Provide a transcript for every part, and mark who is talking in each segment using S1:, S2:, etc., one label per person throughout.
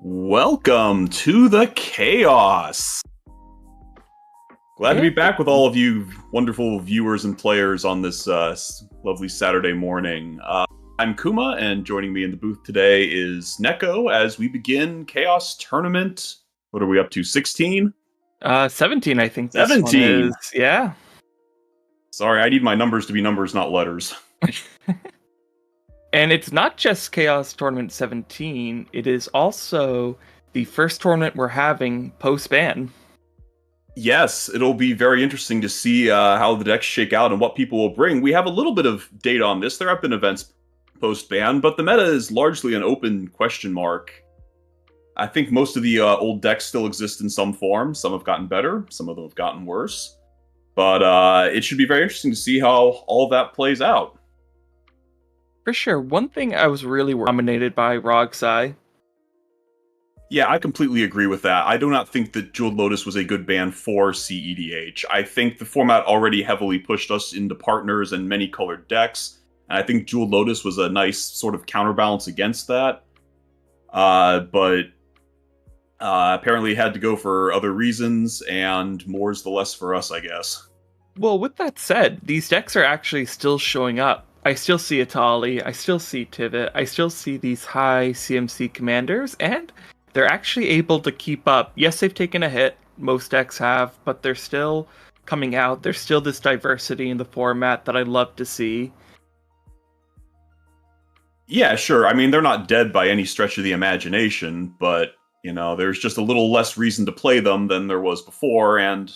S1: Welcome to the Ka0s. Glad to be back with all of you wonderful viewers and players on this lovely Saturday morning. I'm Kuma, and joining me in the booth today is Neko as we begin Ka0s Tournament. What are we up to, 16?
S2: 17, I think
S1: 17.
S2: This one is. Yeah.
S1: Sorry, I need my numbers to be numbers, not letters.
S2: And it's not just Ka0s Tournament 17, it is also the first tournament we're having post-ban.
S1: Yes, it'll be very interesting to see how the decks shake out and what people will bring. We have a little bit of data on this. There have been events post-ban, but the meta is largely an open question mark. I think most of the old decks still exist in some form. Some have gotten better, some of them have gotten worse. But it should be very interesting to see how all that plays out.
S2: For sure. One thing I was really dominated by Rogsai.
S1: Yeah, I completely agree with that. I do not think that Jeweled Lotus was a good ban for CEDH. I think the format already heavily pushed us into partners and many colored decks, and I think Jeweled Lotus was a nice sort of counterbalance against that. But apparently it had to go for other reasons, and more's the less for us, I guess.
S2: Well, with that said, these decks are actually still showing up. I still see Atali, I still see Tivit, I still see these high CMC commanders, and they're actually able to keep up. Yes, they've taken a hit, most decks have, but they're still coming out. There's still this diversity in the format that I love to see.
S1: Yeah, sure. I mean, they're not dead by any stretch of the imagination, but, there's just a little less reason to play them than there was before, and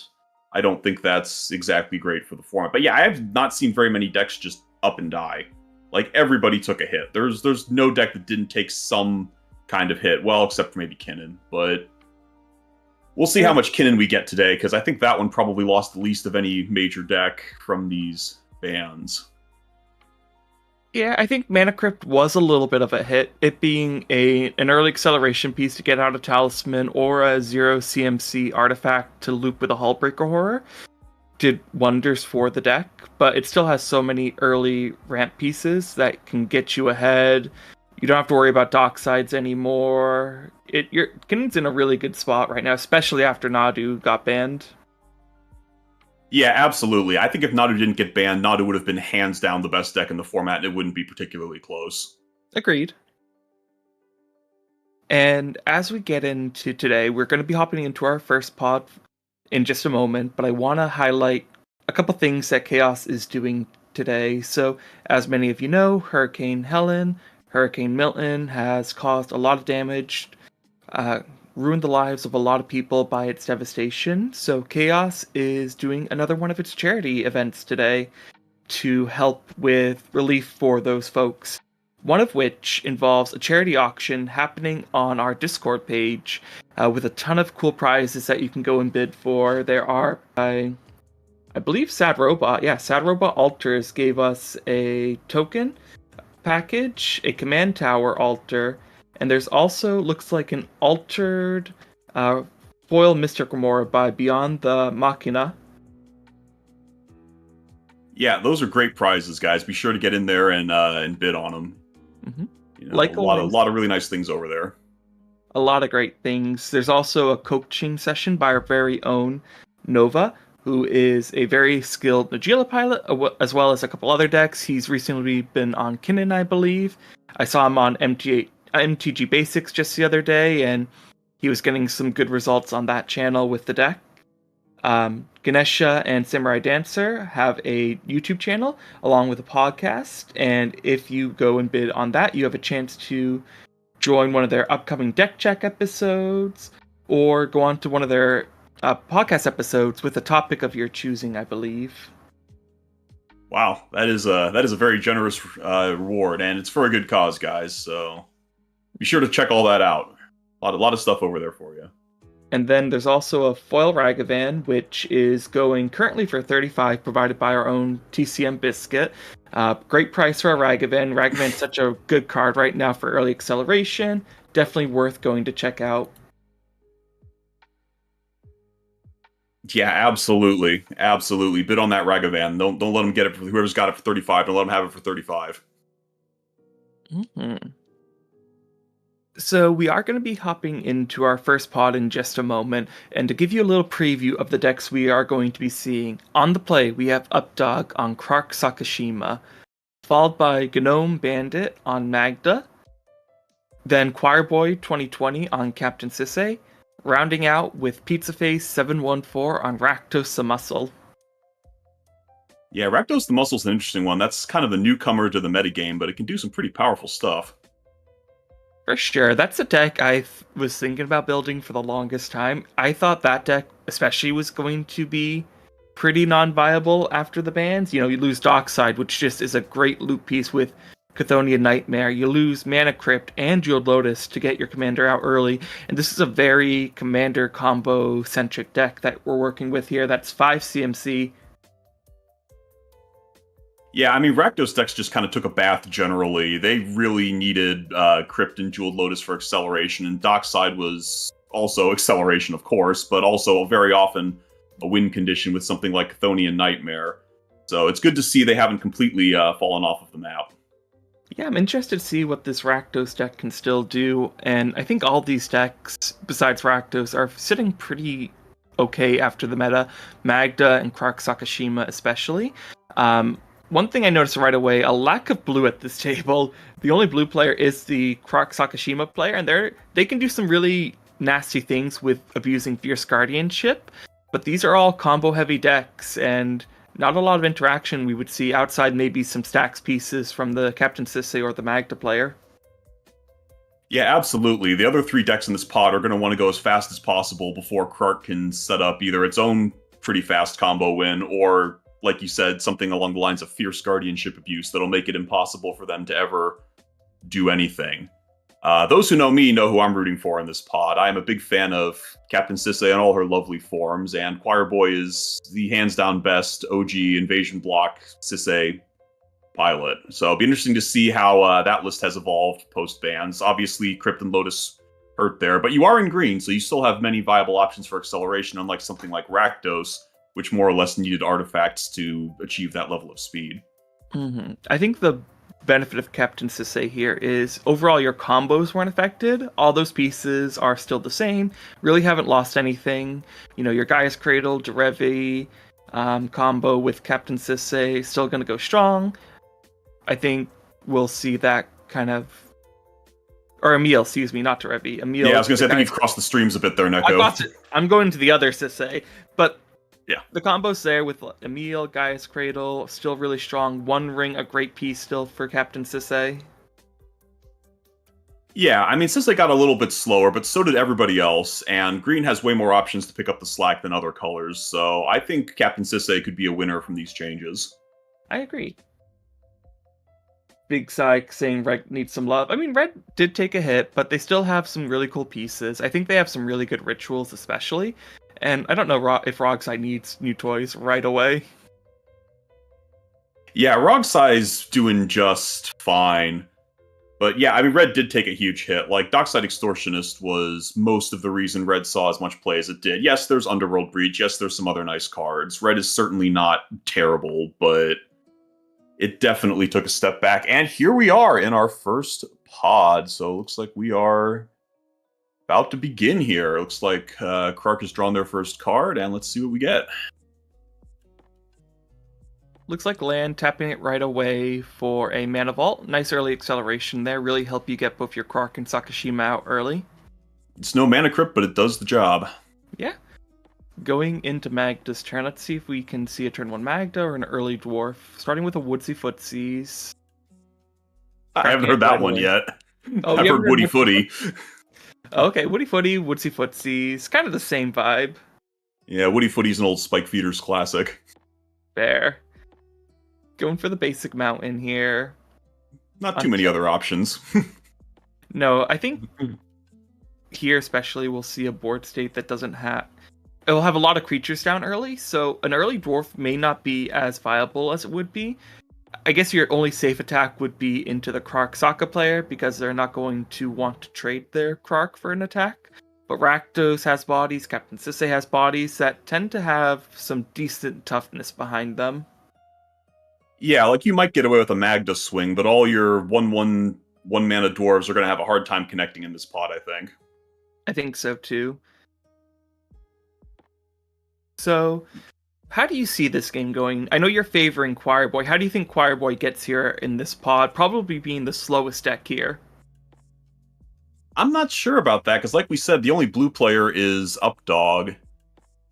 S1: I don't think that's exactly great for the format. But yeah, I have not seen very many decks just up and die. Like, everybody took a hit. There's no deck that didn't take some kind of hit. Well, except for maybe Kinnan, but we'll see how much Kinnan we get today, because I think that one probably lost the least of any major deck from these bans.
S2: Yeah, I think Mana Crypt was a little bit of a hit. It being an early acceleration piece to get out of Talisman or a 0 CMC artifact to loop with a Hullbreaker Horror did wonders for the deck, but it still has so many early ramp pieces that can get you ahead. You don't have to worry about Docksides anymore. Kinnan's in a really good spot right now, especially after Nadu got banned.
S1: Yeah, absolutely. I think if Nadu didn't get banned, Nadu would have been hands down the best deck in the format, and it wouldn't be particularly close.
S2: Agreed. And as we get into today, we're going to be hopping into our first pod in just a moment, but I want to highlight a couple things that Ka0s is doing today. So, as many of you know, Hurricane Helen, Hurricane Milton has caused a lot of damage, ruined the lives of a lot of people by its devastation. So Ka0s is doing another one of its charity events today to help with relief for those folks. One of which involves a charity auction happening on our Discord page with a ton of cool prizes that you can go and bid for. There are, I believe, Sad Robot. Yeah, Sad Robot Altars gave us a token package, a command tower altar, and there's also looks like an altered foil Mystic Remora by Beyond the Machina.
S1: Yeah, those are great prizes, guys. Be sure to get in there and bid on them.
S2: Mm-hmm.
S1: A lot of really nice things over there.
S2: A lot of great things. There's also a coaching session by our very own Nova, who is a very skilled Nagila pilot, as well as a couple other decks. He's recently been on Kinnan, I believe. I saw him on MTG Basics just the other day, and he was getting some good results on that channel with the deck. Ganesha and Samurai Dancer have a YouTube channel along with a podcast, and if you go and bid on that, you have a chance to join one of their upcoming deck check episodes or go on to one of their podcast episodes with a topic of your choosing, I believe.
S1: Wow, that is a very generous reward, and it's for a good cause, guys. So be sure to check all that out. A lot of stuff over there for you.
S2: And then there's also a foil Ragavan, which is going currently for 35, provided by our own TCM Biscuit. Great price for a Ragavan. Ragavan's such a good card right now for early acceleration. Definitely worth going to check out.
S1: Yeah, absolutely, absolutely. Bid on that Ragavan. Don't let them get it. Whoever's got it for 35, don't let them have it for 35.
S2: Mm-hmm. So we are going to be hopping into our first pod in just a moment, and to give you a little preview of the decks we are going to be seeing. On the play, we have Updog on Krark Sakashima, followed by Gnome Bandit on Magda, then Choirboy 2020 on Captain Sisse, rounding out with Pizzaface 714 on Rakdos the Muscle.
S1: Yeah, Rakdos the Muscle's an interesting one. That's kind of the newcomer to the metagame, but it can do some pretty powerful stuff.
S2: For sure. That's a deck I was thinking about building for the longest time. I thought that deck especially was going to be pretty non-viable after the bans. You lose Dockside, which just is a great loop piece with Chthonian Nightmare. You lose Mana Crypt and Jeweled Lotus to get your commander out early. And this is a very commander combo-centric deck that we're working with here. That's 5 CMC.
S1: Yeah, I mean, Rakdos decks just kind of took a bath generally. They really needed Crypt and Jeweled Lotus for acceleration, and Dockside was also acceleration, of course, but also very often a win condition with something like Chthonian Nightmare. So it's good to see they haven't completely fallen off of the map.
S2: Yeah, I'm interested to see what this Rakdos deck can still do, and I think all these decks, besides Rakdos, are sitting pretty okay after the meta. Magda and Krark Sakashima especially. Um, One thing I noticed right away, a lack of blue at this table. The only blue player is the Krark Sakashima player, and they can do some really nasty things with abusing Fierce Guardianship, but these are all combo-heavy decks, and not a lot of interaction we would see outside maybe some stacks pieces from the Captain Sisse or the Magda player.
S1: Yeah, absolutely. The other three decks in this pod are going to want to go as fast as possible before Krark can set up either its own pretty fast combo win or, like you said, something along the lines of Fierce Guardianship abuse that'll make it impossible for them to ever do anything. Those who know me know who I'm rooting for in this pod. I am a big fan of Captain Sisse and all her lovely forms, and Choir Boy is the hands-down best OG invasion block Sisse pilot. So it'll be interesting to see how that list has evolved post-bans. Obviously, Crypt and Lotus hurt there, but you are in green, so you still have many viable options for acceleration, unlike something like Rakdos, which more or less needed artifacts to achieve that level of speed.
S2: Mm-hmm. I think the benefit of Captain Sisse here is overall your combos weren't affected. All those pieces are still the same. Really haven't lost anything. You know, your Gaia's Cradle, Derevi combo with Captain Sisse still going to go strong. I think we'll see that kind of... Or Emil, excuse me, not Derevi. Emil.
S1: Yeah, I was going to say, I think you've crossed the streams a bit there, Neko.
S2: I'm going to the other Sisse, but
S1: yeah,
S2: the combo's there with Emil, Gaia's Cradle, still really strong. One Ring, a great piece still for Captain Sisse.
S1: Yeah, I mean, Sisse got a little bit slower, but so did everybody else, and Green has way more options to pick up the slack than other colors, so I think Captain Sisse could be a winner from these changes.
S2: I agree. Big Psych saying Red needs some love. I mean, Red did take a hit, but they still have some really cool pieces. I think they have some really good rituals, especially. And I don't know if Rogside needs new toys right away.
S1: Yeah, Rogsai's doing just fine. But yeah, I mean, Red did take a huge hit. Like, Dockside Extortionist was most of the reason Red saw as much play as it did. Yes, there's Underworld Breach. Yes, there's some other nice cards. Red is certainly not terrible, but it definitely took a step back. And here we are in our first pod. So it looks like we are about to begin here. It looks like Krark has drawn their first card, and let's see what we get.
S2: Looks like land, tapping it right away for a Mana Vault. Nice early acceleration there. Really help you get both your Krark and Sakashima out early.
S1: It's no Mana Crypt, but it does the job.
S2: Yeah. Going into Magda's turn, let's see if we can see a turn 1 Magda or an early Dwarf. Starting with a Woodsy Footsies.
S1: I haven't heard that one yet.
S2: Oh,
S1: I've heard Woody Footy.
S2: Okay, Woody Footy, Woodsy Footsies. Kind of the same vibe.
S1: Yeah, Woody Footy's an old Spike Feeders classic.
S2: Fair. Going for the basic mountain here.
S1: Not too many other options.
S2: No, I think here especially we'll see a board state that doesn't have... It'll have a lot of creatures down early, so an early dwarf may not be as viable as it would be. I guess your only safe attack would be into the Krark Sokka player, because they're not going to want to trade their Krark for an attack. But Rakdos has bodies, Captain Sisse has bodies that tend to have some decent toughness behind them.
S1: Yeah, like you might get away with a Magda swing, but all your 1/1 one-mana dwarves are going to have a hard time connecting in this pot, I think.
S2: I think so too. So, how do you see this game going? I know you're favoring Choir Boy. How do you think Choir Boy gets here in this pod? Probably being the slowest deck here.
S1: I'm not sure about that, because like we said, the only blue player is Updog.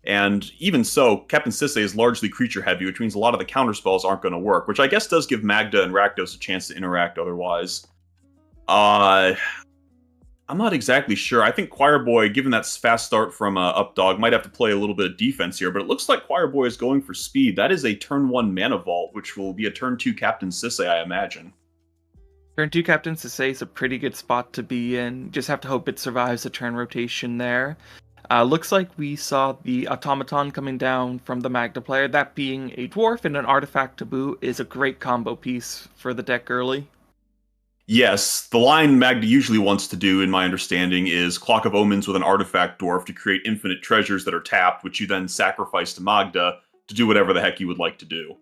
S1: And even so, Captain Sisse is largely creature-heavy, which means a lot of the counterspells aren't going to work, which I guess does give Magda and Rakdos a chance to interact otherwise. I'm not exactly sure. I think Choir Boy, given that fast start from Updog, might have to play a little bit of defense here, but it looks like Choir Boy is going for speed. That is a turn 1 Mana Vault, which will be a turn 2 Captain Sisse, I imagine.
S2: Turn 2 Captain Sisse is a pretty good spot to be in. Just have to hope it survives the turn rotation there. Looks like we saw the automaton coming down from the Magda player. That being a dwarf and an artifact to boot is a great combo piece for the deck early.
S1: Yes, the line Magda usually wants to do, in my understanding, is Clock of Omens with an artifact dwarf to create infinite treasures that are tapped, which you then sacrifice to Magda to do whatever the heck you would like to do.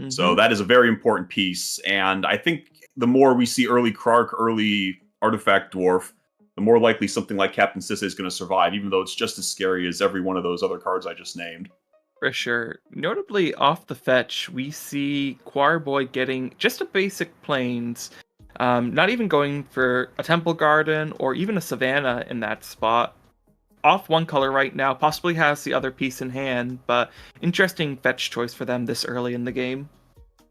S1: So
S2: Hmm.
S1: that is a very important piece, and I think the more we see early Krark, early artifact dwarf, the more likely something like Captain Sisse is going to survive, even though it's just as scary as every one of those other cards I just named.
S2: For sure. Notably, off the fetch, we see Choir Boy getting just a basic plains. Not even going for a Temple Garden or even a Savannah in that spot. Off one color right now, possibly has the other piece in hand, but interesting fetch choice for them this early in the game.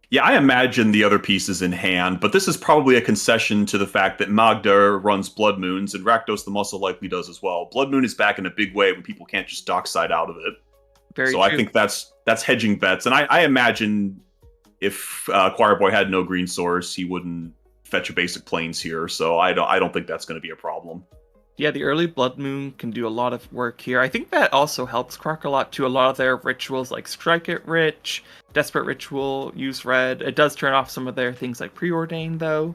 S1: Yeah, I imagine the other pieces in hand, but this is probably a concession to the fact that Magda runs Blood Moons, and Rakdos the Muscle likely does as well. Blood Moon is back in a big way when people can't just dockside out of it.
S2: Very
S1: So I
S2: true.
S1: think that's hedging bets, and I imagine if Choir Boy had no green source, he wouldn't fetch a basic planes here. So I don't think that's going to be a problem.
S2: Yeah, the early Blood Moon can do a lot of work here. I think that also helps Croc a lot too. A lot of their rituals like Strike It Rich, Desperate Ritual, use red. It does turn off some of their things like Preordain though.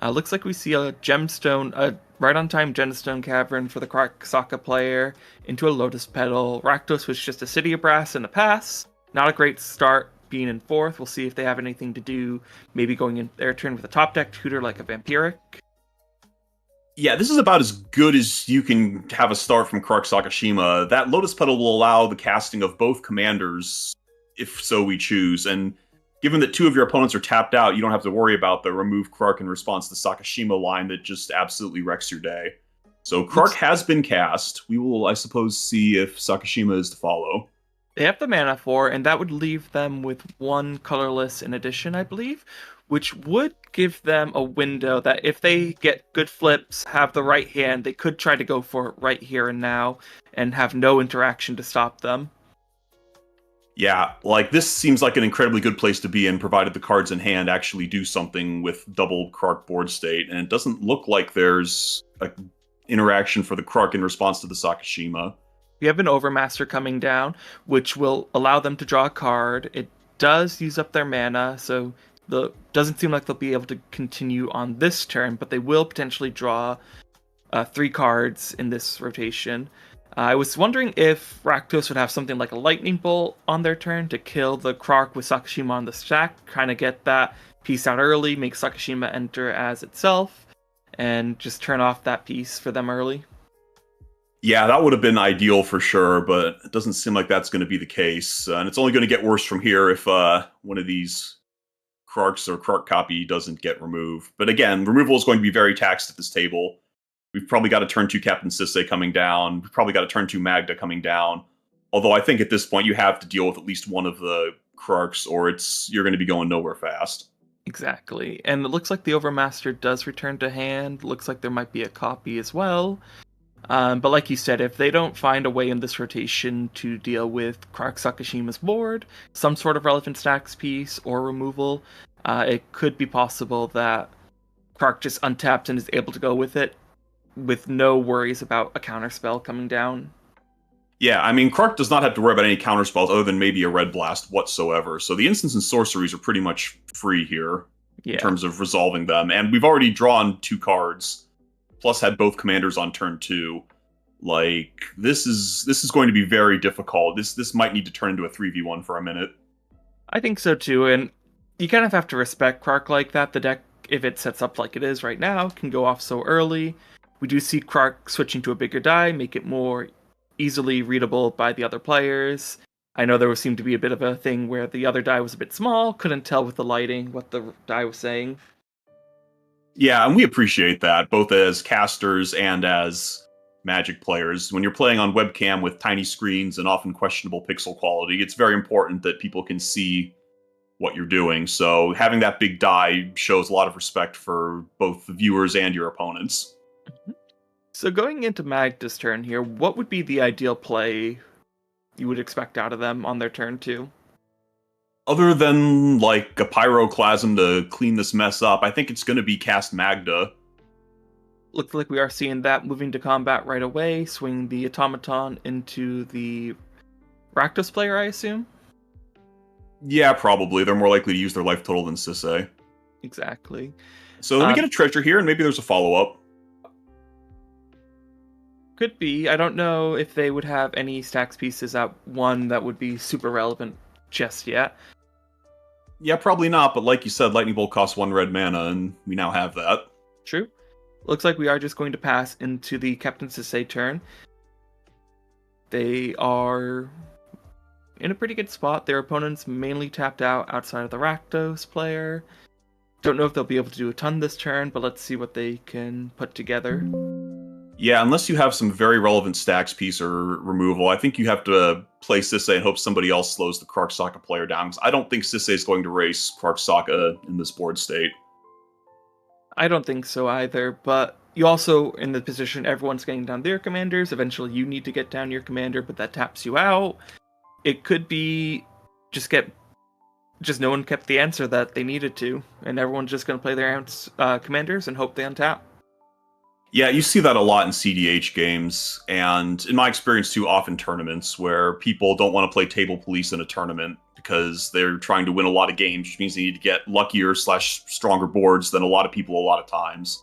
S2: Looks like we see a gemstone, a right on time gemstone cavern for the Croc Sokka player into a Lotus Petal. Rakdos was just a City of Brass in the pass. Not a great start being in fourth. We'll see if they have anything to do, maybe going in their turn with a top deck tutor like a Vampiric.
S1: Yeah, this is about as good as you can have a start from Krark Sakashima. That Lotus Petal will allow the casting of both commanders, if so we choose. And given that two of your opponents are tapped out, you don't have to worry about the remove Krark in response to the Sakashima line that just absolutely wrecks your day. So Krark
S2: Looks
S1: has been cast. We will, I suppose, see if Sakashima is to follow.
S2: They have the mana for, and that would leave them with one colorless in addition, I believe, which would give them a window that if they get good flips, have the right hand, they could try to go for it right here and now and have no interaction to stop them.
S1: Yeah, like this seems like an incredibly good place to be in, provided the cards in hand actually do something with double Krark board state, and it doesn't look like there's a interaction for the Krark in response to the Sakashima.
S2: We have an Overmaster coming down, which will allow them to draw a card. It does use up their mana, so the doesn't seem like they'll be able to continue on this turn, but they will potentially draw 3 cards in this rotation. I was wondering if Rakdos would have something like a Lightning Bolt on their turn to kill the Krark with Sakashima on the stack, kind of get that piece out early, make Sakashima enter as itself, and just turn off that piece for them early.
S1: Yeah, that would have been ideal for sure, but it doesn't seem like that's going to be the case. And it's only going to get worse from here if one of these Krarks or Krark copy doesn't get removed. But again, removal is going to be very taxed at this table. We've probably got to turn to Captain Sisse coming down. We've probably got to turn to Magda coming down. Although I think at this point you have to deal with at least one of the Krarks, or you're going to be going nowhere fast.
S2: Exactly. And it looks like the Overmaster does return to hand. Looks like there might be a copy as well. But like you said, if they don't find a way in this rotation to deal with Krark Sakashima's board, some sort of relevant stacks piece or removal, it could be possible that Krark just untaps and is able to go with it with no worries about a counterspell coming down.
S1: Yeah, I mean, Krark does not have to worry about any counterspells other than maybe a Red Blast whatsoever. So the instants and sorceries are pretty much free here in
S2: Yeah.
S1: terms of resolving them. And we've already drawn 2 cards, plus had both commanders on turn 2. Like this is going to be very difficult. This might need to turn into a 3v1 for a minute.
S2: I think so too, and you kind of have to respect Krark like that. The deck, if it sets up like it is right now, can go off so early. We do see Krark switching to a bigger die, make it more easily readable by the other players. I know there seemed to be a bit of a thing where the other die was a bit small, couldn't tell with the lighting what the die was saying.
S1: Yeah, and we appreciate that both as casters and as Magic players. When you're playing on webcam with tiny screens and often questionable pixel quality, it's very important that people can see what you're doing. So having that big die shows a lot of respect for both the viewers and your opponents.
S2: So going into Magda's turn here, what would be the ideal play you would expect out of them on their turn 2?
S1: Other than like a pyroclasm to clean this mess up, I think it's going to be cast Magda.
S2: Looks like we are seeing that moving to combat right away, swing the automaton into the Rakdos player, I assume?
S1: Yeah, probably. They're more likely to use their life total than Sisay.
S2: Exactly.
S1: So then we get a treasure here, and maybe there's a follow-up.
S2: Could be. I don't know if they would have any stacks pieces at 1 that would be super relevant just yet.
S1: Yeah, probably not, but like you said, Lightning Bolt costs 1 red mana, and we now have that.
S2: True. Looks like we are just going to pass into the Captain Sisay turn. They are in a pretty good spot. Their opponent's mainly tapped out outside of the Rakdos player. Don't know if they'll be able to do a ton this turn, but let's see what they can put together.
S1: Yeah, unless you have some very relevant stacks piece or removal, I think you have to play Sisay and hope somebody else slows the Krark-Saka player down, because I don't think Sisay is going to race Krark-Saka in this board state.
S2: I don't think so either, but you also, in the position everyone's getting down their commanders, eventually you need to get down your commander, but that taps you out. It could be just no one kept the answer that they needed to, and everyone's just going to play their commanders and hope they untap.
S1: Yeah, you see that a lot in CDH games, and in my experience too, often tournaments, where people don't want to play table police in a tournament because they're trying to win a lot of games, which means they need to get luckier/stronger boards than a lot of people a lot of times.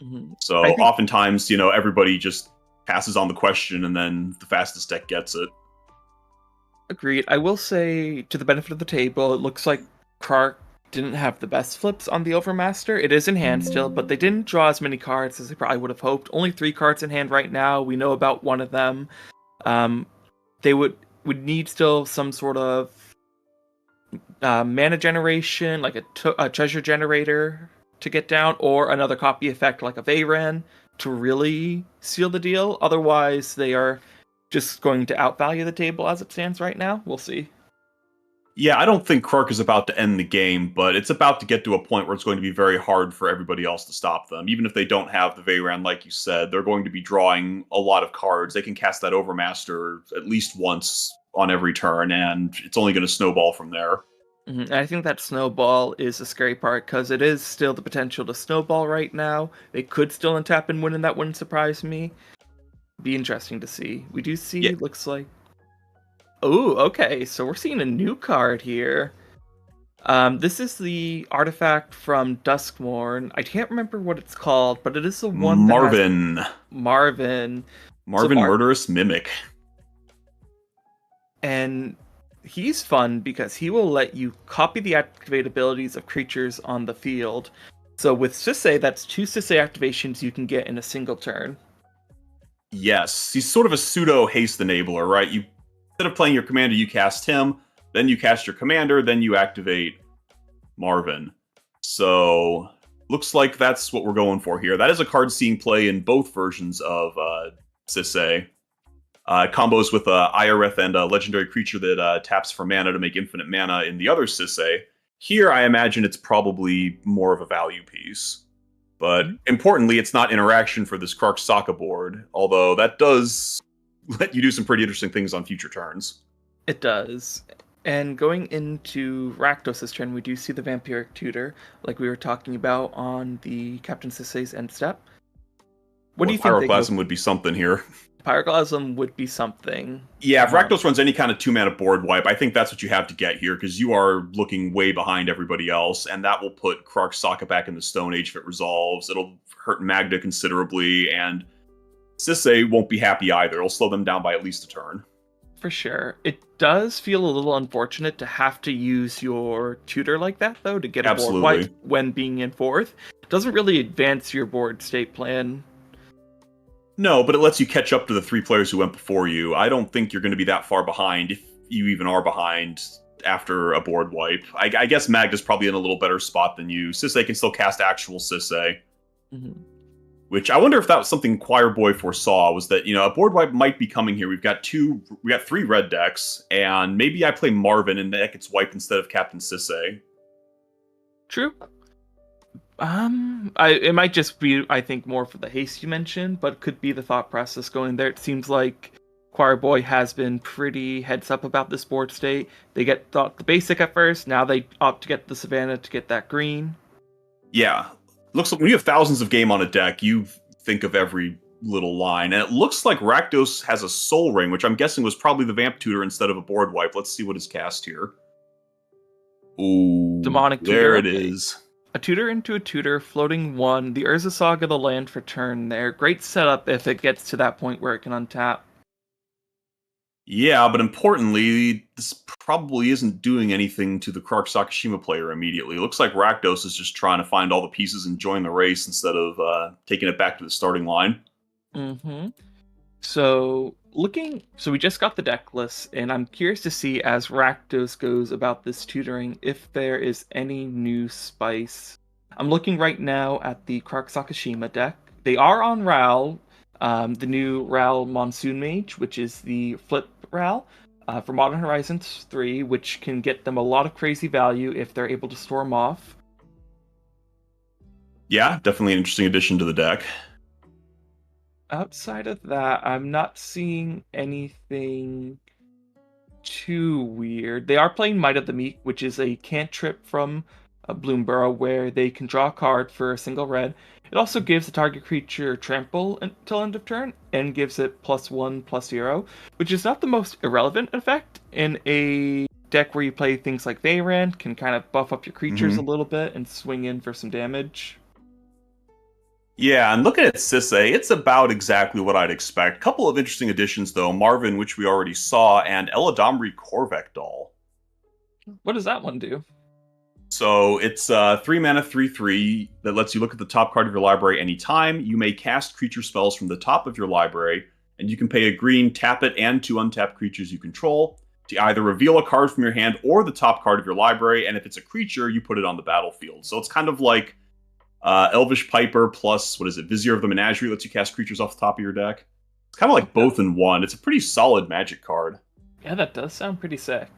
S2: Mm-hmm.
S1: So oftentimes, everybody just passes on the question, and then the fastest deck gets it.
S2: Agreed. I will say, to the benefit of the table, it looks like Krark didn't have the best flips on the Overmaster. It is in hand still, but they didn't draw as many cards as they probably would have hoped. Only 3 cards in hand right now. We know about one of them. They would need still some sort of mana generation, like a treasure generator to get down, or another copy effect like a Veyran to really seal the deal. Otherwise, they are just going to outvalue the table as it stands right now. We'll see.
S1: Yeah, I don't think Krark is about to end the game, but it's about to get to a point where it's going to be very hard for everybody else to stop them. Even if they don't have the Veyran, like you said, they're going to be drawing a lot of cards. They can cast that Overmaster at least once on every turn, and it's only going to snowball from there.
S2: Mm-hmm. I think that snowball is the scary part, because it is still the potential to snowball right now. They could still untap and win, and that wouldn't surprise me. Be interesting to see. We do see, looks like... Oh, okay, so we're seeing a new card here. This is the artifact from Duskmourn. I can't remember what it's called, but it is the one
S1: Marvin.
S2: that has... Marvin.
S1: Murderous Mimic.
S2: And he's fun because he will let you copy the activate abilities of creatures on the field. So with Sisay, that's 2 Sisay activations you can get in a single turn.
S1: Yes, he's sort of a pseudo haste enabler, right? Instead of playing your commander, you cast him, then you cast your commander, then you activate Marvin. So looks like that's what we're going for here. That is a card seeing play in both versions of Sisay. Combos with Irith and a legendary creature that taps for mana to make infinite mana in the other Sisay. Here, I imagine it's probably more of a value piece. But importantly, it's not interaction for this Krark-Saka board, although that does let you do some pretty interesting things on future turns.
S2: It does. And going into Rakdos' turn, we do see the Vampiric Tutor, like we were talking about on the Captain Sisay's end step. What do you think?
S1: Pyroclasm would be something here.
S2: Pyroclasm would be something.
S1: Yeah, if Rakdos runs any kind of 2-mana board wipe, I think that's what you have to get here, because you are looking way behind everybody else, and that will put Krark-Saka back in the Stone Age if it resolves. It'll hurt Magda considerably, and Sisay won't be happy either. It'll slow them down by at least a turn.
S2: For sure. It does feel a little unfortunate to have to use your tutor like that, though, to get a board wipe when being in 4th. It doesn't really advance your board state plan.
S1: No, but it lets you catch up to the 3 players who went before you. I don't think you're going to be that far behind, if you even are behind, after a board wipe. I guess Magda's probably in a little better spot than you. Sisay can still cast actual Sisay.
S2: Mm-hmm.
S1: Which I wonder if that was something Choir Boy foresaw, was that, a board wipe might be coming here. We got 3 red decks, and maybe I play Marvin and that gets wiped instead of Captain Sisay.
S2: True. It might just be, I think, more for the haste you mentioned, but it could be the thought process going there. It seems like Choir Boy has been pretty heads up about this board state. They get the basic at first, now they opt to get the Savannah to get that green.
S1: Yeah. Looks like when you have thousands of game on a deck, you think of every little line. And it looks like Rakdos has a Soul Ring, which I'm guessing was probably the Vamp Tutor instead of a board wipe. Let's see what is cast here. Ooh,
S2: Demonic
S1: there
S2: Tutor.
S1: it
S2: Okay.
S1: is.
S2: A tutor into a tutor, floating 1. The Urza Saga the land for turn there. Great setup if it gets to that point where it can untap.
S1: Yeah, but importantly, this probably isn't doing anything to the Ka0s Sakashima player immediately. It looks like Rakdos is just trying to find all the pieces and join the race instead of taking it back to the starting line.
S2: Mm-hmm. So we just got the deck list, and I'm curious to see as Rakdos goes about this tutoring if there is any new spice. I'm looking right now at the Ka0s Sakashima deck. They are on Ral, the new Ral Monsoon Mage, which is the flip Ral for Modern Horizons 3, which can get them a lot of crazy value if they're able to storm off.
S1: Yeah, definitely an interesting addition to the deck.
S2: Outside of that, I'm not seeing anything too weird. They are playing Might of the Meek, which is a cantrip from Bloomborough where they can draw a card for a single red. It also gives the target creature trample until end of turn and gives it +1/+0, which is not the most irrelevant effect in a deck where you play things like Vayrant, can kind of buff up your creatures a little bit and swing in for some damage.
S1: Yeah, and looking at Sisay, it's about exactly what I'd expect. Couple of interesting additions, though. Marvin, which we already saw, and Eladamri Korvek Doll.
S2: What does that one do?
S1: So it's 3 mana, 3/3 that lets you look at the top card of your library anytime. You may cast creature spells from the top of your library, and you can pay a green, tap it, and 2 untap creatures you control to either reveal a card from your hand or the top card of your library, and if it's a creature, you put it on the battlefield. So it's kind of like Elvish Piper plus, what is it, Vizier of the Menagerie lets you cast creatures off the top of your deck. It's kind of like both in one. It's a pretty solid magic card.
S2: Yeah, that does sound pretty sick.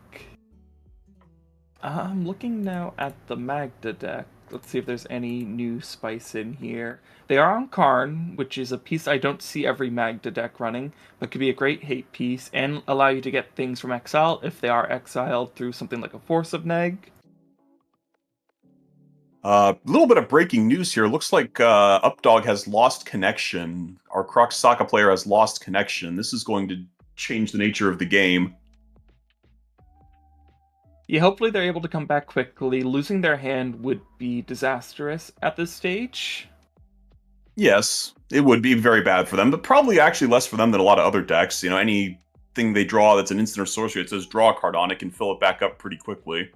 S2: I'm looking now at the Magda deck. Let's see if there's any new spice in here. They are on Karn, which is a piece I don't see every Magda deck running, but could be a great hate piece and allow you to get things from exile if they are exiled through something like a Force of Neg.
S1: A little bit of breaking news here. Looks like Updog has lost connection. Our Ka0s Saka player has lost connection. This is going to change the nature of the game.
S2: Yeah, hopefully they're able to come back quickly. Losing their hand would be disastrous at this stage.
S1: Yes, it would be very bad for them, but probably actually less for them than a lot of other decks. You know, anything they draw that's an instant or sorcery, it says draw a card on it, can fill it back up pretty quickly.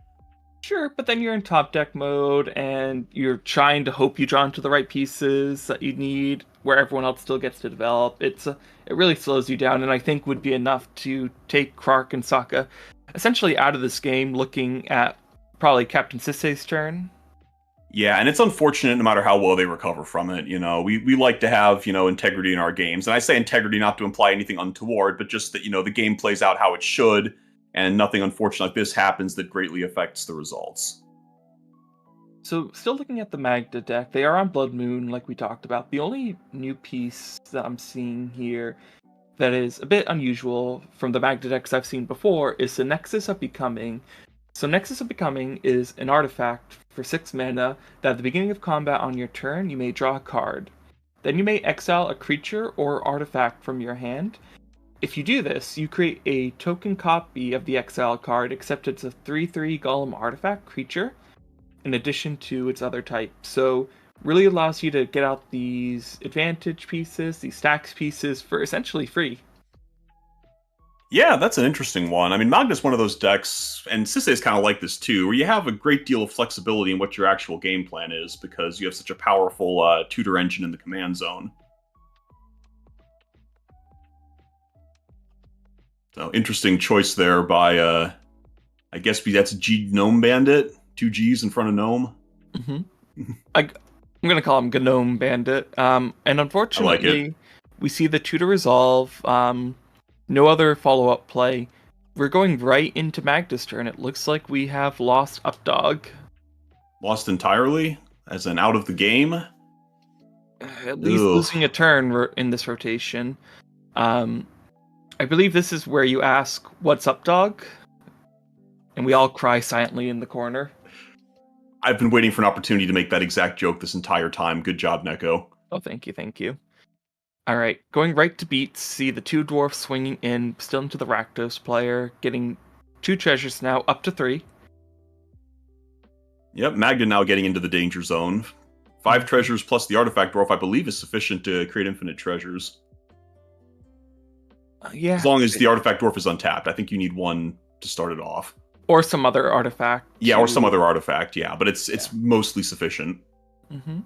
S2: Sure, but then you're in top deck mode and you're trying to hope you draw into the right pieces that you need where everyone else still gets to develop. It really slows you down, and I think would be enough to take Krark and Sokka essentially out of this game, looking at probably Captain Sisei's turn.
S1: Yeah, and it's unfortunate no matter how well they recover from it. You know, we like to have, integrity in our games. And I say integrity not to imply anything untoward, but just that, the game plays out how it should, and nothing unfortunate like this happens that greatly affects the results.
S2: So, still looking at the Magda deck, they are on Blood Moon, like we talked about. The only new piece that I'm seeing here that is a bit unusual from the Magda decks I've seen before is the Nexus of Becoming. So Nexus of Becoming is an artifact for 6 mana that at the beginning of combat on your turn you may draw a card. Then you may exile a creature or artifact from your hand. If you do this, you create a token copy of the exile card, except it's a 3/3 Golem artifact creature, in addition to its other type. So really allows you to get out these advantage pieces, these stacks pieces for essentially free.
S1: Yeah, that's an interesting one. I mean, Magda's one of those decks, and Sisei is kind of like this too, where you have a great deal of flexibility in what your actual game plan is because you have such a powerful tutor engine in the command zone. So, interesting choice there by, I guess that's G Gnome Bandit. 2 G's in front of Gnome.
S2: I'm going to call him Gnome Bandit. And unfortunately,
S1: I like it.
S2: We see the tutor resolve. No other follow-up play. We're going right into Magda's turn. It looks like we have lost Updog.
S1: Lost entirely? As an out of the game?
S2: At least losing a turn in this rotation. I believe this is where you ask, "What's up, dog?" And we all cry silently in the corner.
S1: I've been waiting for an opportunity to make that exact joke this entire time. Good job, Neko.
S2: Oh, thank you, thank you. All right, going right to beats, see the two dwarfs swinging in, still into the Rakdos player, getting 2 treasures now, up to 3.
S1: Yep, Magda now getting into the danger zone. 5 treasures plus the artifact dwarf, I believe, is sufficient to create infinite treasures.
S2: Yeah.
S1: As long as the artifact dwarf is untapped. I think you need 1 to start it off.
S2: Or some other artifact.
S1: Yeah, or some other artifact, yeah. But it's mostly sufficient.
S2: Mm-hmm.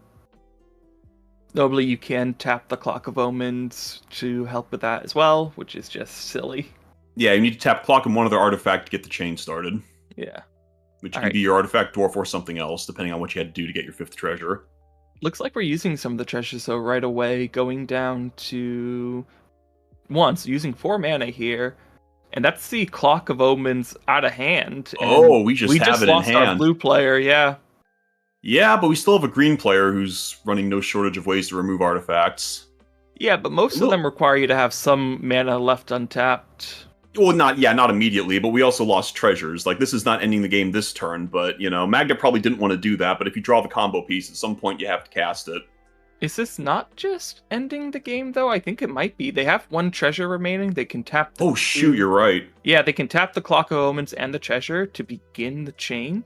S2: Notably, you can tap the Clock of Omens to help with that as well, which is just silly.
S1: Yeah, you need to tap Clock and 1 other artifact to get the chain started.
S2: Yeah.
S1: Which can be your artifact dwarf or something else, depending on what you had to do to get your 5th treasure.
S2: Looks like we're using some of the treasures, though, right away, going down to... once, using 4 mana here. And that's the Clock of Omens out of hand.
S1: Oh, we just have it in
S2: lost
S1: hand.
S2: Our blue player, yeah.
S1: Yeah, but we still have a green player who's running no shortage of ways to remove artifacts.
S2: Yeah, but most of them require you to have some mana left untapped.
S1: Well, not immediately, but we also lost treasures. Like, this is not ending the game this turn, but, Magda probably didn't want to do that, but if you draw the combo piece, at some point you have to cast it.
S2: Is this not just ending the game, though? I think it might be. They have 1 treasure remaining. They can tap the...
S1: Oh, shoot, you're right.
S2: Yeah, they can tap the Clock of Omens and the treasure to begin the chain.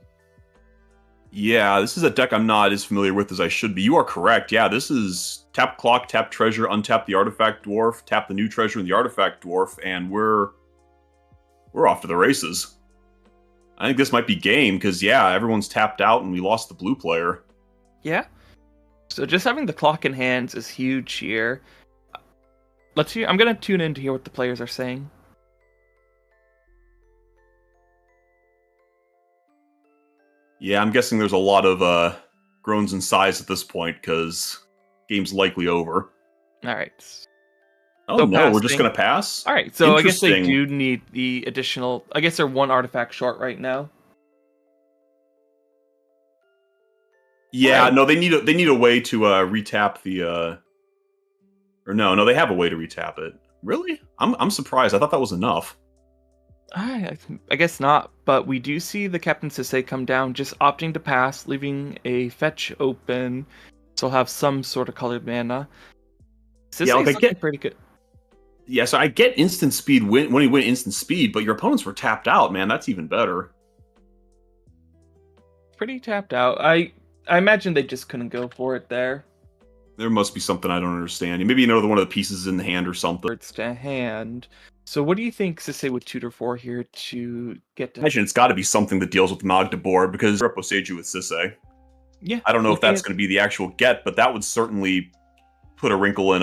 S1: Yeah, this is a deck I'm not as familiar with as I should be. You are correct. Yeah, this is tap Clock, tap treasure, untap the artifact dwarf, tap the new treasure and the artifact dwarf, and we're off to the races. I think this might be game, because, yeah, everyone's tapped out and we lost the blue player.
S2: Yeah. So just having the clock in hands is huge here. Let's hear. I'm gonna tune in to hear what the players are saying.
S1: Yeah, I'm guessing there's a lot of groans and sighs at this point, because game's likely over.
S2: Alright.
S1: Oh, so no, we're just gonna pass?
S2: Alright, so I guess they do need the additional... I guess they're 1 artifact short right now.
S1: Yeah, no, they need a way to retap the or no, they have a way to retap it. Really? I'm surprised. I thought that was enough.
S2: I guess not, but we do see the Captain Sisay come down, just opting to pass, leaving a fetch open, so he'll have some sort of colored mana. Sisay's looking pretty good.
S1: Yeah, so I get instant speed when he went instant speed, but your opponents were tapped out, man. That's even better.
S2: Pretty tapped out. I imagine they just couldn't go for it there.
S1: There must be something I don't understand. Maybe another one of the pieces in the hand or something.
S2: It's to hand. So what do you think Sisay would tutor for here to get to...
S1: I imagine it's got to be something that deals with Magda board, because Repo Seiju with Sisay.
S2: Yeah.
S1: I don't know if that's going to be the actual get, but that would certainly put a wrinkle in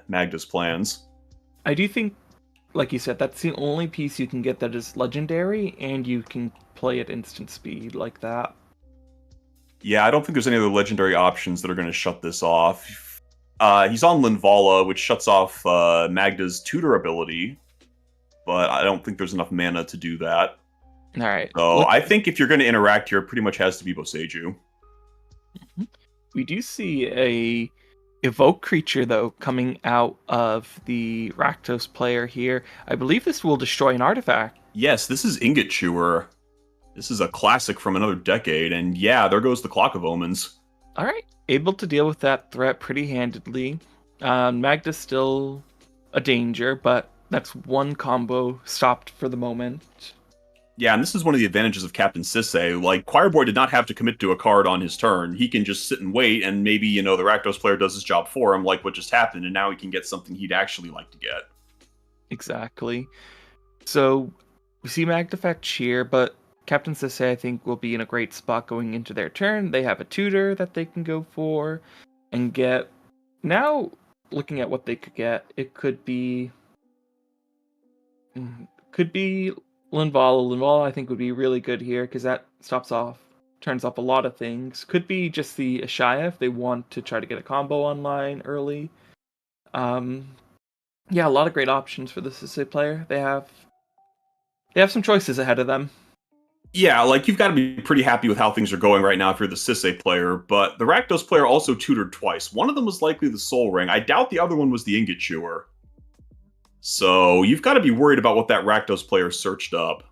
S1: Magda's plans.
S2: I do think, like you said, that's the only piece you can get that is legendary, and you can play at instant speed like that.
S1: Yeah, I don't think there's any other legendary options that are going to shut this off. He's on Linvala, which shuts off Magda's tutor ability, but I don't think there's enough mana to do that.
S2: All right.
S1: So I think if you're going to interact here, it pretty much has to be Boseiju.
S2: We do see a evoke creature, though, coming out of the Rakdos player here. I believe this will destroy an artifact.
S1: Yes, this is Ingot Chewer. This is a classic from another decade, and yeah, there goes the Clock of Omens.
S2: All right, able to deal with that threat pretty handedly. Magda's still a danger, but that's 1 combo stopped for the moment.
S1: Yeah, and this is one of the advantages of Captain Sisay. Like, Choirboy did not have to commit to a card on his turn. He can just sit and wait, and maybe, the Rakdos player does his job for him, like what just happened, and now he can get something he'd actually like to get.
S2: Exactly. So, we see Magda fetch here, but Captain Sisay, I think, will be in a great spot going into their turn. They have a tutor that they can go for and get. Now, looking at what they could get, it could be Linvala. Linvala, I think, would be really good here because that turns off a lot of things. Could be just the Ashaya if they want to try to get a combo online early. Yeah, a lot of great options for the Sisay player. They have some choices ahead of them.
S1: Yeah, like, you've got to be pretty happy with how things are going right now if you're the Sisay player, but the Rakdos player also tutored twice. One of them was likely the Soul Ring. I doubt the other one was the Ingot Chewer. So, you've got to be worried about what that Rakdos player searched up.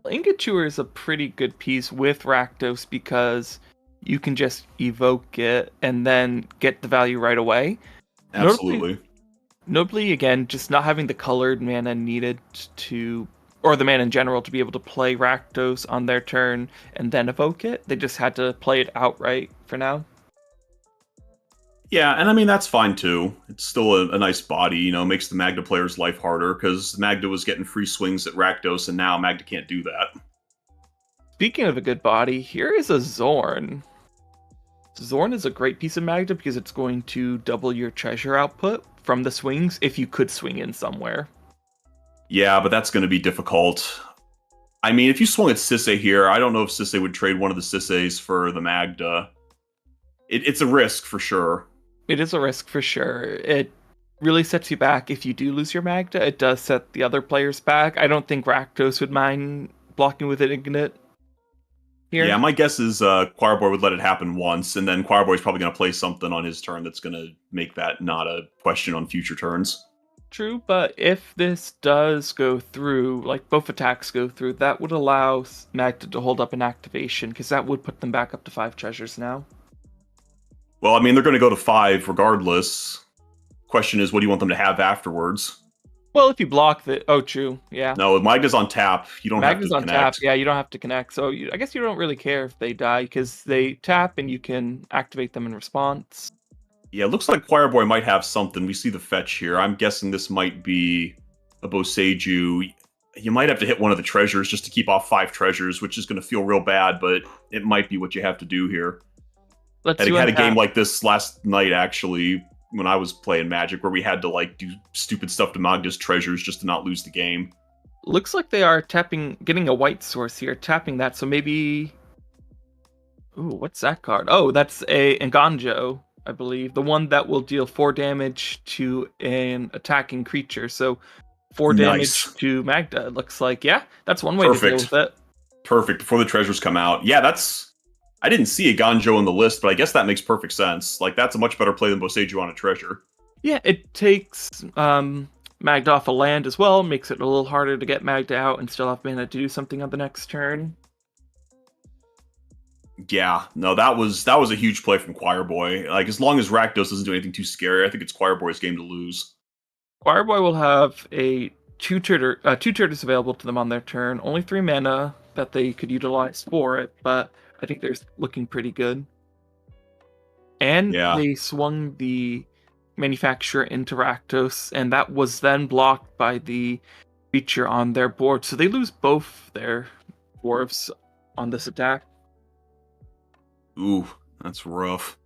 S2: Ingot Chewer is a pretty good piece with Rakdos because you can just evoke it and then get the value right away. Notably,
S1: Absolutely.
S2: notably, again, just not having the colored mana needed to, or the mana in general, to be able to play Rakdos on their turn and then evoke it. They just had to play it outright for now.
S1: Yeah, and I mean that's fine too. It's still a nice body, makes the Magda player's life harder because Magda was getting free swings at Rakdos, and now Magda can't do that.
S2: Speaking of a good body, here is a Zorn. Zorn is a great piece of Magda because it's going to double your treasure output from the swings if you could swing in somewhere.
S1: Yeah, but that's going to be difficult. I mean, if you swung at Sisse here, I don't know if Sisse would trade one of the Sisses for the Magda. It's a risk for sure.
S2: It is a risk for sure. It really sets you back if you do lose your Magda. It does set the other players back. I don't think Rakdos would mind blocking with an Ignite here.
S1: Yeah, my guess is Choirboy would let it happen once, and then Choirboy's probably going to play something on his turn that's going to make that not a question on future turns.
S2: True, but if this does go through, like both attacks go through, that would allow Magda to hold up an activation, because that would put them back up to 5 treasures now.
S1: Well, I mean, they're going to go to 5 regardless. Question is, what do you want them to have afterwards?
S2: Well, if you block the... Oh, true, yeah.
S1: No, Magda's on tap. You don't
S2: Magda's
S1: have
S2: on
S1: to
S2: tap,
S1: connect.
S2: yeah, you don't have to connect. So I guess you don't really care if they die, because they tap and you can activate them in response.
S1: Yeah, it looks like Choirboy might have something. We see the fetch here. I'm guessing this might be a Boseiju. You might have to hit one of the treasures just to keep off 5 treasures, which is going to feel real bad, but it might be what you have to do here.
S2: Let's
S1: I had a game like this last night, actually, when I was playing Magic, where we had to do stupid stuff to Magda's treasures just to not lose the game.
S2: Looks like they are getting a white source here, tapping that, so maybe... Ooh, what's that card? Oh, that's a Nganjo, I believe. The one that will deal 4 damage to an attacking creature. So 4
S1: Nice.
S2: damage to Magda, it looks like. Yeah, that's one way to deal with it.
S1: Perfect, before the treasures come out. Yeah, I didn't see a Ganjo in the list, but I guess that makes perfect sense. That's a much better play than Boseiju on a treasure.
S2: Yeah, it takes Magda off a land as well, makes it a little harder to get Magda out and still have mana to do something on the next turn.
S1: Yeah, no, that was a huge play from Choirboy. As long as Rakdos doesn't do anything too scary, I think it's Choirboy's game to lose.
S2: Choirboy will have a two tutors available to them on their turn. Only 3 mana that they could utilize for it, but I think they're looking pretty good. And
S1: Yeah.
S2: they swung the manufacturer into Rakdos, and that was then blocked by the feature on their board. So they lose both their dwarves on this attack.
S1: Ooh, that's rough.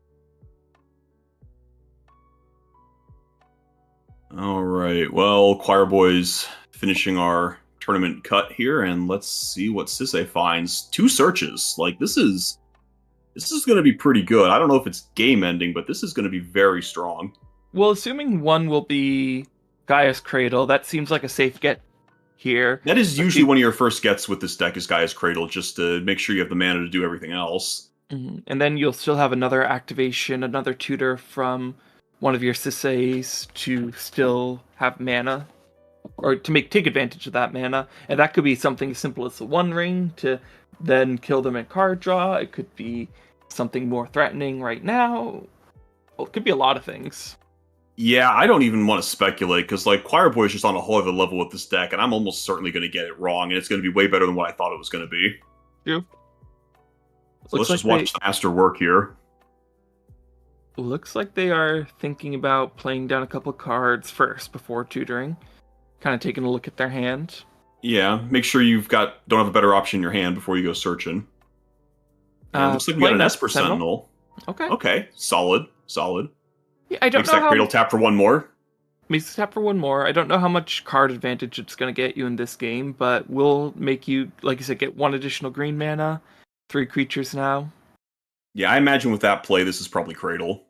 S1: All right, well, Choirboy's finishing our tournament cut here, and let's see what Sisse finds. 2 searches. This is going to be pretty good. I don't know if it's game ending, but this is going to be very strong.
S2: Well, assuming one will be Ka0s Cradle, that seems like a safe get here.
S1: That is usually one of your first gets with this deck is Ka0s Cradle, just to make sure you have the mana to do everything else.
S2: Mm-hmm. And then you'll still have another activation, another tutor from one of your Sisses to still have mana, or to take advantage of that mana. And that could be something as simple as the One Ring to then kill them in card draw. It could be something more threatening right now. Well, it could be a lot of things.
S1: Yeah, I don't even want to speculate, because Choirboy is just on a whole other level with this deck, and I'm almost certainly going to get it wrong, and it's going to be way better than what I thought it was going to be.
S2: True.
S1: So let's just watch the master work here.
S2: Looks like they are thinking about playing down a couple cards first before tutoring. Kind of taking a look at their hand.
S1: Yeah, make sure don't have a better option in your hand before you go searching. Looks like we got an Esper Sentinel. Okay, solid.
S2: Yeah, I don't
S1: Makes
S2: know
S1: that Cradle tap for 1 more.
S2: Makes it tap for 1 more. I don't know how much card advantage it's going to get you in this game, but will make you, like you said, get 1 additional green mana, 3 creatures now.
S1: Yeah, I imagine with that play, this is probably Cradle.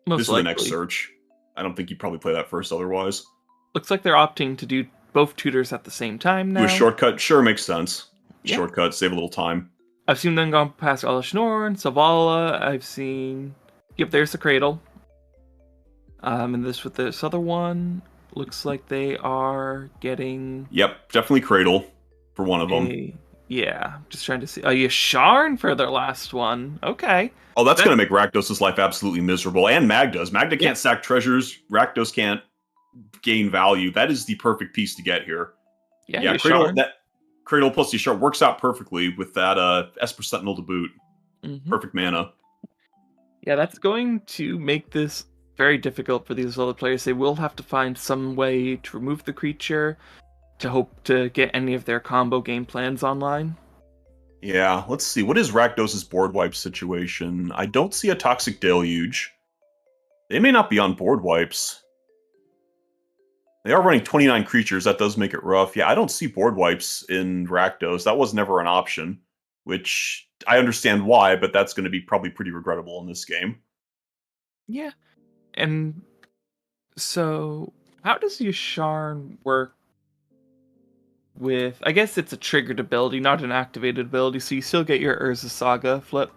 S2: Most
S1: likely.
S2: This
S1: is the next search. I don't think you'd probably play that first otherwise.
S2: Looks like they're opting to do both tutors at the same time now.
S1: Do a shortcut? Sure, makes sense.
S2: Yeah.
S1: Shortcut, save a little time.
S2: I've seen them go past Alashnorn, Zavala. I've seen... Yep, there's the Cradle. And with this other one, looks like they are getting...
S1: Yep, definitely Cradle for one of them.
S2: Yeah, just trying to see. A Yasharn for their last one. Okay.
S1: Oh, that's going to make Rakdos' life absolutely miserable, and Magda's. Magda
S2: Yeah.
S1: can't sack treasures. Rakdos can't gain value. That is the perfect piece to get here.
S2: Yeah,
S1: Cradle
S2: Yasharn.
S1: Cradle plus Yashar works out perfectly with that Esper Sentinel to boot. Perfect mana.
S2: Yeah, that's going to make this very difficult for these other players. They will have to find some way to remove the creature to hope to get any of their combo game plans online.
S1: Yeah, let's see. What is Rakdos' board wipe situation? I don't see a Toxic Deluge. They may not be on board wipes. They are running 29 creatures. That does make it rough. Yeah, I don't see board wipes in Rakdos. That was never an option, which I understand why, but that's going to be probably pretty regrettable in this game.
S2: Yeah. And so, how does Yasharn work with... I guess it's a triggered ability, not an activated ability, so you still get your Urza Saga flip.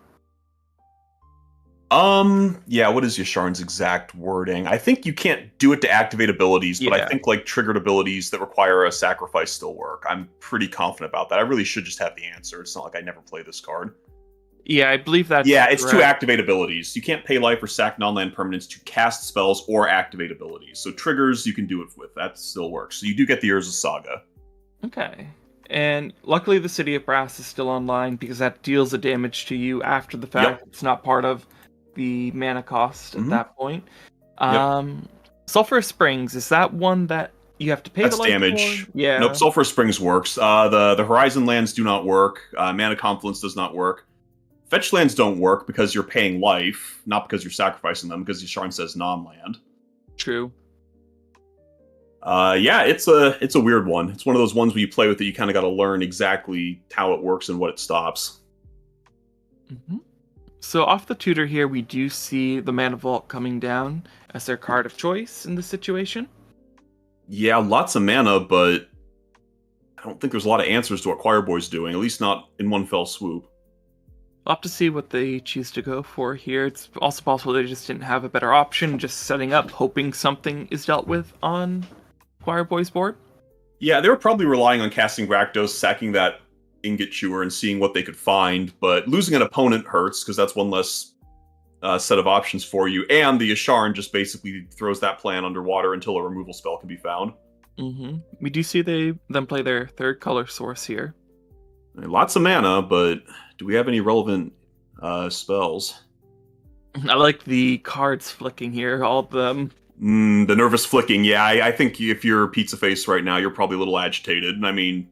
S1: Yeah, what is Yasharn's exact wording? I think you can't do it to activate abilities, but I think like triggered abilities that require a sacrifice still work. I'm pretty confident about that. I really should just have the answer. It's not like I never play this card.
S2: Yeah, I believe that's
S1: it's correct. To activate abilities. You can't pay life or sack non-land permanents to cast spells or activate abilities. So triggers you can do it with. That still works. So you do get the Urza Saga.
S2: Okay. And luckily the City of Brass is still online because that deals a damage to you after the fact. It's not part of the mana cost at that point. Sulphur Springs, is that one that you have to pay
S1: That's
S2: the life
S1: damage.
S2: for? Yeah.
S1: Nope, Sulphur Springs works. The Horizon lands do not work. Mana Confluence does not work. Fetch lands don't work because you're paying life, not because you're sacrificing them, because Yasharn says non-land.
S2: True.
S1: It's a weird one. It's one of those ones where you play with it, you kind of got to learn exactly how it works and what it stops.
S2: So off the tutor here, we do see the Mana Vault coming down as their card of choice in this situation.
S1: Yeah, lots of mana, but I don't think there's a lot of answers to what Choir Boy's doing, at least not in one fell swoop.
S2: We'll have to see what they choose to go for here. It's also possible they just didn't have a better option, just setting up, hoping something is dealt with on Choir Boy's board.
S1: Yeah, they were probably relying on casting Rakdos, sacking that Ingot Chewer, and seeing what they could find, but losing an opponent hurts, because that's one less set of options for you, and the Yasharn just basically throws that plan underwater until a removal spell can be found.
S2: We do see them play their third color source here.
S1: Lots of mana, but do we have any relevant spells?
S2: I like the cards flicking here, all of them.
S1: The nervous flicking, yeah. I think if you're Pizza Face right now, you're probably a little agitated. I mean,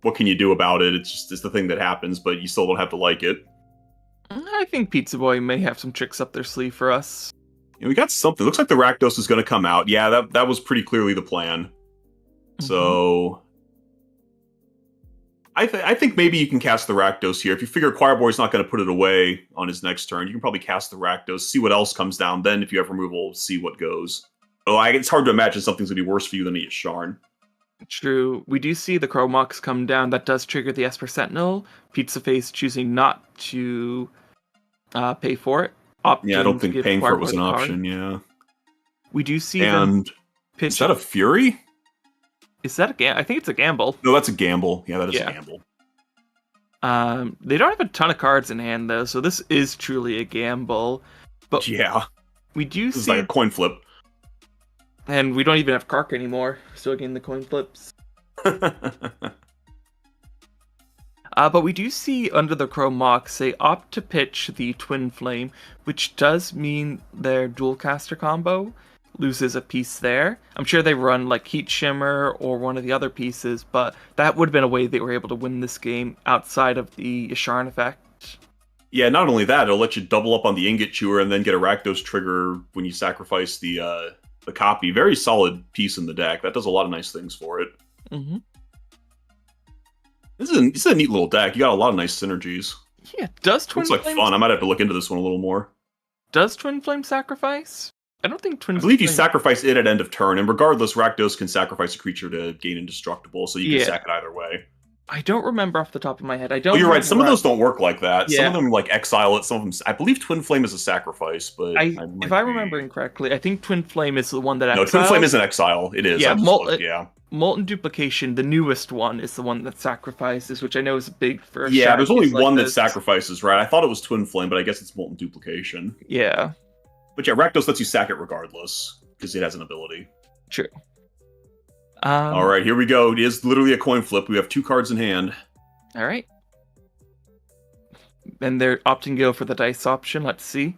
S1: what can you do about it? It's the thing that happens, but you still don't have to like it.
S2: I think Pizza Boy may have some tricks up their sleeve for us.
S1: Yeah, we got something. Looks like the Rakdos is going to come out. Yeah, that was pretty clearly the plan. So I think maybe you can cast the Rakdos here. If you figure Choir Boy's not going to put it away on his next turn, you can probably cast the Rakdos, see what else comes down. Then, if you have removal, see what goes. It's hard to imagine something's going to be worse for you than a Yasharn.
S2: True. We do see the Chromox come down. That does trigger the Esper Sentinel. Pizza Face choosing not to pay for it.
S1: I don't think paying for it was an option, yeah.
S2: We do see them pitch.
S1: Is that a Fury?
S2: Is that a gamble? I think it's a gamble.
S1: No, that's a gamble. Yeah, that is a gamble.
S2: They don't have a ton of cards in hand, though, so this is truly a gamble. But
S1: yeah.
S2: We do see...
S1: It's like a coin flip.
S2: And we don't even have Kark anymore. Still getting the coin flips. But we do see under the Chrome Mox, they opt to pitch the Twin Flame, which does mean their dual caster combo loses a piece there. I'm sure they run like Heat Shimmer or one of the other pieces, but that would have been a way they were able to win this game outside of the Yasharn effect.
S1: Yeah, not only that, it'll let you double up on the Ingot Chewer and then get a Rakdos trigger when you sacrifice the copy. Very solid piece in the deck. That does a lot of nice things for it. This is a neat little deck. You got a lot of nice synergies.
S2: Yeah, does Twin Flame...
S1: Looks like fun. I might have to look into this one a little more.
S2: Does Twin Flame sacrifice? I don't think Twin Flame...
S1: I believe you sacrifice it at end of turn, and regardless, Rakdos can sacrifice a creature to gain Indestructible, so you can sack it either way.
S2: I don't remember off the top of my head. I don't.
S1: Oh, you're right. Some of those don't work like that.
S2: Yeah.
S1: Some of them like exile it. Some of them, I believe, Twin Flame is a sacrifice. But
S2: if I remember incorrectly, I think Twin Flame is the one that
S1: exiles. No, Twin Flame is an exile. It is.
S2: Yeah, Molten Duplication, the newest one, is the one that sacrifices, which I know is big for
S1: Yeah, there's only
S2: strategies like
S1: one that
S2: this.
S1: sacrifices, right? I thought it was Twin Flame, but I guess it's Molten Duplication.
S2: Yeah.
S1: But yeah, Rakdos lets you sack it regardless, because it has an ability.
S2: True.
S1: Alright, here we go. It is literally a coin flip. We have 2 cards in hand.
S2: Alright. And they're opting to go for the dice option. Let's see.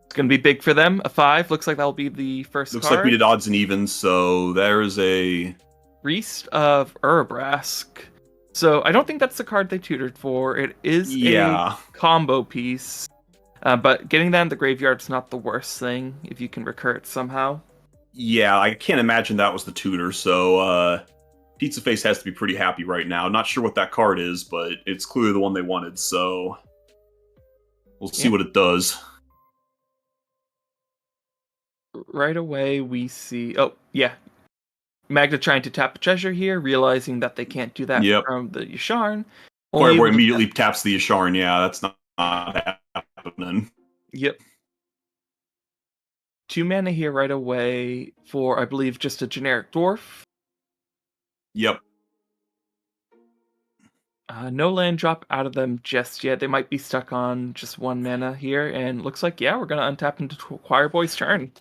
S2: It's going to be big for them. A 5. Looks like that'll be the first
S1: Looks
S2: card.
S1: like we did odds and evens, so there's a...
S2: Priest of Urabrask. So I don't think that's the card they tutored for. It is a combo piece. But getting that in the graveyard's not the worst thing, if you can recur it somehow.
S1: Yeah, I can't imagine that was the tutor, so Pizza Face has to be pretty happy right now. Not sure what that card is, but it's clearly the one they wanted, so... We'll see what it does.
S2: Right away, we see... Oh, yeah. Magda trying to tap a treasure here, realizing that they can't do that from the Yasharn.
S1: Fireboy immediately taps the Yasharn. Yeah, that's not happening.
S2: Yep. 2 mana here right away for, I believe, just a generic dwarf.
S1: Yep.
S2: No land drop out of them just yet. They might be stuck on just 1 mana here, and looks like, yeah, we're going to untap into Choirboy's turn.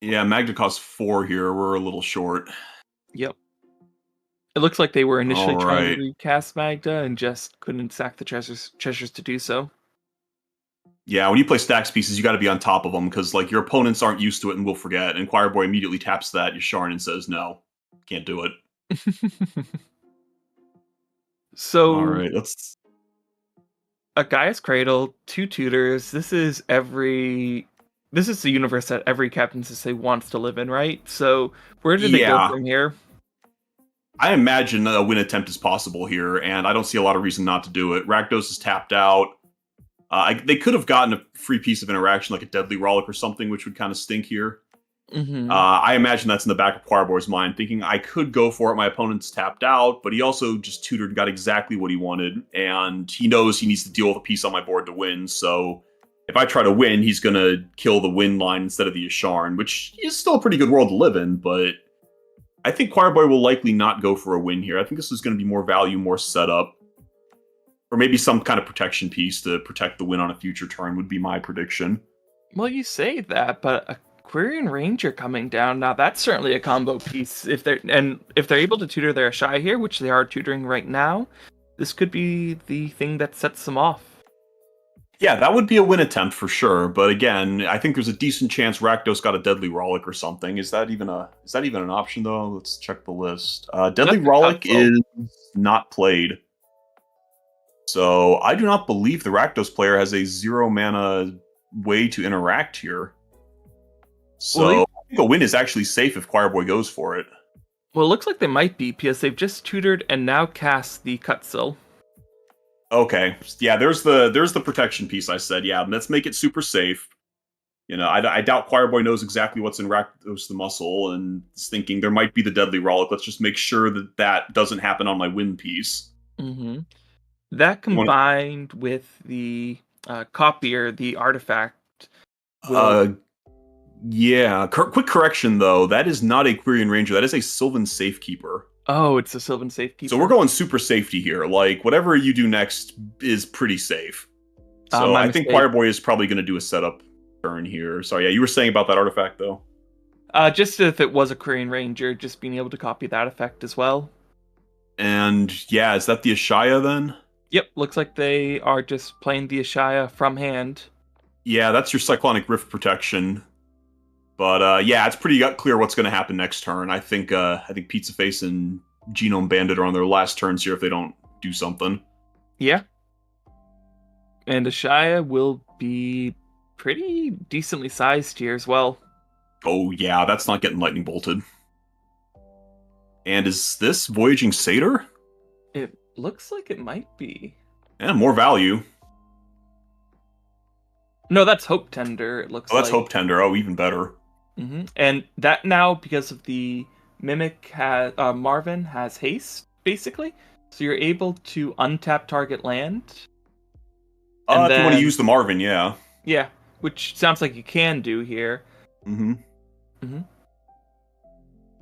S1: Yeah, Magda costs 4 here. We're a little short.
S2: Yep. It looks like they were initially trying to recast Magda and just couldn't sack the treasures to do so.
S1: Yeah, when you play stacks pieces, you got to be on top of them, because like your opponents aren't used to it and will forget, and Choirboy immediately taps that Yasharn and says, no, can't do it.
S2: So,
S1: all right, let's...
S2: A Ka0s Cradle, 2 tutors. This is the universe that every Captain Sensei wants to live in, right? So where do they go from here?
S1: I imagine a win attempt is possible here, and I don't see a lot of reason not to do it. Rakdos is tapped out. They could have gotten a free piece of interaction, like a Deadly Rollick or something, which would kind of stink here.
S2: Mm-hmm.
S1: I imagine that's in the back of Choirboy's mind, thinking I could go for it. My opponent's tapped out, but he also just tutored and got exactly what he wanted, and he knows he needs to deal with a piece on my board to win, so if I try to win, he's going to kill the win line instead of the Yasharn, which is still a pretty good world to live in, but I think Choirboy will likely not go for a win here. I think this is going to be more value, more setup, or maybe some kind of protection piece to protect the win on a future turn would be my prediction.
S2: Well, you say that, but a Quirion Ranger coming down, now that's certainly a combo piece. If they're able to tutor their Ashai here, which they are tutoring right now, this could be the thing that sets them off.
S1: Yeah, that would be a win attempt for sure, but again, I think there's a decent chance Rakdos got a Deadly Rollick or something. Is that even an option though? Let's check the list. Deadly Rollick is not played. So I do not believe the Rakdos player has a 0 mana way to interact here. So I think a win is actually safe if Choirboy goes for it.
S2: Well, it looks like they might be, because they've just tutored and now cast the Ka0s.
S1: Okay, yeah, there's the protection piece I said. Yeah, let's make it super safe. You know, I doubt Choirboy knows exactly what's in Rakdos the Muscle, and is thinking there might be the Deadly Rollick. Let's just make sure that that doesn't happen on my win piece.
S2: Mm-hmm. That combined with the copier, the artifact.
S1: Yeah. Quick correction though, that is not a Quirion Ranger. That is a Sylvan Safekeeper.
S2: Oh, it's a Sylvan Safekeeper.
S1: So we're going super safety here. Like, whatever you do next is pretty safe. So I think Choirboy is probably going to do a setup turn here. Sorry, yeah, you were saying about that artifact, though?
S2: Just if it was a Quirion Ranger, just being able to copy that effect as well.
S1: And, yeah, is that the Ashaya, then?
S2: Yep, looks like they are just playing the Ashaya from hand.
S1: Yeah, that's your Cyclonic Rift protection. But yeah, it's pretty clear what's going to happen next turn. I think Pizza Face and Genome Bandit are on their last turns here if they don't do something.
S2: Yeah. And Ashaya will be pretty decently sized here as well.
S1: Oh yeah, that's not getting lightning bolted. And is this Voyaging Satyr?
S2: It looks like it might be.
S1: Yeah, more value.
S2: No, that's Hope Tender, it looks like.
S1: Oh, that's Hope Tender. Oh, even better.
S2: Mm-hmm. And that now, because of the Mimic, Marvin has haste, basically. So you're able to untap target land.
S1: If you want to use the Marvin, yeah.
S2: Yeah, which sounds like you can do here.
S1: Mm-hmm.
S2: Mm-hmm.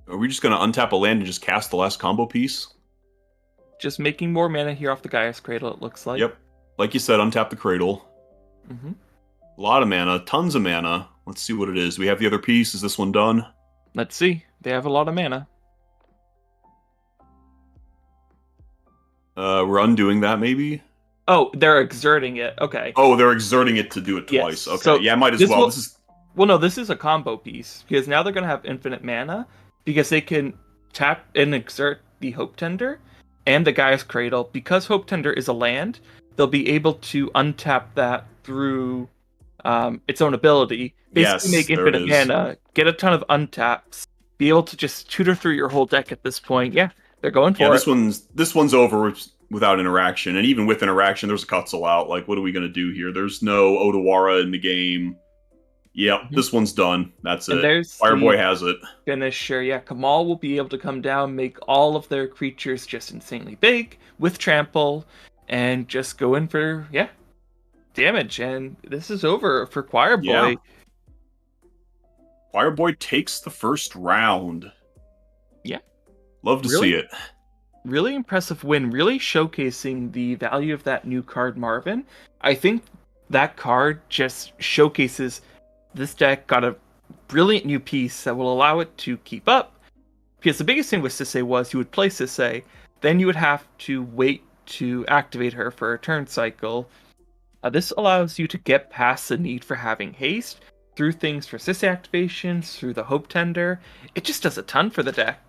S1: Are we just going to untap a land and just cast the last combo piece?
S2: Just making more mana here off the Ka0s Cradle, it looks like.
S1: Yep. Like you said, untap the Cradle.
S2: Mm-hmm.
S1: A lot of mana, tons of mana. Let's see what it is. Do we have the other piece? Is this one done?
S2: Let's see. They have a lot of mana.
S1: We're undoing that, maybe?
S2: Oh, they're exerting it. Okay.
S1: Oh, they're exerting it to do it twice.
S2: Yes.
S1: Okay,
S2: So
S1: yeah, might as well. This is...
S2: Well, no, this is a combo piece because now they're going to have infinite mana because they can tap and exert the Hope Tender and the Ka0s Cradle. Because Hope Tender is a land, they'll be able to untap that through its own ability. Basically,
S1: Yes,
S2: make infinite mana, get a ton of untaps, be able to just tutor through your whole deck at this point. Yeah, they're going for it.
S1: This one's over without interaction, and even with interaction, there's a Ka0s out. Like, what are we gonna do here? There's no Odawara in the game. Yep, this one's done. That's
S2: And
S1: it.
S2: there's
S1: Fireboy has it.
S2: Finisher. Yeah, Kamal will be able to come down, make all of their creatures just insanely big with trample, and just go in for damage. And this is over for Choir Boy.
S1: Yeah. Fireboy takes the first round.
S2: Yeah.
S1: Love to see it.
S2: Really impressive win, really showcasing the value of that new card, Marvin. I think that card just showcases this deck got a brilliant new piece that will allow it to keep up. Because the biggest thing with Sisay was you would play Sisay, then you would have to wait to activate her for a turn cycle. This allows you to get past the need for having haste through things for Sisay activations, through the Hope Tender. It just does a ton for the deck.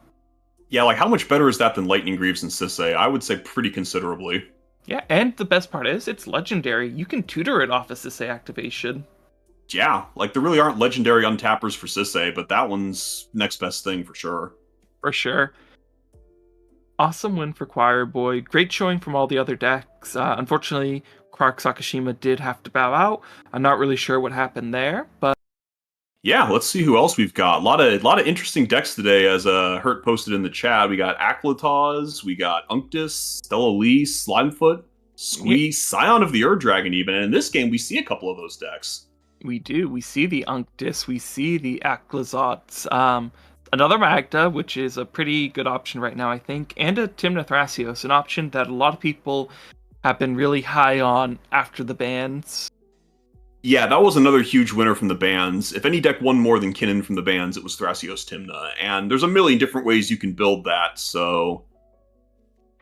S1: Yeah, like how much better is that than Lightning Greaves and Sisay? I would say pretty considerably.
S2: Yeah, and the best part is it's legendary. You can tutor it off a Sisay activation.
S1: Yeah, like there really aren't legendary untappers for Sisay, but that one's next best thing for sure.
S2: For sure. Awesome win for Choir Boy. Great showing from all the other decks. Unfortunately, Clark Sakashima did have to bow out. I'm not really sure what happened there, but
S1: yeah, let's see who else we've got. A lot of interesting decks today, as Hurt posted in the chat. We got Aklataz, we got Unctus, Stella Lee, Slimefoot, Squeeze, Scion of the Ur Dragon even. And in this game, we see a couple of those decks.
S2: We do. We see the Unctus, we see the Aklazots, another Magda, which is a pretty good option right now, I think, and a Timna Thrasios, an option that a lot of people have been really high on after the bans.
S1: Yeah, that was another huge winner from the bans. If any deck won more than Kinnan from the bans, it was Thrasios Timna. And there's a million different ways you can build that, so...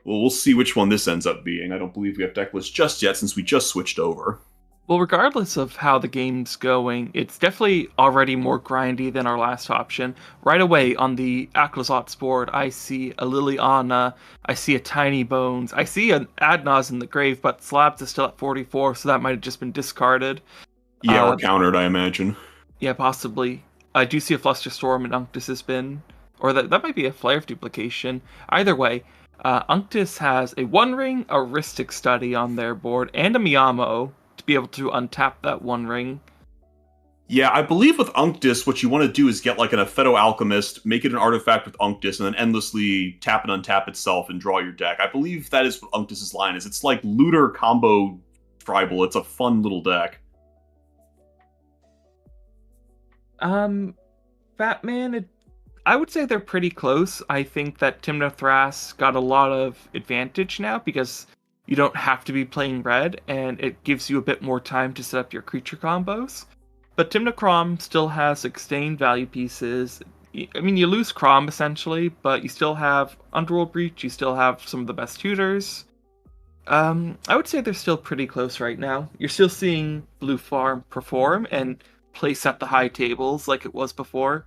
S1: well, we'll see which one this ends up being. I don't believe we have deck lists just yet, since we just switched over.
S2: Well, regardless of how the game's going, it's definitely already more grindy than our last option. Right away on the Aklazots board, I see a Liliana, I see a Tiny Bones, I see an Adnaz in the grave, but Slabs is still at 44, so that might have just been discarded.
S1: Yeah, or countered, I imagine.
S2: Yeah, possibly. I do see a Flusterstorm and Unctus has been, or that might be a Flare of Duplication. Either way, Unctus has a One Ring, a Rhystic Study on their board, and a Miyamo to be able to untap that One Ring.
S1: Yeah, I believe with Unctus, what you want to do is get like an Apheto Alchemist, make it an artifact with Unctus, and then endlessly tap and untap itself and draw your deck. I believe that is what Unctus's line is. It's like looter combo tribal. It's a fun little deck.
S2: Batman, I would say they're pretty close. I think that Timna Thras got a lot of advantage now because you don't have to be playing red, and it gives you a bit more time to set up your creature combos. But Timna Crom still has sustained value pieces. I mean, you lose Crom essentially, but you still have Underworld Breach, you still have some of the best tutors. I would say they're still pretty close right now. You're still seeing Blue Farm perform and place at the high tables like it was before.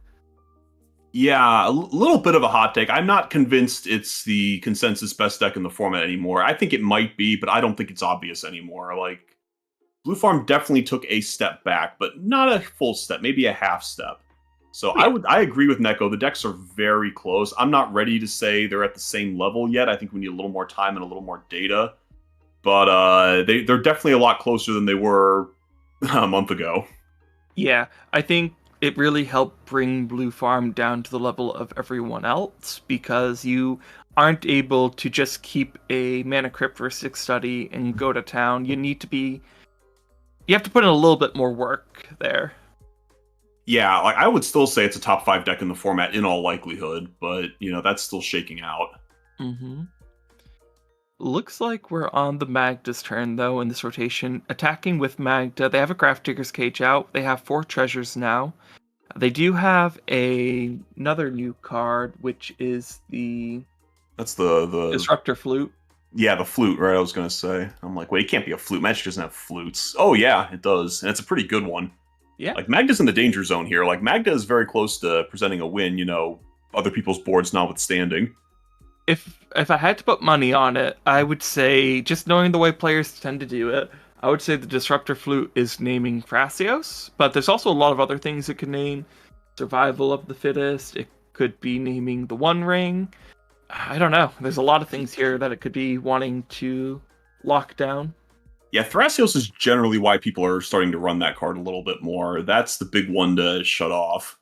S1: Yeah, a little bit of a hot take. I'm not convinced it's the consensus best deck in the format anymore. I think it might be, but I don't think it's obvious anymore. Like, Blue Farm definitely took a step back, but not a full step, maybe a half step. So yeah. I agree with Neko. The decks are very close. I'm not ready to say they're at the same level yet. I think we need a little more time and a little more data. But they're definitely a lot closer than they were a month ago.
S2: Yeah, I think it really helped bring Blue Farm down to the level of everyone else because you aren't able to just keep a Mana Crypt Rhystic Study and go to town. You have to put in a little bit more work there.
S1: Yeah, like I would still say it's a top 5 deck in the format in all likelihood, but that's still shaking out.
S2: Mm-hmm. Looks like we're on the Magda's turn, though, in this rotation. Attacking with Magda, they have a Craft Digger's Cage out. They have 4 treasures now. They do have another new card, which is the
S1: That's the
S2: Disruptor Flute.
S1: yeah, the flute, right? I was gonna say. I'm like, wait, it can't be a flute. Magic doesn't have flutes. Oh yeah, it does, and it's a pretty good one.
S2: Yeah.
S1: Like Magda's in the danger zone here. Like Magda is very close to presenting a win. Other people's boards notwithstanding.
S2: If I had to put money on it, I would say, just knowing the way players tend to do it, I would say the Disruptor Flute is naming Thrasios, but there's also a lot of other things it could name. Survival of the Fittest, it could be naming the One Ring. I don't know. There's a lot of things here that it could be wanting to lock down.
S1: Yeah, Thrasios is generally why people are starting to run that card a little bit more. That's the big one to shut off.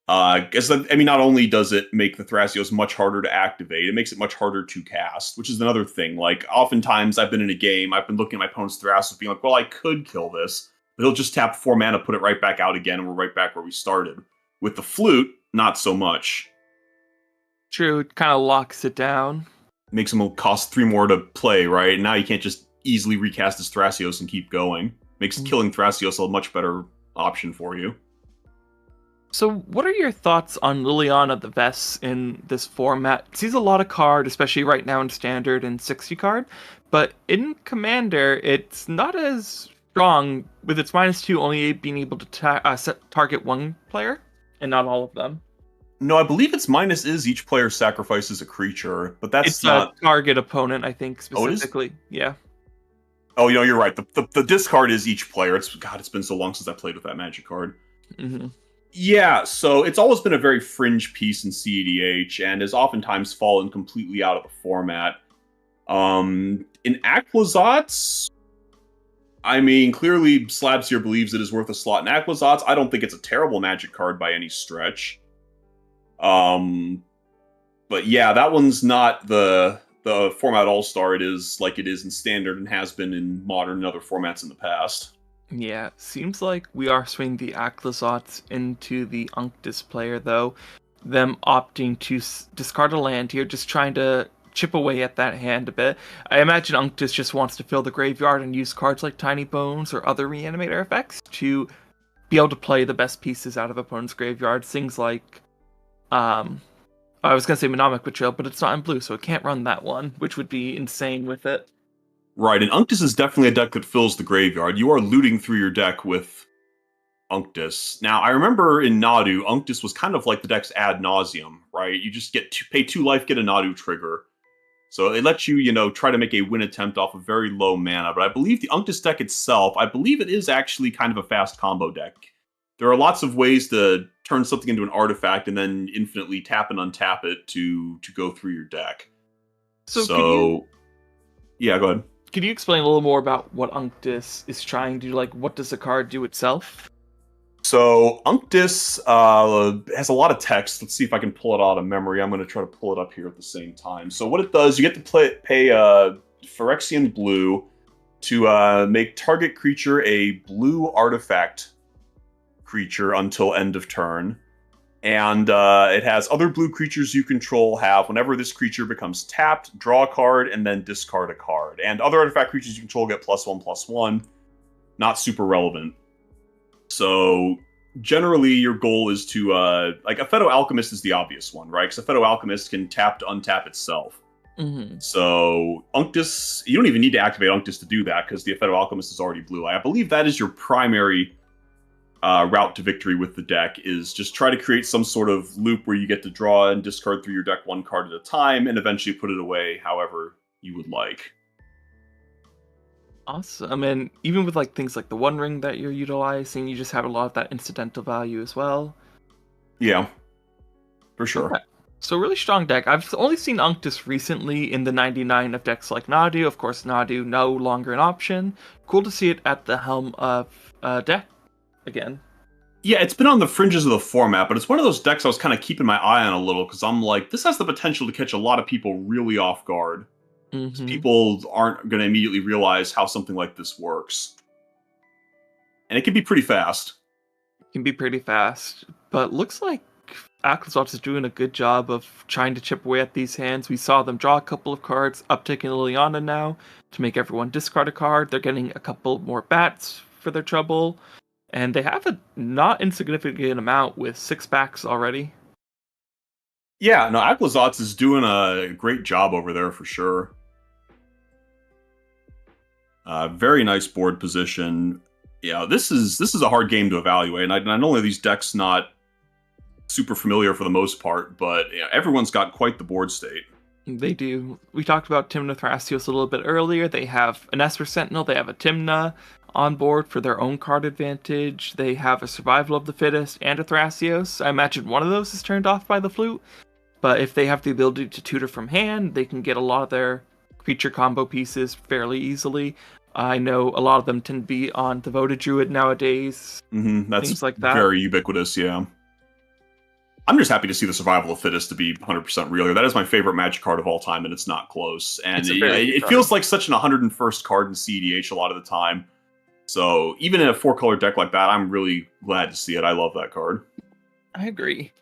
S1: Not only does it make the Thrasios much harder to activate, it makes it much harder to cast, which is another thing. Like, oftentimes I've been in a game, I've been looking at my opponent's Thrasios being like, well, I could kill this, but he'll just tap 4 mana, put it right back out again, and we're right back where we started. With the Flute, not so much.
S2: True, it kind of locks it down.
S1: Makes him cost 3 more to play, right? Now you can't just easily recast his Thrasios and keep going. Makes killing Thrasios a much better option for you.
S2: So, what are your thoughts on Liliana the Vess in this format? Sees a lot of card, especially right now in Standard and 60 card, but in Commander, it's not as strong, with its -2 only being able to target one player, and not all of them.
S1: No, I believe its minus is each player sacrifices a creature, but that's
S2: It's
S1: not...
S2: a target opponent, I think,
S1: Oh, it is?
S2: specifically. Yeah.
S1: Oh, you're right. The discard is each player. It's been so long since I played with that Magic card.
S2: Mm-hmm.
S1: Yeah, so it's always been a very fringe piece in CEDH, and has oftentimes fallen completely out of the format. In Aquazotz, clearly Slabs here believes it is worth a slot in Aquazotz. I don't think it's a terrible Magic card by any stretch. But yeah, that one's not the format All-Star it is like it is in Standard and has been in Modern and other formats in the past.
S2: Yeah, seems like we are swinging the Aquazotz into the Unctus player, though. Them opting to discard a land here, just trying to chip away at that hand a bit. I imagine Unctus just wants to fill the graveyard and use cards like Tiny Bones or other Reanimator effects to be able to play the best pieces out of opponent's graveyard. Things like, I was going to say Mnemonic Betrayal, but it's not in blue, so it can't run that one, which would be insane with it.
S1: Right, and Unctus is definitely a deck that fills the graveyard. You are looting through your deck with Unctus. Now, I remember in Nadu, Unctus was kind of like the deck's ad nauseum, right? You just pay 2 life, get a Nadu trigger. So it lets you, try to make a win attempt off of very low mana. But I believe the Unctus deck itself, I believe it is actually kind of a fast combo deck. There are lots of ways to turn something into an artifact and then infinitely tap and untap it to go through your deck. So yeah, go ahead.
S2: Can you explain a little more about what Unctus is trying to do? Like, what does the card do itself?
S1: So Unctus has a lot of text. Let's see if I can pull it out of memory. I'm going to try to pull it up here at the same time. So what it does, you get to pay Phyrexian blue to make target creature a blue artifact creature until end of turn. And it has other blue creatures you control have, whenever this creature becomes tapped, draw a card, and then discard a card. And other artifact creatures you control get +1/+1. Not super relevant. So, generally, your goal is to, like, Apheto Alchemist is the obvious one, right? Because Apheto Alchemist can tap to untap itself.
S2: Mm-hmm.
S1: So, Unctus, you don't even need to activate Unctus to do that, because the Apheto Alchemist is already blue. I believe that is your primary route to victory with the deck, is just try to create some sort of loop where you get to draw and discard through your deck 1 card at a time, and eventually put it away however you would like.
S2: Awesome. And even with things like the One Ring that you're utilizing, you just have a lot of that incidental value as well.
S1: Yeah, for sure.
S2: Okay. So really strong deck. I've only seen Unctus recently in the 99 of decks like Nadu. Of course, Nadu no longer an option. Cool to see it at the helm of deck again.
S1: Yeah, it's been on the fringes of the format, but it's one of those decks I was kind of keeping my eye on a little, because I'm like, this has the potential to catch a lot of people really off guard. Mm-hmm. People aren't going to immediately realize how something like this works. And it can be pretty fast.
S2: Can be pretty fast, but looks like Ka0s is doing a good job of trying to chip away at these hands. We saw them draw a couple of cards, upticking Liliana now to make everyone discard a card. They're getting a couple more bats for their trouble, and they have a not insignificant amount with 6 packs already.
S1: Yeah, no, Ka0s is doing a great job over there for sure. Very nice board position. Yeah, this is a hard game to evaluate, and not only are these decks not super familiar for the most part, but everyone's got quite the board state.
S2: They do. We talked about Tymna Thrasios a little bit earlier. They have an Esper Sentinel, they have a Tymna on board for their own card advantage. They have a Survival of the Fittest and a Thrasios. I imagine one of those is turned off by the flute, but if they have the ability to tutor from hand, they can get a lot of their creature combo pieces fairly easily. I know a lot of them tend to be on Devoted Druid nowadays.
S1: That's
S2: things like that.
S1: Very ubiquitous, yeah. I'm just happy to see the Survival of Fittest to be 100% real. That is my favorite Magic card of all time, and it's not close. And it feels like such an 101st card in CEDH a lot of the time. So even in a 4-color deck like that, I'm really glad to see it. I love that card.
S2: I agree.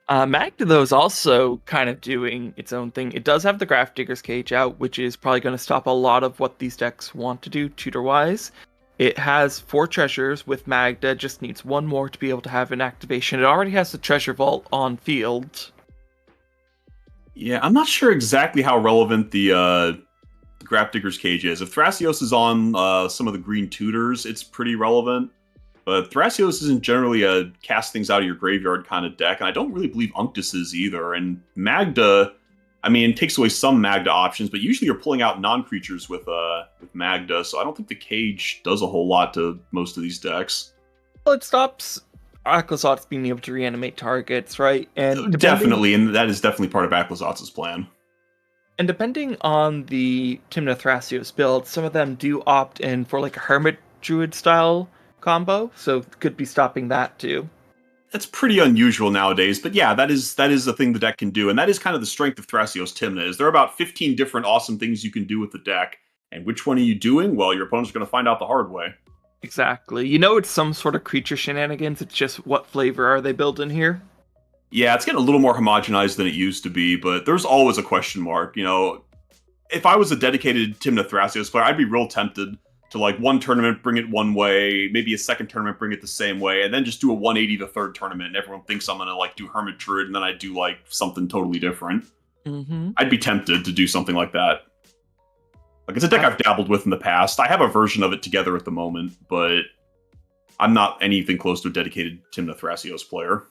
S2: Magda, though, is also kind of doing its own thing. It does have the Grafdigger's Cage out, which is probably going to stop a lot of what these decks want to do tutor-wise. It has 4 treasures with Magda, just needs 1 more to be able to have an activation. It already has the treasure vault on field.
S1: Yeah, I'm not sure exactly how relevant the Grafdigger's Cage is. If Thrasios is on some of the green tutors, it's pretty relevant. But Thrasios isn't generally a cast things out of your graveyard kind of deck, and I don't really believe Unctus is either. And Magda, I mean, it takes away some Magda options, but usually you're pulling out non-creatures with Magda, so I don't think the Cage does a whole lot to most of these decks.
S2: Well, it stops Ka0s being able to reanimate targets, right? And
S1: definitely, and that is definitely part of Ka0s' plan.
S2: And depending on the Tymna Thrasios build, some of them do opt in for like a Hermit Druid style combo, so could be stopping that too.
S1: That's pretty unusual nowadays, but yeah, that is a thing the deck can do, and that is kind of the strength of Thrasios Tymna, is there are about 15 different awesome things you can do with the deck, and which one are you doing? Well, your opponent's going to find out the hard way.
S2: Exactly. You know it's some sort of creature shenanigans, it's just what flavor are they building here?
S1: Yeah, it's getting a little more homogenized than it used to be, but there's always a question mark, If I was a dedicated Tymna Thrasios player, I'd be real tempted to like one tournament bring it one way, maybe a second tournament bring it the same way, and then just do a 180 the third tournament, and everyone thinks I'm gonna like do Hermit Druid, and then I do like something totally different. I'd be tempted to do something like that. Like, it's a deck I've dabbled with in the past. I have a version of it together at the moment, but I'm not anything close to a dedicated Tymna Thrasios player.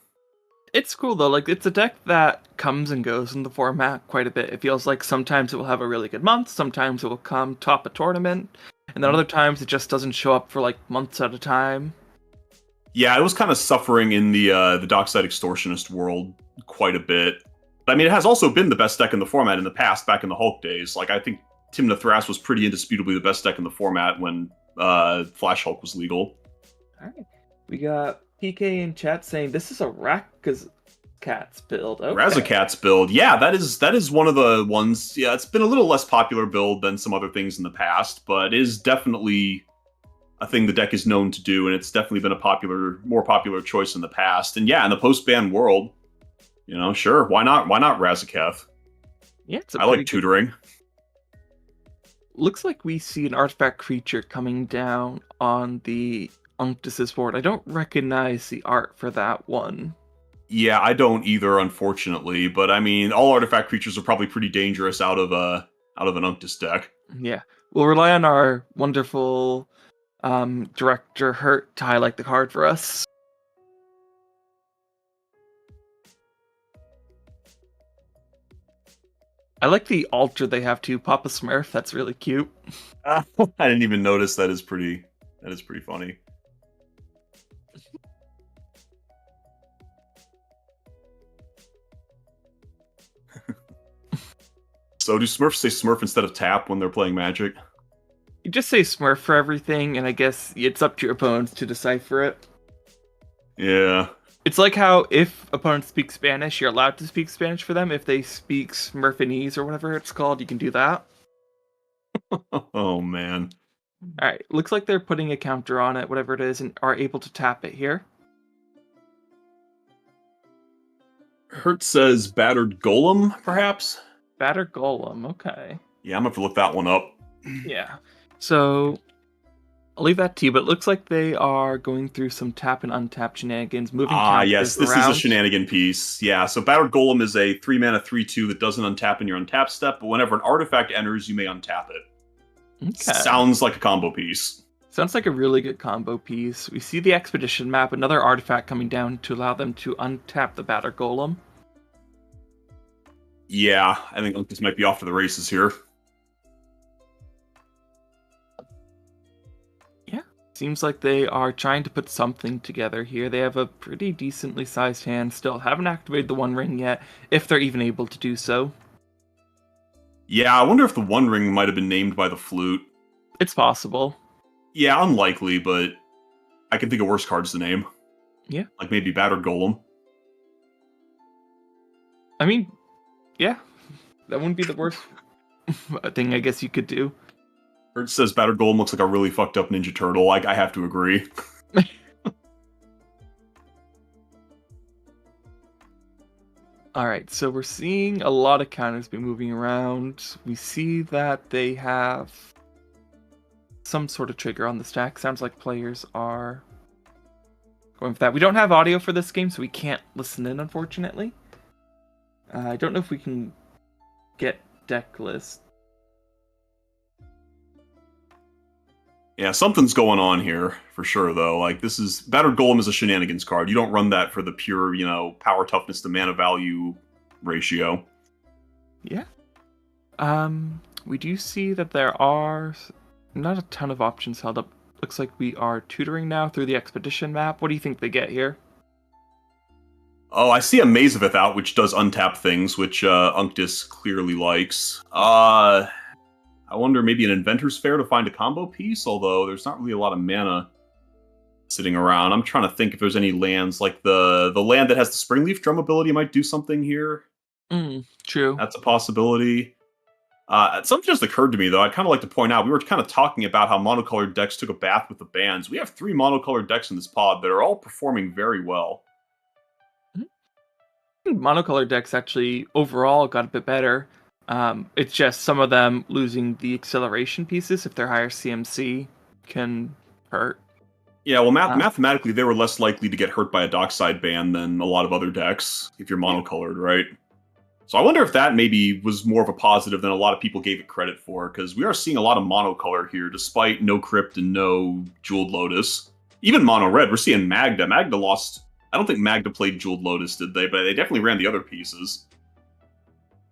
S2: It's cool though, like it's a deck that comes and goes in the format quite a bit. It feels like sometimes it will have a really good month, sometimes it will come top a tournament, and then other times it just doesn't show up for like months at a time.
S1: Yeah, it was kind of suffering in the Dockside Extortionist world quite a bit. But I mean, it has also been the best deck in the format in the past, back in the Hulk days. Like, I think Tymna Thras was pretty indisputably the best deck in the format when Flash Hulk was legal.
S2: Alright. We got PK in chat saying this is a Razakats build. Okay.
S1: Razakats build. Yeah, that is one of the ones. Yeah, it's been a little less popular build than some other things in the past, but it is definitely a thing the deck is known to do, and it's definitely been a more popular choice in the past. And yeah, in the post-ban world, sure, why not Razakath?
S2: Yeah,
S1: I like tutoring.
S2: Looks like we see an artifact creature coming down on the Unctus's board. I don't recognize the art for that one.
S1: Yeah, I don't either, unfortunately. But I mean, all artifact creatures are probably pretty dangerous out of an Unctus deck.
S2: Yeah, we'll rely on our wonderful director Hurt to highlight the card for us. I like the altar they have too, Papa Smurf. That's really cute.
S1: I didn't even notice. That is pretty funny. So do Smurfs say Smurf instead of tap when they're playing Magic?
S2: You just say Smurf for everything, and I guess it's up to your opponents to decipher it.
S1: Yeah.
S2: It's like how if opponents speak Spanish, you're allowed to speak Spanish for them. If they speak Smurfinese or whatever it's called, you can do that.
S1: Oh, man.
S2: Alright, looks like they're putting a counter on it, whatever it is, and are able to tap it here.
S1: Hertz says battered golem, perhaps?
S2: Batter Golem, okay.
S1: Yeah, I'm gonna have to look that one up.
S2: Yeah. So I'll leave that to you, but it looks like they are going through some tap and untap shenanigans, moving
S1: Yes,
S2: counters
S1: this is a
S2: around.
S1: shenanigan piece. Yeah, so Battered Golem is a 3-mana 3/2 that doesn't untap in your untap step, but whenever an artifact enters, you may untap it.
S2: Okay.
S1: Sounds like a combo piece.
S2: Sounds like a really good combo piece. We see the expedition map, another artifact coming down to allow them to untap the Batter Golem.
S1: Yeah, I think this might be off to the races here.
S2: Yeah. Seems like they are trying to put something together here. They have a pretty decently sized hand still. Haven't activated the One Ring yet, if they're even able to do so.
S1: Yeah, I wonder if the One Ring might have been named by the flute.
S2: It's possible.
S1: Yeah, unlikely, but I can think of worse cards to name.
S2: Yeah.
S1: Like maybe Battered Golem.
S2: I mean, yeah. That wouldn't be the worst thing I guess you could do.
S1: It says Battered Golem looks like a really fucked up Ninja Turtle. I have to agree.
S2: Alright, so we're seeing a lot of counters be moving around. We see that they have some sort of trigger on the stack. Sounds like players are going for that. We don't have audio for this game, so we can't listen in, unfortunately. I don't know if we can get deck list.
S1: Yeah, something's going on here, for sure, though. Like, this is... Battered Golem is a shenanigans card. You don't run that for the pure, power toughness to mana value ratio.
S2: Yeah. We do see that there are not a ton of options held up. Looks like we are tutoring now through the expedition map. What do you think they get here?
S1: Oh, I see a Maze of Ith out, which does untap things, which Unctus clearly likes. I wonder maybe an Inventor's Fair to find a combo piece, although there's not really a lot of mana sitting around. I'm trying to think if there's any lands, like the land that has the Springleaf Drum ability might do something here.
S2: True.
S1: That's a possibility. Something just occurred to me, though. I'd kind of like to point out, we were kind of talking about how monocolored decks took a bath with the bans. We have 3 monocolored decks in this pod that are all performing very well.
S2: Monocolored decks actually overall got a bit better. It's just some of them losing the acceleration pieces if their higher CMC can hurt.
S1: Yeah, well, mathematically, they were less likely to get hurt by a Dockside ban than a lot of other decks, if you're monocolored, right? So I wonder if that maybe was more of a positive than a lot of people gave it credit for, because we are seeing a lot of monocolor here, despite no Crypt and no Jeweled Lotus. Even mono-red, we're seeing Magda. Magda lost... I don't think Magda played Jeweled Lotus, did they? But they definitely ran the other pieces.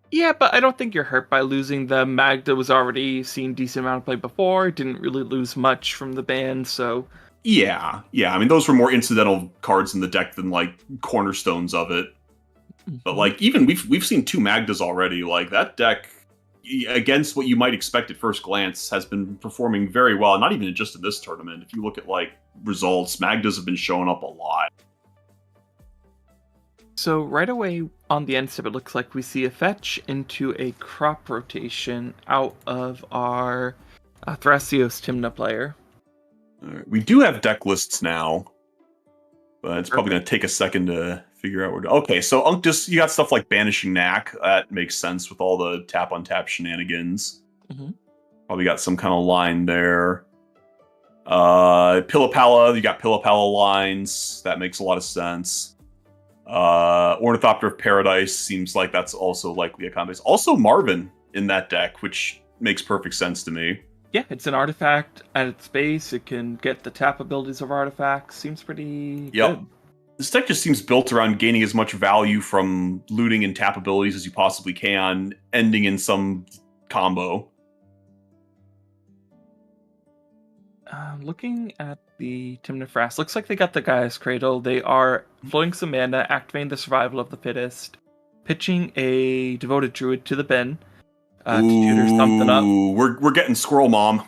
S2: Yeah, but I don't think you're hurt by losing them. Magda was already seeing decent amount of play before, didn't really lose much from the ban, so...
S1: Yeah. I mean, those were more incidental cards in the deck than, like, cornerstones of it. But, like, even we've seen 2 Magdas already. Like, that deck, against what you might expect at first glance, has been performing very well. Not even just in this tournament. If you look at, like, results, Magdas have been showing up a lot.
S2: So right away on the end step, it looks like we see a fetch into a crop rotation out of our Thrasios Tymna player.
S1: Right. We do have deck lists now, but it's probably going to take a second to figure out where to... Okay, so Unctus, you got stuff like Banishing Knack. That makes sense with all the tap-on-tap shenanigans. Probably got some kind of line there. Pillapalla, you got Pillapalla lines. That makes a lot of sense. Ornithopter of Paradise seems like that's also likely a combo. Also Marvin in that deck, which makes perfect sense to me.
S2: Yeah, it's an artifact at its base. It can get the tap abilities of artifacts. Seems pretty good.
S1: This deck just seems built around gaining as much value from looting and tap abilities as you possibly can, ending in some combo.
S2: Looking at the Tymna Frass, looks like they got the Gaia's Cradle. They are floating some mana, activating the Survival of the Fittest, pitching a Devoted Druid to the bin to tutor something up.
S1: We're getting Squirrel Mom.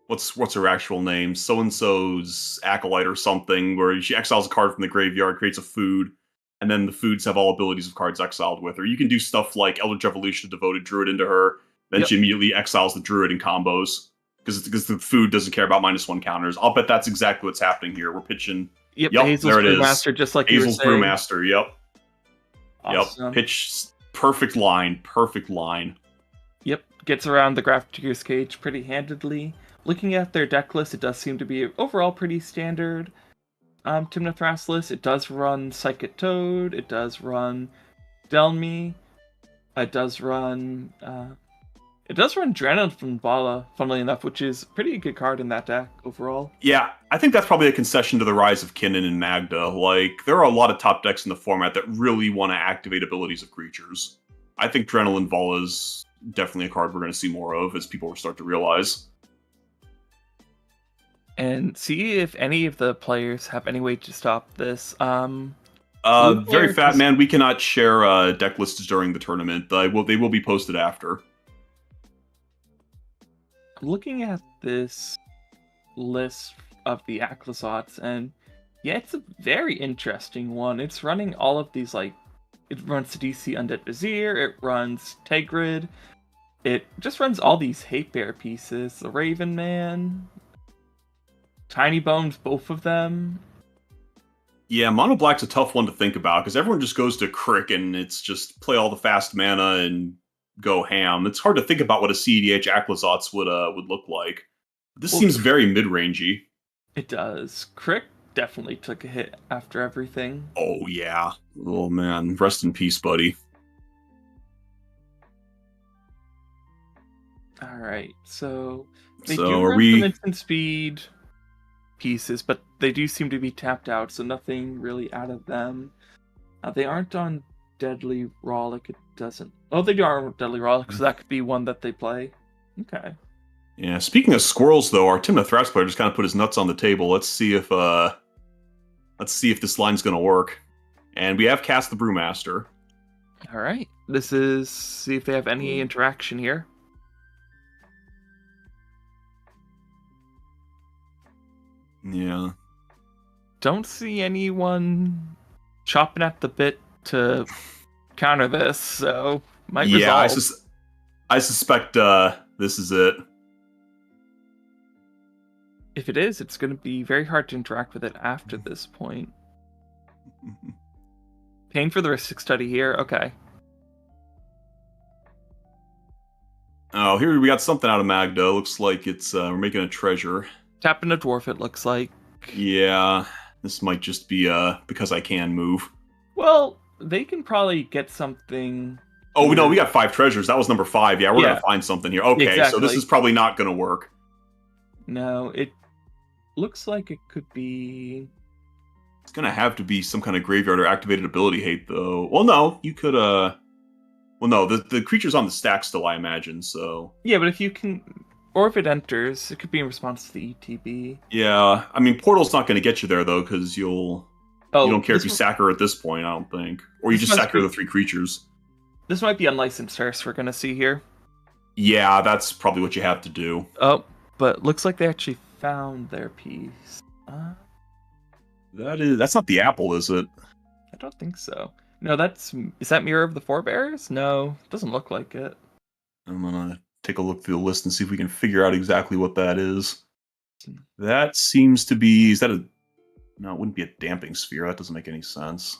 S1: What's her actual name? So-and-so's Acolyte or something, where she exiles a card from the graveyard, creates a food, and then the foods have all abilities of cards exiled with her. You can do stuff like Eldritch Evolution, Devoted Druid into her, then she immediately exiles the Druid in combos, because the food doesn't care about -1 counters. I'll bet that's exactly what's happening here. We're pitching
S2: Yep,
S1: Yep,
S2: Hazel's
S1: there it is.
S2: Brewmaster, just like you were
S1: Hazel's
S2: saying.
S1: Brewmaster. Yep. Yep.
S2: Awesome.
S1: Pitch perfect line. Perfect line.
S2: Yep, gets around the Grafdigger's Cage pretty handedly. Looking at their deck list, it does seem to be overall pretty standard. Timnathras list, it does run Psychic Toad, it does run Delmi, it does run Drennan from Bala, funnily enough, which is a pretty good card in that deck overall.
S1: Yeah, I think that's probably a concession to the rise of Kinnan and Magda. Like, there are a lot of top decks in the format that really want to activate abilities of creatures. I think Drennan Vala is definitely a card we're going to see more of as people start to realize.
S2: And see if any of the players have any way to stop this.
S1: Very fat man, we cannot share deck lists during the tournament. They will be posted after.
S2: Looking at this list of the Ka0s, and yeah, it's a very interesting one. It's running all of these, like, it runs DC Undead Vizier, it runs Tegrid, it just runs all these Hate Bear pieces, the Raven Man, Tiny Bones, both of them.
S1: Yeah, Mono Black's a tough one to think about because everyone just goes to Crick and it's just play all the fast mana and go ham. It's hard to think about what a CEDH Ka0s would look like. This seems very mid-rangey.
S2: It does. Crick definitely took a hit after everything.
S1: Oh yeah. Oh man, rest in peace, buddy.
S2: All right, so they do run some instant speed pieces, but they do seem to be tapped out, so nothing really out of them. They aren't on Deadly Rollick. It doesn't. Oh, they are on Deadly Rollick, so that could be one that they play. Okay.
S1: Yeah. Speaking of squirrels, though, our Timnathras player just kind of put his nuts on the table. Let's see if this line's gonna work. And we have cast the Brewmaster.
S2: All right. This is see if they have any interaction here.
S1: Yeah.
S2: Don't see anyone chopping at the bit to counter this, so might resolve.
S1: I suspect this is it.
S2: If it is, it's going to be very hard to interact with it after this point. Paying for the Ristic Study here, okay.
S1: Oh, here we got something out of Magda. Looks like it's we're making a treasure.
S2: Tapping a dwarf, it looks like.
S1: Yeah, this might just be because I can move.
S2: Well, they can probably get something.
S1: Oh no, we got 5 treasures. That was number 5. Yeah, we're gonna find something here. Okay, exactly. So this is probably not gonna work.
S2: No, it looks like it could be.
S1: It's gonna have to be some kind of graveyard or activated ability hate, though. Well, no, you could. Well, no, the creature's on the stack still, I imagine. So.
S2: Yeah, but if you can. Or if it enters, it could be in response to the ETB.
S1: Yeah, I mean, Portal's not going to get you there, though, because you don't care if you sack her at this point, I don't think. Or you just sack her the 3 creatures.
S2: This might be unlicensed Hearse we're going to see here.
S1: Yeah, that's probably what you have to do.
S2: Oh, but looks like they actually found their piece.
S1: That's not the apple, is it?
S2: I don't think so. No, is that Mirror of the Forebears? No, doesn't look like it.
S1: I'm gonna take a look through the list and see if we can figure out exactly what that is. That seems to be... Is that a... No, it wouldn't be a damping sphere. That doesn't make any sense.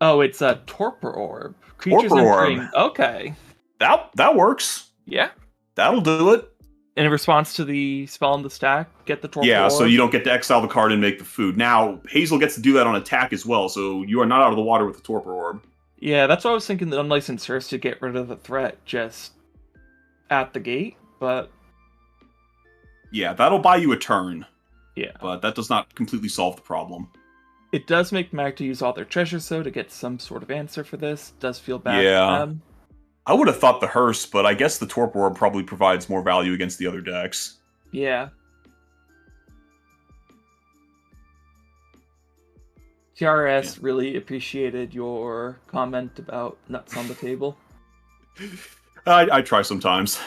S2: Oh, it's a Torpor Orb. Creatures
S1: Torpor Orb.
S2: Okay.
S1: That works.
S2: Yeah.
S1: That'll do it.
S2: In response to the spell in the stack, get the Torpor Orb.
S1: Yeah, so you don't get to exile the card and make the food. Now, Hazel gets to do that on attack as well, so you are not out of the water with the Torpor Orb.
S2: Yeah, that's what I was thinking, the Unlicensed Hearse to get rid of the threat just at the gate, but...
S1: Yeah, that'll buy you a turn.
S2: Yeah.
S1: But that does not completely solve the problem.
S2: It does make Magda use all their treasures, though, to get some sort of answer for this. It does feel bad
S1: for
S2: them.
S1: I would have thought the Hearse, but I guess the Torpor Orb probably provides more value against the other decks.
S2: Yeah. Ka0s really appreciated your comment about nuts on the table.
S1: I try sometimes.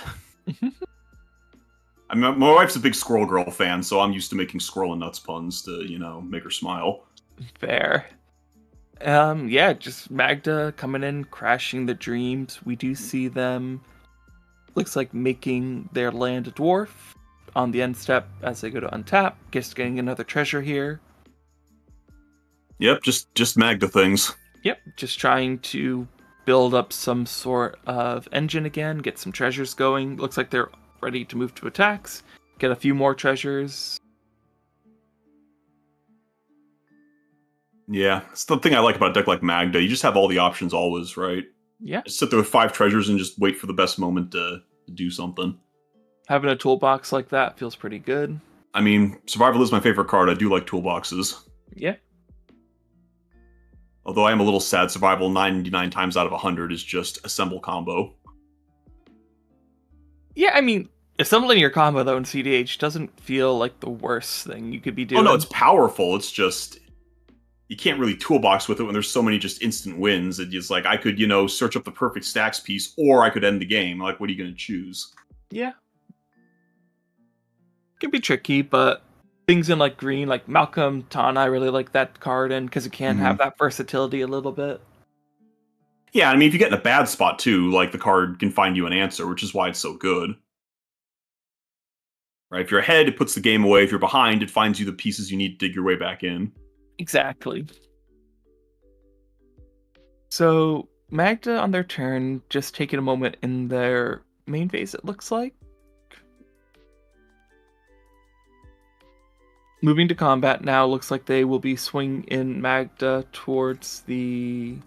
S1: I mean, my wife's a big Squirrel Girl fan, so I'm used to making squirrel and nuts puns to, make her smile.
S2: Fair. Yeah, just Magda coming in, crashing the dreams. We do see them, looks like making their land a dwarf on the end step as they go to untap, just getting another treasure here.
S1: Yep, just Magda things.
S2: Yep, just trying to build up some sort of engine again, get some treasures going. Looks like they're ready to move to attacks, get a few more treasures.
S1: Yeah, it's the thing I like about a deck like Magda. You just have all the options always, right?
S2: Yeah,
S1: Just sit there with 5 treasures and just wait for the best moment to do something.
S2: having a toolbox like that feels pretty good.
S1: I mean, Survival is my favorite card. I do like toolboxes.
S2: Yeah.
S1: Although I am a little sad, Survival 99 times out of 100 is just assemble combo.
S2: Yeah, I mean, assembling your combo though in CDH doesn't feel like the worst thing you could be
S1: Oh
S2: doing.
S1: no, it's powerful. It's just you can't really toolbox with it when there's so many just instant wins. It's like I could, search up the perfect stacks piece, or I could end the game. Like, what are you going to choose?
S2: Yeah. Can be tricky, but things in like green, like Malcolm Tan, I really like that card in because it can have that versatility a little bit.
S1: Yeah, I mean, if you get in a bad spot too, like the card can find you an answer, which is why it's so good. Right? If you're ahead, it puts the game away. If you're behind, it finds you the pieces you need to dig your way back in.
S2: Exactly. So Magda on their turn, just taking a moment in their main phase, it looks like. Moving to combat now, looks like they will be swinging in Magda towards the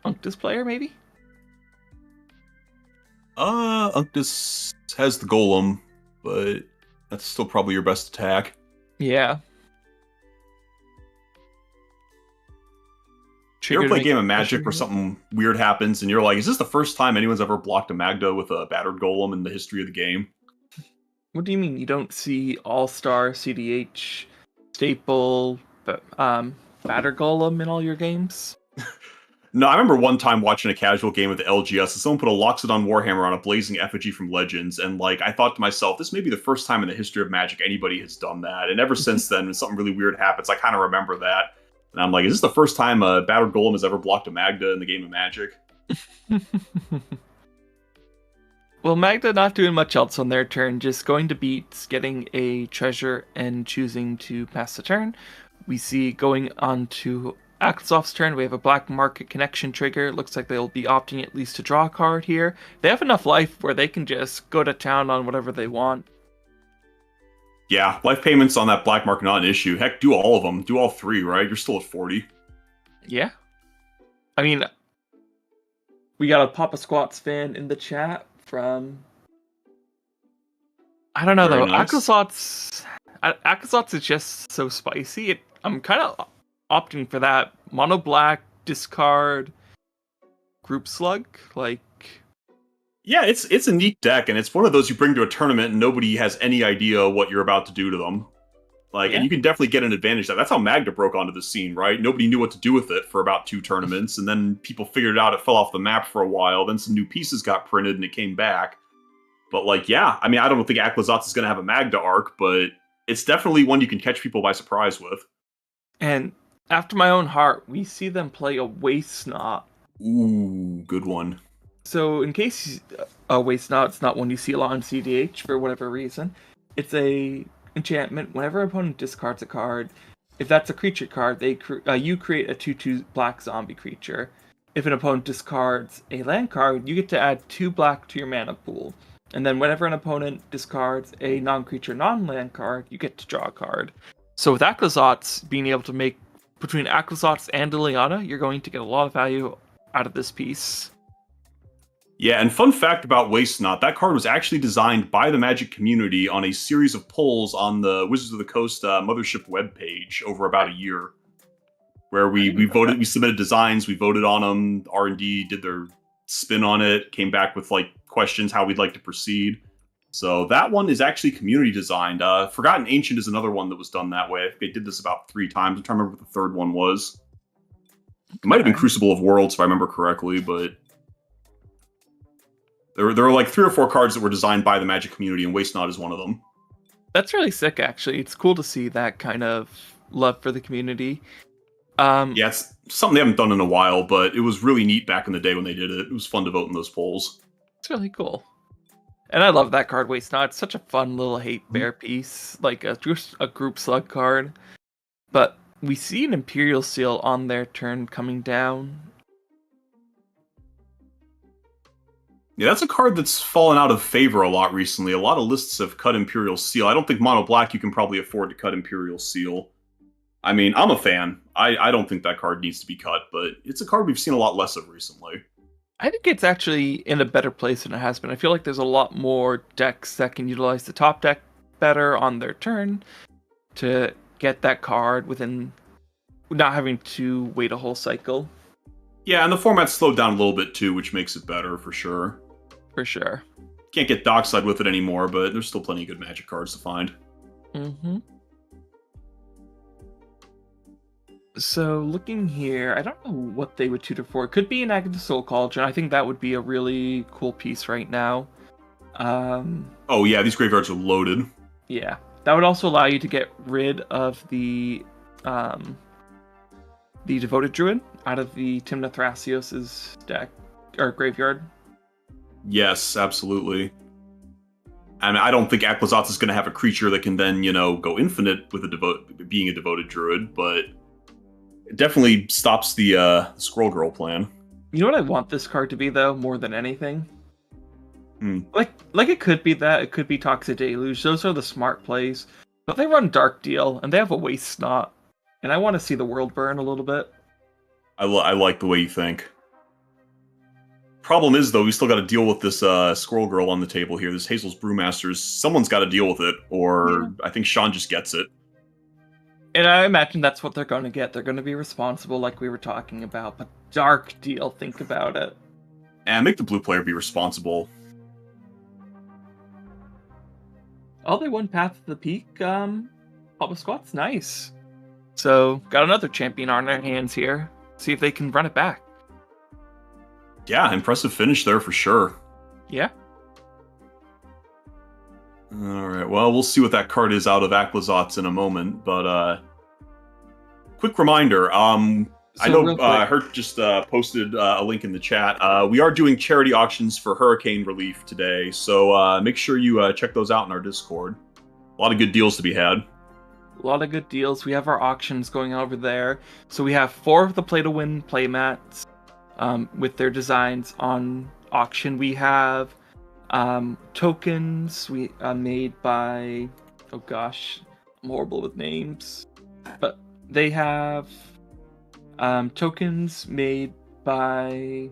S2: Unctus player, maybe?
S1: Unctus has the golem, but that's still probably your best attack.
S2: Yeah.
S1: You ever
S2: Trigger to
S1: play a
S2: make
S1: game
S2: a
S1: of Magic where
S2: treasure.
S1: something weird happens and you're like, is this the first time anyone's ever blocked a Magda with a battered golem in the history of the game?
S2: What do you mean you don't see All-Star, CDH, Staple, Batter Golem in all your games?
S1: No, I remember one time watching a casual game of the LGS and someone put a Loxodon Warhammer on a blazing effigy from Legends, and like I thought to myself, this may be the first time in the history of Magic anybody has done that. And ever since then, when something really weird happens, I kind of remember that. And I'm like, is this the first time a battered golem has ever blocked a Magda in the game of Magic?
S2: Well, Magda not doing much else on their turn, just going to beats, getting a treasure, and choosing to pass the turn. We see going on to Aklazov's turn, we have a Black Market Connection trigger. Looks like they'll be opting at least to draw a card here. They have enough life where they can just go to town on whatever they want.
S1: Yeah, life payments on that black market not an issue. Heck, do all of them. Do all 3, right? You're still at 40.
S2: Yeah. I mean, we got a Papa Squats fan in the chat from... I don't know
S1: Very
S2: though.
S1: nice.
S2: Akazots is just so spicy. I'm kind of opting for that mono black discard group slug. Like,
S1: Yeah, it's a neat deck, and it's one of those you bring to a tournament and nobody has any idea what you're about to do to them. Like,
S2: yeah,
S1: and you can definitely get an advantage. That's how Magda broke onto the scene, right? Nobody knew what to do with it for about 2 tournaments, and then people figured it out. It fell off the map for a while. Then some new pieces got printed, and it came back. But like, yeah, I mean, I don't think Aklazats is going to have a Magda arc, but it's definitely one you can catch people by surprise with.
S2: and after my own heart, we see them play a Waste Snot.
S1: Ooh, good one.
S2: So, in case a Waste Snot, it's not one you see a lot in CDH for whatever reason. It's a enchantment. Whenever an opponent discards a card, if that's a creature card, you create a 2/2 black zombie creature. If an opponent discards a land card, you get to add 2 black to your mana pool. And then whenever an opponent discards a non-creature, non-land card, you get to draw a card. So with Aklazotz being able to make between Aklazotz and Liliana, you're going to get a lot of value out of this piece.
S1: Yeah, and fun fact about Waste Not, that card was actually designed by the Magic community on a series of polls on the Wizards of the Coast mothership webpage over about a year, where we voted, we submitted designs, we voted on them, R&D did their spin on it, came back with like questions how we'd like to proceed. So that one is actually community designed. Forgotten Ancient is another one that was done that way. They did this about 3 times. I'm trying to remember what the third one was. It might have been Crucible of Worlds if I remember correctly, but there were like 3 or 4 cards that were designed by the Magic community, and Waste Not is one of them.
S2: That's really sick, actually. It's cool to see that kind of love for the community.
S1: Yeah, it's something they haven't done in a while, but it was really neat back in the day when they did it. It was fun to vote in those polls.
S2: It's really cool. And I love that card, Waste Not. It's such a fun little hate bear piece, like a group slug card. But We see an Imperial Seal on their turn coming down.
S1: Yeah, that's a card that's fallen out of favor a lot recently. A lot of lists have cut Imperial Seal. I don't think Mono Black you can probably afford to cut Imperial Seal. I mean, I'm a fan. I don't think that card needs to be cut, but it's a card we've seen a lot less of recently.
S2: I think it's actually in a better place than it has been. I feel like there's a lot more decks that can utilize the top deck better on their turn to get that card within not having to wait a whole cycle.
S1: Yeah, and the format's slowed down a little bit too, which makes it better for sure.
S2: For sure.
S1: Can't get Dockside with it anymore, but there's still plenty of good Magic cards to find.
S2: Mm-hmm. So looking here, I don't know what they would tutor for. It could be an Aghanim Soul Cauldron. I think that would be a really cool piece right now.
S1: Oh yeah, these graveyards are loaded.
S2: Yeah, that would also allow you to get rid of the Devoted Druid out of the Timna Thrasios' deck or graveyard.
S1: Yes, absolutely. I mean, I don't think Ka0s is going to have a creature that can then, go infinite with being a Devoted Druid, but it definitely stops the Scroll Girl plan.
S2: You know what I want this card to be, though, more than anything?
S1: Hmm.
S2: Like it could be that, it could be Toxic Deluge. Those are the smart plays. But they run Dark Deal, and they have a Waste Snot. And I want to see the world burn a little bit.
S1: I like the way you think. Problem is, though, we still got to deal with this Squirrel Girl on the table here. This Hazel's Brewmasters. Someone's got to deal with it, or I think Sean just gets it.
S2: And I imagine that's what they're going to get. They're going to be responsible, like we were talking about. But Dark Deal, think about it.
S1: And make the blue player be responsible.
S2: Oh, they won Path to the Peak. Papa Squat's nice. So, got another champion on their hands here. See if they can run it back.
S1: Yeah, impressive finish there for sure.
S2: Yeah.
S1: Alright, well, we'll see what that card is out of Ka0s in a moment, but quick reminder, I know Hurt just posted a link in the chat. We are doing charity auctions for hurricane relief today, so make sure you check those out in our Discord. A lot of good deals to be had.
S2: A lot of good deals. We have our auctions going over there. So we have 4 of the Play to Win playmats with their designs on auction. We have tokens made by... Oh gosh, I'm horrible with names. But they have tokens made by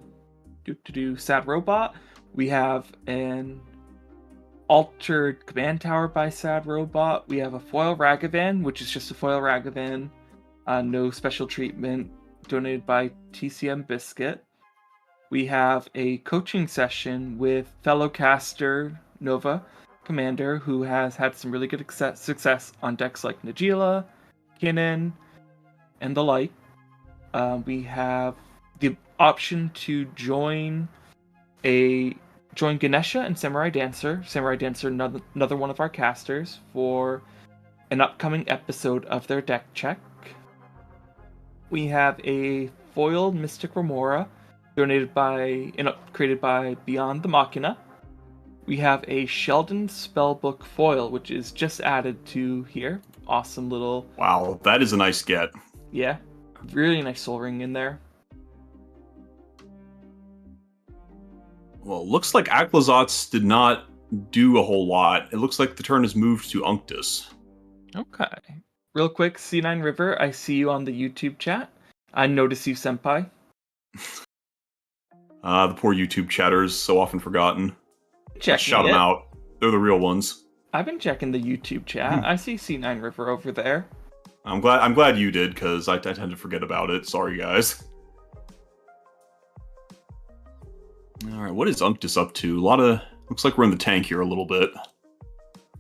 S2: Sad Robot. We have an Altered Command Tower by Sad Robot. We have a foil Ragavan, which is just a foil Ragavan. No special treatment, donated by TCM Biscuit. We have a coaching session with fellow caster Nova Commander, who has had some really good success on decks like Najila, Kinnan, and the like. We have the option to join Ganesha and Samurai Dancer. Samurai Dancer, another one of our casters, for an upcoming episode of their deck check. We have a foiled Mystic Remora, created by Beyond the Machina. We have a Sheldon Spellbook foil, which is just added to here. Awesome little...
S1: Wow, that is a nice get.
S2: Yeah, really nice Soul Ring in there.
S1: Well, looks like Ka0s did not do a whole lot. It looks like the turn has moved to Unctus.
S2: Okay. Real quick, C9 River, I see you on the YouTube chat. I notice you, senpai.
S1: The poor YouTube chatters, so often forgotten. Shout them out. They're the real ones.
S2: I've been checking the YouTube chat. I see C9 River over there.
S1: I'm glad you did, because I tend to forget about it. Sorry, guys. Alright, what is Unctus up to? Looks like we're in the tank here a little bit.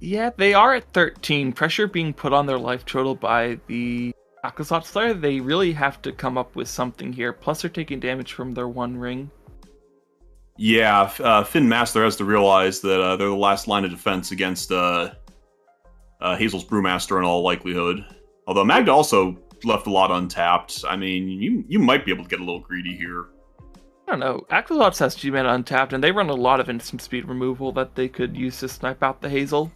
S2: Yeah, they are at 13. Pressure being put on their life total by the Ka0s player. They really have to come up with something here. Plus, they're taking damage from their one ring.
S1: Yeah, Finn Master has to realize that they're the last line of defense against Hazel's Brewmaster in all likelihood. Although Magda also left a lot untapped. I mean, you might be able to get a little greedy here.
S2: I don't know. Ka0s has 2 mana untapped, and they run a lot of instant speed removal that they could use to snipe out the Hazel.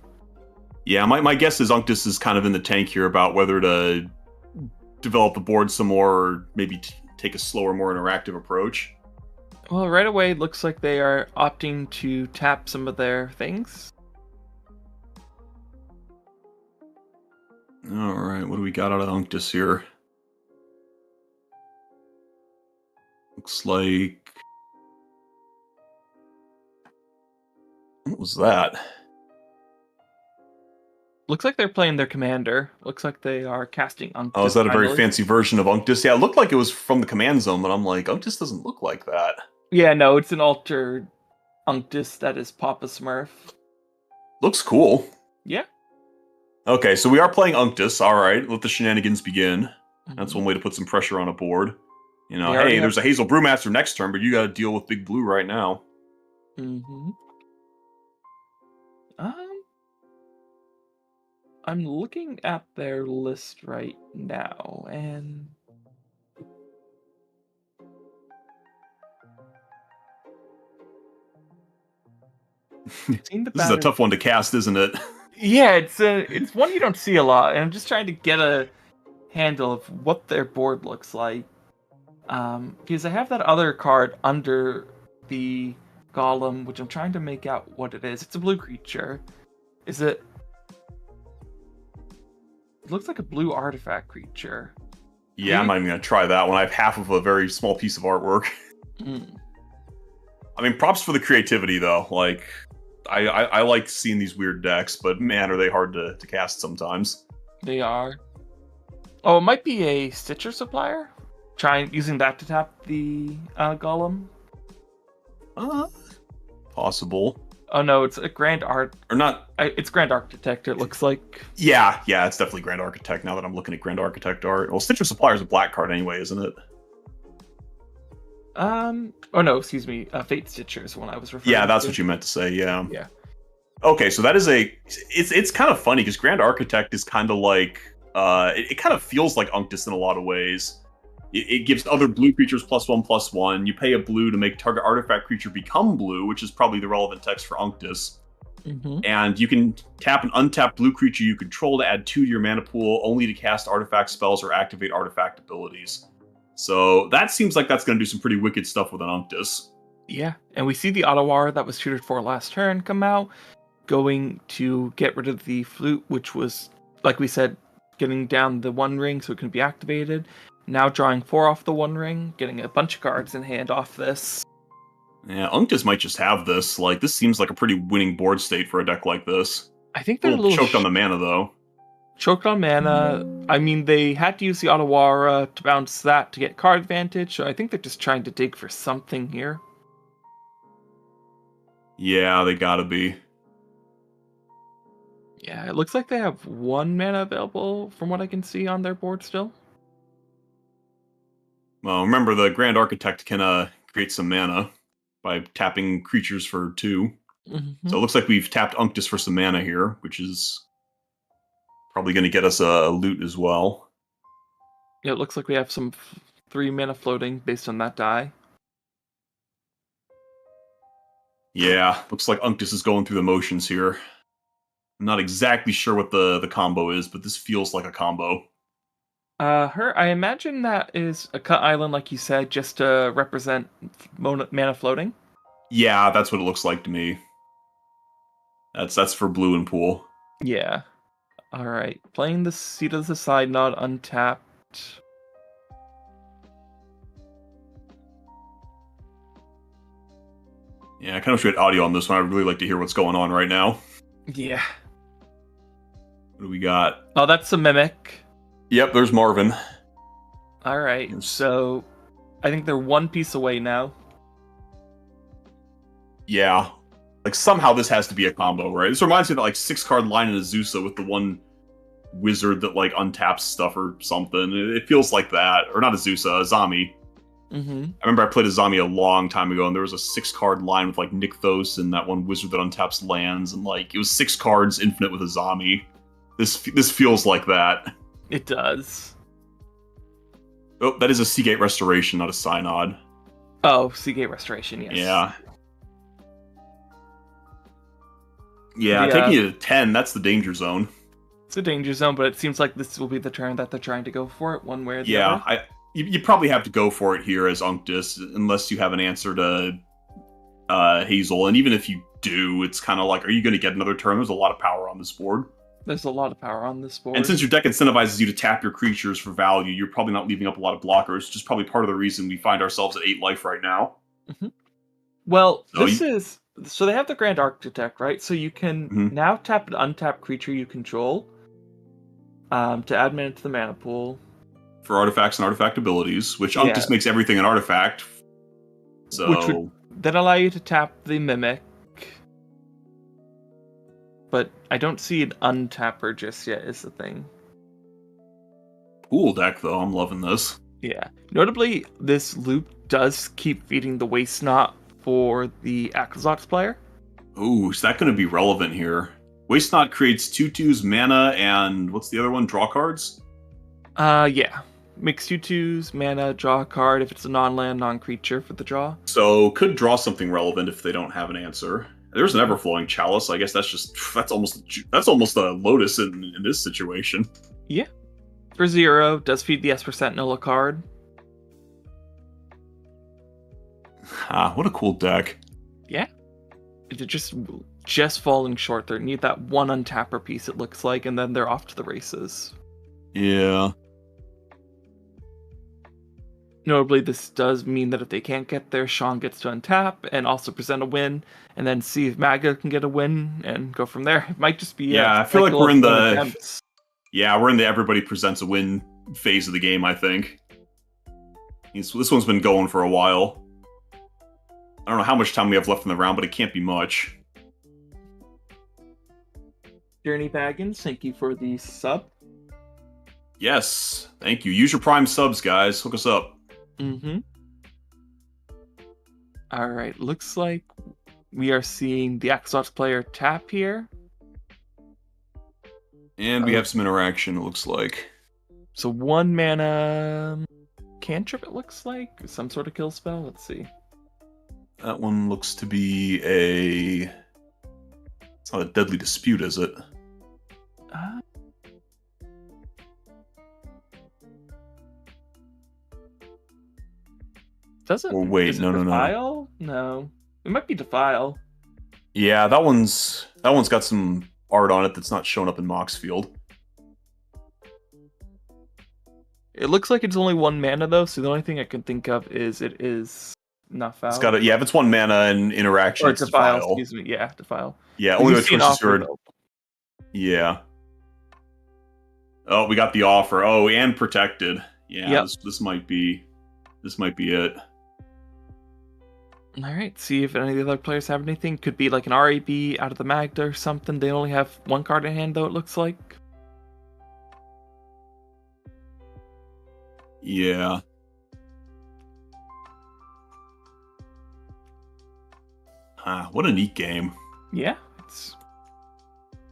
S1: Yeah, my guess is Unctus is kind of in the tank here about whether to develop the board some more, or maybe take a slower, more interactive approach?
S2: Well, right away, it looks like they are opting to tap some of their things.
S1: All right, what do we got out of Unctus here? Looks like... What was that?
S2: Looks like they're playing their commander. Looks like they are casting Unctus.
S1: Oh, is that a very
S2: finally.
S1: fancy version of Unctus? Yeah, it looked like it was from the command zone, but I'm like, Unctus doesn't look like that.
S2: Yeah, no, it's an altered Unctus that is Papa Smurf.
S1: Looks cool.
S2: Yeah.
S1: Okay, so we are playing Unctus. All right, let the shenanigans begin.
S2: Mm-hmm.
S1: That's one way to put some pressure on a board. You know,
S2: They already
S1: hey, there's a Hazel Brewmaster next turn, but you got to deal with Big Blue right now.
S2: Mm-hmm. I'm looking at their list right now, and
S1: This is a tough one to cast, isn't it?
S2: Yeah, it's one you don't see a lot, and I'm just trying to get a handle of what their board looks like. Because I have that other card under the golem, which I'm trying to make out what it is. It's a blue creature. Is it? It looks like a blue artifact creature.
S1: Yeah, I'm not even going to try that one. I have half of a very small piece of artwork.
S2: Mm.
S1: I mean, props for the creativity, though. Like, I like seeing these weird decks, but man, are they hard to cast sometimes.
S2: They are. Oh, it might be a Stitcher supplier. Using that to tap the golem.
S1: Possible.
S2: Oh no, it's a Grand Art.
S1: Or not.
S2: It's Grand Architect, it looks like.
S1: Yeah, it's definitely Grand Architect now that I'm looking at Grand Architect art. Well, Stitcher Supplier is a black card anyway, isn't it?
S2: Oh no, excuse me. Fate Stitcher is one I was referring to.
S1: Yeah, that's what you meant to say, yeah.
S2: Yeah.
S1: Okay, so that is it's kind of funny because Grand Architect is kind of like it kind of feels like Unctus in a lot of ways. It gives other blue creatures +1/+1. You pay a blue to make target artifact creature become blue, which is probably the relevant text for Unctus.
S2: Mm-hmm.
S1: And you can tap an untapped blue creature you control to add 2 to your mana pool, only to cast artifact spells or activate artifact abilities. So that seems like that's going to do some pretty wicked stuff with an Unctus.
S2: Yeah, and we see the Ottawar that was tutored for last turn come out, going to get rid of the flute, which was, like we said, getting down the 1 ring so it can be activated. Now drawing 4 off the 1 ring, getting a bunch of cards in hand off this.
S1: Yeah, Unctus might just have this. Like, this seems like a pretty winning board state for a deck like this.
S2: I think they're a little
S1: choked on the mana, though.
S2: Choked on mana. I mean, they had to use the Ottawara to bounce that to get card advantage, so I think they're just trying to dig for something here.
S1: Yeah, they gotta be.
S2: Yeah, it looks like they have 1 mana available from what I can see on their board still.
S1: Well, remember, the Grand Architect can create some mana by tapping creatures for 2.
S2: Mm-hmm.
S1: So it looks like we've tapped Unctus for some mana here, which is probably going to get us a loot as well.
S2: Yeah, it looks like we have some 3 mana floating based on that die.
S1: Yeah, looks like Unctus is going through the motions here. I'm not exactly sure what the combo is, but this feels like a combo.
S2: I imagine that is a cut island, like you said, just to represent mana floating.
S1: Yeah, that's what it looks like to me. That's for blue and pool.
S2: Yeah. Alright. Playing the Seat of the Side Nod untapped.
S1: Yeah, I kind of wish we had audio on this one. I'd really like to hear what's going on right now.
S2: Yeah.
S1: What do we got?
S2: Oh, that's a Mimic.
S1: Yep, there's Marvin.
S2: Alright, so I think they're 1 piece away now.
S1: Yeah. Like, somehow this has to be a combo, right? This reminds me of that, like, 6-card line in Azusa with the one wizard that, like, untaps stuff or something. It feels like that. Or not Azusa, Azami.
S2: Mm-hmm.
S1: I remember I played Azami a long time ago, and there was a 6-card line with, like, Nykthos and that one wizard that untaps lands, and, like, it was 6 cards infinite with Azami. This feels like that.
S2: It does.
S1: Oh, that is a Seagate Restoration, not a Synod.
S2: Oh, Seagate Restoration, yes.
S1: Yeah. Yeah, taking it to 10, that's the danger zone.
S2: It's a danger zone, but it seems like this will be the turn that they're trying to go for it, one way or the
S1: Yeah,
S2: other.
S1: you probably have to go for it here as Unctus, unless you have an answer to Hazel. And even if you do, it's kind of like, are you going to get another turn? There's a lot of power on this board.
S2: There's a lot of power on this board.
S1: And since your deck incentivizes you to tap your creatures for value, you're probably not leaving up a lot of blockers, which is probably part of the reason we find ourselves at 8 life right now.
S2: Mm-hmm. Well,
S1: So
S2: so they have the Grand Architect, right? So you can now tap an untapped creature you control to add mana to the mana pool.
S1: For artifacts and artifact abilities, which Unctus makes everything an artifact. So
S2: which would then allow you to tap the Mimic. But I don't see an untapper just yet, is the thing.
S1: Cool deck, though. I'm loving this.
S2: Yeah. Notably, this loop does keep feeding the Waste Knot for the Ka0s player.
S1: Ooh, is that going to be relevant here? Waste Knot creates 2/2s, mana, and what's the other one? Draw cards?
S2: Yeah. Makes 2/2s, mana, draw a card if it's a non-land, non-creature for the draw.
S1: So, could draw something relevant if they don't have an answer. There's an Everflowing Chalice. I guess that's almost a Lotus in this situation.
S2: Yeah. For 0, does feed the Esper Sentinel a card.
S1: What a cool deck.
S2: Yeah. They're just falling short. They need that one untapper piece, it looks like, and then they're off to the races.
S1: Yeah.
S2: Notably, this does mean that if they can't get there, Sean gets to untap and also present a win, and then see if Magda can get a win and go from there. It might just be
S1: I feel like we're in the
S2: attempts.
S1: we're in the everybody presents a win phase of the game. I think this one's been going for a while. I don't know how much time we have left in the round, but it can't be much.
S2: Journey Baggins, thank you for the sub.
S1: Yes, thank you. Use your Prime subs, guys. Hook us up.
S2: Mm-hmm. All right, looks like we are seeing the Ka0s player tap here.
S1: And we have some interaction, it looks like.
S2: So 1 mana cantrip, it looks like. Some sort of kill spell. Let's see.
S1: That one looks to be a... It's not a Deadly Dispute, is it?
S2: Doesn't...
S1: Or wait, no.
S2: Defile? No. It might be Defile.
S1: Yeah, that one's got some art on it that's not showing up in Moxfield.
S2: It looks like it's only 1 mana, though, so the only thing I can think of is it is not foul.
S1: It's got a, if it's 1 mana and interaction,
S2: or
S1: it's
S2: Defile.
S1: Defile.
S2: Excuse me, yeah, Defile.
S1: Yeah, only the choice is heard.
S2: Though.
S1: Yeah. Oh, we got the offer. Oh, and protected. Yeah, yep. This might be it.
S2: All right, see if any of the other players have anything. Could be like an RAB out of the Magda or something. They only have 1 card in hand, though, it looks like.
S1: Yeah. What a neat game.
S2: Yeah.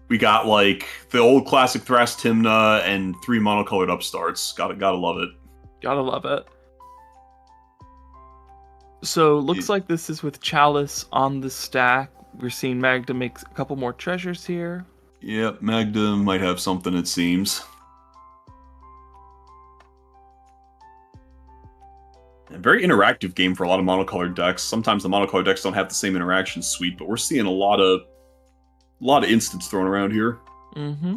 S1: We got like the old classic Thrastimna and 3 monocolored upstarts. Gotta love it.
S2: Gotta love it. So looks like this is with Chalice on the stack. We're seeing Magda make a couple more treasures here.
S1: Yep, Magda might have something, it seems. A very interactive game for a lot of monocolored decks. Sometimes the monocolored decks don't have the same interaction suite, but we're seeing a lot of instants thrown around here.
S2: Mm-hmm.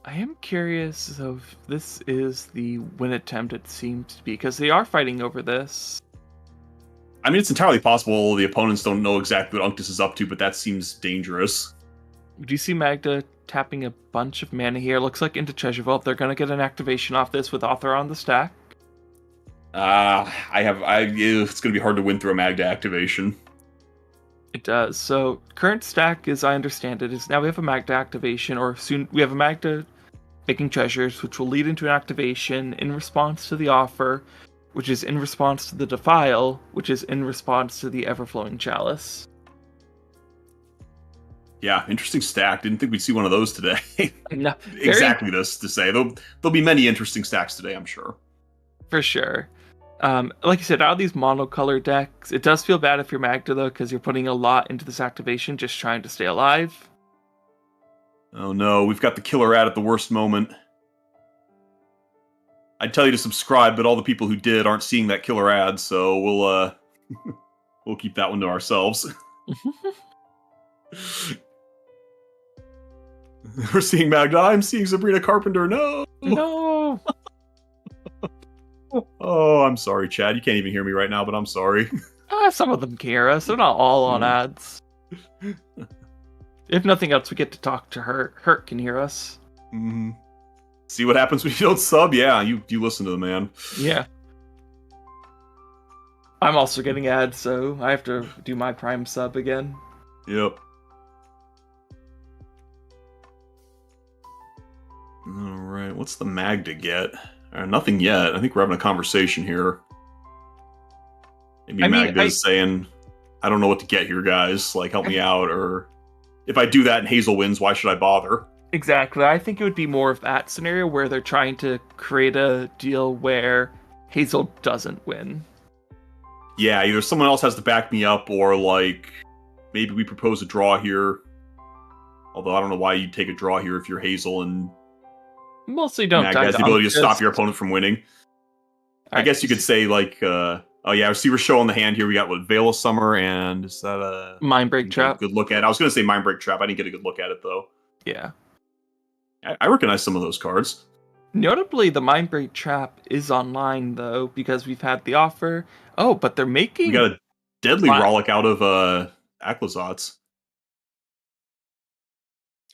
S2: I am curious though if this is the win attempt. It seems to be, because they are fighting over this.
S1: I mean, it's entirely possible the opponents don't know exactly what Unctus is up to, but that seems dangerous.
S2: Do you see Magda tapping a bunch of mana here? Looks like into Treasure Vault. They're going to get an activation off this with Author on the stack.
S1: It's going to be hard to win through a Magda activation.
S2: It does. So, current stack, as I understand it, is now we have a Magda activation, or soon we have a Magda making treasures, which will lead into an activation in response to the offer, which is in response to the Defile, which is in response to the Everflowing Chalice.
S1: Yeah, interesting stack. Didn't think we'd see one of those today.
S2: No,
S1: exactly this to say. There'll be many interesting stacks today, I'm sure.
S2: For sure. Like you said, out of these monocolor decks, it does feel bad if you're Magda, though, because you're putting a lot into this activation just trying to stay alive.
S1: Oh no, we've got the killer ad at the worst moment. I'd tell you to subscribe, but all the people who did aren't seeing that killer ad, so we'll keep that one to ourselves. We're seeing Magda. I'm seeing Sabrina Carpenter. No.
S2: No.
S1: Oh, I'm sorry, Chad. You can't even hear me right now, but I'm sorry.
S2: Some of them can hear us. They're not all on ads. If nothing else, we get to talk to her. Hurt can hear us.
S1: Mm-hmm. See what happens when you don't sub? Yeah, you listen to the man.
S2: Yeah. I'm also getting ads, so I have to do my Prime sub again.
S1: Yep. Alright, what's the Magda get? Nothing yet. I think we're having a conversation here. Maybe Magda's saying, I don't know what to get here, guys. Like, help me out. Or if I do that and Hazel wins, why should I bother?
S2: Exactly. I think it would be more of that scenario where they're trying to create a deal where Hazel doesn't win.
S1: Yeah, either someone else has to back me up, or like maybe we propose a draw here. Although I don't know why you'd take a draw here if you're Hazel and
S2: mostly don't.
S1: Magda has the ability to stop your opponent from winning. I guess you could say like, oh yeah, see we're showing the hand here. We got what, Veil of Summer, and is that a
S2: Mindbreak Trap?
S1: Good look at it. I was gonna say Mindbreak Trap. I didn't get a good look at it though.
S2: Yeah.
S1: I recognize some of those cards.
S2: Notably, the Mindbreak Trap is online, though, because we've had the offer. Oh, but they're making...
S1: We got a Deadly Rollick out of Ka0s.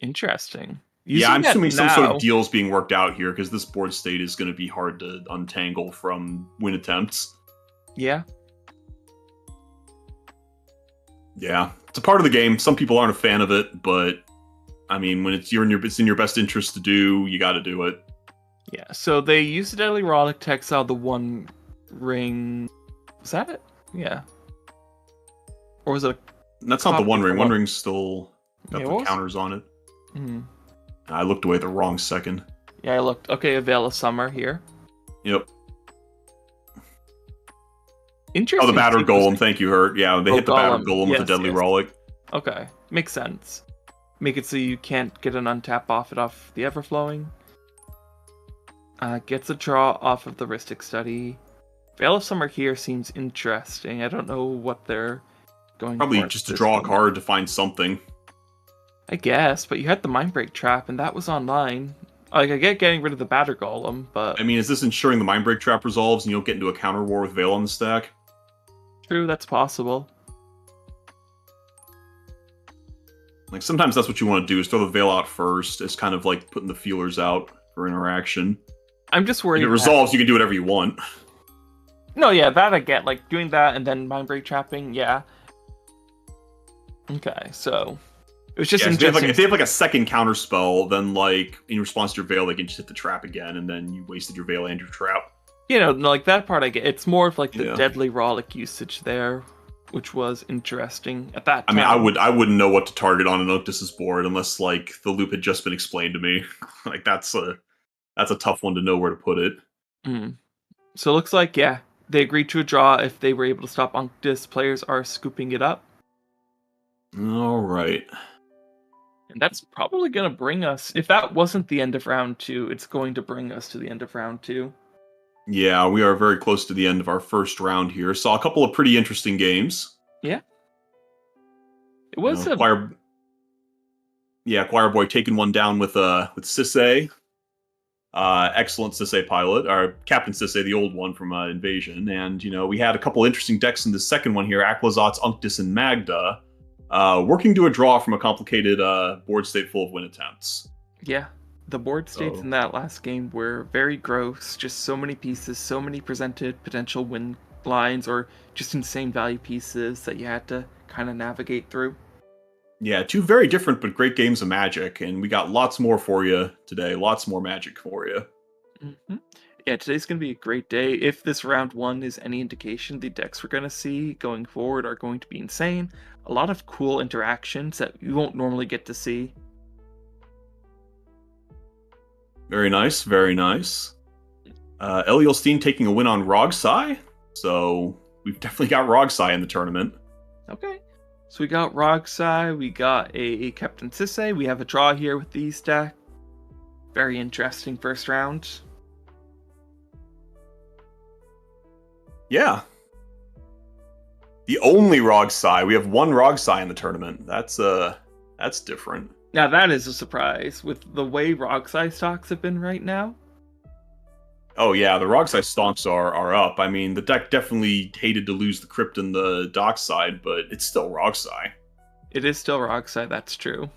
S2: Interesting.
S1: Yeah, I'm assuming some sort of deal's being worked out here, because this board state is going to be hard to untangle from win attempts.
S2: Yeah.
S1: Yeah, it's a part of the game. Some people aren't a fan of it, but... I mean, when it's in your best interest to do, you got to do it.
S2: Yeah, so they used the Deadly Rollick to exile the One Ring. Was that it? Yeah. Or was it?
S1: That's not the One Ring. One Ring's still got the counters on it. Mm-hmm. I looked away at the wrong second.
S2: Yeah, I looked. Okay, a Veil of Summer here.
S1: Yep.
S2: Interesting.
S1: Oh, the Battered Golem. Thank you, Hurt. Yeah, they hit the Battered Golem with the Deadly Rollick.
S2: Okay, makes sense. Make it so you can't get an untap off the Everflowing. Gets a draw off of the Rhystic Study. Veil of Summer here seems interesting. I don't know what they're going for.
S1: Probably just to draw a card to find something.
S2: I guess, but you had the Mindbreak Trap, and that was online. Like, I get getting rid of the Batter Golem, but...
S1: I mean, is this ensuring the Mindbreak Trap resolves and you don't get into a counter war with Veil on the stack?
S2: True, that's possible.
S1: Like, sometimes that's what you want to do, is throw the Veil out first, as kind of like putting the feelers out for interaction.
S2: I'm just worried.
S1: If it resolves, you can do whatever you want.
S2: No, yeah, that I get. Like, doing that and then Mindbreak Trapping, yeah. Okay, so... It was just interesting.
S1: If they have like a second counter spell, then like, in response to your Veil, they can just hit the trap again, and then you wasted your Veil and your trap.
S2: You know, like, that part I get. It's more of like the Deadly Rollick usage there, which was interesting at that time.
S1: I mean, I wouldn't know what to target on an Unctus's board unless like the loop had just been explained to me. Like, that's a tough one to know where to put it.
S2: Mm. So it looks like, yeah, they agreed to a draw if they were able to stop Unctus. Players are scooping it up.
S1: All right.
S2: And that's probably going to bring us, if that wasn't the end of round 2, it's going to bring us to the end of round 2.
S1: Yeah, we are very close to the end of our first round here. Saw a couple of pretty interesting games.
S2: Yeah. It was
S1: Choir Boy taking one down with Sisay. Excellent Sisay pilot, or Captain Sisay, the old one from Invasion. And, we had a couple interesting decks in the second one here, Ka0s, Unctus, and Magda. Working to a draw from a complicated board state full of win attempts.
S2: Yeah, the board states in that last game were very gross. Just so many pieces, so many presented potential win lines, or just insane value pieces that you had to kind of navigate through.
S1: Yeah, two very different but great games of Magic, and we got lots more for you today. Lots more Magic for you.
S2: Mm-hmm. Yeah, today's going to be a great day. If this round 1 is any indication, the decks we're going to see going forward are going to be insane. A lot of cool interactions that you won't normally get to see.
S1: Very nice, very nice. Elielstein taking a win on Rogsai, so we've definitely got Rogsai in the tournament.
S2: Okay. So we got Rogsai, we got a Captain Sisse, we have a draw here with these deck. Very interesting first round.
S1: Yeah. The only Rogsai. We have one Rogsai in the tournament. That's different.
S2: Now that is a surprise with the way Rogsai stocks have been right now.
S1: Oh yeah, the Rogsai stonks are up. I mean, the deck definitely hated to lose the Crypt and the Dockside, but it's still Rogsai.
S2: It is still Rogsai, that's true.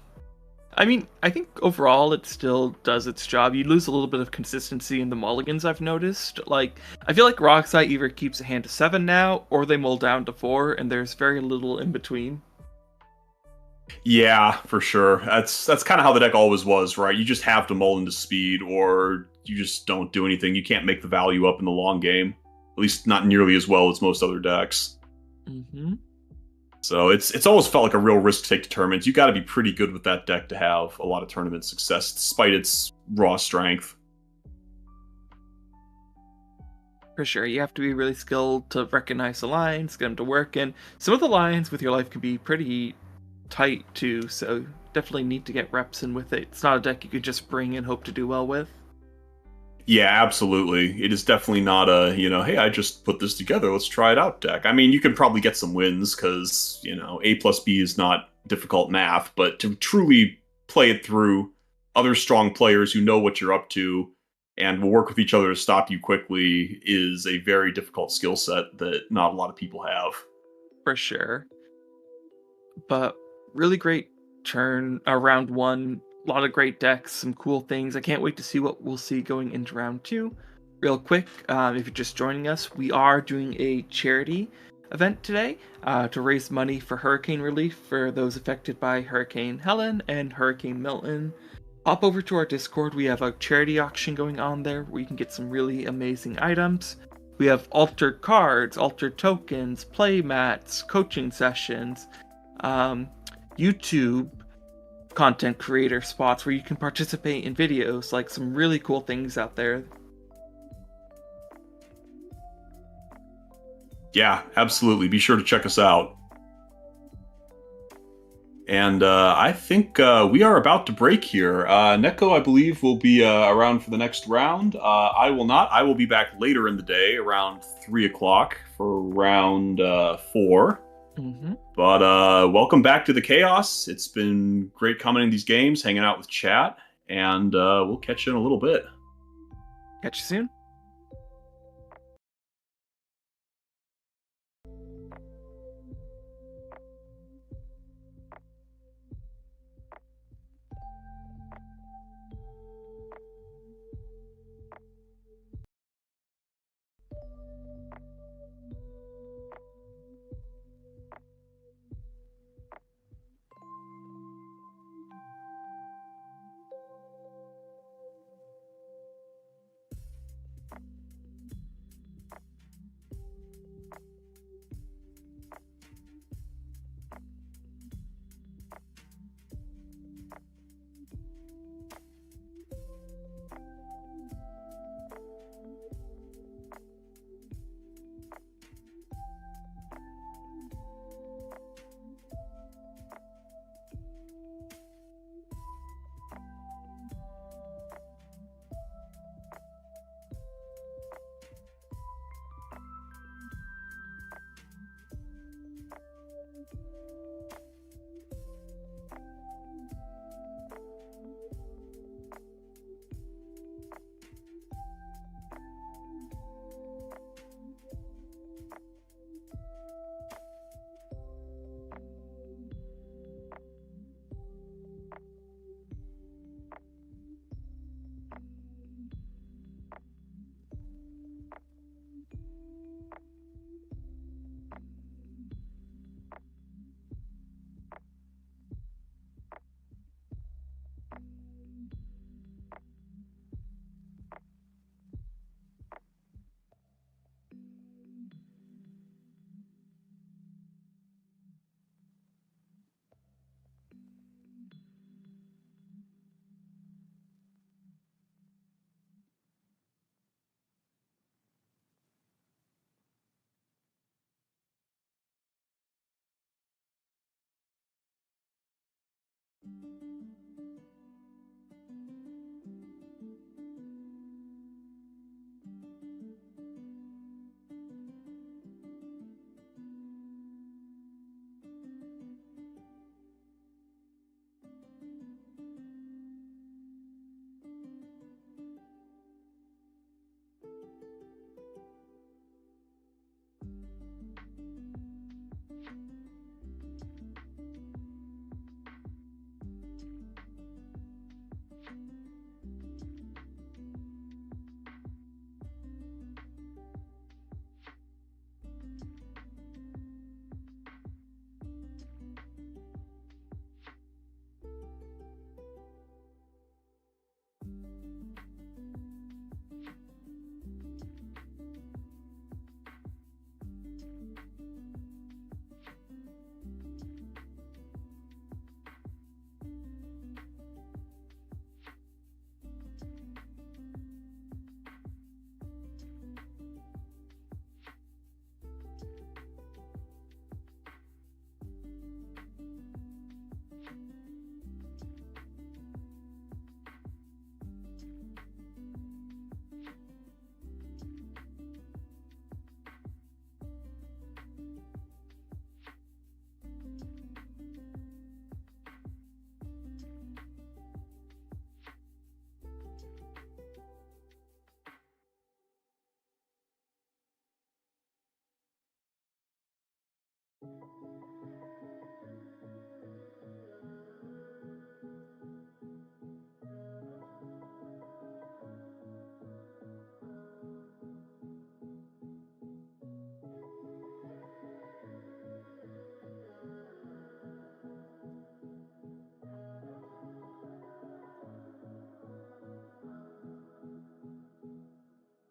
S2: I mean, I think overall it still does its job. You lose a little bit of consistency in the mulligans, I've noticed. Like, I feel like Rocksai either keeps a hand to 7 now, or they mull down to 4, and there's very little in between.
S1: Yeah, for sure. That's kind of how the deck always was, right? You just have to mull into speed, or you just don't do anything. You can't make the value up in the long game, at least not nearly as well as most other decks.
S2: Mm-hmm.
S1: So it's always felt like a real risk to take to tournaments. You got to be pretty good with that deck to have a lot of tournament success, despite its raw strength.
S2: For sure, you have to be really skilled to recognize the lines, get them to work, and some of the lines with your life can be pretty tight too, so definitely need to get reps in with it. It's not a deck you could just bring and hope to do well with.
S1: Yeah, absolutely. It is definitely not a, hey, I just put this together, let's try it out deck. I mean, you can probably get some wins because, A plus B is not difficult math, but to truly play it through other strong players who know what you're up to and will work with each other to stop you quickly is a very difficult skill set that not a lot of people have.
S2: For sure. But really great turn, round one. A lot of great decks, some cool things. I can't wait to see what we'll see going into round two. Real quick, if you're just joining us, we are doing a charity event today to raise money for hurricane relief for those affected by Hurricane Helen and Hurricane Milton. Hop over to our Discord. We have a charity auction going on there where you can get some really amazing items. We have altered cards, altered tokens, play mats, coaching sessions, YouTube content creator spots where you can participate in videos, like some really cool things out there.
S1: Yeah, absolutely. Be sure to check us out. And I think we are about to break here. Neko, I believe, will be around for the next round. I will not. I will be back later in the day, around 3 o'clock for round 4.
S2: Mm-hmm.
S1: But welcome back to the Ka0s. It's been great commenting these games, hanging out with chat, and we'll catch you in a little bit.
S2: Catch you soon.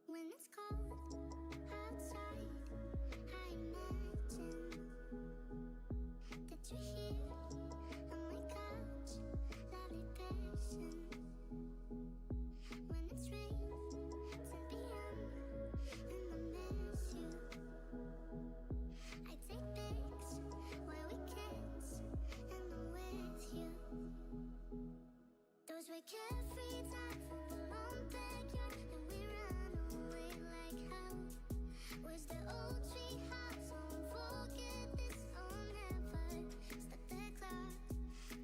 S3: When it's cold outside, I imagine that you're here on my couch, lovely patient. When it's rain, 10 p.m. and I miss you, I take pics while we kiss, and I'm with you. Those were carefree times for the long backyard, and we ran away like hell. Was the old tree house? I won't forget this. Oh, never stop the clock.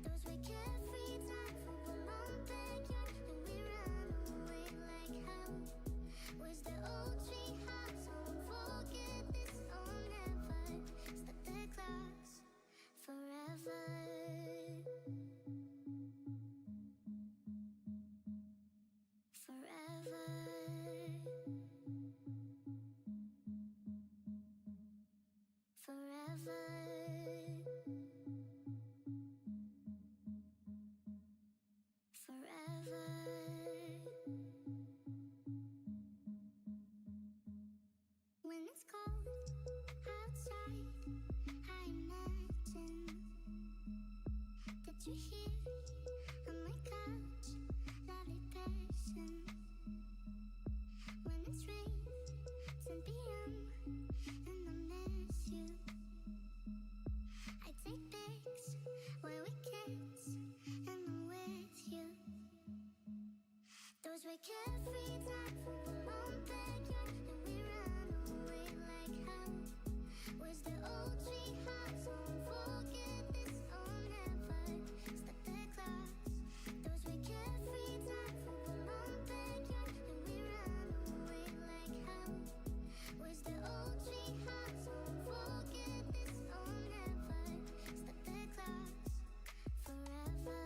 S3: Those were carefree times for the long backyard, and we ran away like hell. Was the old tree house? I won't forget this. Oh, never stop the clocks forever. Forever, forever, forever. When it's cold outside, I imagine that you're here on my couch, lovely patient. When it's rain, 10 p.m. and I miss you, I take pics while we kiss, and I'm with you. Those were carefree times for the long backyard, and we ran away like hell. Was the old tree house? I won't forget this. Oh, never stop the clocks. Those were carefree times for the long backyard, and we ran away like hell. Was the old tree house? I won't forget this. Oh, never stop the clocks forever. Forever.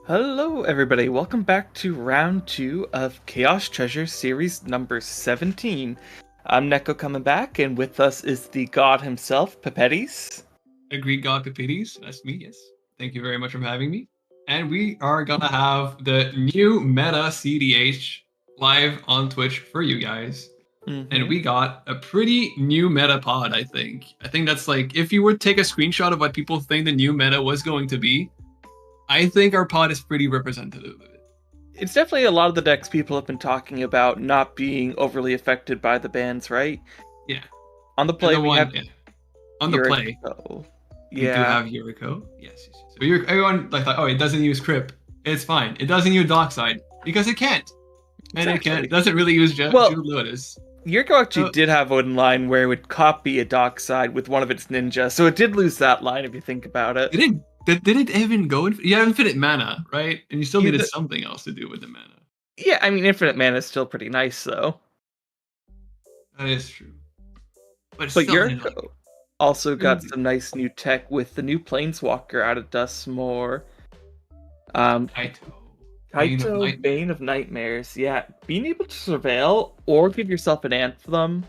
S2: Hello, everybody. Welcome back to round 2 of Chaos Treasure Series number 17. I'm Neko coming back, and with us is the god himself, Pepetis.
S4: A Greek god Pepides, that's me, yes. Thank you very much for having me. And we are gonna have the new meta CDH live on Twitch for you guys. And we got a pretty new meta pod, I think. I think that's like, if you would take a screenshot of what people think the new meta was going to be, I think our pod is pretty representative of it.
S2: It's definitely a lot of the decks people have been talking about not being overly affected by the bans, right?
S4: Yeah.
S2: On the play,
S4: And the
S2: we
S4: one,
S2: have
S4: yeah. On the play,
S2: Yuriko.
S4: we do
S2: Yeah,
S4: have Yuriko. Yes. So everyone like thought, oh, it doesn't use Crip. It's fine. It doesn't use Dockside because it can't. And
S2: Exactly.
S4: it doesn't really use
S2: Well-
S4: Jude Lotus.
S2: Yuriko actually
S4: Oh.
S2: did have one line where it would copy a Dockside with one of its ninjas, so it did lose that line if you think about it.
S4: Did it even go? You have infinite mana, right? And you still
S2: Yeah,
S4: needed
S2: the-
S4: something else to do with the mana.
S2: Yeah, I mean, infinite mana is still pretty nice, though.
S4: That is true. But
S2: But
S4: still,
S2: Yuriko also got
S4: Mm.
S2: some nice new tech with the new Planeswalker out of Dustmore. Kaito,
S4: Night-
S2: Bane of Nightmares. Yeah, being able to surveil or give yourself an Anthem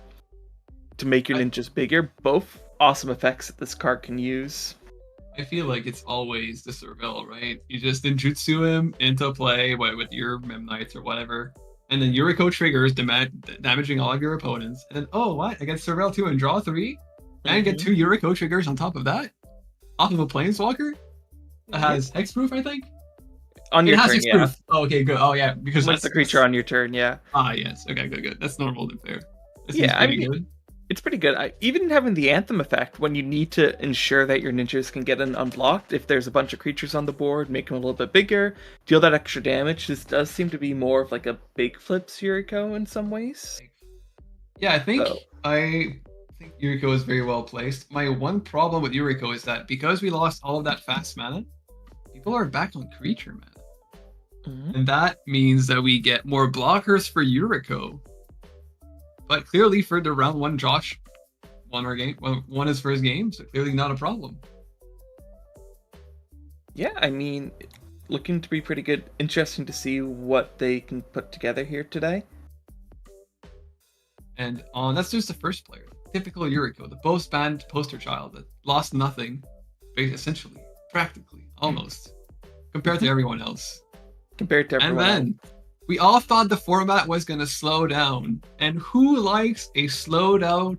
S2: to make your
S4: I-
S2: ninjas bigger, both awesome effects that this card can use.
S4: I feel like it's always the Serval, right? You just ninjutsu him into play with your Mem Knights or whatever. And then Yuriko triggers, damaging all of your opponents. And then, oh, what? I get Serval 2 and draw 3? And get 2 Yuriko triggers on top of that? Off of a Planeswalker? That has Hexproof, I think?
S2: On your
S4: It has
S2: turn, yeah.
S4: Hexproof. Oh, okay, good. Oh, yeah, because
S2: Once
S4: that's
S2: the creature on your turn, yeah.
S4: Ah, yes. Okay, good. That's normal and fair. That
S2: Yeah,
S4: seems
S2: I
S4: pretty
S2: mean-
S4: good.
S2: It's pretty good. Even having the Anthem effect, when you need to ensure that your ninjas can get an unblocked, if there's a bunch of creatures on the board, make them a little bit bigger, deal that extra damage. This does seem to be more of like a big flip Yuriko in some ways.
S4: Yeah, I think
S2: So-
S4: Yuriko is very well placed. My one problem with Yuriko is that because we lost all of that fast mana, people are back on creature mana. And that means that we get more blockers for Yuriko. But clearly for the round 1 Josh won his first game, so clearly not a problem.
S2: Yeah, I mean, looking to be pretty good. Interesting to see what they can put together here today.
S4: And that's just the first player. Typical Yuriko, the post-banned poster child that lost nothing, essentially, practically, almost, compared to everyone else.
S2: Compared to everyone
S4: And then we all thought the format was going to slow down. And who likes a slowed out,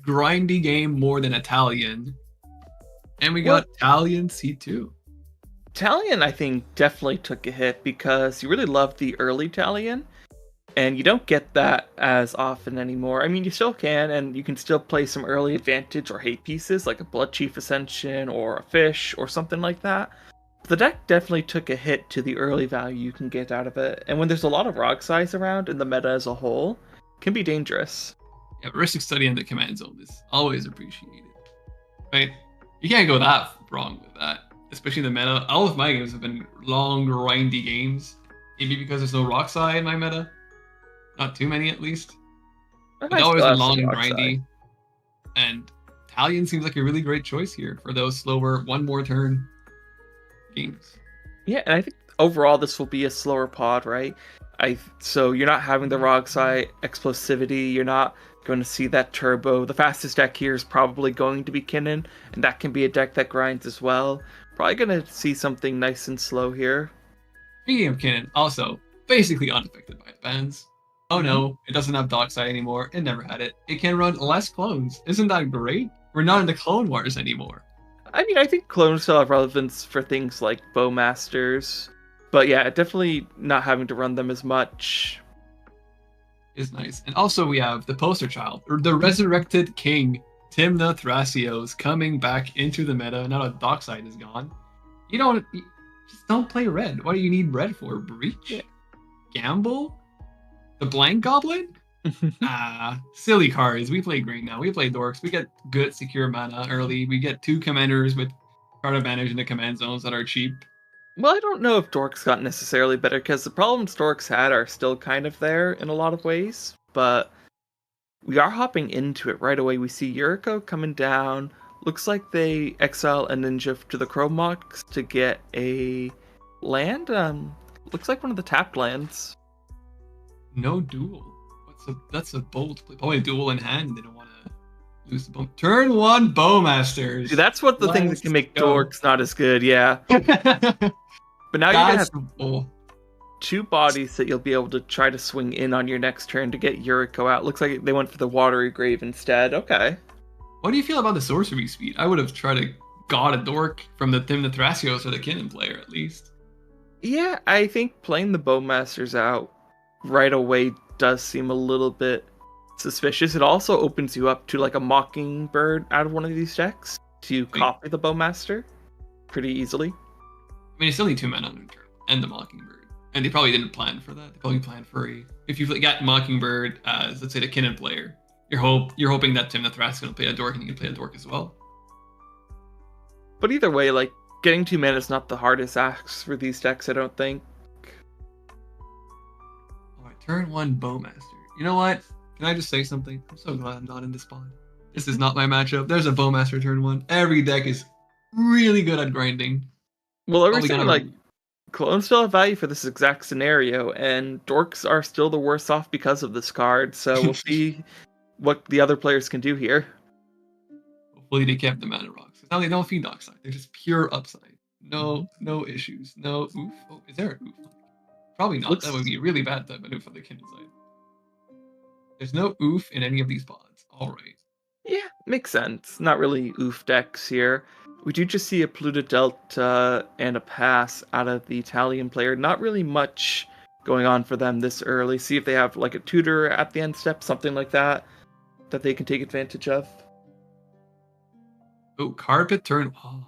S4: grindy game more than Italian? And we got Italian C2.
S2: Talion, I think, definitely took a hit because you really loved the early Talion, and you don't get that as often anymore. I mean, you still can, and you can still play some early advantage or hate pieces like a Blood Chief Ascension or a Fish or something like that. But the deck definitely took a hit to the early value you can get out of it, and when there's a lot of rock size around in the meta as a whole, it can be dangerous.
S4: Yeah, Ristic Study in the command zone is always appreciated. Right? You can't go that wrong with that. Especially in the meta. All of my games have been long, grindy games. Maybe because there's no rock side in my meta. Not too many, at least. But
S2: I
S4: always
S2: still have
S4: long
S2: some
S4: and
S2: rock
S4: grindy.
S2: side.
S4: And Italian seems like a really great choice here for those slower, one more turn games.
S2: Yeah, and I think overall this will be a slower pod, right? So you're not having the rock side explosivity, you're not going to see that turbo. The fastest deck here is probably going to be Kinnan, and that can be a deck that grinds as well. Probably going to see something nice and slow here.
S4: Speaking of Kinnan, also basically unaffected by bans. Oh no, it doesn't have Dockside anymore. It never had it. It can run less clones. Isn't that great? We're not in the Clone Wars anymore.
S2: I mean, I think clones still have relevance for things like Bowmasters, but yeah, definitely not having to run them as much.
S4: Is nice. And also we have the poster child, or the resurrected king, Timna Thrasios, coming back into the meta now that Dockside is gone. Just don't play red. What do you need red for? Breach?
S2: Yeah.
S4: Gamble? The Blank Goblin? Silly cards. We play green now. We play dorks. We get good secure mana early. We get 2 commanders with card advantage in the command zones that are cheap.
S2: Well, I don't know if Dorks got necessarily better, because the problems Dorks had are still kind of there in a lot of ways, but we are hopping into it right away. We see Yuriko coming down. Looks like they exile a ninja to the Chromox to get a land. Looks like one of the tapped lands.
S4: No duel. That's a bold play. Probably a duel in hand. They don't want to lose the bow. Turn 1 Bowmasters.
S2: See, that's what the thing that can make dorks not as good. Yeah, but now you're gonna have
S4: Oh,
S2: 2 bodies that you'll be able to try to swing in on your next turn to get Yuriko out. Looks like they went for the Watery Grave instead. Okay.
S4: what do you feel about the sorcery speed? I would have tried to got a dork from the Tim the Thrasios or the Kinnan player at least.
S2: Yeah, I think playing the Bowmasters out right away does seem a little bit suspicious. It also opens you up to like a Mockingbird out of one of these decks to copy the Bowmaster pretty easily.
S4: I mean, you still need 2 mana on your turn and the Mockingbird. And they probably didn't plan for that. They probably planned for if you've got Mockingbird as, let's say, the Kinnan player, you're hoping that Tim the Thrash is going to play a dork and you can play a dork as well.
S2: But either way, like, getting 2 mana is not the hardest ask for these decks, I don't think.
S4: Alright, turn 1 Bowmaster. You know what? Can I just say something? I'm so glad I'm not in this spawn. This is not my matchup. There's a Bowmaster turn 1. Every deck is really good at grinding.
S2: Well, I was
S4: Probably
S2: saying,
S4: gonna-
S2: like, clones still have value for this exact scenario, and dorks are still the worst off because of this card, so we'll see what the other players can do here.
S4: Hopefully they kept the mana rocks. Now they don't feed Dockside. They're just pure upside. No issues. No oof. Oh, is there an oof? Probably not. That would be a really bad type of oof on the Kinnan side. There's no oof in any of these pods. Alright.
S2: Yeah, makes sense. Not really oof decks here. We do just see a Polluted Delta and a pass out of the Italian player. Not really much going on for them this early. See if they have like a tutor at the end step, something like that they can take advantage of.
S4: Oh, Carpet turn. Oh.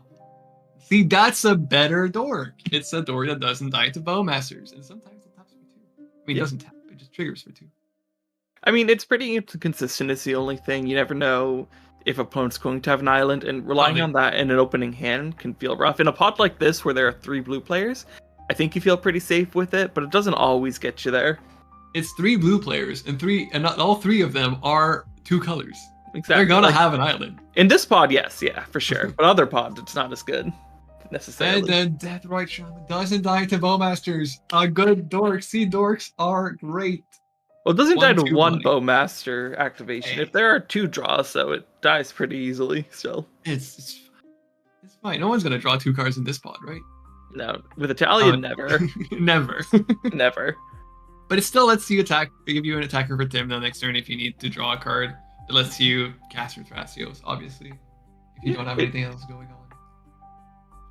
S4: See, that's a better dork. It's a dork that doesn't die to Bowmasters. And sometimes it taps for 2. I mean, it doesn't tap, it just triggers for 2.
S2: I mean, it's pretty inconsistent is the only thing. You never know if opponent's going to have an island, and relying on that in an opening hand can feel rough. In a pot like this, where there are 3 blue players, I think you feel pretty safe with it, but it doesn't always get you there.
S4: It's 3 blue players, and not all 3 of them are 2 colors.
S2: Exactly.
S4: They're gonna have an island.
S2: In this pod, yes, yeah, for sure. But other pods, it's not as good, necessarily.
S4: And then Death Right Shaman doesn't die to Bowmasters. A good dork. See, dorks are great.
S2: Well, it doesn't die to
S4: 1/2
S2: one
S4: money.
S2: Bowmaster activation.
S4: Hey.
S2: If there are 2 draws, so it dies pretty easily still.
S4: It's fine. It's fine. No one's gonna draw 2 cards in this pod, right?
S2: No, with Italian, never.
S4: Never.
S2: Never.
S4: But it still lets you attack. They give you an attacker for Tim the next turn if you need to draw a card. It lets you cast your Thrasios, obviously, if you don't have anything else going on.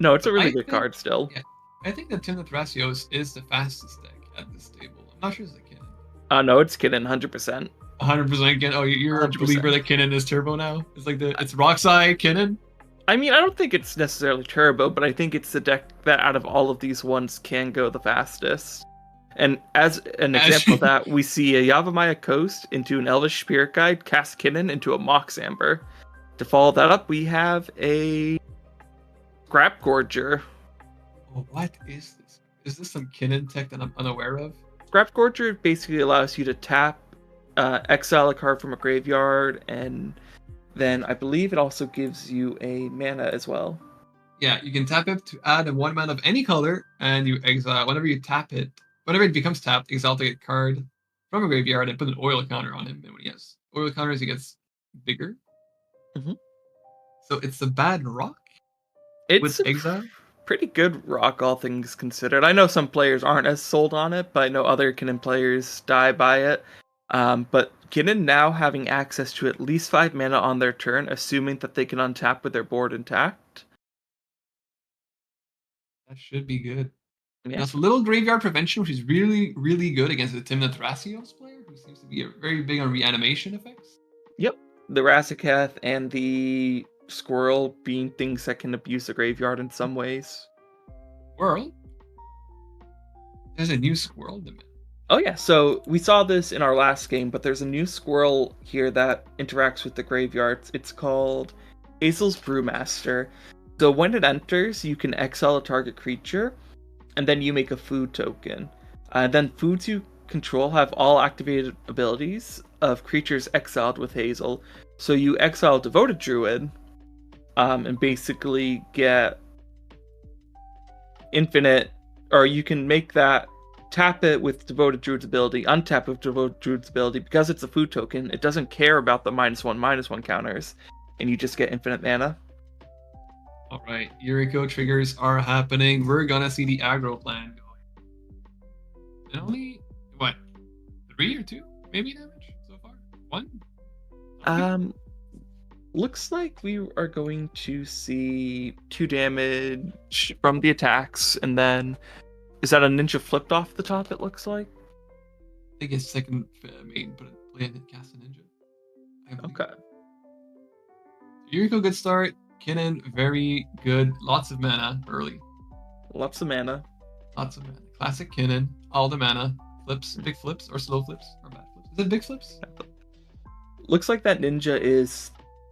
S2: No, it's a really
S4: I
S2: good
S4: think-
S2: card still.
S4: Yeah. I think that Tim the Thrasios is the fastest deck at this table. I'm not sure it's the Kinnan.
S2: No, it's Kinnan, 100%.
S4: 100% Kinnan. Oh, you're a
S2: 100%.
S4: believer that Kinnan is turbo now? It's like it's Roxai Kinnan?
S2: I mean, I don't think it's necessarily turbo, but I think it's the deck that out of all of these ones can go the fastest. And as an example of that, we see a Yavimaya Ka0s into an Elvish Spirit Guide, cast Kinnan into a Mox Amber. To follow that up, we have a Scrap Gorger.
S4: Oh, what is this? Is this some Kinnan tech that I'm unaware of?
S2: Scrap Gorger basically allows you to tap, exile a card from a graveyard, and then I believe it also gives you a mana as well.
S4: Yeah, you can tap it to add a 1 mana of any color, and you exile. Whenever you tap it, whenever it becomes tapped, exile a card from a graveyard and put an oil counter on him. And when he has oil counters, he gets bigger.
S2: Mhm.
S4: So it's a bad rock
S2: It's
S4: with
S2: a
S4: exile.
S2: pretty good rock, all things considered. I know some players aren't as sold on it, but I know other Kinnan players die by it. But Kinnan now having access to at least 5 mana on their turn, assuming that they can untap with their board intact.
S4: That should be good.
S2: Yeah.
S4: That's a little graveyard prevention, which is really, really good against the Tim the Thrasios player, who seems to be very big on reanimation effects.
S2: Yep. The Razaketh and the Squirrel being things that can abuse the graveyard in some ways.
S4: Squirrel? There's a new squirrel demand.
S2: Oh yeah, so we saw this in our last game, but there's a new squirrel here that interacts with the graveyards. It's called Hazel's Brewmaster. So when it enters, you can exile a target creature, and then you make a food token. Then foods you control have all activated abilities of creatures exiled with Hazel. So you exile Devoted Druid, and basically get infinite or you can make that tap it with Devoted Druid's ability, untap with Devoted Druid's ability. Because it's a food token, it doesn't care about the -1/-1 counters, and you just get infinite mana.
S4: All right, Yuriko triggers are happening. We're gonna see the aggro plan going. And only what, 3 or 2 maybe damage so far? 1.
S2: Looks like we are going to see 2 damage from the attacks, and then is that a ninja flipped off the top? It looks like.
S4: I think it's second main, but play and cast a ninja.
S2: Okay.
S4: Yuriko, good start. Kinnan, very good. Lots of mana early.
S2: Lots of mana.
S4: Lots of mana. Classic Kinnan. All the mana. Flips, big flips, or slow flips, or bad flips. Is it big flips?
S2: Looks like that ninja is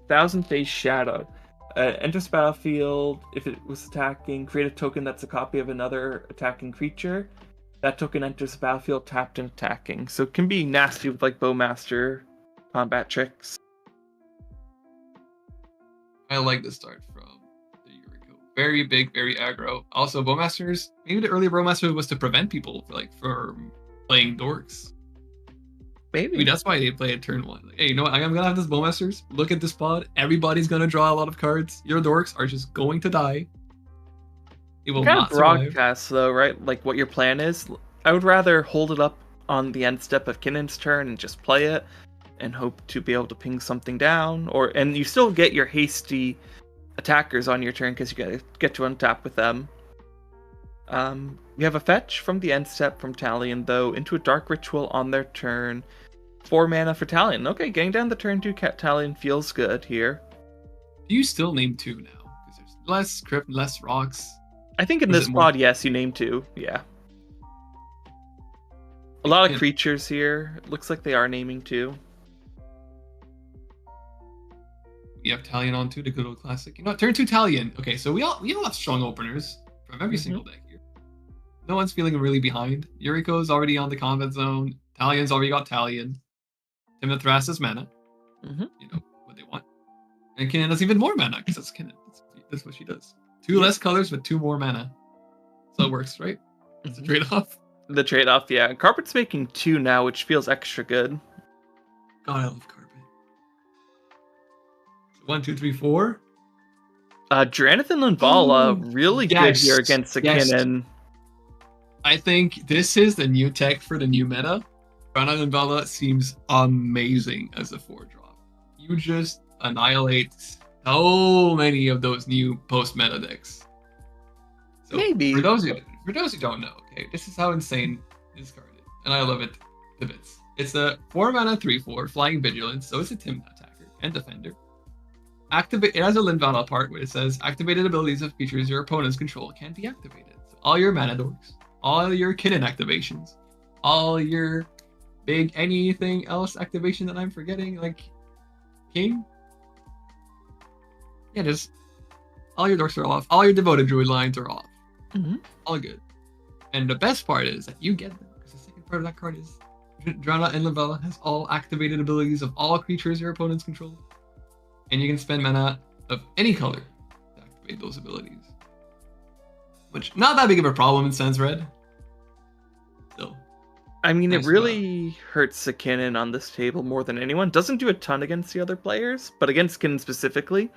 S2: Thousand Face Shadow. Enters battlefield. If it was attacking, create a token that's a copy of another attacking creature. That token enters the battlefield tapped and attacking. So it can be nasty with like Bowmaster combat tricks.
S4: I like the start from the Yuriko. Very big, very aggro. Also, Bowmasters, maybe the early Bowmaster was to prevent people from playing dorks.
S2: Maybe.
S4: That's why they play a turn 1. Like, hey, you know what? I'm gonna have this Bowmasters. Look at this pod. Everybody's gonna draw a lot of cards. Your dorks are just going to die. It will
S2: kind
S4: not
S2: of
S4: survive.
S2: broadcast though, right? Like what your plan is. I would rather hold it up on the end step of Kinnan's turn and just play it, and hope to be able to ping something down, and you still get your hasty attackers on your turn because you get to untap with them. We have a fetch from the end step from Talion though into a Dark Ritual on their turn. 4 mana for Talion. Okay, getting down the turn 2 Talion feels good here.
S4: Do you still name 2 now? Because there's less crypt, less rocks.
S2: I think in this pod, yes, you name 2. Yeah. A lot of creatures here. It looks like they are naming 2.
S4: We have Talion on 2, the good old classic. You know what? Turn 2 Talion. Okay, so we all have strong openers from every single deck here. No one's feeling really behind. Yuriko's already on the combat zone. Talion's already got Talion. Timothras has mana. You know what they want. And Kinnan has even more mana because that's Kinnan. That's what she does. 2 less colors but 2 more mana. So it works, right? It's a trade-off.
S2: The trade-off, yeah. Carpet's making 2 now, which feels extra good.
S4: God, I love Carpet. 1, 2, 3, 4.
S2: Dranathan Linvala, really good here against the Kinnan.
S4: I think this is the new tech for the new meta. Dranathan Linvala seems amazing as a 4-drop. You just annihilate so many of those new post-meta decks. So
S2: Maybe.
S4: For those who don't know, okay, this is how insane this card is. And I love it to bits. It's a 4 mana 3/4 flying vigilance, so it's a Tim attacker and defender. It has a Linvala part where it says activated abilities of creatures your opponents control can be activated. So all your mana dorks, all your Kinnan activations, all your big anything else activation that I'm forgetting, like King. Yeah, just all your dorks are off. All your devoted druid lines are off. All good. And the best part is that you get them, because the second part of that card is Drana and Linvala has all activated abilities of all creatures your opponents control. And you can spend mana of any color to activate those abilities. Which, not that big of a problem in Sans Red. Still.
S2: I mean, it really hurts the Kinnan on this table more than anyone. Doesn't do a ton against the other players, but against Kinnan specifically,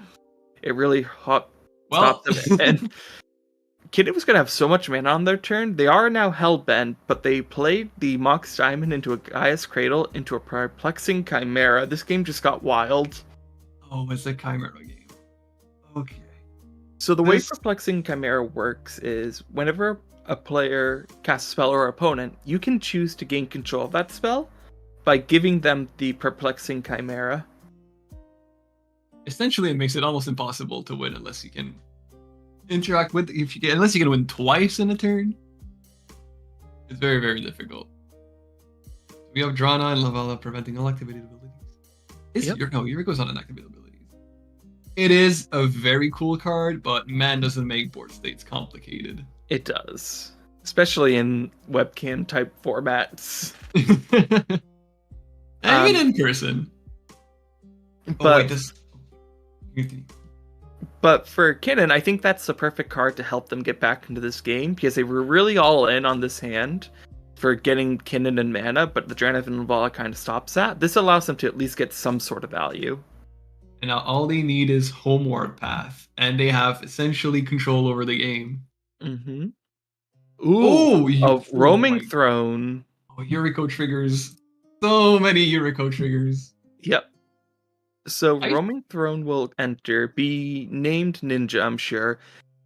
S2: it really stopped them. And Kinnan was going to have so much mana on their turn. They are now hellbent, but they played the Mox Diamond into a Gaia's Cradle, into a Perplexing Chimera. This game just got wild.
S4: Oh, it's a Chimera game. Okay.
S2: So the way Perplexing Chimera works is whenever a player casts a spell or opponent, you can choose to gain control of that spell by giving them the Perplexing Chimera.
S4: Essentially, it makes it almost impossible to win unless you can interact with. Unless you can win twice in a turn. It's very, very difficult. We have Drana and Linvala preventing all activated abilities. Yuriko's on inactivated abilities. It is a very cool card, but man, doesn't make board states complicated.
S2: It does, especially in webcam type formats.
S4: And even in person.
S2: But But for Kinnan, I think that's the perfect card to help them get back into this game because they were really all in on this hand for getting Kinnan and mana, but the Dranithan Vala kind of stops that. This allows them to at least get some sort of value.
S4: And now all they need is Homeward Path, and they have essentially control over the game.
S2: Mm-hmm. Ooh,
S4: Oh,
S2: a roaming
S4: my
S2: throne.
S4: Oh, Yuriko triggers. So many Yuriko triggers.
S2: Yep. So roaming throne will enter, be named ninja, I'm sure.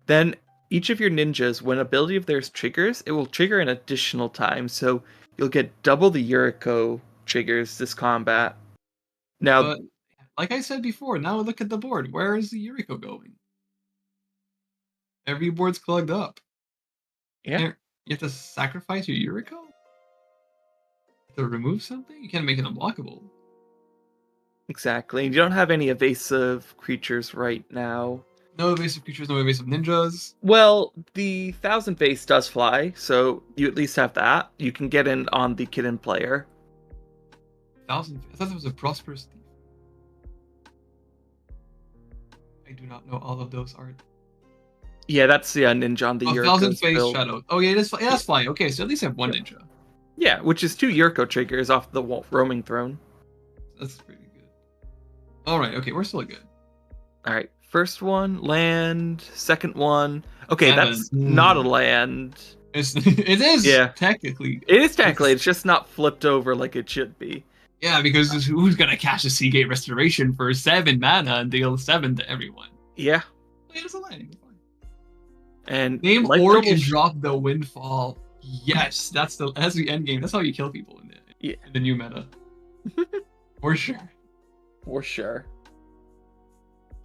S2: Then each of your ninjas, when ability of theirs triggers, it will trigger an additional time. So you'll get double the Yuriko triggers this combat. Now,
S4: But like I said before, now look at the board. Where is the Yuriko going? Every board's plugged up.
S2: yeah,
S4: You have to sacrifice your Yuriko to remove something? You can't make it unblockable.
S2: exactly. You don't have any evasive creatures right now.
S4: No evasive creatures, no evasive ninjas.
S2: Well, the 1000 base does fly, so you at least have that. You can get in on the Kitten player.
S4: 1000. I thought it was a prosperous thief. I do not know all of those art.
S2: Yeah, that's the ninja on the Yuriko.
S4: 1000 face shadow. Oh yeah, that's flying. Okay, so at least I have one ninja.
S2: Yeah, which is 2 Yuriko triggers off the roaming throne.
S4: That's pretty good. All right, okay, we're still good.
S2: All right, first one land, second one. Okay, that's not a land.
S4: It is.
S2: Yeah,
S4: technically.
S2: It is technically. It's just not flipped over like it should be.
S4: Yeah, because who's gonna cast a Seagate Restoration for 7 mana and deal 7 to everyone?
S2: Yeah.
S4: It's a land.
S2: And
S4: name Orc and drop the Windfall. Yes, that's the end game. That's how you kill people in the new meta. For sure.
S2: For sure.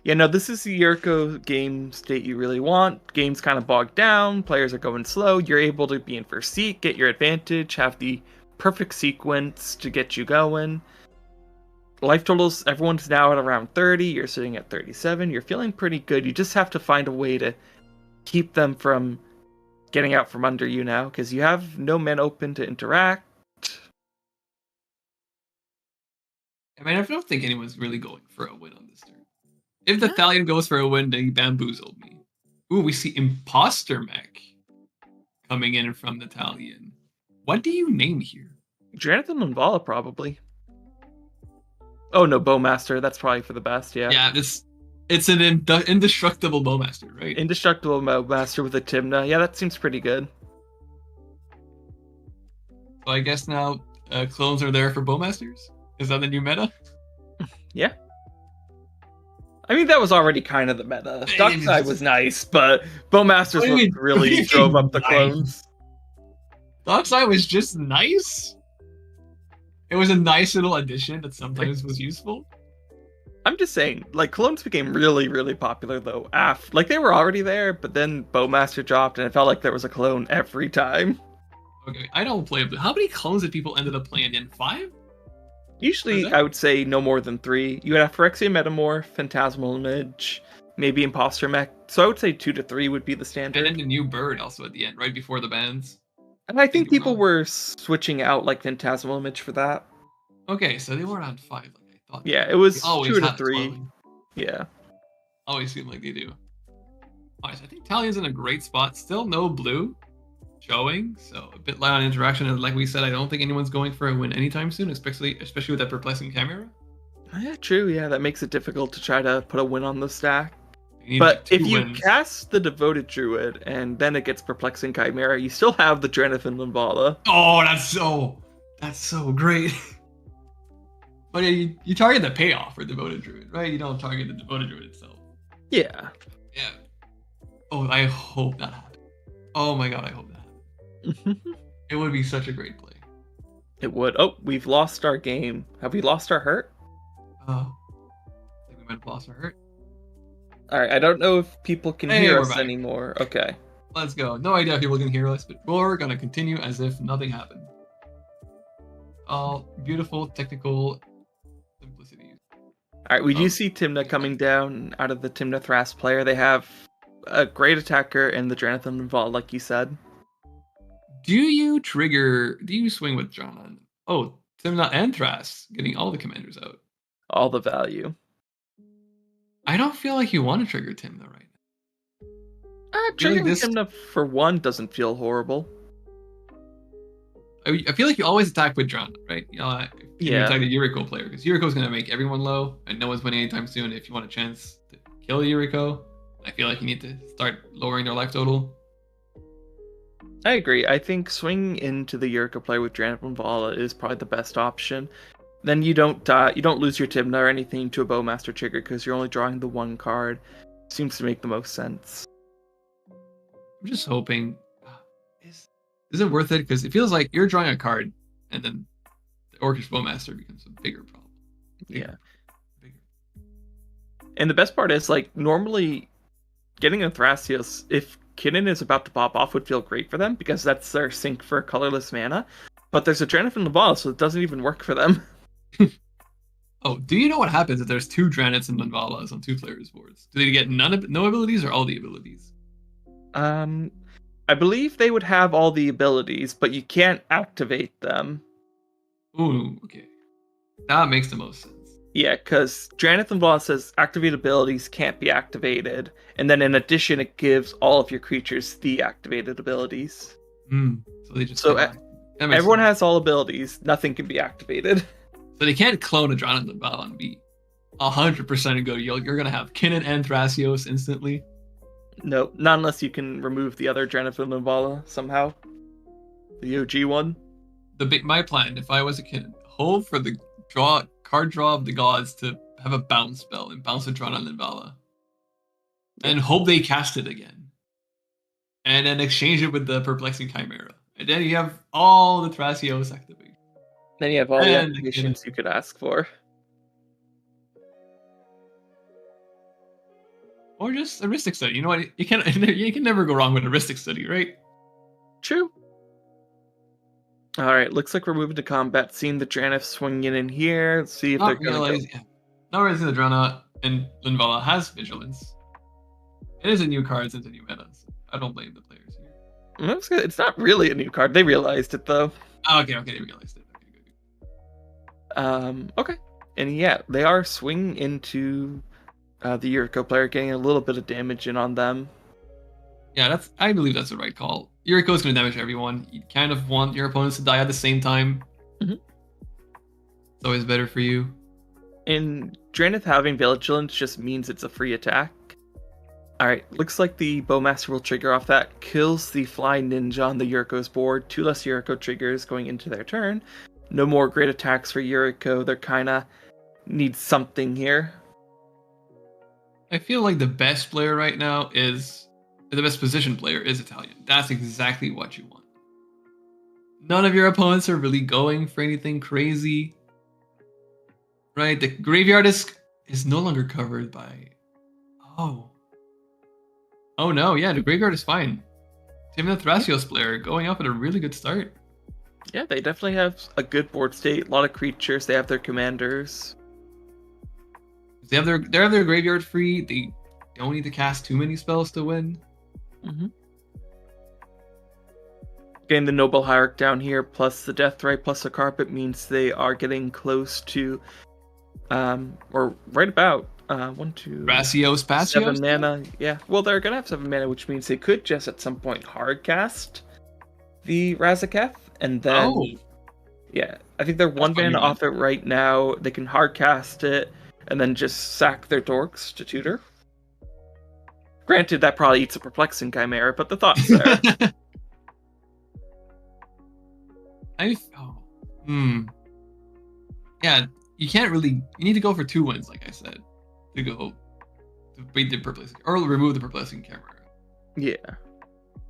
S2: Yeah, no, this is the Yuriko game state you really want. Game's kind of bogged down. Players are going slow. You're able to be in first seat, get your advantage, have the perfect sequence to get you going. Life totals, everyone's now at around 30. You're sitting at 37. You're feeling pretty good. You just have to find a way to keep them from getting out from under you now, because you have no men open to interact.
S4: I mean, I don't think anyone's really going for a win on this turn. If the Thalion goes for a win, then he bamboozled me. Ooh, we see Imposter Mech coming in from the Thalion. What do you name here?
S2: Dranithan and Vala, probably. Oh no, Bowmaster. That's probably for the best, yeah.
S4: Yeah, it's an indestructible Bowmaster, right?
S2: Indestructible Bowmaster with a Timna. Yeah, that seems pretty good.
S4: So I guess now clones are there for Bowmasters? Is that the new meta?
S2: Yeah. I mean, that was already kind of the meta. Dockside was nice, but Bowmasters really drove up the clones.
S4: Dockside was just nice? It was a nice little addition that sometimes was useful.
S2: I'm just saying, like, clones became really, really popular, though. Like, they were already there, but then Bowmaster dropped, and it felt like there was a clone every time.
S4: Okay, I don't play, but how many clones did people ended up playing in? 5?
S2: Usually, I would say no more than 3. You would have Phyrexia Metamorph, Phantasmal Image, maybe Imposter Mech. So I would say 2 to 3 would be the standard.
S4: And then the new bird also at the end, right before the bans.
S2: And I think people were switching out, like, Phantasmal Image for that.
S4: Okay, so they were on 5, like I thought.
S2: Yeah, it was 2 to 3. Yeah.
S4: Always seem like they do. Alright, so I think Talion's in a great spot. Still no blue showing, so a bit light on interaction. And like we said, I don't think anyone's going for a win anytime soon, especially with that perplexing camera.
S2: Yeah, true. Yeah, that makes it difficult to try to put a win on the stack. But if you cast the Devoted Druid and then it gets Perplexing Chimera, you still have the Dranithan Vala.
S4: Oh, that's so great. But yeah, you target the payoff for Devoted Druid, right? You don't target the Devoted Druid itself.
S2: Yeah.
S4: Yeah. Oh, I hope that happens. Oh my god, I hope that happens. It would be such a great play.
S2: It would. Oh, we've lost our game. Have we lost our hurt?
S4: Oh. I think we might have lost our hurt.
S2: Alright, I don't know if people can hear us anymore. Okay.
S4: Let's go. No idea if people can hear us, but we're gonna continue as if nothing happened. All beautiful technical simplicity.
S2: Alright, we do see Timna coming down out of the Timna Thras player. They have a great attacker and the Dranithan Vala, like you said.
S4: Do you swing with John? Oh, Timna and Thras getting all the commanders out.
S2: All the value.
S4: I don't feel like you want to trigger Timna right now.
S2: Triggering Timna for 1 doesn't feel horrible.
S4: I feel like you always attack with Drana, right? You attack the Yuriko player, because Yuriko's going to make everyone low, and no one's winning anytime soon. If you want a chance to kill Yuriko, I feel like you need to start lowering their life total.
S2: I agree. I think swinging into the Yuriko player with Drana from Vala is probably the best option. Then you don't lose your Timna or anything to a Bowmaster trigger, because you're only drawing the 1 card. Seems to make the most sense.
S4: I'm just hoping... Is it worth it? Because it feels like you're drawing a card, and then the Orcish Bowmaster becomes a bigger problem. Bigger.
S2: And the best part is, like, normally getting a Thrasios, if Kinnan is about to pop off, would feel great for them, because that's their sink for colorless mana. But there's a Draenei from the ball, so it doesn't even work for them.
S4: Oh, do you know what happens if there's 2 Draenets and Manvalas on 2 players' boards? Do they get no abilities or all the abilities?
S2: I believe they would have all the abilities, but you can't activate them.
S4: Ooh, okay. That makes the most sense.
S2: Yeah, because Draenei and Vala says activate abilities can't be activated, and then in addition it gives all of your creatures the activated abilities.
S4: So they just
S2: everyone has all abilities, nothing can be activated.
S4: So they can't clone a Draenei and Vala and be 100% go. You're gonna have Kinnan and Thrasios instantly.
S2: No, not unless you can remove the other Draenei and Vala somehow. The OG one.
S4: My plan, if I was a Kinnan, hold for the card draw of the gods to have a bounce spell and bounce a Draenei and Vala. And hope they cast it again. And then exchange it with the Perplexing Chimera. And then you have all the Thrasios activate.
S2: Then you have all the activations you could ask for.
S4: Or just a Rhystic Study. You know what? You can never go wrong with a Rhystic Study, right?
S2: True. Alright, looks like we're moving to combat. Seeing the Draenei swinging in here. Let's see if they're going to go.
S4: Not realizing the Draenei and Linvala has Vigilance. It is a new card since a new meta, so I don't blame the players here.
S2: It's not really a new card. They realized it, though.
S4: Okay, they realized it. Okay, good.
S2: Okay. And yeah, they are swinging into the Yuriko player, getting a little bit of damage in on them.
S4: Yeah, I believe that's the right call. Yuriko is going to damage everyone. You kind of want your opponents to die at the same time.
S2: Mm-hmm.
S4: It's always better for you.
S2: And Draenei having Vigilance just means it's a free attack. Alright, looks like the Bowmaster will trigger off that. Kills the Fly Ninja on the Yuriko's board. 2 less Yuriko triggers going into their turn. No more great attacks for Yuriko. They're kinda need something here.
S4: I feel like the best player right now the best position player is Italian. That's exactly what you want. None of your opponents are really going for anything crazy. Right? The graveyard is no longer covered by... Oh no, yeah, the graveyard is fine. Tim the Thrasios player going off at a really good start.
S2: Yeah, they definitely have a good board state. A lot of creatures. They have their commanders.
S4: They have their graveyard free. They don't need to cast too many spells to win.
S2: Mm-hmm. Getting the Noble Hierarch down here, plus the Death Ray, plus the Carpet means they are getting close to, or right about 1, 2,
S4: Thrasios, Pasios?
S2: 7 mana. Yeah, well, they're gonna have 7 mana, which means they could just at some point hard cast the Razaketh, and then yeah, I think they're 1 mana off it right now. They can hard cast it and then just sack their dorks to tutor. Granted, that probably eats a Perplexing Chimera, but the thought's there.
S4: Yeah, you can't really... You need to go for 2 wins, like I said. To beat the Perplexing... Or remove the Perplexing Chimera.
S2: Yeah.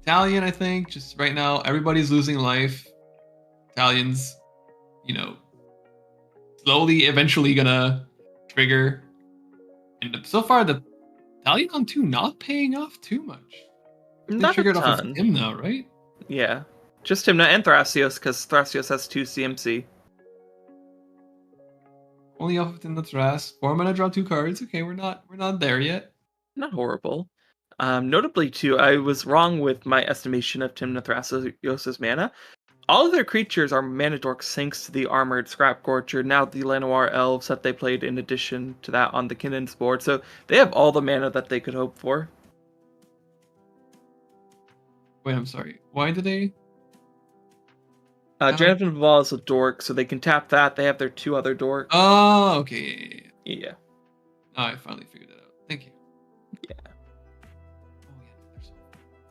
S4: Italian, I think, just right now, everybody's losing life. Italians, slowly, eventually gonna trigger. And so far, the Italian on 2 not paying off too much.
S2: Not
S4: triggered
S2: a ton.
S4: Off of him now, right?
S2: Yeah. Just Timna and Thrasios, because Thrasios has 2 CMC.
S4: Only off of Timna Thras. 4 mana, draw 2 cards. Okay, we're not there yet.
S2: Not horrible. Notably, too, I was wrong with my estimation of Timna Thrasios' mana. all of their creatures are mana dorks thanks to the Armored Scrapgorger, now the Lenoir Elves that they played in addition to that on the Kinnon's board. So they have all the mana that they could hope for.
S4: Wait, I'm sorry. Why did they?
S2: Jonathan Vival is a dork, so they can tap that. They have their 2 other dorks.
S4: Oh, okay.
S2: Yeah.
S4: Oh, I finally figured it out. Thank you.
S2: Yeah.
S4: Oh, yeah.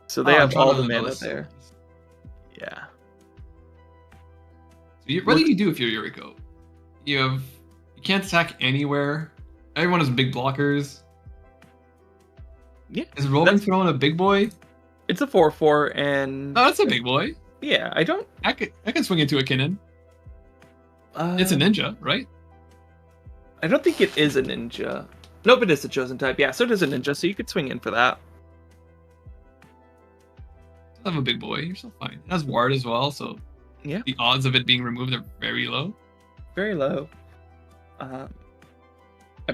S2: So they have all the mana
S4: Villa's
S2: there.
S4: Souls.
S2: Yeah.
S4: So what do you do if you're Yuriko? You can't attack anywhere. Everyone has big blockers.
S2: Yeah.
S4: Is Rolling Throne a big boy?
S2: It's a 4/4, and
S4: Oh, that's a big boy.
S2: yeah, I
S4: can swing into a Kinnan. It's a ninja, right?
S2: I don't think it is a ninja. Nope, it is a chosen type. Yeah, so it is a ninja, so you could swing in for that.
S4: Still have a big boy. You're still fine. It has ward as well, so
S2: Yeah.
S4: the odds of it being removed are very low.
S2: Very low. I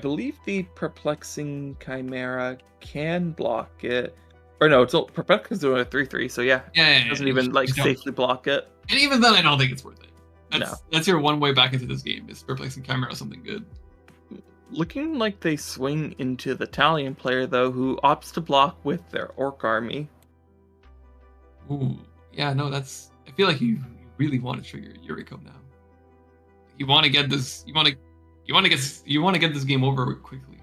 S2: believe the Perplexing Chimera can block it. Or no, it's Perplexing is doing a 3/3, so yeah.
S4: Yeah.
S2: It doesn't even safely block it.
S4: And even then, I don't think it's worth it.
S2: No.
S4: That's your one way back into this game. Is Perplexing Chimera something good?
S2: Looking like they swing into the Talion player, though, who opts to block with their Orc army.
S4: Ooh, yeah, no, that's. I feel like you really want to trigger Yuriko now. You want to get this. You want to get this game over quickly.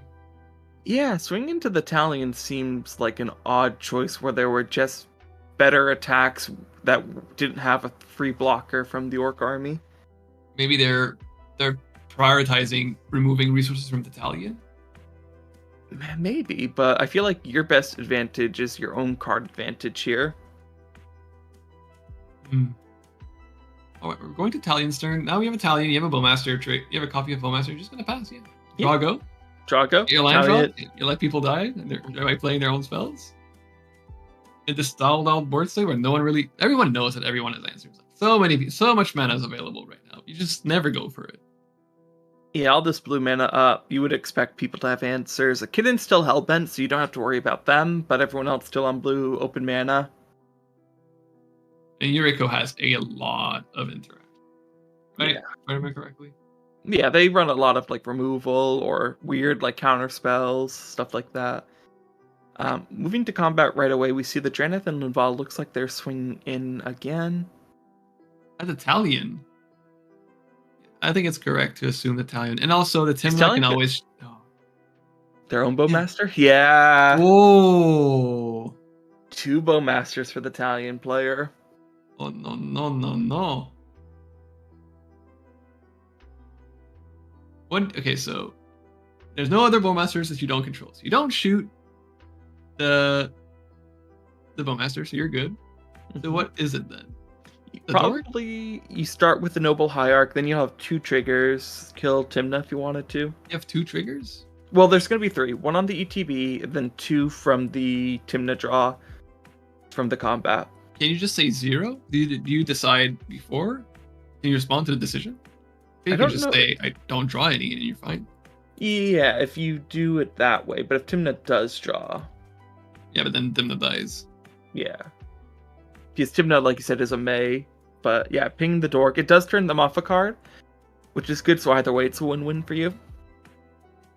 S2: Yeah, swing into the Talion seems like an odd choice where there were just better attacks that didn't have a free blocker from the Orc army.
S4: Maybe they're prioritizing removing resources from the Talion.
S2: Maybe, but I feel like your best advantage is your own card advantage here.
S4: Alright, we're going to Talion's turn. Now we have a Talion, you have a Bowmaster trait, you have a copy of Bowmaster, you're just gonna pass, yeah. Draw go. You land drop, you let people die, and they're by playing their own spells. In this stalled out board state where everyone knows that everyone has answers. So much mana is available right now. You just never go for it.
S2: Yeah, all this blue mana up, you would expect people to have answers. A Kitten's still hellbent, so you don't have to worry about them, but everyone else still on blue, open mana.
S4: And Yuriko has a lot of interaction. Right?
S2: Yeah.
S4: If I remember correctly.
S2: Yeah, they run a lot of removal or weird counter spells, stuff like that. Moving to combat right away, we see the Draneth and Linval looks like they're swinging in again.
S4: That's Italian. I think it's correct to assume the Italian. And also the Timna can always...
S2: Their own Bowmaster? Yeah!
S4: Whoa!
S2: 2 Bowmasters for the Italian player.
S4: Oh, no. Okay, so there's no other Bowmasters that you don't control. So you don't shoot the Bowmaster, so you're good. So what is it then?
S2: Probably you start with the Noble Hierarch, then you'll have 2 triggers. Kill Timna if you wanted to.
S4: You have 2 triggers?
S2: Well, there's going to be 3. 1 on the ETB, and then 2 from the Timna draw from the combat.
S4: Can you just say 0? Do you decide before? Can you respond to the decision? You can just say, I don't draw any, and you're fine.
S2: Yeah, if you do it that way. But if Timna does draw...
S4: Yeah, but then Timna dies.
S2: Yeah. Because Timna, like you said, is a May. But yeah, ping the dork. It does turn them off a card, which is good, so either way it's a win-win for you.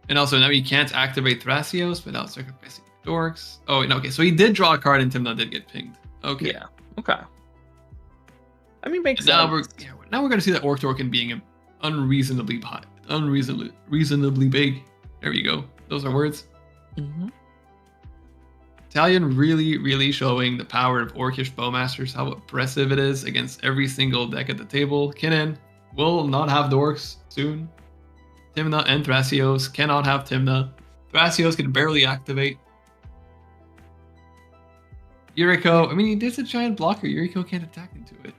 S4: And also, now you can't activate Thrasios without sacrificing dorks. Oh, no, okay, so he did draw a card and Timna did get pinged. Okay.
S2: Yeah, okay. I mean, makes
S4: sense.
S2: sense.
S4: Now we're going to see that Orc Dorkin being unreasonably big. There you go. Those are words.
S2: Mm-hmm.
S4: Italian really showing the power of Orcish Bowmasters, how oppressive it is against every single deck at the table. Kinnan will not have dorks soon. Timna and Thrasios cannot have Timna. Thrasios can barely activate. Yuriko, I mean, there's a giant blocker. Yuriko can't attack into it.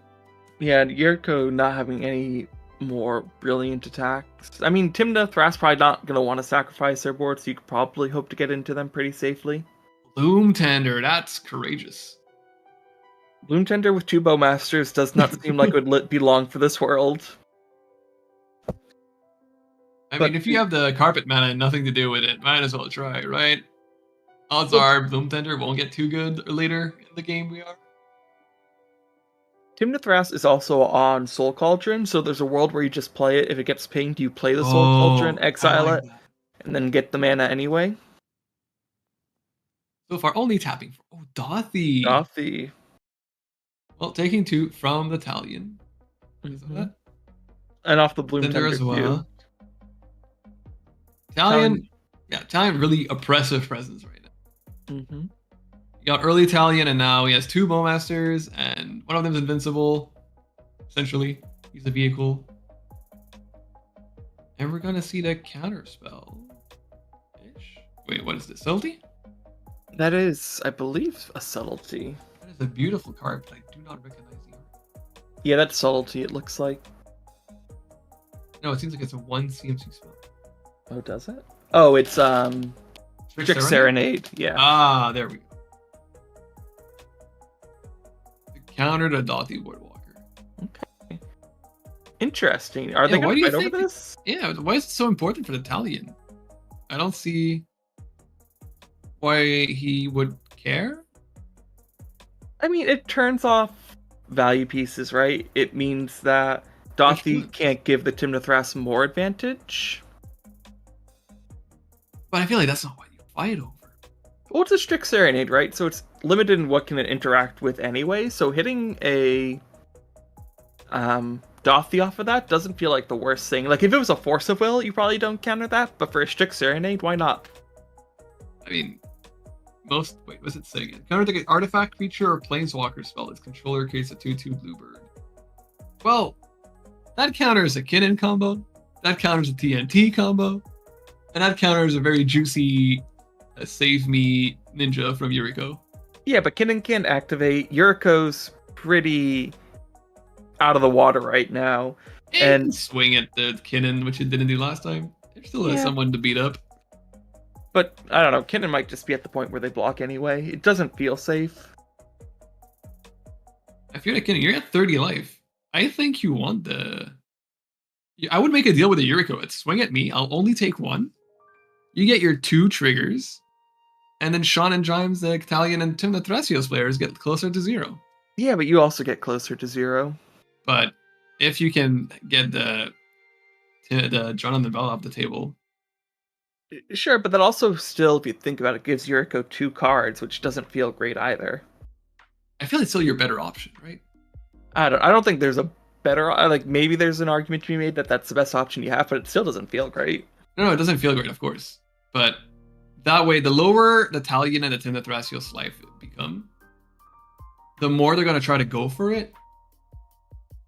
S2: Yeah, Yuriko not having any more brilliant attacks. I mean, Timna, Thras probably not going to want to sacrifice their board, so you could probably hope to get into them pretty safely.
S4: Bloom Tender, that's courageous.
S2: Bloom Tender with 2 Bowmasters does not seem like it would be long for this world.
S4: I mean, if you have the carpet mana and nothing to do with it, might as well try, right? Odds are Bloom Tender won't get too good later in the game we are.
S2: Timnathras is also on Soul Cauldron, so there's a world where you just play it. If it gets pinged, you play the Soul Cauldron,
S4: I
S2: exile
S4: like
S2: it,
S4: that.
S2: and then get the mana anyway.
S4: So far, only tapping for Dothy.
S2: Dothy.
S4: Well, taking 2 from the Talion.
S2: Mm-hmm. And off the Bloom
S4: Tender
S2: Tender
S4: as well.
S2: too.
S4: Talion, Talion really oppressive presence right now.
S2: Mm-hmm.
S4: You got early Talion, and now he has 2 Bowmasters, and one of them is invincible. Essentially, he's a vehicle. And we're gonna see the counter spell. Wait, what is this? Subtlety?
S2: That is, I believe, a subtlety.
S4: That is a beautiful card, but I do not recognize the art.
S2: Yeah, that's subtlety, it looks like.
S4: No, it seems like it's a 1 CMC spell.
S2: Oh, does it? Oh, it's Strict Serenade. Yeah.
S4: Ah, there we go. The counter to Dothy Woodwalker.
S2: Okay. Interesting. Are they
S4: why
S2: going
S4: do
S2: to
S4: you
S2: fight
S4: think
S2: over this?
S4: Yeah, why is it so important for the Talion? I don't see why he would care.
S2: I mean, it turns off value pieces, right? It means that Dothy can't give the Timnathras more advantage.
S4: But I feel like that's not what you fight over.
S2: Well, it's a Strict Serenade, right? So it's limited in what can it interact with anyway. So hitting a Dothy off of that doesn't feel like the worst thing. Like, if it was a Force of Will, you probably don't counter that. But for a Strict Serenade, why not?
S4: I mean, wait, what's it say again? Counter the artifact creature or planeswalker spell. Its controller creates a 2/2 bluebird. Well, that counters a Kinnan combo. That counters a TNT combo. And that counters a very juicy save me ninja from Yuriko.
S2: Yeah, but Kinnan can't activate. Yuriko's pretty out of the water right now.
S4: And swing at the Kinnan, which it didn't do last time. There's still someone to beat up.
S2: But, I don't know, Kinnan might just be at the point where they block anyway. It doesn't feel safe.
S4: I feel like Kinnan, you're at 30 life. I think you want the... I would make a deal with the Yuriko. It's swing at me, I'll only take 1. You get your 2 triggers. And then Sean and Jimes, the Talion and Timnathras players, get closer to 0.
S2: Yeah, but you also get closer to 0.
S4: But if you can get the John and the Bell off the table...
S2: Sure, but that also still, if you think about it, gives Yuriko 2 cards, which doesn't feel great either.
S4: I feel it's still your better option, right?
S2: I don't think there's a better... Like, maybe there's an argument to be made that that's the best option you have, but it still doesn't feel great.
S4: No, it doesn't feel great, of course. But that way, the lower the Talion and the Timnathras life become, the more they're going to try to go for it.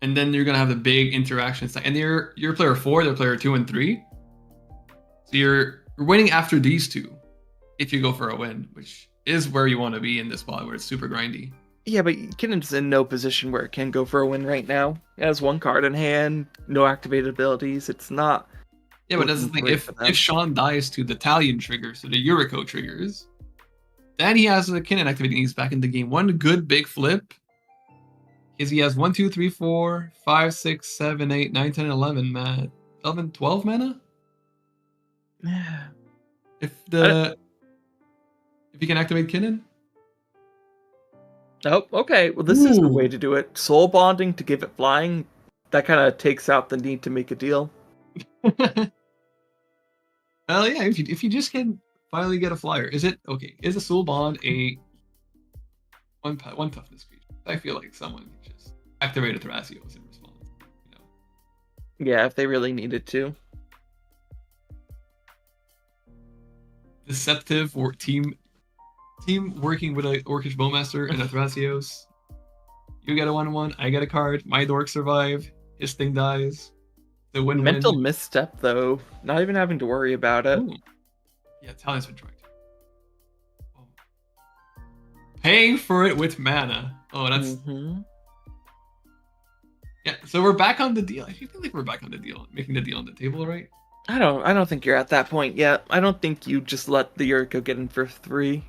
S4: And then you're going to have the big interactions. And you're player 4, they're player 2 and 3. So you're winning after these 2 if you go for a win, which is where you want to be in this spot where it's super grindy.
S2: Yeah, but Kinnan's in no position where it can go for a win right now. It has 1 card in hand, no activated abilities. It's not...
S4: Yeah, but that's the thing. If Sean dies to the Talion triggers, to the Yuriko triggers, then he has the Kinnan activating. He's back in the game. One good big flip is he has 1, 2, 3, 4, 5, 6, 7, 8, 9, 10, 11, 11, 12 mana?
S2: Yeah.
S4: If you can activate Kinnan?
S2: Oh, okay. Well, this is the way to do it. Soul bonding to give it flying. That kind of takes out the need to make a deal.
S4: Well, yeah, if you just can finally get a flyer, is a soul bond a one toughness creature? I feel like someone can just activate a Thrasios in response.
S2: Yeah, if they really needed to.
S4: Deceptive or team working with a Orcish Bowmaster and a Thrasios. You get a 1/1, I get a card, my dork survive, his thing dies. The win-win.
S2: Mental misstep, though. Not even having to worry about it.
S4: Ooh. Yeah, Talion's been trying to. Oh. Paying for it with mana. Oh, that's...
S2: Mm-hmm.
S4: Yeah, so we're back on the deal. I feel like we're back on the deal. Making the deal on the table, right?
S2: I don't think you're at that point yet. I don't think you just let the Yuriko get in for 3.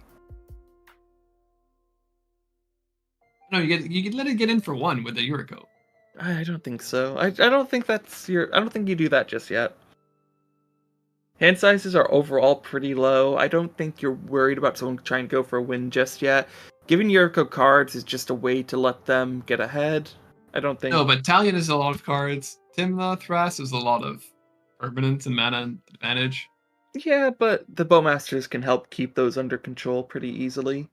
S4: No, you can let it get in for 1 with the Yuriko.
S2: I don't think so. I don't think that's your... I don't think you do that just yet. Hand sizes are overall pretty low. I don't think you're worried about someone trying to go for a win just yet. Giving Yuriko cards is just a way to let them get ahead. I don't think.
S4: No, but Talion is a lot of cards. Timna Thras is a lot of permanence and mana advantage.
S2: Yeah, but the Bowmasters can help keep those under control pretty easily.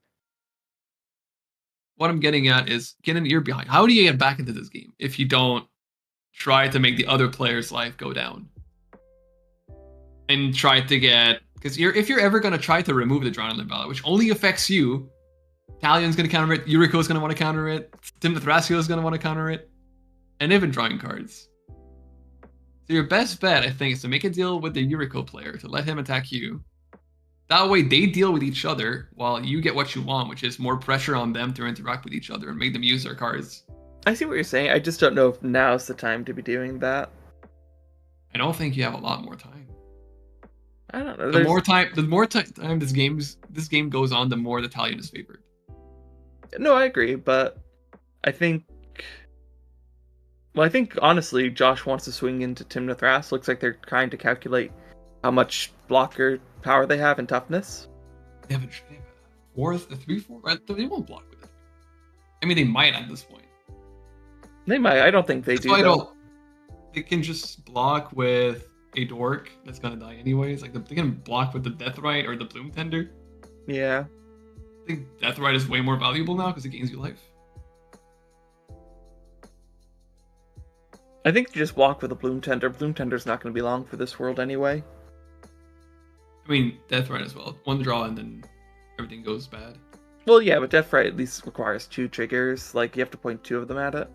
S4: What I'm getting at is, Kenan, you're behind. How do you get back into this game if you don't try to make the other player's life go down? And try to get... Because if you're ever going to try to remove the Adrenaline Ballot, which only affects you, Talion's going to counter it, Yuriko's going to want to counter it, Tim the Thrasio is going to want to counter it, and even drawing cards. So your best bet, I think, is to make a deal with the Yuriko player to let him attack you. That way they deal with each other while you get what you want, which is more pressure on them to interact with each other and make them use their cards.
S2: I see what you're saying. I just don't know if now's the time to be doing that.
S4: I don't think you have a lot more time.
S2: I don't know.
S4: The more time this game goes on, the more the Talion is favored.
S2: No, I agree, but I think... Well, I think, honestly, Josh wants to swing into Timna Thras. Looks like they're trying to calculate how much blocker power they have and toughness.
S4: They have a 3/4, right? They won't block with it. I mean, they might at this point.
S2: They might. I don't think they do, though.
S4: They can just block with a Dork that's gonna die anyways. Like, they can block with the Deathrite or the Bloom Tender.
S2: Yeah.
S4: I think Deathrite is way more valuable now because it gains you life.
S2: I think you just block with a Bloom Tender. Bloom Tender's not going to be long for this world anyway.
S4: I mean, Deathrite as well. One draw and then everything goes bad.
S2: Well, yeah, but Deathrite at least requires 2 triggers. Like, you have to point 2 of them at it.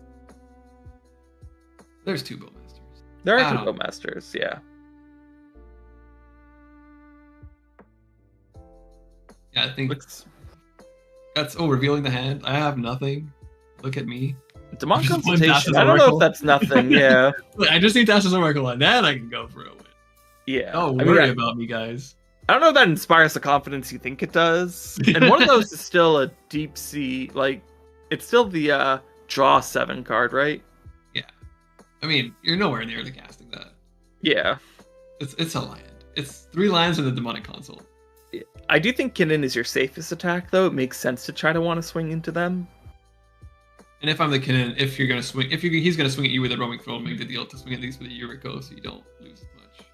S4: There's 2 Bowmasters.
S2: There are 2 Bowmasters, yeah.
S4: Yeah, I think that's... Oh, revealing the hand. I have nothing. Look at me.
S2: Demon Consultation. I don't know if that's nothing, yeah.
S4: I just need Tasha's Oracle on that, I can go for a win.
S2: Yeah.
S4: Don't worry about me, guys.
S2: I don't know if that inspires the confidence you think it does. And one of those is still a deep sea, like, it's still the draw 7 card, right?
S4: Yeah. I mean, you're nowhere near the casting that.
S2: Yeah.
S4: It's a land. It's 3 lands in the Demonic Console.
S2: Yeah. I do think Kinnan is your safest attack, though. It makes sense to try to want to swing into them.
S4: And if I'm the Kinnan, if you're gonna swing, he's gonna swing at you with a roaming throw, make the deal to swing at least with a Yuriko, so you don't lose as much.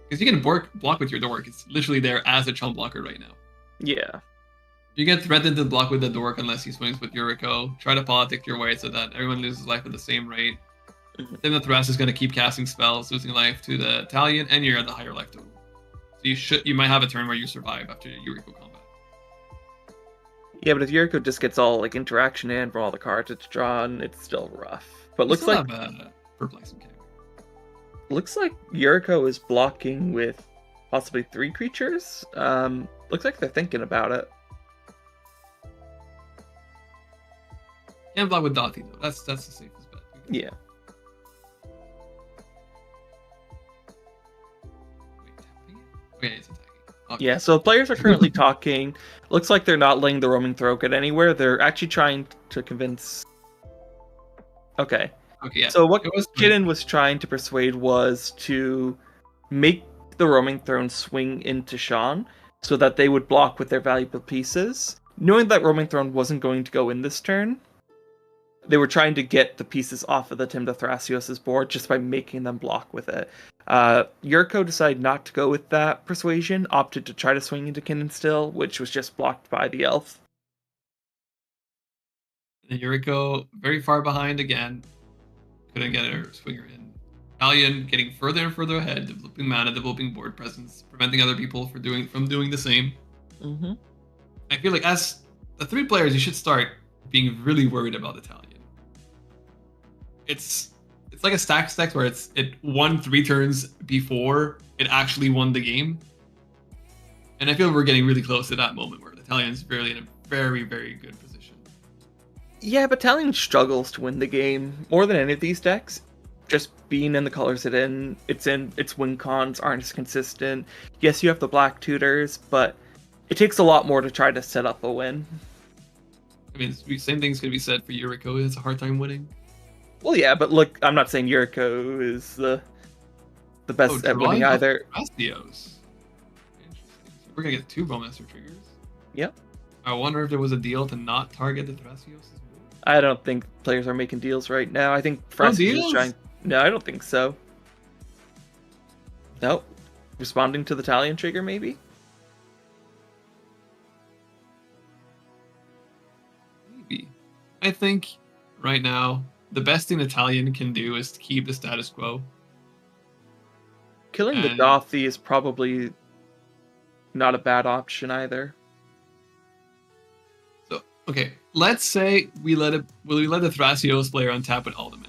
S4: Because you can block with your Dork. It's literally there as a chump blocker right now.
S2: Yeah.
S4: You get threatened to block with the Dork unless he swings with Yuriko. Try to politic your way so that everyone loses life at the same rate. Then the Thras is gonna keep casting spells, losing life to the Italian, and you're at the higher life total. So you might have a turn where you survive after Yuriko combat.
S2: Yeah, but if Yuriko just gets all like interaction in from all the cards it's drawn, it's still rough. But looks like
S4: perplexing character.
S2: Looks like Yuriko is blocking with possibly 3 creatures. Looks like they're thinking about it.
S4: Can't block with Dottie though. That's the safest bet.
S2: Yeah.
S4: Wait, it's attacking. Okay.
S2: Yeah, so players are currently talking. Looks like they're not letting the roaming throw get anywhere. They're actually trying to convince... Okay.
S4: Okay, yeah.
S2: So what Kidden was trying to persuade was to make the roaming throne swing into Sean so that they would block with their valuable pieces. Knowing that roaming throne wasn't going to go in this turn, they were trying to get the pieces off of the Timna Thrasios' board just by making them block with it. Yuriko decided not to go with that persuasion, opted to try to swing into Kinnan still, which was just blocked by the elf.
S4: And Yuriko very far behind again. Couldn't get her swinger in. Talion getting further and further ahead, developing mana, developing board presence, preventing other people from doing the same.
S2: Mm-hmm.
S4: I feel like as the 3 players, you should start being really worried about Italian. It's like a stack where it won 3 turns before it actually won the game. And I feel we're getting really close to that moment where the Italian's really in a very, very good position.
S2: Yeah, but Talion struggles to win the game more than any of these decks. Just being in the colors its win cons aren't as consistent. Yes, you have the black tutors, but it takes a lot more to try to set up a win.
S4: I mean, same things could be said for Yuriko. It's a hard time winning.
S2: Well, yeah, but look, I'm not saying Yuriko is the best at winning either.
S4: Thrasios. Interesting. So we're gonna get 2 Bowmaster triggers.
S2: Yep.
S4: I wonder if there was a deal to not target the Thrasios as well.
S2: I don't think players are making deals right now. I think
S4: No
S2: Frost is just
S4: deals?
S2: trying. No, I don't think so. Nope. Responding to the Italian trigger, maybe?
S4: Maybe. I think right now the best thing Italian can do is to keep the status quo.
S2: Killing the
S4: And
S2: Dothy is probably not a bad option either.
S4: so okay, let's say we let the Thrasios player untap with all the mana.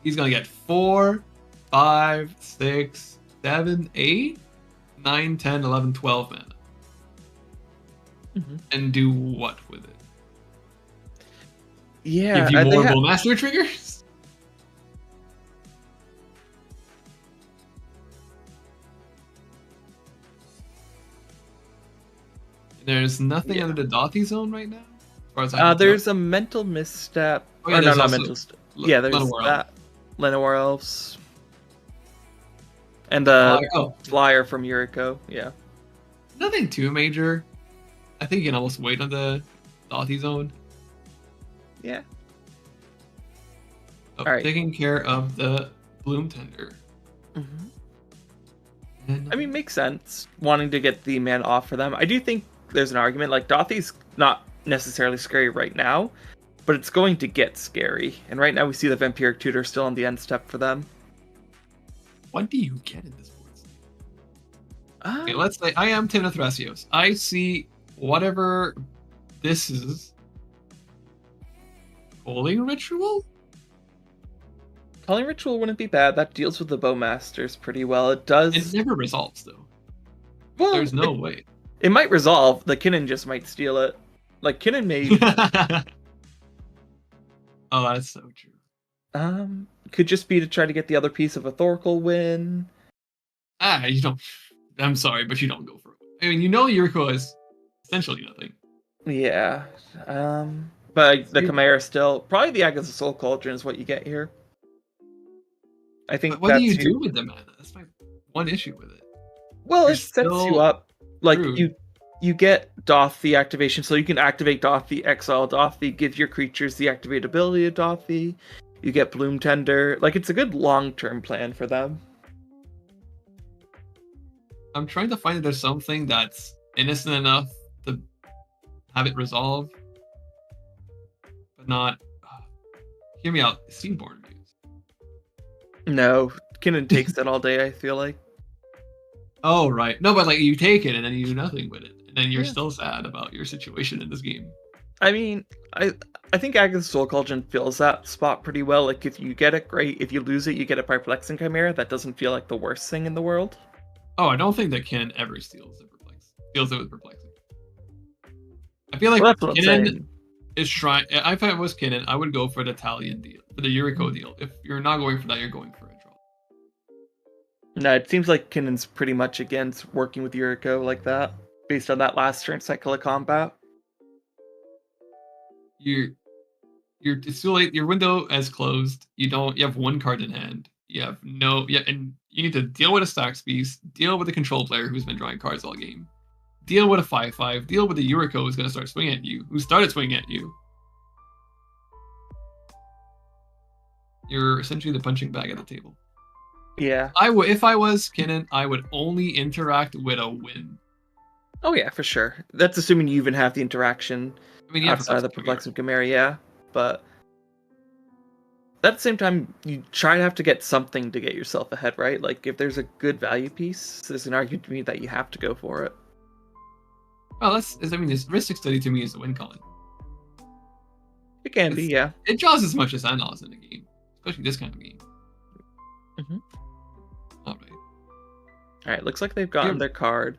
S4: He's gonna get 4, 5, 6, 7, 8, 9, 10, 11, 12 mana.
S2: Mm-hmm.
S4: And do what with it?
S2: Yeah,
S4: Give you
S2: they
S4: more
S2: have.
S4: Bowmaster triggers? There's nothing
S2: Yeah.
S4: under the Dothy zone right now, as far as I can
S2: There's a mental misstep.
S4: Oh, yeah,
S2: or no,
S4: there's
S2: not
S4: also
S2: mental. Yeah, there's
S4: Llanowar
S2: that. Llanowar Elves. And
S4: tell.
S2: the flyer from Yuriko. Yeah.
S4: Nothing too major. I think you can almost wait on the Dothy zone.
S2: Yeah.
S4: Oh,
S2: All right.
S4: taking care of the Bloom Tender.
S2: Mm-hmm.
S4: And,
S2: I mean, makes sense. Wanting to get the man off for them. I do think there's an argument. Like, Dothy's not necessarily scary right now, but it's going to get scary. And right now we see the Vampiric Tutor still on the end step for them.
S4: what do you get in this board? Okay,
S2: Uh,
S4: let's say I am Timna Thrasios. I see whatever this is. Calling Ritual?
S2: Calling Ritual wouldn't be bad. That deals with the Bowmasters pretty well. It does.
S4: It never resolves, though.
S2: Well,
S4: There's no way.
S2: It might resolve. The Kinnan just might steal it. Like, Kinnan may...
S4: Oh, that's so true.
S2: Could just be to try to get the other piece of a Thorkel win.
S4: You don't. I'm sorry, but you don't go for it. I mean, you know Yuriko is essentially nothing.
S2: Yeah. But the Chimera still... Probably the Agatha Soul Cauldron is what you get here. I think
S4: But what do you do with the mana? That's my one issue with it.
S2: Well,
S4: You're
S2: it sets you
S4: still
S2: up. Like,
S4: screwed.
S2: you get Dothy activation, so you can activate Dothy, exile Dothy, give your creatures the activate ability of Dothy. You get Bloom Tender. Like, it's a good long-term plan for them.
S4: I'm trying to find if there's something that's innocent enough to have it resolve, but not. Hear me out. Seaborn Muse.
S2: No, Kinnan takes that all day, I feel like.
S4: Oh right, no, but like you take it and then you do nothing with it, and then you're
S2: Yeah.
S4: still sad about your situation in this game.
S2: I mean, I think Agatha Soul Cauldron fills that spot pretty well. Like, if you get it, great. If you lose it, you get a Perplexing Chimera. That doesn't feel like the worst thing in the world.
S4: Oh, I don't think that Ken ever steals it with perplexing. I feel like
S2: Well, that's what I'm
S4: Kinnan
S2: saying.
S4: is trying. If I was Kinnan, I would go for the Italian deal, for the Yuriko deal. If you're not going for that, you're going for a draw.
S2: No, it seems like Kinnan's pretty much against working with Yuriko like that, based on that last turn cycle of combat.
S4: It's too late. Your window has closed. You have one card in hand. You have and you need to deal with a Stacks piece, deal with the control player who's been drawing cards all game, deal with a 5/5, deal with the Yuriko who's going to start swinging at you, who started swinging at you. You're essentially the punching bag at the table.
S2: Yeah.
S4: If I was Kinnan, I would only interact with a win.
S2: Oh yeah, for sure. That's assuming you even have the interaction
S4: I mean, yeah,
S2: outside of the
S4: Perplexing
S2: Perplexing Chimera, yeah. But at the same time, you try to have to get something to get yourself ahead, right? Like, if there's a good value piece, there's an argument to me that you have to go for it.
S4: Well, this Ristic Study to me is the win column.
S2: It can be, yeah.
S4: It draws as much as Annos in the game, especially this kind of game.
S2: Mhm.
S4: All right.
S2: All right, looks like they've gotten their card.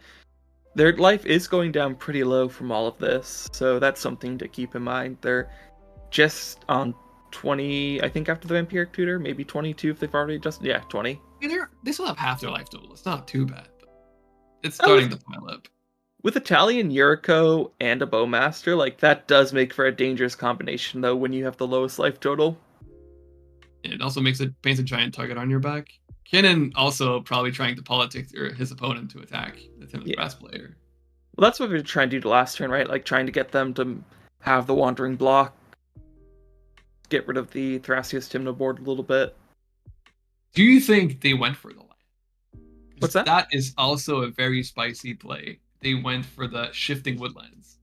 S2: Their life is going down pretty low from all of this, so that's something to keep in mind. They're just on 20, I think, after the Vampiric Tutor, maybe 22 if they've already just... Yeah, 20.
S4: I mean, they still have half their life total. It's not too bad, but it's starting to pile up.
S2: With Italian Yuriko and a Bowmaster, like, that does make for a dangerous combination, though, when you have the lowest life total.
S4: It also paints a giant target on your back. Kinnan also probably trying to politic his opponent to attack the Timothy Brass player.
S2: Well, that's what we were trying to do last turn, right? Like, trying to get them to have the Wandering Block get rid of the Thrasios Tymna board a little bit.
S4: Do you think they went for the land?
S2: What's that?
S4: That is also a very spicy play. They went for the shifting woodlands.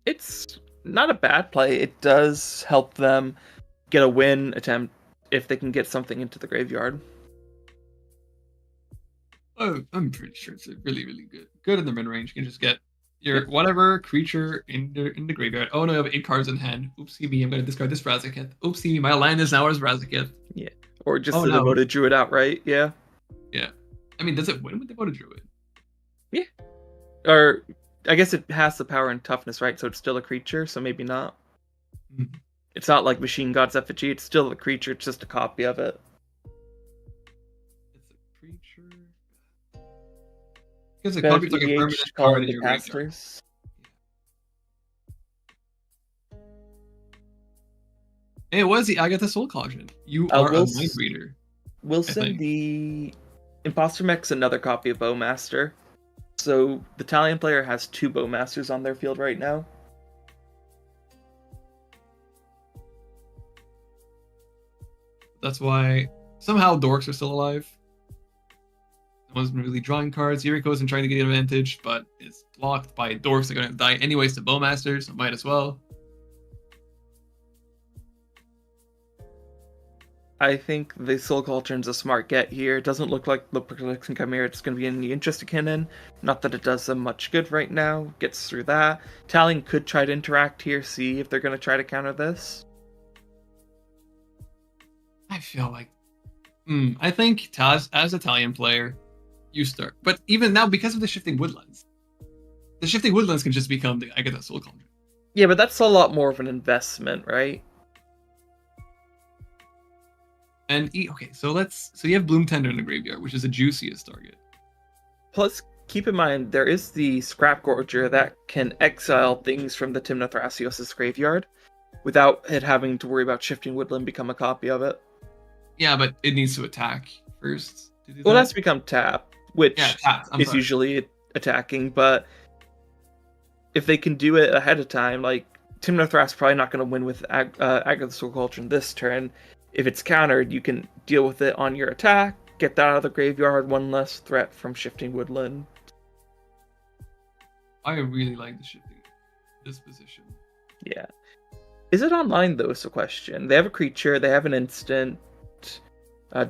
S2: It's not a bad play. It does help them get a win attempt if they can get something into the graveyard.
S4: Oh, I'm pretty sure it's really, really good. Good in the mid range. You can just get your whatever creature in the graveyard. Oh no, I have 8 cards in hand. Oopsie me, I'm gonna discard this Razaketh. Oopsie me, my land is now as Razaketh.
S2: Yeah. Or just the devoted druid outright, yeah.
S4: Yeah. I mean, does it win with devoted druid?
S2: Yeah. Or I guess it has the power and toughness, right? So it's still a creature, so maybe not.
S4: Mm-hmm.
S2: It's not like Machine God's effigy, it's still a creature, it's just a copy of it.
S4: It's a creature. Because a copy is like a permanent card in your graveyard. Hey, what is the Agatha Soul Cauldron? You are a mind reader.
S2: Wilson, the Imposter Mech's another copy of Bowmaster. So the Italian player has 2 Bowmasters on their field right now.
S4: That's why somehow Dorks are still alive. No one's been really drawing cards. Yuriko isn't trying to get an advantage, but it's blocked by Dorks. They're going to die anyways to Bowmasters, so might as well.
S2: I think the Soul Cauldron's a smart get here. It doesn't look like the Perplexing Chimera it's going to be any interest to Kinnan. Not that it does them much good right now. Gets through that. Italian could try to interact here, see if they're going to try to counter this.
S4: I feel like... I think Taz, as Italian player, you start. But even now, because of the Shifting Woodlands, the Shifting Woodlands can just become the Agatha Soul Cauldron.
S2: Yeah, but that's a lot more of an investment, right?
S4: And okay, so you have Bloom Tender in the graveyard, which is the juiciest target.
S2: Plus, keep in mind there is the Scrap Gorger that can exile things from the Tymna Thrasios' graveyard without it having to worry about Shifting Woodland become a copy of it.
S4: Yeah, but it needs to attack first to do that.
S2: Well, that's become tap, which is usually attacking, but if they can do it ahead of time, like Tymna Thras probably not going to win with Agatha Soul Cauldron this turn. If it's countered, you can deal with it on your attack, get that out of the graveyard, one less threat from Shifting Woodland.
S4: I really like the Shifting disposition.
S2: Yeah. Is it online, though, is the question. They have a creature, they have an instant.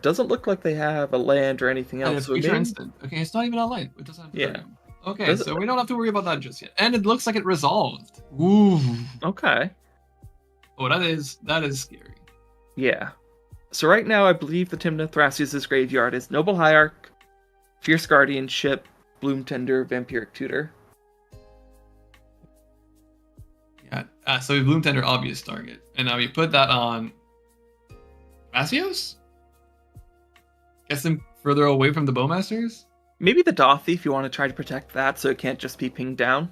S2: Doesn't look like they have a land or anything else.
S4: And it's creature instant. Okay, it's not even online. It doesn't have
S2: yeah.
S4: Okay, so we don't have to worry about that just yet. And it looks like it resolved. Ooh.
S2: Okay.
S4: Oh, that is scary.
S2: Yeah. So right now, I believe the Tymna Thrasios' graveyard is Noble Hierarch, Fierce Guardianship, Bloom Tender, Vampiric Tutor.
S4: Yeah, so we Bloom Tender, obvious target. And now we put that on Thrasios? Gets them further away from the Bowmasters?
S2: Maybe the Dothy if you want to try to protect that so it can't just be pinged down.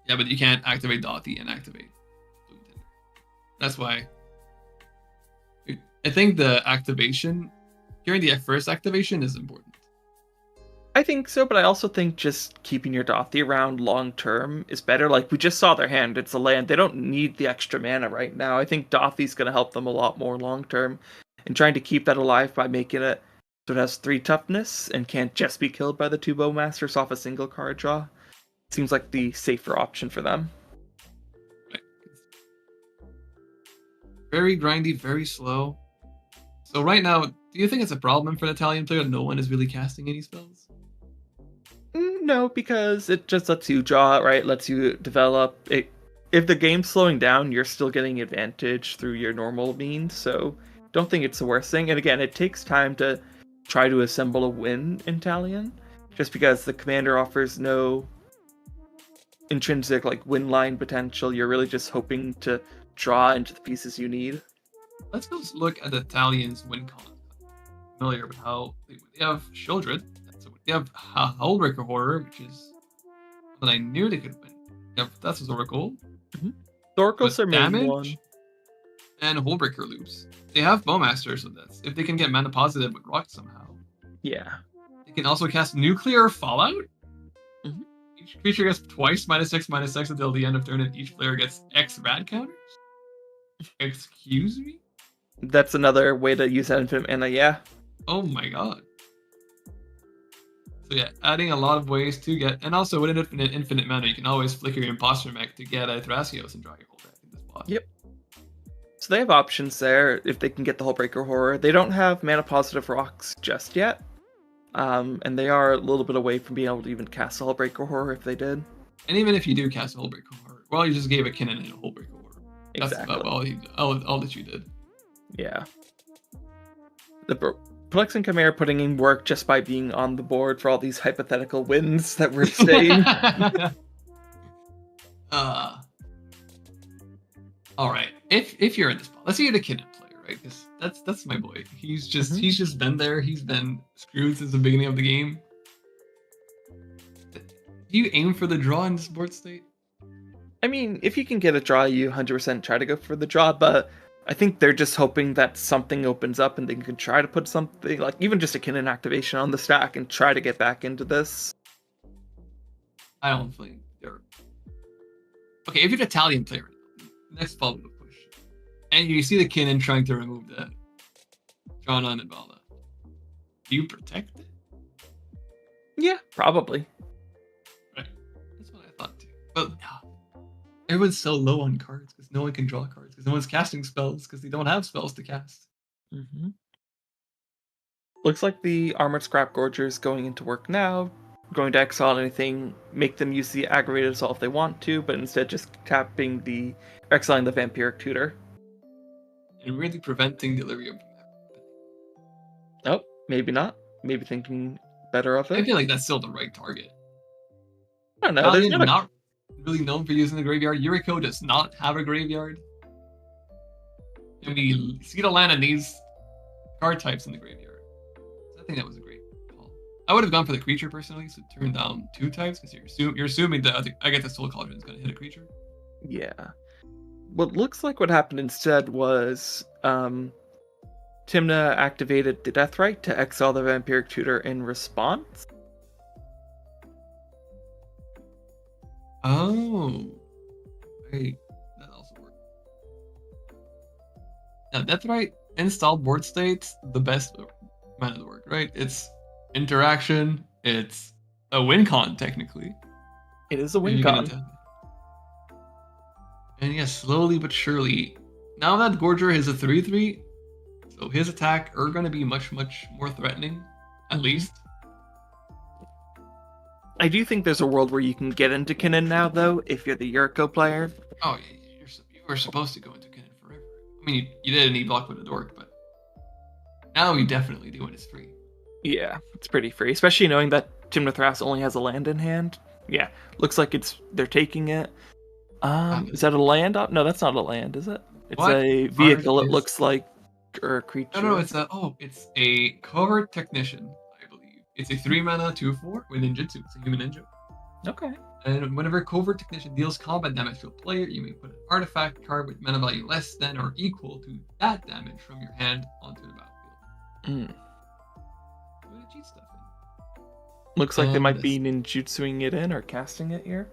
S4: Yeah, but you can't activate Dothy and activate Bloom Tender. That's why... I think the activation, during the first activation, is important.
S2: I think so, but I also think just keeping your Dothy around long term is better. Like, we just saw their hand, it's a land. They don't need the extra mana right now. I think Dothy's going to help them a lot more long term. And trying to keep that alive by making it so it has 3 toughness and can't just be killed by the 2 Bowmasters off a single card draw seems like the safer option for them.
S4: Right. Very grindy, very slow. So right now, do you think it's a problem for an Italian player that no one is really casting any spells?
S2: No, because it just lets you draw, right? Lets you develop. If the game's slowing down, you're still getting advantage through your normal means, so don't think it's the worst thing. And again, it takes time to try to assemble a win in Italian, just because the commander offers no intrinsic like win line potential. You're really just hoping to draw into the pieces you need.
S4: Let's go look at the Italians' win con. Familiar with how they have Shieldred. They have Hullbreaker Horror, which is what I knew they could win. That's a Zoracle.
S2: Zoracles are main one.
S4: And Hullbreaker Loops. They have Bowmasters with this. If they can get mana positive with Rock somehow.
S2: Yeah.
S4: They can also cast Nuclear Fallout. Each creature gets twice -6/-6 until the end of turn, and each player gets X rad counters. Excuse me?
S2: That's another way to use that infinite mana, yeah.
S4: Oh my god. So yeah, adding a lot of ways to get, and also with an infinite mana, you can always flicker your imposter mech to get a Thrasios and draw your whole deck in this spot.
S2: Yep. So they have options there if they can get the Hullbreaker Horror. They don't have mana positive rocks just yet. And they are a little bit away from being able to even cast a Hullbreaker Horror if they did.
S4: And even if you do cast a Hullbreaker Horror, well, you just gave a Kinnan and a Hullbreaker Horror. That's
S2: Exactly.
S4: about all that you did.
S2: Yeah. The Perplexing Chimera putting in work just by being on the board for all these hypothetical wins that we're saying.
S4: All right. If you're in this spot, let's say you're the Kinnan player, right? Because that's my boy. He's just been there. He's been screwed since the beginning of the game. Do you aim for the draw in this board state?
S2: I mean, if you can get a draw, you 100% try to go for the draw, but I think they're just hoping that something opens up and they can try to put something, like even just a Kinnan activation on the stack and try to get back into this.
S4: I don't think they're... Okay, if you're an Italian player, next follow the push. And you see the Kinnan trying to remove the John on Nibala. Do you protect it?
S2: Yeah, probably.
S4: Right. That's what I thought too. But everyone's so low on cards because no one can draw cards because no one's casting spells because they don't have spells to cast.
S2: Mm-hmm. Looks like the Armored Scrap Gorger's going into work now, going to exile anything, make them use the Aggravated Assault if they want to, but instead just exiling the Vampiric Tutor.
S4: And really preventing Delirium from that.
S2: Oh, maybe not. Maybe thinking better of it.
S4: I feel like that's still the right target.
S2: I don't know. There's
S4: not really known for using the graveyard. Yuriko does not have a graveyard. And we see the land in these card types in the graveyard. So I think that was a great call. I would have gone for the creature personally, so turn down 2 types because you're assuming that I get the Soul Cauldron is going to hit a creature.
S2: Yeah. What looks like what happened instead was Timna activated the Deathrite to exile the Vampiric Tutor in response.
S4: Oh. Right. That also worked. Now, Deathrite installed board states, the best mana to work, right? It's interaction, it's a win con, technically.
S2: It is a win con.
S4: And yeah, slowly but surely, now that Gorger is a 3/3, so his attack are going to be much, much more threatening, at least.
S2: I do think there's a world where you can get into Kinnan now, though, if you're the Yuriko player.
S4: Oh, yeah, you were supposed to go into Kinnan forever. I mean, you did an E-block with a dork, but now you definitely do when it's free.
S2: Yeah, it's pretty free, especially knowing that Timna Thras only has a land in hand. Yeah, looks like they're taking it. Is that a land? No, that's not a land, is it? It's a vehicle. It looks like, or a creature.
S4: No, it's a covert technician, I believe. It's a 3-mana 2/4 with ninjutsu. It's a human ninja.
S2: Okay.
S4: And whenever covert technician deals combat damage to a player, you may put an artifact card with mana value less than or equal to that damage from your hand onto the battlefield. Put the cheat stuff in.
S2: Looks like they might be ninjutsuing it in or casting it here.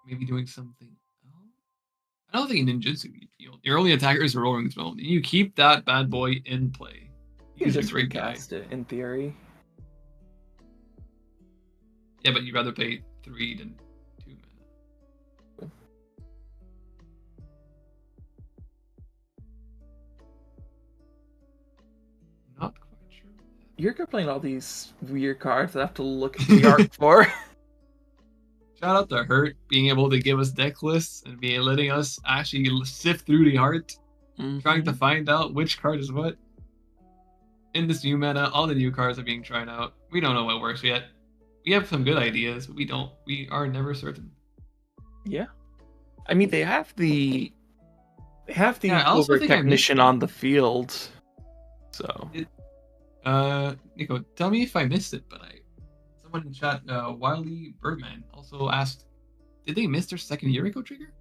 S4: Maybe doing something else. I don't think in ninjutsu, your only attacker is a Roaring Throne. And you keep that bad boy in play. He's a great guy.
S2: It, in theory.
S4: Yeah, but you'd rather pay 3 than 2 mana. Not quite sure.
S2: You're playing all these weird cards I have to look at the art for.
S4: Shout out to Hurt being able to give us deck lists and letting us actually sift through the art, trying to find out which card is what. In this new meta, all the new cards are being tried out. We don't know what works yet. We have some good ideas, but we are never certain.
S2: Yeah. I mean, they have the over
S4: think
S2: technician on the field. So
S4: Nico, tell me if I missed it, but someone in chat, Wily Birdman, also asked, did they miss their second Yuriko trigger?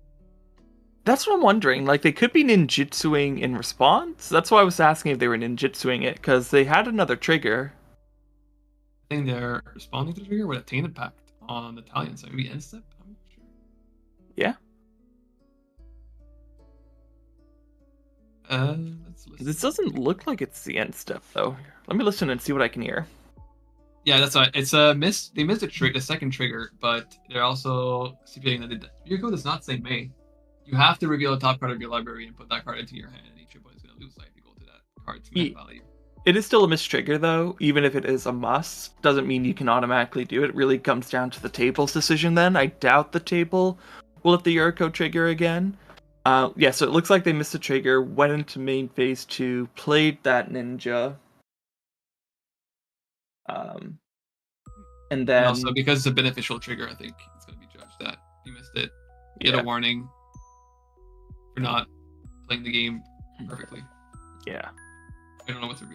S2: That's what I'm wondering. Like, they could be ninjutsuing in response. That's why I was asking if they were ninjutsuing it, because they had another trigger.
S4: I think they're responding to the trigger with a Tainted Pact on the Italian side. Maybe end step? I'm not sure.
S2: Yeah.
S4: Let's listen.
S2: This doesn't look like it's the end step, though. Let me listen and see what I can hear.
S4: Yeah, that's right. It's a miss. They missed the second trigger, but they're also stipulating that Yuriko does not say May. You have to reveal the top card of your library and put that card into your hand, and each opponent is going to lose life equal to that card's mana value.
S2: It is still a miss trigger, though. Even if it is a must, doesn't mean you can automatically do it. It really comes down to the table's decision then. I doubt the table will let the Yuriko trigger again. So it looks like they missed the trigger, went into main phase 2, played that ninja. And then...
S4: And also, because it's a beneficial trigger, I think it's going to be judged that you missed it. You get a warning for not playing the game perfectly.
S2: Yeah.
S4: I don't know what's a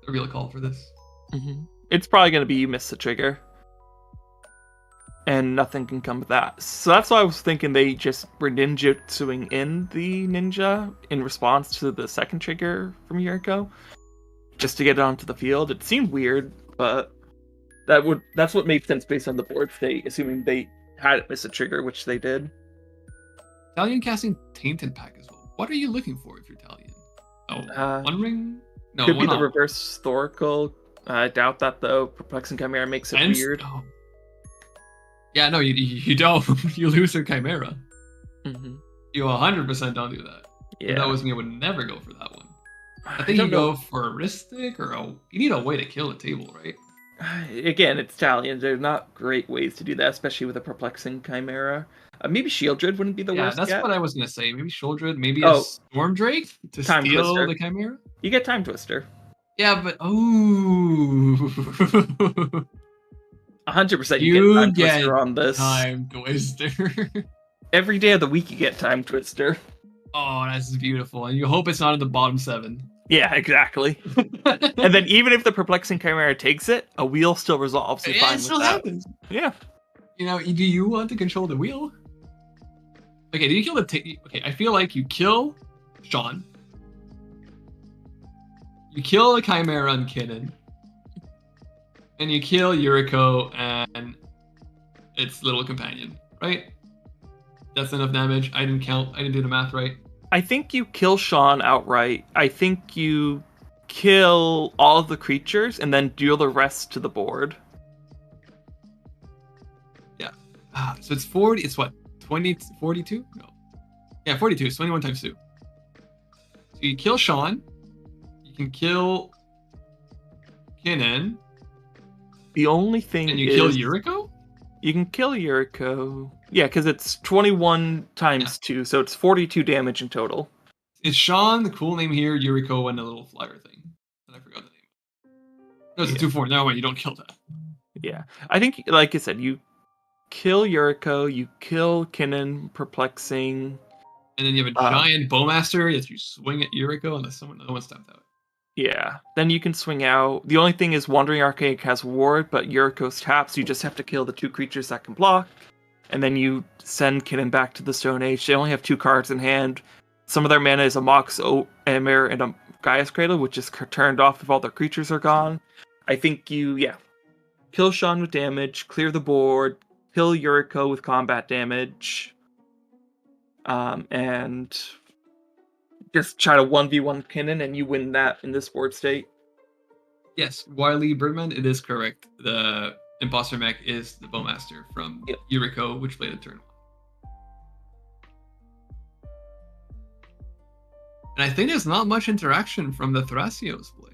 S4: real call for this.
S2: Mm-hmm. It's probably going to be you missed the trigger. And nothing can come of that. So that's why I was thinking they just were ninjutsuing in the ninja in response to the second trigger from Yuriko. Just to get it onto the field. It seemed weird, but that's what made sense based on the board state, assuming they had it miss a trigger, which they did.
S4: Italian casting Tainted Pack as well. What are you looking for if you're Italian? Oh, One Ring? No,
S2: could be
S4: one
S2: the reverse Thorical. I doubt that, though. Perplexing Chimera makes it weird.
S4: Oh. Yeah, no, you don't. You lose your Chimera.
S2: Mm-hmm.
S4: You 100% don't do that.
S2: Yeah.
S4: If that was me, I would never go for that one. I think you go for a wrist stick you need a way to kill the table, right?
S2: Again, it's Italian. They're not great ways to do that, especially with a Perplexing Chimera. Maybe Shield Dread wouldn't be the worst.
S4: Yeah, that's
S2: yet.
S4: what I was going to say. Maybe Shield Dread, maybe a Storm Drake to
S2: Time
S4: steal
S2: Twister.
S4: the Chimera?
S2: You get Time Twister.
S4: Yeah, but
S2: 100% you get Time Twister on this.
S4: Time Twister.
S2: Every day of the week you get Time Twister.
S4: Oh, that's beautiful. And you hope it's not in the bottom 7.
S2: Yeah, exactly. And then even if the Perplexing Chimera takes it, a wheel still resolves. So
S4: it still happens.
S2: Yeah.
S4: You know, do you want to control the wheel? Okay, do you kill the... Okay, I feel like you kill Sean. You kill the Chimera on Kinnan. And you kill Yuriko and its little companion, right? That's enough damage. I didn't do the math right.
S2: I think you kill Sean outright. I think you kill all of the creatures and then deal the rest to the board.
S4: Yeah. So it's 40. It's what? 20, 42? No. Yeah, 42. It's 21 times 2. So you kill Sean. You can kill Kinnan.
S2: The only thing
S4: and you kill Yuriko?
S2: You can kill Yuriko. Yeah, because it's 21 times 2, so it's 42 damage in total.
S4: Is Sean the cool name here? Yuriko and the little flyer thing. I forgot the name. No, it's a 2/4. No, wait, you don't kill that.
S2: Yeah. I think, like I said, you kill Yuriko, you kill Kinnan, Perplexing.
S4: And then you have a giant Bowmaster that you swing at Yuriko unless no one stepped out.
S2: Yeah. Then you can swing out. The only thing is Wandering Archaic has Ward, but Yuriko's taps, so you just have to kill the 2 creatures that can block. And then you send Kinnan back to the Stone Age. They only have 2 cards in hand. Some of their mana is a Mox Emir and a Gaia's Cradle, which is turned off if all their creatures are gone. I think you, kill Sean with damage, clear the board, kill Yuriko with combat damage, and just try to 1v1 Kinnan, and you win that in this board state.
S4: Yes, Wiley Birdman, it is correct. The Imposter mech is the Bowmaster from Yuriko, which played a turn 1. And I think there's not much interaction from the Thrasios play.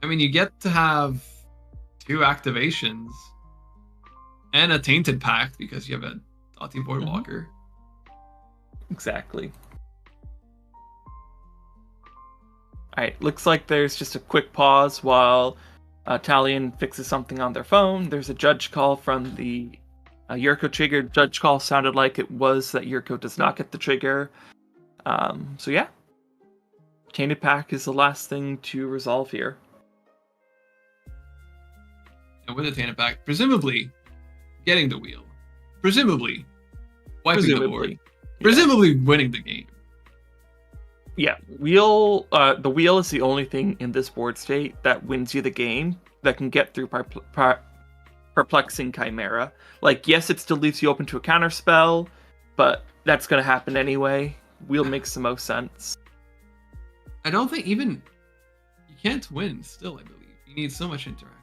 S4: I mean, you get to have 2 activations and a Tainted Pact because you have a Dotty Boardwalker.
S2: Exactly. Alright, looks like there's just a quick pause while Talion fixes something on their phone. There's a judge call from the Yuriko trigger. Judge call sounded like it was that Yuriko does not get the trigger. So yeah. Tainted Pack is the last thing to resolve here.
S4: And with the Tainted Pack, presumably getting the wheel. Presumably wiping the board. Presumably winning the game.
S2: Yeah, the wheel is the only thing in this board state that wins you the game, that can get through Perplexing Chimera. Like, yes, it still leaves you open to a counter spell, but that's going to happen anyway. wheel makes the most sense.
S4: I don't think even you can't win still, I believe. You need so much interaction.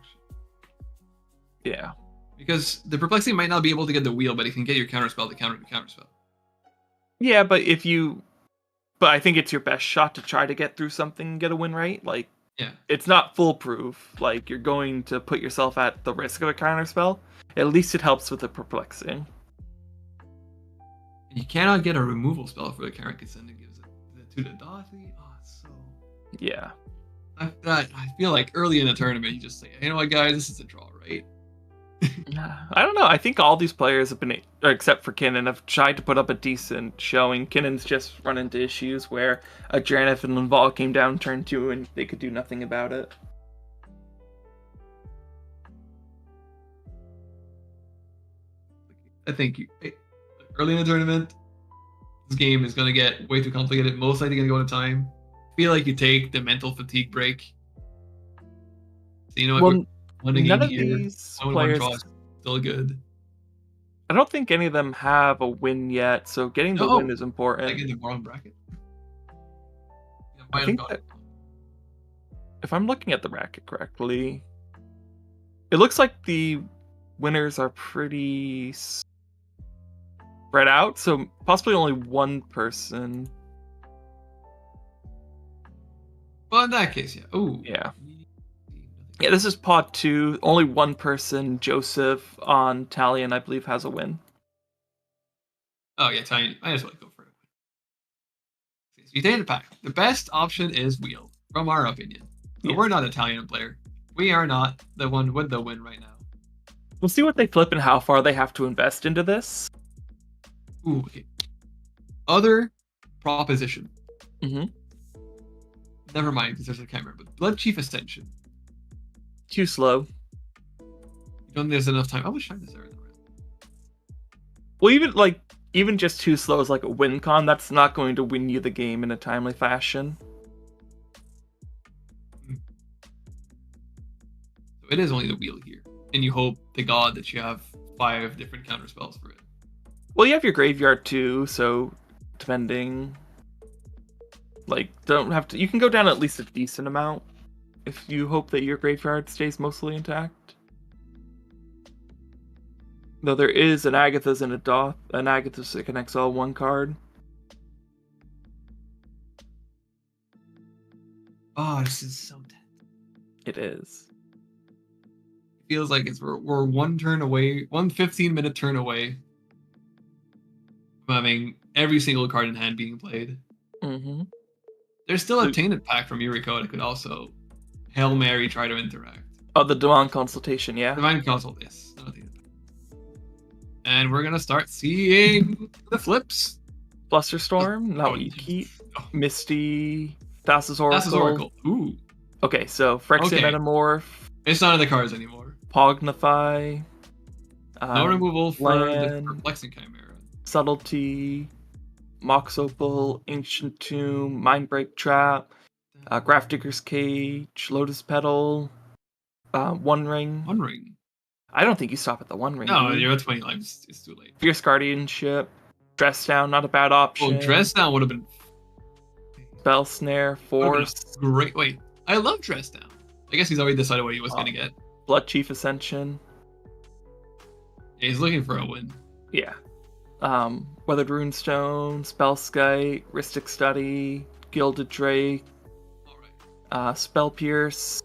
S2: Yeah.
S4: Because the perplexity might not be able to get the wheel, but it can get your counterspell to counter the counterspell.
S2: Yeah, but I think it's your best shot to try to get through something and get a win, right? Like,
S4: Yeah.
S2: it's not foolproof. Like, you're going to put yourself at the risk of a counterspell. At least it helps with the perplexing.
S4: You cannot get a removal spell for the character because then it gives it to the Dothy. Oh, it's so...
S2: Yeah.
S4: I feel like early in the tournament, you just say, you know what, guys, this is a draw, right?
S2: I don't know. I think all these players have been, except for Kinnan, have tried to put up a decent showing. Kinnan's just run into issues where a Drannith and Linval came down turn 2 and they could do nothing about it.
S4: I think early in the tournament, this game is going to get way too complicated. Most likely going to go to time. Feel like you take the mental fatigue break. So you know what?
S2: None of these players
S4: draw is still good.
S2: I don't think any of them have a win yet, so getting the win is important.
S4: I get the wrong bracket.
S2: I think that if I'm looking at the bracket correctly, it looks like the winners are pretty spread out, so possibly only one person.
S4: Well, in that case, yeah. Oh,
S2: yeah. Yeah, this is pod 2. Only one person, Joseph, on Talion, I believe, has a win.
S4: Oh, yeah, Talion. I just want to go for it. So you take the pack. The best option is wheel, from our opinion. But we're not an Italian player. We are not the one with the win right now.
S2: We'll see what they flip and how far they have to invest into this.
S4: Ooh, okay. Other proposition.
S2: Mm-hmm.
S4: Never mind, because I can't remember. Blood Chief Ascension.
S2: Too slow.
S4: You don't think there's enough time. How much time is there in the round?
S2: Well, even just too slow is like a win con. That's not going to win you the game in a timely fashion.
S4: So it is only the wheel here, and you hope to God that you have 5 different counter spells for it.
S2: Well, you have your graveyard too, so depending, don't have to. You can go down at least a decent amount if you hope that your graveyard stays mostly intact. Though there is an Agatha's and an Agatha's that can exile 1 card.
S4: Oh, this is so dead.
S2: It is.
S4: It feels like we're one turn away, 1 15-minute turn away from having every single card in hand being played.
S2: Mm-hmm.
S4: There's still a Tainted Pack from Yuriko that could also Hail Mary try to interact.
S2: Oh, the Divine Consultation, yeah.
S4: Divine Consult, yes. And we're gonna start seeing the flips.
S2: Flusterstorm, not you keep. Misty, Thassa's Oracle.
S4: Thassa's Oracle. Ooh.
S2: Okay, so Phyrexian Metamorph.
S4: It's not in the cards anymore.
S2: Pognify.
S4: No removal for the Perplexing Chimera.
S2: Subtlety. Mox Opal, Ancient Tomb, Mindbreak Trap, Grafdigger's Cage, Lotus Petal, One Ring.
S4: One Ring.
S2: I don't think you stop at the One Ring.
S4: No, you're at 20 lives. It's too late.
S2: Fierce Guardianship, Dress Down, not a bad option.
S4: Oh, Dress Down would have been.
S2: Spell Snare, Force.
S4: Great. Wait, I love Dress Down. I guess he's already decided what he was gonna get.
S2: Blood Chief Ascension.
S4: Yeah, he's looking for a win.
S2: Yeah. Weathered Runestone, Spellskite, Rhystic Study, Gilded Drake, Spell Pierce,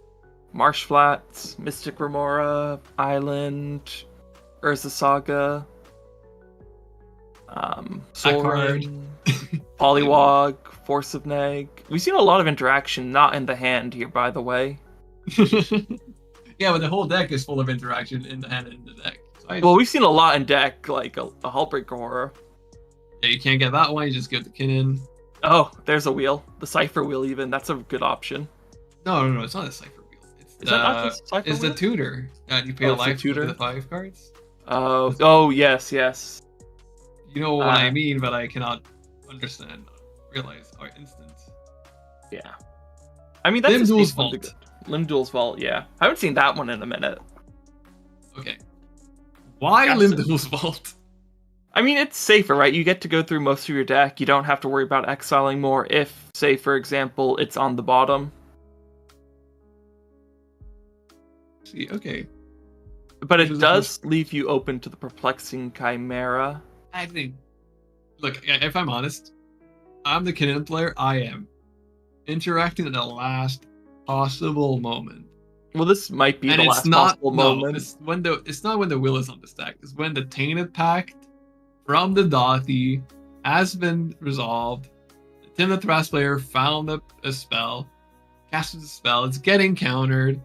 S2: Marsh Flats, Mystic Remora, Island, Urza Saga, Soul Ring, Polywog, Force of Neg. We've seen a lot of interaction not in the hand here, by the way.
S4: Yeah, but the whole deck is full of interaction in the hand and in the deck. So
S2: well, we've seen a lot in deck, like a Hullbreaker Horror.
S4: Yeah, you can't get that one, you just give the Kinnan.
S2: Oh, there's a wheel. The Cypher wheel, even. That's a good option.
S4: No, it's not a Cypher wheel. It's the tutor. You pay a life for the 5 cards.
S2: Oh, yes.
S4: You know what I mean, but I cannot realize our instance.
S2: Yeah. I mean, that's
S4: Limduel's Vault.
S2: Limduel's Vault, yeah. I haven't seen that one in a minute.
S4: Okay. Why Limduel's Vault?
S2: I mean, it's safer, right? You get to go through most of your deck. You don't have to worry about exiling more if, say, for example, it's on the bottom.
S4: See, okay.
S2: But it does leave you open to the Perplexing Chimera.
S4: I think, look, if I'm honest, I'm the Cannon player. I am interacting at the last possible moment.
S2: Well, this might be
S4: and
S2: the last possible moment.
S4: It's not when the will is on the stack. It's when the Tainted Pact from the Dothy has been resolved. Tim the Thras player found a spell, casted the spell. It's getting countered.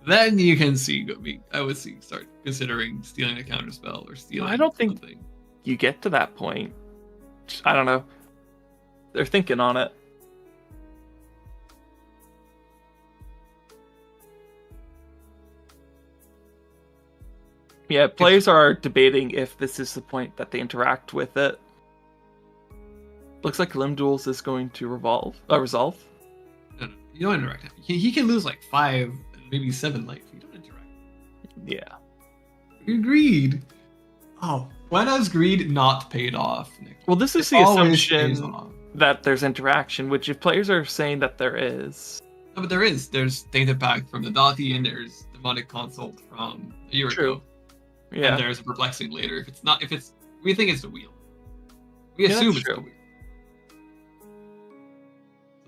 S4: Then you can see. I would start considering stealing a counter spell or stealing.
S2: I don't think
S4: something.
S2: You get to that point. I don't know. They're thinking on it. Yeah, players are debating if this is the point that they interact with it. Looks like Limb Duels is going to resolve.
S4: No, you don't interact. He can lose like 5, maybe 7 life. You don't interact.
S2: Yeah.
S4: Greed. Oh, when has greed not paid off, Nick?
S2: Well, this is the assumption that there's interaction, which if players are saying that there is.
S4: No, but there is. There's Tainted Pact from the Dothy, and there's Demonic Consult from a year ago.
S2: Yeah.
S4: And there's a Perplexing later. We think it's the wheel. We assume it's the wheel.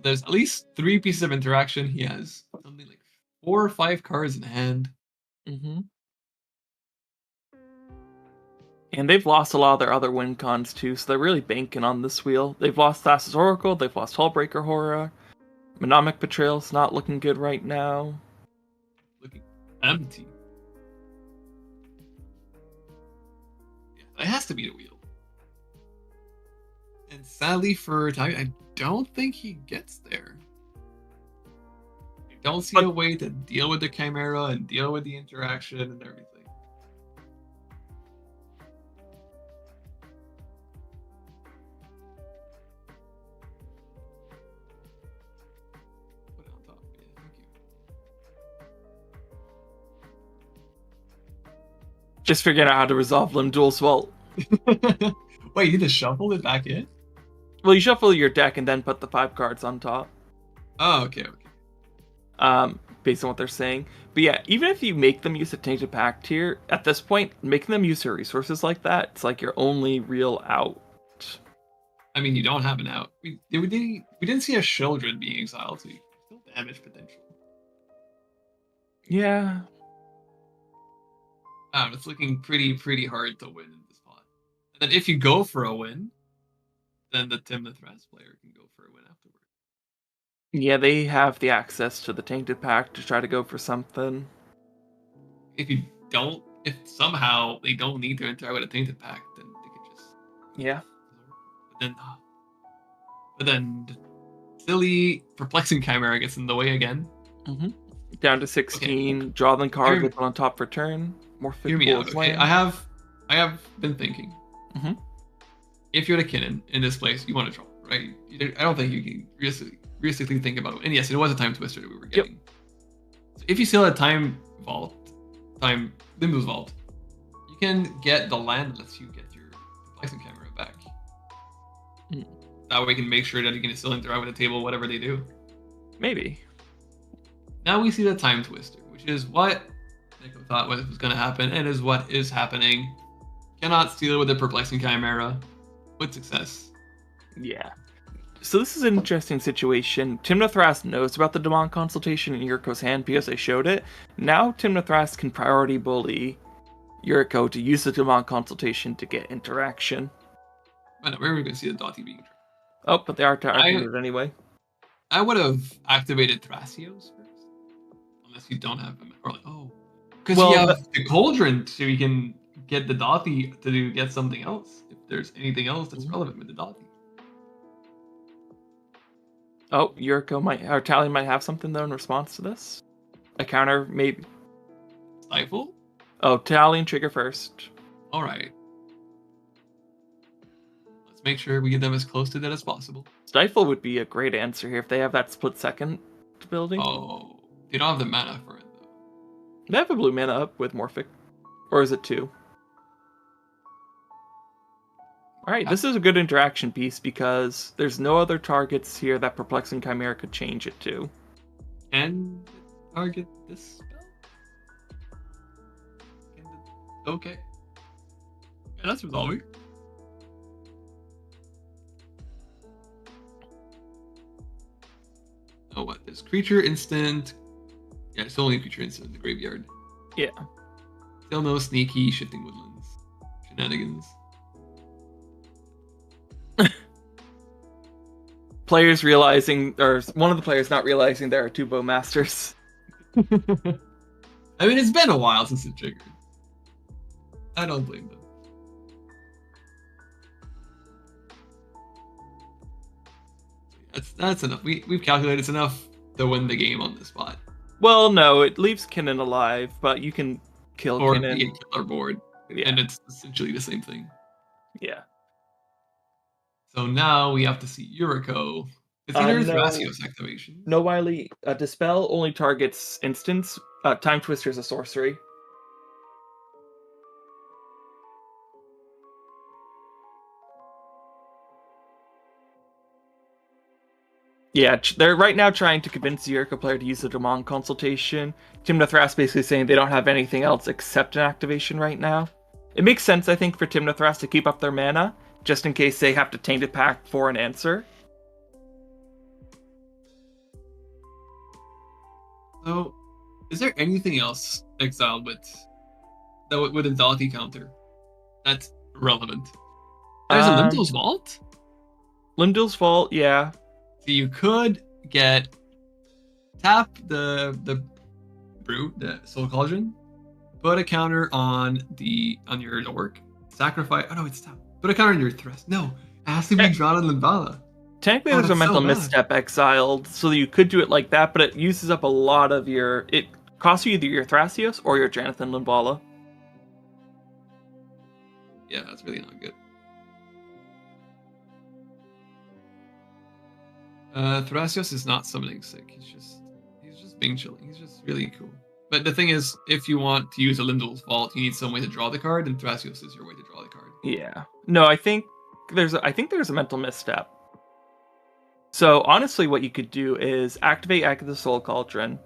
S4: There's at least 3 pieces of interaction. He has something like 4 or 5 cards in hand.
S2: Mm-hmm. And they've lost a lot of their other win cons too, so they're really banking on this wheel. They've lost Thassa's Oracle, they've lost Hullbreaker Horror. Mnemonic Betrayal's not looking good right now.
S4: Looking empty. Yeah, it has to be the wheel. And sadly for Tavi, I don't think he gets there. I don't see a way to deal with the Chimera and deal with the interaction and everything. Put it on top. Yeah, thank you.
S2: Just figuring out how to resolve Limb Duel's well.
S4: Wait, you just shuffled it back in?
S2: Well, you shuffle your deck and then put the 5 cards on top.
S4: Oh, okay.
S2: Based on what they're saying. But yeah, even if you make them use a Tainted Pact here, at this point, making them use their resources like that, it's like your only real out.
S4: I mean, you don't have an out. We didn't see a Children being exiled, so you still damage potential.
S2: Yeah.
S4: It's looking pretty hard to win in this pot. And then if you go for a win, then the Tim the Thras player can go for a win afterward.
S2: Yeah, they have the access to the Tainted Pact to try to go for something.
S4: If somehow they don't need to interact with a Tainted Pact, then they can just...
S2: Yeah.
S4: But then silly Perplexing Chimera gets in the way again.
S2: Mm-hmm. Down to 16, okay. Draw the card with one on top for turn. More
S4: Hear me out, okay? I have been thinking.
S2: Mm-hmm.
S4: If you're the Kinnan in this place, you want to draw, right? I don't think you can realistically think about it. And yes, it was a Time Twister that we were getting. Yep. So if you still had Limbo's Vault, you can get the land that lets you get your Perplexing Chimera back.
S2: Mm.
S4: That way you can make sure that you can still interact with the table, whatever they do.
S2: Maybe.
S4: Now we see the Time Twister, which is what Nico thought was going to happen, and is what is happening. Cannot steal with the Perplexing Chimera. With success.
S2: Yeah. So this is an interesting situation. Tim the Thras knows about the Demon Consultation in Yuriko's hand because they showed it. Now Tim the Thras can priority bully Yuriko to use the Demon Consultation to get interaction.
S4: I know, we're going to see the Dotty being tricked.
S2: Oh, but they are targeted it anyway.
S4: I would have activated Thrasios first. Unless you don't have them. Or like, because you have the Cauldron, so you can get the Dothy to get something else. If there's anything else that's relevant with the Dothy.
S2: Oh, Yuriko or Tally might have something though in response to this. A counter, maybe.
S4: Stifle?
S2: Oh, Tally and Trigger first.
S4: Alright. Let's make sure we get them as close to that as possible.
S2: Stifle would be a great answer here if they have that split second building.
S4: Oh, they don't have the mana for it though.
S2: They have a blue mana up with Morphic. Or is it 2? All right, this is a good interaction piece because there's no other targets here that Perplexing Chimera could change it to.
S4: Can it target this spell? Okay. Yeah, that's resolving. Oh, what? There's creature instant. Yeah, it's only creature instant in the graveyard.
S2: Yeah.
S4: Still no sneaky shifting woodlands shenanigans.
S2: Players realizing, or one of the players not realizing there are 2 Bowmasters.
S4: I mean, it's been a while since it triggered. I don't blame them. That's enough. We've calculated it's enough to win the game on the spot.
S2: Well, no, it leaves Kinnan alive, but you can kill
S4: Or
S2: Kinnan.
S4: be a killer board.
S2: Yeah.
S4: And it's essentially the same thing.
S2: Yeah.
S4: So now we have to see Yuriko. It's either
S2: No.
S4: Thrasios activation.
S2: No, Wiley. Dispel only targets instants. Time Twister is a sorcery. Yeah, they're right now trying to convince the Yuriko player to use the Demand Consultation. Timnathras basically saying they don't have anything else except an activation right now. It makes sense, I think, for Timnathras to keep up their mana, just in case they have to Tainted Pact for an answer.
S4: So, is there anything else exiled with a Dalti counter that's relevant? There's a Limdal's Vault?
S2: Limdal's Vault, yeah.
S4: So you could tap the brew, the Soul Cauldron, put a counter on your Dork, sacrifice. Oh no, it's tap. Put a counter on your Thrust. No, it has to be drawn on Limbala.
S2: Technically, there's a mental misstep exiled, so you could do it like that, but it uses up a lot of your. It costs you either your Thrasios or your Jonathan Limbala.
S4: Yeah, that's really not good. Thrasios is not summoning sick. He's just being chilling. He's just really cool. But the thing is, if you want to use a Lindell's Vault, you need some way to draw the card, and Thrasios is your way to draw the card.
S2: Yeah. No, I think there's a mental misstep. So honestly, what you could do is activate the Soul Cauldron,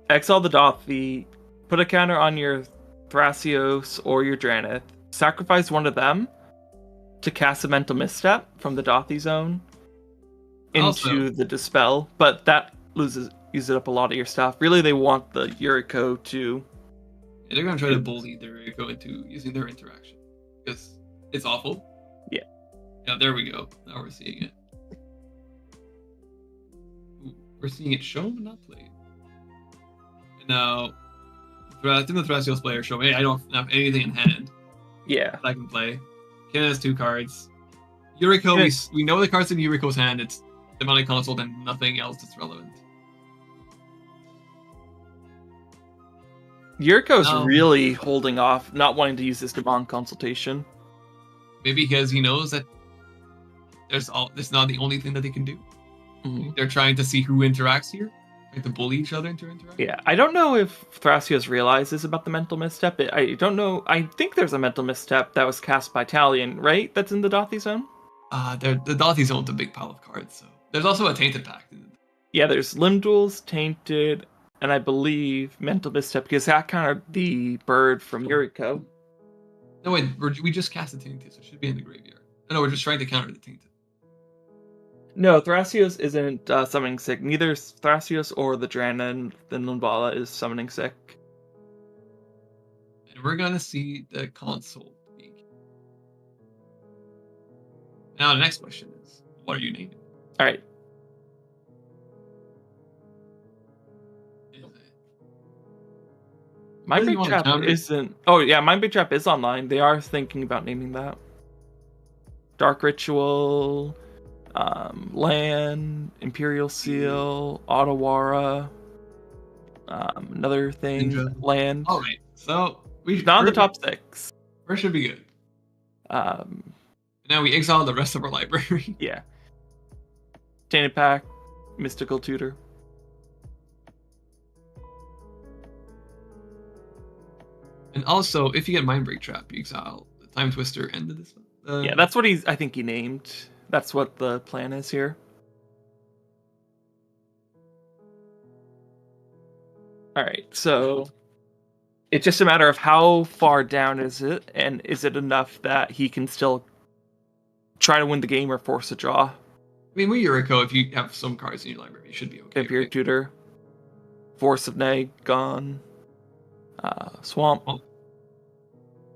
S2: exile the Dothi, put a counter on your Thrasios or your Dranith, sacrifice one of them to cast a mental misstep from the Dothi zone into the Dispel, but that uses up a lot of your stuff. Really, they want the Yuriko to...
S4: Yeah, they're going to try to bully the Yuriko into using their interaction, because it's awful.
S2: Yeah.
S4: Yeah, there we go. Now we're seeing it. Ooh, we're seeing it shown, but not played. And now, the Thrasios player show, hey, I don't have anything in hand.
S2: Yeah.
S4: That I can play. Ken has 2 cards. Yuriko, we know the cards in Yuriko's hand. It's Demonic Consult and nothing else that's relevant.
S2: Yuriko's really holding off, not wanting to use this Demonic Consultation.
S4: Maybe because he knows that there's not the only thing that they can do. Mm-hmm. They're trying to see who interacts here, trying to bully each other into interacting.
S2: Yeah, I don't know if Thrasios realizes about the mental misstep. I don't know. I think there's a mental misstep that was cast by Talion, right? That's in the Dothi zone?
S4: The Dothi zone's a big pile of cards, so there's also a Tainted Pact in it.
S2: Yeah, there's Limduals, Tainted, and I believe mental misstep, because that kind of the bird from Yuriko.
S4: No, wait, we just cast the Tainted, so it should be in the graveyard. No, we're just trying to counter the Tainted.
S2: No, Thrasios isn't summoning sick. Neither Thrasios or the Dranan than Limbala is summoning sick.
S4: And we're gonna see the console. Now the next question is, what are you naming?
S2: All right. Mind Big Trap isn't... Oh, yeah, Mind Big Trap is online. They are thinking about naming that. Dark Ritual, Land, Imperial Seal, Otawara, another thing, Ninja. Land.
S4: All right, so
S2: we've not the top 6.
S4: We should be good. Now we exile the rest of our library.
S2: Yeah. Tainted Pact, Mystical Tutor.
S4: And also, if you get Mind Break Trap, you exile the Time Twister and the Dispel.
S2: Yeah, that's what I think he named. That's what the plan is here. Alright, so it's just a matter of how far down is it, and is it enough that he can still try to win the game or force a draw?
S4: I mean, with Yuriko, if you have some cards in your library, you should be okay.
S2: Vampire Tutor, Force of Neg, gone. Swamp,
S4: Oh.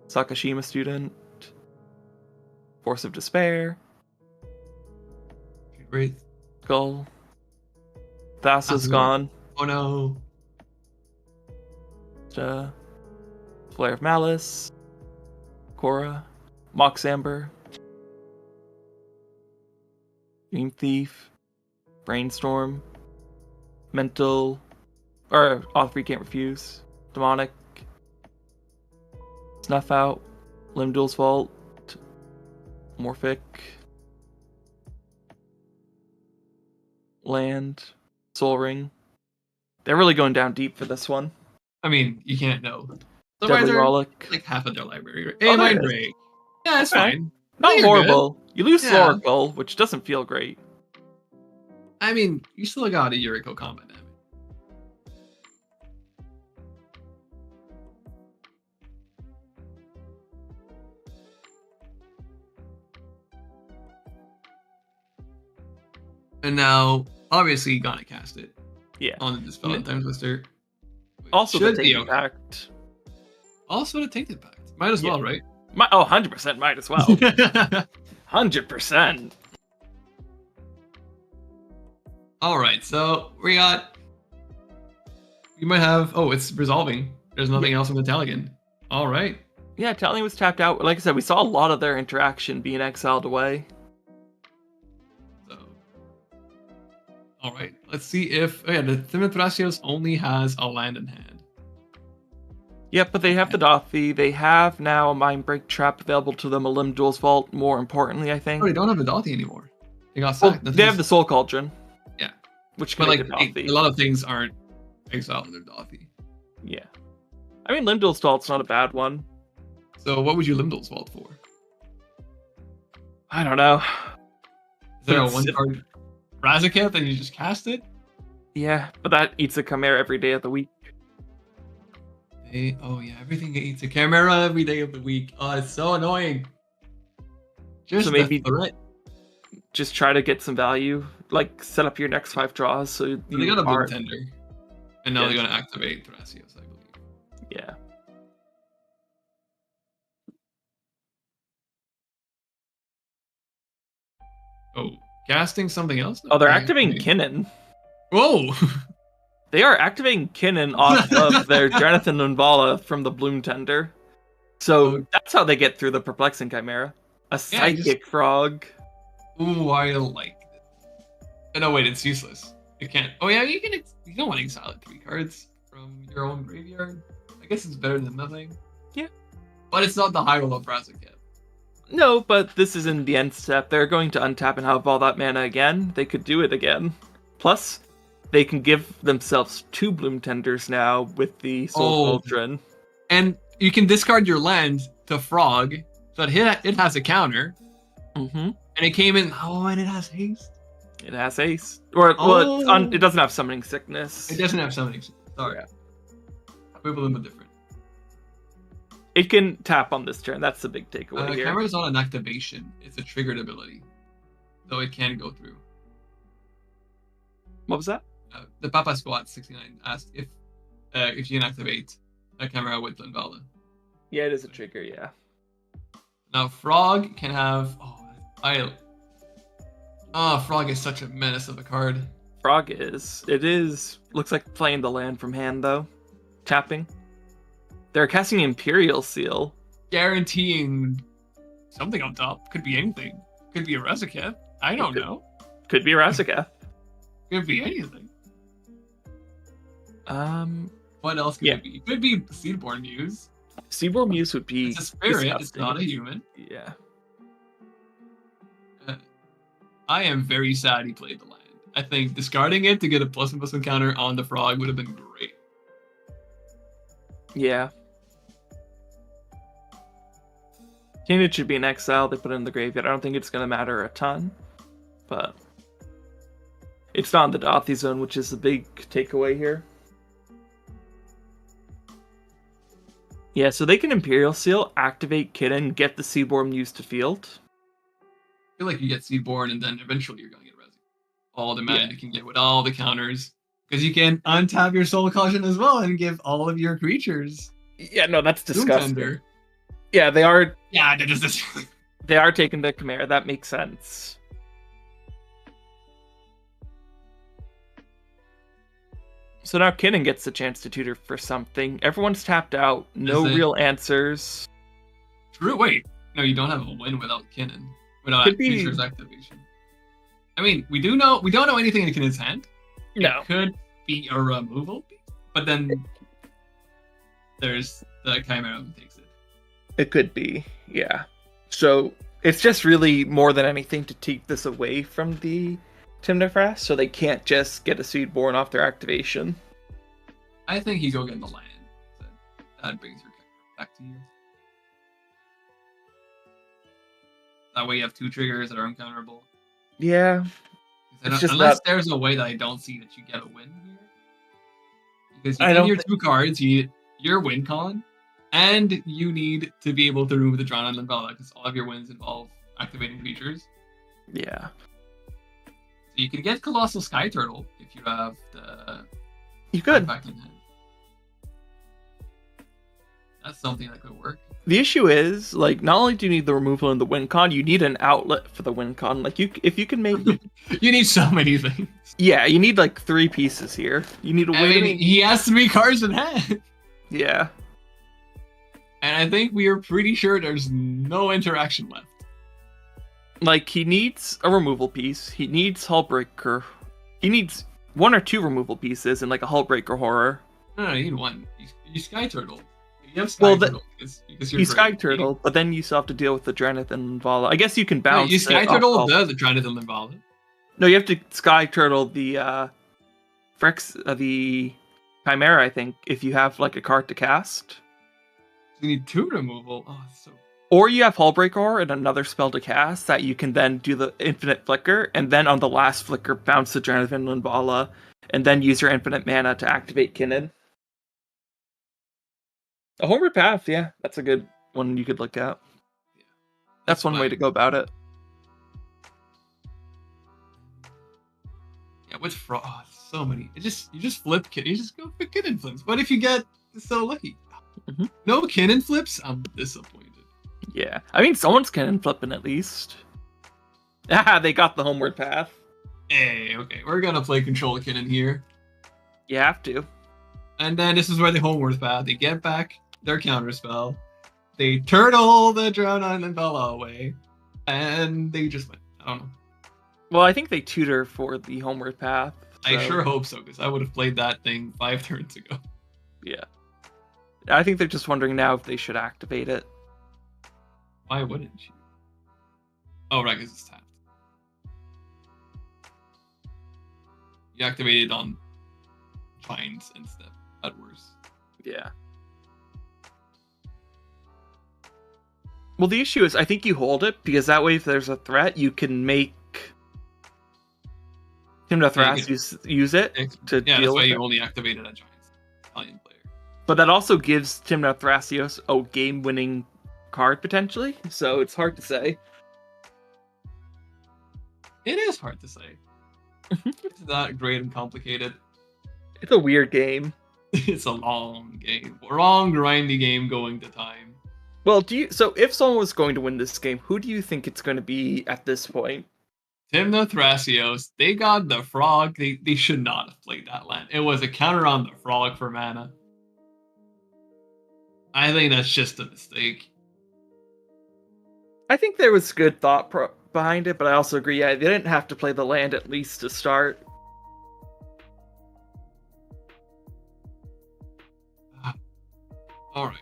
S2: Sakashima Student, Force of Despair,
S4: Great.
S2: Gull, Thassa's gone.
S4: Oh no.
S2: Flare of Malice, Korra, Mox Amber, Dream Thief, Brainstorm, Mental, or all three can't refuse, Demonic, Snuff Out, Limduel's Vault, Morphic, Land, Soul Ring. They're really going down deep for this one.
S4: I mean, you can't know.
S2: Deadly
S4: Sometimes
S2: Rollick.
S4: like half of their library.
S2: Oh,
S4: Hey,
S2: there
S4: Mind
S2: it is.
S4: Break. Yeah, it's
S2: Okay.
S4: fine.
S2: Not
S4: You're
S2: horrible. You lose
S4: Yeah.
S2: Slorgle, which doesn't feel great.
S4: I mean, you still got a Yuriko combat damage. And now, obviously, you gotta cast it
S2: Yeah.
S4: on the Dispel Time Twister. which
S2: Also, the
S4: should be
S2: Take
S4: okay.
S2: Impact.
S4: Also, the Take Impact. Might as
S2: Yeah.
S4: well, right?
S2: 100% might as well. 100%.
S4: All right, so we got. You might have. Oh, it's resolving. There's nothing else in the Talion. All right.
S2: Yeah, Tally was tapped out. Like I said, we saw a lot of their interaction being exiled away.
S4: So. All right. Let's see if. Oh yeah, the Timid Thrasios only has a land in hand.
S2: Yep, but they have the Dothi. They have now a Mind Break Trap available to them, a Limduel's Vault, more importantly, I think.
S4: Oh, they don't have a Dothi anymore. They got
S2: Well,
S4: sacked.
S2: they have the Soul Cauldron.
S4: Yeah.
S2: Which can
S4: But
S2: make
S4: like,
S2: a Dothi.
S4: a lot of things aren't exiled in their Dothi.
S2: Yeah. I mean, Limduel's Vault's not a bad one.
S4: So what would you Limdol's Vault for?
S2: I don't know.
S4: Is there a
S2: It's-
S4: one card Razaketh and you just cast it?
S2: Yeah, but that eats a Chimera every day of the week.
S4: Oh yeah, everything eats a Chimera every day of the week. Oh, it's so annoying. Just
S2: So maybe-
S4: the threat.
S2: Just try to get some value. Like, set up your next 5 draws so you
S4: So they got a
S2: are...
S4: blue tender. And now
S2: Yeah.
S4: they're gonna activate Thrasios, I believe.
S2: Yeah.
S4: Oh, casting something else?
S2: Oh, they're
S4: Okay,
S2: activating
S4: okay.
S2: Kinnan.
S4: Whoa!
S2: They are activating Kinnan off of their Jonathan Nunvala from the Bloom Tender. So
S4: Oh.
S2: that's how they get through the Perplexing Chimera. A
S4: Yeah, you
S2: Psychic Frog.
S4: Ooh, I like it. Oh, no, wait, it's useless. You can't. Oh yeah, you can. You don't want to exile 3 cards from your own graveyard. I guess it's better than nothing.
S2: Yeah.
S4: But it's not the high roll of Razaketh.
S2: No, but this is in the end step. They're going to untap and have all that mana again. They could do it again. Plus, they can give themselves 2 Bloom Tenders now with the Soul
S4: Oh.
S2: Cauldron.
S4: And you can discard your land to Frog, so it has a counter,
S2: Mm-hmm.
S4: and it came in. Oh, and it has haste.
S2: It has Ace. Or, well,
S4: Oh.
S2: it doesn't have Summoning Sickness.
S4: It doesn't have summoning. Sorry.
S2: Yeah.
S4: Equivalent but different.
S2: It can tap on this turn. That's the big takeaway here.
S4: Camera is not an activation. It's a triggered ability. Though it can go through.
S2: What was that?
S4: The Papa Squad 69 asked if you can activate a camera with Linvala.
S2: Yeah, it is a trigger, yeah.
S4: Now Frog can have Frog is such a menace of a card.
S2: Frog is. It is. Looks like playing the land from hand, though. Tapping. They're casting Imperial Seal.
S4: Guaranteeing something on top. Could be anything. Could be a Razaketh. I don't
S2: could-
S4: know.
S2: Could be Razaketh.
S4: Could be anything. What else could
S2: Yeah.
S4: it be? It could be Seedborn Muse.
S2: Seaborn Muse would be
S4: It's a spirit. It's
S2: disgusting.
S4: not a human.
S2: Yeah.
S4: I am very sad he played the land. I think discarding it to get a +1/+1 encounter on the Frog would have been great.
S2: Yeah. Canid should be in exile. They put it in the graveyard. I don't think it's going to matter a ton, but it's not in the Dothy zone, which is the big takeaway here. Yeah, so they can Imperial Seal, activate Kitten, get the Seaborn used to field.
S4: I feel like you get Seedborn, and then eventually you're going to get Resi. All the mana you can get with all the counters. Because you can untap your Soul Caution as well and give all of your creatures.
S2: Yeah, no, that's disgusting.
S4: Doomtender.
S2: Yeah, they are.
S4: Yeah, they're just...
S2: They are taking the Chimera. That makes sense. So now Kinnan gets the chance to tutor for something. Everyone's tapped out. No real answers.
S4: True. Wait. No, you don't have a win without Kinnan. Without creature's activation. I mean, we don't know anything in Kinnan's hand.
S2: No.
S4: It could be a removal piece, but then there's the Chimera who takes it.
S2: It could be, yeah. So it's just really more than anything to take this away from the Timnifras, so they can't just get a Seedborn off their activation.
S4: I think you go get the land. That brings your character back to you. That way you have 2 triggers that are uncounterable.
S2: Yeah.
S4: Unless there's a way that I don't see that you get a win here. Because you need your 2 cards, you need your win con, and you need to be able to remove the Drown and Limbella, because all of your wins involve activating creatures.
S2: Yeah.
S4: So you can get Colossal Sky Turtle if you have the...
S2: You could.
S4: Back in hand. That's something that could work.
S2: The issue is, like, not only do you need the removal and the win con, you need an outlet for the win con. Like, if you can make...
S4: You need so many things.
S2: Yeah, you need, like, 3 pieces here. You need a win.
S4: I mean, he has 3 cards in hand.
S2: Yeah.
S4: And I think we are pretty sure there's no interaction left.
S2: Like, he needs a removal piece. He needs Hullbreaker. He needs 1 or 2 removal pieces and, like, a Hullbreaker Horror.
S4: No, you need 1. You Sky Turtle. You have Sky Turtle. Because you're
S2: Sky Turtle, but then you still have to deal with the Dranith and Linvala. I guess you can bounce.
S4: No, you Sky Turtle the Dranith and Linvala.
S2: No, you have to Sky Turtle the the Chimera, I think, if you have like a card to cast.
S4: You need 2 removal. Oh, so.
S2: Or you have Hullbreaker and another spell to cast that you can then do the Infinite Flicker, and then on the last flicker bounce the Dranith and Linvala, and then use your infinite mana to activate Kinnan. A Homeward Path, yeah, that's a good one you could look at. Yeah, that's one way to go about it.
S4: Yeah, with so many. You just flip Kinnan. You just go for Kinnan flips. What if you get so lucky? Mm-hmm. No Kinnan flips? I'm disappointed.
S2: Yeah, I mean someone's Kinnan flipping at least. Ah, they got the Homeward Path.
S4: Hey, okay, we're gonna play Control Kinnan here.
S2: You have to. And
S4: then this is where the Homeward Path. They get back their counterspell. They turtle the Drown Island Bella away. And they just win. I don't know.
S2: Well, I think they tutor for the Homeward Path.
S4: So. I sure hope so, because I would have played that thing 5 turns ago.
S2: Yeah. I think they're just wondering now if they should activate it.
S4: Why wouldn't you? Oh, right, because it's tapped. You activate it on Vines instead, at worst.
S2: Yeah. Well, the issue is, I think you hold it, because that way if there's a threat, you can make Timnithras use it to deal with it.
S4: Yeah, that's why you only activated a Giants Italian player.
S2: But that also gives Timnithrasios a game-winning card, potentially, so it's hard to say.
S4: It is hard to say. It's not great and complicated.
S2: It's a weird game.
S4: It's a long game. Long, grindy game going to time.
S2: Well, so if someone was going to win this game, who do you think it's going to be at this point?
S4: Timnithrasios. They got the frog. They should not have played that land. It was a counter on the frog for mana. I think that's just a mistake.
S2: I think there was good thought behind it, but I also agree, yeah, they didn't have to play the land at least to start.
S4: Alright.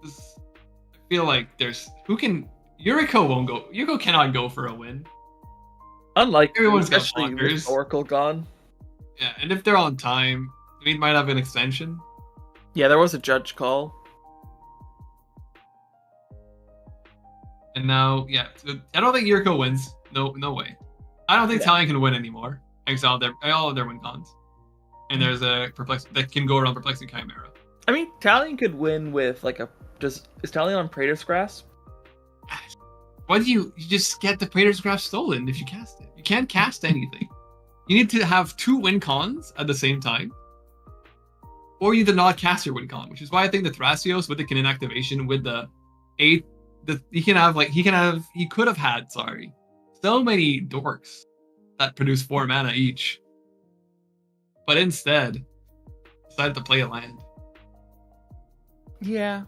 S4: I feel like there's... Yuriko won't go... Yuriko cannot go for a win.
S2: Unlike
S4: everyone's
S2: especially with Oracle gone.
S4: Yeah, and if they're on time, we might have an extension.
S2: Yeah, there was a judge call.
S4: And now, yeah, so I don't think Yuriko wins. No way. I don't think
S2: Yeah.
S4: Talion can win anymore. Thanks to all of their win cons. And there's a that can go around Perplexing Chimera.
S2: I mean, Talion could win with like is Talion on Praetor's Grasp?
S4: Why do you just get the Praetor's Grasp stolen if you cast it? You can't cast anything. You need to have 2 win cons at the same time. Or you need to not cast your win con, which is why I think the Thrasios with the Kinect activation with the 8 he could have had so many dorks that produce 4 mana each. But instead decided to play a land.
S2: Yeah.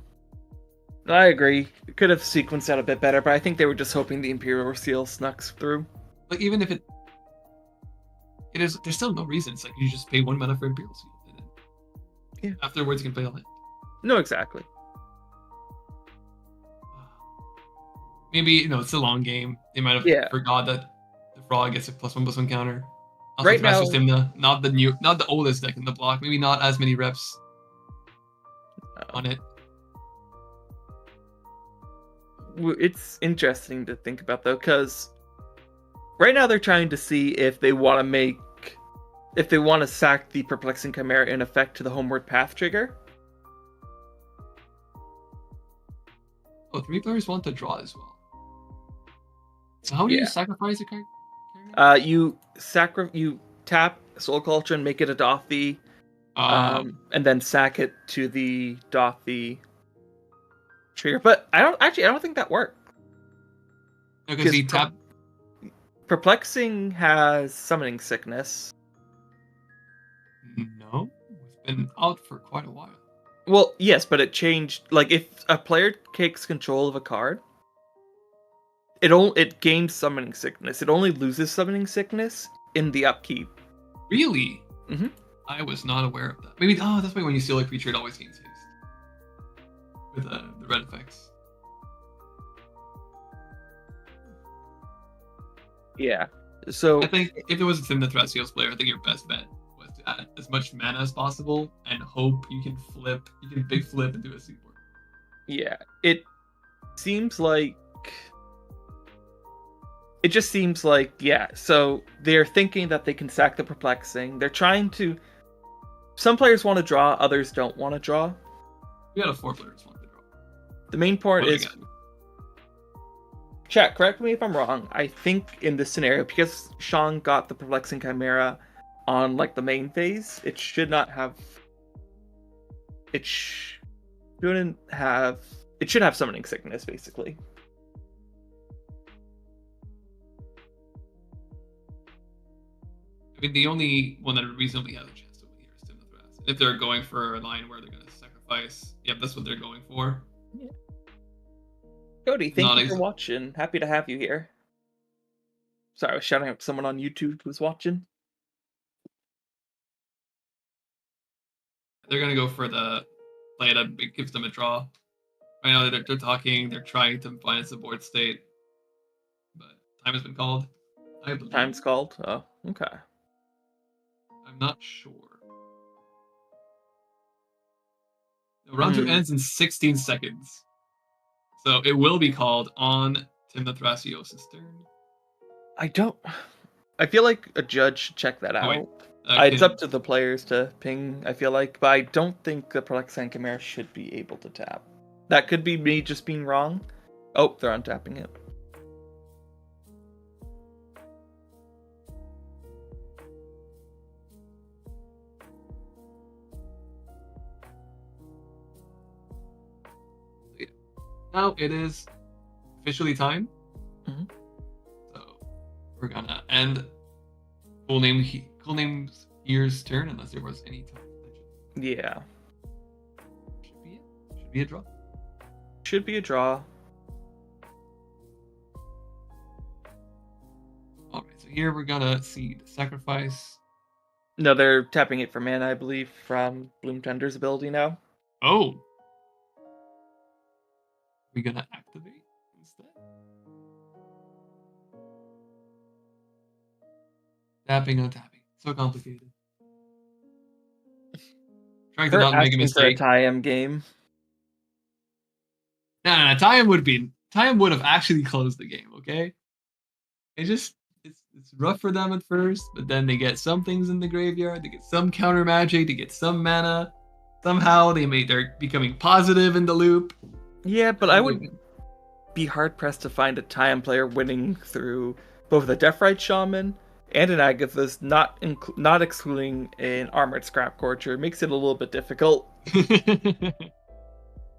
S2: I agree. It could have sequenced out a bit better, but I think they were just hoping the Imperial Seal snuck through.
S4: But even if it is, there's still no reason. It's like you just pay 1 mana for Imperial Seal. And then afterwards you can play a land.
S2: No, exactly.
S4: Maybe, it's a long game. They might have forgot that the Frog gets a +1/+1 counter. Also,
S2: right now,
S4: not the oldest deck in the block. Maybe not as many reps on it.
S2: It's interesting to think about though, because right now they're trying to see if they want to sack the Perplexing Chimera in effect to the Homeward Path trigger.
S4: Oh, 3 players want to draw as well. So how do you sacrifice a card?
S2: You tap Soul Culture and make it a Dothi, and then sack it to the Dothi trigger. But I don't think that worked.
S4: Because he tapped.
S2: Perplexing has Summoning Sickness.
S4: No, it's been out for quite a while.
S2: Well, yes, but it changed. Like, if a player takes control of a card, it gains Summoning Sickness. It only loses Summoning Sickness in the upkeep.
S4: Really?
S2: Mm-hmm.
S4: I was not aware of that. Maybe that's why when you steal a creature, it always gains haste with the red effects.
S2: Yeah. So
S4: I think if it was a Timna Thrasios player, I think your best bet was to add as much mana as possible and hope you can big flip and do a seaport.
S2: Yeah, it just seems like, so they're thinking that they can sack the Perplexing. They're trying to... Some players want to draw, others don't want to draw.
S4: We got 4 players want to draw.
S2: The main part is... Chat, correct me if I'm wrong. I think in this scenario, because Sean got the Perplexing Chimera on, like, the main phase, it should have Summoning Sickness, basically.
S4: I mean, the only one that reasonably has a chance to win here is Timna Thras. If they're going for a line where they're going to sacrifice, that's what they're going for.
S2: Yeah. Cody, thank you for watching. Happy to have you here. Sorry, I was shouting out to someone on YouTube who's watching.
S4: They're going to go for the play that gives them a draw. I know they're talking, they're trying to find a support state, but time has been called. I believe.
S2: Time's called? Oh, okay.
S4: I'm not sure. Round 2 ends in 16 seconds. So it will be called on Timna Thrasios' turn.
S2: I feel like a judge should check that out. It's up to the players to ping, I feel like, but I don't think the Perplexing Chimera should be able to tap. That could be me just being wrong. Oh, they're untapping it.
S4: Now it is officially time.
S2: Mm-hmm.
S4: So we're gonna end Cool Names Here's turn unless there was any time.
S2: Yeah.
S4: Should be it. Should be a draw.
S2: Should be a draw.
S4: Alright, so here we're gonna see the sacrifice.
S2: No, they're tapping it for mana, I believe, from Bloom Tender's ability now.
S4: Oh. We're gonna activate instead. Tapping on tapping. So complicated. Trying to not make a mistake.
S2: For a tie-em game.
S4: Nah, tie-em would be time would have actually closed the game. Okay, it's rough for them at first, but then they get some things in the graveyard. They get some counter magic. They get some mana. Somehow they're becoming positive in the loop.
S2: Yeah, but I would be hard pressed to find a Time player winning through both a Deathrite Shaman and an Agathis, not excluding an Armored Scrap Corcher. Makes it a little bit difficult.
S4: I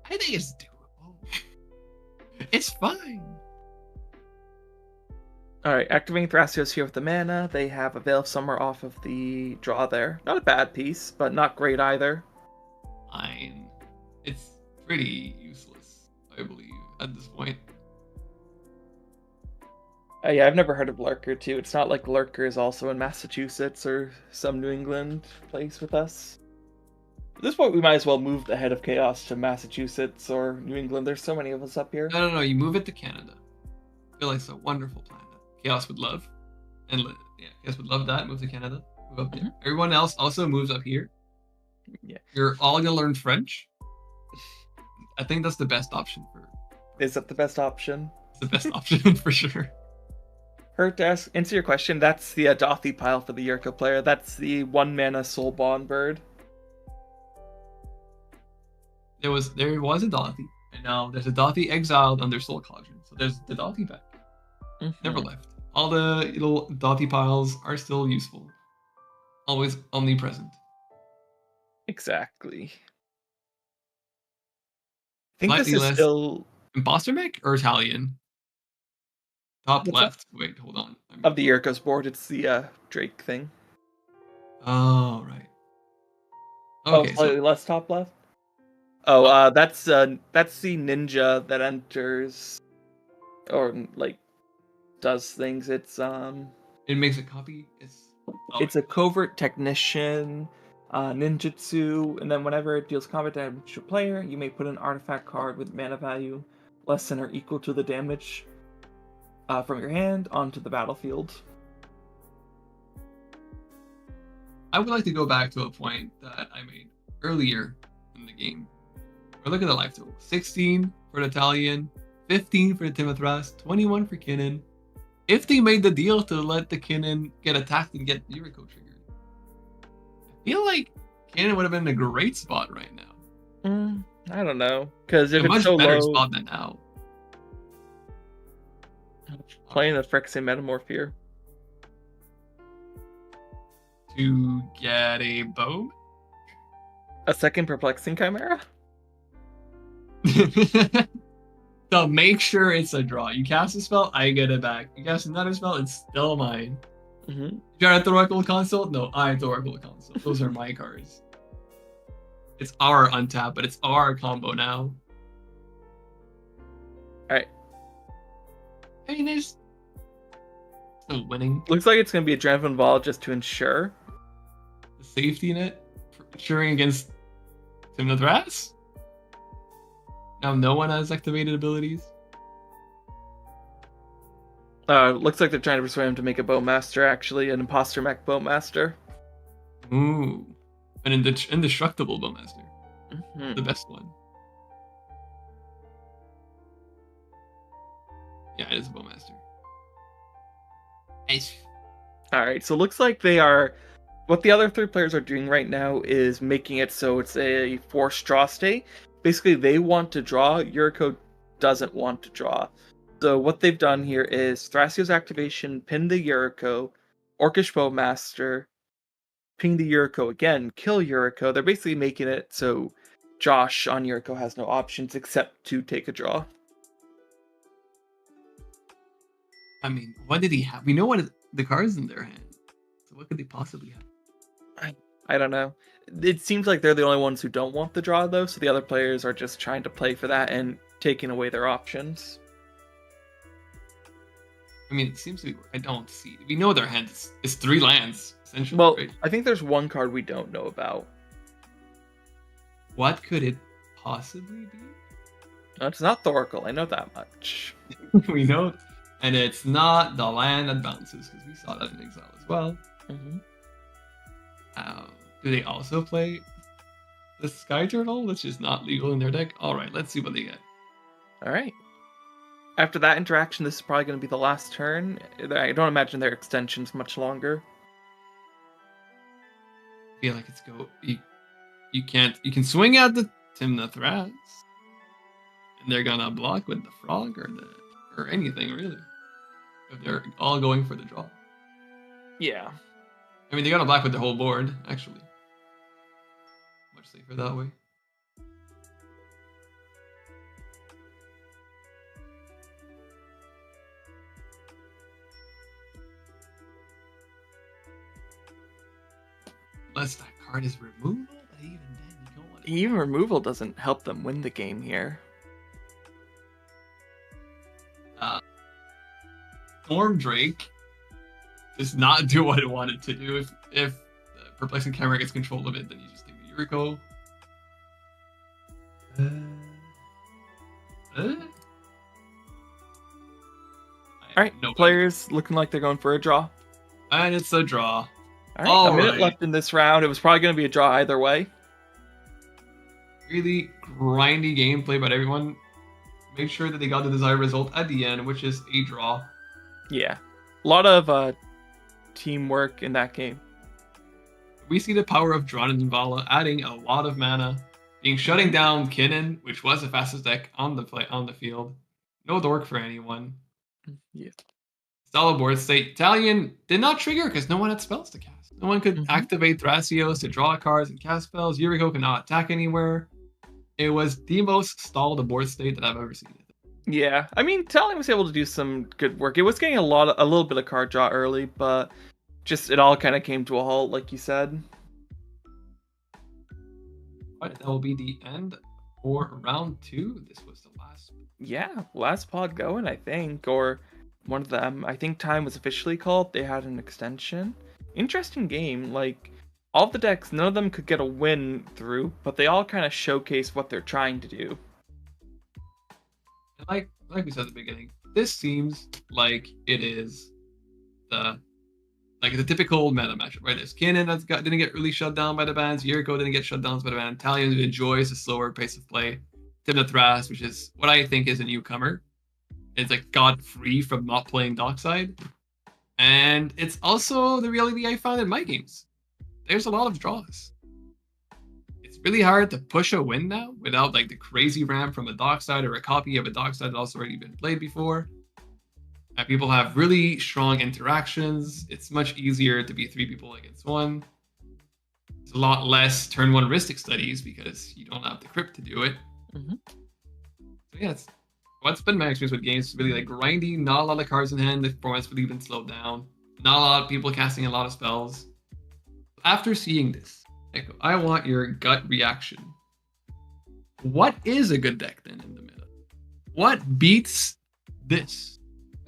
S4: think it's doable. It's fine.
S2: Alright, activating Thrasios here with the mana. They have a Veil of Summer off of the draw there. Not a bad piece, but not great either.
S4: Fine. It's pretty useless, I believe, at this point.
S2: Yeah, I've never heard of Lurker too. It's not like Lurker is also in Massachusetts or some New England place with us. At this point, we might as well move the head of Ka0s to Massachusetts or New England. There's so many of us up here.
S4: No. You move it to Canada. I feel like it's a wonderful planet. Ka0s would love. And yeah, Ka0s would love that. Move to Canada. Move up there. Everyone else also moves up here.
S2: Yeah.
S4: You're all gonna learn French. I think that's the best option for.
S2: Is that the best option?
S4: It's the best option for sure.
S2: Hurt to answer your question, that's the Dothi pile for the Yurko player. That's the 1 mana Soul Bond bird.
S4: There was a Dothi, and now there's a Dothi exiled under Soul Cauldron. So there's the Dothi back. Never left. All the little Dothi piles are still useful. Always omnipresent.
S2: Exactly. I think
S4: Slightly
S2: this is
S4: less
S2: still
S4: Imposter mech or Italian? Top
S2: What's
S4: left. Wait, hold on.
S2: of the Yurko's board. It's the Drake thing.
S4: Oh, right.
S2: Okay, slightly less top left. That's the ninja that enters or like does things. It's
S4: It makes a copy.
S2: It's a covert technician, ninjutsu, and then whenever it deals combat damage to a player, you may put an artifact card with mana value less than or equal to the damage from your hand onto the battlefield.
S4: I would like to go back to a point that I made earlier in the game. Or look at the life total. 16 for the Italian, 15 for the Timothras, 21 for Kinnan. If they made the deal to let the Kinnan get attacked and get Yuriko triggered, I feel like Kinnan would have been in a great spot right now.
S2: I don't know, because if
S4: a
S2: it's
S4: much
S2: so
S4: better
S2: low,
S4: spot than now.
S2: playing the Phyrexian Metamorph here.
S4: To get a bow?
S2: A second Perplexing Chimera?
S4: So make sure it's a draw. You cast a spell, I get it back. You cast another spell, it's still mine. You're at the Oracle Console? No, I'm the Oracle Console. Those are my cards. It's our untap, but it's our combo now.
S2: Alright.
S4: I mean, there's still winning.
S2: Looks like it's going to be a Adrenaline Ball just to ensure.
S4: The safety net for ensuring against Timothras? Now no one has activated abilities.
S2: Looks like they're trying to persuade him to make a Bowmaster, actually, an Imposter Mech Bowmaster.
S4: Ooh. An indestructible Bowmaster. The best one. Yeah, it is a Bowmaster. Nice.
S2: Alright, so looks like they are... What the other 3 players are doing right now is making it so it's a forced draw state. Basically, they want to draw, Yuriko doesn't want to draw. So what they've done here is Thrasios activation, pin the Yuriko, Orcish Bowmaster, ping the Yuriko again, kill Yuriko. They're basically making it so Josh on Yuriko has no options except to take a draw.
S4: I mean, what did he have? We know what the cards in their hand. So what could they possibly have?
S2: I don't know. It seems like they're the only ones who don't want the draw, though, so the other players are just trying to play for that and taking away their options.
S4: I mean, it seems to be... I don't see... We know their hand is 3 lands, essentially.
S2: Well,
S4: right?
S2: I think there's one card we don't know about.
S4: What could it possibly be?
S2: It's not Thoracle, I know that much.
S4: We know... And it's not the land that bounces, because we saw that in Exile as well. Do they also play the Sky Turtle, which is not legal in their deck? Alright, let's see what they get.
S2: Alright. after that interaction, this is probably going to be the last turn. I don't imagine their extension's much longer.
S4: I feel like it's go. You can't. You can swing at the Ka0s, and they're gonna block with the frog or anything really. If they're all going for the draw.
S2: Yeah.
S4: I mean, they're gonna block with the whole board actually. Much safer that way. Unless that card is removed, but even then you don't want to.
S2: Even removal doesn't help them win the game here.
S4: Storm Drake does not do what it wanted to do. If the Perplexing Camera gets control of it, then you just think Yuriko.
S2: Alright, players looking like they're going for a draw.
S4: And it's a draw.
S2: Alright, a minute left in this round. It was probably going to be a draw either way.
S4: Really grindy gameplay, but everyone made sure that they got the desired result at the end, which is a draw.
S2: Yeah. A lot of teamwork in that game.
S4: We see the power of Dron and Vala adding a lot of mana, being shutting down Kinnan, which was the fastest deck on the field. No dork for anyone.
S2: Yeah.
S4: Solid board state. Italian did not trigger because no one had spells to cast. No one could activate Thrasios to draw cards and cast spells. Yuriko could not attack anywhere. It was the most stalled board state that I've ever seen.
S2: Yeah, I mean, Italian was able to do some good work. It was getting a little bit of card draw early, but just it all kind of came to a halt, like you said.
S4: Alright, that will be the end for round 2. This was the last.
S2: Yeah, last pod going, I think, or one of them. I think time was officially called. They had an extension. Interesting game. Like, all the decks, none of them could get a win through, but they all kind of showcase what they're trying to do.
S4: Like we said at the beginning, this seems like it is the typical meta matchup, right? There's Kinnan didn't get really shut down by the bans. Yuriko didn't get shut down by the ban. Italian enjoys a slower pace of play. Ka0s, which is what I think is a newcomer. It's like got free from not playing Dockside. And it's also the reality I found in my games. There's a lot of draws. It's really hard to push a win now without like the crazy ramp from a Dockside or a copy of a Dockside that's also already been played before. And people have really strong interactions. It's much easier to be 3 people against 1. There's a lot less turn 1 Ristic studies because you don't have the crypt to do it. So yeah, what's been my experience with games is really like grindy, not a lot of cards in hand. The format's really been slowed down. Not a lot of people casting a lot of spells. After seeing this, Echo, I want your gut reaction. What is a good deck then in the meta? What beats this?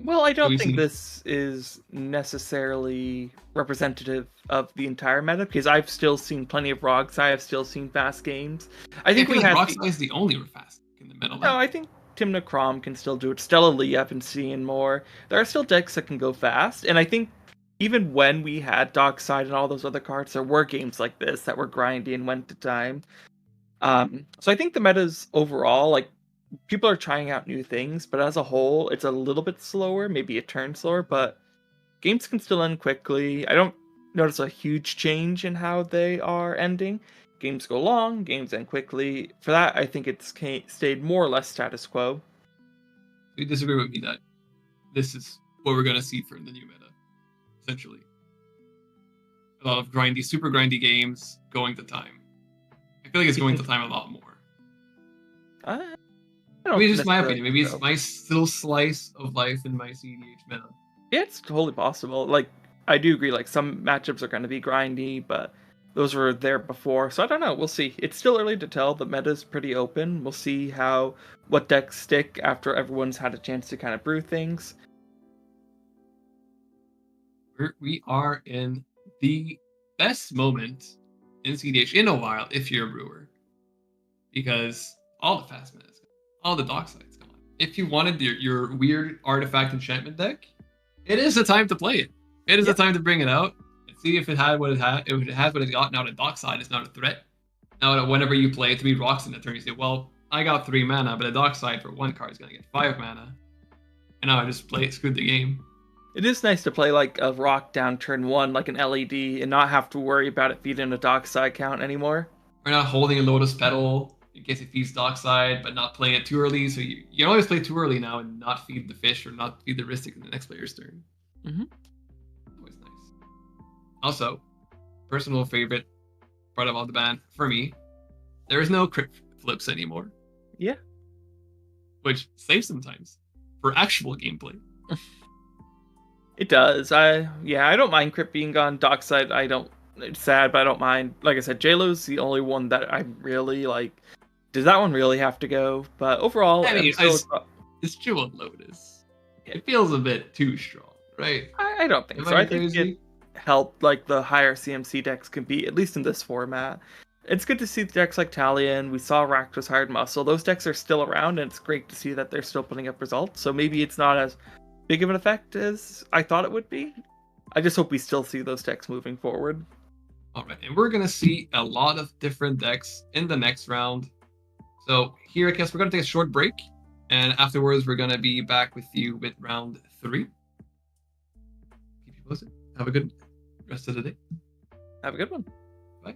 S2: Well, I don't think this is necessarily representative of the entire meta because I've still seen plenty of Rogsai. I've still seen fast games. I think we had
S4: Rogsai is the only fast in the meta.
S2: No, I think Tymna Kraum can still do it. Stella Lee, I've been seeing more. There are still decks that can go fast, and I think even when we had Dockside and all those other cards, there were games like this that were grindy and went to time. So I think the meta's overall, like, people are trying out new things, but as a whole, it's a little bit slower, maybe a turn slower, but games can still end quickly. I don't notice a huge change in how they are ending. Games go long, games end quickly. For that, I think it's stayed more or less status quo.
S4: You disagree with me that this is what we're going to see for the new meta, essentially. A lot of grindy, super grindy games going to time. I feel like it's going to time a lot more. Maybe it's just my opinion. Maybe it's my little slice of life in my CDH meta.
S2: Yeah, it's totally possible. Like, I do agree, like, some matchups are going to be grindy, but those were there before. So I don't know. We'll see. It's still early to tell. The meta's pretty open. We'll see what decks stick after everyone's had a chance to kind of brew things.
S4: We are in the best moment in CDH in a while if you're a brewer. Because all the fast meta is gone. All the Dockside's gone. If you wanted your weird artifact enchantment deck, it is the time to play it. It is the time to bring it out and see if it had what it had. If it has what it got, now the Dockside is not a threat. Now that whenever you play 3 rocks in the turn, you say, well, I got 3 mana, but a Dockside for 1 card is going to get 5 mana. and now I just screwed the game.
S2: It is nice to play like a rock down turn 1, like an LED, and not have to worry about it feeding a dockside count anymore.
S4: We're not holding a Lotus Petal in case it feeds dockside, but not playing it too early. So you can always play too early now and not feed the fish or not feed the Rhystic in the next player's turn.
S2: Mm-hmm.
S4: Always nice. Also, personal favorite part of all the ban for me, there is no crypt flips anymore.
S2: Yeah.
S4: Which saves sometimes for actual gameplay.
S2: It does. I don't mind Crypt being gone. Dockside, it's sad, but I don't mind. Like I said, JLo's the only one that I really like. Does that one really have to go? But overall,
S4: I mean, it's Jewel Lotus. It feels a bit too strong, right?
S2: I don't think so. I think it helped like the higher CMC decks can be, at least in this format. It's good to see decks like Talion. We saw Rakdos Hard Muscle. Those decks are still around, and it's great to see that they're still putting up results. So maybe it's not as big of an effect as I thought it would be. I just hope we still see those decks moving forward.
S4: All right, and we're going to see a lot of different decks in the next round. So here, I guess we're going to take a short break, and afterwards we're going to be back with you with round 3. Keep you posted. Have a good rest of the day.
S2: Have a good one.
S4: Bye.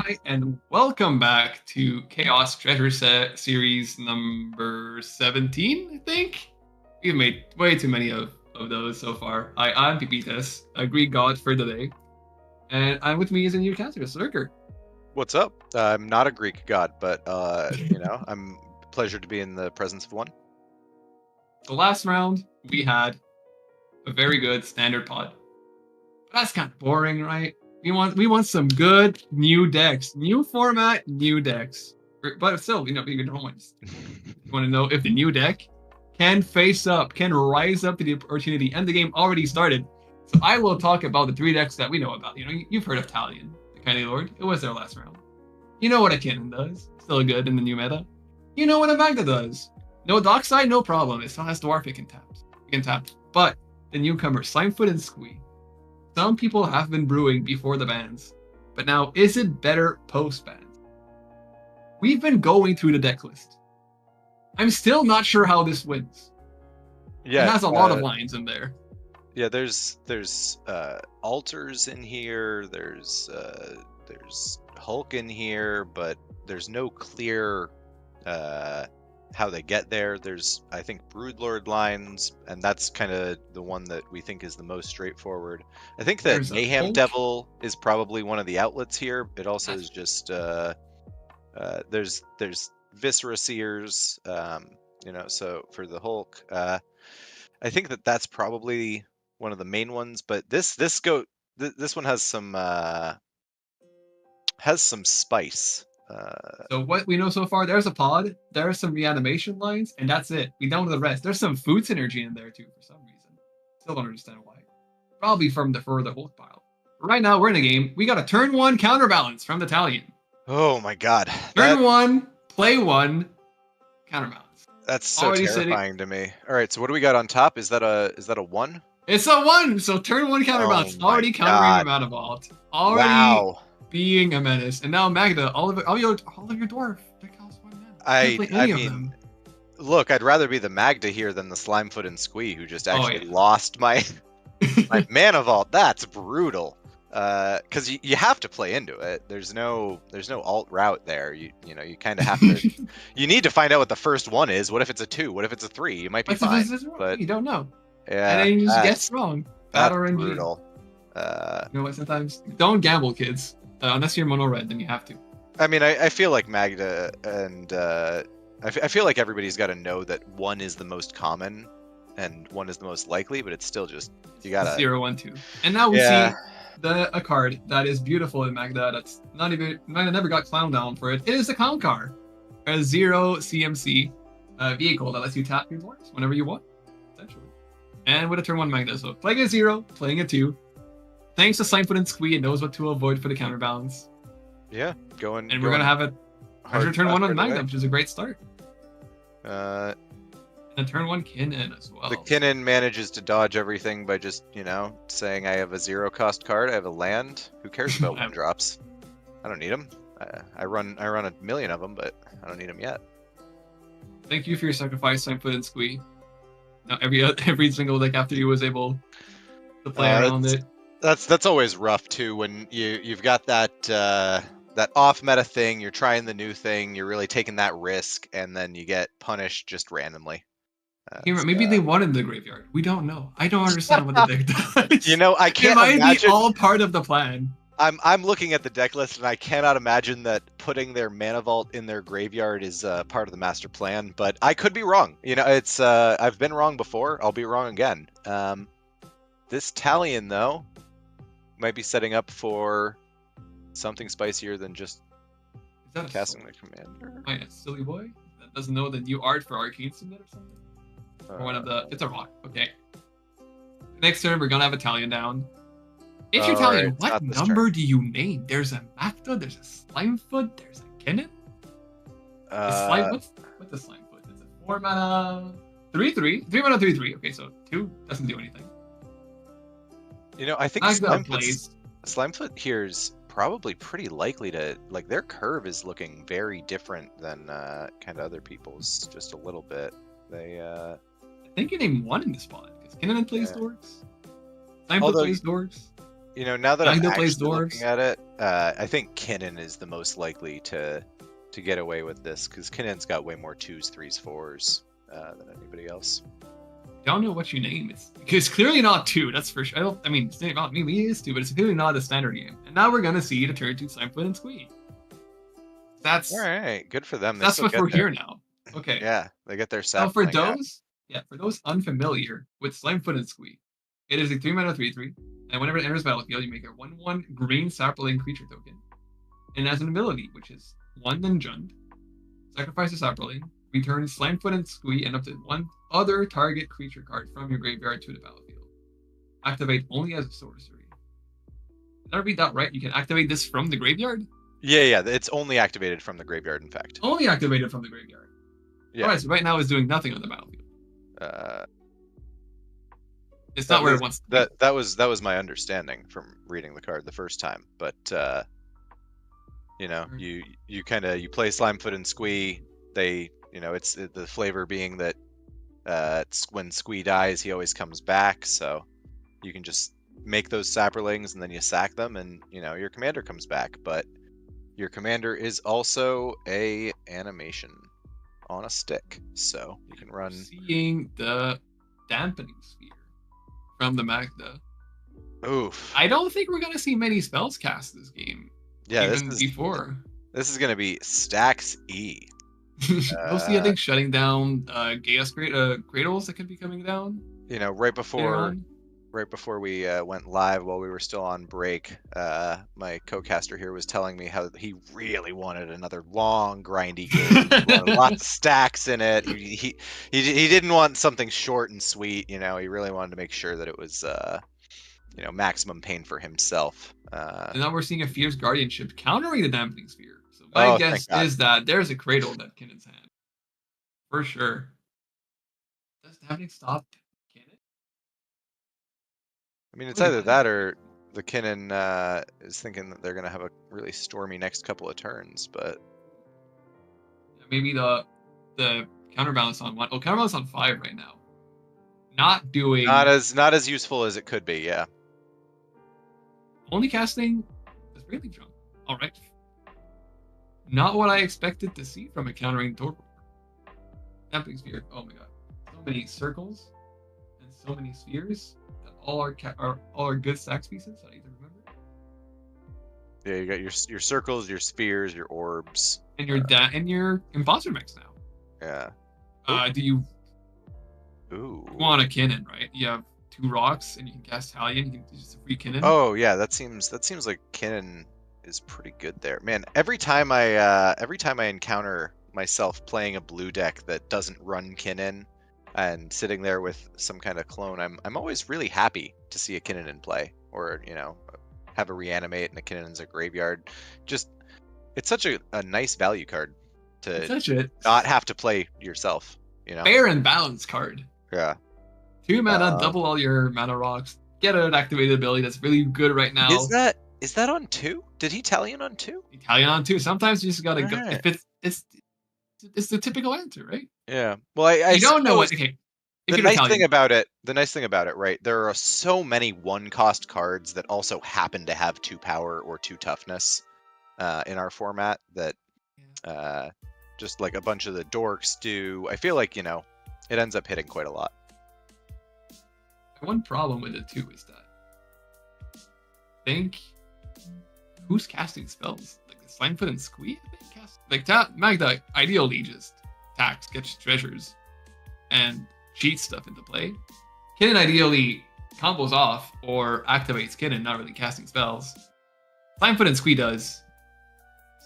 S4: Hi, and welcome back to Chaos Treasure Set Series number 17, I think? We've made way too many of those so far. I'm Pipitas, a Greek god for the day. And I'm with me is in your Ka0s, Lurker.
S5: What's up? I'm not a Greek god, but I'm pleasure to be in the presence of one.
S4: The last round, we had a very good standard pod. But that's kind of boring, right? We want some good new decks. New format, new decks. But still, you don't want to know if the new deck can face up, can rise up to the opportunity, and the game already started. So I will talk about the 3 decks that we know about. You've heard of Talion, the Kindly Lord. It was their last round. You know what a Cannon does. Still good in the new meta. You know what a Magda does. No Dockside, no problem. It still has Dwarf it can tap. But the newcomer, Slimefoot and Squee. Some people have been brewing before the bans. But now, is it better post-bans? We've been going through the deck list. I'm still not sure how this wins.
S5: Yeah,
S4: it has a lot of lines in there.
S5: Yeah, there's altars in here. There's Hulk in here, but there's no clear how they get there. There's, I think, Broodlord lines, and that's kind of the one that we think is the most straightforward. I think that
S4: There's a
S5: Mayhem
S4: Hulk.
S5: Devil is probably one of the outlets here. It also is just there's Viscera Seers, so for the Hulk, I think that's probably one of the main ones. But this one has some spice.
S4: So what we know so far, there's a pod, there are some reanimation lines, and that's it. We don't know the rest. There's some food synergy in there too for some reason. Still don't understand why. Probably from the Hulk pile. But right now we're in a game. We got a turn 1 counterbalance from the Talion.
S5: Oh my god.
S4: Turn 1, play 1, counterbalance.
S5: That's so
S4: Already
S5: terrifying to me. All right, so what do we got on top? Is that a 1?
S4: It's a 1, so turn 1 counterbalance.
S5: Oh my
S4: Already countering
S5: God.
S4: your Mana Vault. Already
S5: Wow.
S4: being a menace. And now Magda, all of your dwarf. That counts 1 mana.
S5: I
S4: Can't play any of
S5: mean,
S4: them.
S5: look, I'd rather be the Magda here than the Slimefoot and Squee, who just actually
S4: yeah.
S5: lost my Mana Vault. That's brutal. Because you have to play into it. There's no alt route there. You kind of have to. You need to find out what the first one is. What if it's a 2? What if it's a 3? You might be fine.
S4: But you don't know.
S5: Yeah,
S4: And then you just guess wrong. Bad
S5: that's
S4: RNG.
S5: brutal.
S4: You know what? Sometimes don't gamble, kids. Unless you're mono red, then you have to.
S5: I mean, I feel like Magda and I feel like everybody's got to know that 1 is the most common and 1 is the most likely, but it's still just you gotta
S4: 0, 1, 2. And now we see a card that is beautiful in Magda. That's never got clowned down for it. It is the Clown card, a 0 CMC vehicle that lets you tap your dwarves whenever you want, essentially. And with a turn 1 Magda, so playing a 0, playing a 2. Thanks to Slimefoot and Squee, it knows what to avoid for the counterbalance.
S5: Yeah, going.
S4: And we're gonna have a turn 1 on Magda, which is a great start. And turn 1 Kinnan as well.
S5: The Kinnan manages to dodge everything by just, saying I have a 0 cost card, I have a land. Who cares about 1 drops? I don't need them. I run a million of them, but I don't need them yet.
S4: Thank you for your sacrifice, Slimefoot and Squee. Now every single deck after you was able to play around it.
S5: That's always rough too when you've got that off meta thing, you're trying the new thing, you're really taking that risk, and then you get punished just randomly.
S4: Maybe they wanted the graveyard. We don't know. I don't understand what the deck does.
S5: I can't
S4: imagine. It might be
S5: imagine.
S4: all part of the plan.
S5: I'm looking at the deck list, and I cannot imagine that putting their Mana Vault in their graveyard is part of the master plan. But I could be wrong. It's I've been wrong before. I'll be wrong again. This Talion though might be setting up for something spicier than just casting the commander.
S4: Oh yeah, silly boy that doesn't know the new art for Arcane Submit or something. Or one of the. It's a rock. Okay. Next turn, we're gonna have Italian down. If you're Italian, what number do you name? There's a Magda, there's a Slimefoot, there's a Kinnan. What's the Slimefoot? It's a 4 mana 3/3. 3 mana 3/3. Okay, so 2 doesn't do anything.
S5: I think
S4: Magda
S5: Slimefoot here is probably pretty likely to their curve is looking very different than kind of other people's, just a little bit. I
S4: think you named 1 in this spot because Kinnan plays Dorks. Slimefoot plays Dorks.
S5: now that I'm
S4: Magda plays
S5: actually looking
S4: dwarves.
S5: at it, I think Kinnan is the most likely to get away with this because Kinnan's got way more 2s, 3s, 4s than anybody else.
S4: I don't know what you name it. It's clearly not 2, that's for sure. I mean, it's not maybe it is 2, but it's clearly not a standard game. And now we're gonna see the turn 2 Slimefoot and Squee. That's
S5: All right, good for them. They
S4: that's
S5: still
S4: what
S5: get
S4: we're
S5: there.
S4: here now. Okay.
S5: Yeah, they get their
S4: Now for
S5: sapling out.
S4: those, for those unfamiliar with Slimefoot and Squee, it is a 3-mana 3/3, and whenever it enters battlefield, you make a 1/1 green sapling creature token. And it has an ability, which is 1 then Jund. Sacrifice a sapling, return Slimefoot and Squee and up to 1 other target creature card from your graveyard to the battlefield. Activate only as a sorcery. Did I read that right? You can activate this from the graveyard?
S5: Yeah, it's only activated from the graveyard, in fact.
S4: Only activated from the graveyard.
S5: Yeah.
S4: Alright, so right now it's doing nothing on the battlefield. It's
S5: That
S4: not where
S5: was-
S4: it wants to be.
S5: That was my understanding from reading the card the first time, but you play Slimefoot and Squee. They, it's the flavor being that it's when Squee dies, he always comes back. So you can just make those sapperlings and then you sack them, and your commander comes back. But your commander is also a animation on a stick, so you can run.
S4: Seeing the dampening sphere from the Magda.
S5: Oof.
S4: I don't think we're gonna see many spells cast this game.
S5: Yeah,
S4: even before.
S5: This is gonna be Stacks E.
S4: Mostly, I think shutting down Ka0s Cradles that could be coming down.
S5: Right
S4: later
S5: before
S4: on.
S5: we went live, while we were still on break, my co-caster here was telling me how he really wanted another long, grindy game. He wanted lots of stacks in it. He didn't want something short and sweet. He really wanted to make sure that it was maximum pain for himself.
S4: And now we're seeing a Fierce Guardianship countering the Dampening Sphere. So my guess
S5: thank God.
S4: is that there's a Cradle that Kinnan's hand. For sure. Does Dampening stop Kinnan?
S5: I mean, it's
S4: What do you
S5: either
S4: think?
S5: that or the Kinnan is thinking that they're gonna have a really stormy next couple of turns, but
S4: Maybe the counterbalance on 1. Oh, counterbalance on 5 right now. Not doing...
S5: not as useful as it could be. Yeah.
S4: Only casting the Railing Drum. Alright. Not what I expected to see from a countering Torpor. Dampening Sphere. Oh my god. So many circles and so many spheres that all are good stacks pieces that I need to remember.
S5: Yeah, you got your circles, your spheres, your orbs.
S4: And your imposter mix now.
S5: Yeah.
S4: Do you
S5: Ooh.
S4: want a Kinnan, right? You have 2 rocks and you can cast Talion, you can just a free Kinnan.
S5: Oh yeah, that seems like Kinnan is pretty good there. Man, every time I encounter myself playing a blue deck that doesn't run Kinnan and sitting there with some kind of clone, I'm always really happy to see a Kinnan in play, or have a reanimate and a Kinnan's a graveyard. Just it's such a nice value card to
S4: Such a
S5: not have to play yourself.
S4: fair and balanced card.
S5: Yeah.
S4: 2 mana, double all your mana rocks. Get an activated ability that's really good right now.
S5: Is that on 2? Did he Talion on 2?
S4: Italian on 2. Sometimes you just gotta go.
S5: Alright.
S4: If it's the typical answer, right?
S5: Yeah. Well, I
S4: You don't know what.
S5: suppose
S4: Okay. If
S5: the
S4: you're
S5: nice
S4: Italian,
S5: thing about it, right? There are so many 1-cost cards that also happen to have 2 power or 2 toughness in our format that just like a bunch of the dorks do. I feel like it ends up hitting quite a lot.
S4: one problem with it too is that think who's casting spells? Like the Slimefoot and Squee? I think cast Magda ideally just attacks, gets treasures, and cheats stuff into play. Kinnan ideally combos off or activates Kinnan, not really casting spells. Slimefoot and Squee does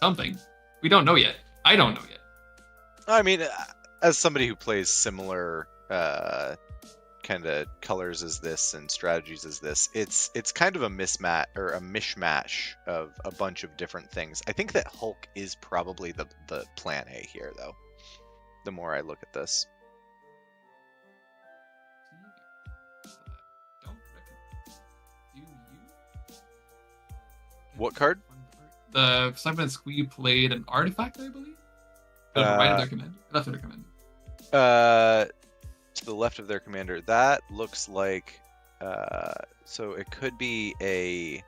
S4: something. We don't know yet. I don't know yet.
S5: I mean, as somebody who plays similar kind of colors as this and strategies as this, it's kind of a mismatch or a mishmash of a bunch of different things. I think that Hulk is probably the plan A here, though. The more I look at this.
S4: Don't recognize. Do you?
S5: What card?
S4: The Slimefoot and Squee played an artifact, I believe. Right of their commander. Left of their commander.
S5: To the left of their commander. That looks like So it could be a.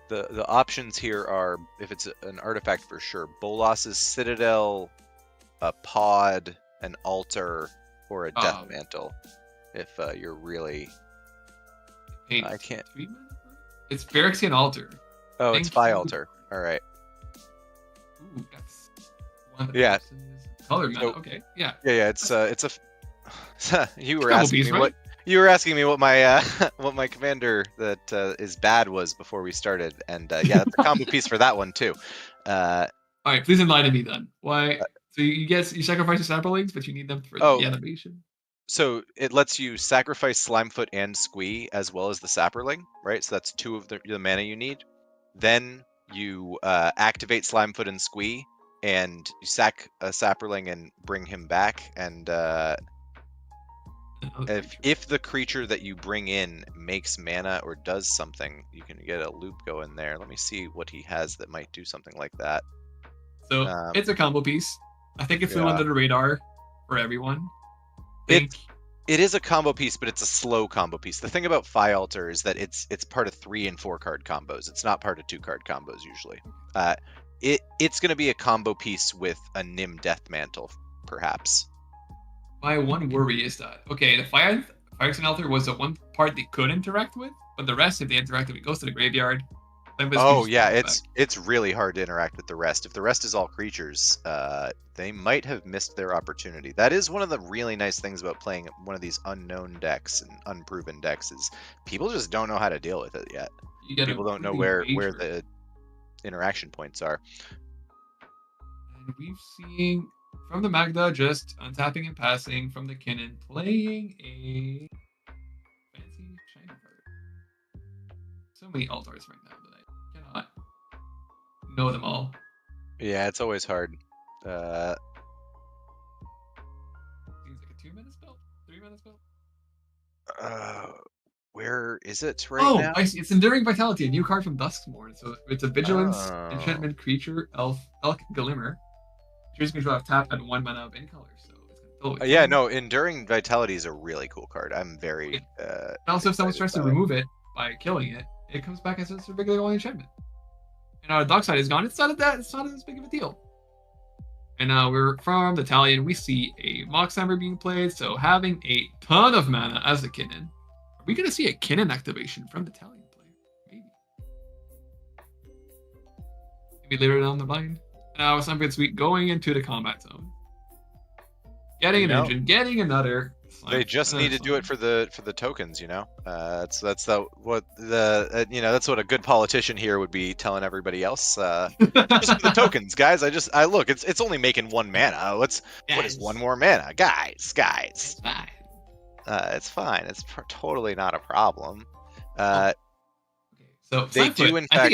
S5: The options here are, if it's an artifact for sure, Bolas's Citadel, a Pod, an Altar, or a Death Mantle. If you're really, I can't.
S4: It's Phyrexian Altar.
S5: Oh, it's Phi Altar. All right.
S4: Ooh, that's one of the
S5: Yeah.
S4: Color mana.
S5: So-
S4: Okay, yeah.
S5: Yeah, it's a. You were
S4: Couple
S5: asking
S4: piece,
S5: me
S4: right?
S5: what you were asking me what my what my commander that is bad was before we started, and yeah, it's a combo piece for that one too.
S4: All right, please enlighten me then. Why? So you sacrifice your saplings, but you need them for
S5: Oh.
S4: the animation.
S5: So it lets you sacrifice Slimefoot and Squee as well as the Saproling, right? So that's 2 of the mana you need. Then you activate Slimefoot and Squee, and you sack a Saproling and bring him back. And if the creature that you bring in makes mana or does something, you can get a loop going there. Let me see what he has that might do something like that.
S4: So it's a combo piece. I think it flew under the radar for everyone.
S5: It is a combo piece, but it's a slow combo piece. The thing about Phi Altar is that it's part of 3 and 4 card combos. It's not part of 2 card combos usually. It's going to be a combo piece with a Nim Death Mantle, perhaps.
S4: My one worry is that the Phyrexian Altar was the one part they could interact with, but the rest, if they interact with it, goes to the graveyard.
S5: Oh yeah, it's really hard to interact with the rest. If the rest is all creatures, they might have missed their opportunity. That is one of the really nice things about playing one of these unknown decks and unproven decks is people just don't know how to deal with it yet. People don't know where the interaction points are.
S4: And we've seen from the Magda just untapping and passing, from the Kinnan playing a fancy shiny card. So many altars right now that I cannot know them all.
S5: Yeah, it's always hard.
S4: Seems like a 2-mana spell? 3-mana spell?
S5: Where is it right now?
S4: I see. It's Enduring Vitality, a new card from Duskmourn. So it's a Vigilance enchantment creature, Elk Glimmer. Choose control have tap and 1 mana of any color. So it's gonna
S5: Yeah, no, Enduring Vitality is a really cool card. I'm very.
S4: Also, if someone tries to remove it by killing it, it comes back as a regular only enchantment. And our Dark Side is gone. It's not as big of a deal. And now we're from the Talion. We see a Moxhammer being played, so having a ton of mana as a Kinnan. Are we gonna see a Kinnan activation from the Talion player? Maybe later down the line. Now something sweet going into the combat zone. Getting an engine, getting another.
S5: They just need to do it for the tokens, you know. That's what a good politician here would be telling everybody else. Just for the tokens, guys. I look. It's only making 1 mana. What is 1 more mana, guys?
S4: It's fine.
S5: It's fine. It's totally not a problem.
S4: So
S5: they do in fact.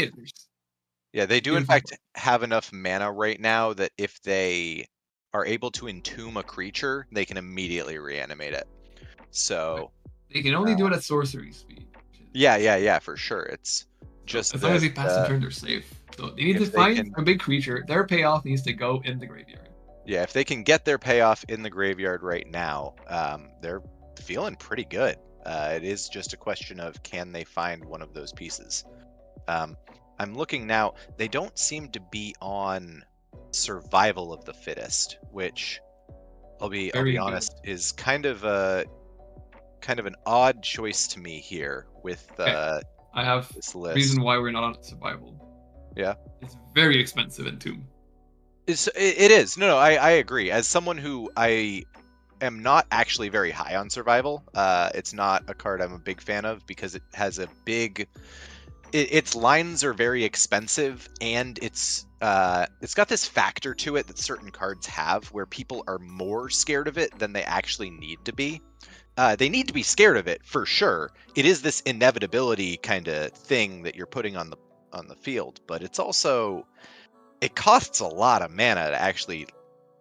S5: Yeah, they do in fact have enough mana right now that if they are able to entomb a creature, they can immediately reanimate it. So
S4: they can only do it at sorcery speed.
S5: Yeah, for sure. It's just
S4: as long as they pass the turn, they're safe. So they need to find a big creature. Their payoff needs to go in the graveyard.
S5: Yeah, if they can get their payoff in the graveyard right now, they're feeling pretty good. It is just a question of can they find one of those pieces. I'm looking now. They don't seem to be on Survival of the Fittest, which I'll be honest is kind of an odd choice to me here with
S4: I have
S5: this list.
S4: Reason why we're not on Survival.
S5: Yeah,
S4: it's very expensive in Tomb.
S5: It is. No, I agree. As someone who I am not actually very high on Survival, it's not a card I'm a big fan of because it has a big. Its lines are very expensive, and it's got this factor to it that certain cards have, where people are more scared of it than they actually need to be. They need to be scared of it for sure. It is this inevitability kind of thing that you're putting on the field, but it's also it costs a lot of mana to actually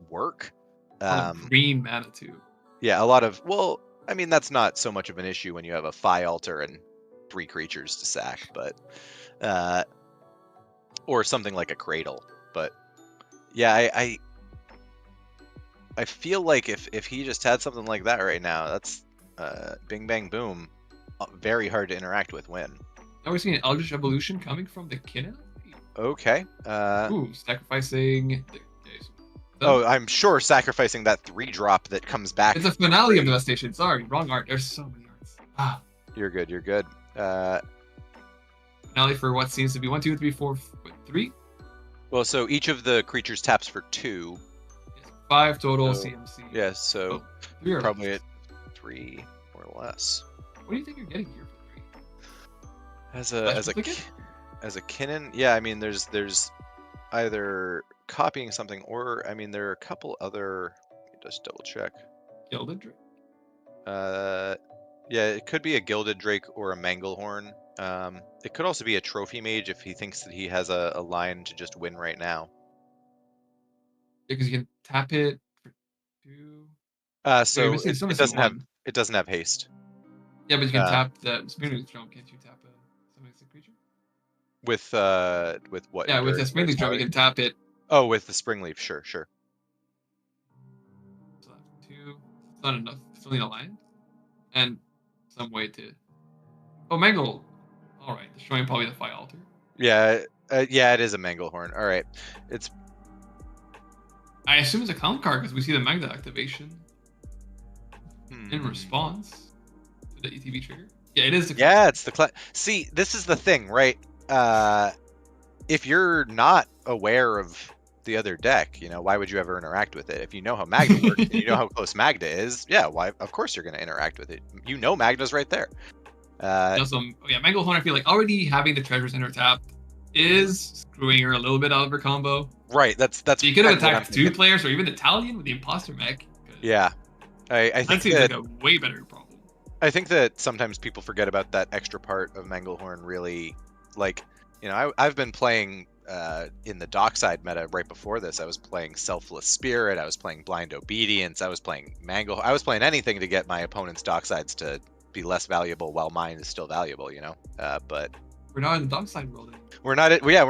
S5: work.
S4: Green mana too.
S5: Yeah, a lot of. Well, I mean that's not so much of an issue when you have a Phi Altar and 3 creatures to sack, but or something like a Cradle. But yeah, I feel like if he just had something like that right now, that's bing bang boom. very hard to interact with win.
S4: Now we're seeing an Eldritch Evolution coming from the Kinna.
S5: Okay.
S4: Ooh, sacrificing. Okay,
S5: Oh, I'm sure sacrificing that 3-drop that comes back.
S4: it's a finale of Devastation. Sorry, wrong art. There's so many arts. Ah,
S5: You're good. You're good.
S4: finale for what seems to be 1, 2, 3, 4, 3.
S5: Well, so each of the creatures taps for 2.
S4: Yes, 5 total
S5: So,
S4: CMC.
S5: Yes, so
S4: 3 or
S5: probably
S4: less.
S5: at 3 or less.
S4: What do you think you're getting here for 3?
S5: As a Kinnan, yeah. I mean, there's either copying something or I mean there are a couple other. Let me just double check.
S4: Gilded Drake?
S5: Yeah, it could be a Gilded Drake or a Manglehorn. It could also be a Trophy Mage if he thinks that he has a line to just win right now.
S4: Yeah, because you can tap it for 2.
S5: So
S4: but it's only
S5: it doesn't have
S4: one.
S5: haste
S4: Yeah, but you can tap the Spinning Drum. Can't you tap something that's a creature?
S5: with what?
S4: Yeah, with
S5: Where-
S4: the Spinning
S5: where's
S4: Drum, you
S5: how-
S4: can tap it.
S5: Oh, with the Springleaf, sure.
S4: So that's 2. It's not enough. It's only a land. And some way to. Oh, Mangle. Alright, destroying probably the Fire Altar.
S5: Yeah, yeah, it is a Manglehorn. All right, it's
S4: I assume it's a clown card because we see the Magda activation in response to the ETB trigger. Yeah, it is the clown.
S5: Yeah, it's the See, this is the thing, right? If you're not aware of the other deck, why would you ever interact with it? If you know how Magda works and you know how close Magda is, yeah, why? Of course you're going to interact with it. Magda's right there.
S4: Also, Manglehorn, I feel like already having the Treasure Center tapped is screwing her a little bit out of her combo.
S5: Right, that's
S4: So you could have
S5: kind of what I'm
S4: attacked 2
S5: thinking.
S4: players or even the Italian with the Imposter mech.
S5: Yeah, I
S4: That
S5: think
S4: seems
S5: that
S4: like a way better problem.
S5: I think that sometimes people forget about that extra part of Manglehorn. Really, like, I've been playing in the Dockside meta right before this. I was playing Selfless Spirit. I was playing Blind Obedience. I was playing I was playing anything to get my opponent's Docksides to be less valuable while mine is still valuable. But
S4: We're not in the Dockside world anymore.
S5: we're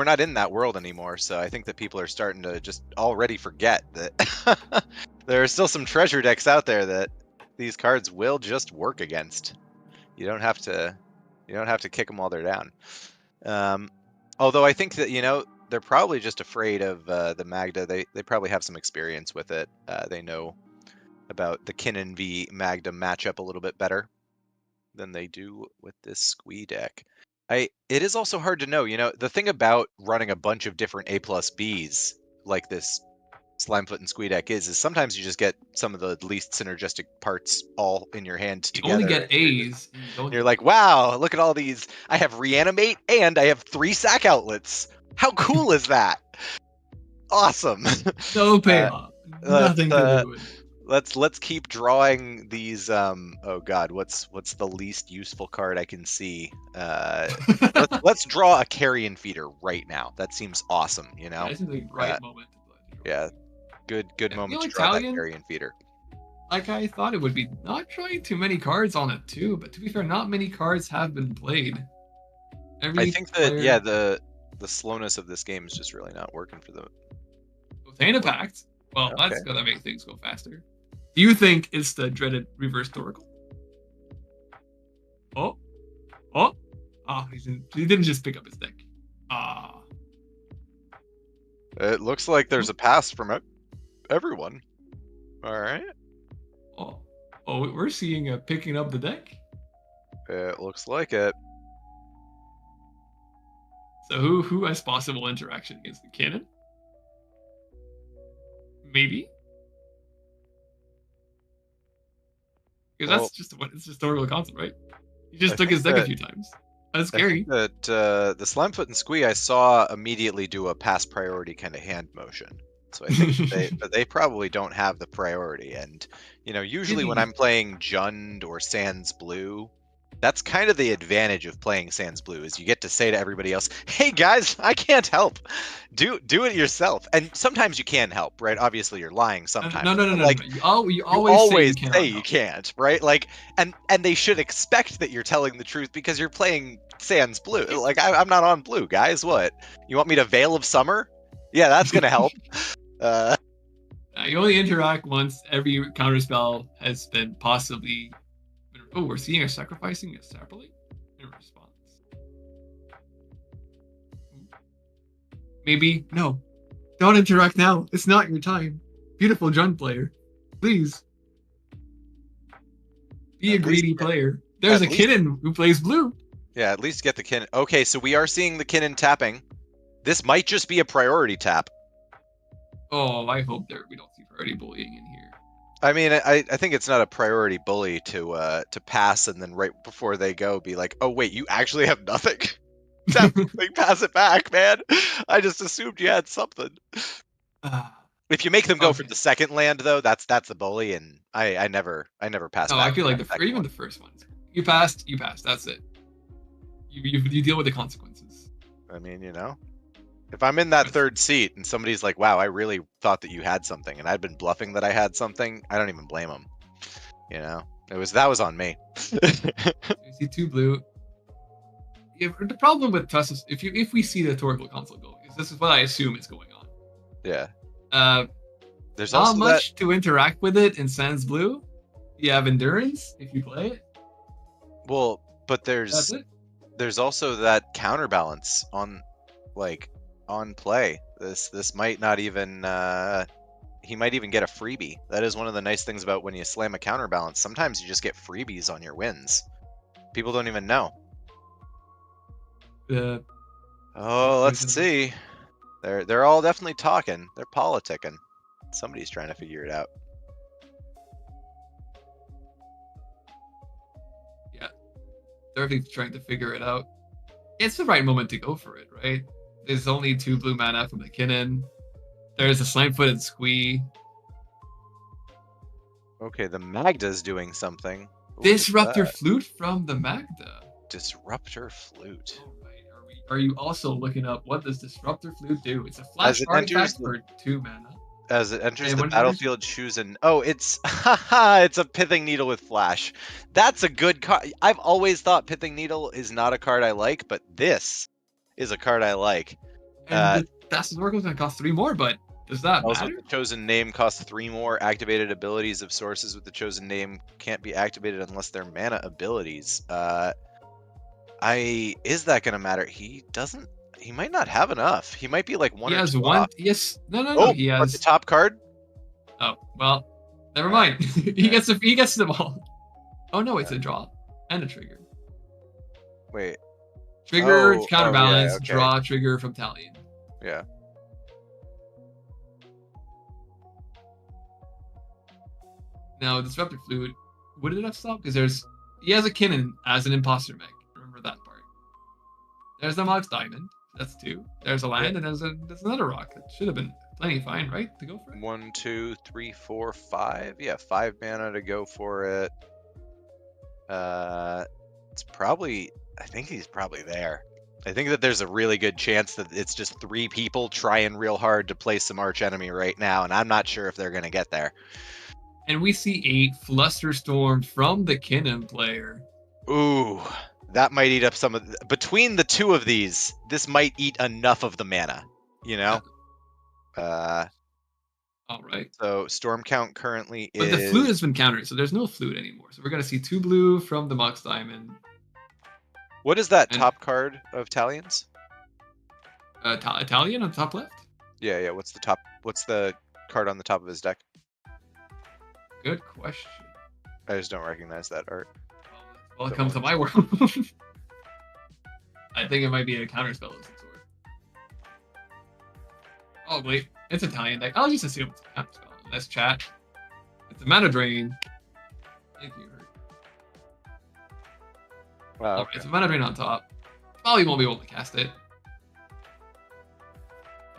S5: not in that world anymore. So I think that people are starting to just already forget that there are still some treasure decks out there that these cards will just work against. You don't have to kick them while they're down. Although I think that they're probably just afraid of the Magda. They probably have some experience with it. They know about the Kinnan v Magda matchup a little bit better than they do with this Squee deck. It is also hard to know. The thing about running a bunch of different A+Bs like this Slimefoot and Squee deck is sometimes you just get some of the least synergistic parts all in your hand
S4: You
S5: together.
S4: only get A's. And you don't
S5: You're like, wow, look at all these. I have Reanimate and I have 3 sack outlets. How cool is that? Awesome.
S4: no payoff. Nothing to do with it.
S5: Let's keep drawing these. Oh God, what's the least useful card I can see? Let's draw a Carrion Feeder right now. That seems awesome.
S4: Yeah, this is the right moment to play.
S5: Yeah, good
S4: I
S5: moment
S4: feel
S5: to draw
S4: Italian-
S5: that Carrion Feeder.
S4: Like I thought it would be. Not drawing too many cards on it too, but to be fair, not many cards have been played.
S5: I think that the slowness of this game is just really not working for them.
S4: Thana Pact. Well,
S5: Okay.
S4: that's gonna make things go faster. Do you think it's the dreaded reverse Toracle? Oh. Ah, he didn't just pick up his deck. Ah.
S5: It looks like there's a pass from everyone. All right.
S4: Oh, we're seeing picking up the deck.
S5: It looks like it.
S4: So who has possible interaction against the cannon? Maybe. Because
S5: Well,
S4: that's just what it's just Toracle concept, right? He just
S5: I
S4: took his
S5: think
S4: deck a
S5: that-
S4: few times. That's
S5: I
S4: scary.
S5: think that the Slimefoot and Squee I saw immediately do a pass priority kind of hand motion. So I think but they probably don't have the priority. And usually when I'm playing Jund or Sans Blue, that's kind of the advantage of playing Sans Blue is you get to say to everybody else, "Hey guys, I can't help. Do it yourself." And sometimes you can help, right? Obviously you're lying sometimes.
S4: No.
S5: Like,
S4: You
S5: you
S4: always
S5: always
S4: say
S5: say
S4: you
S5: you
S4: cannot.
S5: can't, right? Like, and they should expect that you're telling the truth because you're playing Sans Blue. Like, I'm not on Blue, guys. What? You want me to Veil of Summer? Yeah, that's gonna help.
S4: You only interact once every counterspell has been possibly been Oh, we're seeing her sacrificing it separately in response. Maybe no. Don't interact now. It's not your time. Beautiful Jund player. Please. Be a
S5: At
S4: greedy
S5: least-
S4: player. There's
S5: at
S4: a
S5: least-
S4: Kitten who plays blue.
S5: Yeah, at least get the Kinnan. Okay, so we are seeing the Kinnan tapping. This might just be a priority tap.
S4: Oh, I hope we don't see priority bullying in here.
S5: I mean, I think it's not a priority bully to pass and then right before they go be like, oh wait, you actually have nothing. Like, pass it back, man. I just assumed you had something. If you make them go for
S4: Okay.
S5: the second land though, that's a bully, and I never pass
S4: No,
S5: back.
S4: I feel like
S5: that second
S4: even
S5: one.
S4: the first one. You passed. That's it. You deal with the consequences.
S5: I mean, if I'm in that third seat and somebody's like, wow, I really thought that you had something, and I'd been bluffing that I had something, I don't even blame them. That was on me.
S4: You see 2 blue. The problem with Ka0s is if we see the Torkoal console go, because this is what I assume is going on.
S5: Yeah. There's
S4: Not
S5: also
S4: much to interact with it in Sans Blue. You have endurance if you play it.
S5: well, but
S4: That's it.
S5: there's also that counterbalance on play. This might not even he might even get a freebie. That is one of the nice things about when you slam a counterbalance. Sometimes you just get freebies on your wins. People don't even know. Oh, let's see. They're all definitely talking. They're politicking. Somebody's trying to figure it out.
S4: Yeah, they're trying to figure it out. It's the right moment to go for it, right? There's only 2 blue mana from the Kinnan. There's a slime-footed Squee.
S5: Okay, the Magda's doing something. What was
S4: Disruptor
S5: that?
S4: Flute from the Magda.
S5: Disruptor Flute.
S4: All right. Are you also looking up what does Disruptor Flute do? It's a flash
S5: it
S4: artifact
S5: enters
S4: for 2 mana.
S5: As it enters
S4: And
S5: the
S4: when it
S5: battlefield, choose an. Oh, it's it's a Pithing Needle with Flash. That's a good card. I've always thought Pithing Needle is not a card I like, but this is a card I like.
S4: And that's Oracle's gonna cost 3 more, but does that
S5: Also,
S4: matter?
S5: the chosen name costs 3 more. Activated abilities of sources with the chosen name can't be activated unless they're mana abilities. Is that gonna matter? He doesn't. He might not have enough. He might be like one.
S4: He
S5: or
S4: has
S5: two
S4: one.
S5: off.
S4: Yes. No.
S5: Oh,
S4: He
S5: but
S4: has.
S5: the top card.
S4: Oh well. Never mind. He gets them all. Oh no, it's a draw and a trigger.
S5: Wait.
S4: Trigger,
S5: Oh,
S4: counterbalance,
S5: yeah, okay.
S4: draw, trigger from Talion.
S5: Yeah.
S4: Now, Disruptor Flute, would it have stopped? Because he has a Kinnan as an imposter mech. Remember that part. There's the Mox Diamond. That's 2. There's a land, and there's another rock. That should have been plenty fine, right? To go for it?
S5: 1, 2, 3, 4, 5. Yeah, 5 mana to go for it. It's probably. I think he's probably there. I think that there's a really good chance that it's just 3 people trying real hard to play some arch enemy right now, and I'm not sure if they're gonna get there.
S4: And we see a Flusterstorm from the Kinnan player.
S5: Ooh, that might eat up some of. Between the 2 of these, this might eat enough of the mana.
S4: All right.
S5: So storm count currently
S4: But
S5: is.
S4: the flute has been countered, so there's no flute anymore. So we're gonna see 2 blue from the Mox Diamond.
S5: What is that
S4: and-
S5: top card of Talions?
S4: Italian on top left.
S5: Yeah. What's the top? What's the card on the top of his deck?
S4: Good question.
S5: I just don't recognize that art.
S4: Welcome to my world. I think it might be a counter spell of some sort. Oh wait, it's Italian deck. I'll just assume it's a counter spell. Let's chat. It's a mana drain. Thank you.
S5: Wow.
S4: Alright, it's a mana drain on top. Probably won't be able to cast it.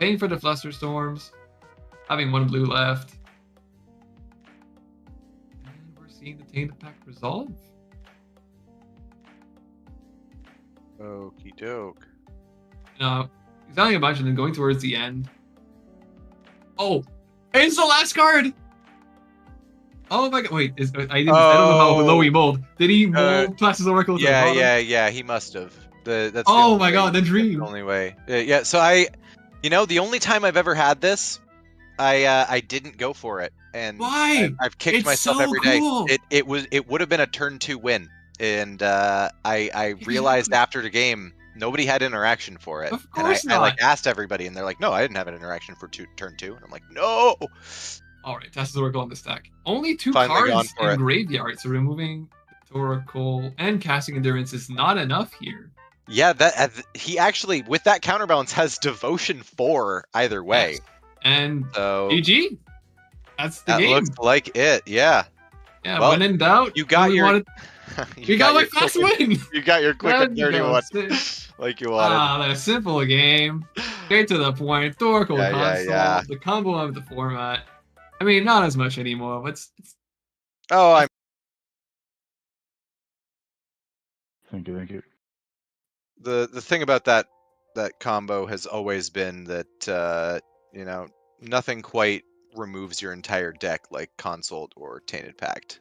S4: Paying for the Flusterstorms. Having 1 blue left. And we're seeing the Tainted Pact resolve.
S5: Okie doke.
S4: Now, he's having a bunch and then going towards the end. Oh! It's the last card! Oh my god, wait, I don't know how low he mulled. Did he mull Classes Oracle to the bottom?
S5: Yeah, he must have. That's
S4: Oh my god, the dream!
S5: the only way. So the only time I've ever had this, I didn't go for it, and
S4: Why?
S5: I've kicked
S4: It's
S5: myself
S4: so
S5: every day.
S4: cool.
S5: It would have been a turn 2 win, and I realized
S4: Exactly.
S5: after the game nobody had interaction for it,
S4: Of
S5: and
S4: course
S5: I like
S4: not.
S5: asked everybody, and they're like, no, I didn't have an interaction for turn 2, and I'm like, no.
S4: All right, Tassa's Oracle on the stack. Only 2
S5: Finally gone
S4: cards
S5: for
S4: in
S5: it.
S4: graveyard, so removing the Oracle and casting Endurance is not enough here.
S5: Yeah, that he actually with that counterbalance has Devotion 4 either way.
S4: Yes. And
S5: So
S4: GG. That's the
S5: that
S4: game.
S5: looks like it. Yeah.
S4: Yeah,
S5: Well,
S4: when in doubt,
S5: you got your
S4: we got my
S5: your
S4: fast
S5: quick
S4: win.
S5: you got your quick and
S4: Let's
S5: dirty
S4: go,
S5: one
S4: sis.
S5: like you wanted.
S4: Ah, the simple game. Straight to the point. Oracle
S5: Yeah,
S4: console. The combo of the format. I mean, not as much anymore, but it's
S5: Oh, I'm
S6: Thank you.
S5: the thing about that combo has always been that nothing quite removes your entire deck like Consult or Tainted Pact.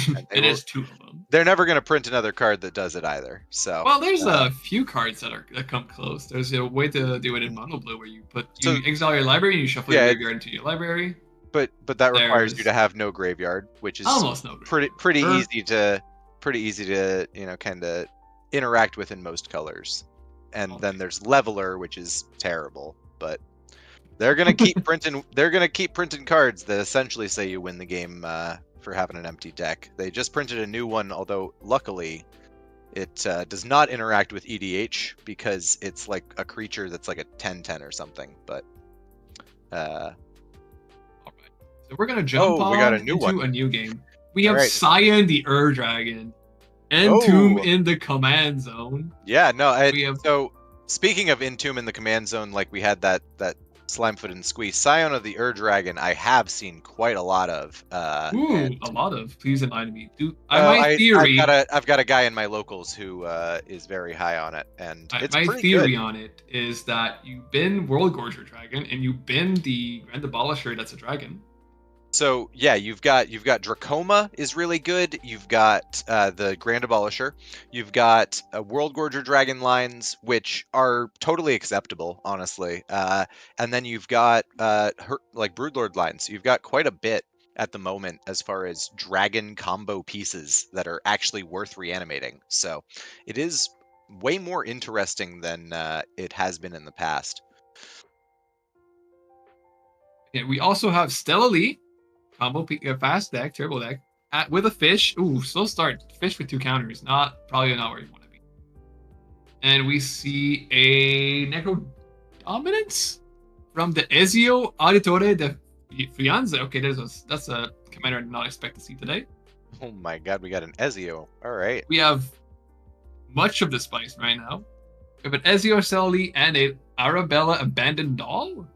S5: And
S4: it is 2 of them.
S5: they're never going to print another card that does it either. So
S4: Well, there's a few cards that come close. There's a way to do it in mono blue where you exile your library and you shuffle your graveyard into your library.
S5: but that requires you
S4: There's-
S5: to have no graveyard, which is
S4: Almost no.
S5: pretty
S4: Sure.
S5: easy to kind of interact with in most colors. And then
S4: Okay.
S5: there's Leveler, which is terrible, but they're gonna keep printing. They're gonna keep printing cards that essentially say you win the game for having an empty deck. They just printed a new one, although luckily it does not interact with EDH because it's like a creature that's like a 10/10 or something. But
S4: All right. So we're gonna jump
S5: we got a
S4: into
S5: new one.
S4: a new game. We have
S5: Alright.
S4: Scion the Ur-Dragon. Entomb
S5: Oh.
S4: in the command zone.
S5: yeah, no.
S4: We have-
S5: So speaking of Entomb in the command zone, like we had that Slimefoot and Squeeze, Scion of the Ur-Dragon, I have seen quite a lot of.
S4: Ooh,
S5: and-
S4: a lot of. Please enlighten me.
S5: I've got a guy in my locals who is very high on it, and it's
S4: my
S5: pretty
S4: theory
S5: good.
S4: on it is that you bin World Gorger Dragon and you bin the Grand Abolisher that's a dragon.
S5: So yeah, you've got Dracoma is really good. You've got the Grand Abolisher. You've got World Gorger Dragon lines, which are totally acceptable, honestly. And then you've got like Broodlord lines. You've got quite a bit at the moment as far as dragon combo pieces that are actually worth reanimating. So it is way more interesting than it has been in the past.
S4: Yeah, we also have Stella Lee, combo fast deck, turbo deck, with a fish. Ooh, slow start. Fish with 2 counters. Probably not where you want to be. And we see a Necro Dominance from the Ezio Auditore de Fianza. Okay, that's a commander I did not expect to see today.
S5: Oh my god, we got an Ezio. All right.
S4: We have much of the spice right now. We have an Ezio Celi and a Arabella Abandoned Doll.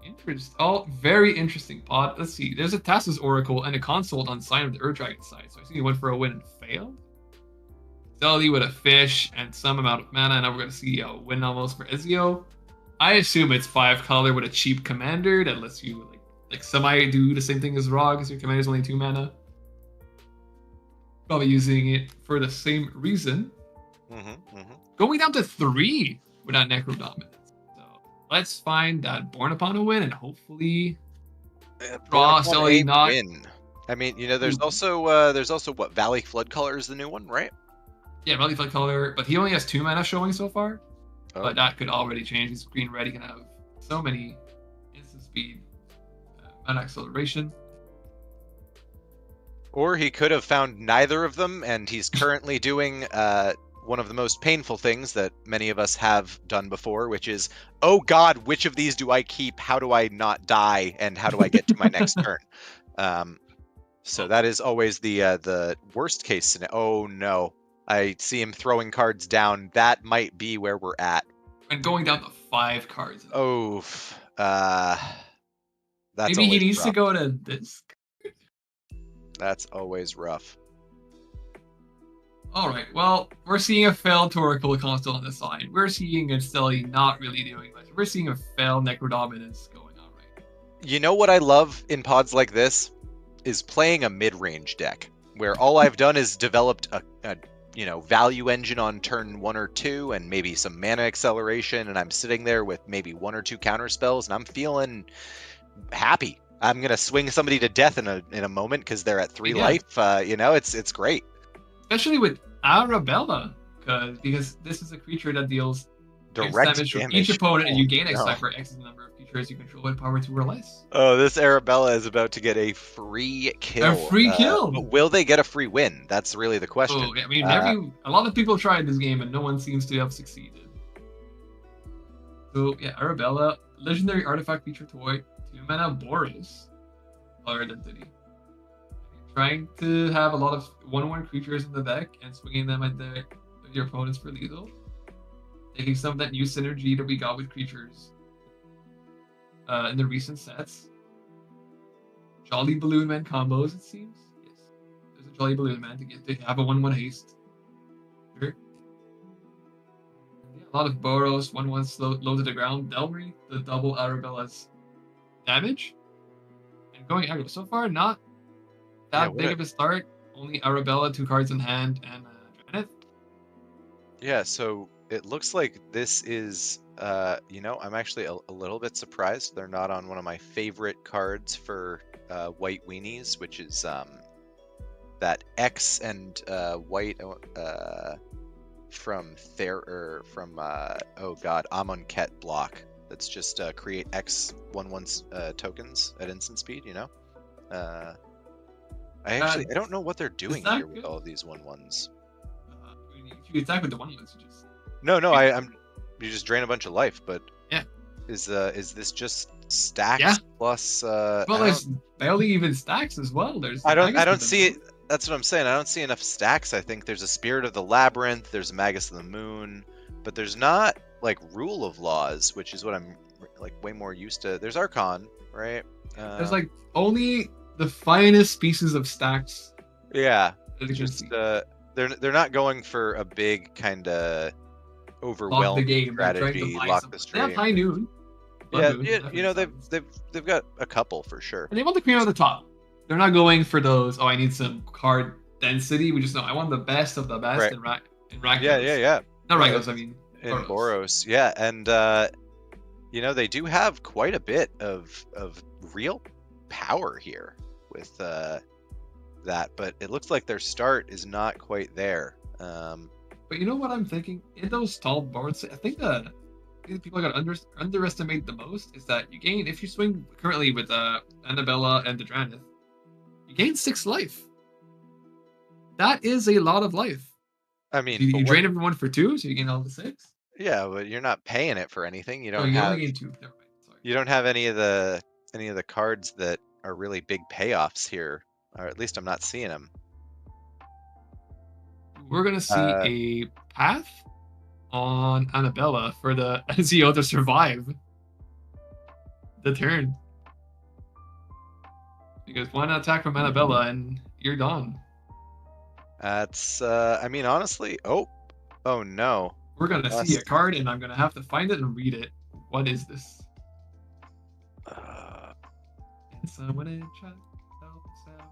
S4: Interesting. Oh, very interesting pod. Let's see. There's a Tassa's Oracle and a Consult on Sign of the Ur-Dragon side. So I see he went for a win and failed. Celi with a fish and some amount of mana. Now we're going to see a win almost for Ezio. I assume it's 5 color with a cheap commander that lets you like semi do the same thing as Raw because your commander's only 2 mana. Probably using it for the same reason. Going down to 3 without Necro Dominance. So let's find that Born Upon a win and hopefully Raw Celi not
S5: win. I mean, there's also what Valley Flood Color is the new one, right?
S4: Yeah, Valley Flood Color, but he only has 2 mana showing so far.
S5: Oh.
S4: But that could already change. He's green red. He can have so many instant speed, mana acceleration.
S5: Or he could have found neither of them, and he's currently doing one of the most painful things that many of us have done before, which is, oh god, which of these do I keep? How do I not die? And how do I get to my next turn? So that is always the worst case scenario. Oh no, I see him throwing cards down. That might be where we're at.
S4: And going down to 5 cards.
S5: Oh, that's
S4: Maybe he
S5: always
S4: needs
S5: rough.
S4: to go to this.
S5: That's always rough.
S4: All right. Well, we're seeing a failed Oracle Console on the side. We're seeing a Steli not really doing much. We're seeing a failed Necro Dominance going on right.
S5: You know what I love in pods like this is playing a mid-range deck where all I've done is developed a value engine on turn 1 or 2 and maybe some mana acceleration, and I'm sitting there with maybe 1 or 2 counter spells and I'm feeling happy. I'm gonna swing somebody to death in a moment because they're at 3
S4: Yeah.
S5: life. You know, it's great.
S4: Especially with Arabella, because this is a creature that deals X
S5: Direct
S4: damage from
S5: damage.
S4: each opponent, and you gain X
S5: no.
S4: life for X is the number of creatures you control with power 2 or less.
S5: Oh, this Arabella is about to get a free kill.
S4: A free kill?
S5: But will they get a free win? That's really the question.
S4: Oh, I mean, a lot of people tried this game, and no one seems to have succeeded. So yeah, Arabella, legendary artifact feature toy, 2 mana Boros, or identity. Trying to have a lot of 1/1 creatures in the deck and swinging them at your opponents for lethal. Taking some of that new synergy that we got with creatures in the recent sets. Jolly Balloon Man combos, it seems. Yes, there's a Jolly Balloon Man to have a 1/1 haste. Sure. Yeah, a lot of Boros, 1/1 low to the ground. Delry, the double Arabella's damage. And going aggro. So far, not that big of a start. Only Arabella, 2 cards in hand, and Janeth.
S5: Yeah, so it looks like this is, you know, I'm actually a little bit surprised they're not on one of my favorite cards for white weenies, which is that X and white from Amonkhet block. That's just create X 1/1 tokens at instant speed. You know, I don't know what they're doing here with all of these 1/1s.
S4: If you attack with the 1/1s, you just
S5: No, you just drain a bunch of life, but
S4: yeah,
S5: is this just stacks
S4: Yeah.
S5: plus?
S4: well, there's barely even stacks as well. There's
S5: I don't see it. That's what I'm saying. I don't see enough stacks. I think there's a Spirit of the Labyrinth, there's a Magus of the Moon, but there's not like Rule of Laws, which is what I'm like way more used to. There's Archon, right?
S4: There's like only the finest pieces of stacks.
S5: Yeah,
S4: That you can
S5: just
S4: see.
S5: they're not going for a big kind of
S4: Lock the
S5: overwhelming
S4: game. They're trying to
S5: strategy.
S4: buy
S5: Lock
S4: some.
S5: the
S4: They have
S5: stream.
S4: High Noon.
S5: Yeah,
S4: Blood Moon,
S5: you know
S4: definitely
S5: they've got a couple for sure.
S4: and they want the cream at the top. They're not going for those. Oh, I need some card density. We just know I want the best of the best
S5: Right.
S4: in Rakdos.
S5: Yeah.
S4: Not Rakdos. I mean
S5: In
S4: Boros.
S5: Boros, yeah, and you know they do have quite a bit of real power here with that, but it looks like their start is not quite there.
S4: But you know what I'm thinking? In those tall boards, I think the people got underestimate the most is that you gain if you swing currently with Annabella and the Dranith, you gain 6 life. That is a lot of life.
S5: I mean,
S4: You
S5: but
S4: drain everyone for 2, so you gain all the 6.
S5: yeah, but you're not paying it for anything. You
S4: No,
S5: don't
S4: you
S5: have
S4: only gain 2. Never mind. Sorry.
S5: you don't have any of the cards that are really big payoffs here, or at least I'm not seeing them.
S4: We're gonna see a path on Annabella for the Ezio to survive the turn. Because one attack from Annabella and you're done.
S5: That's I mean honestly, oh no.
S4: We're gonna see a card and I'm gonna have to find it and read it. What is this? Can someone in chat help us out?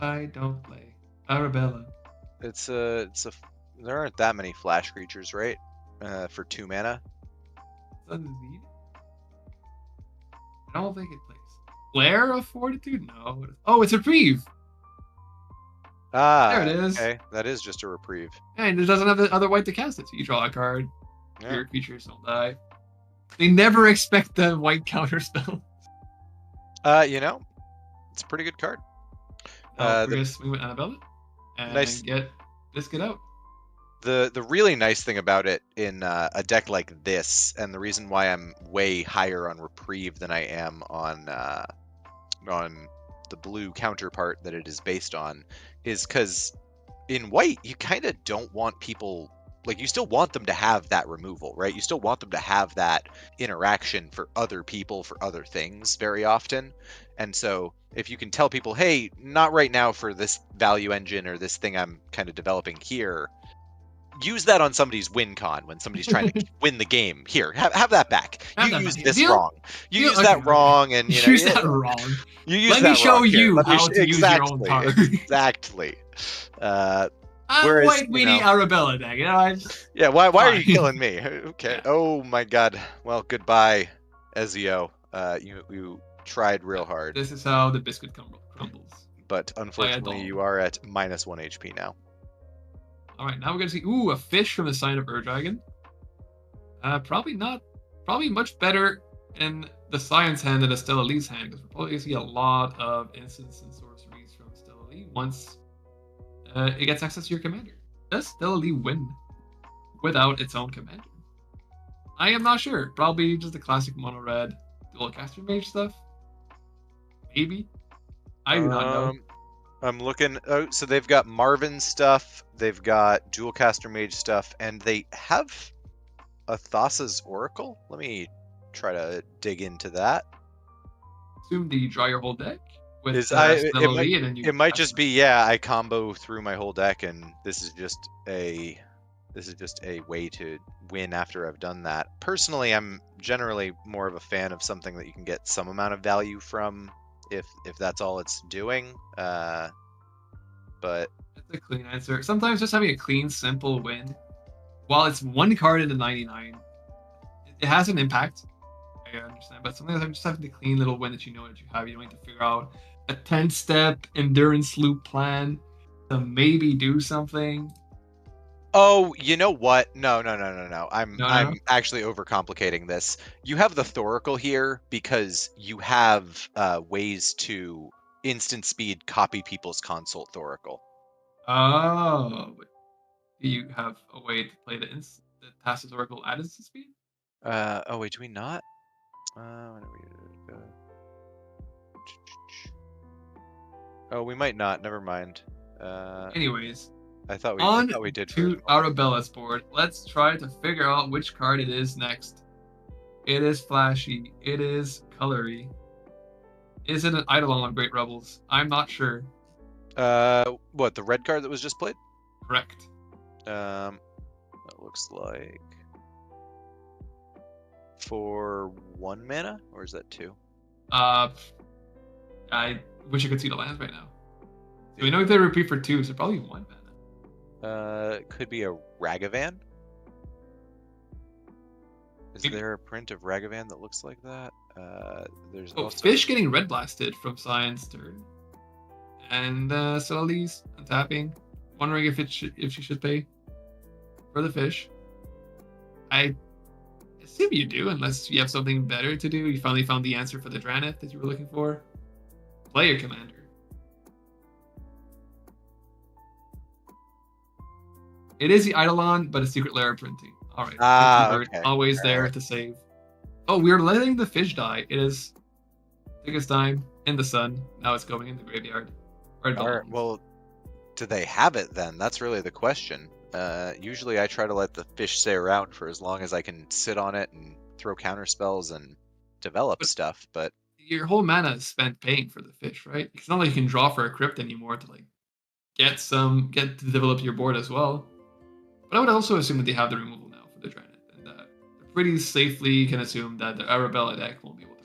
S4: I don't play Arabella.
S5: It's a there aren't that many flash creatures, right? For 2 mana.
S4: Indeed. I don't think it plays. Flare of Fortitude? No. Oh, it's Reprieve!
S5: Ah,
S4: There it is.
S5: Okay, that is just a reprieve.
S4: Yeah, and it doesn't have the other white to cast it, so you draw a card.
S5: Yeah.
S4: Your creatures don't die. They never expect the white counter spell.
S5: You know, it's a pretty good card.
S4: We're gonna swing with Annabella and
S5: Nice.
S4: get out.
S5: The really nice thing about it in a deck like this, and the reason why I'm way higher on reprieve than I am on the blue counterpart that it is based on, is because in white you kind of don't want people, like, you still want them to have that removal, right? You still want them to have that interaction for other people, for other things very often. And so if you can tell people, hey, not right now for this value engine or this thing I'm kind of developing here, use that on somebody's win con when somebody's trying to win the game. Here, have that back.
S4: Have
S5: You
S4: that
S5: used
S4: back.
S5: this
S4: Deal?
S5: wrong. You
S4: Deal?
S5: used that
S4: Okay.
S5: wrong, and you know,
S4: Use that wrong.
S5: You used
S4: Let me
S5: that
S4: show
S5: wrong. Here,
S4: you
S5: let me
S4: how to use your own card.
S5: Exactly.
S4: I'm
S5: Whereas,
S4: white
S5: you
S4: weenie
S5: know-
S4: Arabella deck. You know, I just...
S5: Yeah, why are you
S4: Fine.
S5: killing me? Okay.
S4: Yeah.
S5: Oh my god. Well, goodbye, Ezio. You tried real hard,
S4: This is how the biscuit crumbles.
S5: but unfortunately
S4: dog.
S5: you are at -1 HP now.
S4: All right, now we're gonna see. Ooh, a fish from the sign of Ur-Dragon. Probably not. Probably much better in the Science hand than the Stella Lee's hand, because we're probably gonna see a lot of instants and sorceries from Stella Lee once it gets access to your commander. Does Stella Lee win without its own commander? I am not sure. Probably just the classic mono red dual caster mage stuff. Maybe. I do not know.
S5: I'm looking. Oh, so they've got Marvin stuff. They've got dual caster mage stuff, and they have a Thassa's Oracle. Let me try to dig into that.
S4: Assume that you draw your whole deck with
S5: Is
S4: Stella
S5: it
S4: Lee, and then you.
S5: It might just be, yeah, I combo through my whole deck, and this is just a way to win after I've done that. Personally, I'm generally more of a fan of something that you can get some amount of value from, if that's all it's doing. But
S4: That's a clean answer. Sometimes just having a clean, simple win, while it's one card in the 99, it has an impact. I understand, but sometimes I'm just having the clean little win that you know that you have. You don't need to figure out a 10-step endurance loop plan to maybe do something.
S5: oh, you know what? No. I'm
S4: No?
S5: actually overcomplicating this. You have the Thoracle here because you have ways to instant speed copy people's consult Thoracle.
S4: Oh, do you have a way to play the Tassa's Oracle at instant speed?
S5: Oh wait, do we not? When are we, oh, we might not. Never mind.
S4: Anyways,
S5: I thought we did.
S4: To Arabella's board. Let's try to figure out which card it is next. It is flashy. It is colory. Is it an Eidolon on Great Rebels? I'm not sure.
S5: What, the red card that was just played?
S4: Correct.
S5: That looks like for 1 mana, or is that 2?
S4: I wish I could see the lands right now. Do we know if they repeat for 2? So probably 1 mana.
S5: Could be a Ragavan. Is
S4: Maybe.
S5: there a print of Ragavan that looks like that? There's also
S4: Fish getting red blasted from Science turn, and Sully's untapping, wondering if she should pay for the fish. I assume you do, unless you have something better to do. You finally found the answer for the Dranith that you were looking for. Play your commander. It is the Eidolon, but a secret layer printing. All right.
S5: okay.
S4: Always there to save. Oh, we're letting the fish die. It is biggest time in the sun. Now it's going in the graveyard. Or
S5: All right, well, do they have it then? That's really the question. Usually I try to let the fish stay around for as long as I can sit on it and throw counter spells and develop stuff, but
S4: your whole mana is spent paying for the fish, right? It's not like you can draw for a crypt anymore to like get to develop your board as well. But I would also assume that they have the removal now for the Dranith, and pretty safely can assume that the Arabella deck won't be able to.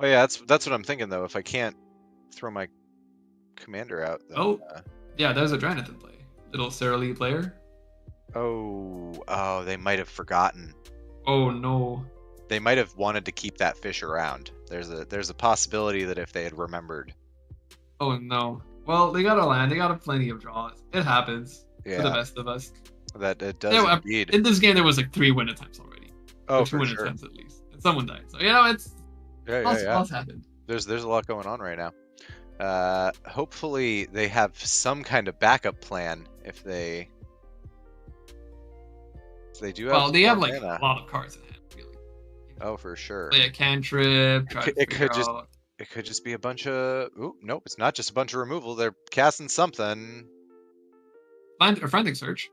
S5: oh yeah, that's what I'm thinking though. If I can't throw my commander out, then,
S4: Yeah, there's a Dranith in play. Little Sarah Lee player.
S5: oh, they might have forgotten.
S4: Oh no.
S5: They might have wanted to keep that fish around. There's a possibility that if they had remembered.
S4: Oh no. Well, they got a land. They got plenty of draws. It happens for the
S5: Yeah,
S4: best of us.
S5: that it does
S4: Yeah,
S5: indeed.
S4: In this game, there was like 3 win attempts already.
S5: Oh,
S4: Or 2
S5: for
S4: win
S5: sure.
S4: attempts at least, and someone died. So it's
S5: Yeah.
S4: lots happened.
S5: There's a lot going on right now. Hopefully they have some kind of backup plan if they do have.
S4: Well, they have like
S5: mana.
S4: a lot of cards in hand, really.
S5: Oh, for sure.
S4: Play a cantrip. Try to
S5: It
S4: figure
S5: could just-
S4: out.
S5: It could just be a bunch of. Ooh, nope, it's not just a bunch of removal. They're casting something.
S4: Find a frantic search.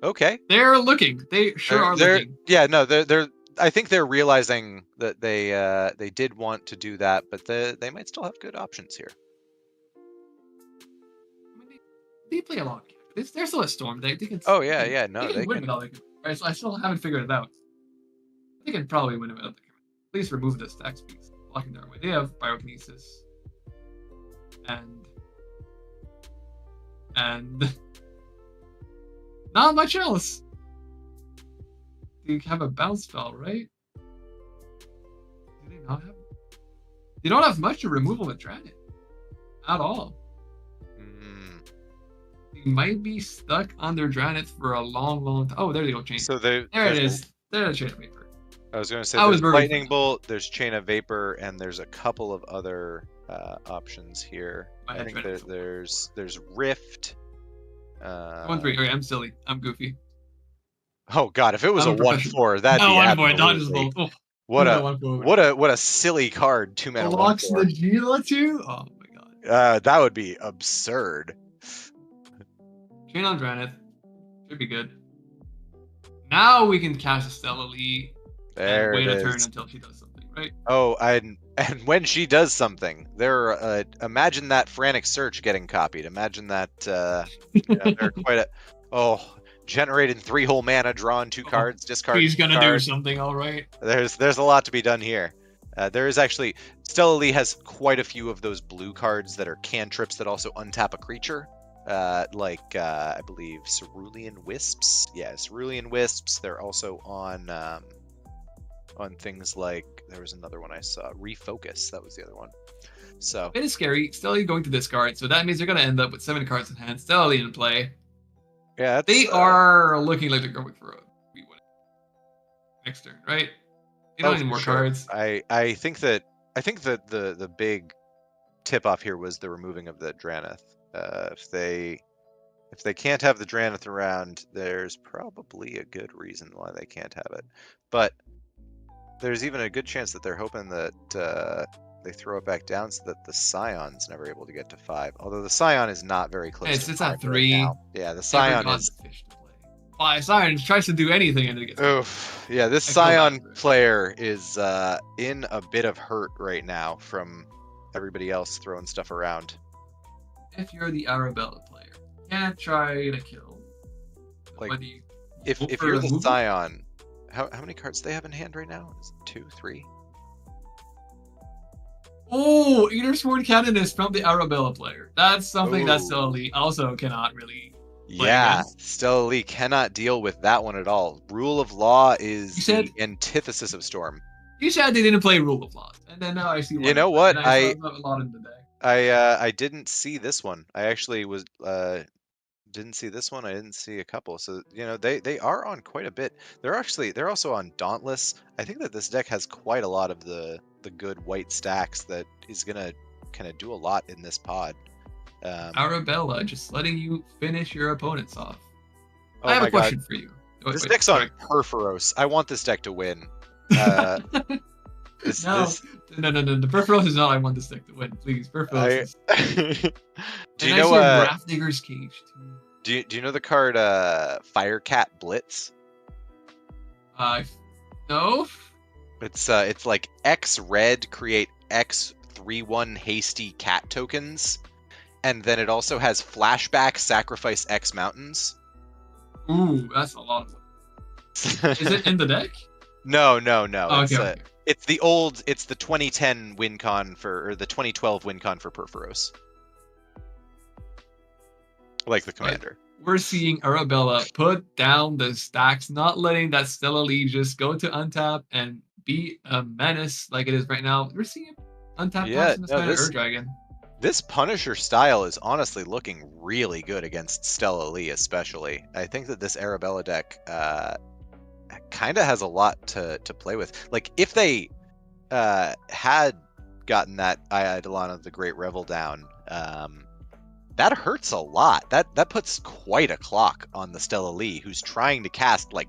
S5: Okay.
S4: They're looking. They sure are looking.
S5: Yeah, no, they're. I think they're realizing that they did want to do that, but they might still have good options here.
S4: I mean, they play a lot. They're still a storm. They can.
S5: Oh yeah. No,
S4: they can win without the. Right, so I still haven't figured it out. They can probably win it without the. At least remove the stacks piece, blocking their way. They have pyrokinesis. And not much else. You have a bounce spell, right? Do they not have? They don't have much to remove on the dragon at all. They might be stuck on their Dranith for a long time. Oh, there they go, chain.
S5: So
S4: There it is. There's Chain of Vapor.
S5: I was going to say
S4: I was
S5: there's
S4: very
S5: Lightning Bolt, there's Chain of Vapor, and there's a couple of other options here.
S4: I
S5: I
S4: had
S5: think
S4: Dranith.
S5: there's Rift.
S4: 1-3. Okay, I'm silly. I'm goofy.
S5: Oh god, if it was
S4: I'm
S5: a
S4: a professional.
S5: 1/4, that'd
S4: No,
S5: be
S4: 1-4, not just
S5: absolutely.
S4: both. Oh,
S5: What
S4: no,
S5: a
S4: 1-4.
S5: what a silly card, 2 mana
S4: Locks the
S5: 1/4.
S4: Gila too? Oh my god.
S5: That would be absurd.
S4: Chain on Dranith. Should be good. Now we can cast Stella Lee
S5: There
S4: and wait
S5: it
S4: a turn
S5: is.
S4: until she does something, right?
S5: Oh, and when she does something, imagine that frantic search getting copied. Imagine that they're quite a generating 3 whole mana, drawing 2 cards, discard.
S4: He's gonna do
S5: card.
S4: something, all right.
S5: There's a lot to be done here. There is actually Stella Lee has quite a few of those blue cards that are cantrips that also untap a creature. Like I believe Cerulean Wisps. Yeah, Cerulean Wisps. They're also on things like, there was another one I saw, Refocus. That was the other one. So
S4: It is scary. Stella Lee going to discard, so that means they're gonna end up with 7 cards in hand. Stella Lee in play.
S5: yeah,
S4: They are looking like they're going for a win next turn, right? They don't need more cards.
S5: I think that the big tip off here was the removing of the Dranith. If they can't have the Dranith around, there's probably a good reason why they can't have it. But there's even a good chance that they're hoping that they throw it back down so that the Scion's never able to get to 5. Although the Scion is not very close.
S4: It's
S5: to
S4: at
S5: 5
S4: 3.
S5: Right now. Yeah, the Scion is.
S4: Scion tries to do anything and it gets.
S5: Oof. Yeah, this
S4: I feel bad
S5: Scion
S4: for it.
S5: player is in a bit of hurt right now from everybody else throwing stuff around.
S4: If you're the Arabella player, can't try to kill.
S5: Like,
S4: Whether you
S5: If
S4: vote
S5: if
S4: for
S5: you're
S4: the
S5: the
S4: movement-
S5: Scion, how many cards do they have in hand right now? Is it 2, 3?
S4: Oh, Inner Sword Cannon is from the Arabella player. That's something that
S5: Ooh.
S4: Stella Lee also cannot really.
S5: Yeah,
S4: against.
S5: Stella Lee cannot deal with that one at all. Rule of Law is
S4: You said-
S5: the antithesis of Storm.
S4: You said they didn't play Rule of Law, and then now I see.
S5: You know what?
S4: And I saw a lot in the deck.
S5: I didn't see this one. I actually was didn't see this one. I didn't see a couple. So they are on quite a bit. They're also on Dauntless. I think that this deck has quite a lot of the good white stacks that is gonna kind of do a lot in this pod.
S4: Arabella, just letting you finish your opponents off.
S5: Oh
S4: I have
S5: my
S4: a question for you. Wait,
S5: This
S4: wait,
S5: deck's on
S4: sorry.
S5: Perforos. I want this deck to win.
S4: No,
S5: This,
S4: no. The Perforos is not. I want this deck to win. Please, Perforos. Is...
S5: do you
S4: and I
S5: know
S4: see a Graph Digger's Cage too.
S5: do you know the card Firecat Blitz?
S4: No.
S5: It's like X red, create X 3/1 hasty cat tokens, and then it also has flashback, sacrifice X mountains.
S4: Ooh, that's a lot of. Is it in the deck?
S5: No.
S4: Oh, okay.
S5: It's the 2010 win con or the 2012 win con for Perforos. Like the commander.
S4: We're seeing Arabella put down the stacks, not letting that Stella Lee just go to untap and be a menace like it is right now. We're seeing untap Ur Dragon.
S5: This Punisher style is honestly looking really good against Stella Lee, especially. I think that this Arabella deck kind of has a lot to play with. Like, if they had gotten that Eidolon of the Great Revel down, that hurts a lot. That puts quite a clock on the Stella Lee, who's trying to cast like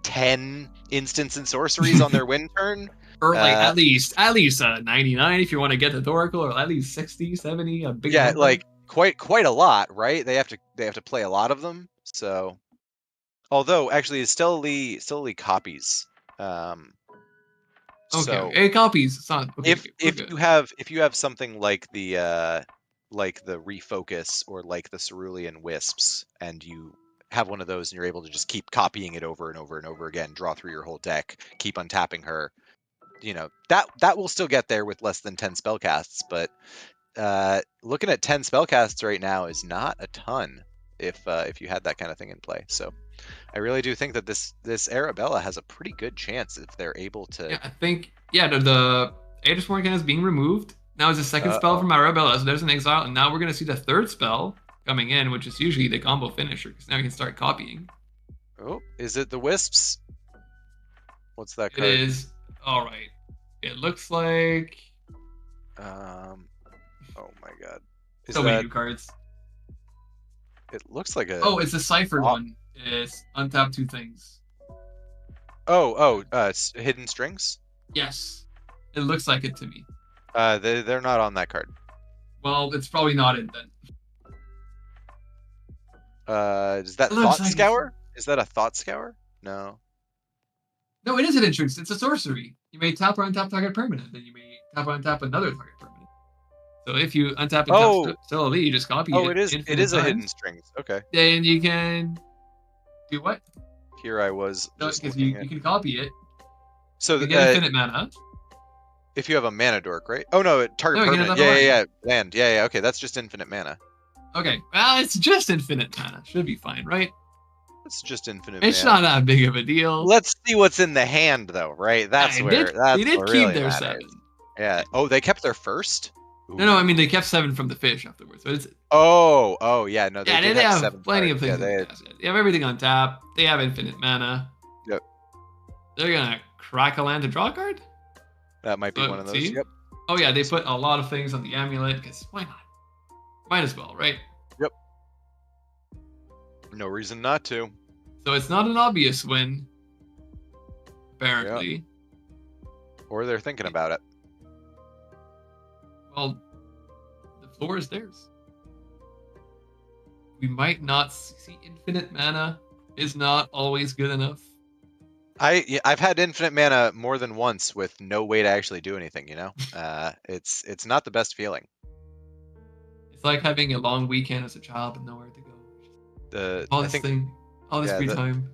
S5: 10 instants and sorceries on their win turn.
S4: Or like at least 99 if you want to get the Thoracle, or at least 60, 70, a big number.
S5: Like quite a lot, right? They have to play a lot of them. So, although actually Stella Lee copies.
S4: Okay,
S5: So
S4: it copies. It's not, okay,
S5: if you have something like the Refocus or like the Cerulean Wisps, and you have one of those and you're able to just keep copying it over and over and over again, draw through your whole deck, keep untapping her, that will still get there with less than 10 spellcasts. But looking at 10 spellcasts right now is not a ton if you had that kind of thing in play. So I really do think that this Arabella has a pretty good chance if they're able to.
S4: Yeah, I think the Aegis Morgan is being removed. Now it's a second spell from Arabella, so there's an exile, and now we're gonna see the third spell coming in, which is usually the combo finisher, because now we can start copying.
S5: Oh, is it the Wisps? What's that
S4: It
S5: card?
S4: is alright. It looks like
S5: Oh my god. Is
S4: so many
S5: that?
S4: new cards.
S5: It looks like a.
S4: Oh, it's a ciphered
S5: Oh.
S4: one. It's untap 2 things.
S5: Hidden Strings.
S4: Yes. It looks like it to me.
S5: They're not on that card.
S4: Well, it's probably not it then.
S5: Is that
S4: It looks
S5: Thought
S4: like
S5: Scour? Is that a Thought Scour? No.
S4: No, it is an entrance. It's a sorcery. You may tap or untap target permanent, then you may tap or untap another target permanent. So if you untap and tap Stealthily, you just copy it.
S5: Oh, it is. It
S4: infinite
S5: is a
S4: times.
S5: Hidden Strings. Okay.
S4: Then you can do what?
S5: Here I was
S4: No,
S5: just
S4: because
S5: looking
S4: you
S5: at.
S4: can copy it.
S5: So
S4: You get infinite mana.
S5: if you have a mana dork, right? Oh no, target
S4: No, you get
S5: permanent.
S4: another
S5: Yeah. Land. Yeah. Okay, that's just infinite mana.
S4: Okay, well, it's just infinite mana. Should be fine, right?
S5: It's just infinite.
S4: It's
S5: mana.
S4: not that big of a deal.
S5: Let's see what's in the hand, though, right? That's
S4: They
S5: where.
S4: did,
S5: That's
S4: they did
S5: what
S4: keep
S5: really
S4: their
S5: matters.
S4: 7.
S5: Yeah. Oh, they kept their first.
S4: No, I mean they kept 7 from the fish afterwards. But it's
S5: Oh, yeah. No, they
S4: yeah,
S5: did
S4: they
S5: have
S4: have
S5: 7
S4: plenty
S5: cards.
S4: of things.
S5: Yeah,
S4: They have everything on tap. They have infinite mana.
S5: Yep.
S4: They're gonna crack a land to draw a card.
S5: that might be
S4: So,
S5: one of those.
S4: see?
S5: Yep.
S4: Oh yeah, they put a lot of things on the amulet because why not? Might as well, right?
S5: No reason not to.
S4: So it's not an obvious win, apparently.
S5: Or they're thinking about it.
S4: Well, the floor is theirs. We might not see infinite mana is not always good enough.
S5: I've had infinite mana more than once with no way to actually do anything. It's not the best feeling.
S4: It's like having a long weekend as a child but nowhere to go. All this free time.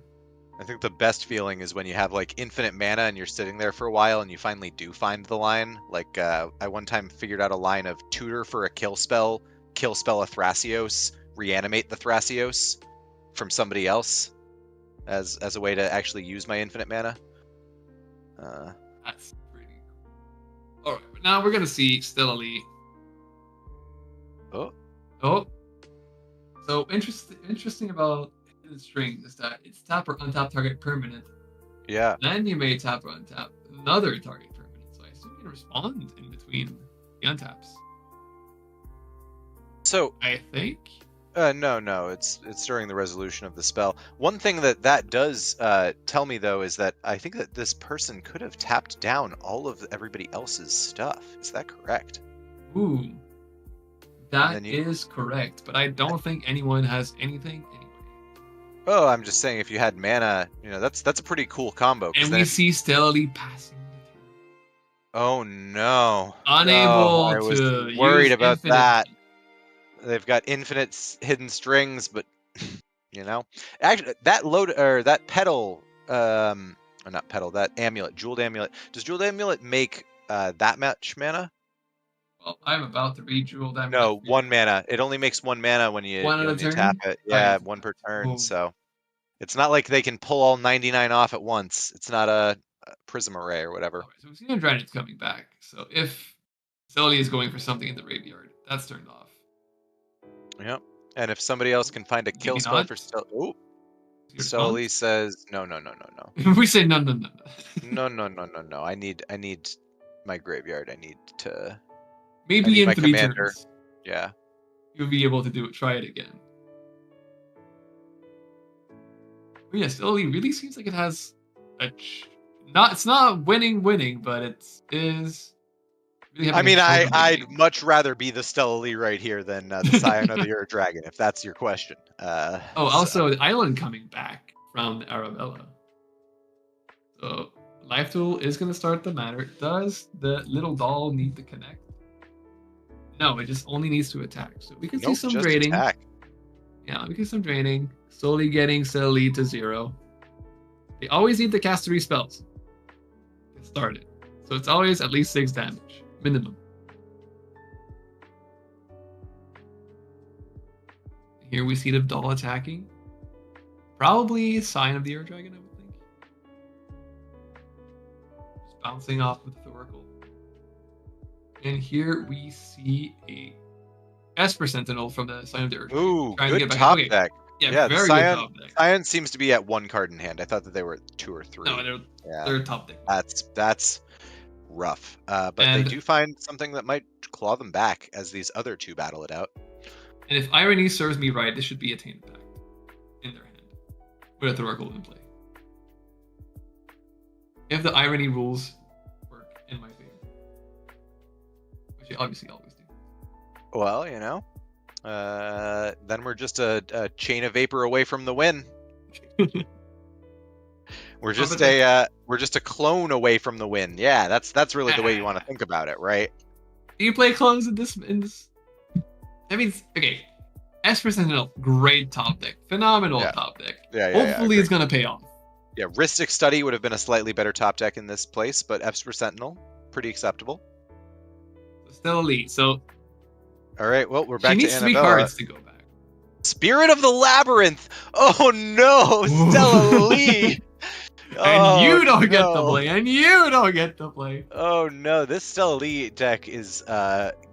S5: I think the best feeling is when you have like infinite mana and you're sitting there for a while and you finally do find the line. Like I one time figured out a line of tutor for a kill spell a Thrasios, reanimate the Thrasios from somebody else as a way to actually use my infinite mana.
S4: That's pretty cool. Alright, but now we're gonna see Stealily.
S5: Oh.
S4: So interesting about Hidden Strings is that it's tap or untap target permanent.
S5: Yeah.
S4: Then you may tap or untap another target permanent. So I assume you can respond in between the untaps.
S5: So
S4: I think.
S5: no, it's during the resolution of the spell. One thing that does tell me though is that I think that this person could have tapped down all of everybody else's stuff. Is that correct?
S4: Ooh. That is correct, but I don't think anyone has anything anyway.
S5: Oh, I'm just saying if you had mana, that's a pretty cool combo.
S4: And we see Stealily passing the turn.
S5: Oh no.
S4: Unable
S5: I was
S4: to
S5: worried
S4: use
S5: about
S4: infinite...
S5: that. They've got infinite hidden strings, but actually that petal, or not petal, that amulet, jeweled amulet. Does jeweled amulet make that much mana?
S4: Well, I'm about to read jeweled amulet.
S5: No, 1 mana. It only makes 1 mana when you tap it. Yeah, 1 per turn.
S4: Oh.
S5: So it's not like they can pull all 99 off at once. It's not a prism array or whatever.
S4: Right, so we see Andranid's coming back. So if Stealily is going for something in the graveyard, that's turned off.
S5: Yep. And if somebody else can find a kill
S4: Maybe
S5: spell
S4: not.
S5: for Stealily,
S4: Your
S5: Stealily
S4: response?
S5: says no.
S4: We say no.
S5: No. I need my graveyard. I need to.
S4: Maybe
S5: need
S4: in
S5: my
S4: 3
S5: commander.
S4: turns.
S5: Yeah.
S4: You'll be able to do it. Try it again. But yeah, Stealily really seems like it has it's not winning, but it is really
S5: I mean,
S4: having a
S5: I'd
S4: game.
S5: much rather be the Stealily right here than the Scion of the Ur Dragon, if that's your question.
S4: Also the island coming back from the Arabella. So Life Tool is going to start to matter. Does the little doll need to connect? No, it just only needs to attack. So we can see some
S5: just
S4: draining.
S5: attack.
S4: Yeah, we can see some draining. Slowly getting Stealily to 0. They always need to cast 3 spells. Get started. So it's always at least 6 damage. Minimum. Here we see the doll attacking. Probably Sign of the Ur Dragon, I would think. Just bouncing off with the Oracle. And here we see a Esper Sentinel from the Sign of the Earth.
S5: Ooh,
S4: Trying to
S5: good
S4: get back.
S5: top
S4: Okay.
S5: deck.
S4: Yeah,
S5: the
S4: very
S5: Scion,
S4: good top deck.
S5: Scion seems to be at 1 card in hand. I thought that they were at 2 or 3.
S4: No,
S5: yeah,
S4: they're top deck.
S5: that's rough. But they
S4: And-
S5: do find something that might claw them back as these other 2 battle it out.
S4: And if Irony serves me right, this should be a Tainted Pact in their hand with a Thoracle in play. If the Irony rules work in my favor, which they obviously always do.
S5: Well, then we're just a chain of vapor away from the win. We're just a clone away from the win. Yeah, that's really the way you want to think about it, right?
S4: Do you play clones in this? That means okay. Esper Sentinel, great top deck, phenomenal top deck. Hopefully, it's gonna pay off.
S5: Yeah, Rhystic Study would have been a slightly better top deck in this place, but Esper Sentinel, pretty acceptable.
S4: Still elite. So
S5: all right, well, we're
S4: she
S5: back to
S4: needs
S5: Annabella.
S4: 3 cards to go back.
S5: Spirit of the Labyrinth. Oh no, Stella Lee.
S4: And you don't get to play. And you don't get to play.
S5: Oh no, this Stella Lee deck is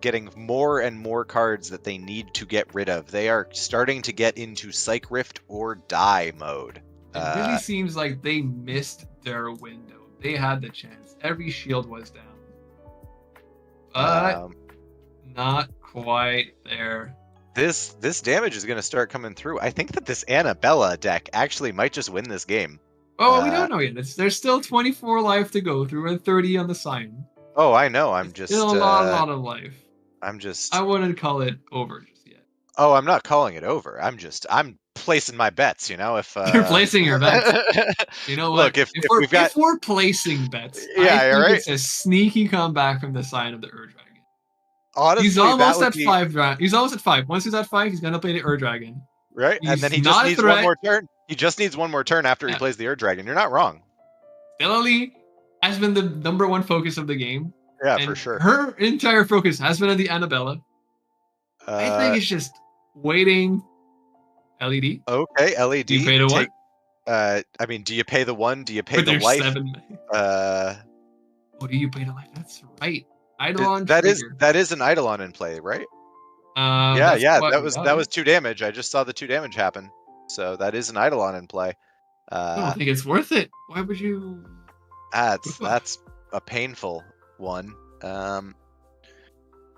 S5: getting more and more cards that they need to get rid of. They are starting to get into Psych Rift or Die mode.
S4: It really seems like they missed their window. They had the chance. Every shield was down. But not quite there.
S5: This damage is going to start coming through. I think that this Annabella deck actually might just win this game.
S4: Oh, we don't know yet. There's still 24 life to go through and 30 on the sign.
S5: Oh, I know. I'm just
S4: still a lot of life.
S5: I
S4: wouldn't call it over just yet.
S5: Oh, I'm not calling it over. I'm placing my bets. If
S4: you're placing your bets. You know what?
S5: Look,
S4: if we're placing bets, I think it's a sneaky comeback from the Sign of the Ur Dragon.
S5: Honestly,
S4: he's almost at 5. He's almost at 5. Once he's at 5, he's gonna play the Ur Dragon.
S5: Right, and then he just needs one more turn. He just needs one more turn after he plays the Ur Dragon. You're not wrong.
S4: Stella Lee has been the #1 focus of the game.
S5: Yeah, for sure.
S4: Her entire focus has been on the Annabella. I think it's just waiting. LED.
S5: Okay, LED.
S4: Do you pay the 1?
S5: I mean, do you pay the 1? Do you pay the life?
S4: 7. Do you pay the life? That's right. Eidolon.
S5: That is an Eidolon in play, right? That was 2 damage. I just saw the 2 damage happen. So that is an Eidolon in play.
S4: I don't think it's worth it. Why would you?
S5: That's a painful one.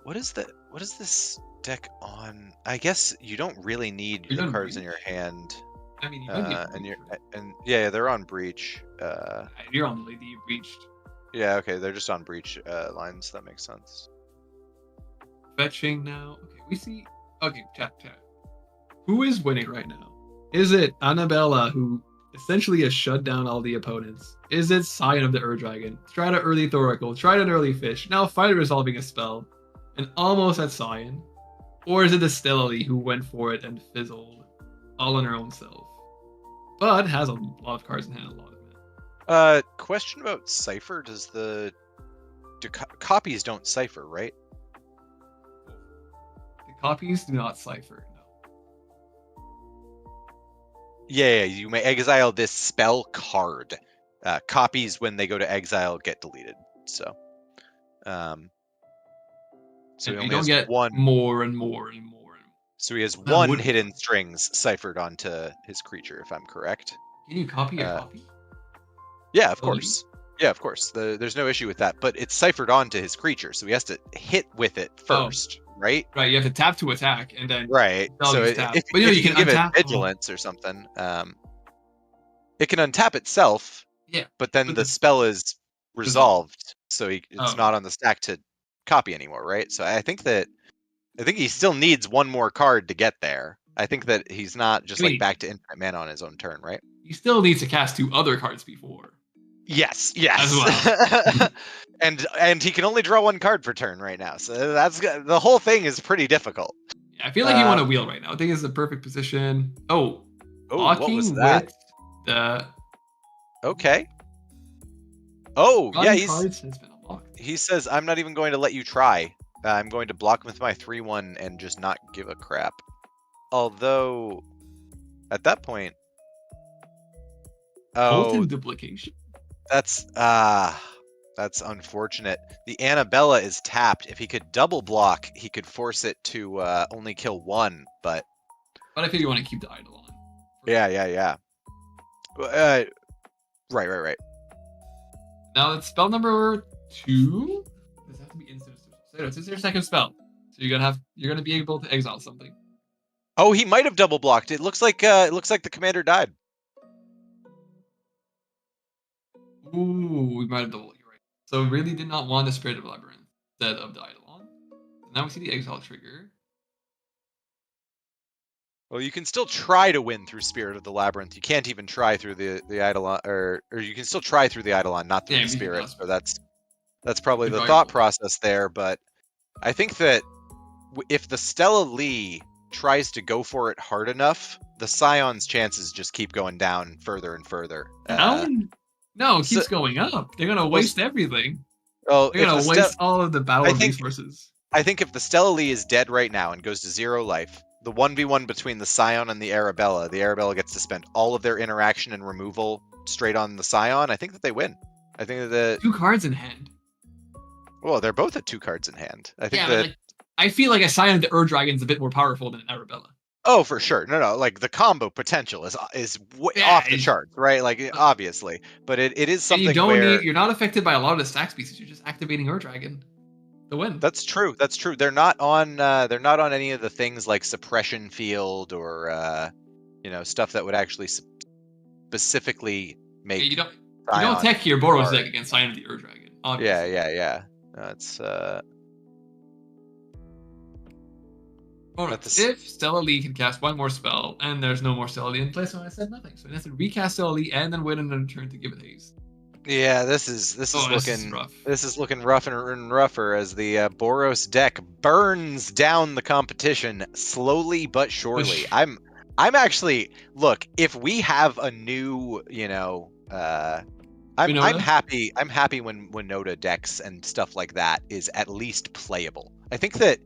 S5: What is this deck on? I guess you don't really need the cards in your hand.
S4: I mean,
S5: they're on breach.
S4: You're on Lady Breached.
S5: Yeah, okay, they're just on breach lines. That makes sense.
S4: Fetching now. Okay, we see. Okay, chat. Who is winning right now? Is it Annabella, who essentially has shut down all the opponents? Is it Scion of the Ur Dragon? Tried an early Thoracle, tried an early Fish, now finally resolving a spell, and almost at Scion? Or is it the Stella Lee who went for it and fizzled all on her own self? But has a lot of cards in hand, a lot of mana.
S5: Question about Cypher. Copies don't Cypher, right?
S4: The copies do not Cypher, no.
S5: Yeah, you may exile this spell card. Copies, when they go to exile, get deleted. So
S4: you don't get more and more and more.
S5: So he has 1 hidden strings ciphered onto his creature, if I'm correct.
S4: Can you copy a copy?
S5: Yeah, of course. Yeah, of course. There's no issue with that. But it's ciphered onto his creature, so he has to hit with it first, right?
S4: Right, you have to tap to attack, and then...
S5: Right, so if you can give it vigilance or something, it can untap itself, but then the spell is resolved, so it's not on the stack to copy anymore, right? So I think he still needs 1 more card to get there. I think that he's not just back to infinite mana on his own turn, right?
S4: He still needs to cast 2 other cards before.
S5: Yes.
S4: As well.
S5: and he can only draw 1 card per turn right now, so that's the whole thing is pretty difficult.
S4: Yeah, I feel like you want to wheel right now. I think it's the perfect position.
S5: What was that?
S4: With the...
S5: Okay. Oh, yeah,
S4: cards has been unlocked.
S5: He says, I'm not even going to let you try. I'm going to block with my 3/1 and just not give a crap. Although, at that point...
S4: Molten Duplication.
S5: That's... That's unfortunate. The Annabella is tapped. If he could double block, he could force it to only kill one. But
S4: I feel you want to keep the idol on.
S5: yeah. Right.
S4: Now it's spell number 2. Does it have to be instant? So it's your second spell. So you're gonna be able to exile something.
S5: Oh, he might have double blocked. It looks like the commander died.
S4: Ooh, we might have double. You're right. So really did not want the Spirit of Labyrinth instead of the Eidolon. Now we see the exile trigger.
S5: Well, you can still try to win through Spirit of the Labyrinth. You can't even try through the Eidolon, or you can still try through the Eidolon, not through the Spirit. So that's probably the thought process there. But I think that if the Stella Lee tries to go for it hard enough, the Scion's chances just keep going down further and further.
S4: No, it keeps going up. They're gonna waste everything.
S5: Well,
S4: they're gonna waste all of the battle resources.
S5: I think if the Stella Lee is dead right now and goes to 0 life, the 1v1 between the Scion and the Arabella gets to spend all of their interaction and removal straight on the Scion. I think that they win. I think that
S4: 2 cards in hand.
S5: Well, they're both at 2 cards in hand. I think
S4: I feel like a Scion of the Dragon is a bit more powerful than an Arabella.
S5: Oh, for sure. No. Like the combo potential is off the charts, right? Like obviously, but it is something
S4: you're not affected by a lot of the stack pieces. You're just activating Dragon to win.
S5: That's true. They're not on any of the things like suppression field or stuff that would actually specifically make.
S4: You don't tech your Boros deck against Scion of the Dragon. Obviously.
S5: Yeah. That's
S4: if Stella Lee can cast one more spell and there's no more Stella Lee in place, so I said nothing. So it has to recast Stella Lee and then wait another turn to give it haste.
S5: Yeah, this is looking rough and rougher as the Boros deck burns down the competition slowly but surely. I'm actually if we have a new I'm happy when Noda decks and stuff like that is at least playable. I think that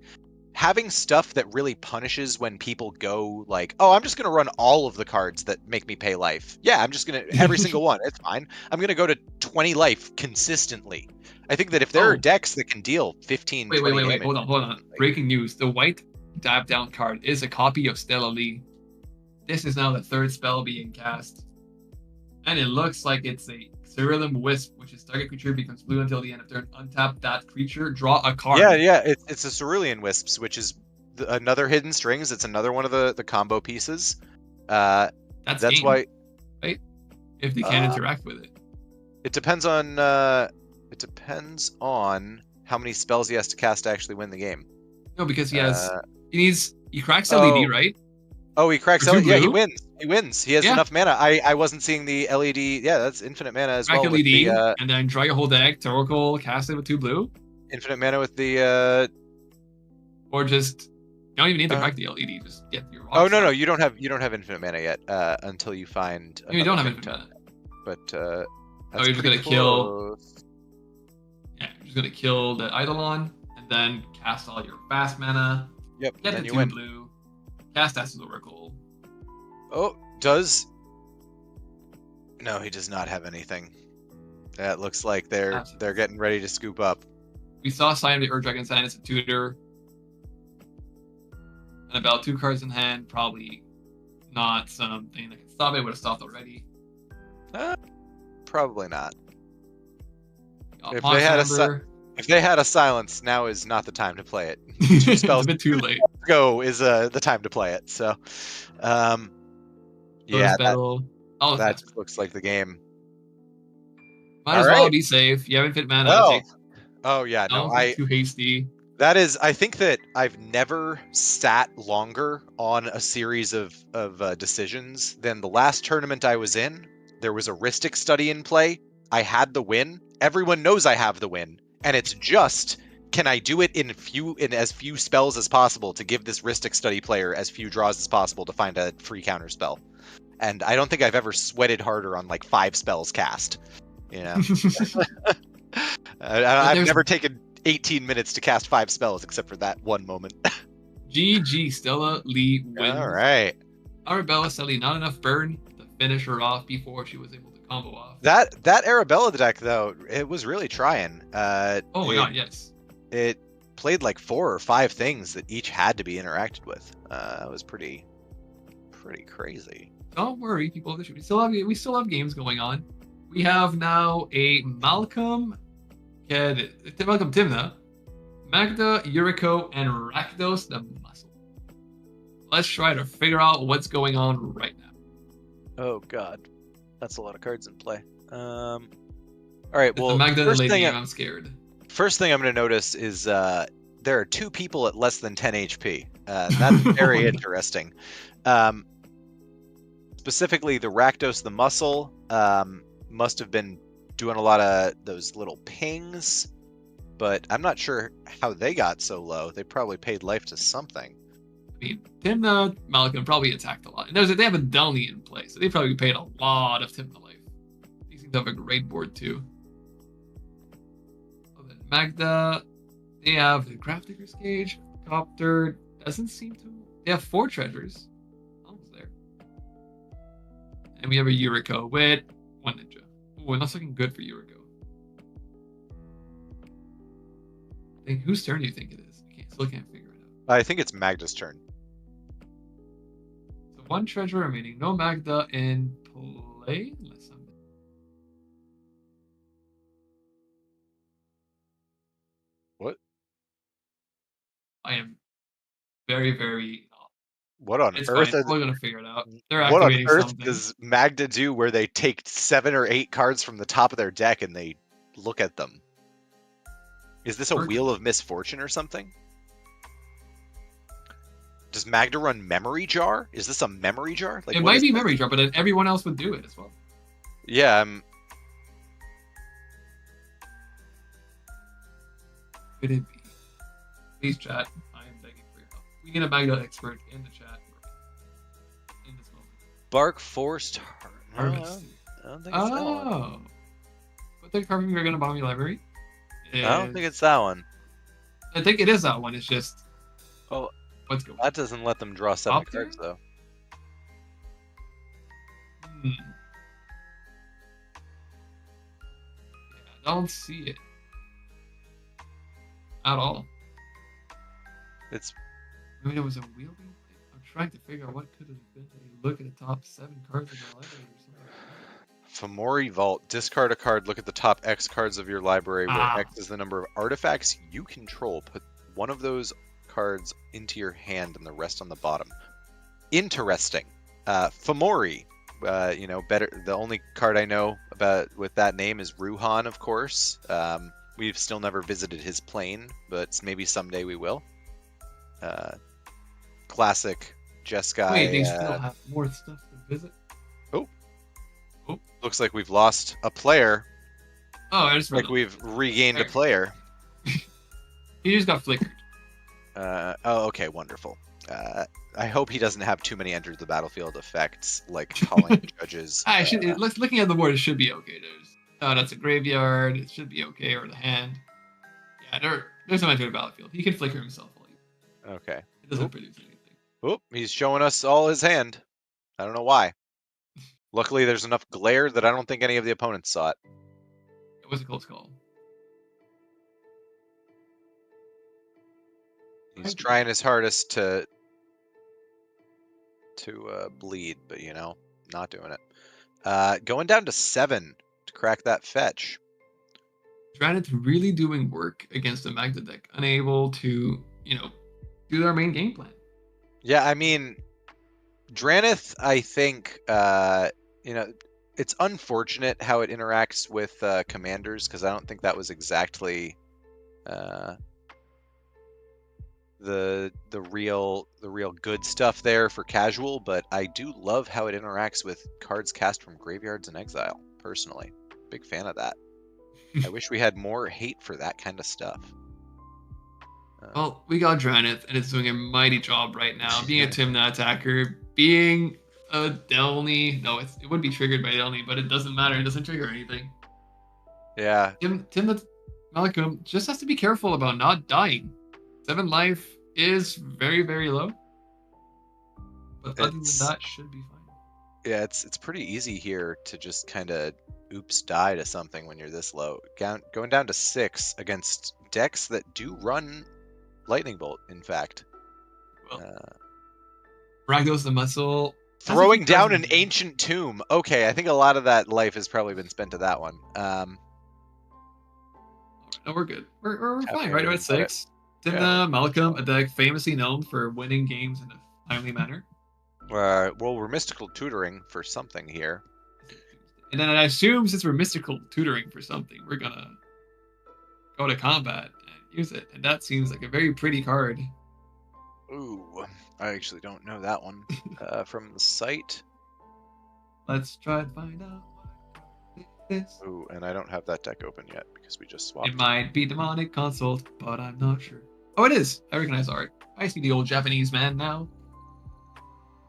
S5: having stuff that really punishes when people go like, oh, I'm just going to run all of the cards that make me pay life. Yeah, I'm just going to, every single one. It's fine. I'm going to go to 20 life consistently. I think that if there are decks that can deal 15,
S4: wait,
S5: 20 damage,
S4: hold on. Breaking news. The white dab down card is a copy of Stella Lee. This is now the 3rd spell being cast. And it looks like it's a Cerulean Wisp, which is target creature becomes blue until the end of turn. Untap that creature, draw a card.
S5: Yeah. It's a Cerulean Wisps, which is another hidden strings. It's another one of the combo pieces. That's why.
S4: Right? If they can interact with it.
S5: It depends on how many spells he has to cast to actually win the game.
S4: No, because he cracks LED, right?
S5: Oh, he cracks LED. Yeah, he wins. He has enough mana. I wasn't seeing the LED. Yeah, that's infinite mana as well.
S4: LED, and then draw your whole deck, Torkoal, cast it with 2 blue.
S5: Infinite mana with the.
S4: Or just you don't even need to crack the LED. Just get your.
S5: Oh no, you don't have infinite mana yet until you find.
S4: You don't have infinite mana.
S5: But
S4: you're just gonna kill. Yeah, you're just gonna kill the Eidolon and then cast all your fast mana.
S5: Yep.
S4: Get the 2 blue. Cast Acid Oracle.
S5: Oh, does... No, he does not have anything. That looks like they're getting ready to scoop up.
S4: We saw Scion of the Dragon sign as a tutor. And about 2 cards in hand, probably not something that can stop it. Would have stopped already.
S5: Probably not. If they had a silence, now is not the time to play it. 2 spells.
S4: It's a bit too late.
S5: Go is the time to play it. So, yeah, that looks like the game.
S4: Might as well be safe. You have infinite mana.
S5: Oh yeah, no,
S4: too hasty.
S5: That is, I think that I've never sat longer on a series of decisions than the last tournament I was in. There was a Rhystic study in play. I had the win. Everyone knows I have the win. And it's just, can I do it in as few spells as possible to give this Rhystic study player as few draws as possible to find a free counter spell? And I don't think I've ever sweated harder on like 5 spells cast. You know, I've never taken 18 minutes to cast 5 spells except for that one moment.
S4: GG, Stella Lee wins.
S5: All right.
S4: Arabella Stella Lee, not enough burn to finish her off before she was able to combo off.
S5: That Arabella deck though, it was really trying.
S4: Oh my god, yes.
S5: It played like 4 or 5 things that each had to be interacted with. It was pretty crazy.
S4: Don't worry, people. We still have games going on. We have now a Malcolm Timna, Magda, Yuriko, and Rakdos the Muscle. Let's try to figure out what's going on right now.
S5: Oh god, that's a lot of cards in play. All right,
S4: It's
S5: well,
S4: the Magda and the
S5: first
S4: late
S5: thing,
S4: game, I'm scared.
S5: first thing I'm going to notice is there are 2 people at less than 10 HP. That's very interesting. Specifically, the Rakdos the Muscle must have been doing a lot of those little pings, but I'm not sure how they got so low. They probably paid life to something.
S4: I mean, Timna, Malcolm probably attacked a lot. And they have a Delny in play, so they probably paid a lot of Timna life. They seem to have a great board too. Oh, then Magda, they have the Grafdigger's Cage. Copter doesn't seem to. They have 4 treasures. Almost there. And we have a Yuriko with 1 ninja. Oh, that's looking good for Yuriko. I think, whose turn do you think it is? Still can't figure it out.
S5: I think it's Magda's turn.
S4: So 1 treasure remaining. No Magda in play. Unless I'm...
S5: What?
S4: I am very, very.
S5: What on
S4: It's
S5: earth?
S4: fine. We're gonna figure it out. They're
S5: What on
S4: activating
S5: earth
S4: something.
S5: does Magda do where they take 7 or 8 cards from the top of their deck and they look at them? Is this a
S4: Or-
S5: Wheel of Misfortune or something? Does Magda run Memory Jar? Is this a Memory Jar? Like,
S4: It
S5: what
S4: might
S5: is
S4: be
S5: this?
S4: memory drop, but then everyone else would do it as well.
S5: Yeah,
S4: Could it be? Please, chat. I am begging for your help. We need a Magda expert in the chat in this moment.
S5: Bark Forced
S4: Harvest.
S5: I don't think it's that one.
S4: Oh. What the carving we're gonna bomb your library?
S5: I don't think it's that one.
S4: I think it is that one. It's just.
S5: Oh,
S4: what's going on?
S5: that doesn't let them draw 7
S4: Top tier?
S5: cards though.
S4: Yeah, I don't see it at all.
S5: It's
S4: I mean, it was a wheel being played. I'm trying to figure out what could have been. A look at the top 7 cards of the library or something.
S5: Fomori Vault. Discard a card. Look at the top X cards of your library, where
S4: Ah.
S5: X is the number of artifacts you control. Put one of those cards into your hand and the rest on the bottom. Interesting. Fomori. Better. The only card I know about with that name is Ruhan, of course. We've still never visited his plane, but maybe someday we will. Classic Jeskai.
S4: Wait, they still have more stuff to visit?
S5: Looks like we've lost a player.
S4: Oh, I just read
S5: Like
S4: them.
S5: we've regained a
S4: There.
S5: player.
S4: He just got flickered.
S5: Okay, wonderful. I hope he doesn't have too many enter the battlefield effects, like calling judges.
S4: Looking at the board, it should be okay. That's a graveyard. It should be okay, or the hand. Yeah, there's no enter the battlefield. He can flicker himself.
S5: Okay.
S4: It doesn't produce anything.
S5: Oop, he's showing us all his hand. I don't know why. Luckily, there's enough glare that I don't think any of the opponents saw it.
S4: It was a close call.
S5: He's trying his hardest to bleed, but not doing it. Going down to 7 to crack that fetch.
S4: Dranit's really doing work against the Magda deck, unable to, do their main game plan.
S5: Yeah, I mean, Dranith, I think, it's unfortunate how it interacts with commanders, because I don't think that was exactly the real good stuff there for casual, but I do love how it interacts with cards cast from graveyards and exile, personally. Big fan of that. I wish we had more hate for that kind of stuff.
S4: Well, we got Dranith, and it's doing a mighty job right now. Being a Timna attacker, being a Delny. No, it would be triggered by Delny, but it doesn't matter. It doesn't trigger anything.
S5: Yeah.
S4: Timna Malcolm just has to be careful about not dying. 7 life is very, very low. But other than that, should be fine.
S5: Yeah, it's pretty easy here to just kind of oops die to something when you're this low. Going down to 6 against decks that do run Lightning Bolt, in fact.
S4: Well, Rakdos the Muscle. has a
S5: Throwing
S4: few
S5: down
S4: cards
S5: an
S4: in there.
S5: Ancient Tomb. Okay, I think a lot of that life has probably been spent to that one.
S4: No, we're good. We're
S5: Happy
S4: fine,
S5: I
S4: right? We're
S5: didn't
S4: at
S5: get it.
S4: 6. Then
S5: Yeah,
S4: Malcolm, a deck famously known for winning games in a timely manner.
S5: well, we're mystical tutoring for something here.
S4: And then I assume since we're mystical tutoring for something, we're gonna go to combat and use it. And that seems like a very pretty card.
S5: Ooh, I actually don't know that one from the site.
S4: Let's try to find out what it is.
S5: Ooh, and I don't have that deck open yet because we just swapped.
S4: It might be Demonic Consult, but I'm not sure. Oh, it is. I recognize art. I see the old Japanese man now.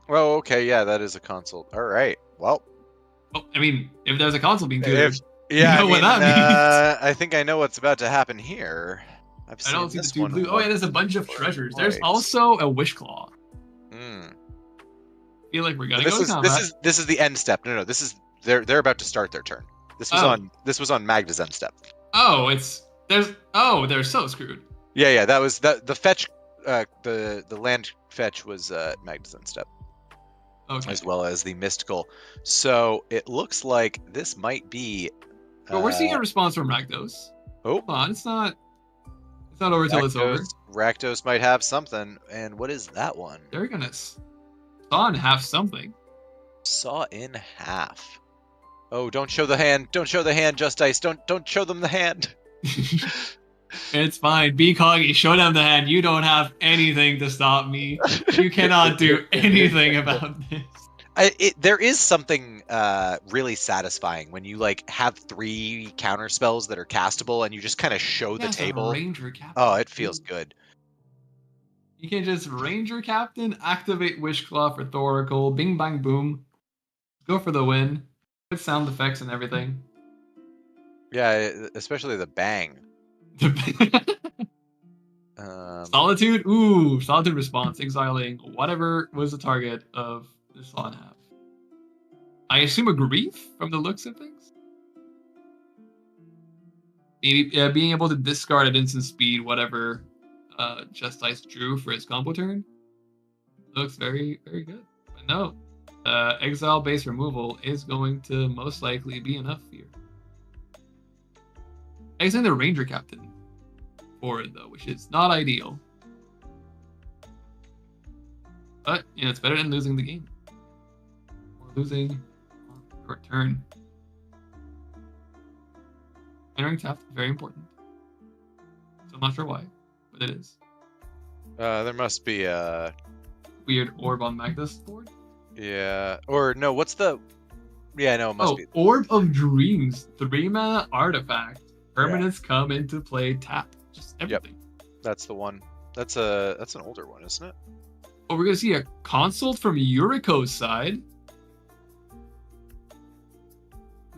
S5: Well, okay, yeah, that is a consult. All right, well,
S4: Oh, I mean, if there's a console being
S5: if
S4: tutored,
S5: yeah,
S4: know
S5: I
S4: what
S5: mean,
S4: that means.
S5: I think I know what's about to happen here. I've
S4: I don't
S5: seen
S4: see the
S5: this
S4: two
S5: one
S4: blue. Oh yeah, there's a
S5: once
S4: bunch of
S5: or
S4: treasures. There's
S5: twice.
S4: also a wish claw.
S5: Hmm.
S4: Feel like we're gonna
S5: This
S4: go to
S5: is
S4: combat.
S5: this is the end step. No, this is they're about to start their turn. This was on Magda's end step.
S4: Oh, they're so screwed.
S5: Yeah, that was the fetch. The land fetch was Magda's end step,
S4: Okay.
S5: as well as the mystical. So it looks like this might be.
S4: But we're seeing a response from Rakdos.
S5: Oh,
S4: Hold on, it's not over till it's over.
S5: Rakdos might have something. And what is that one?
S4: They're gonna saw in half something.
S5: Saw in half. Oh, don't show the hand. Don't show the hand, Just Dice. Don't show them the hand.
S4: It's fine. Be Coggy, show them the hand. You don't have anything to stop me. You cannot do anything about this.
S5: There is something really satisfying when you like have 3 counter spells that are castable and you just kind of show the
S4: That's a
S5: table.
S4: Ranger Captain.
S5: Oh, it feels good.
S4: You can just Ranger Captain, activate Wishclaw for Thoracle, bing bang boom, go for the win, with sound effects and everything.
S5: Yeah, especially the bang.
S4: Solitude? Ooh, Solitude response, exiling whatever was the target of the Saw in half. I assume a grief from the looks of things? Maybe being able to discard at instant speed whatever Just Dice drew for his combo turn looks very, very good. But no, exile base removal is going to most likely be enough here. Exiling the Ranger Captain for it though, which is not ideal. But it's better than losing the game. Or losing on your turn. Entering tapped, very important. So I'm not sure why, but it is.
S5: There must be a
S4: Weird orb on Magda's board.
S5: yeah, or no? What's the? Yeah, no, it must be.
S4: Orb of Dreams, 3-mana artifact. Permanents come into play. Tap, just everything.
S5: That's the one. That's an older one, isn't it?
S4: Oh, we're gonna see a consult from Yuriko's side.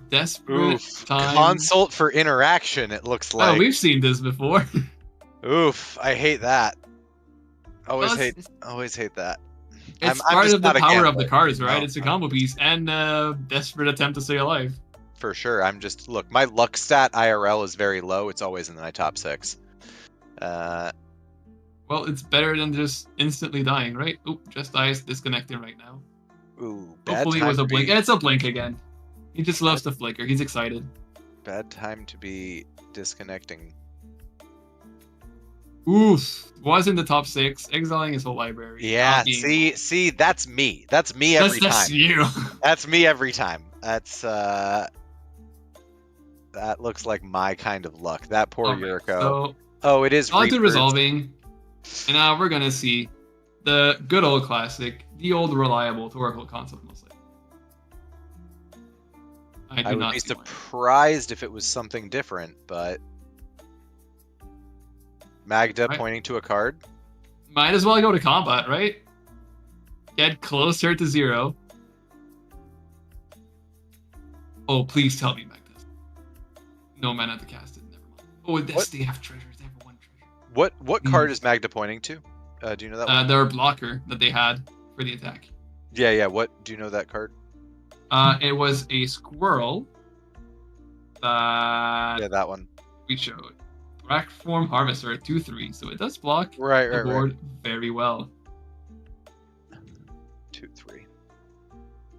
S4: Desperate time.
S5: Consult for interaction. It looks like.
S4: Oh, we've seen this before.
S5: Oof, I hate that. Always
S4: Well,
S5: hate that.
S4: It's
S5: I'm
S4: part
S5: just
S4: of the
S5: not a
S4: power of the
S5: gambler.
S4: cards, right?
S5: No,
S4: It's a
S5: no.
S4: combo piece and a desperate attempt to stay alive.
S5: For sure. Look, my luck stat IRL is very low. It's always in my top 6.
S4: Well, it's better than just instantly dying, right? Oop, Just Dice disconnecting right now.
S5: Ooh,
S4: Hopefully it was a blink. It's a blink again. He just loves to flicker. He's excited.
S5: Bad time to be disconnecting.
S4: Oof. Was in the top 6, exiling his whole library.
S5: Yeah,
S4: Not being-
S5: see, that's me. That's me every
S4: that's
S5: time.
S4: you.
S5: That's me every time. That looks like my kind of luck. That poor
S4: Okay,
S5: Yuriko.
S4: So,
S5: Oh, it is
S4: on to
S5: Reapers.
S4: resolving. And now we're gonna see the good old classic, the old reliable Oracle concept mostly. I do
S5: I would
S4: not
S5: be
S4: see why.
S5: surprised if it was something different, but Magda
S4: Right.
S5: pointing to a card.
S4: Might as well go to combat, right? Get closer to 0. Oh, please tell me Magda. No mana to cast it. Never mind. Oh, they have treasures. They have 1 treasure.
S5: What card is Magda pointing to? Do you know that one?
S4: Their blocker that they had for the attack.
S5: Yeah. What do you know that card?
S4: It was a squirrel that
S5: Yeah, that one.
S4: we showed. Rack Form Harvester 2/3, so it does block
S5: Right,
S4: the
S5: right, right.
S4: board very well.
S5: 2/3.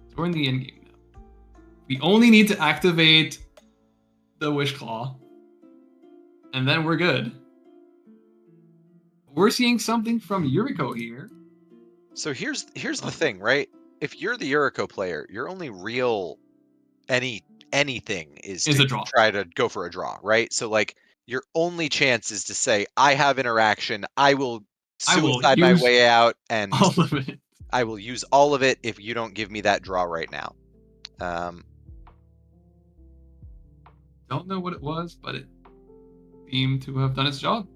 S4: So we're in the end game now. We only need to activate the Wish Claw, and then we're good. We're seeing something from Yuriko here.
S5: So here's the thing, right? If you're the Yuriko player, your only real anything is
S4: Is
S5: to
S4: a draw.
S5: try to go for a draw, right? So like your only chance is to say, I have interaction, I will
S4: I will
S5: suicide my
S4: use
S5: way out, and
S4: all of it.
S5: I will use all of it if you don't give me that draw right now.
S4: Don't know what it was, but it seemed to have done its job.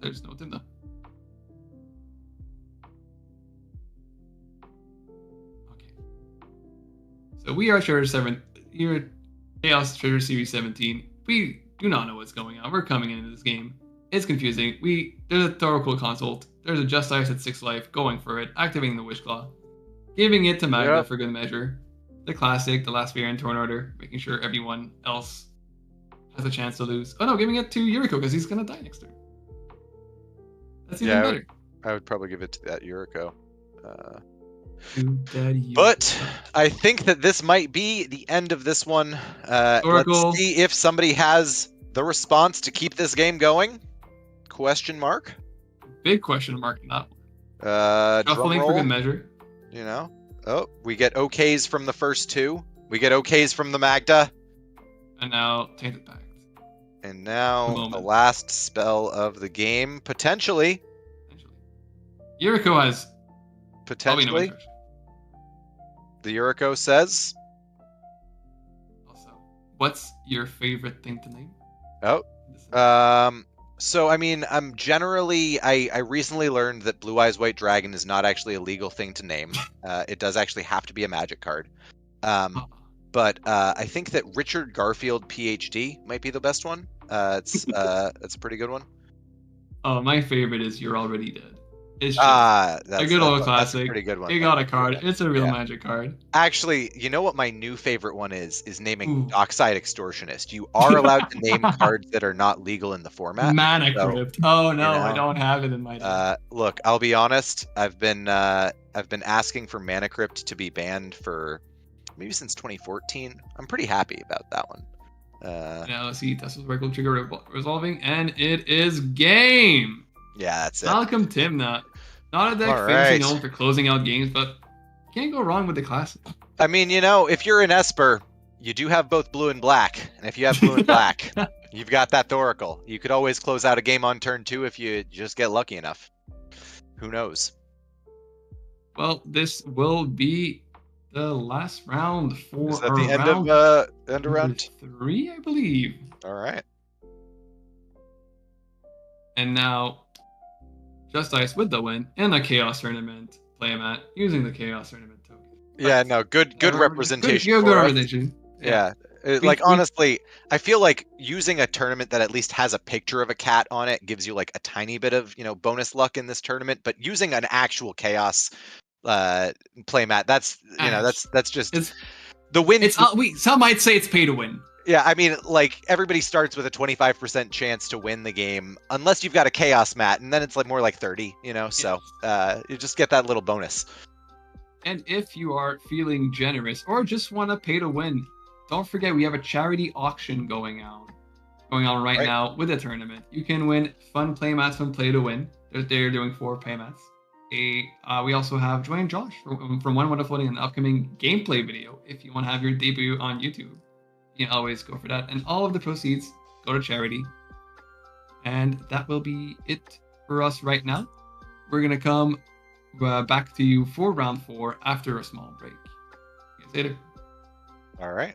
S4: There's no Tinda. Okay. So we are Treasure 7. Here, Chaos Treasure Series 17. We do not know what's going on. We're coming into this game. It's confusing. There's a Torkoal consult. There's a Just Ice at 6 life, going for it, activating the Wish Claw, giving it to Magda
S5: Yep.
S4: for good measure. The classic, the last fear in turn order, making sure everyone else has a chance to lose. Oh no, giving it to Yuriko because he's gonna die next turn. That's even
S5: Yeah,
S4: better.
S5: I would probably give it to that Yuriko.
S4: Daddy
S5: But I think that this might be the end of this one.
S4: Oracle.
S5: Let's see if somebody has the response to keep this game going. Question mark.
S4: Big question mark in that one.
S5: Drum
S4: Shuffling for
S5: roll.
S4: good measure.
S5: You know. Oh, we get okays from the first two. We get okays from the Magda.
S4: And now Tainted Pact.
S5: And now
S4: moment.
S5: the last spell of the game, potentially.
S4: Yuriko has probably no
S5: Potentially.
S4: instruction.
S5: The Yuriko says.
S4: Also, what's your favorite thing to name?
S5: Oh. So I mean, I'm generally I recently learned that Blue Eyes White Dragon is not actually a legal thing to name. It does actually have to be a Magic card. But I think that Richard Garfield PhD might be the best one. It's a pretty good one.
S4: Oh, my favorite is You're Already Dead. It's just
S5: That's
S4: a good old
S5: that's
S4: classic.
S5: a pretty good one.
S4: You got a card. It's a real Magic card.
S5: Actually, you know what my new favorite one is naming
S4: Ooh.
S5: Dockside Extortionist. You are allowed to name cards that are not legal in the format.
S4: Mana
S5: so,
S4: Crypt. Oh no,
S5: you know,
S4: I don't have it in my deck.
S5: Look, I'll be honest. I've been asking for Mana Crypt to be banned for maybe since 2014. I'm pretty happy about that one.
S4: Now let's see. Tesla's Record Trigger resolving, and it is game.
S5: Yeah, that's it.
S4: Malcolm Timnah. Not a deck
S5: All
S4: famously
S5: right.
S4: known for closing out games, but can't go wrong with the classic.
S5: I mean, you know, if you're an Esper, you do have both blue and black. And if you have blue and black, you've got that Thoracle. You could always close out a game on turn 2 if you just get lucky enough. Who knows?
S4: Well, this will be the last round for
S5: Is that the end of round
S4: 3, I believe.
S5: All right.
S4: And now, Just Ice with the win in the Chaos Tournament playmat using the Chaos Tournament token.
S5: Yeah, no, good representation.
S4: Good
S5: for us.
S4: representation.
S5: Yeah. Honestly, I feel like using a tournament that at least has a picture of a cat on it gives you like a tiny bit of, bonus luck in this tournament, but using an actual Chaos playmat, that's just the win.
S4: Some might say it's pay to win.
S5: Yeah, I mean, like, everybody starts with a 25% chance to win the game, unless you've got a Chaos mat, and then it's like more like 30, so you just get that little bonus.
S4: And if you are feeling generous or just want to pay to win, don't forget we have a charity auction going on right now with the tournament. You can win fun playmats from Play to Win. They're doing 4 playmats. We also have Joanne Josh from One Wonderful in an upcoming gameplay video. If you want to have your debut on YouTube, you can always go for that. And all of the proceeds go to charity. And that will be it for us right now. We're going to come back to you for round 4 after a small break. See you later.
S5: All right.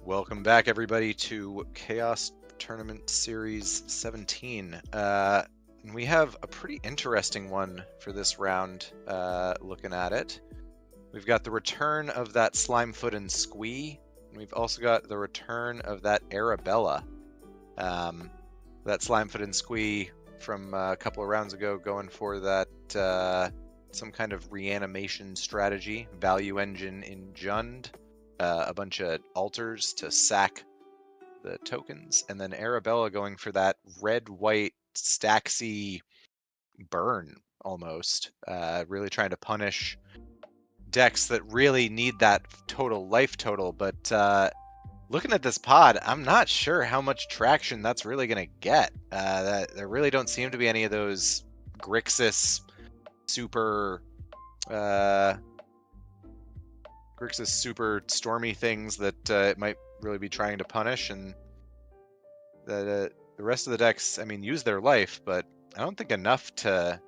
S5: Welcome back, everybody, to Chaos Tournament Series 17. We have a pretty interesting one for this round, looking at it. We've got the return of that Slimefoot and Squee, and we've also got the return of that Arabella. That Slimefoot and Squee from a couple of rounds ago going for that some kind of reanimation strategy, value engine in Jund, a bunch of altars to sack the tokens, and then Arabella going for that red-white Staxy burn almost, really trying to punish decks that really need that total life total, but looking at this pod, I'm not sure how much traction that's really going to get. There really don't seem to be any of those Grixis super stormy things that it might really be trying to punish, and the rest of the decks, I mean, use their life, but I don't think enough to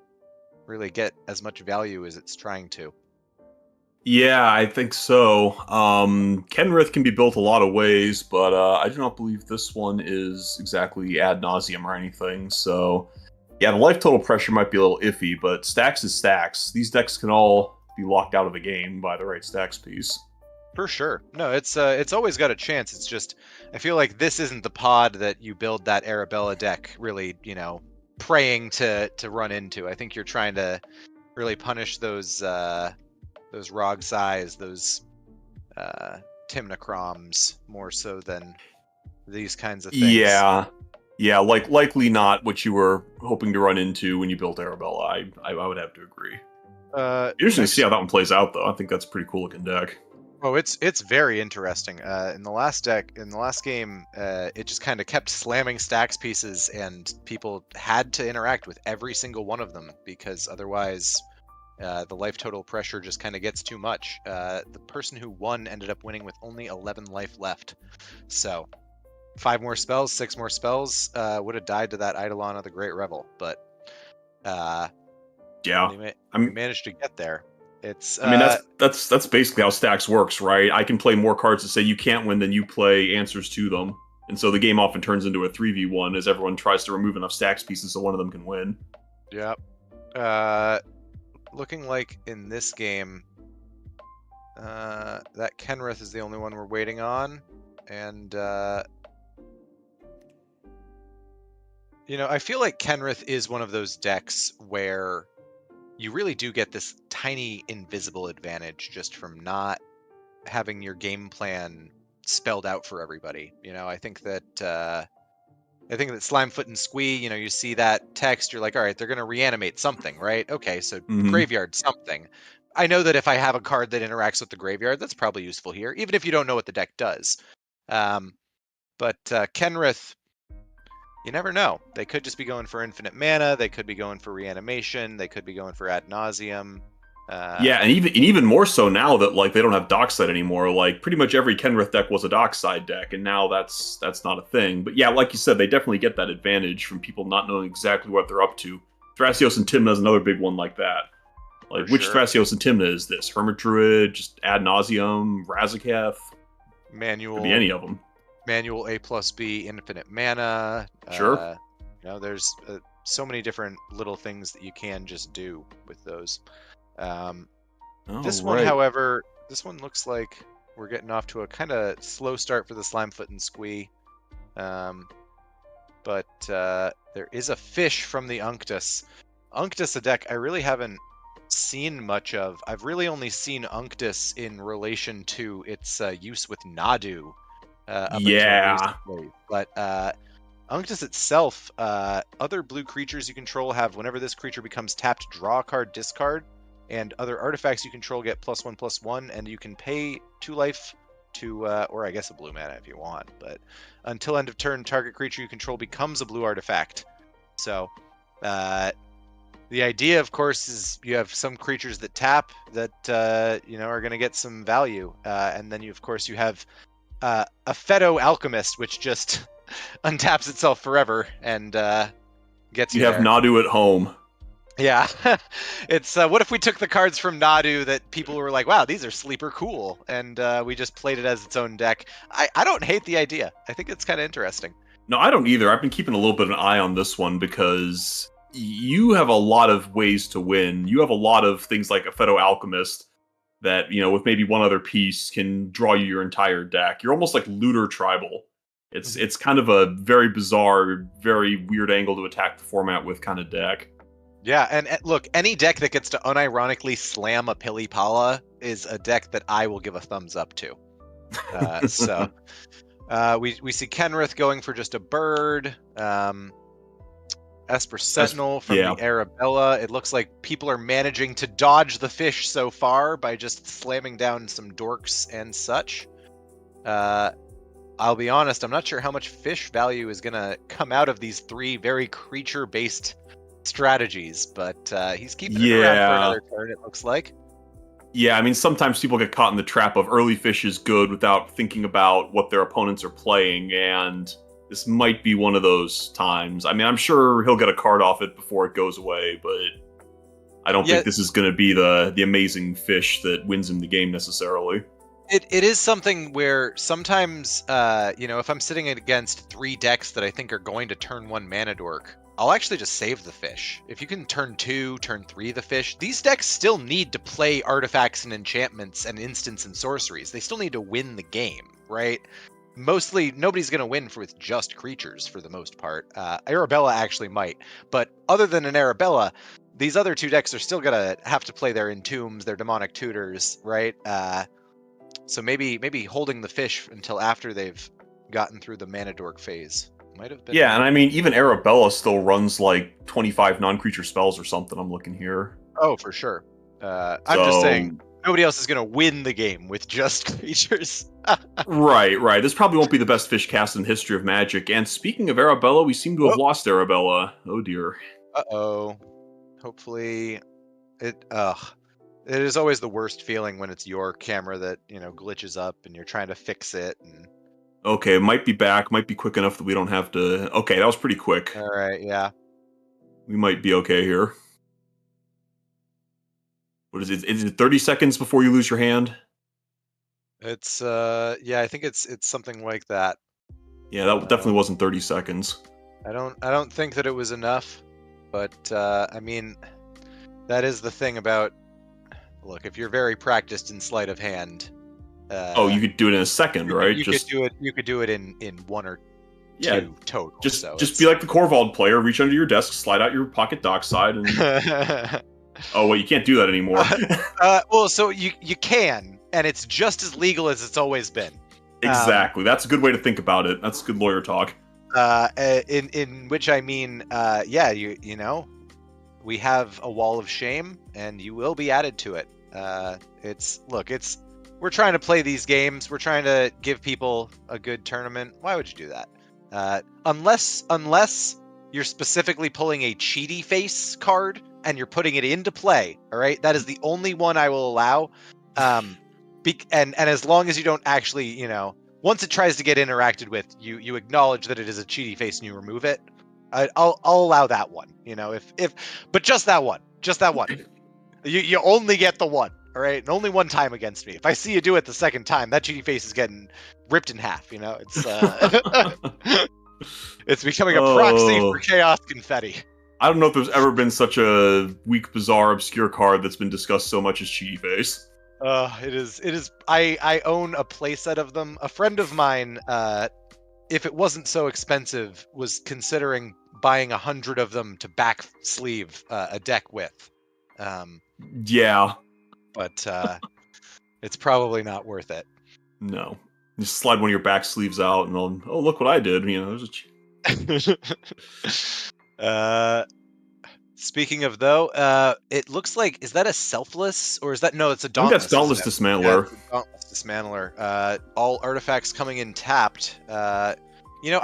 S5: really get as much value as it's trying to.
S1: Yeah, I think so. Kenrith can be built a lot of ways, but I do not believe this one is exactly ad nauseum or anything. So, yeah, the life total pressure might be a little iffy, but stacks is stacks. These decks can all be locked out of the game by the right stacks piece.
S5: For sure. No, it's always got a chance. It's just, I feel like this isn't the pod that you build that Arabella deck really, praying to run into. I think you're trying to really punish those Rog Size, those Timnachroms more so than these kinds of things.
S1: Yeah, likely not what you were hoping to run into when you built Arabella. I would have to agree. Interesting to see how that one plays out, though. I think that's a pretty cool looking deck.
S5: Oh, it's very interesting. In the last game, it just kind of kept slamming stacks pieces, and people had to interact with every single one of them because otherwise, the life total pressure just kind of gets too much. The person who won ended up winning with only 11 life left. So, 5 more spells, 6 more spells, would have died to that Eidolon of the Great Revel. But
S1: yeah,
S5: we managed to get there.
S1: I mean, that's basically how stacks works, right? I can play more cards that say you can't win than you play answers to them. And so the game often turns into a 3v1 as everyone tries to remove enough stacks pieces so one of them can win.
S5: Yep. Looking like in this game, that Kenrith is the only one we're waiting on. And, I feel like Kenrith is one of those decks where you really do get this tiny invisible advantage just from not having your game plan spelled out for everybody. I think that Slimefoot and Squee, you see that text, you're like, all right, they're going to reanimate something, right? Okay, so graveyard something. I know that if I have a card that interacts with the graveyard, that's probably useful here, even if you don't know what the deck does. But Kenrith, you never know. They could just be going for infinite mana. They could be going for reanimation. They could be going for ad nauseum.
S1: Yeah, and even more so now that they don't have Dockside anymore. Pretty much every Kenrith deck was a Dockside deck, and now that's not a thing. But yeah, like you said, they definitely get that advantage from people not knowing exactly what they're up to. Thrasios and Tymna is another big one like that. Which sure. Thrasios and Tymna is this? Hermit Druid, just ad nauseum, Razaketh?
S5: Manual.
S1: Could be any of them.
S5: Manual A+B, infinite mana.
S1: Sure.
S5: There's so many different little things that you can just do with those. This one, however, looks like we're getting off to a kind of slow start for the Slimefoot and Squee. But there is a fish from the Unctus. Unctus, a deck I really haven't seen much of. I've really only seen Unctus in relation to its use with Nadu.
S1: Yeah.
S5: But Unctus itself, other blue creatures you control have, whenever this creature becomes tapped, draw a card, discard, and other artifacts you control get +1/+1, and you can pay 2 life to, or I guess a blue mana if you want, but until end of turn, target creature you control becomes a blue artifact. So, the idea, of course, is you have some creatures that tap that, are going to get some value, and then you have a Feto Alchemist, which just untaps itself forever and gets you
S1: have
S5: there.
S1: Nadu at home.
S5: Yeah, it's what if we took the cards from Nadu that people were like, wow, these are sleeper cool, and we just played it as its own deck. I don't hate the idea. I think it's kind of interesting.
S1: No, I don't either. I've been keeping a little bit of an eye on this one because you have a lot of ways to win. You have a lot of things like a Pheto Alchemist that, with maybe one other piece can draw you your entire deck. You're almost like Looter Tribal. It's kind of a very bizarre, very weird angle to attack the format with kind of deck.
S5: Yeah, and look, any deck that gets to unironically slam a Pilipala is a deck that I will give a thumbs up to. So we see Kenrith going for just a bird. Esper Sentinel from the Arabella. It looks like people are managing to dodge the fish so far by just slamming down some dorks and such. I'll be honest, I'm not sure how much fish value is going to come out of these three very creature-based strategies, but he's keeping it around for another turn, it looks like.
S1: Yeah, I mean, sometimes people get caught in the trap of early fish is good without thinking about what their opponents are playing, and this might be one of those times. I mean, I'm sure he'll get a card off it before it goes away, but I don't think this is going to be the amazing fish that wins him the game necessarily.
S5: It is something where sometimes, if I'm sitting against three decks that I think are going to turn one mana dork, I'll actually just save the fish. If you can turn 2, turn 3 the fish, these decks still need to play artifacts and enchantments and instants and sorceries. They still need to win the game, right? Mostly, nobody's going to win with just creatures for the most part. Arabella actually might. But other than an Arabella, these other two decks are still going to have to play their Entombs, their Demonic Tutors, right? So maybe holding the fish until after they've gotten through the mana dork phase might have been.
S1: Yeah, and I mean, even Arabella still runs like 25 non-creature spells or something. I'm looking here.
S5: Oh, for sure. I'm just saying, nobody else is going to win the game with just creatures.
S1: Right. This probably won't be the best fish cast in the history of Magic. And speaking of Arabella, we seem to have lost Arabella. Oh dear.
S5: Uh-oh. Hopefully, it is always the worst feeling when it's your camera that, glitches up and you're trying to fix it. And
S1: okay, might be back, might be quick enough that we don't have to... Okay, that was pretty quick.
S5: All right, yeah.
S1: We might be okay here. What is it? Is it 30 seconds before you lose your hand?
S5: It's, I think it's something like that.
S1: Yeah, that definitely wasn't 30 seconds.
S5: I don't think that it was enough, but, I mean, that is the thing about... Look, if you're very practiced in sleight of hand,
S1: you could do it in a second, right?
S5: You could do it in 1 or 2 total.
S1: Just be like the Corvald player, reach under your desk, slide out your pocket dockside, and oh wait, you can't do that anymore.
S5: Well, so you can, and it's just as legal as it's always been.
S1: Exactly. That's a good way to think about it. That's good lawyer talk.
S5: In which I mean, we have a wall of shame, and you will be added to it. We're trying to play these games. We're trying to give people a good tournament. Why would you do that? Unless you're specifically pulling a cheaty face card and you're putting it into play. All right, that is the only one I will allow. And as long as you don't actually, once it tries to get interacted with, you acknowledge that it is a cheaty face and you remove it. I'll allow that one, but just that one, you only get the one, all right, and only one time against me. If I see you do it the second time, that cheaty face is getting ripped in half. It's it's becoming a proxy for chaos confetti.
S1: I don't know if there's ever been such a weak, bizarre, obscure card that's been discussed so much as cheaty face.
S5: It is. I own a playset of them. A friend of mine, if it wasn't so expensive, was considering buying 100 of them to back sleeve a deck with.
S1: Yeah.
S5: But it's probably not worth it.
S1: No. Just slide one of your back sleeves out and look what I did. There's
S5: a... Speaking of, though, it looks like, is that a Selfless, or is that, no, it's a Dauntless.
S1: I think that's Dauntless Dismantler.
S5: Yeah, Dauntless Dismantler. All artifacts coming in tapped. I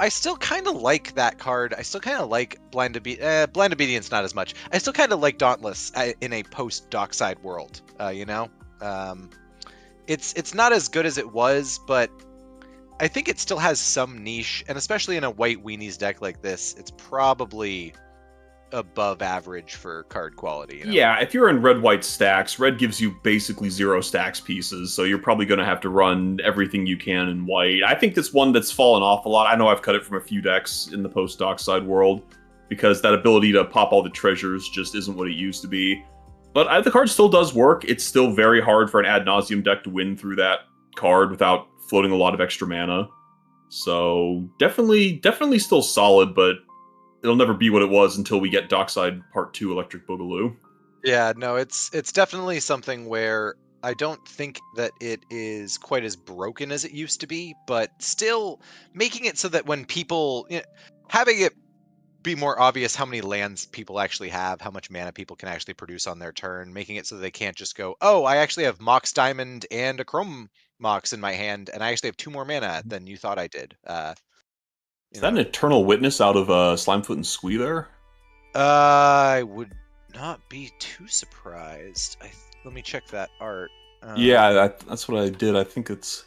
S5: still kind of like that card. I still kind of like Blind Obedience, not as much. I still kind of like Dauntless in a post-Dockside world, It's not as good as it was, but I think it still has some niche, and especially in a white weenies deck like this, it's probably above average for card quality. You know?
S1: Yeah, if you're in red-white stacks, red gives you basically 0 stacks pieces, so you're probably going to have to run everything you can in white. I think it's one that's fallen off a lot. I know I've cut it from a few decks in the post-Dockside world, because that ability to pop all the treasures just isn't what it used to be. But the card still does work. It's still very hard for an ad nauseum deck to win through that card without floating a lot of extra mana. So definitely still solid, but it'll never be what it was until we get Dockside Part 2 Electric Boogaloo.
S5: Yeah, no, it's definitely something where I don't think that it is quite as broken as it used to be, but still making it so that when people, having it be more obvious how many lands people actually have, how much mana people can actually produce on their turn, making it so they can't just go, oh, I actually have Mox Diamond and a Chrome Mox in my hand, and I actually have 2 more mana than you thought I did.
S1: Is that an Eternal Witness out of Slimefoot and Squee there?
S5: I would not be too surprised. Let me check that art.
S1: Yeah, that's what I did. I think it's...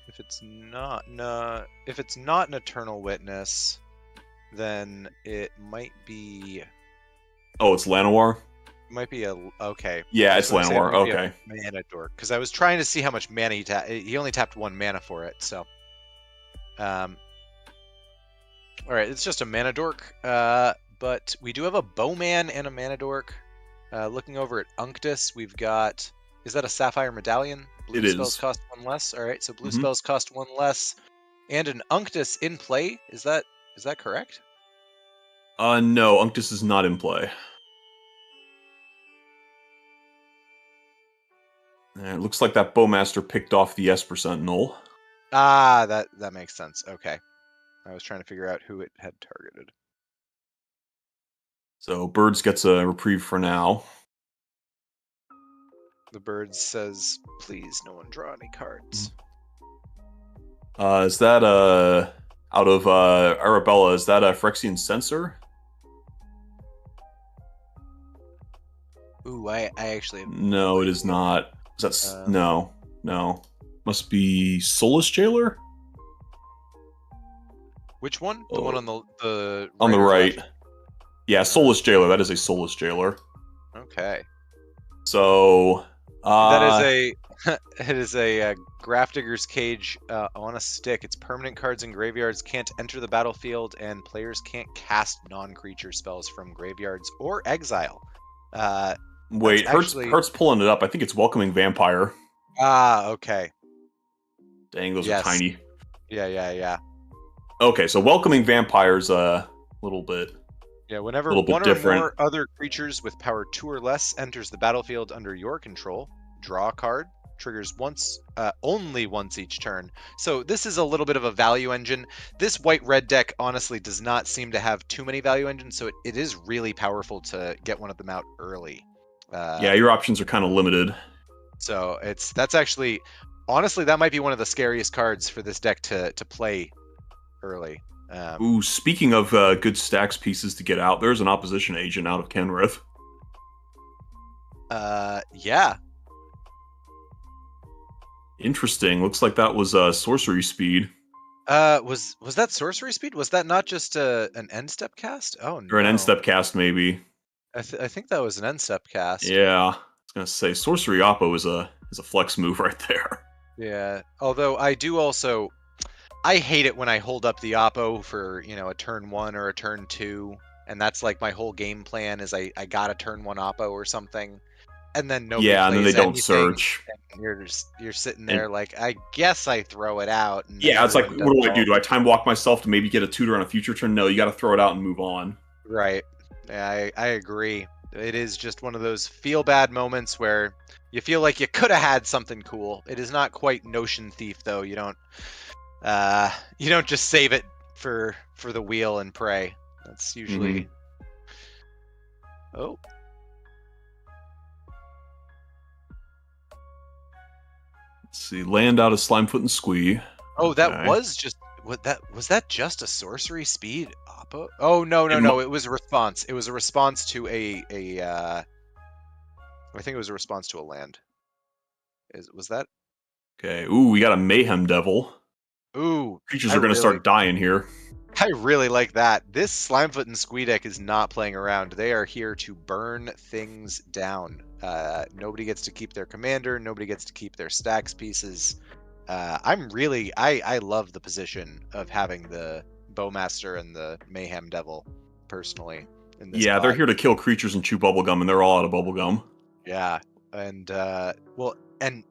S5: If it's not an Eternal Witness, then it might be.
S1: Oh, it's Llanowar?
S5: Might be a okay.
S1: Yeah,
S5: I
S1: it's
S5: was gonna say it
S1: Llanowar.
S5: might be a
S1: Okay.
S5: Mana dork, because I was trying to see how much mana he tapped. He only tapped 1 mana for it, so. All right, it's just a mana dork. But we do have a Bowman and a mana dork. Looking over at Unctus, we've got. Is that a Sapphire Medallion? Blue
S1: It
S5: spells
S1: is.
S5: cost 1 less. All right, so blue
S1: Mhm.
S5: spells cost 1 less, and an Unctus in play. Is that correct?
S1: No, Unctus is not in play. It looks like that Bowmaster picked off the Esper Sentinel.
S5: Ah, that makes sense. Okay, I was trying to figure out who it had targeted.
S1: So Birds gets a reprieve for now.
S5: The bird says, "Please, no one draw any cards."
S1: Is that out of Arabella? Is that a Phyrexian Censor?
S5: Ooh, I actually have
S1: No, it is not. Is that no? Must be Soulless Jailer.
S5: Which one? The one on the
S1: On the
S5: or
S1: right.
S5: left?
S1: Yeah, Soulless Jailer. That is a Soulless Jailer.
S5: Okay.
S1: So
S5: That is a it is a Grafdigger's Cage on a stick. Its permanent cards in graveyards can't enter the battlefield, and players can't cast non-creature spells from graveyards or exile.
S1: Wait, Hurt's pulling it up. I think it's Welcoming Vampire.
S5: Ah, okay.
S1: Dang, those are tiny.
S5: Yeah.
S1: Okay, so Welcoming Vampire's a little bit.
S5: Yeah, whenever
S1: little bit
S5: one
S1: different.
S5: or more other creatures with power 2 or less enters the battlefield under your control, draw a card. Triggers once, only once each turn. So this is a little bit of a value engine. This white-red deck honestly does not seem to have too many value engines, so it is really powerful to get one of them out early.
S1: Yeah, your options are kind of limited.
S5: So that's actually, honestly, that might be one of the scariest cards for this deck to play early.
S1: Ooh, speaking of good stacks pieces to get out, there's an opposition agent out of Kenrith.
S5: Yeah.
S1: Interesting. Looks like that was sorcery speed.
S5: Was that sorcery speed? Was that not just an end step cast? Oh no.
S1: Or an end step cast, maybe.
S5: I think that was an end step cast.
S1: Yeah, I was gonna say sorcery oppo is a flex move right there.
S5: Yeah. Although I do also, I hate it when I hold up the oppo for a turn 1 or a turn 2, and that's like my whole game plan is I got a turn 1 oppo or something, and then nobody
S1: and then they
S5: plays
S1: don't
S5: anything,
S1: search.
S5: and you're sitting there like, I guess I throw it out. And
S1: Yeah, it's like, what
S5: everyone
S1: do I
S5: does
S1: do? Do I time walk myself to maybe get a tutor on a future turn? No, you got to throw it out and move on.
S5: Right. Yeah, I agree. It is just one of those feel bad moments where you feel like you could have had something cool. It is not quite Notion Thief though. You don't just save it for the wheel and pray. That's usually Oh.
S1: Let's see, land out of Slimefoot and Squee.
S5: Oh,
S1: Okay.
S5: that was that just a sorcery speed oppo? Oh no, it was a response. It was a response to I think it was a response to a land. Was that?
S1: Okay. Ooh, we got a Mayhem Devil.
S5: Ooh.
S1: Creatures are going to start dying here.
S5: I really like that. This Slimefoot and Squeedek is not playing around. They are here to burn things down. Nobody gets to keep their commander. Nobody gets to keep their stacks pieces. I love the position of having the Bowmaster and the Mayhem Devil, personally, in this
S1: Yeah, they're
S5: pod.
S1: here to kill creatures and chew bubblegum, and they're all out of bubblegum.
S5: Yeah, and and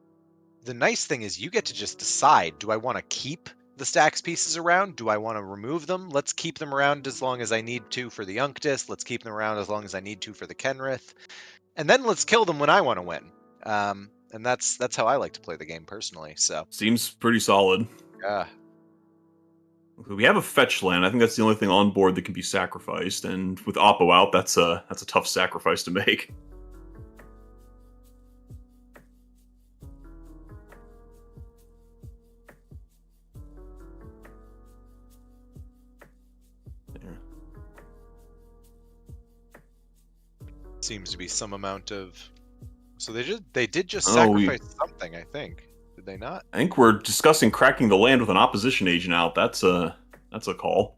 S5: the nice thing is you get to just decide, do I want to keep the stacks pieces around? Do I want to remove them? Let's keep them around as long as I need to for the Unctus. Let's keep them around as long as I need to for the Kenrith. And then let's kill them when I want to win. And that's how I like to play the game personally. So
S1: Seems pretty solid.
S5: yeah.
S1: We have a fetch land. I think that's the only thing on board that can be sacrificed, and with Oppo out, that's a tough sacrifice to make. There.
S5: Seems to be some amount of. So they did just
S1: Oh,
S5: sacrifice something, I think. Did they not?
S1: I think we're discussing cracking the land with an opposition agent out. That's a call.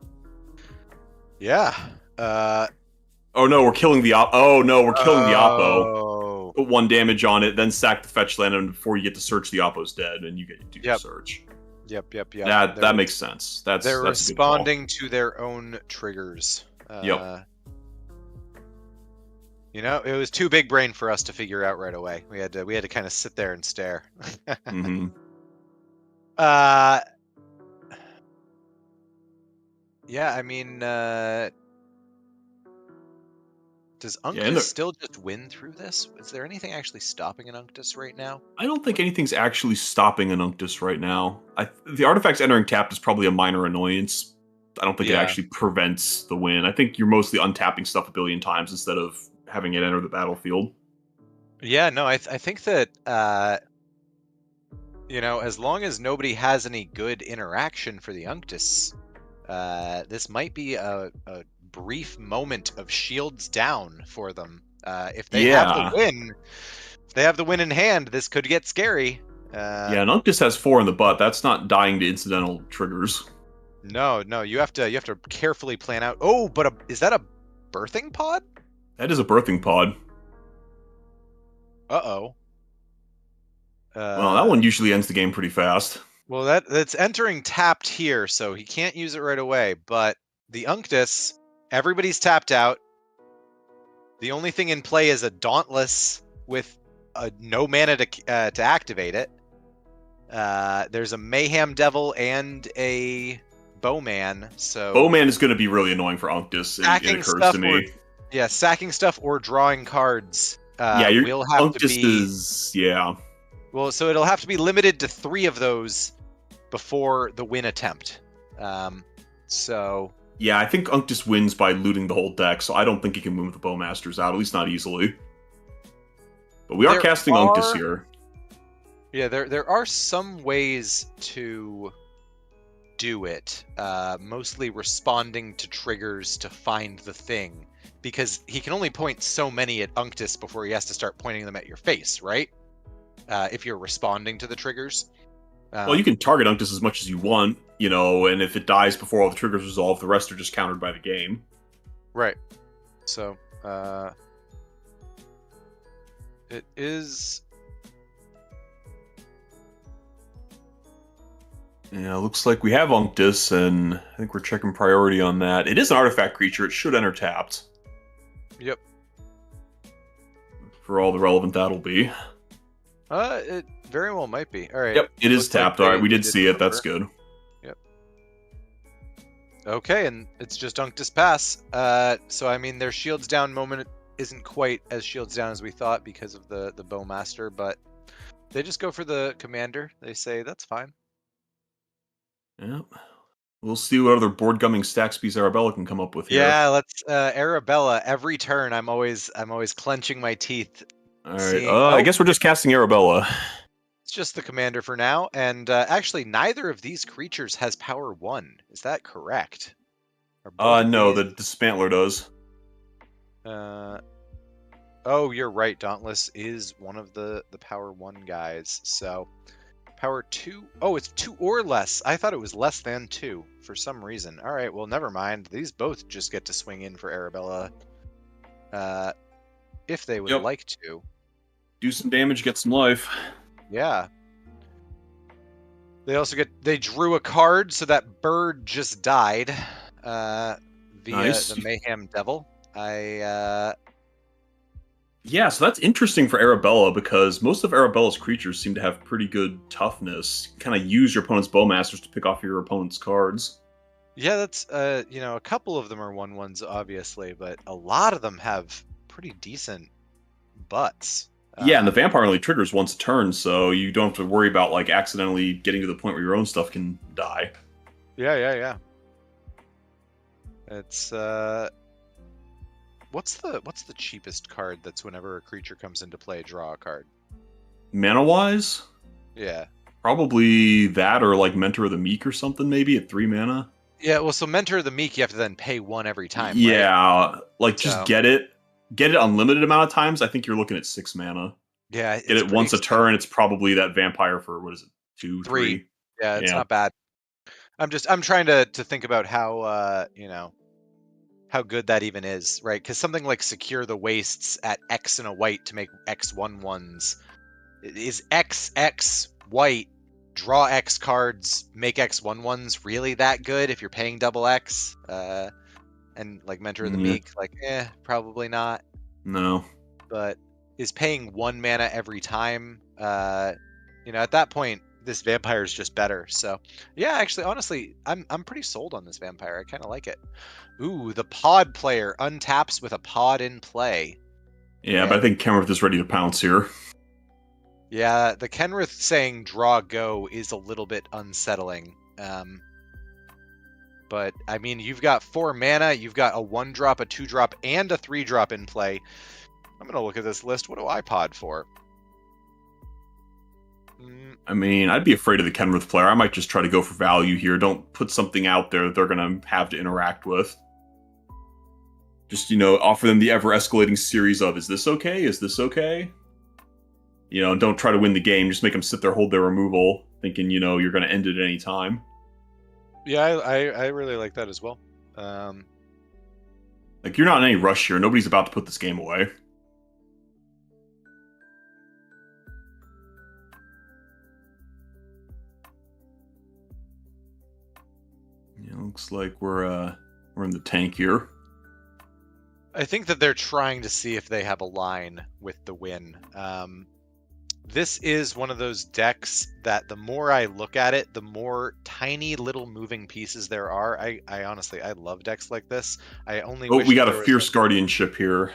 S5: Yeah.
S1: Oh no, we're killing the Oh no, we're killing the Oppo.
S5: Oh.
S1: Put 1 damage on it, then sack the fetch land, and before you get to search, the Oppo's dead, and you get to do your
S5: Yep.
S1: search.
S5: Yep.
S1: That makes sense. That's
S5: They're
S1: that's a good call.
S5: responding to their own triggers.
S1: Yep.
S5: You know, it was too big brain for us to figure out right away. We had to kind of sit there and stare.
S1: Mm-hmm.
S5: Yeah, I mean, does
S1: and
S5: Unctus
S1: the-
S5: still just win through this? Is there anything actually stopping an Unctus right now?
S1: I don't think anything's actually stopping an Unctus right now. The artifacts entering tapped is probably a minor annoyance. I don't think it
S5: Yeah.
S1: actually prevents the win. I think you're mostly untapping stuff a billion times instead of having it enter the battlefield.
S5: Yeah, no, I think that you know, as long as nobody has any good interaction for the Unctus, this might be a brief moment of shields down for them. If they have the win, if they have the win in hand, this could get scary.
S1: Yeah, an Unctus has 4 in the butt. That's not dying to incidental triggers.
S5: No, you have to carefully plan out. Oh, but is that a birthing pod?
S1: That is a birthing pod.
S5: Uh-oh.
S1: Well, that one usually ends the game pretty fast.
S5: Well, that's entering tapped here, so he can't use it right away. But the Unctus, everybody's tapped out. The only thing in play is a Dauntless with no mana to activate it. There's a Mayhem Devil and a Bowman. So
S1: Bowman is going to be really annoying for Unctus. It occurs to me.
S5: Yeah, sacking stuff or drawing cards.
S1: Yeah, your
S5: will have
S1: Unctus
S5: to be.
S1: is
S5: Well, so it'll have to be limited to 3 of those before the win attempt. So.
S1: Yeah, I think Unctus wins by looting the whole deck, so I don't think he can move the Bowmasters out, at least not easily. But we are casting Unctus here.
S5: Yeah, there are some ways to do it, mostly responding to triggers to find the thing, because he can only point so many at Unctus before he has to start pointing them at your face, right? If you're responding to the triggers.
S1: Well, you can target Unctus as much as you want, you know, and if it dies before all the triggers resolve, the rest are just countered by the game.
S5: Right. So, it is.
S1: Yeah, looks like we have Unctus, and I think we're checking priority on that. It is an artifact creature. It should enter tapped.
S5: Yep.
S1: For all the relevant that'll be.
S5: It very well might be. All right.
S1: Yep, it is
S5: Looks like
S1: tapped. All right, we
S5: they
S1: did see it. That's
S5: cover.
S1: good.
S5: Yep. Okay, and it's just Unctus pass. So I mean, their shields down moment isn't quite as shields down as we thought because of the Bowmaster, but they just go for the commander. They say that's fine.
S1: Yep. We'll see what other board gumming stack speeds Arabella can come up with here.
S5: Yeah, let's Arabella. Every turn, I'm always clenching my teeth.
S1: All right.
S5: seeing-
S1: I guess we're just casting Arabella.
S5: It's just the commander for now, and actually, neither of these creatures has power 1. Is that correct? Or both
S1: No,
S5: these-
S1: the Dispantler does.
S5: Oh, you're right. Dauntless is one of the power 1 guys. So Power 2. Oh, it's 2 or less. I thought it was less than 2 for some reason. All right, well, never mind. These both just get to swing in for Arabella. If they would
S1: Yep.
S5: like to.
S1: Do some damage, get some life.
S5: Yeah. They also they drew a card, so that bird just died via
S1: Nice.
S5: the Mayhem Devil.
S1: Yeah, so that's interesting for Arabella because most of Arabella's creatures seem to have pretty good toughness. Kind of use your opponent's bowmasters to pick off your opponent's cards.
S5: Yeah, that's a couple of them are 1/1s obviously, but a lot of them have pretty decent butts.
S1: Yeah, and the vampire only triggers once a turn, so you don't have to worry about like accidentally getting to the point where your own stuff can die.
S5: Yeah. It's what's the cheapest card that's whenever a creature comes into play, draw a card?
S1: Mana wise,
S5: Yeah.
S1: probably that or like Mentor of the Meek or something, maybe at 3 mana.
S5: Yeah, well, so Mentor of the Meek, you have to then pay 1 every time, right?
S1: Yeah, like just
S5: So-
S1: get it unlimited amount of times. I think you're looking at 6 mana.
S5: Yeah,
S1: Get it once a turn. It's probably that vampire for what is it, 2,
S5: 3.
S1: 3?
S5: Yeah, it's
S1: Yeah.
S5: not bad. I'm trying to think about how how good that even is, right? Because something like Secure the Wastes at X and a white to make X 1/1s is X white, draw X cards, make X 1/1s really that good if you're paying double X? And like Mentor of the Meek, like probably not.
S1: No.
S5: But is paying 1 mana every time, at that point, this vampire is just better. So yeah, actually, honestly, I'm pretty sold on this vampire. I kind of like it. Ooh, the pod player untaps with a pod in play.
S1: Yeah, but I think Kenrith is ready to pounce here.
S5: Yeah, the Kenrith saying draw go is a little bit unsettling. But I mean, you've got 4 mana, you've got a 1-drop, a 2-drop, and a 3-drop in play. I'm gonna look at this list. What do I pod for?
S1: I mean, I'd be afraid of the Kenrith player. I might just try to go for value here. Don't put something out there that they're going to have to interact with. Just, offer them the ever-escalating series of, is this okay? Is this okay? Don't try to win the game. Just make them sit there, hold their removal, thinking, you're going to end it at any time.
S5: Yeah, I really like that as well.
S1: Like, you're not in any rush here. Nobody's about to put this game away. Yeah, looks like we're in the tank here.
S5: I think that they're trying to see if they have a line with the win. This is one of those decks that the more I look at it, the more tiny little moving pieces there are. I honestly, I love decks like this. I only wish
S1: we got
S5: that
S1: a
S5: there
S1: Fierce
S5: was
S1: Guardianship here.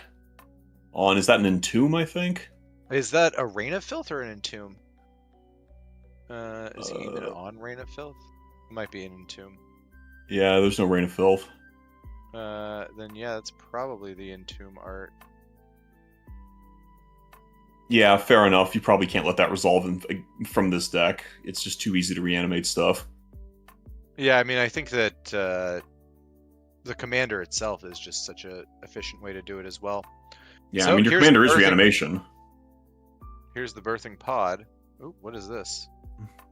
S1: On, is that an Entomb, I think?
S5: Is that a Rain of Filth or an Entomb? Is he even on Rain of Filth? Might be an Entomb.
S1: Yeah, there's no Rain of Filth.
S5: Then yeah, that's probably the Entomb art.
S1: Yeah, fair enough. You probably can't let that resolve from this deck. It's just too easy to reanimate stuff.
S5: Yeah, I mean, I think that the commander itself is just such a efficient way to do it as well.
S1: Yeah,
S5: So
S1: I mean, your
S5: here's
S1: commander
S5: the
S1: is
S5: birthing-
S1: reanimation.
S5: Here's the birthing pod. Oh, what is this?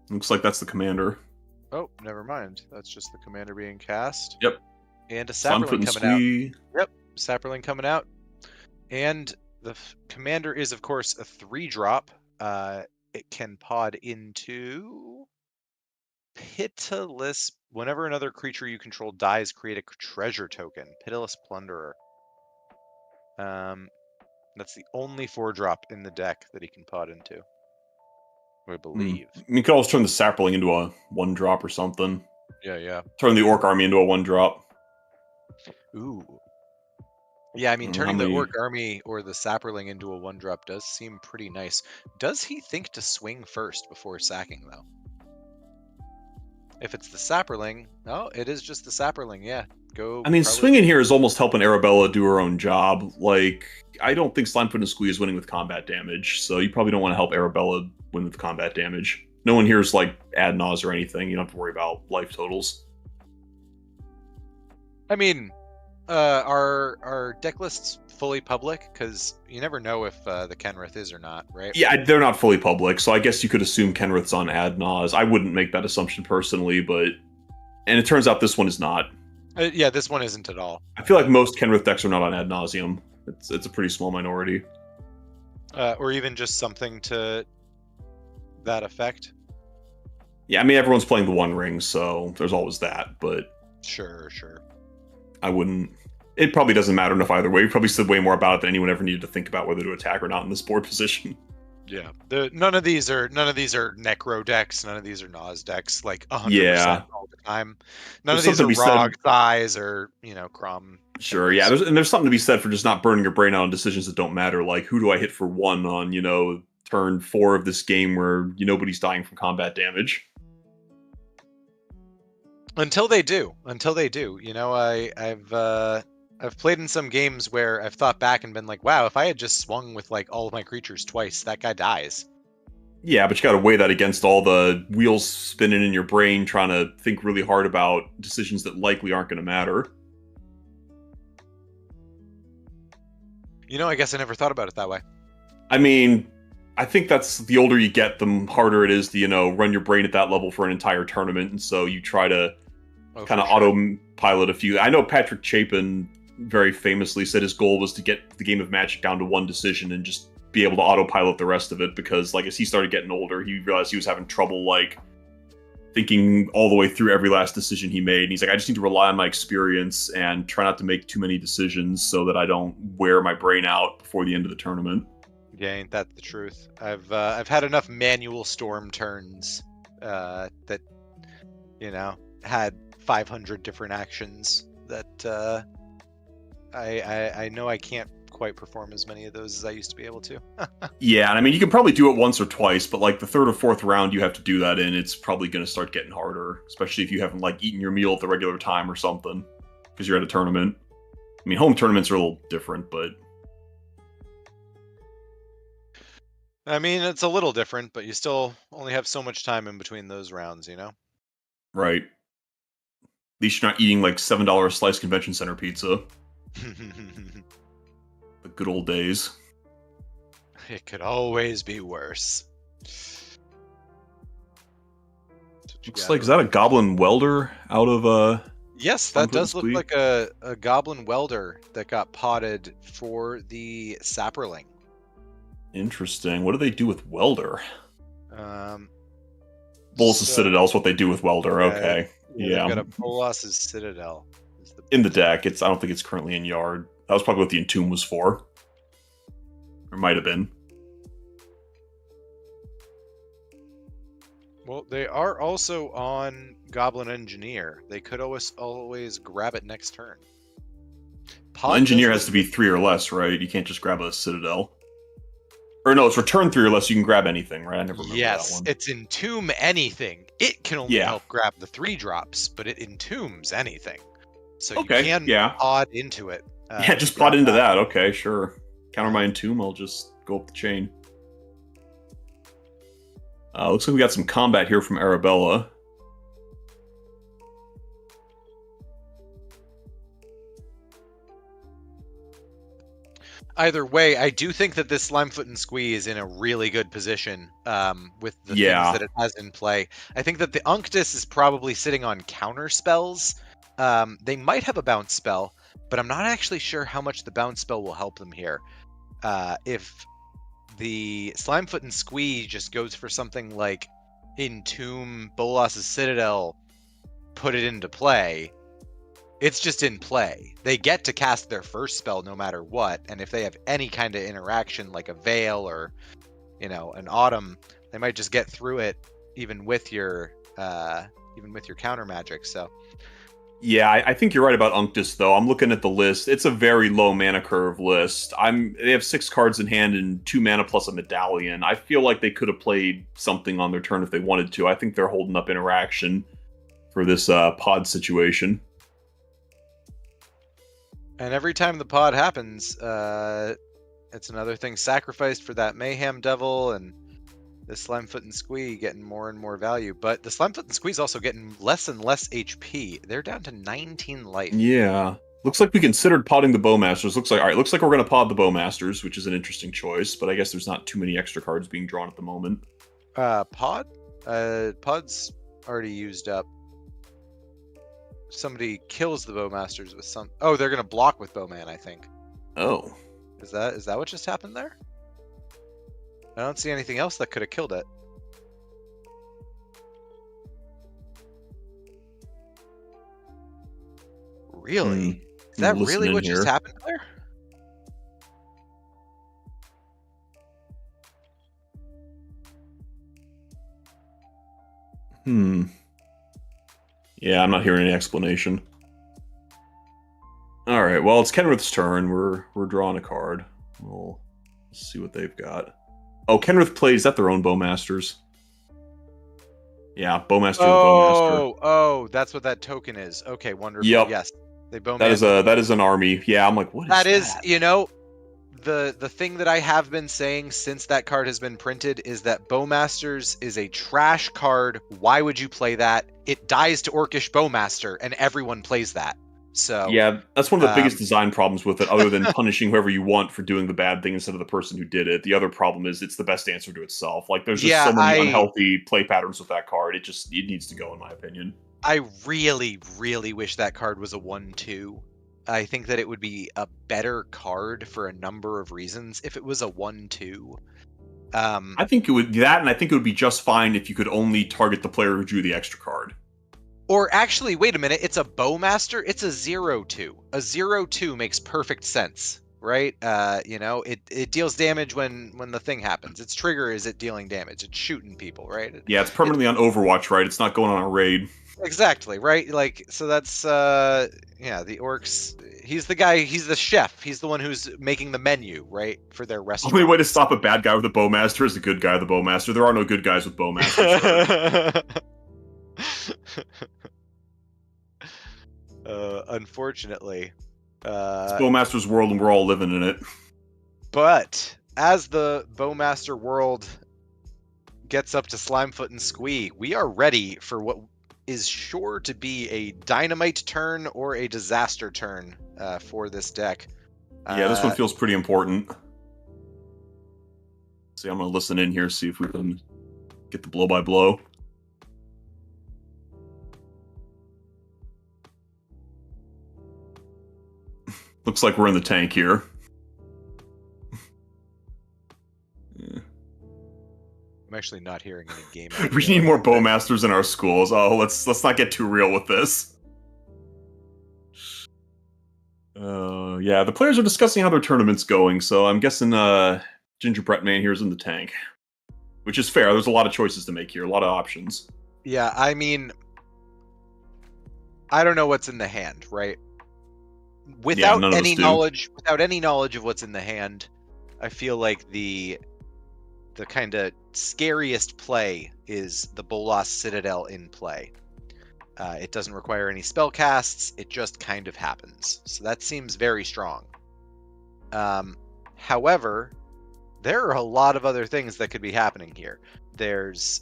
S1: Looks like that's the commander.
S5: Oh, never mind. That's just the commander being cast.
S1: Yep.
S5: And a
S1: Sunfoot
S5: Saproling
S1: and
S5: coming out.
S1: Squee.
S5: Yep, Saproling coming out. And the commander is, of course, a 3-drop. It can pod into Pitiless. Whenever another creature you control dies, create a treasure token. Pitiless Plunderer. That's the only 4-drop in the deck that he can pod into, I believe.
S1: You could always turn the Sapling into a 1-drop or something.
S5: Yeah.
S1: Turn the Orc Army into a 1-drop.
S5: Ooh. Yeah, I mean,
S1: How
S5: turning the
S1: many-
S5: Orc Army or the Saproling into a 1-drop does seem pretty nice. Does he think to swing first before sacking, though? If it's the Saproling... Oh, it is just the Saproling, yeah. Go.
S1: I mean,
S5: probably-
S1: swinging here is almost helping Arabella do her own job. Like, I don't think Slimefoot and Squee is winning with combat damage, so you probably don't want to help Arabella win with combat damage. No one here is like ad nause or anything. You don't have to worry about life totals.
S5: I mean, Are deck lists fully public? Because you never know if the Kenrith is or not, right?
S1: Yeah, they're not fully public, so I guess you could assume Kenrith's on ad Nas. I wouldn't make that assumption personally, but and it turns out this one is not.
S5: Yeah, this one isn't at all.
S1: I feel like most Kenrith decks are not on ad nauseum. It's a pretty small minority.
S5: Or even just something to that effect.
S1: Yeah, I mean everyone's playing the One Ring, so there's always that. But
S5: Sure.
S1: I wouldn't. It probably doesn't matter enough either way. We probably said way more about it than anyone ever needed to think about whether to attack or not in this board position.
S5: Yeah. None of these are Necro decks. None of these are Nas decks. Like 100%
S1: Yeah.
S5: all the time. None
S1: There's
S5: of these
S1: something
S5: are
S1: to be said-
S5: Rog thighs or Crom.
S1: Sure, yeah. There's something to be said for just not burning your brain out on decisions that don't matter. Like who do I hit for one on turn 4 of this game where nobody's dying from combat damage.
S5: Until they do. I've played in some games where I've thought back and been like, wow, if I had just swung with like all of my creatures twice, that guy dies.
S1: Yeah, but you got to weigh that against all the wheels spinning in your brain, trying to think really hard about decisions that likely aren't going to matter.
S5: I guess I never thought about it that way.
S1: I mean, I think that's the older you get, the harder it is to run your brain at that level for an entire tournament, and so you try to kind of autopilot a few. I know Patrick Chapin very famously said his goal was to get the game of Magic down to one decision and just be able to autopilot the rest of it, because as he started getting older, he realized he was having trouble thinking all the way through every last decision he made. And he's like, I just need to rely on my experience and try not to make too many decisions so that I don't wear my brain out before the end of the tournament.
S5: Yeah, ain't that the truth? I've had enough manual storm turns that had 500 different actions that I know I can't quite perform as many of those as I used to be able to.
S1: Yeah, and I mean you can probably do it once or twice, but the third or fourth round you have to do that in, it's probably going to start getting harder, especially if you haven't eaten your meal at the regular time or something because you're at a tournament. I mean, home tournaments are a little different, but
S5: I mean, it's a little different, but you still only have so much time in between those rounds,
S1: Right. At least you're not eating $7 a slice convention center pizza. The good old days.
S5: It could always be worse.
S1: Looks like, is that a goblin welder out of
S5: Yes, that does look
S1: Squeak?
S5: like a goblin welder that got potted for the Sapperling.
S1: Interesting. What do they do with welder? Bolas'
S5: So-
S1: Citadel's what they do with welder.
S5: Yeah,
S1: Okay. Yeah.
S5: They've got a Bolas' Citadel. is the-
S1: In the deck. I don't think it's currently in Yard. That was probably what the Entomb was for. Or might have been.
S5: Well, they are also on Goblin Engineer. They could always grab it next turn. Pod
S1: Engineer
S5: does
S1: has to be 3 or less, right? You can't just grab a Citadel. Or no, it's return 3 or less. You can grab anything, right? I never remember that
S5: Yes,
S1: one.
S5: it's Entomb anything. It can only
S1: Yeah.
S5: help grab the 3-drops, but it entombs anything. So
S1: Okay,
S5: you can
S1: yeah.
S5: pod into it.
S1: Yeah, just
S5: grab
S1: pot into that. Okay, sure. Counter my Entomb, I'll just go up the chain. Looks like we got some combat here from Arabella.
S5: Either way, I do think that this Slimefoot and Squee is in a really good position with the
S1: Yeah.
S5: things that it has in play. I think that the Unctus is probably sitting on counter spells. They might have a bounce spell, but I'm not actually sure how much the bounce spell will help them here. If the Slimefoot and Squee just goes for something like Entomb Bolas' Citadel, put it into play, it's just in play. They get to cast their first spell no matter what, and if they have any kind of interaction like a Veil or, an Autumn, they might just get through it even with your counter magic. So
S1: Yeah, I think you're right about Unctus, though. I'm looking at the list. It's a very low mana curve list. They have 6 cards in hand and 2 mana plus a medallion. I feel like they could have played something on their turn if they wanted to. I think they're holding up interaction for this pod situation.
S5: And every time the pod happens, it's another thing sacrificed for that Mayhem Devil, and this Slimefoot and Squee getting more and more value. But the Slimefoot and Squee is also getting less and less HP. They're down to 19 life.
S1: Yeah. Looks like we considered podding the Bowmasters. Looks like we're going to pod the Bowmasters, which is an interesting choice, but I guess there's not too many extra cards being drawn at the moment.
S5: Pod? Pod's already used up. Somebody kills the Bowmasters with some... Oh, they're going to block with Bowman, I think.
S1: Oh.
S5: Is that what just happened there? I don't see anything else that could have killed it. Really? Is that really what just happened there?
S1: Yeah, I'm not hearing any explanation. All right, well, it's Kenrith's turn. We're drawing a card. We'll see what they've got. Oh, Kenrith plays that their own Bowmasters. Yeah, Bowmaster.
S5: Oh, that's what that token is. Okay, wonderful.
S1: Yep.
S5: Yes, they Bowman.
S1: That is an army. Yeah, I'm like, what is that?
S5: That is, you know, the thing that I have been saying since that card has been printed is that Bowmasters is a trash card. Why would you play that? It dies to Orcish Bowmaster, and everyone plays that. So
S1: yeah, that's one of the biggest design problems with it, other than punishing whoever you want for doing the bad thing instead of the person who did it. The other problem is it's the best answer to itself. Like, there's just so many unhealthy play patterns with that card. It needs to go, in my opinion.
S5: I really, really wish that card was a 1/2. I think that it would be a better card for a number of reasons if it was a 1/2.
S1: I think it would be that, and I think it would be just fine if you could only target the player who drew the extra card.
S5: Or actually, wait a minute, it's a Bowmaster? It's a 0/2. A 0/2 makes perfect sense, right? You know, it deals damage when the thing happens. Its trigger is it dealing damage. It's shooting people, right?
S1: Yeah, it's permanently on Overwatch, right? It's not going on a raid.
S5: Exactly, right? Like, so that's, yeah, the Orcs... He's the guy, he's the chef. He's the one who's making the menu, right? For their restaurant.
S1: The only way to stop a bad guy with a Bowmaster is a good guy with a Bowmaster. There are no good guys with Bowmasters.
S5: Unfortunately.
S1: It's Bowmaster's world and we're all living in it.
S5: But as the Bowmaster world gets up to Slimefoot and Squee, we are ready for what is sure to be a dynamite turn or a disaster turn for this deck.
S1: Yeah, this one feels pretty important. See, I'm going to listen in here, see if we can get the blow-by-blow. Looks like we're in the tank here.
S5: I'm actually not hearing any game.
S1: We need more Bowmasters in our schools. Oh, let's not get too real with this. Yeah, the players are discussing how their tournament's going, so I'm guessing Gingerbread Man here is in the tank. Which is fair, there's a lot of choices to make here, a lot of options.
S5: Yeah, I mean, I don't know what's in the hand, right? Without any knowledge of what's in the hand, I feel like the kind of scariest play is the Bolas Citadel in play. It doesn't require any spell casts, it just kind of happens. So that seems very strong. However, there are a lot of other things that could be happening here. There's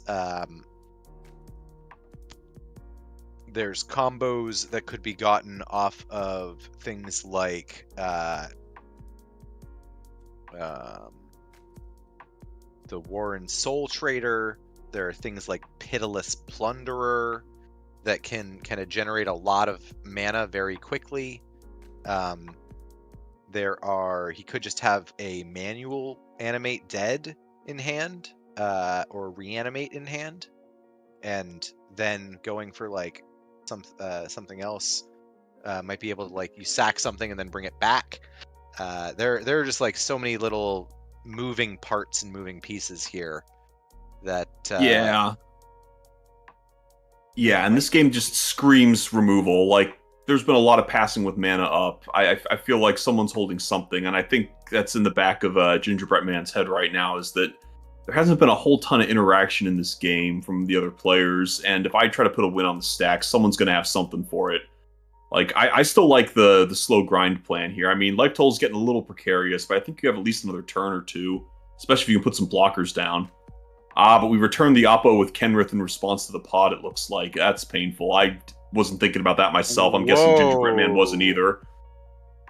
S5: combos that could be gotten off of things like the Warren Soul Trader. There are things like Pitiless Plunderer that can kind of generate a lot of mana very quickly. He could just have a manual animate dead in hand, or reanimate in hand, and then going for like something else might be able to, like, you sack something and then bring it back. There are just like so many little moving parts and moving pieces here that
S1: yeah, and this game just screams removal. Like, there's been a lot of passing with mana up. I feel like someone's holding something, and I think that's in the back of Gingerbread Man's head right now, is that there hasn't been a whole ton of interaction in this game from the other players, and if I try to put a win on the stack, someone's going to have something for it. Like, I still like the slow grind plan here. I mean, Life Toll's getting a little precarious, but I think you have at least another turn or two, especially if you can put some blockers down. But we returned the Oppo with Kenrith in response to the pod, it looks like. That's painful. I wasn't thinking about that myself. I'm guessing Gingerbread Man wasn't either.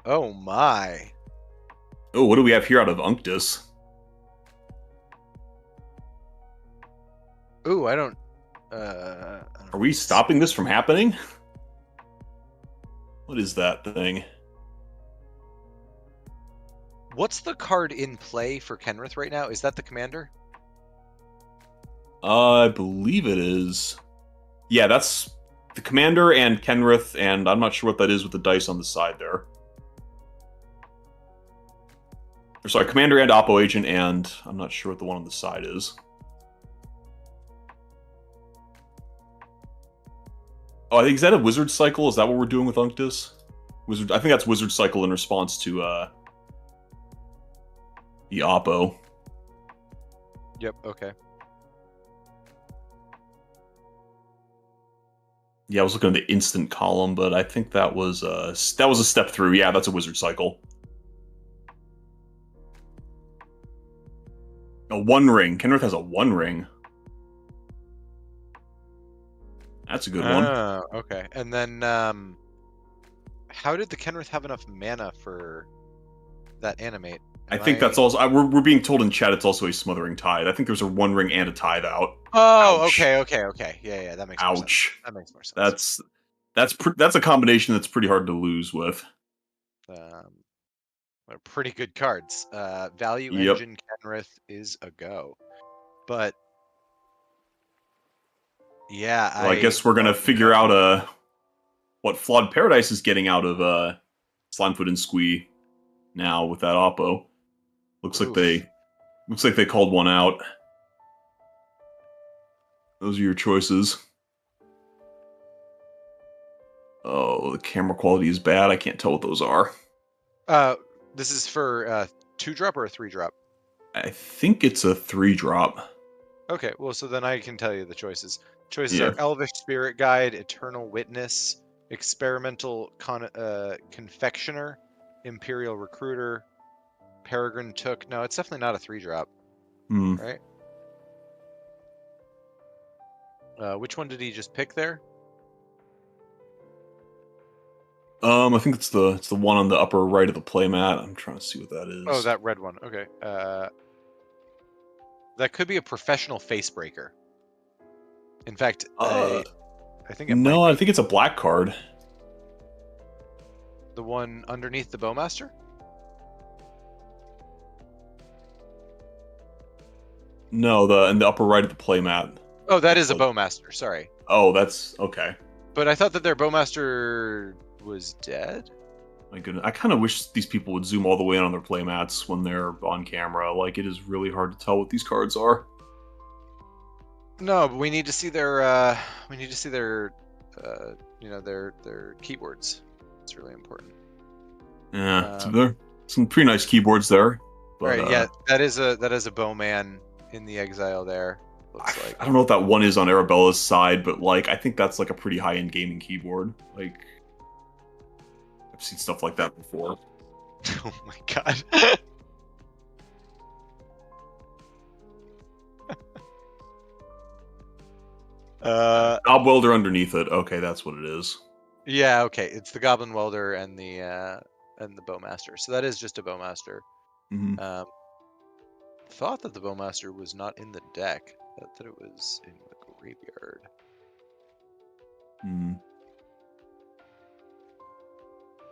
S5: Oh my.
S1: Oh, what do we have here out of Unctus?
S5: Ooh, I don't
S1: Are we stopping this from happening? What is that thing?
S5: What's the card in play for Kenrith right now? Is that the commander?
S1: I believe it is. Yeah, that's the commander and Kenrith, and I'm not sure what that is with the dice on the side there. Or sorry, commander and Oppo agent, and I'm not sure what the one on the side is. Oh, I think, is that a wizard cycle? Is that what we're doing with Unctus? Wizard, I think that's wizard cycle in response to the Oppo.
S5: Yep, okay.
S1: Yeah, I was looking at the instant column, but I think that was a step through. Yeah, that's a wizard cycle. A one ring. Kenrith has a one ring. That's a good one.
S5: Oh, okay. And then how did the Kenrith have enough mana for that animate?
S1: I think that's also. We're being told in chat it's also a smothering tithe. I think there's a one ring and a tithe out.
S5: Oh,
S1: Ouch.
S5: okay. Yeah, that makes more sense.
S1: Ouch.
S5: That makes more sense.
S1: That's a combination that's pretty hard to lose with.
S5: They're pretty good cards. Value
S1: Yep.
S5: Engine Kenrith is a go. But yeah,
S1: Well, I guess we're gonna figure out what Flawed Paradise is getting out of Slimefoot and Squee now with that Oppo. Looks like they called one out. Those are your choices. Oh, the camera quality is bad. I can't tell what those are.
S5: This is for 2-drop or a 3-drop?
S1: I think it's a 3-drop.
S5: Okay, well, so then I can tell you the choices. Choices
S1: Yeah.
S5: are Elvish Spirit Guide, Eternal Witness, Experimental Confectioner, Imperial Recruiter, Peregrine Took. No, it's definitely not a 3-drop,
S1: Hmm.
S5: right? Which one did he just pick there?
S1: I think it's the one on the upper right of the playmat. I'm trying to see what that is.
S5: Oh, that red one. Okay. That could be a Professional Facebreaker. In fact, I think it
S1: no,
S5: might
S1: I
S5: be.
S1: think it's a black card.
S5: The one underneath the Bowmaster?
S1: No, in the upper right of the playmat.
S5: Oh, that is a Bowmaster. Sorry.
S1: Oh, that's okay.
S5: But I thought that their Bowmaster was dead?
S1: My goodness, I kind of wish these people would zoom all the way in on their playmats when they're on camera. Like, it is really hard to tell what these cards are.
S5: No, but we need to see their their keyboards. It's really important.
S1: Yeah, so there are some pretty nice keyboards there. But,
S5: right, yeah, that is a bowman in the exile there. Looks like.
S1: I don't know what that one is on Arabella's side, but like I think that's like a pretty high-end gaming keyboard. Like, I've seen stuff like that before.
S5: Oh my god.
S1: Knob welder underneath it. Okay, that's what it is.
S5: Yeah, okay. It's the Goblin Welder and the Bowmaster. So that is just a Bowmaster.
S1: Mhm.
S5: Thought that the Bowmaster was not in the deck. Thought that it was in the graveyard.
S1: Hmm.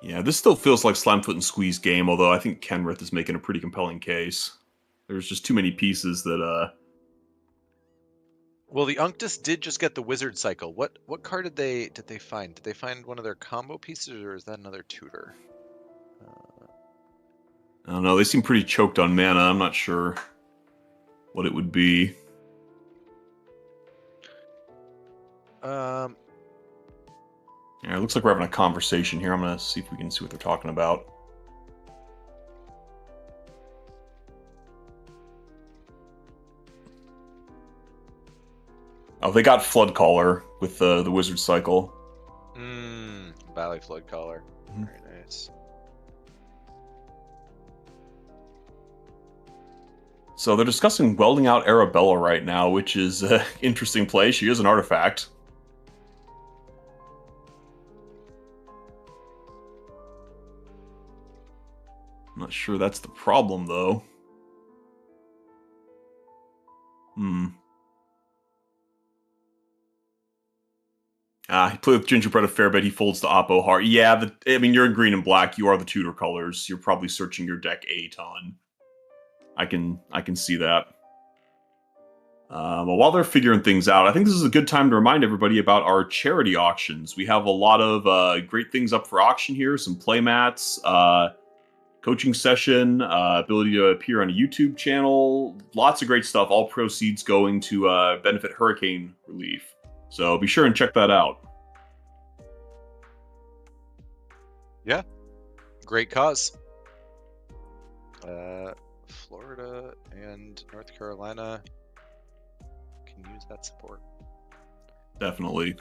S1: Yeah, this still feels like Slimefoot and Squeeze game, although I think Kenrith is making a pretty compelling case. There's just too many pieces that
S5: Well, the Unctus did just get the Wizard Cycle. What card did they find? Did they find one of their combo pieces, or is that another tutor?
S1: I don't know, they seem pretty choked on mana. I'm not sure what it would be.
S5: Um,
S1: Yeah, it looks like we're having a conversation here. I'm gonna see if we can see what they're talking about. Oh, they got Flood Caller with the Wizard Cycle.
S5: Valley Flood Caller.
S1: Mhm.
S5: Very nice.
S1: So they're discussing welding out Arabella right now, which is an interesting play. She is an artifact. Not sure that's the problem, though. He played with Gingerbread a fair bit. He folds to Oppo hard. Yeah, I mean, you're in green and black. You are the tutor colors. You're probably searching your deck a ton. I can see that. Well, while they're figuring things out, I think this is a good time to remind everybody about our charity auctions. We have a lot of great things up for auction here. Some playmats, coaching session, ability to appear on a YouTube channel. Lots of great stuff. All proceeds going to benefit hurricane relief. So be sure and check that out.
S5: Yeah, great cause. Florida and North Carolina can use that support.
S1: Definitely.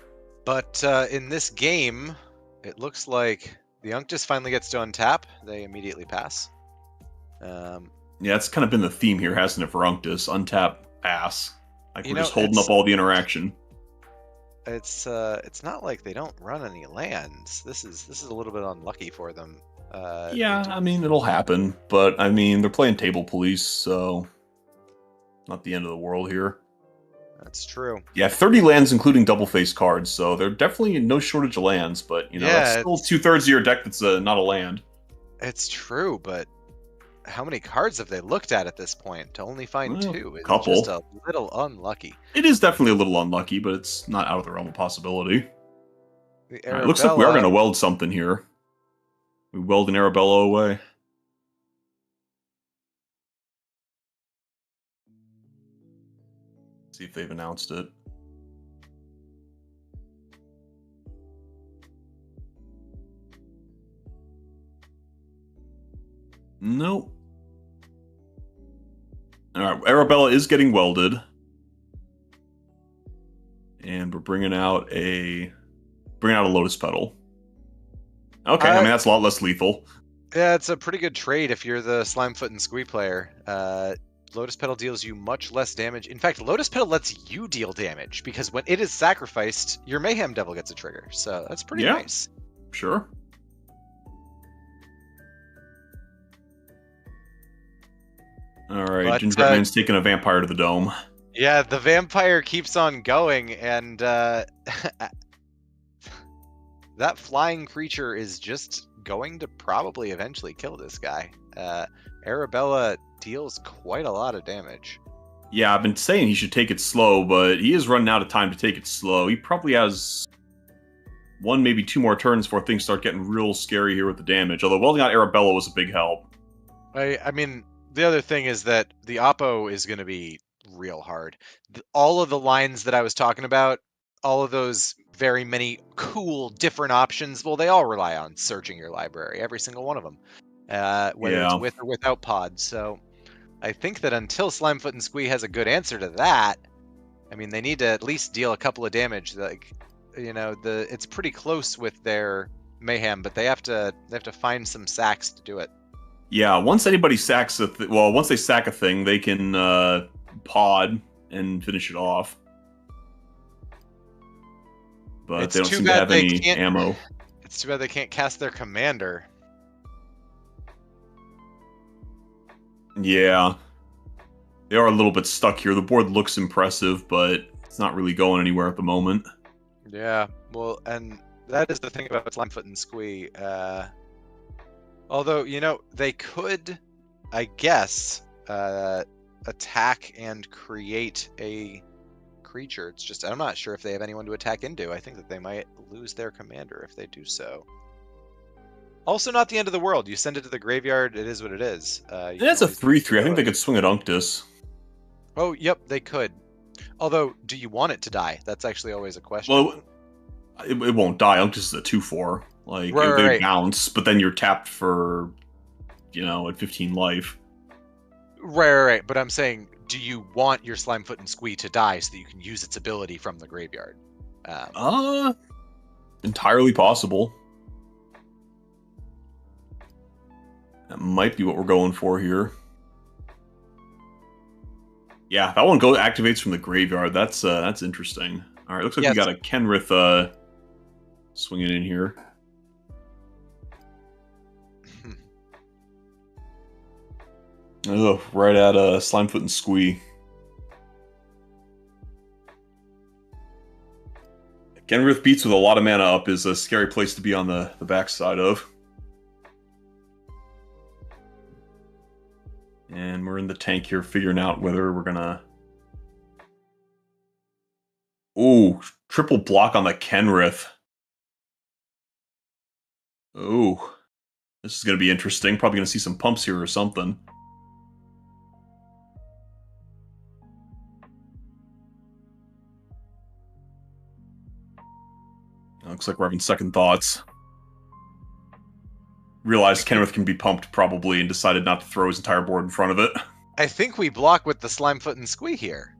S5: But in this game, it looks like the Unctus finally gets to untap. They immediately pass.
S1: Yeah, it's kind of been the theme here, hasn't it, for Unctus? Untap, pass. Like, we're just holding up all the interaction.
S5: It's not like they don't run any lands. This is a little bit unlucky for them.
S1: Yeah, I mean, it'll happen, but I mean, they're playing table police, so not the end of the world here.
S5: That's true.
S1: Yeah, 30 lands, including double face cards, so they're definitely no shortage of lands, but, you know, that's still 2/3 of your deck that's not a land.
S5: It's true, but how many cards have they looked at this point to only find two? It's
S1: couple.
S5: just a little unlucky.
S1: It is definitely a little unlucky, but it's not out of the realm of possibility.
S5: It
S1: looks like we are going to weld something here. We weld an Arabella away. See if they've announced it. Nope. Alright, Arabella is getting welded. And we're bringing out a Lotus Petal. Okay, I mean, that's a lot less lethal.
S5: Yeah, it's a pretty good trade if you're the Slimefoot and Squee player. Lotus Petal deals you much less damage. In fact, Lotus Petal lets you deal damage, because when it is sacrificed, your Mayhem Devil gets a trigger. So that's pretty nice.
S1: Sure. Alright, Gingerbread Man's taking a vampire to the dome.
S5: Yeah, the vampire keeps on going, and that flying creature is just going to probably eventually kill this guy. Arabella deals quite a lot of damage.
S1: Yeah, I've been saying he should take it slow, but he is running out of time to take it slow. He probably has one, maybe two more turns before things start getting real scary here with the damage. Although welding out Arabella was a big help.
S5: I mean, the other thing is that the Oppo is going to be real hard. All of the lines that I was talking about, all of those very many cool different options, well, they all rely on searching your library, every single one of them, whether it's with or without pods. So I think that until Slimefoot and Squee has a good answer to that, I mean, they need to at least deal a couple of damage. Like, you know, it's pretty close with their Mayhem, but they have to find some sacks to do it.
S1: Yeah, once anybody sacks once they sack a thing, they can pod and finish it off. But they don't seem to have any ammo.
S5: It's too bad they can't cast their commander.
S1: Yeah. They are a little bit stuck here. The board looks impressive, but it's not really going anywhere at the moment.
S5: Yeah, well, and that is the thing about Slimefoot and Squee. Although, you know, they could, I guess, attack and create a creature. It's just, I'm not sure if they have anyone to attack into. I think that they might lose their commander if they do so. Also, not the end of the world. You send it to the graveyard, it is what it is.
S1: That's a 3/3. I think they could swing at Unctus.
S5: Oh, yep, they could. Although, do you want it to die? That's actually always a question.
S1: Well, it won't die. Unctus is a 2/4. Like, they bounce, but then you're tapped for, you know, at 15 life.
S5: Right. But I'm saying, do you want your Slimefoot and Squee to die so that you can use its ability from the graveyard?
S1: Entirely possible. That might be what we're going for here. Yeah, that one activates from the graveyard. That's interesting. All right, looks like we got a Kenrith swinging in here. Oh, right at Slimefoot and Squee. Genrith Beats with a lot of mana up is a scary place to be on the backside of. And we're in the tank here figuring out whether we're gonna... Ooh, triple block on the Kenrith. Ooh. This is gonna be interesting. Probably gonna see some pumps here or something. Looks like we're having second thoughts. Realized Kenrith can be pumped probably and decided not to throw his entire board in front of it.
S5: I think we block with the Slimefoot and Squee here.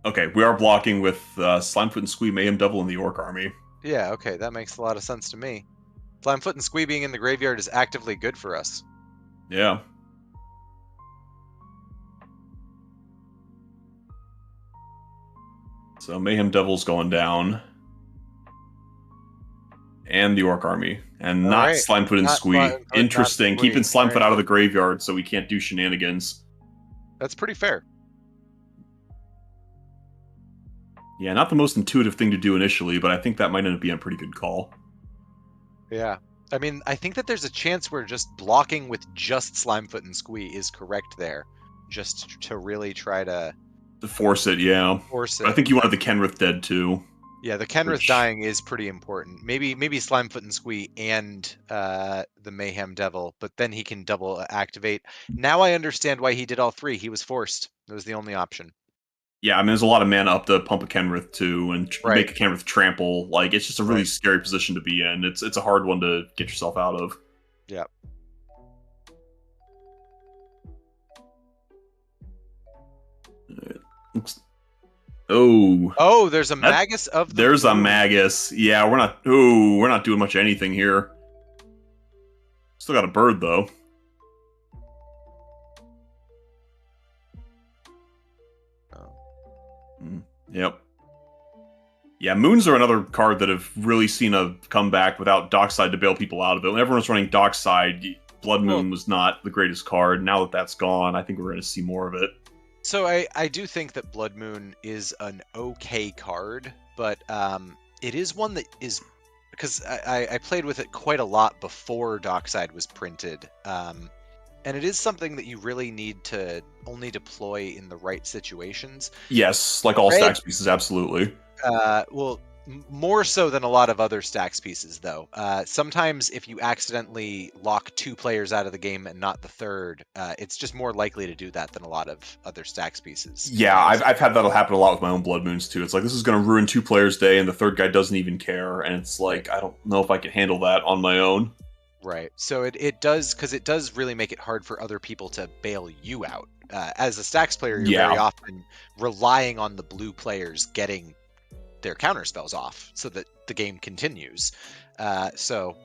S1: Okay, we are blocking with Slimefoot and Squee, Mayhem Devil, and the Orc Army.
S5: Yeah, okay, that makes a lot of sense to me. Slimefoot and Squee being in the graveyard is actively good for us.
S1: Yeah. So Mayhem Devil's going down. And the Orc Army. And
S5: All
S1: not
S5: right.
S1: Slimefoot and
S5: Not
S1: Squee.
S5: Slimefoot, not
S1: Interesting.
S5: Squee.
S1: Keeping Slimefoot
S5: All right.
S1: out of the graveyard so we can't do shenanigans.
S5: That's pretty fair.
S1: Yeah, not the most intuitive thing to do initially, but I think that might end up being a pretty good call.
S5: Yeah. I mean, I think that there's a chance where just blocking with just Slimefoot and Squee is correct there. Just to really try to
S1: To force it, yeah.
S5: force it.
S1: But I think you wanted the Kenrith dead too.
S5: Yeah, the Kenrith
S1: Which-
S5: dying is pretty important. Maybe Slimefoot and Squee and the Mayhem Devil, but then he can double activate. Now I understand why he did all three. He was forced. That was the only option.
S1: Yeah, I mean, there's a lot of mana up to pump a Kenrith too, and
S5: Right.
S1: make a Kenrith trample. Like, it's just a really
S5: Right.
S1: scary position to be in. It's a hard one to get yourself out of.
S5: Yeah.
S1: Oh,
S5: Oh, there's a
S1: That-
S5: Magus of the
S1: there's a
S5: Moon.
S1: Magus. Yeah, we're not. Ooh, we're not doing much of anything here. Still got a bird though. Yep. Yeah, moons are another card that have really seen a comeback without Dockside to bail people out of it. When everyone was running Dockside, Blood Moon was not the greatest card. Now that that's gone, I think we're going to see more of it.
S5: So I do think that Blood Moon is an okay card, but it is one that is because I played with it quite a lot before Dockside was printed, and it is something that you really need to only deploy in the right situations.
S1: Yes, like all
S5: Red-
S1: stacks pieces, absolutely.
S5: Well, more so than a lot of other stacks pieces, though. Sometimes if you accidentally lock two players out of the game and not the third, it's just more likely to do that than a lot of other stacks pieces.
S1: Yeah, I've had that'll happen a lot with my own Blood Moons too. It's like, this is going to ruin two players' day, and the third guy doesn't even care, and it's like, I don't know if I can handle that on my own.
S5: Right. So it does, because it does really make it hard for other people to bail you out. As a stacks player, you're very
S1: Yeah.
S5: often relying on the blue players getting their counter spells off so that the game continues. So,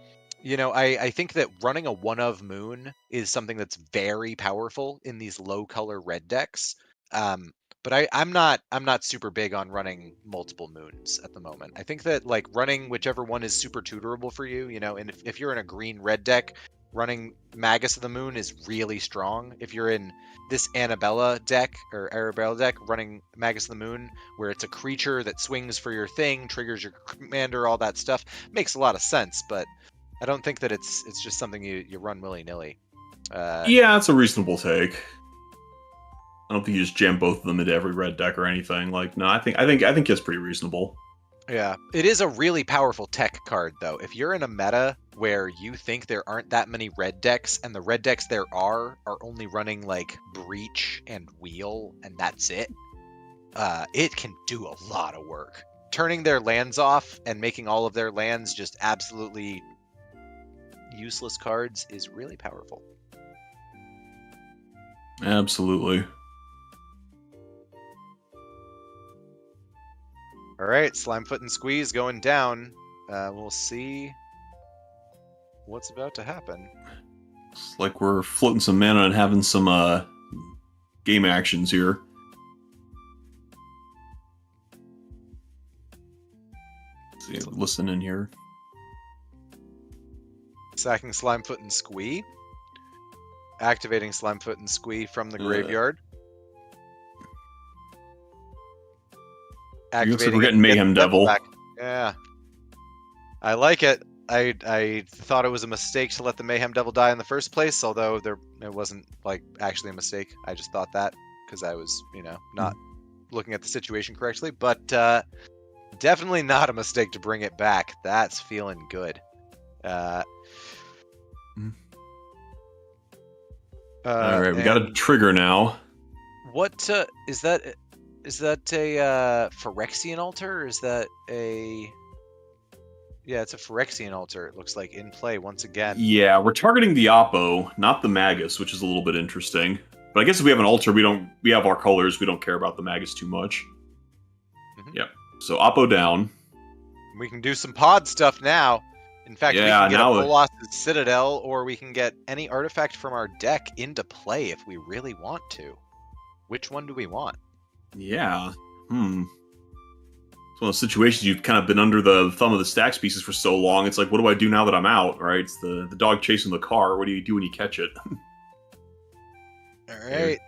S5: I think that running a one of Moon is something that's very powerful in these low color red decks. But I'm not super big on running multiple moons at the moment. I think that like running whichever one is super tutorable for you, and if you're in a green red deck, running Magus of the Moon is really strong. If you're in this Annabella deck or Arabella deck, running Magus of the Moon, where it's a creature that swings for your thing, triggers your commander, all that stuff, makes a lot of sense. But I don't think that it's just something you run willy nilly.
S1: Yeah, that's a reasonable take. I don't think you just jam both of them into every red deck or anything. Like, no, I think it's pretty reasonable.
S5: Yeah, it is a really powerful tech card, though. If you're in a meta where you think there aren't that many red decks, and the red decks there are only running like Breach and Wheel, and that's it, it can do a lot of work. Turning their lands off and making all of their lands just absolutely useless cards is really powerful.
S1: Absolutely.
S5: All right, Slimefoot and Squeeze going down. We'll see what's about to happen.
S1: It's like we're floating some mana and having some game actions here. Let's see, listen in here.
S5: Sacking Slimefoot and Squee. activating Slimefoot and Squee from the graveyard.
S1: Looks like
S5: Activating
S1: we're
S5: it
S1: getting
S5: to get
S1: Mayhem
S5: the
S1: Devil.
S5: back. Yeah. I like it. I thought it was a mistake to let the Mayhem Devil die in the first place, although it wasn't like actually a mistake. I just thought that because I was, not looking at the situation correctly. But definitely not a mistake to bring it back. That's feeling good.
S1: All right, we got a trigger now.
S5: What is that? Is that a Phyrexian altar? Or is that a? Yeah, it's a Phyrexian altar. It looks like in play once again.
S1: Yeah, we're targeting the Oppo, not the Magus, which is a little bit interesting. But I guess if we have an altar, we have our colors. We don't care about the Magus too much. Yep. So Oppo down.
S5: We can do some pod stuff now. In fact, we can get a
S1: now
S5: Bolas' Citadel, or we can get any artifact from our deck into play if we really want to. Which one do we want?
S1: Yeah. It's one of those situations you've kind of been under the thumb of the stacks pieces for so long. It's like, what do I do now that I'm out, right? It's the dog chasing the car. What do you do when you catch it?
S5: All right.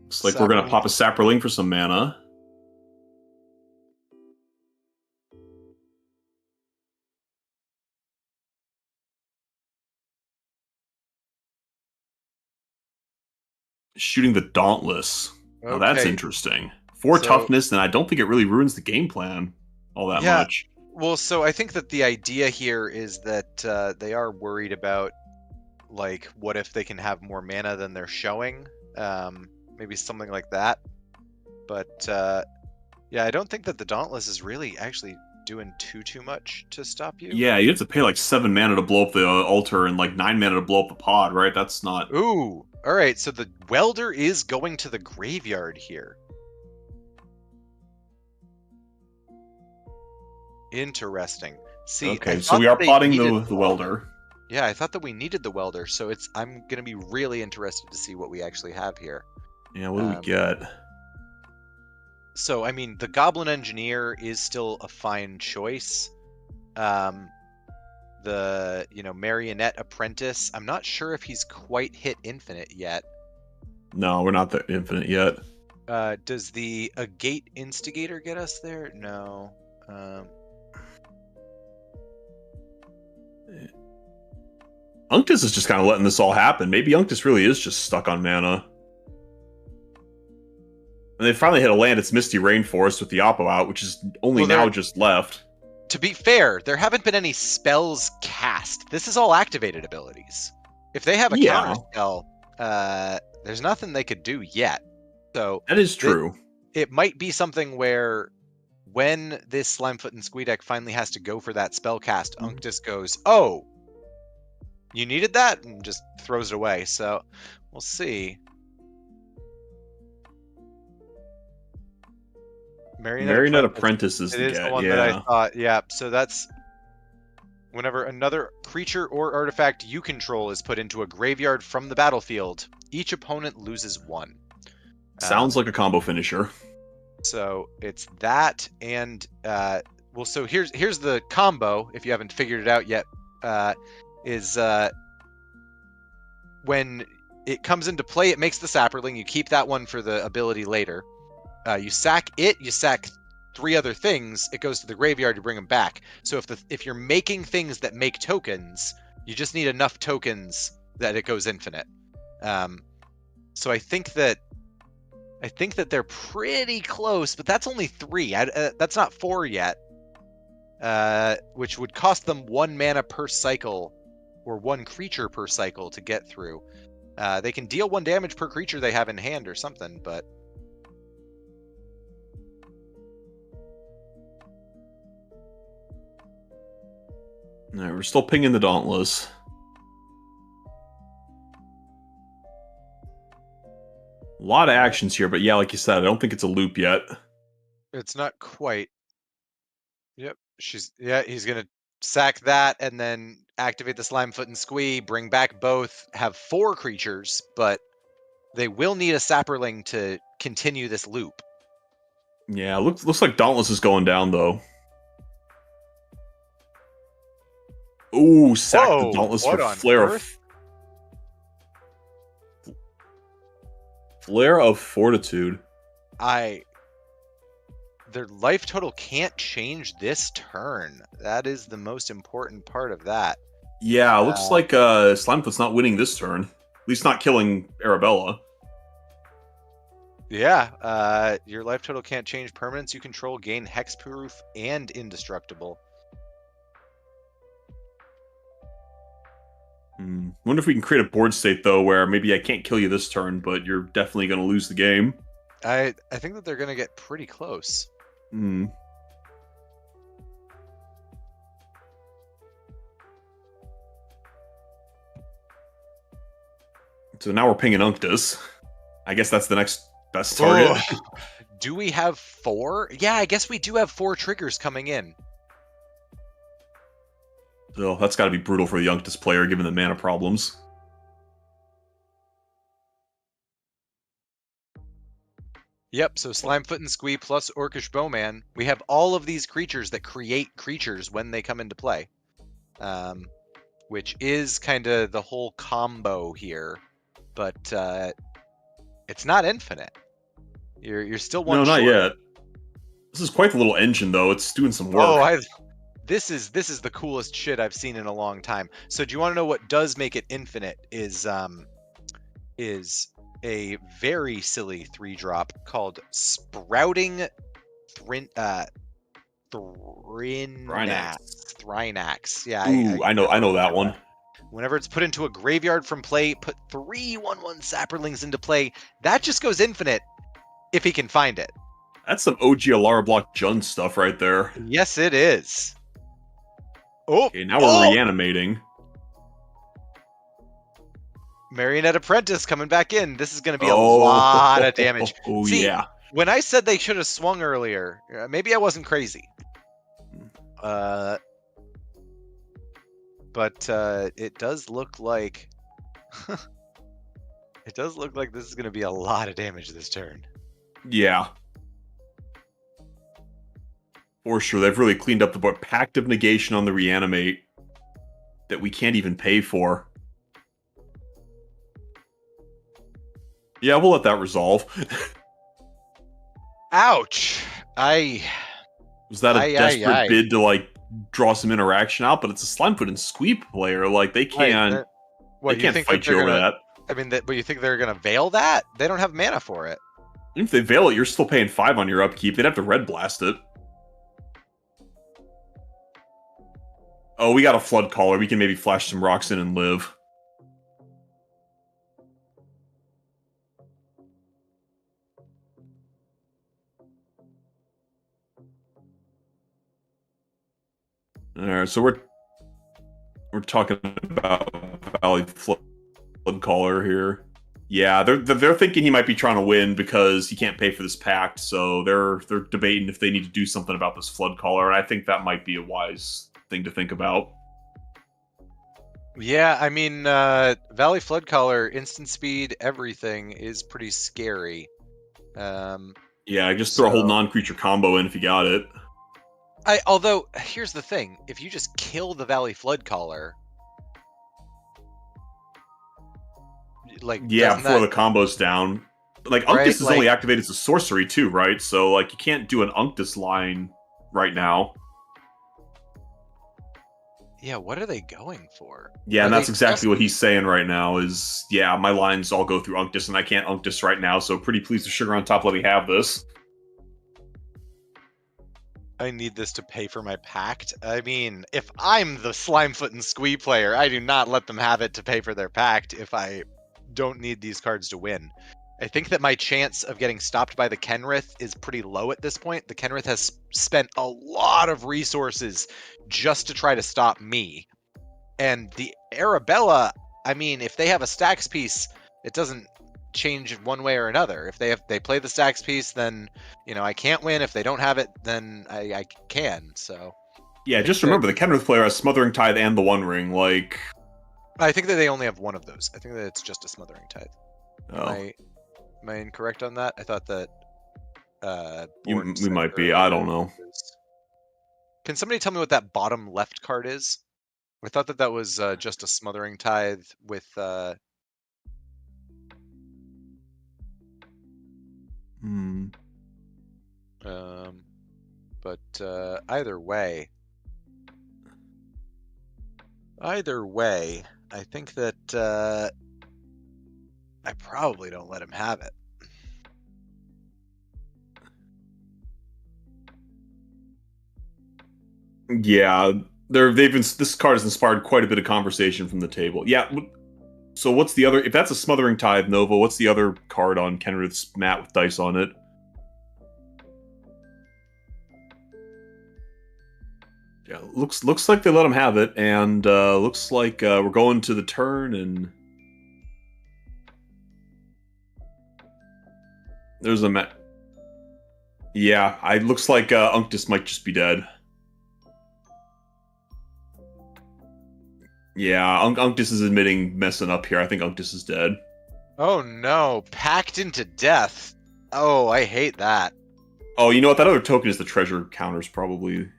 S1: Looks like we're going to pop a Saproling for some mana. Shooting the Dauntless. Oh, that's
S5: Okay.
S1: interesting. 4 toughness, and I don't think it really ruins the game plan all that much.
S5: Well, so I think that the idea here is that they are worried about, like, what if they can have more mana than they're showing? Maybe something like that. But, yeah, I don't think that the Dauntless is really actually doing too much to stop you.
S1: Yeah, you have to pay like 7 mana to blow up the altar and like 9 mana to blow up the pod, right? That's not...
S5: Ooh, alright, so the Welder is going to the graveyard here. Interesting. See,
S1: okay, so we are potting the Welder.
S5: Yeah, I thought that we needed the Welder, so I'm going to be really interested to see what we actually have here.
S1: Yeah, what do we get?
S5: So, I mean, the Goblin Engineer is still a fine choice. The, Marionette Apprentice, I'm not sure if he's quite hit infinite yet.
S1: No, we're not the infinite yet.
S5: Does the Agate Instigator get us there? No.
S1: Unctus is just kind of letting this all happen. Maybe Unctus really is just stuck on mana. And they finally hit a land. It's Misty Rainforest with the Oppo out, which is only now just left.
S5: To be fair, there haven't been any spells cast. This is all activated abilities. If they have a counter spell, there's nothing they could do yet. So
S1: that is true.
S5: It might be something where when this Slimefoot and Squee deck finally has to go for that spell cast, Unctus goes, "Oh, you needed that?" and just throws it away. So we'll see.
S1: Marionette Apprentice is
S5: the one that I thought. Yeah, so that's whenever another creature or artifact you control is put into a graveyard from the battlefield, each opponent loses 1.
S1: Sounds like a combo finisher.
S5: So it's that, and well, so here's the combo. If you haven't figured it out yet, is when it comes into play, it makes the Saproling. You keep that one for the ability later. You sack it, you sack 3 other things, it goes to the graveyard to bring them back. So if you're making things that make tokens, you just need enough tokens that it goes infinite. So I think that they're pretty close, but that's only 3. That's not 4 yet. Which would cost them 1 mana per cycle, or 1 creature per cycle to get through. They can deal 1 damage per creature they have in hand or something, but...
S1: Alright, we're still pinging the Dauntless. A lot of actions here, but yeah, like you said, I don't think it's a loop yet.
S5: It's not quite. Yep, he's gonna sack that and then activate the Slimefoot and Squee, bring back both, have 4 creatures, but they will need a Saproling to continue this loop.
S1: Yeah, looks like Dauntless is going down though. Ooh, sack the Dauntless for Flare of... Flare of Fortitude.
S5: Their life total can't change this turn. That is the most important part of that.
S1: Yeah, looks like Slimefoot's not winning this turn. At least not killing Arabella.
S5: Yeah, your life total can't change. Permanents you control gain hexproof and indestructible.
S1: Wonder if we can create a board state, though, where maybe I can't kill you this turn, but you're definitely going to lose the game.
S5: I think that they're going to get pretty close.
S1: So now we're pinging Unctus. I guess that's the next best target.
S5: Oh, do we have 4? Yeah, I guess we do have 4 triggers coming in.
S1: So that's got to be brutal for the Unctus player, given the mana problems.
S5: Yep, so Slimefoot and Squee plus Orcish Bowman. We have all of these creatures that create creatures when they come into play. Which is kind of the whole combo here. But it's not infinite. You're still one
S1: No, not
S5: short.
S1: yet. This is quite the little engine, though. It's doing some work.
S5: Oh, this is the coolest shit I've seen in a long time. So do you want to know what does make it infinite? Is a very silly 3-drop called Sprouting Thrinax. Thrinax. Yeah.
S1: Ooh, I know that one.
S5: Whenever it's put into a graveyard from play, put 3 1/1 Sapperlings into play. That just goes infinite if he can find it.
S1: That's some OG Alara Block Jund stuff right there.
S5: Yes, it is. Oh,
S1: Okay, now we're reanimating.
S5: Marionette Apprentice coming back in. This is going to be a lot of damage.
S1: Oh,
S5: See,
S1: yeah.
S5: When I said they should have swung earlier, maybe I wasn't crazy. But it does look like it does look like this is going to be a lot of damage this turn.
S1: Yeah. For sure, they've really cleaned up the board. Pact of Negation on the Reanimate that we can't even pay for. Yeah, we'll let that resolve.
S5: Ouch!
S1: Was that a desperate bid to, like, draw some interaction out? But it's a Slimefoot and Squeep player. Like, they can't, they can't fight you over that.
S5: I mean, but you think they're going to veil that? They don't have mana for it.
S1: Even if they veil it, you're still paying 5 on your upkeep. They'd have to red blast it. Oh, we got a Flood Caller. We can maybe flash some rocks in and live. Alright, so we're talking about Valley Flood Caller here. Yeah, they're thinking he might be trying to win because he can't pay for this pact, so they're debating if they need to do something about this Flood Caller, and I think that might be a wise thing to think about.
S5: Yeah, I mean, Valley Flood Caller, instant speed, everything is pretty scary.
S1: Yeah, just throw a whole non-creature combo in if you got it.
S5: Although, here's the thing. If you just kill the Valley Flood Caller... Like,
S1: yeah, before the combo's down. Like, Unctus is only activated as a sorcery, too, right? So, like, you can't do an Unctus line right now.
S5: Yeah, what are they going for?
S1: Yeah, and that's exactly what he's saying right now is, yeah, my lines all go through Unctus, and I can't Unctus right now, so pretty please with sugar on top, let me have this.
S5: I need this to pay for my pact. I mean, if I'm the Slimefoot and Squee player, I do not let them have it to pay for their pact if I don't need these cards to win. I think that my chance of getting stopped by the Kenrith is pretty low at this point. The Kenrith has spent a lot of resources just to try to stop me. And the Arabella, I mean, if they have a stacks piece, it doesn't change one way or another. If they play the stacks piece, then, you know, I can't win. If they don't have it, then I can. So
S1: yeah, just remember the Kenrith player has Smothering Tithe and the One Ring. Like,
S5: I think that they only have one of those. I think that it's just a Smothering Tithe.
S1: Oh.
S5: Am I incorrect on that? I thought that
S1: we might be. I don't know.
S5: Can somebody tell me what that bottom left card is? I thought that was just a Smothering Tithe with
S1: Hmm.
S5: But either way, I think that I probably don't let him have it.
S1: Yeah, this card has inspired quite a bit of conversation from the table. Yeah. So what's the other? If that's a Smothering Tithe Nova, what's the other card on Kenrith's mat with dice on it? Yeah, looks like they let him have it, and looks like we're going to the turn, and there's a mat. Yeah, it looks like Unctus might just be dead. Yeah, Unctus is admitting messing up here. I think Unctus is dead.
S5: Oh no, packed into death. Oh, I hate that.
S1: Oh, you know what? That other token is the treasure counters, probably.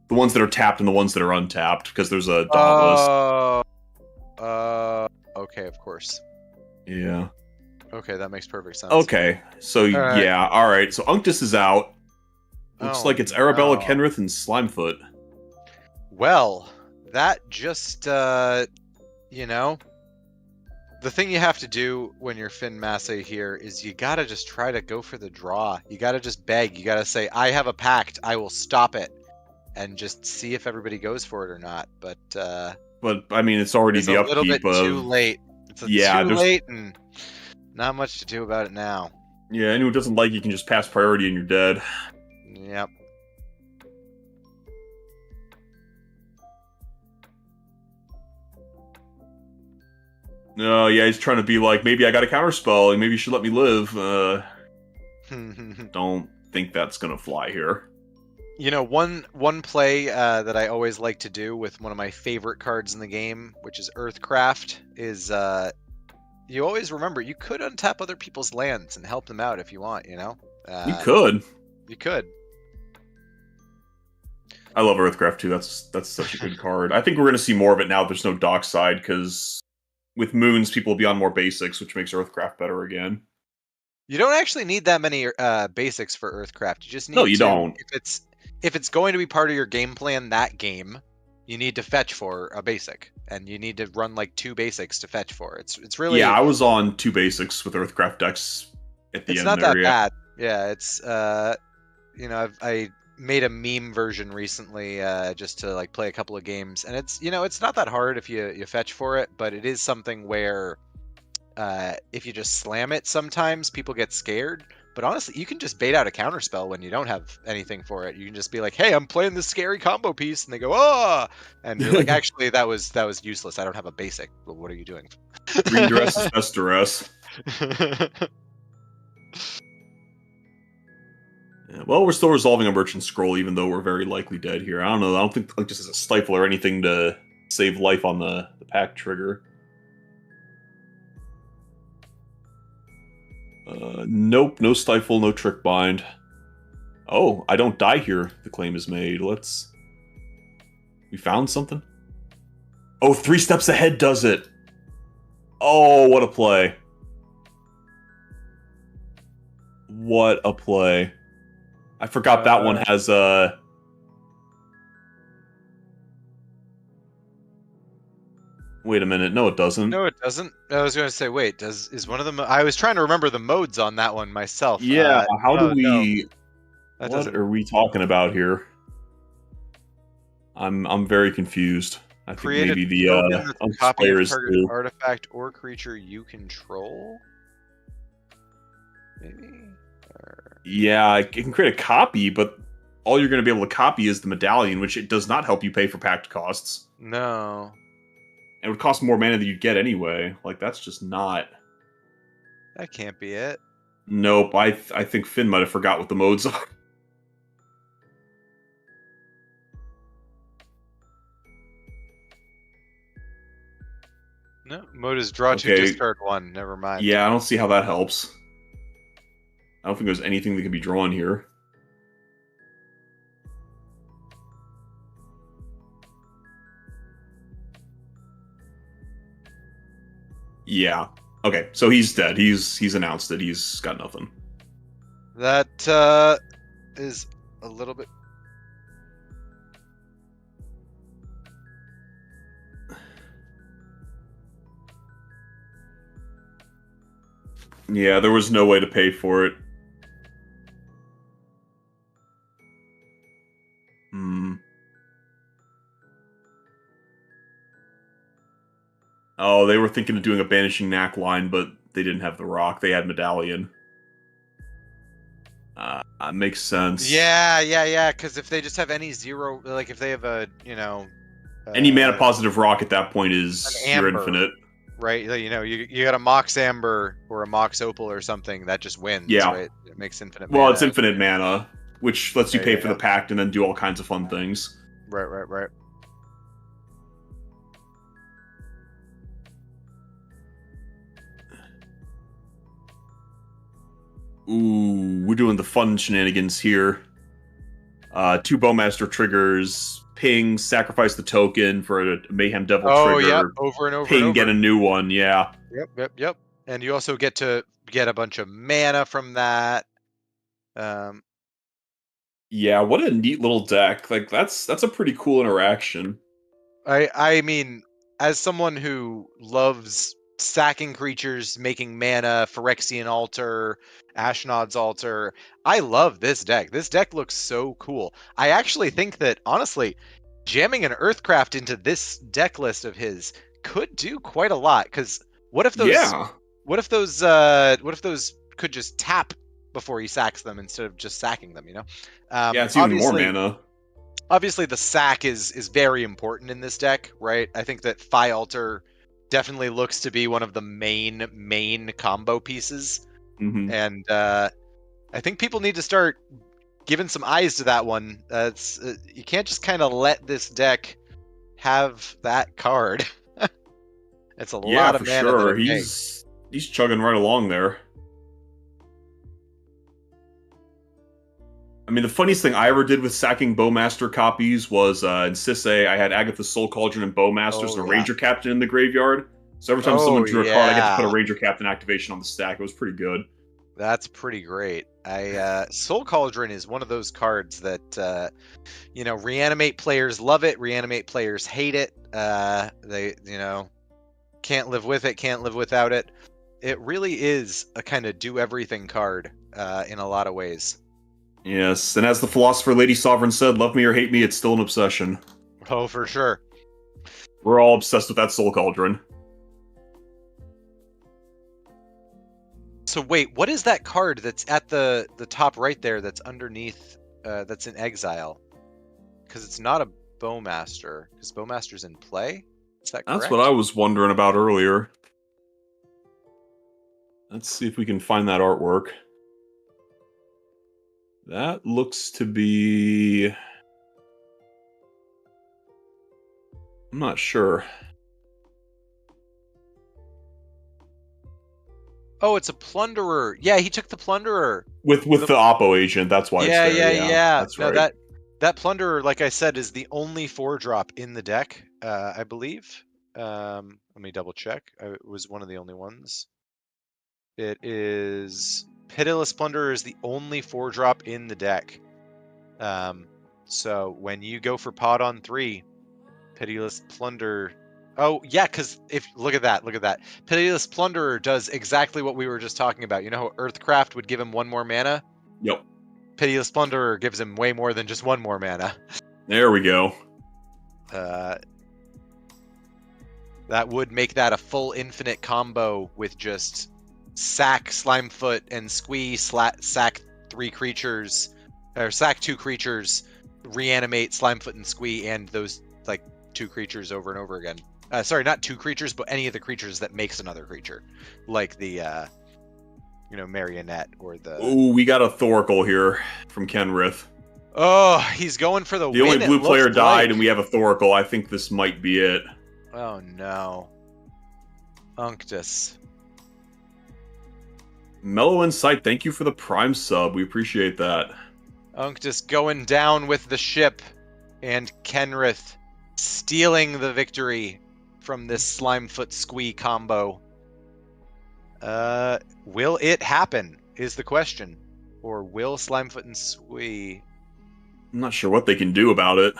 S1: The ones that are tapped and the ones that are untapped, because there's a dauntless.
S5: Okay, of course.
S1: Yeah.
S5: Okay, that makes perfect sense.
S1: Okay, so
S5: right.
S1: yeah, alright. So Unctus is out. Looks like it's Arabella,
S5: no.
S1: Kenrith, and Slimefoot.
S5: Well, that just, you know, the thing you have to do when you're Finn Massey here is you gotta just try to go for the draw. You gotta just beg. You gotta say, I have a pact. I will stop it. And just see if everybody goes for it or not. But
S1: I mean, it's already
S5: it's
S1: the
S5: a
S1: upkeep
S5: little bit
S1: of...
S5: too late. It's
S1: Yeah,
S5: too late and not much to do about it now.
S1: Yeah, anyone who doesn't like you can just pass priority and you're dead.
S5: Yep.
S1: No, yeah, he's trying to be like, maybe I got a counterspell, and maybe you should let me live. Don't think that's gonna fly here.
S5: You know, one play that I always like to do with one of my favorite cards in the game, which is Earthcraft, is you always remember you could untap other people's lands and help them out if you want. You know,
S1: You could.
S5: You could.
S1: I love Earthcraft too. That's such a good card. I think we're gonna see more of it now. There's no Dockside because with moons, people will be on more basics, which makes Earthcraft better again.
S5: You don't actually need that many basics for Earthcraft. You just need
S1: No, you don't.
S5: If it's going to be part of your game plan that game, you need to fetch for a basic, and you need to run like 2 basics to fetch for. It's really
S1: Yeah, I was on 2 basics with Earthcraft decks at the
S5: it's
S1: end.
S5: not
S1: there,
S5: that
S1: yeah.
S5: bad. Yeah, it's you know, I made a meme version recently just to like play a couple of games, and it's it's not that hard if you fetch for it, but it is something where if you just slam it, sometimes people get scared. But honestly, you can just bait out a counterspell when you don't have anything for it. You can just be like, "Hey, I'm playing this scary combo piece," and they go, "Oh!" And you're like, "Actually, that was useless. I don't have a basic. But what are you doing?"
S1: Redress is best duress. Yeah, well, we're still resolving a Merchant Scroll, even though we're very likely dead here. I don't know. I don't think this is a Stifle or anything to save life on the pack trigger. Nope, no Stifle, no Trick Bind. Oh, I don't die here, the claim is made. We found something? Oh, 3 steps ahead does it! Oh, what a play. What a play. I forgot that one has Wait a minute, no it doesn't.
S5: No, it doesn't. I was going to say, wait, is one of them? I was trying to remember the modes on that one myself.
S1: Yeah, how do we...
S5: No,
S1: what are we talking about here? I'm very confused. I think maybe the
S5: copy of
S1: players
S5: target
S1: do.
S5: artifact or creature you control. Maybe.
S1: Yeah, it can create a copy, but all you're going to be able to copy is the medallion, which it does not help you pay for pact costs.
S5: No.
S1: It would cost more mana than you'd get anyway. Like, that's just not...
S5: That can't be it.
S1: Nope, I think Finn might have forgot what the modes are.
S5: No, mode is draw 2, discard 1. Never mind.
S1: Yeah, I don't see how that helps. I don't think there's anything that can be drawn here. Yeah. Okay, so he's dead. He's announced it. He's got nothing.
S5: That is a little bit.
S1: Yeah, there was no way to pay for it. Hmm. Oh, they were thinking of doing a Banishing Knack line, but they didn't have the rock. They had Medallion. Makes sense.
S5: Yeah. Because if they just have any zero, like if they have a,
S1: Any mana positive rock at that point is
S5: an
S1: you're
S5: amber.
S1: infinite.
S5: Right, you got a Mox Amber or a Mox Opal or something that just wins.
S1: Yeah.
S5: Right, it makes infinite.
S1: Well,
S5: mana.
S1: it's infinite mana, which lets you
S5: Yeah,
S1: pay
S5: yeah,
S1: for
S5: yeah.
S1: the pact and then do all kinds of fun things.
S5: Right.
S1: Ooh, we're doing the fun shenanigans here. 2 Bowmaster triggers, ping, sacrifice the token for a Mayhem Devil trigger.
S5: Yep, over and over
S1: Ping,
S5: and over.
S1: get a new one, yeah.
S5: Yep. And you also get to get a bunch of mana from that.
S1: Yeah, what a neat little deck. Like that's a pretty cool interaction.
S5: I mean, as someone who loves sacking creatures, making mana, Phyrexian Altar, Ashnod's Altar, I love this deck. This deck looks so cool. I actually think that, honestly, jamming an Earthcraft into this deck list of his could do quite a lot. Because what if those?
S1: Yeah.
S5: What if those? What if those could just tap before he sacks them instead of just sacking them?
S1: Yeah, it's even more mana.
S5: Obviously, the sack is very important in this deck, right? I think that Phi Altar definitely looks to be one of the main combo pieces, and I think people need to start giving some eyes to that one. You can't just kind of let this deck have that card. It's a lot of
S1: for
S5: mana.
S1: sure.
S5: That it makes.
S1: He's chugging right along there. I mean, the funniest thing I ever did with sacking Bowmaster copies was in Sisay, I had Agatha's Soul Cauldron and Bowmasters and a Ranger Captain in the graveyard. So every time someone drew a card, I get to put a Ranger Captain activation on the stack. It was pretty good.
S5: That's pretty great. Soul Cauldron is one of those cards that reanimate players love it, reanimate players hate it. They can't live with it, can't live without it. It really is a kind of do everything card in a lot of ways.
S1: Yes, and as the philosopher Lady Sovereign said, love me or hate me, it's still an obsession.
S5: Oh, for sure.
S1: We're all obsessed with that Soul Cauldron.
S5: So wait, what is that card that's at the top right there that's underneath, that's in exile? Because it's not a Bowmaster. Because Bowmaster's in play? Is that correct?
S1: That's what I was wondering about earlier. Let's see if we can find that artwork. That looks to be... I'm not sure.
S5: Oh, it's a Plunderer. Yeah, he took the Plunderer.
S1: With the Oppo agent, that's why it's there.
S5: Yeah.
S1: That's
S5: no,
S1: right.
S5: that Plunderer, like I said, is the only 4-drop in the deck, I believe. Let me double check. It was one of the only ones. It is... Pitiless Plunderer is the only 4-drop in the deck. So when you go for pod on 3, Pitiless Plunder... Oh, yeah, because look at that. Pitiless Plunderer does exactly what we were just talking about. You know how Earthcraft would give him 1 more mana?
S1: Yep.
S5: Pitiless Plunderer gives him way more than just 1 more mana.
S1: There we go.
S5: That would make that a full infinite combo with just sack Slimefoot and Squee, sack 3 creatures, or sack 2 creatures, reanimate Slimefoot and Squee, and those 2 creatures over and over again. Sorry, not 2 creatures, but any of the creatures that makes another creature, like the Marionette or the.
S1: Ooh, we got a Thoracle here from Kenrith.
S5: Oh, he's going for the win.
S1: The only blue player died,
S5: like.
S1: and we have a Thoracle. I think this might be it.
S5: Oh no, Unctus.
S1: Mellow Insight, thank you for the Prime sub. We appreciate that.
S5: Unctus going down with the ship, and Kenrith stealing the victory from this Slimefoot Squee combo. Will it happen, is the question. Or will Slimefoot and Squee?
S1: I'm not sure what they can do about it.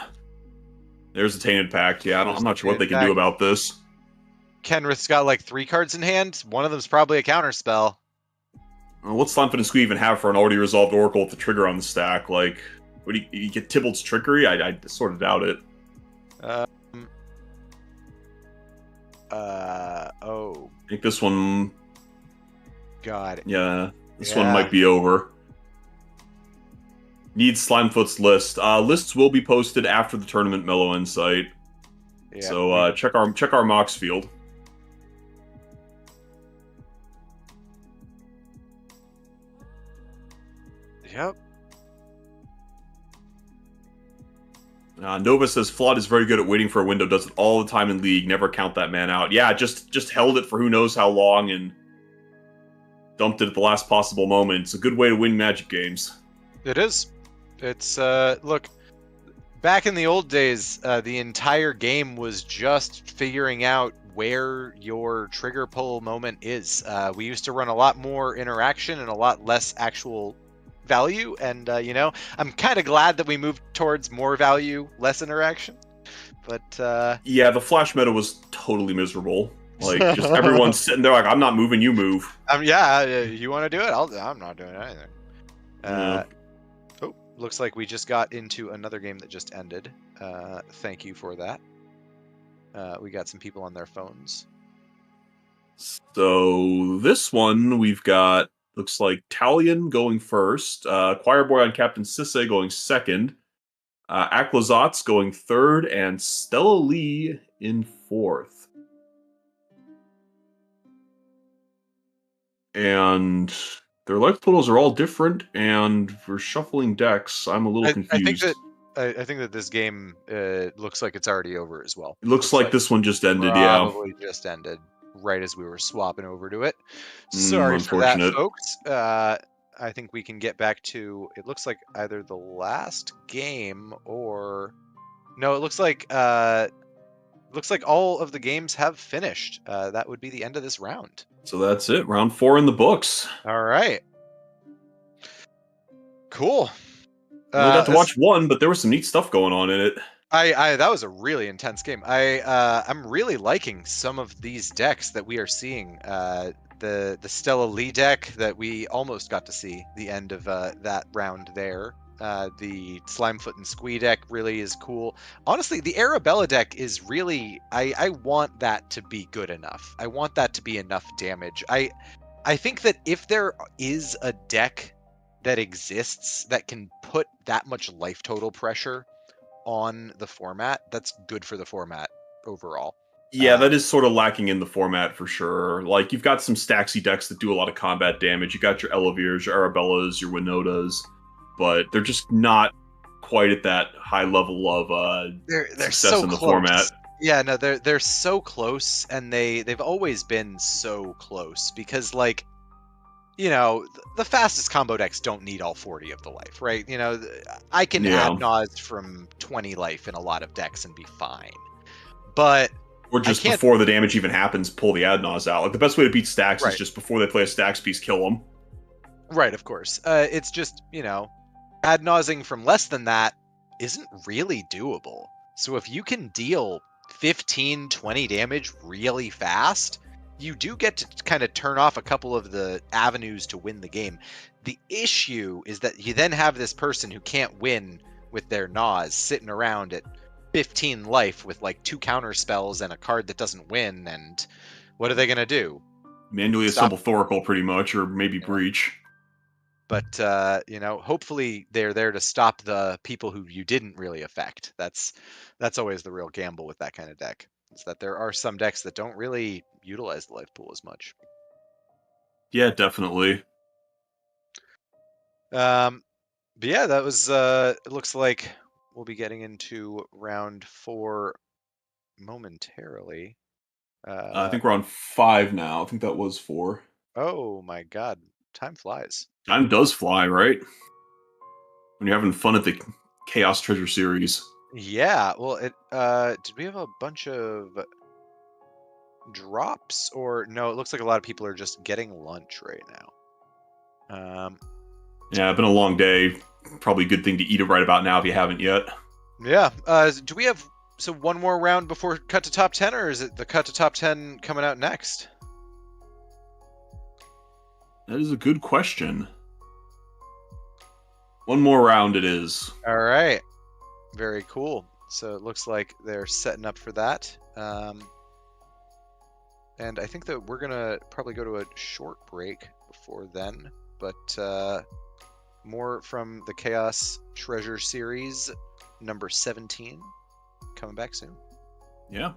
S1: There's a Tainted Pact. Yeah, I'm not sure what they can do about this.
S5: Kenrith's got like 3 cards in hand. One of them's probably a counter spell.
S1: What's Slimefoot and Squee even have for an already resolved Oracle with the trigger on the stack? Like, would you get Tybalt's Trickery? I sort of doubt it.
S5: Oh.
S1: I think this one...
S5: God.
S1: Yeah, this one might be over. Needs Slimefoot's list. Lists will be posted after the tournament Mellow Insight.
S5: Yeah,
S1: So check our Mox field.
S5: Yep.
S1: Nova says Flood is very good at waiting for a window. Does it all the time in League. Never count that man out. Yeah, just held it for who knows how long and dumped it at the last possible moment. It's a good way to win Magic games.
S5: It is. It's look. Back in the old days, the entire game was just figuring out where your trigger pull moment is. We used to run a lot more interaction and a lot less actual value, and I'm kind of glad that we moved towards more value, less interaction. But
S1: yeah, the Flash meta was totally miserable. Like, just everyone's sitting there like, I'm not moving, you move.
S5: Yeah, you want to do it? I'm not doing anything.
S1: Yeah.
S5: Oh, looks like we just got into another game that just ended. Thank you for that. We got some people on their phones.
S1: So this one we've got, looks like Talion going first, Choir Boy on Captain Sisse going second, Aklazotz going third, and Stella Lee in fourth. And their life totals are all different, and for shuffling decks, I'm a little confused.
S5: I think that this game looks like it's already over as well.
S1: It looks like this one just ended,
S5: probably just ended right as we were swapping over to it. Sorry for that,
S1: unfortunate.
S5: folks. I think we can get back to, it looks like either the last game or no, it looks like all of the games have finished. That would be the end of this round.
S1: So that's it. Round 4 in the books.
S5: All right. Cool.
S1: I only got to watch one, but there was some neat stuff going on in it.
S5: That was a really intense game. I'm really liking some of these decks that we are seeing. The Stella Lee deck that we almost got to see the end of that round there. The Slimefoot and Squee deck really is cool. Honestly, the Arabella deck is really, I want that to be good enough. I want that to be enough damage. I think that if there is a deck that exists that can put that much life total pressure on the format, that's good for the format overall.
S1: Yeah, that is sort of lacking in the format for sure. Like, you've got some Staxy decks that do a lot of combat damage. You got your Elevirs, your Arabellas, your Winotas, but they're just not quite at that high level of
S5: they're
S1: success
S5: so
S1: in the
S5: close.
S1: format.
S5: Yeah, no, they're so close, and they've always been so close because, like, the fastest combo decks don't need all 40 of the life, right? I can add Naws from 20 life in a lot of decks and be fine. But
S1: or just before the damage even happens, pull the Adnaz out. Like, the best way to beat stacks
S5: Right.
S1: is just before they play a stacks piece, kill them.
S5: Right, of course. It's just, Adnazing from less than that isn't really doable. So if you can deal 15, 20 damage really fast, you do get to kind of turn off a couple of the avenues to win the game. The issue is that you then have this person who can't win with their Nas sitting around at 15 life with like 2 counter spells and a card that doesn't win, and what are they going to do?
S1: Manually assemble Thoracle, pretty much, or maybe Breach.
S5: But, hopefully they're there to stop the people who you didn't really affect. That's always the real gamble with that kind of deck, is that there are some decks that don't really utilize the life pool as much.
S1: Yeah, definitely.
S5: But yeah, that was, it looks like we'll be getting into round 4 momentarily.
S1: I think we're on 5 now. I think that was 4.
S5: Oh my god, time flies.
S1: Time does fly, right? When you're having fun at the Chaos Treasure Series.
S5: Yeah, well, did we have a bunch of drops, or no? It looks like a lot of people are just getting lunch right now.
S1: Yeah, been a long day. Probably a good thing to eat it right about now if you haven't yet.
S5: Yeah. Do we have one more round before cut to top 10, or is it the cut to top 10 coming out next?
S1: That is a good question. One more round it is.
S5: All right. Very cool. So it looks like they're setting up for that. And I think that we're going to probably go to a short break before then. But more from the Chaos Treasure Series number 17 coming back soon.
S1: Yeah.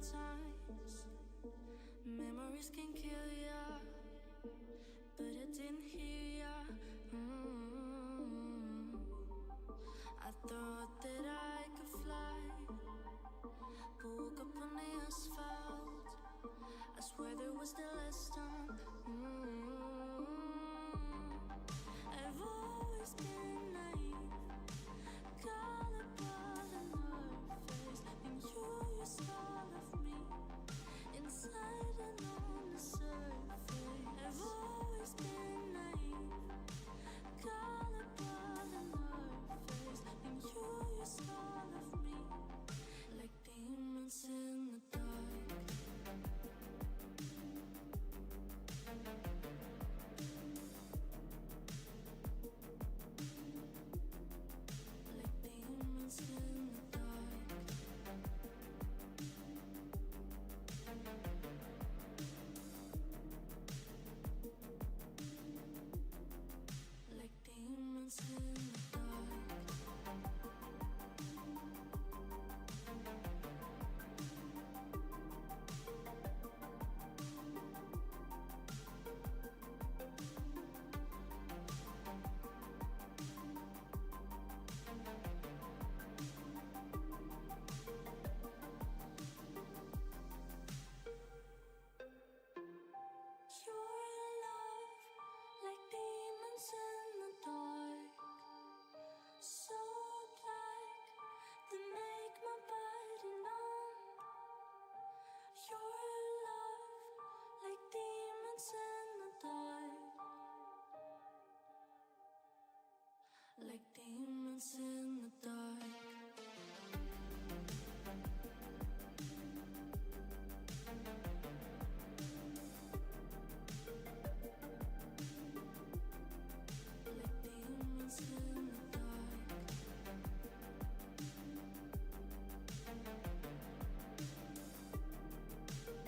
S3: sometimes. Memories can kill ya, but I didn't hear ya. I thought that I could fly, but woke up on the asphalt. I swear there was the last time. I've always been naive, gullible in our face, and you used all of me, inside and on the surface. I've always been naive, gullible in our face, and you used all of me, like demons in the dark. Like demons in the dark. Like demons in the dark. Your love, like demons in the dark, so black they make my body numb. Your love, like demons in the dark, like demons in the dark. Like demons in the dark. Like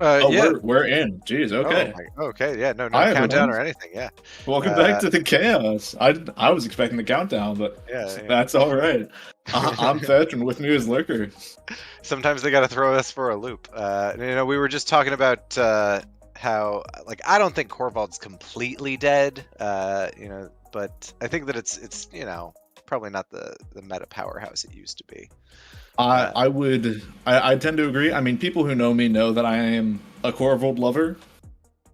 S6: Oh,
S5: Yeah.
S6: we're in. Jeez, okay.
S5: Okay. Yeah. No
S6: Hi,
S5: countdown
S6: everyone.
S5: or anything. Yeah.
S6: Welcome
S5: Uh,
S6: back to the chaos. I was expecting the countdown, but
S5: Yeah.
S6: that's all right. I'm Fetch, and with me is Lurker.
S5: Sometimes they got to throw us for a loop. We were just talking about how, like, I don't think Corvald's completely dead. But I think that it's probably not the meta powerhouse it used to be.
S6: I tend to agree. I mean, people who know me know that I am a Corvold lover.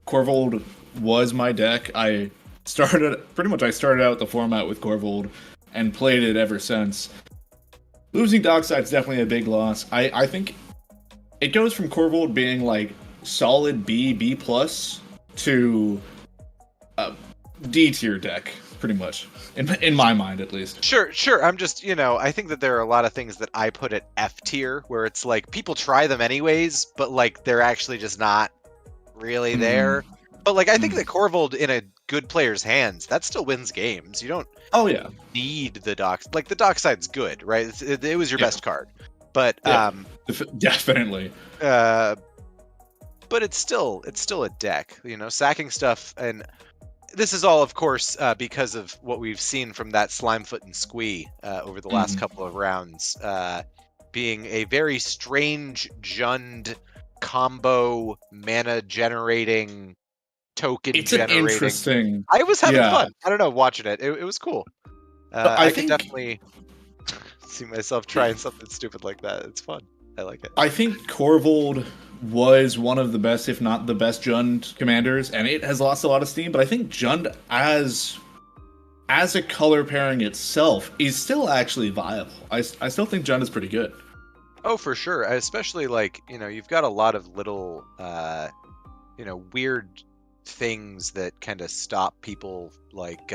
S6: Corvold was my deck. I started out the format with Corvold and played it ever since. Losing Dockside's definitely a big loss. I think it goes from Corvold being like solid B plus to a D tier deck, pretty much. In my mind, at least.
S5: Sure. I'm just, I think that there are a lot of things that I put at F tier, where it's like people try them anyways, but like they're actually just not really there. But like I think that Corvold in a good player's hands, that still wins games. You don't
S6: Oh yeah.
S5: need the dock. Like the Dockside's good, right? It was your
S6: Yeah.
S5: best card, but
S6: Yeah. Definitely.
S5: but it's still a deck. Sacking stuff, and this is all, of course, because of what we've seen from that Slimefoot and Squee over the last couple of rounds, being a very strange Jund combo mana generating token
S6: It's
S5: generating.
S6: an interesting.
S5: I was having
S6: Yeah.
S5: fun. I don't know, watching it. It was cool.
S6: I
S5: I
S6: think-
S5: can definitely see myself trying something stupid like that. It's fun. I like it.
S6: I think Corvold was one of the best, if not the best, Jund commanders, and it has lost a lot of steam. But I think Jund as a color pairing itself is still actually viable. I still think Jund is pretty good.
S5: Oh, for sure. Especially like, you've got a lot of little, weird things that kind of stop people. Like,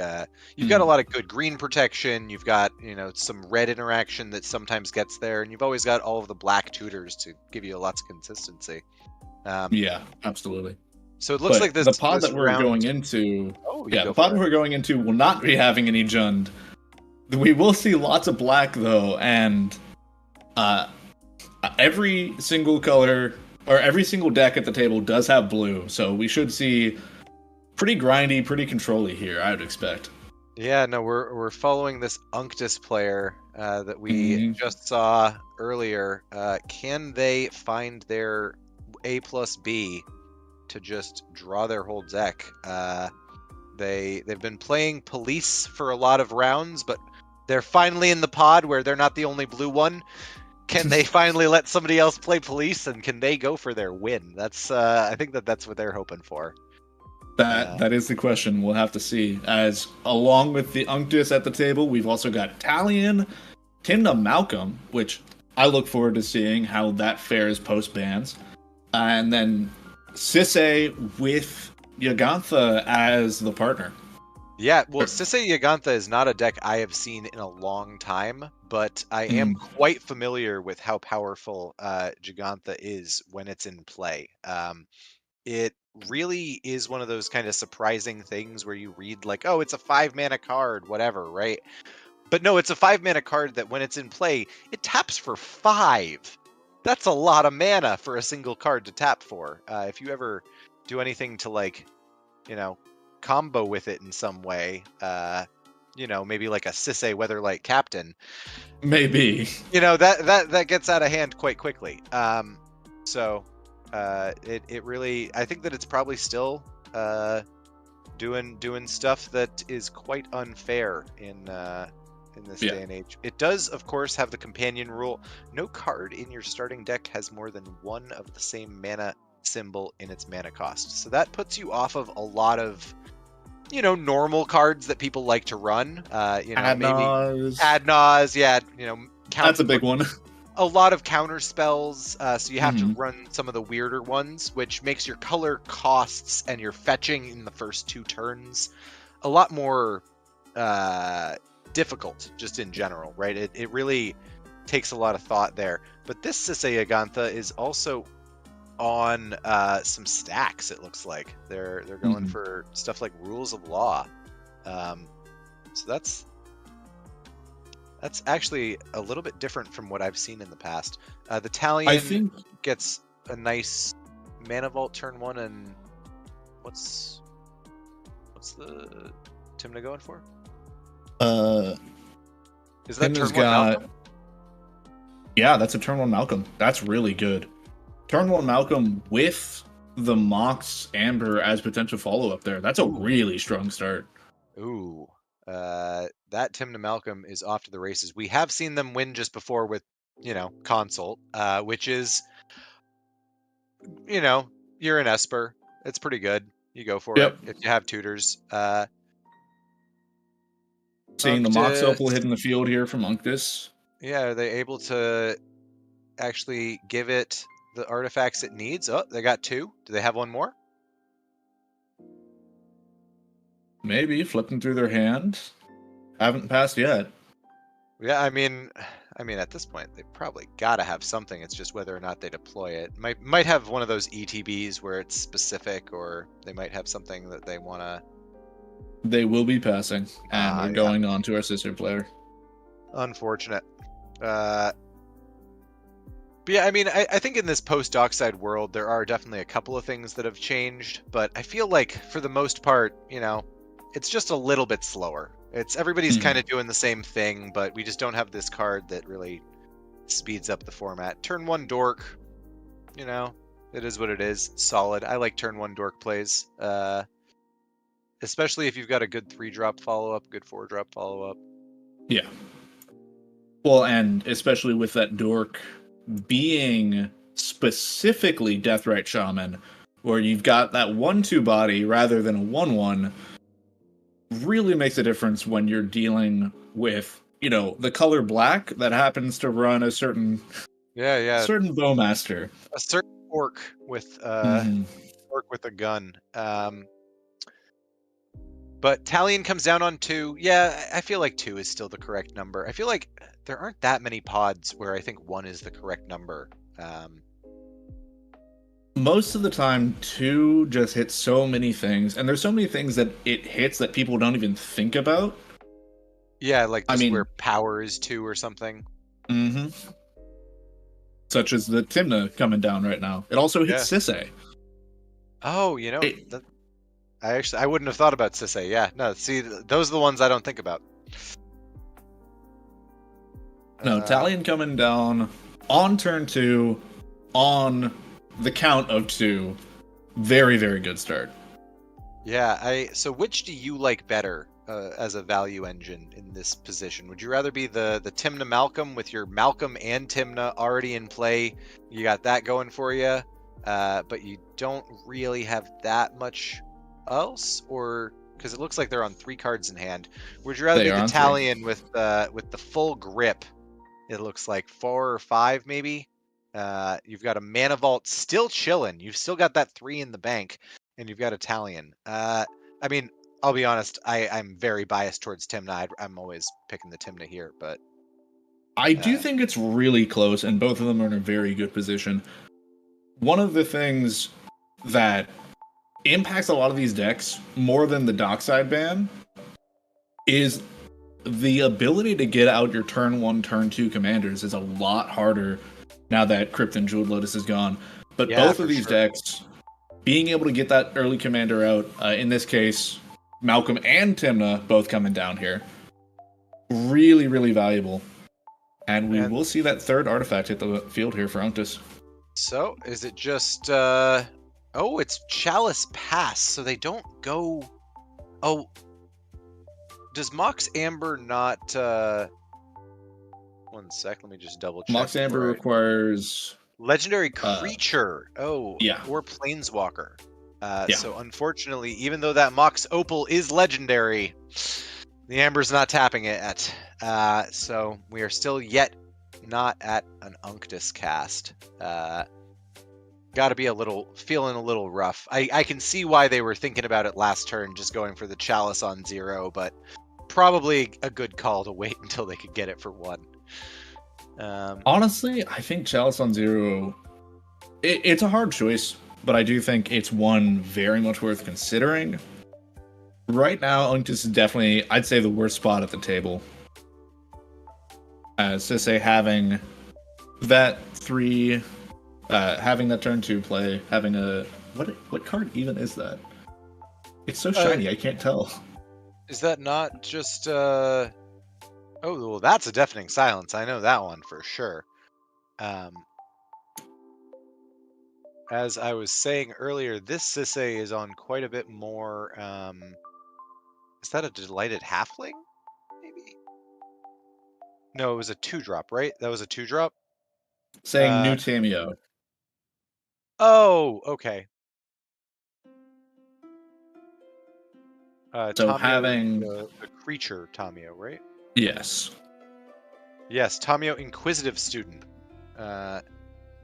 S5: you've got a lot of good green protection. You've got, some red interaction that sometimes gets there. And you've always got all of the black tutors to give you lots of consistency.
S6: Yeah, absolutely.
S5: So it looks
S6: But
S5: like this.
S6: the pod
S5: this
S6: that we're
S5: round...
S6: going into.
S5: Oh,
S6: Yeah, the pod we're going into will not be having any Jund. We will see lots of black though, and every single color or every single deck at the table does have blue, so we should see pretty grindy, pretty control-y here, I would expect.
S5: Yeah, no, we're following this Unctus player that we just saw earlier. Can they find their A plus B to just draw their whole deck? They've been playing police for a lot of rounds, but they're finally in the pod where they're not the only blue one. Can they finally let somebody else play police, and can they go for their win? That's I think that's what they're hoping for.
S6: That is the question. We'll have to see. As along with the Unctus at the table, we've also got Talion, Timna Malcolm, which I look forward to seeing how that fares post bans, and then Sisay with Yagantha as the partner.
S5: Yeah, well, Sisay Yagantha is not a deck I have seen in a long time, but I am quite familiar with how powerful Gigantha is when it's in play. It really is one of those kind of surprising things where you read like, oh, it's a 5-mana card, whatever, right? But no, it's a 5-mana card that when it's in play, it taps for 5. That's a lot of mana for a single card to tap for. If you ever do anything to like, combo with it in some way, maybe like a Sisay Weatherlight Captain,
S6: Maybe.
S5: that gets out of hand quite quickly. It really, I think that it's probably still doing stuff that is quite unfair in this day and age. It does, of course, have the companion rule. No card in your starting deck has more than one of the same mana symbol in its mana cost. So that puts you off of a lot of normal cards that people like to run.
S6: Adnaz.
S5: Adnaz, yeah,
S6: That's a big one.
S5: A lot of counter spells, so you have to run some of the weirder ones, which makes your color costs and your fetching in the first 2 turns a lot more difficult, just in general, right? It really takes a lot of thought there. But this Sisay Yagantha is also on some stacks. It looks like they're going for stuff like Rules of Law, so that's actually a little bit different from what I've seen in the past. The Talion gets a nice Mana Vault turn 1 and what's the Timna going for? Is that
S6: Timna's
S5: turn 1 Malcolm?
S6: Yeah, that's a turn 1 Malcolm. That's really good. Turn 1 Malcolm with the Mox Amber as potential follow-up there. That's a really strong start.
S5: Ooh. That Timna Malcolm is off to the races. We have seen them win just before with, Consult, which is, you're an Esper. It's pretty good. You go for it if you have tutors.
S6: Seeing the Mox
S5: Unctus.
S6: Opal hitting the field here from Unctus.
S5: Yeah, are they able to actually give it the artifacts it needs? Oh, they got 2. Do they have one more?
S6: Maybe flipping through their hand. Haven't passed yet.
S5: Yeah, I mean, at this point, they probably gotta have something. It's just whether or not they deploy it. Might have one of those ETBs where it's specific, or they might have something that they wanna.
S6: They will be passing, and we're going on to our sister player.
S5: Unfortunate. But yeah, I mean, I think in this post-Dockside world, there are definitely a couple of things that have changed, but I feel like for the most part, it's just a little bit slower. Everybody's kind of doing the same thing, but we just don't have this card that really speeds up the format. Turn 1 Dork, it is what it is. Solid. I like turn 1 Dork plays, especially if you've got a good 3-drop follow-up, good 4-drop follow-up.
S6: Yeah. Well, and especially with that Dork being specifically Deathrite Shaman, where you've got that 1/2 body rather than a 1/1, really makes a difference when you're dealing with, the color black that happens to run a certain certain bowmaster.
S5: A certain orc with orc with a gun. But Talion comes down on 2. Yeah, I feel like 2 is still the correct number. I feel like there aren't that many pods where I think 1 is the correct number.
S6: Most of the time, 2 just hits so many things, and there's so many things that it hits that people don't even think about.
S5: Yeah, like where power is 2 or something.
S6: Mm-hmm. Such as the Timna coming down right now. It also hits Sisay.
S5: Oh, I wouldn't have thought about Sisay. Yeah, no, see, those are the ones I don't think about.
S6: No, Talion coming down on turn 2, on the count of 2. Very, very good start.
S5: Yeah, so which do you like better as a value engine in this position? Would you rather be the Timna Malcolm with your Malcolm and Timna already in play? You got that going for you, but you don't really have that much else, or because it looks like they're on 3 cards in hand. Would you rather be the Talion with the full grip? It looks like 4 or 5 maybe. You've got a Mana Vault still chilling. You've still got that 3 in the bank, and you've got a Talion. I mean, I'll be honest. I'm very biased towards Timna. I'm always picking the Timna here, but
S6: I do think it's really close, and both of them are in a very good position. One of the things that impacts a lot of these decks more than the Dockside ban is the ability to get out your turn 1, turn 2 commanders is a lot harder now that Crypt and Jeweled Lotus is gone. But both of these decks, being able to get that early commander out, in this case, Malcolm and Timna both coming down here, really, really valuable. And we will see that 3rd artifact hit the field here for Unctus.
S5: So, is it just... Oh, it's Chalice Pass, so they don't go... Oh, does Mox Amber not... One sec, let me just double check.
S6: Mox Amber requires...
S5: Legendary creature.
S6: Yeah.
S5: Or Planeswalker. So unfortunately, even though that Mox Opal is legendary, the Amber's not tapping it yet. So we are still yet not at an Unctus cast. Got to be feeling a little rough. I can see why they were thinking about it last turn, just going for the Chalice on 0, but probably a good call to wait until they could get it for 1.
S6: Honestly, I think Chalice on 0, it's a hard choice, but I do think it's one very much worth considering. Right now, Unctus is definitely, I'd say, the worst spot at the table. As to say, having that 3 Having that turn 2 play, having a what card even is that? It's so shiny, I can't tell.
S5: Is that not just Oh, well, that's a deafening silence. I know that one for sure. As I was saying earlier, this Sisei is on quite a bit more. Is that a delighted halfling? Maybe. No, it was a 2-drop, right? That was a 2-drop.
S6: Saying new Tamio.
S5: Oh, okay.
S6: So
S5: Tamio,
S6: having
S5: the creature Tamio, right?
S6: yes.
S5: Yes, Tamio, Inquisitive Student.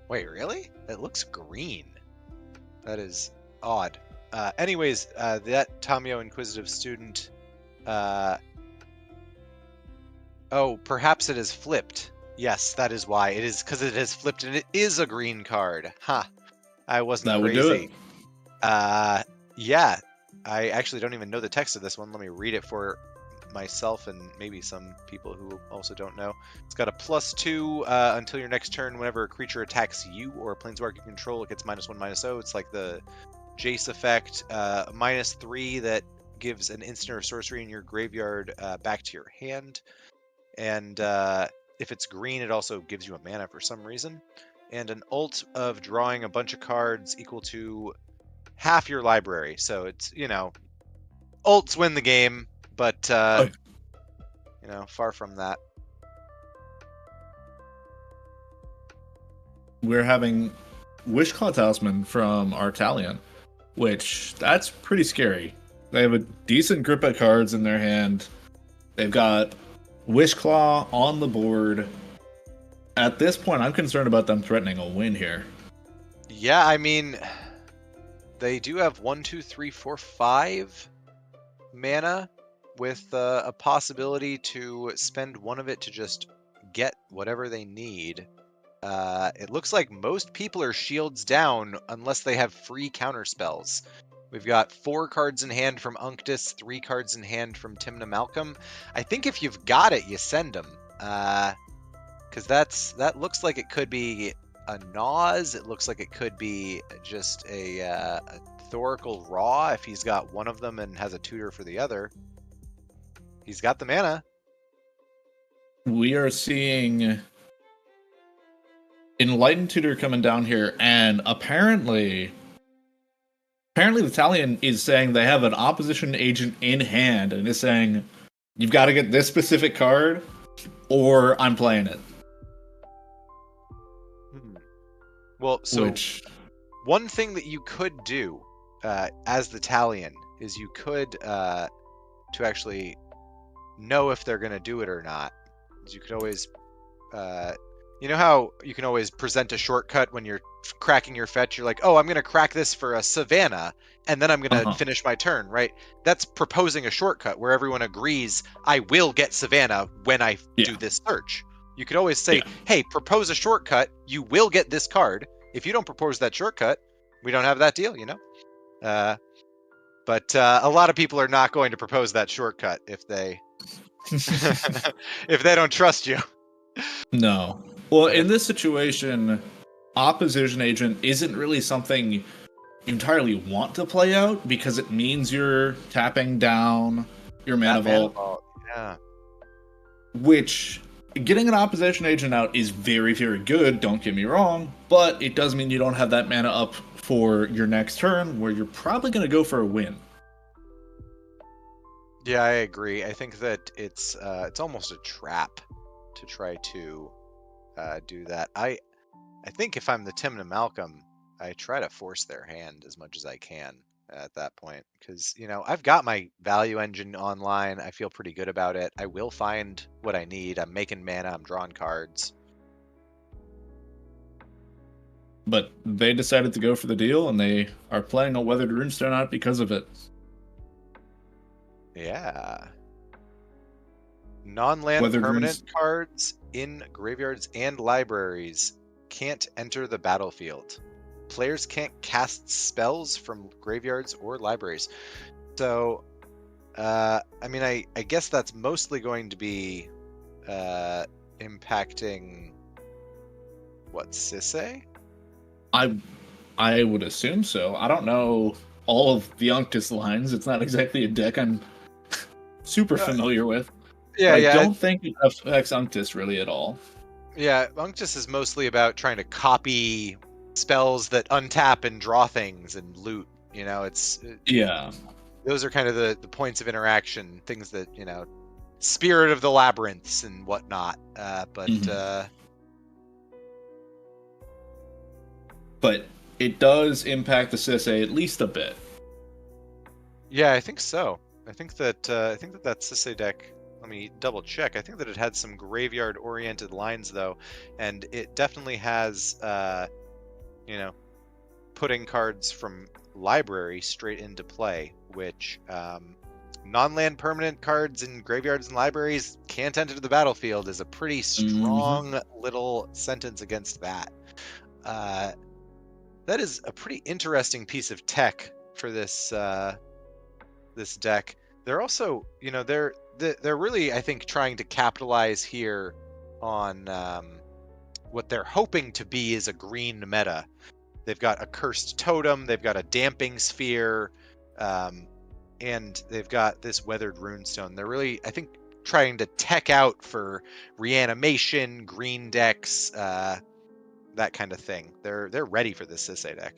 S5: Wait, really? It looks green. That is odd. Anyways, that Tamio Inquisitive Student. Oh, perhaps it is flipped. Yes, that is why. It is because it is flipped and it is a green card. Ha! I wasn't
S6: That would
S5: crazy.
S6: do it.
S5: Yeah. I actually don't even know the text of this one. Let me read it for myself and maybe some people who also don't know. It's got a +2 until your next turn. Whenever a creature attacks you or a planeswalker you control, it gets -1/-0. It's like the Jace effect. -3 that gives an instant or sorcery in your graveyard back to your hand. And if it's green, it also gives you a mana for some reason. And an ult of drawing a bunch of cards equal to half your library. So it's, ults win the game, but, far from that.
S6: We're having Wishclaw Talisman from Artalion, which that's pretty scary. They have a decent grip of cards in their hand. They've got Wishclaw on the board. At this point, I'm concerned about them threatening a win here.
S5: Yeah, I mean, they do have 1, 2, 3, 4, 5 mana with a possibility to spend one of it to just get whatever they need. It looks like most people are shields down unless they have free counter spells. We've got 4 cards in hand from Unctus, 3 cards in hand from Timna Malcolm. I think if you've got it, you send them. Because that looks like it could be a Naz. It looks like it could be just a Thoracle Raw if he's got one of them and has a tutor for the other. He's got the mana.
S6: We are seeing Enlightened Tutor coming down here, and apparently the Italian is saying they have an opposition agent in hand and is saying, you've got to get this specific card or I'm playing it.
S5: Well, so one thing that you could do as the Talion is you could, to actually know if they're going to do it or not, is you could always, you know how you can always present a shortcut when you're cracking your fetch? You're like, oh, I'm going to crack this for a Savannah, and then I'm going to finish my turn, right? That's proposing a shortcut where everyone agrees, I will get Savannah when I do this search. You could always say, hey, propose a shortcut, you will get this card. If you don't propose that shortcut, we don't have that deal, But a lot of people are not going to propose that shortcut if they if they don't trust you.
S6: No. Well, in this situation, opposition agent isn't really something you entirely want to play out because it means you're tapping down your mana vault.
S5: Yeah.
S6: Which, getting an opposition agent out is very, very good, don't get me wrong, but it does mean you don't have that mana up for your next turn where you're probably going to go for a win.
S5: Yeah, I agree. I think that it's almost a trap to try to do that. I think if I'm the Timna Malcolm, I try to force their hand as much as I can at that point because I've got my value engine online. I feel pretty good about it. I will find what I need. I'm making mana. I'm drawing cards.
S6: But they decided to go for the deal, and they are playing a Weathered Runestone out because of it.
S5: Yeah. Non-land
S6: Weathered
S5: permanent cards in graveyards and libraries can't enter the battlefield. Players can't cast spells from graveyards or libraries. So, I mean, I guess that's mostly going to be impacting what, Sisei?
S6: I would assume so. I don't know all of the Unctus lines. It's not exactly a deck I'm super familiar with.
S5: Yeah,
S6: But I
S5: yeah,
S6: don't think it affects Unctus really at all.
S5: yeah. Unctus is mostly about trying to copy spells that untap and draw things and loot. You know,
S6: Yeah.
S5: those are kind of the points of interaction, things that, you know, spirit of the labyrinths and whatnot.
S6: But it does impact the Sisei at least a bit.
S5: Yeah, I think so. I think that that Sisei deck. Let me double check. I think that it had some graveyard-oriented lines though, and it definitely has, you know, putting cards from library straight into play, which non-land permanent cards in graveyards and libraries can't enter the battlefield is a pretty strong little sentence against that. That is a pretty interesting piece of tech for this this deck. They're also, you know, they're really, I think, trying to capitalize here on what they're hoping to be is a green meta. They've got a cursed totem, they've got a damping sphere, and they've got this weathered runestone. They're really, I think, trying to tech out for reanimation, green decks, that kind of thing. They're ready for this Sisei deck.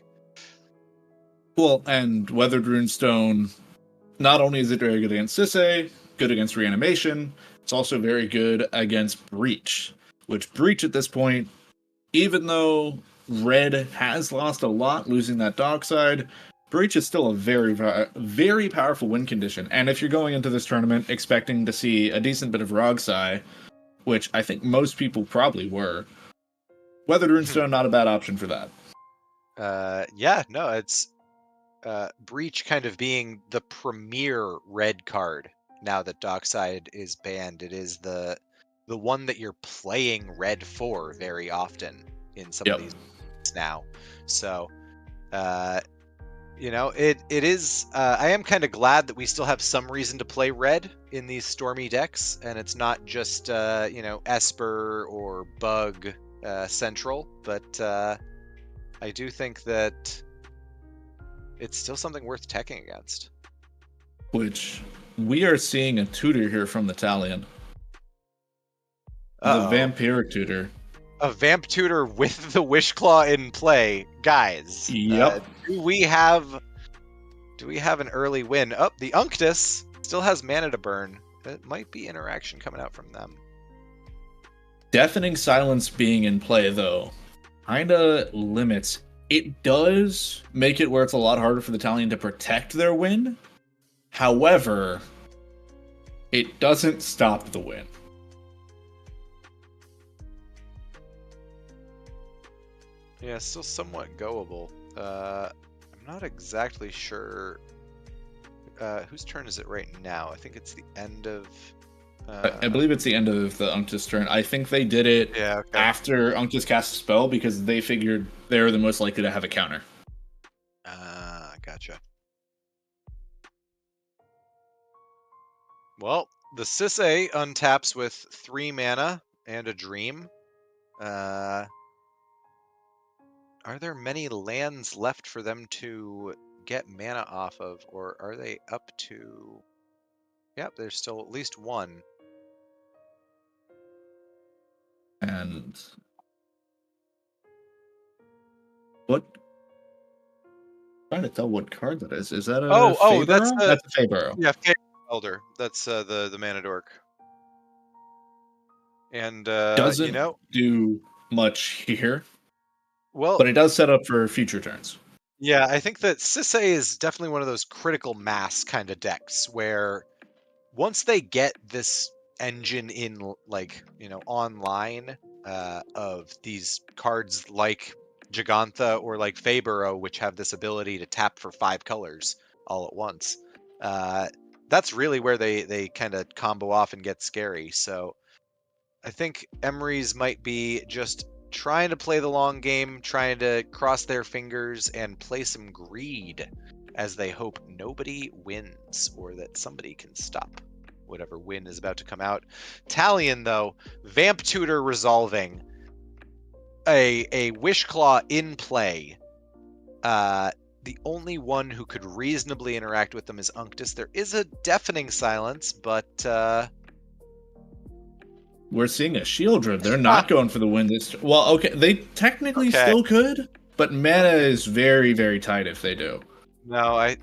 S6: Well, and Weathered Runestone, not only is it very good against Sisei, good against Reanimation, it's also very good against Breach. Which Breach at this point, even though Red has lost a lot losing that dog side, Breach is still a very powerful win condition. And if you're going into this tournament expecting to see a decent bit of Rogsai, which I think most people probably were, Weathered Runestone not a bad option for that.
S5: Yeah, no, it's Breach kind of being the premier red card now that Dockside is banned. It is the one that you're playing red for very often in some of these now. So, you know, it is. I am kind of glad that we still have some reason to play red in these stormy decks, and it's not just you know, Esper or Bug central, but I do think that it's still something worth teching against.
S6: Which we are seeing a tutor here from the Talion. The Vampiric tutor.
S5: A Vamp tutor with the Wishclaw in play. Guys,
S6: Yep.
S5: do we have an early win? Oh, the Unctus still has mana to burn. It might be interaction coming out from them.
S6: Deafening Silence being in play, though, kinda limits. It does make it where it's a lot harder for the Talion to protect their win. However, it doesn't stop the win.
S5: Yeah, still somewhat goable. I'm not exactly sure whose turn is it right now. I think it's the end of...
S6: I believe it's the end of the Unctus turn. I think they did it after Unctus cast a spell because they figured they were the most likely to have a counter.
S5: Gotcha. Well, the Sisei untaps with 3 mana and a dream. Are there many lands left for them to get mana off of, or are they up to... Yep, there's still at least one.
S6: And what? I'm trying to tell what card that is. Is that a
S5: Fey
S6: that's
S5: Burrow?
S6: That's a Fey Burrow.
S5: Yeah, Fey Elder. That's the mana dork. And
S6: Doesn't
S5: you know,
S6: do much here,
S5: well,
S6: but it does set up for future turns.
S5: yeah, I think that Sisei is definitely one of those critical mass kind of decks where once they get this engine in, like, you know, online, of these cards like Gigantha or like Fey Burrow, which have this ability to tap for 5 colors all at once, that's really where they kind of combo off and get scary. So I think Emery's might be just trying to play the long game, trying to cross their fingers and play some greed as they hope nobody wins or that somebody can stop whatever win is about to come out. Talion, though, Vamp Tutor resolving. a Wish Claw in play. The only one who could reasonably interact with them is Unctus. There is a deafening silence, but
S6: We're seeing a shield drift. They're not going for the win this. Well, okay, they technically still could, but mana is very, very tight if they do.
S5: no, I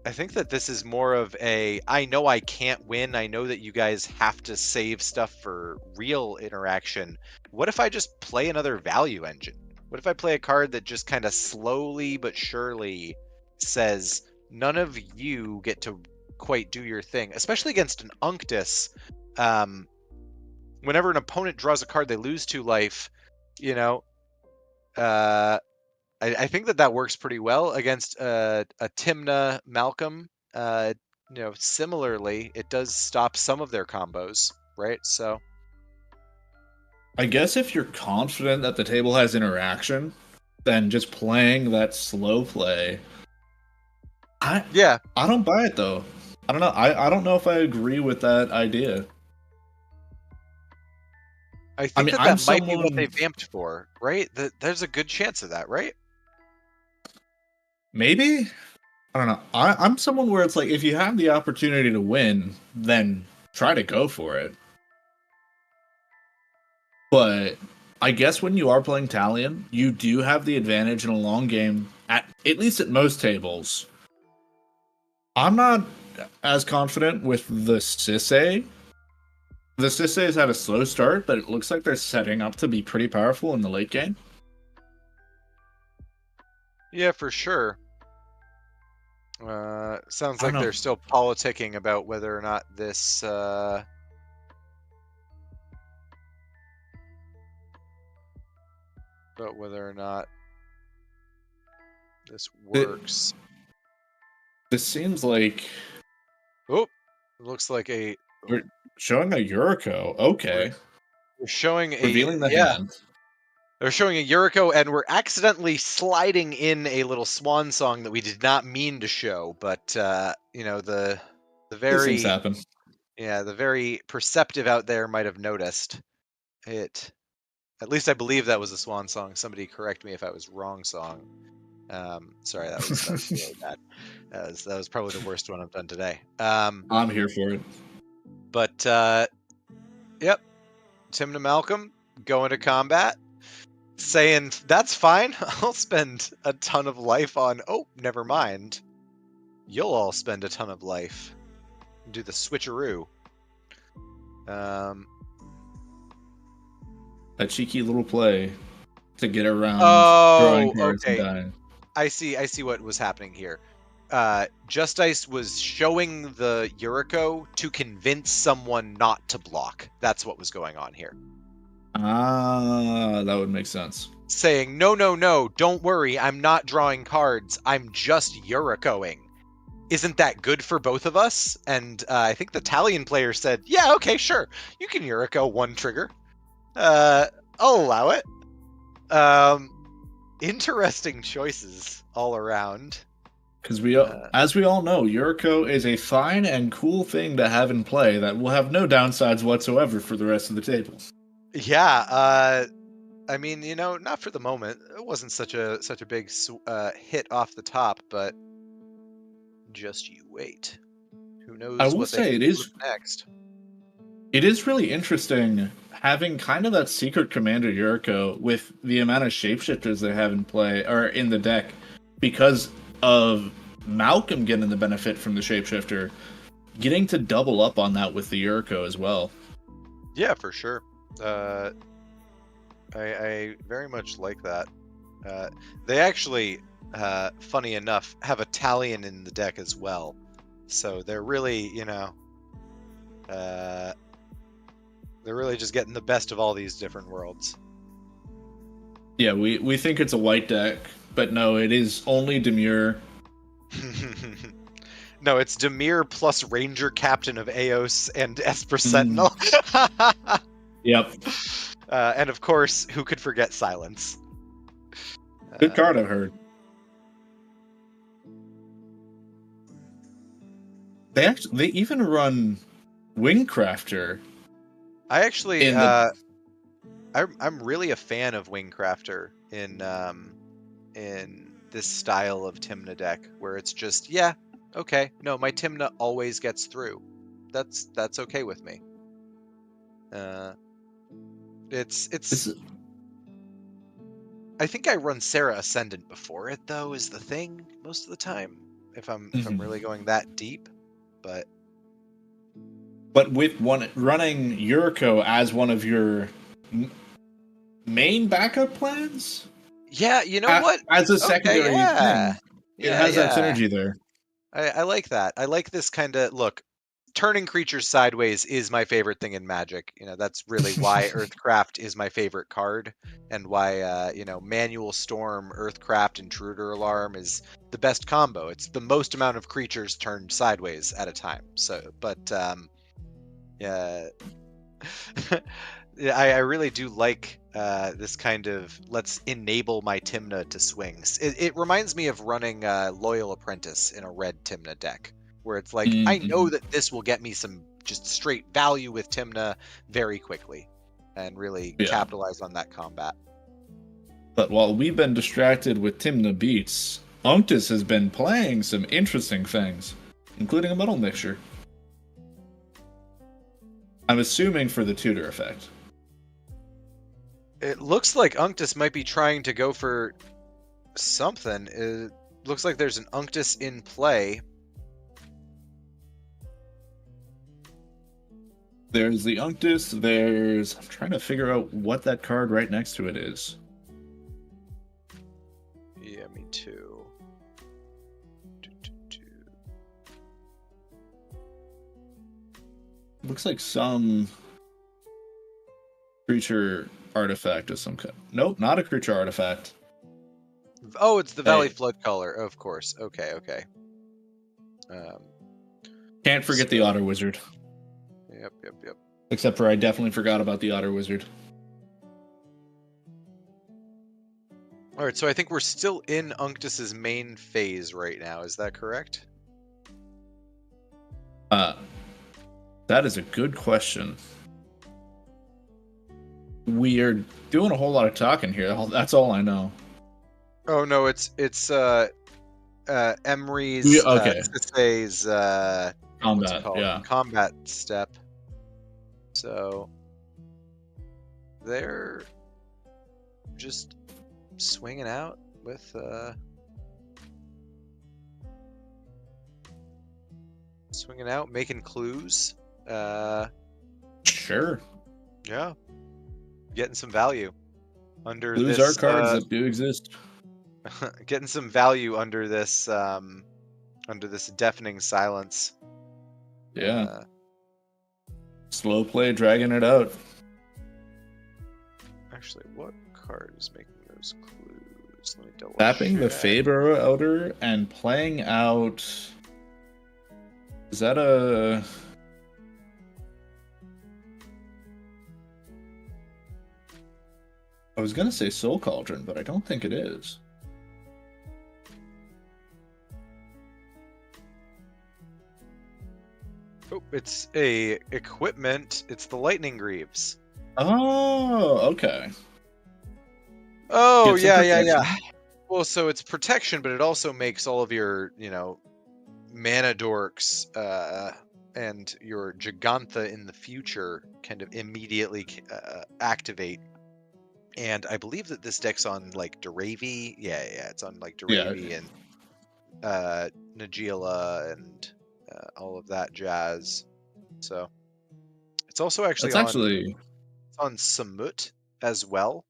S5: think that this is more of a, I know I can't win. I know that you guys have to save stuff for real interaction. What if I just play another value engine? What if I play a card that just kind of slowly but surely says, none of you get to quite do your thing, especially against an Unctus. Whenever an opponent draws a card, they lose 2 life, you know, I think that works pretty well against a Timna Malcolm. Similarly, it does stop some of their combos, right? So
S6: I guess if you're confident that the table has interaction, then just playing that slow play. I don't buy it though. I don't know. I don't know if I agree with that idea.
S5: I think that
S6: I'm
S5: might be what they vamped for, right? There's a good chance of that, right?
S6: Maybe? I don't know. I'm someone where it's like, if you have the opportunity to win, then try to go for it. But I guess when you are playing Talion, you do have the advantage in a long game, at least at most tables. I'm not as confident with the Sisay. The Sisay has had a slow start, but it looks like they're setting up to be pretty powerful in the late game.
S5: Yeah, for sure. Sounds like they're still politicking about whether or not this works.
S6: This seems like...
S5: Oh, it looks like
S6: we're showing a Yuriko. Okay.
S5: We're showing
S6: revealing the hand.
S5: They're showing a Yuriko, and we're accidentally sliding in a little swan song that we did not mean to show, but the very
S6: These things happen.
S5: Yeah, the very perceptive out there might have noticed it. At least I believe that was a swan song. Somebody correct me if I was wrong song. Sorry, that was really bad. That was probably the worst one I've done today.
S6: I'm here for it.
S5: But yep, Timna Malcolm going to combat, saying that's fine. I'll spend a ton of life on. Oh, never mind. You'll all spend a ton of life. Do the switcheroo.
S6: A cheeky little play to get around drawing cards and dying.
S5: I see what was happening here. Justice was showing the Yuriko to convince someone not to block. That's what was going on here.
S6: Ah, that would make sense.
S5: Saying, no, don't worry, I'm not drawing cards. I'm just Yurikoing. Isn't that good for both of us? And I think the Talion player said, yeah, okay, sure. You can Yuriko 1 trigger. I'll allow it. Interesting choices all around.
S6: Because as we all know, Yuriko is a fine and cool thing to have in play that will have no downsides whatsoever for the rest of the table.
S5: Yeah, I mean, not for the moment. It wasn't such a big hit off the top, but just you wait. Who knows?
S6: I will say it is
S5: next.
S6: It is really interesting having kind of that secret commander Yuriko with the amount of shapeshifters they have in play or in the deck, because of Malcolm getting the benefit from the shapeshifter, getting to double up on that with the Yuriko as well.
S5: Yeah, for sure. I very much like that. They actually, funny enough, have a Talion in the deck as well. So they're really, they're really just getting the best of all these different worlds.
S6: Yeah, we think it's a white deck, but no, it is only Demure.
S5: No, it's Demure plus Ranger Captain of Ka0s and Esper Sentinel.
S6: Yep.
S5: And of course, who could forget Silence?
S6: Good card, I've heard. They even run Wingcrafter.
S5: I actually I'm really a fan of Wingcrafter in this style of Tymna deck, where it's just, yeah, okay, no, my Tymna always gets through. That's okay with me. It's
S6: This is,
S5: I think I run Sarah Ascendant before it, though, is the thing most of the time, if I'm really going that deep. But
S6: with running Yuriko as one of your main backup plans,
S5: yeah, you know what?
S6: as a
S5: Okay,
S6: secondary
S5: yeah,
S6: thing, it has that
S5: yeah.
S6: synergy there.
S5: I like that. I like this kind of look. Turning creatures sideways is my favorite thing in Magic. That's really why Earthcraft is my favorite card, and why Manual Storm, Earthcraft, Intruder Alarm is the best combo. It's the most amount of creatures turned sideways at a time. So, but yeah, I really do like this kind of let's enable my Tymna to swings. It reminds me of running Loyal Apprentice in a red Tymna deck, where it's like, I know that this will get me some just straight value with Tymna very quickly and really capitalize on that combat.
S6: But while we've been distracted with Tymna beats, Unctus has been playing some interesting things, including a metal mixture. I'm assuming for the tutor effect.
S5: It looks like Unctus might be trying to go for something. It looks like there's an Unctus in play.
S6: There's the Unctus, I'm trying to figure out what that card right next to it is.
S5: Yeah, me too.
S6: Looks like some creature artifact of some kind. Nope, not a creature artifact.
S5: Oh, it's the Valley Flood color, of course. Okay.
S6: Can't forget the Otter Wizard.
S5: Yep.
S6: Except for I definitely forgot about the Otter Wizard.
S5: All right, so I think we're still in Unctus's main phase right now. Is that correct?
S6: That is a good question. We are doing a whole lot of talking here. That's all I know.
S5: Oh no, it's Emery's Sisei's combat step. So they're just swinging out with making clues.
S6: Sure.
S5: Yeah, getting some value under
S6: clues
S5: this.
S6: Are cards that do exist.
S5: Getting some value under this deafening silence.
S6: Yeah. Slow play, dragging it out.
S5: Actually, what card is making those clues? Let me double
S6: Tapping the
S5: check.
S6: Faber Outer and playing out. Is that a? I was gonna say Soul Cauldron, but I don't think it is.
S5: Oh, it's a equipment. It's the Lightning Greaves.
S6: Oh, okay.
S5: Oh,
S6: Get some
S5: yeah.
S6: protection.
S5: Well, so it's protection, but it also makes all of your, mana dorks and your Gigantha in the future kind of immediately activate. And I believe that this deck's on like Duravi. Yeah, it's on like Duravi and Nagila and all of that jazz. So it's also actually on Samut as well,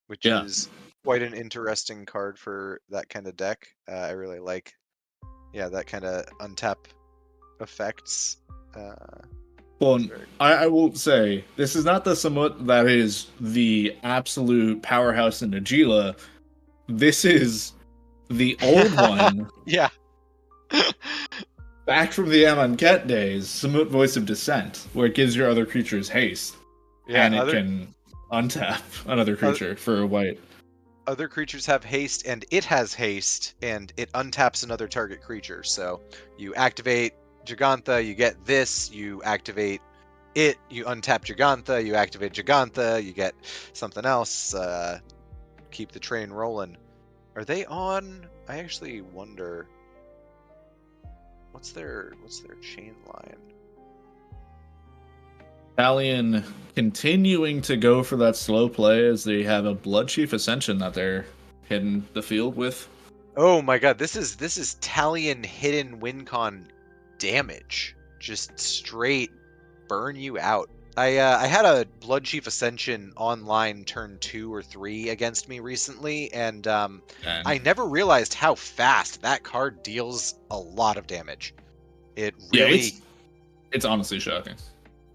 S5: which is quite an interesting card for that kind of deck. I really like, that kind of untap effects.
S6: Well, I will say, this is not the Samut that is the absolute powerhouse in Nagila. This is the old one.
S5: Yeah.
S6: Back from the Amonkhet days, Samut Voice of Dissent, where it gives your other creatures haste.
S5: Yeah,
S6: and it can untap another creature for a white.
S5: Other creatures have haste, and it has haste, and it untaps another target creature. So you activate Gigantha, you get this, you activate you untap Gigantha, you activate Gigantha, you get something else, keep the train rolling. Are they on? I actually wonder. What's their chain line?
S6: Italian continuing to go for that slow play as they have a Blood Chief Ascension that they're hitting the field with.
S5: Oh my god, this is Talion hidden wincon damage. Just straight burn you out. I had a Blood Chief Ascension online turn 2 or 3 against me recently, and I never realized how fast that card deals a lot of damage. It really,
S6: it's honestly shocking.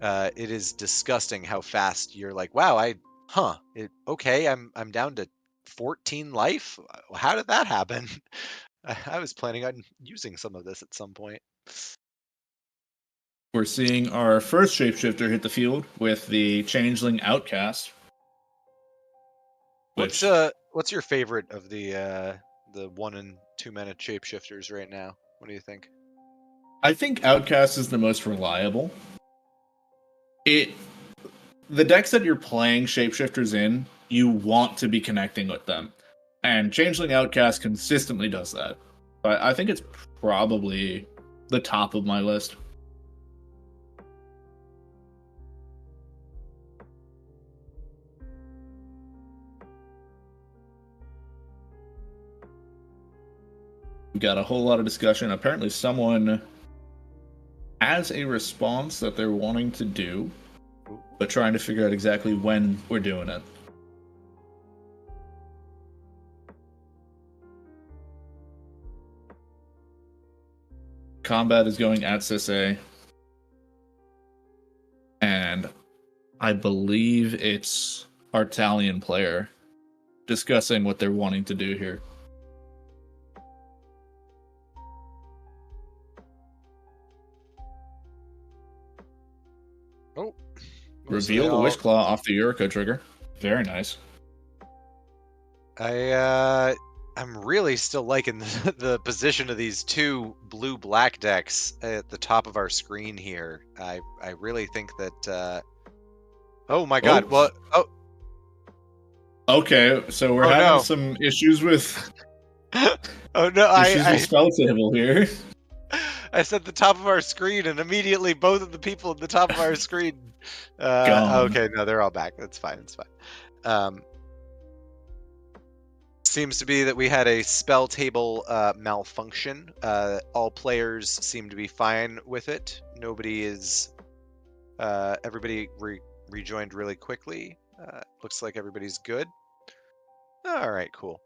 S5: it is disgusting how fast you're like, wow, okay, I'm down to 14 life. How did that happen? I was planning on using some of this at some point.
S6: We're seeing our first shapeshifter hit the field with the Changeling Outcast.
S5: What's your favorite of the 1 and 2 mana shapeshifters right now? What do you think?
S6: I think Outcast is the most reliable. The decks that you're playing shapeshifters in, you want to be connecting with them. And Changeling Outcast consistently does that. But I think it's probably the top of my list. We got a whole lot of discussion. Apparently someone has a response that they're wanting to do, but trying to figure out exactly when we're doing it. Combat is going at Sisse. And I believe it's our Italian player discussing what they're wanting to do here.
S5: Oh.
S6: Reveal the Wish Claw off the Yuriko trigger. Very nice.
S5: I'm really still liking the position of these two blue-black decks at the top of our screen here. I really think that. Oh my God! What? Oh.
S6: Okay, so we're having some issues with.
S5: Oh no!
S6: Issues with spell table here.
S5: I said the top of our screen, and immediately both of the people at the top of our screen. Okay, no, they're all back. That's fine. It's fine. Seems to be that we had a spell table malfunction. All players seem to be fine with it. Nobody is. Everybody rejoined really quickly. Looks like everybody's good. All right, cool.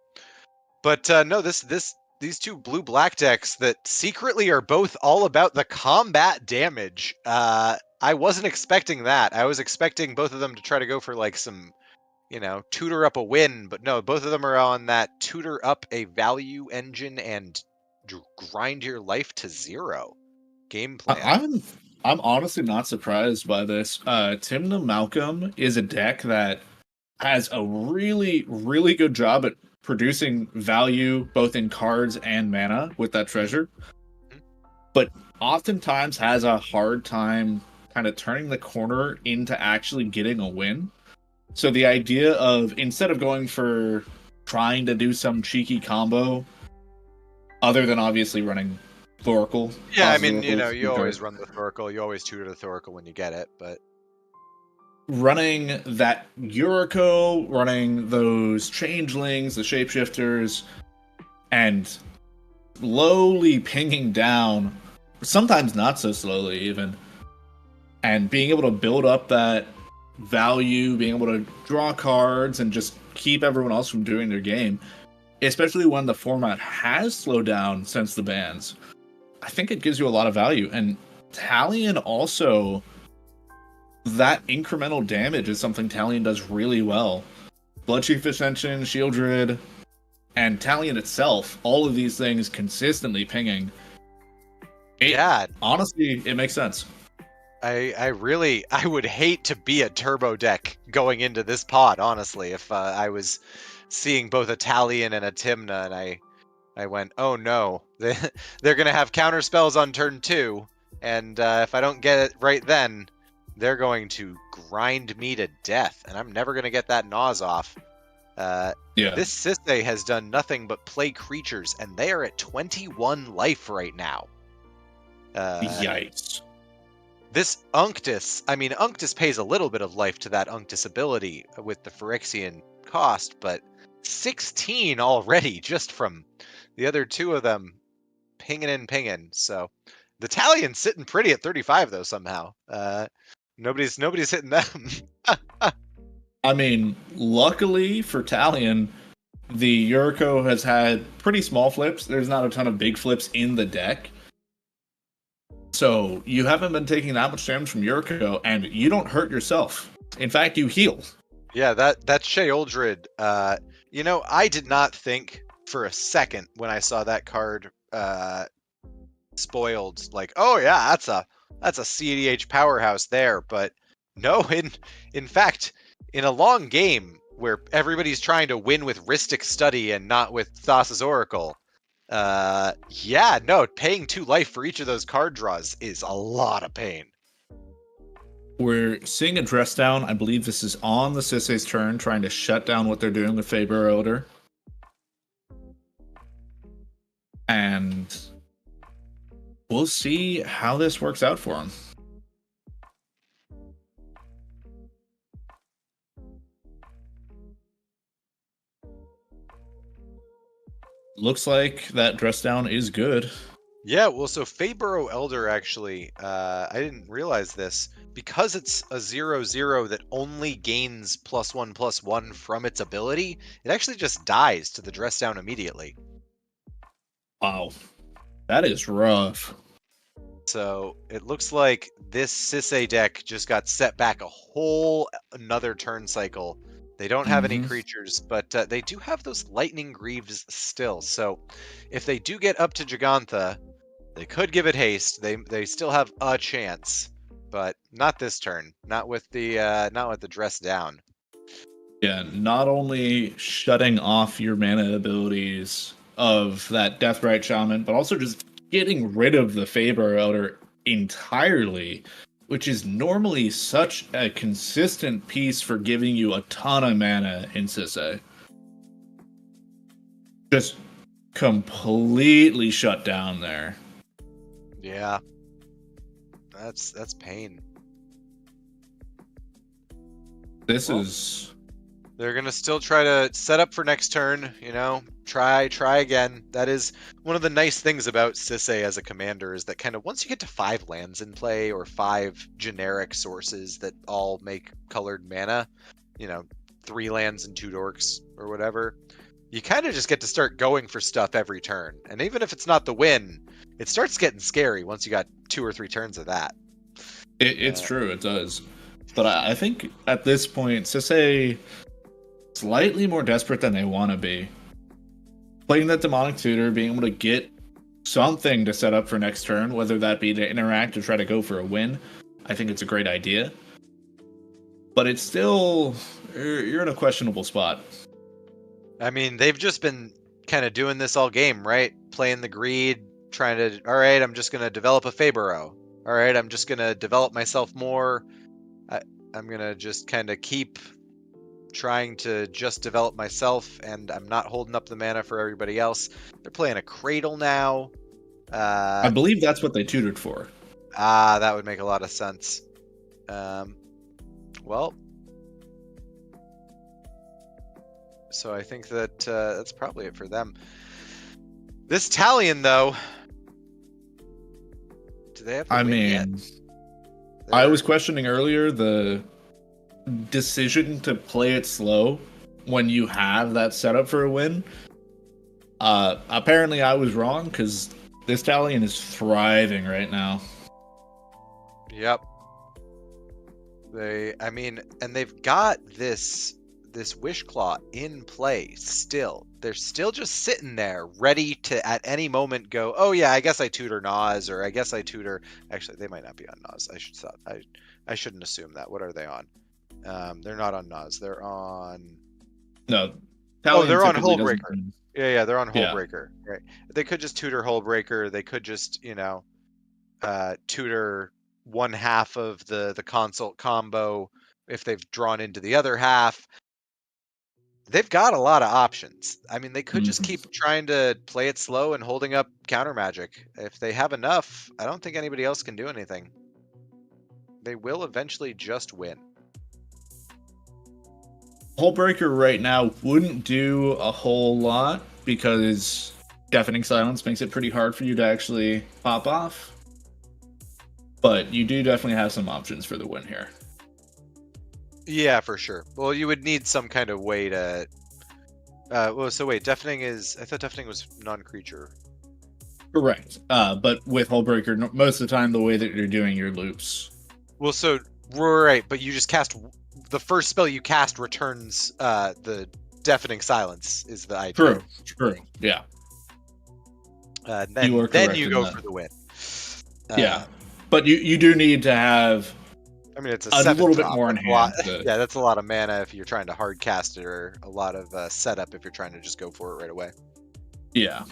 S5: But no, these two blue-black decks that secretly are both all about the combat damage. I wasn't expecting that. I was expecting both of them to try to go for like some, tutor up a win, but no, both of them are on that tutor up a value engine and grind your life to 0 game plan.
S6: I'm honestly not surprised by this. Timna Malcolm is a deck that has a really, really good job at producing value both in cards and mana with that treasure, but oftentimes has a hard time kind of turning the corner into actually getting a win. So the idea of, instead of going for trying to do some cheeky combo, other than obviously running Thoracle.
S5: Yeah, I mean, you always run the Thoracle, you always tutor the Thoracle when you get it, but
S6: running that Yuriko, running those changelings, the shapeshifters, and slowly pinging down, sometimes not so slowly even, and being able to build up that value, being able to draw cards and just keep everyone else from doing their game, especially when the format has slowed down since the bans. I think it gives you a lot of value. And Talion also, that incremental damage is something Talion does really well. Blood Chief Ascension, Shieldred, and Talion itself, all of these things consistently pinging. Honestly, it makes sense.
S5: I would hate to be a turbo deck going into this pod, honestly, if I was seeing both a Talion and a Timna, and I went, oh no, they're going to have counter spells on turn 2, and if I don't get it right then, they're going to grind me to death, and I'm never going to get that Ka0s off.
S6: Yeah.
S5: This Sisay has done nothing but play creatures, and they are at 21 life right now.
S6: Yikes.
S5: This Unctus, I mean, Unctus pays a little bit of life to that Unctus ability with the Phyrexian cost, but 16 already just from the other two of them pinging and pinging. So the Talion's sitting pretty at 35 though somehow. Nobody's hitting them.
S6: I mean, luckily for Talion, the Yuriko has had pretty small flips. There's not a ton of big flips in the deck. So you haven't been taking that much damage from Yuriko, and you don't hurt yourself. In fact, you heal.
S5: Yeah, that's Sheoldred. I did not think for a second when I saw that card spoiled, like, oh yeah, that's a CDH powerhouse there. But no, in fact, in a long game where everybody's trying to win with Rhystic Study and not with Thassa's Oracle, paying 2 life for each of those card draws is a lot of pain.
S6: We're seeing a dress down. I believe this is on the Sisay's turn, trying to shut down what they're doing with Faber Elder. And we'll see how this works out for him. Looks like that dress down is good.
S5: Yeah, well, so Faber Elder actually, I didn't realize this. Because it's a 0/0 that only gains +1/+1 from its ability, it actually just dies to the dress down immediately.
S6: Wow. That is rough.
S5: So it looks like this Sisay deck just got set back a whole another turn cycle. They don't have any creatures, but they do have those Lightning Greaves still. So if they do get up to Gigantha, they could give it haste. They still have a chance, but not this turn. Not with the dress down.
S6: Yeah, not only shutting off your mana abilities of that Deathrite Shaman, but also just getting rid of the Faber Elder entirely, which is normally such a consistent piece for giving you a ton of mana in Sisay. Just completely shut down there.
S5: Yeah. That's pain.
S6: This is...
S5: They're going to still try to set up for next turn, try again. That is one of the nice things about Sisay as a commander, is that kind of once you get to 5 lands in play or 5 generic sources that all make colored mana, 3 lands and 2 dorks or whatever, you kind of just get to start going for stuff every turn. And even if it's not the win, it starts getting scary once you got 2 or 3 turns of that.
S6: It's true, it does. But I think at this point, Sisay slightly more desperate than they want to be. Playing that Demonic Tutor, being able to get something to set up for next turn, whether that be to interact or try to go for a win, I think it's a great idea. But it's still... You're in a questionable spot.
S5: I mean, they've just been kind of doing this all game, right? Playing the greed, trying to, all right, I'm just going to develop a Fabero. All right, I'm just going to develop myself more. I'm going to just kind of keep trying to just develop myself, and I'm not holding up the mana for everybody else. They're playing a Cradle now.
S6: I believe that's what they tutored for.
S5: That would make a lot of sense. Well, so I think that that's probably it for them. This Talion, though, do they have the win yet?
S6: I was questioning earlier the decision to play it slow when you have that setup for a win. Apparently I was wrong, because this Talion is thriving right now.
S5: Yep. And they've got this Wishclaw in play still. They're still just sitting there, ready to at any moment go, oh yeah, I guess I tutor Ka0s, or I guess I tutor... Actually, they might not be on Ka0s. I shouldn't assume that. What are they on? They're not on Ka0s. They're on...
S6: No.
S5: Talion they're on
S6: typically
S5: Hullbreaker.
S6: doesn't-
S5: Yeah, they're on
S6: Yeah.
S5: Hullbreaker. Right. They could just tutor Hullbreaker. They could just, tutor one half of the consult combo if they've drawn into the other half. They've got a lot of options. I mean, they could just keep trying to play it slow and holding up counter magic. If they have enough, I don't think anybody else can do anything. They will eventually just win.
S6: Hullbreaker right now wouldn't do a whole lot because Deafening Silence makes it pretty hard for you to actually pop off. But you do definitely have some options for the win here.
S5: Yeah, for sure. Well, you would need some kind of way to... well, so wait, Deafening is... I thought Deafening was non-creature.
S6: Correct. But with Hullbreaker, most of the time the way that you're doing your loops...
S5: Well, so... Right, but you just cast... The first spell you cast returns the Deafening Silence, is the idea.
S6: True. Yeah.
S5: Then you go for the win.
S6: Yeah. But you do need to have...
S5: I mean, it's
S6: a little bit more in hand.
S5: Yeah, that's a lot of mana if you're trying to hard cast it, or a lot of setup if you're trying to just go for it right away.
S6: Yeah.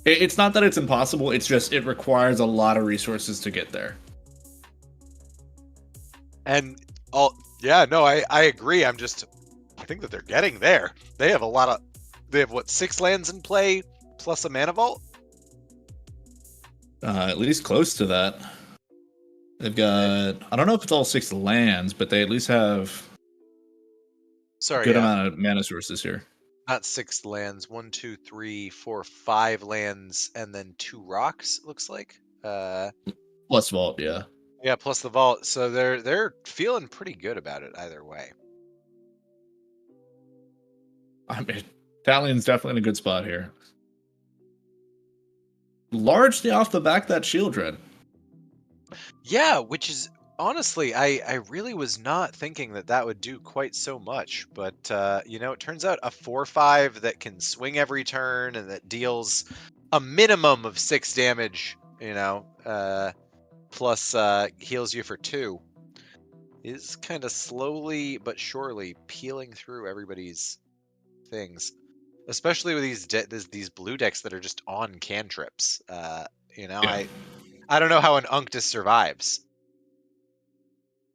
S6: It's not that it's impossible, it's just it requires a lot of resources to get there.
S5: And I agree. I think that they're getting there. They have what, 6 lands in play plus a mana vault?
S6: At least close to that. They've got, I don't know if it's all 6 lands, but they at least have a good amount of mana sources here.
S5: Not 6 lands. 1, 2, 3, 4, 5 lands, and then 2 rocks, it looks like.
S6: Plus vault, yeah.
S5: Yeah, plus the vault. So they're feeling pretty good about it either way.
S6: I mean, Talion's definitely in a good spot here. Largely off the back that shield dread.
S5: Yeah, which is honestly, I really was not thinking that would do quite so much, but it turns out a 4/5 that can swing every turn and that deals a minimum of 6 damage, plus heals you for 2, is kind of slowly but surely peeling through everybody's things, especially with these blue decks that are just on cantrips. Yeah. I don't know how an Unctus survives.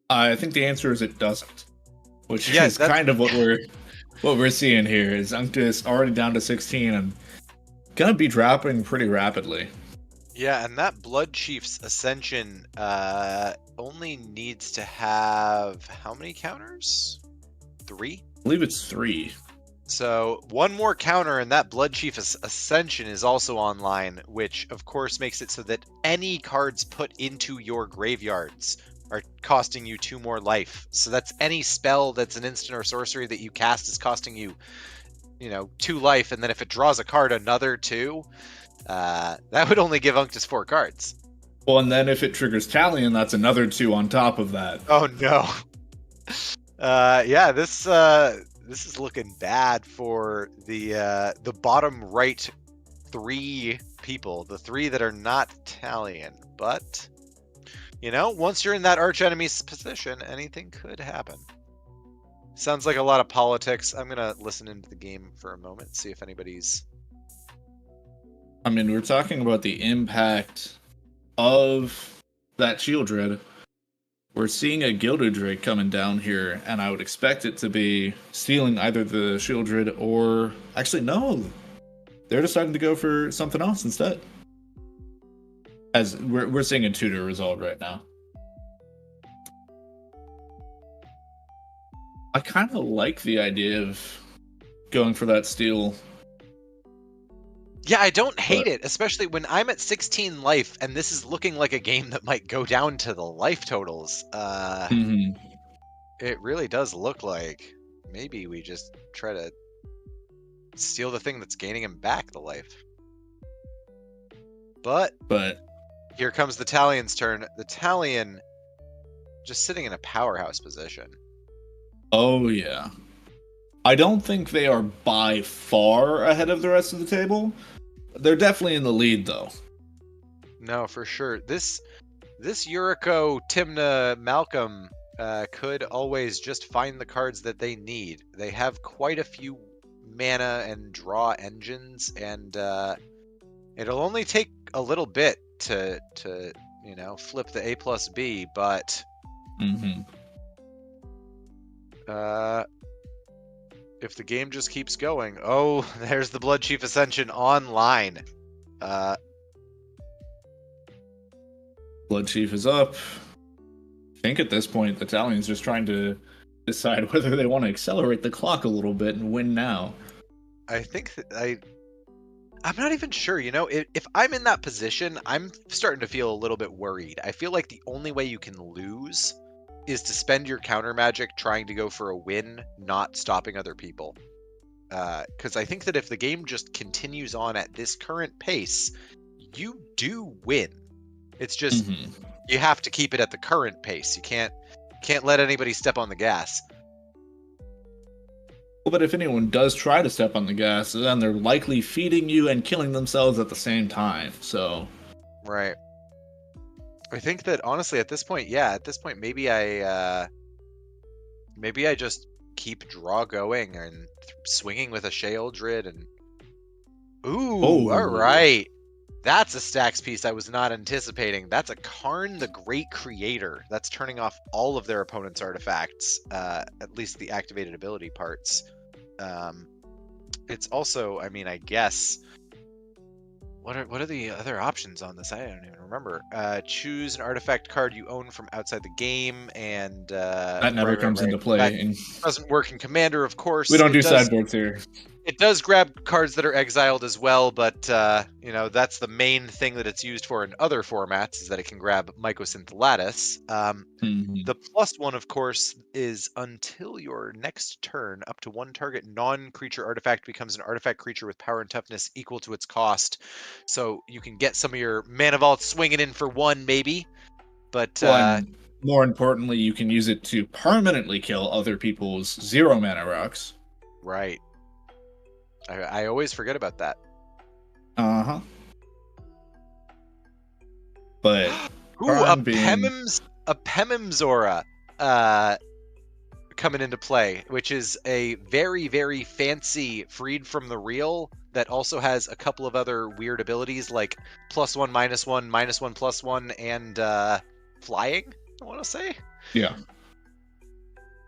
S6: I think the answer is it doesn't, which is kind of what we're seeing here. Is Unctus already down to 16 and gonna be dropping pretty rapidly.
S5: Yeah, and that Blood Chief's Ascension only needs to have how many counters? 3?
S6: I believe it's 3.
S5: So 1 more counter and that Blood Chief's Ascension is also online, which of course makes it so that any cards put into your graveyards are costing you 2 more life. So that's any spell that's an instant or sorcery that you cast is costing you, 2 life, and then if it draws a card, another 2. That would only give Unctus 4 cards.
S6: Well, and then if it triggers Talion, that's another 2 on top of that.
S5: Oh no. This is looking bad for the bottom right 3 people, the 3 that are not Talion. But once you're in that archenemy's position, anything could happen. Sounds like a lot of politics. I'm gonna listen into the game for a moment, see if anybody's...
S6: I mean, we're talking about the impact of that shield dread. We're seeing a Gilded Drake coming down here, and I would expect it to be stealing either the shield dread or... Actually, no. They're deciding to go for something else instead. As we're seeing a tutor result right now. I kind of like the idea of going for that steal.
S5: Yeah, I don't hate it, especially when I'm at 16 life, and this is looking like a game that might go down to the life totals. It really does look like maybe we just try to steal the thing that's gaining him back the life. But here comes the Talion's turn. The Talion just sitting in a powerhouse position.
S6: Oh, yeah. I don't think they are by far ahead of the rest of the table. They're definitely in the lead, though.
S5: No, for sure. This Yuriko, Timna, Malcolm could always just find the cards that they need. They have quite a few mana and draw engines, and it'll only take a little bit to flip the A plus B, but if the game just keeps going, oh, there's the Blood Chief Ascension online.
S6: Blood Chief is up. I think at this point, the Italian's just trying to decide whether they want to accelerate the clock a little bit and win now.
S5: I think I'm not even sure, if I'm in that position, I'm starting to feel a little bit worried. I feel like the only way you can lose is to spend your counter magic trying to go for a win, not stopping other people. Because I think that if the game just continues on at this current pace, you do win. It's just you have to keep it at the current pace. You can't let anybody step on the gas.
S6: Well, but if anyone does try to step on the gas, then they're likely feeding you and killing themselves at the same time. So,
S5: right. I think that honestly, at this point, maybe I just keep draw going and swinging with a Shea Eldred and. Ooh, all right. That's a stacks piece I was not anticipating. That's a Karn the Great Creator. That's turning off all of their opponent's artifacts, at least the activated ability parts. It's also, I guess, what are the other options on this? I don't even remember. Choose an artifact card you own from outside the game, and
S6: that never comes into play.
S5: That doesn't work in Commander, of course.
S6: We don't do sideboards here.
S5: It does grab cards that are exiled as well, but that's the main thing that it's used for in other formats, is that it can grab Mycosynth Lattice. The +1, of course, is until your next turn, up to one target non-creature artifact becomes an artifact creature with power and toughness equal to its cost. So you can get some of your mana vaults swinging in for one, maybe. But
S6: more importantly, you can use it to permanently kill other people's 0 mana rocks.
S5: Right. I always forget about that.
S6: But
S5: ooh, a Pemimzora coming into play, which is a very, very fancy Freed from the Real that also has a couple of other weird abilities like +1, -1, -1, +1, and flying, I want to say.
S6: Yeah,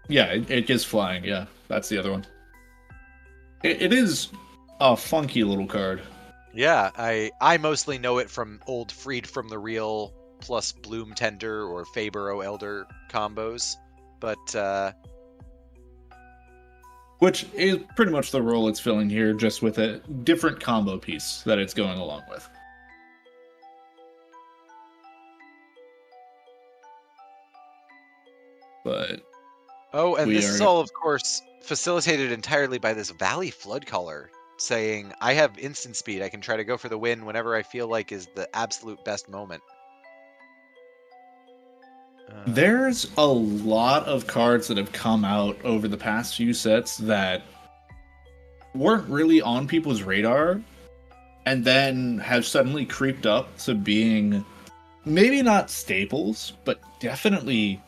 S6: it gets flying. Yeah, that's the other one. It is a funky little card.
S5: Yeah, I mostly know it from old Freed from the Real plus Bloom Tender or Faburo Elder combos, but
S6: which is pretty much the role it's filling here, just with a different combo piece that it's going along with. But
S5: and this is all, of course, facilitated entirely by this Valley Flood Caller saying, I have instant speed. I can try to go for the win whenever I feel like is the absolute best moment.
S6: There's a lot of cards that have come out over the past few sets that weren't really on people's radar and then have suddenly creeped up to being maybe not staples, but definitely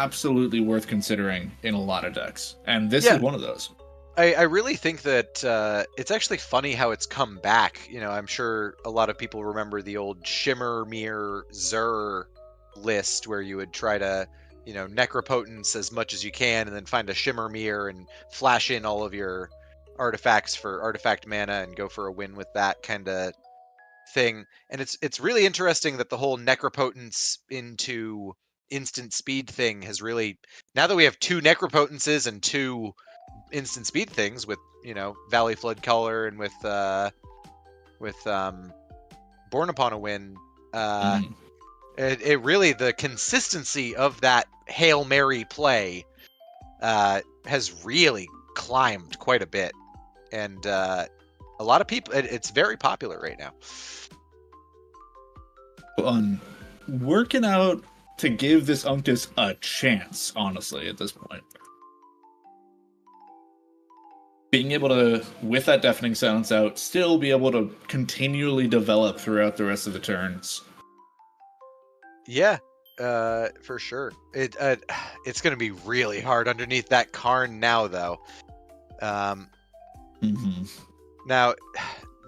S6: absolutely worth considering in a lot of decks. And this is one of those.
S5: I really think that it's actually funny how it's come back. I'm sure a lot of people remember the old Shimmer Mirror Zur list where you would try to, Necropotence as much as you can and then find a Shimmer Mirror and flash in all of your artifacts for artifact mana and go for a win with that kind of thing. And it's really interesting that the whole Necropotence into instant speed thing has really, now that we have 2 Necropotences and 2 instant speed things with Valley Flood Caller and with Born Upon a Win, it really, the consistency of that Hail Mary play has really climbed quite a bit, and a lot of people, it's very popular right now.
S6: Working out to give this Unctus a chance, honestly, at this point. Being able to, with that Deafening Silence out, still be able to continually develop throughout the rest of the turns.
S5: Yeah, for sure. It's going to be really hard underneath that Karn now, though. Now,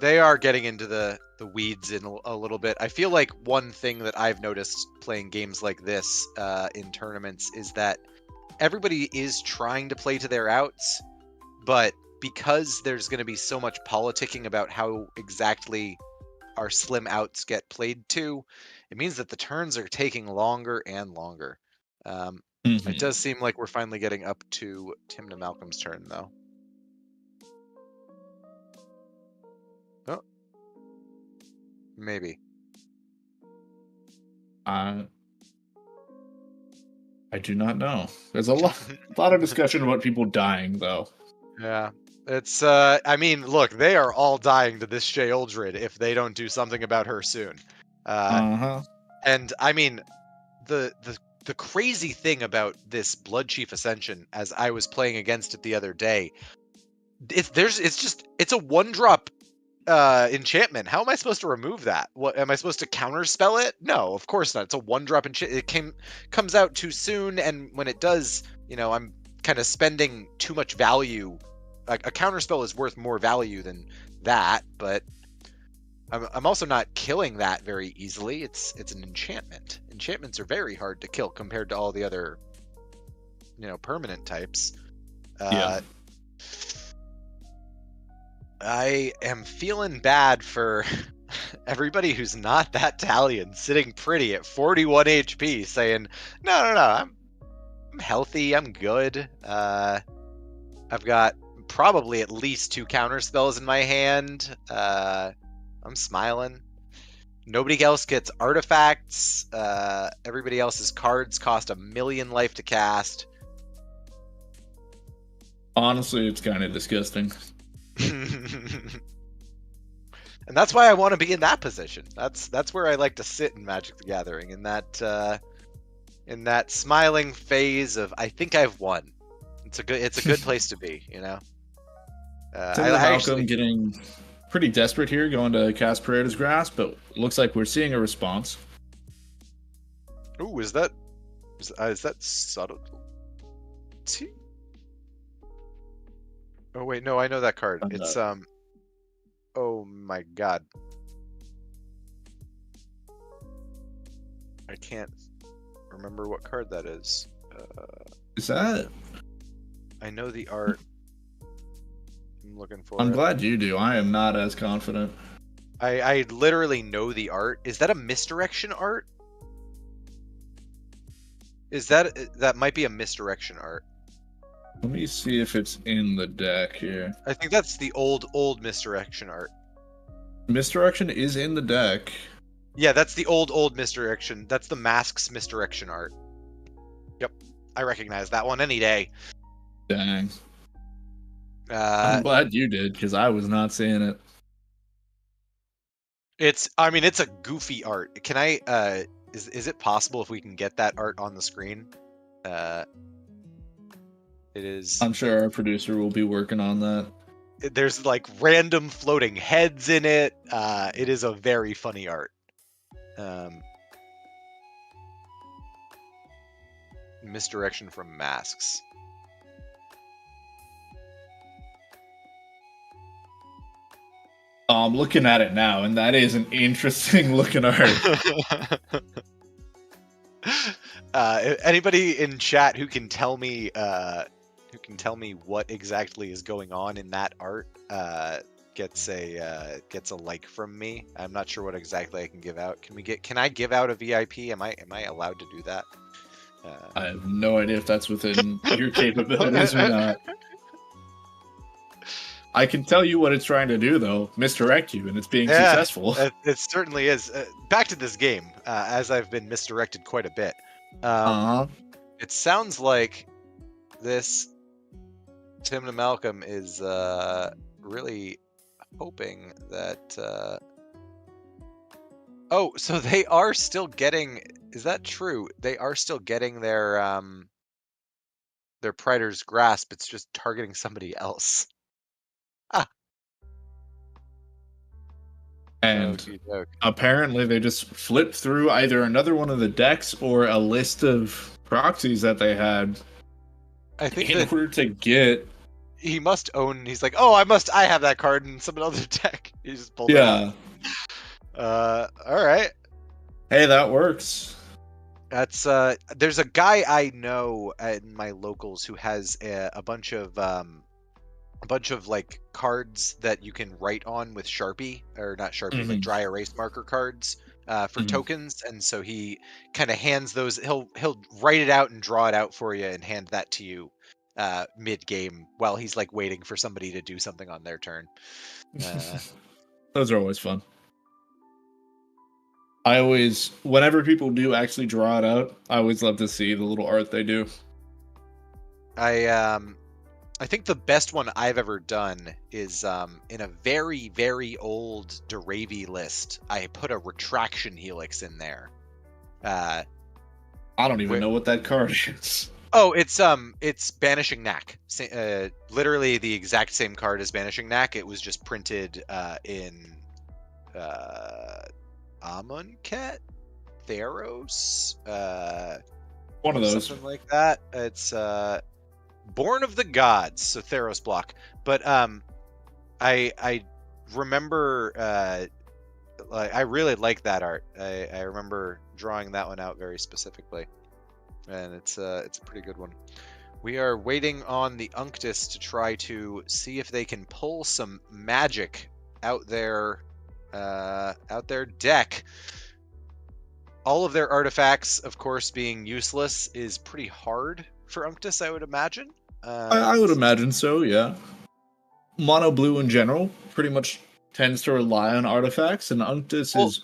S5: they are getting into the the weeds in a little bit. I feel like one thing that I've noticed playing games like this in tournaments is that everybody is trying to play to their outs, but because there's going to be so much politicking about how exactly our slim outs get played to, it means that the turns are taking longer and longer. It does seem like we're finally getting up to Tim to Malcolm's turn, though. Oh, maybe.
S6: I do not know. There's a lot of discussion about people dying, though.
S5: Yeah. It's, I mean, look, they are all dying to this Shay Uldred if they don't do something about her soon. And, I mean, the crazy thing about this Blood Chief Ascension, as I was playing against it the other day, it's a 1-drop enchantment. How am I supposed to remove that? What am I supposed to counterspell it? No, of course not. It's a 1-drop enchantment. It comes out too soon, and when it does, I'm kind of spending too much value. Like, a counterspell is worth more value than that, but I'm also not killing that very easily. It's an enchantment. Enchantments are very hard to kill compared to all the other, permanent types.
S6: Yeah.
S5: I am feeling bad for everybody who's not that Talion, sitting pretty at 41 HP, saying, no, I'm healthy, I'm good. I've got probably at least 2 counter spells in my hand. I'm smiling. Nobody else gets artifacts. Everybody else's cards cost 1,000,000 life to cast.
S6: Honestly, it's kind of disgusting.
S5: And that's why I want to be in that position. That's where I like to sit in Magic the Gathering, in that smiling phase of I think I've won. It's a good place to be,
S6: Malcolm getting pretty desperate here, going to cast Paredes Grasp, but looks like we're seeing a response.
S5: Ooh, is that subtle? Oh wait, no, I know that card. It's oh my god. I can't remember what card that is.
S6: Is that?
S5: I know the art. I'm looking for
S6: I'm
S5: it.
S6: glad you do. I am not as confident.
S5: I literally know the art. Is that a misdirection art? That might be a misdirection art.
S6: Let me see if it's in the deck here.
S5: I think that's the old misdirection art.
S6: Misdirection is in the deck.
S5: Yeah, that's the old misdirection. That's the Masks misdirection art. Yep, I recognize that one any day.
S6: Dang. I'm glad you did, because I was not seeing it.
S5: It's a goofy art. Can I, is it possible if we can get that art on the screen? It is...
S6: I'm sure our producer will be working on that.
S5: There's, like, random floating heads in it. It is a very funny art. Misdirection from Masks.
S6: I'm looking at it now, and that is an interesting looking art.
S5: Anybody in chat who can tell me what exactly is going on in that art gets a like from me. I'm not sure what exactly I can give out. Can I give out a VIP? Am I allowed to do that?
S6: I have no idea if that's within your capabilities or not. I can tell you what it's trying to do, though. Misdirect you, and it's being successful.
S5: It certainly is. Back to this game, as I've been misdirected quite a bit. It sounds like this Tim to Malcolm is really hoping that... Oh, so they are still getting... Is that true? They are still getting their Praetor's Grasp. It's just targeting somebody else.
S6: And apparently they just flipped through either another one of the decks or a list of proxies that they had.
S5: I think
S6: in order to get...
S5: He must own... He's like, oh, I have that card in some other deck. He just pulled it out. All right.
S6: Hey, that works.
S5: That's there's a guy I know in my locals who has a bunch of like cards that you can write on with Sharpie, or not Sharpie, like dry erase marker cards for tokens, and so he kind of hands those. He'll write it out and draw it out for you and hand that to you mid game while he's like waiting for somebody to do something on their turn.
S6: Those are always fun. Whenever people do actually draw it out, I always love to see the little art they do.
S5: I think the best one I've ever done is in a very, very old Deravy list. I put a retraction helix in there.
S6: I don't even know what that card is.
S5: Oh, it's Banishing Knack. Literally the exact same card as Banishing Knack. It was just printed in Amonkhet, Theros,
S6: One of those,
S5: something like that. It's Born of the Gods, so Theros block. But I remember I really like that art. I remember drawing that one out very specifically, and it's a pretty good one. We are waiting on the Unctus to try to see if they can pull some magic out their deck. All of their artifacts, of course, being useless is pretty hard for Unctus, I would imagine.
S6: I would imagine so, yeah. Mono blue in general pretty much tends to rely on artifacts, and Unctus is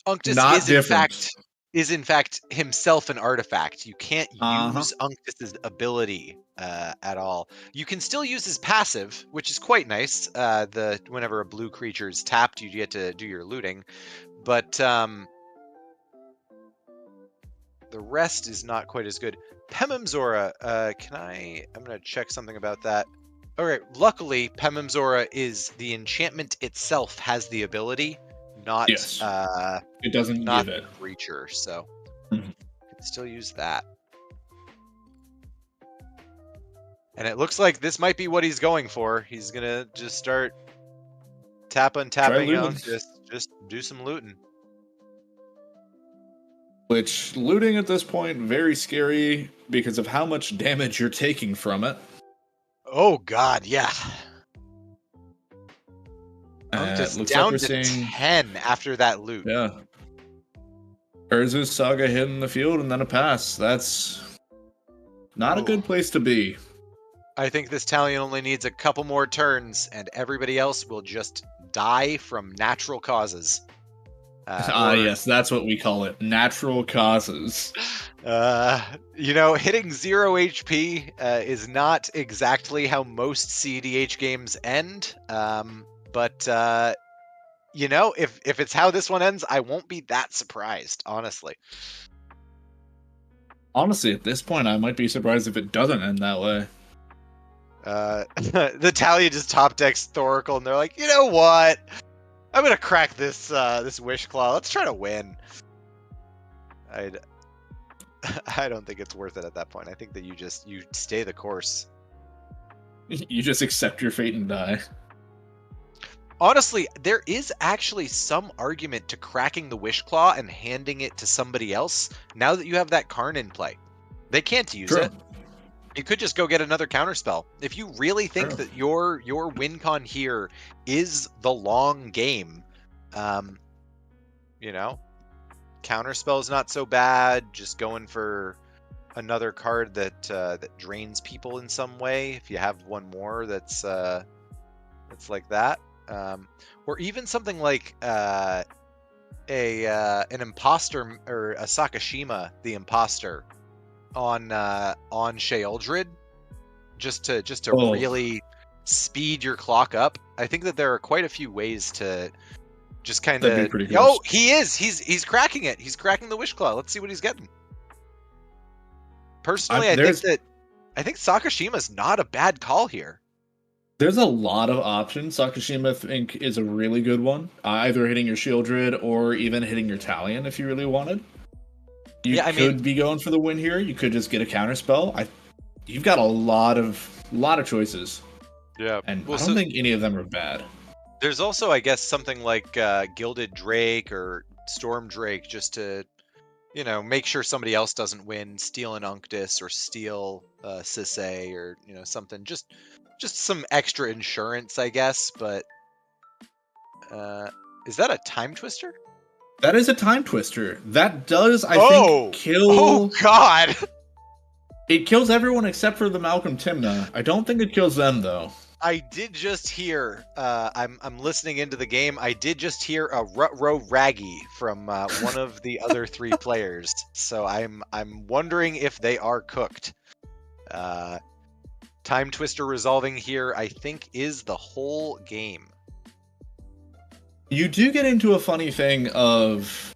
S5: Unctus
S6: not
S5: is
S6: different.
S5: in fact himself an artifact. You can't use Unctus's ability at all. You can still use his passive, which is quite nice. Whenever a blue creature is tapped, you get to do your looting, but the rest is not quite as good. Pemimzora, I'm gonna check something about that. Okay, luckily Pemimzora is the enchantment itself has the ability, not
S6: Yes. It doesn't
S5: not
S6: give it.
S5: the creature, so
S6: Mhm.
S5: you can still use that. And it looks like this might be what he's going for. He's gonna just start tapping, just do some looting.
S6: Which, looting at this point, very scary because of how much damage you're taking from it.
S5: Oh god, yeah. Unctus
S6: Looks
S5: down
S6: like
S5: to
S6: we're seeing
S5: 10 after that loot.
S6: Yeah. Urza's Saga hitting the field and then a pass. That's not a good place to be.
S5: I think this Talion only needs a couple more turns, and everybody else will just die from natural causes.
S6: Yes, that's what we call it. Natural causes.
S5: Hitting 0 HP is not exactly how most CDH games end. But if it's how this one ends, I won't be that surprised, honestly.
S6: Honestly, at this point, I might be surprised if it doesn't end that way.
S5: The Talia just top decks Thoracle, and they're like, you know what? I'm gonna crack this Wish Claw. Let's try to win. I don't think it's worth it at that point. I think that you stay the course.
S6: You just accept your fate and die.
S5: Honestly, there is actually some argument to cracking the Wish Claw and handing it to somebody else now that you have that Karn in play. They can't use it. You could just go get another counterspell. If you really think that your win con here is the long game, counterspell is not so bad. Just going for another card that drains people in some way. If you have one more that's like that, or even something like an imposter or a Sakashima the imposter on Sheoldred, just to really speed your clock up. I think that there are quite a few ways to just kind of. Oh, he's cracking it. He's cracking the Wish Claw. Let's see what he's getting. Personally, I think Sakashima's not a bad call here.
S6: There's a lot of options. Sakashima, I think, is a really good one. Either hitting your Sheoldred or even hitting your Talion if you really wanted. You could be going for the win here. You could just get a counterspell. You've got a lot of choices.
S5: Yeah,
S6: and I don't think any of them are bad.
S5: There's also, I guess, something like Gilded Drake or Storm Drake, just to, make sure somebody else doesn't win. Steal an Unctus or steal Sisay or something. Just some extra insurance, I guess. But is that a Time Twister?
S6: That is a Time Twister. That does, I
S5: Oh!
S6: think, kill.
S5: Oh God!
S6: It kills everyone except for the Malcolm Timna. I don't think it kills them though.
S5: I did just hear. I'm listening into the game. I did just hear a Rutro Raggy from one of the other 3 players. So I'm wondering if they are cooked. Time Twister resolving here, I think, is the whole game.
S6: You do get into a funny thing of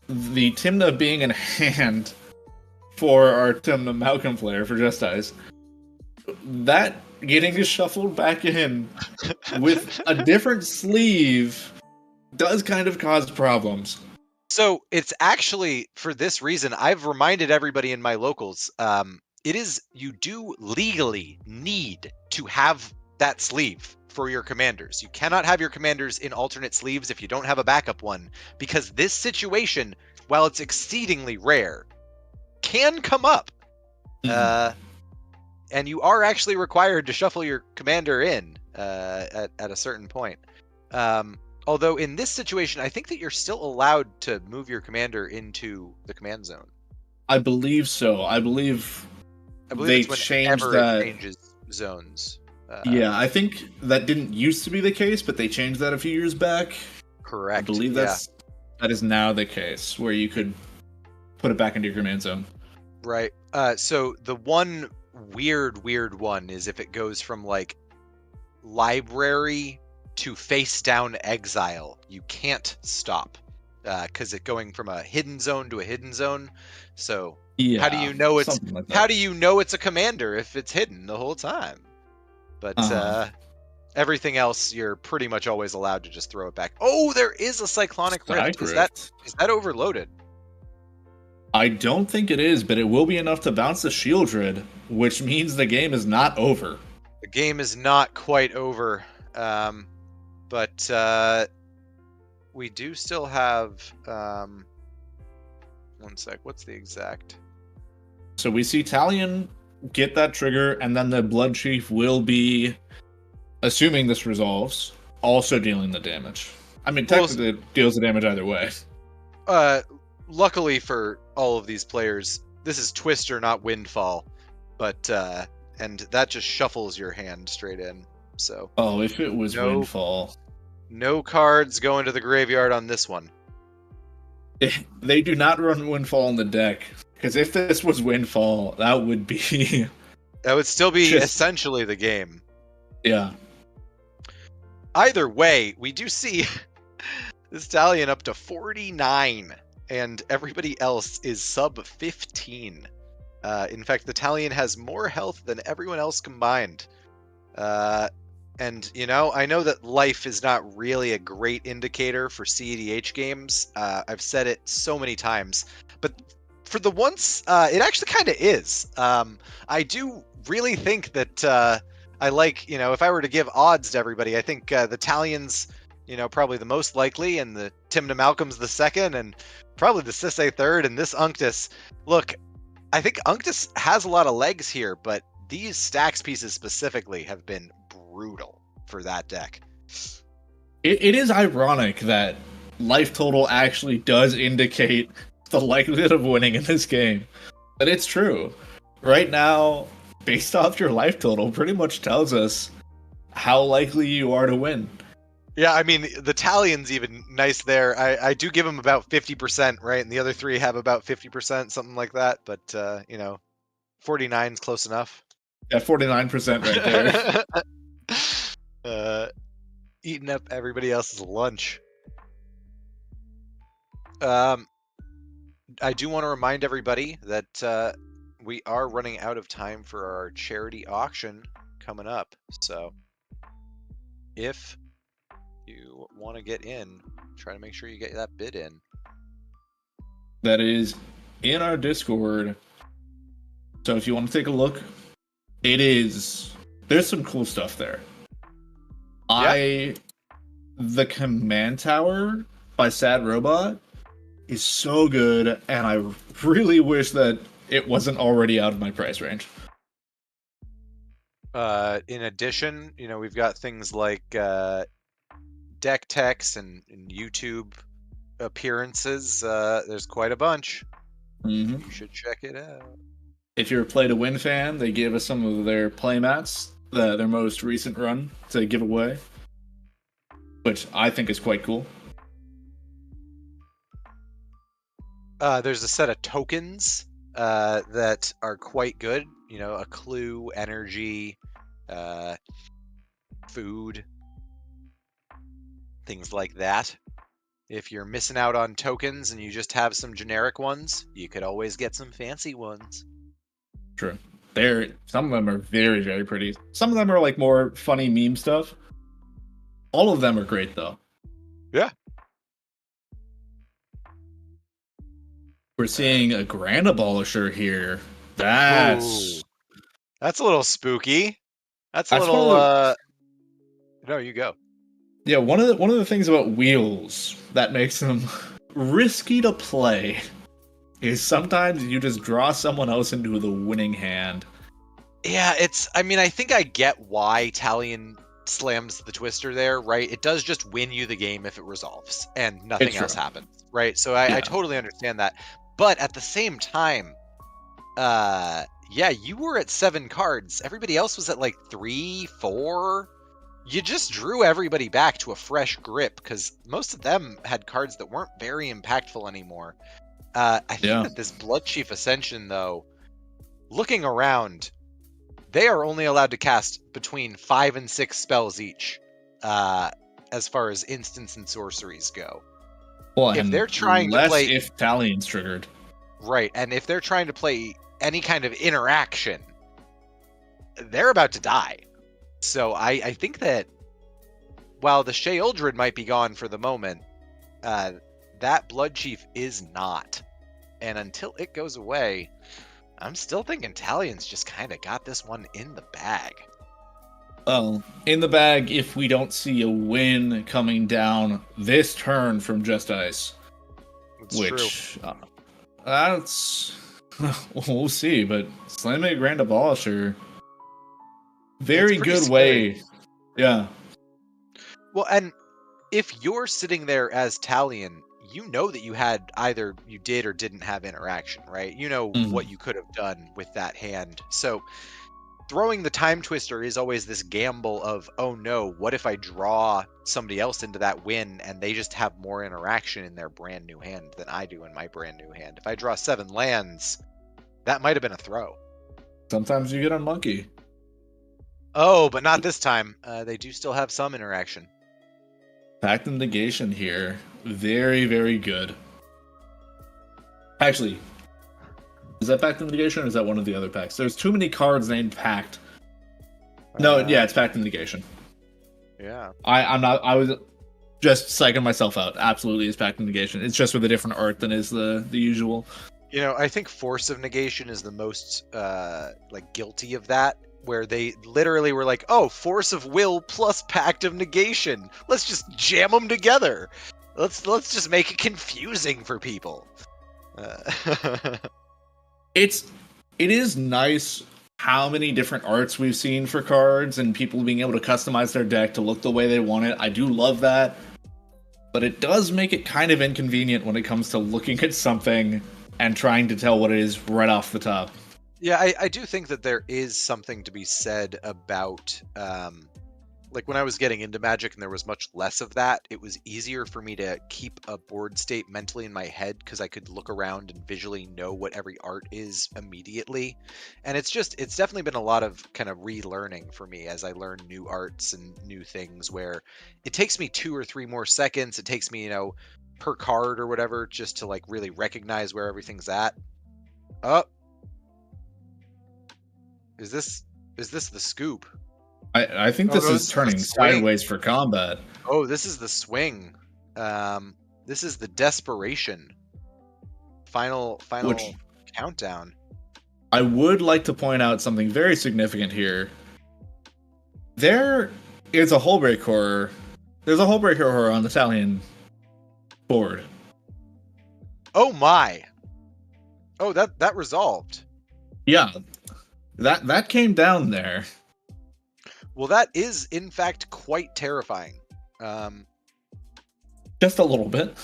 S6: the Timna being in hand for our Timna Malcolm player for Justice. That getting shuffled back in with a different sleeve does kind of cause problems.
S5: So it's actually for this reason. I've reminded everybody in my locals. It is, you do legally need to have that sleeve for your commanders. You cannot have your commanders in alternate sleeves if you don't have a backup one, because this situation, while it's exceedingly rare, can come up. And you are actually required to shuffle your commander in at a certain point. Although in this situation, I think that you're still allowed to move your commander into the command zone.
S6: I believe so. I believe they
S5: it's
S6: changed
S5: whenever
S6: that.
S5: It changes zones.
S6: Yeah, I think that didn't used to be the case, but they changed that a few years back.
S5: Correct.
S6: I believe that is now the case, where you could put it back into your command zone.
S5: Right. So the one weird one is if it goes from like library to face down exile, you can't stop because it's going from a hidden zone to a hidden zone. So
S6: Yeah,
S5: how do you know
S6: how
S5: do you know it's a commander if it's hidden the whole time? But everything else, you're pretty much always allowed to just throw it back. Oh, there is a Cyclonic Rift. Is that overloaded?
S6: I don't think it is, but it will be enough to bounce the Shieldred, which means the game is not over.
S5: The game is not quite over, but we do still have. One sec. What's the exact?
S6: So we see Talion get that trigger, and then the Blood Chief will be, assuming this resolves, also dealing the damage. I mean, technically it deals the damage either way.
S5: Luckily for all of these players, this is Twister, not Windfall, but and that just shuffles your hand straight in. So
S6: if it was Windfall,
S5: no cards go into the graveyard on this one.
S6: They do not run Windfall in the deck, because if this was Windfall, that would be
S5: that would still be essentially the game.
S6: Yeah.
S5: Either way, we do see this Talion up to 49. And everybody else is sub 15. In fact, the Talion has more health than everyone else combined. And, I know that life is not really a great indicator for CEDH games. I've said it so many times. But for the once, it actually kind of is. I do really think that I like, if I were to give odds to everybody, I think the Talion's, probably the most likely, and the Timna Malcolm's the second, and probably the Sisay third, and this Unctus. Look, I think Unctus has a lot of legs here, but these stacks pieces specifically have been brutal for that deck.
S6: It is ironic that life total actually does indicate the likelihood of winning in this game. But it's true. Right now, based off your life total, pretty much tells us how likely you are to win.
S5: Yeah, I mean, the Talion's even nice there. I do give him about 50%, right? And the other 3 have about 50%, something like that. But, 49's close enough.
S6: Yeah, 49% right
S5: there. Eating up everybody else's lunch. I do want to remind everybody that we are running out of time for our charity auction coming up. So if you want to get in, try to make sure you get that bid in.
S6: That is in our Discord. So if you want to take a look, there's some cool stuff there.
S5: Yeah.
S6: the Command Tower by Sad Robot is so good, and I really wish that it wasn't already out of my price range.
S5: In addition, we've got things like deck techs and YouTube appearances. There's quite a bunch.
S6: Mm-hmm.
S5: You should check it out.
S6: If you're a Play to Win fan, they gave us some of their playmats, their most recent run, to give away, which I think is quite cool.
S5: There's a set of tokens that are quite good. A clue, energy, food, things like that. If you're missing out on tokens and you just have some generic ones, you could always get some fancy ones.
S6: True. Some of them are very, very pretty. Some of them are like more funny meme stuff. All of them are great though.
S5: Yeah.
S6: We're seeing a Grand Abolisher here. That's
S5: a little spooky. That's a
S6: That's
S5: little.
S6: one of
S5: No, you go.
S6: Yeah, one of the things about wheels that makes them risky to play is sometimes you just draw someone else into the winning hand.
S5: Yeah, I think I get why Talion slams the Twister there, right? It does just win you the game if it resolves and nothing else happens, right? So I totally understand that. But at the same time, you were at 7 cards. Everybody else was at like 3, 4. You just drew everybody back to a fresh grip because most of them had cards that weren't very impactful anymore. I think that this Bloodchief Ascension, though, looking around, they are only allowed to cast between 5 and 6 spells each, as far as instants and sorceries go.
S6: Well,
S5: if they're trying to play,
S6: if Talion's triggered,
S5: right, and if they're trying to play any kind of interaction, they're about to die. So I think that while the Sheoldred might be gone for the moment, that Bloodchief is not. And until it goes away, I'm still thinking Talion's just kind of got this one in the bag.
S6: Well, in the bag if we don't see a win coming down this turn from Just Ice.
S5: It's
S6: which,
S5: true.
S6: That's... we'll see, but slamming a Grand Abolisher... Very good way. Yeah.
S5: Well, and if you're sitting there as Talion, you know that you had either you did or didn't have interaction, right? You know what you could have done with that hand. So throwing the Time Twister is always this gamble of, oh no, what if I draw somebody else into that win and they just have more interaction in their brand new hand than I do in my brand new hand? If I draw 7 lands, that might have been a throw.
S6: Sometimes you get unlucky.
S5: Oh, but not this time. They do still have some interaction.
S6: Pact of Negation here. Very, very good. Actually, is that Pact of Negation or is that one of the other packs? There's too many cards named Pact. No, it's Pact of Negation.
S5: Yeah.
S6: I was just psyching myself out. Absolutely, it's Pact of Negation. It's just with a different art than is the usual.
S5: I think Force of Negation is the most guilty of that, where they literally were like, oh, Force of Will plus Pact of Negation. Let's just jam them together. Let's just make it confusing for people.
S6: It is nice how many different arts we've seen for cards and people being able to customize their deck to look the way they want it. I do love that. But it does make it kind of inconvenient when it comes to looking at something and trying to tell what it is right off the top.
S5: Yeah, I do think that there is something to be said about, when I was getting into Magic and there was much less of that, it was easier for me to keep a board state mentally in my head because I could look around and visually know what every art is immediately. And it's definitely been a lot of kind of relearning for me as I learn new arts and new things where it takes me 2 or 3 more seconds. It takes me, per card or whatever, just to really recognize where everything's at. Oh. Is this the scoop?
S6: I think this is turning sideways for combat.
S5: Oh, this is the swing. This is the desperation. Final countdown.
S6: I would like to point out something very significant here. There is a Hullbreak Horror There's a Hullbreaker Horror on the Italian board.
S5: Oh my! Oh, that resolved.
S6: Yeah, that came down there.
S5: Well, that is in fact quite terrifying.
S6: Just a little bit.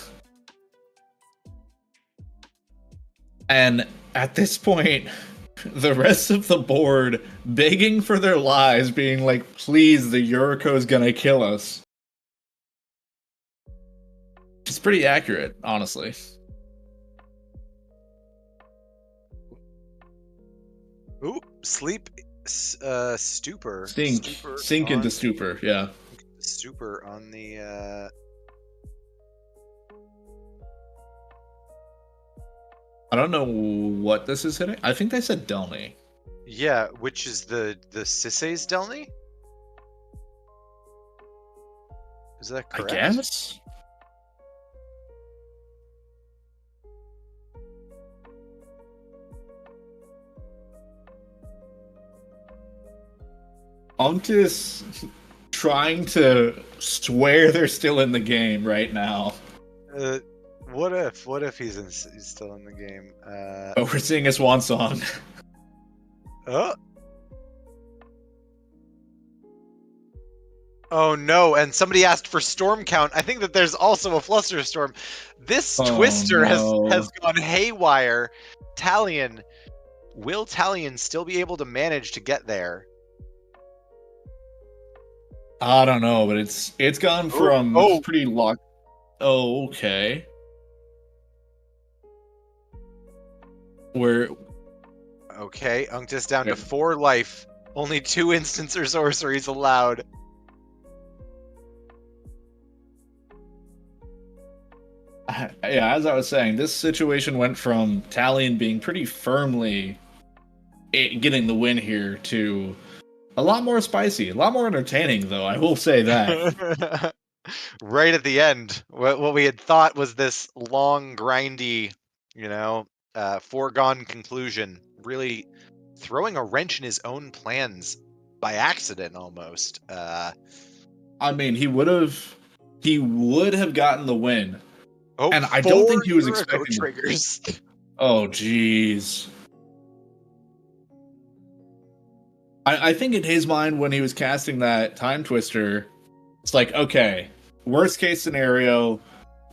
S6: And at this point, the rest of the board begging for their lives, being like, please, the Yuriko's gonna kill us. It's pretty accurate, honestly.
S5: Ooh, sleep, stupor.
S6: Sink into stupor, yeah.
S5: Stupor on the.
S6: I don't know what this is hitting. I think they said Delny.
S5: Yeah, which is the Sisei's Delny? Is that correct?
S6: I guess? Unctus trying to swear they're still in the game right now.
S5: What if he's still in the game?
S6: Oh, we're seeing a swan song.
S5: Oh. Oh no, and somebody asked for storm count. I think that there's also a flusterstorm. This twister has gone haywire. Talion, will Talion still be able to manage to get there?
S6: I don't know, but it's gone from pretty locked. Oh, okay.
S5: Okay, Unctus down to 4 life. Only 2 instants or sorceries allowed.
S6: Yeah, as I was saying, this situation went from Talion being pretty firmly getting the win here to a lot more spicy, a lot more entertaining, though, I will say that.
S5: Right at the end, what we had thought was this long, grindy, foregone conclusion, really throwing a wrench in his own plans by accident, almost.
S6: I mean, he would have gotten the win.
S5: Oh,
S6: and I don't think he was
S5: Yuriko
S6: expecting
S5: triggers.
S6: Oh, jeez. I think in his mind, when he was casting that Time Twister, it's like, okay, worst case scenario,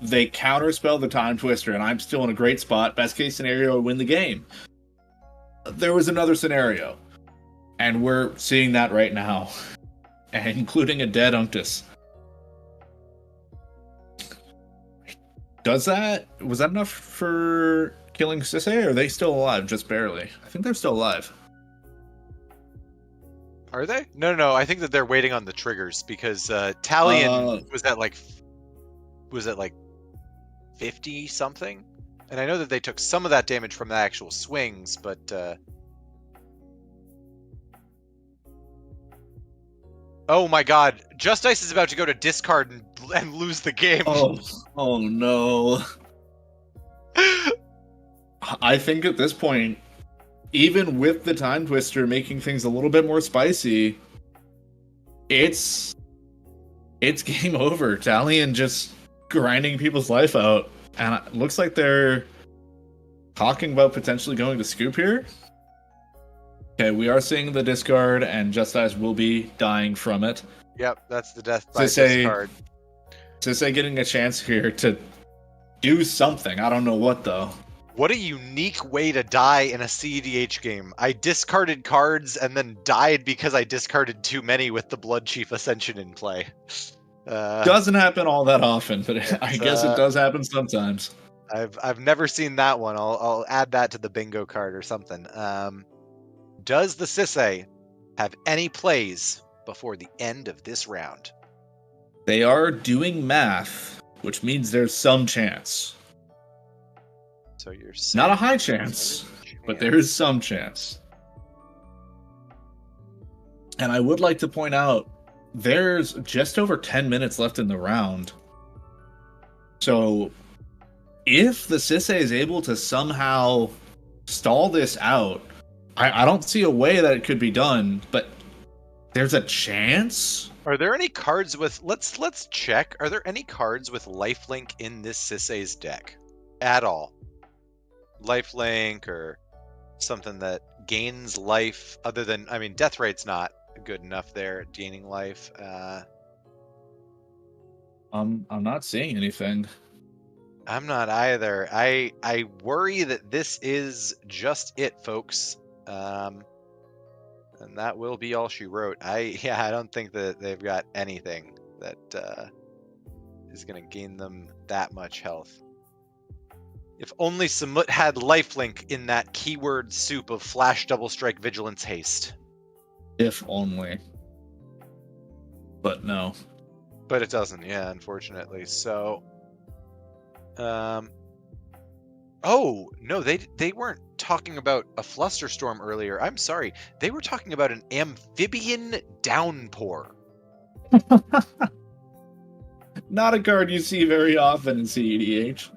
S6: they counterspell the Time Twister, and I'm still in a great spot. Best case scenario, win the game. There was another scenario, and we're seeing that right now, including a dead Unctus. Was that enough for killing Sisei, or are they still alive, just barely? I think they're still alive.
S5: Are they? No. I think that they're waiting on the triggers because Talion was at like 50 something, and I know that they took some of that damage from the actual swings, but oh my God, Just Ice is about to go to discard and lose the game.
S6: Oh no! I think at this point, even with the Time Twister making things a little bit more spicy, it's game over. Talion just grinding people's life out, and it looks like they're talking about potentially going to scoop here. Okay, we are seeing the discard, and Just Ice will be dying from it.
S5: Yep, that's the death by discard.
S6: Sisei getting a chance here to do something. I don't know what, though.
S5: What a unique way to die in a CEDH game. I discarded cards and then died because I discarded too many with the Blood Chief Ascension in play.
S6: Doesn't happen all that often, but I guess it does happen sometimes.
S5: I've never seen that one. I'll add that to the bingo card or something. Does the Sisei have any plays before the end of this round?
S6: They are doing math, which means there's some chance.
S5: So you're
S6: not a high chance, but there is some chance. And I would like to point out, there's just over 10 minutes left in the round. So if the Sisei is able to somehow stall this out, I don't see a way that it could be done, but There's a chance?
S5: Are there any cards with let's check. Are there any cards with lifelink in this Sisei's deck? At all? Lifelink or something that gains life other than death rate's not good enough there at gaining life.
S6: I'm not seeing anything.
S5: I'm not either. I worry that this is just it, folks. And that will be all she wrote. I don't think that they've got anything that is going to gain them that much health. If only Samut had lifelink in that keyword soup of Flash, Double Strike, Vigilance, Haste.
S6: If only. But no.
S5: But it doesn't, yeah, unfortunately. So, oh no, they weren't talking about a Flusterstorm earlier. I'm sorry, they were talking about an Amphibian Downpour.
S6: Not a card you see very often in CEDH.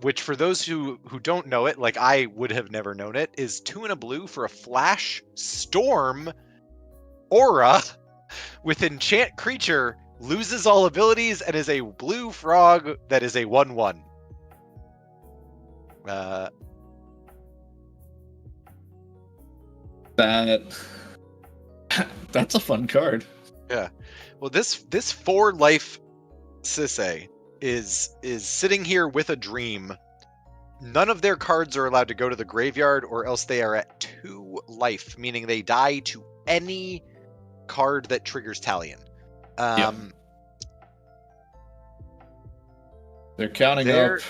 S5: Which, for those who don't know it, like I would have never known it, is 2 and a blue for a Flash Storm aura with enchant creature, loses all abilities, and is a blue frog that is a 1/1.
S6: That's a fun card.
S5: Yeah. Well, this 4-life Sisei is sitting here with a dream. None of their cards are allowed to go to the graveyard, or else they are at 2 life, meaning they die to any card that triggers Talion.
S6: They're counting
S5: They're-
S6: up.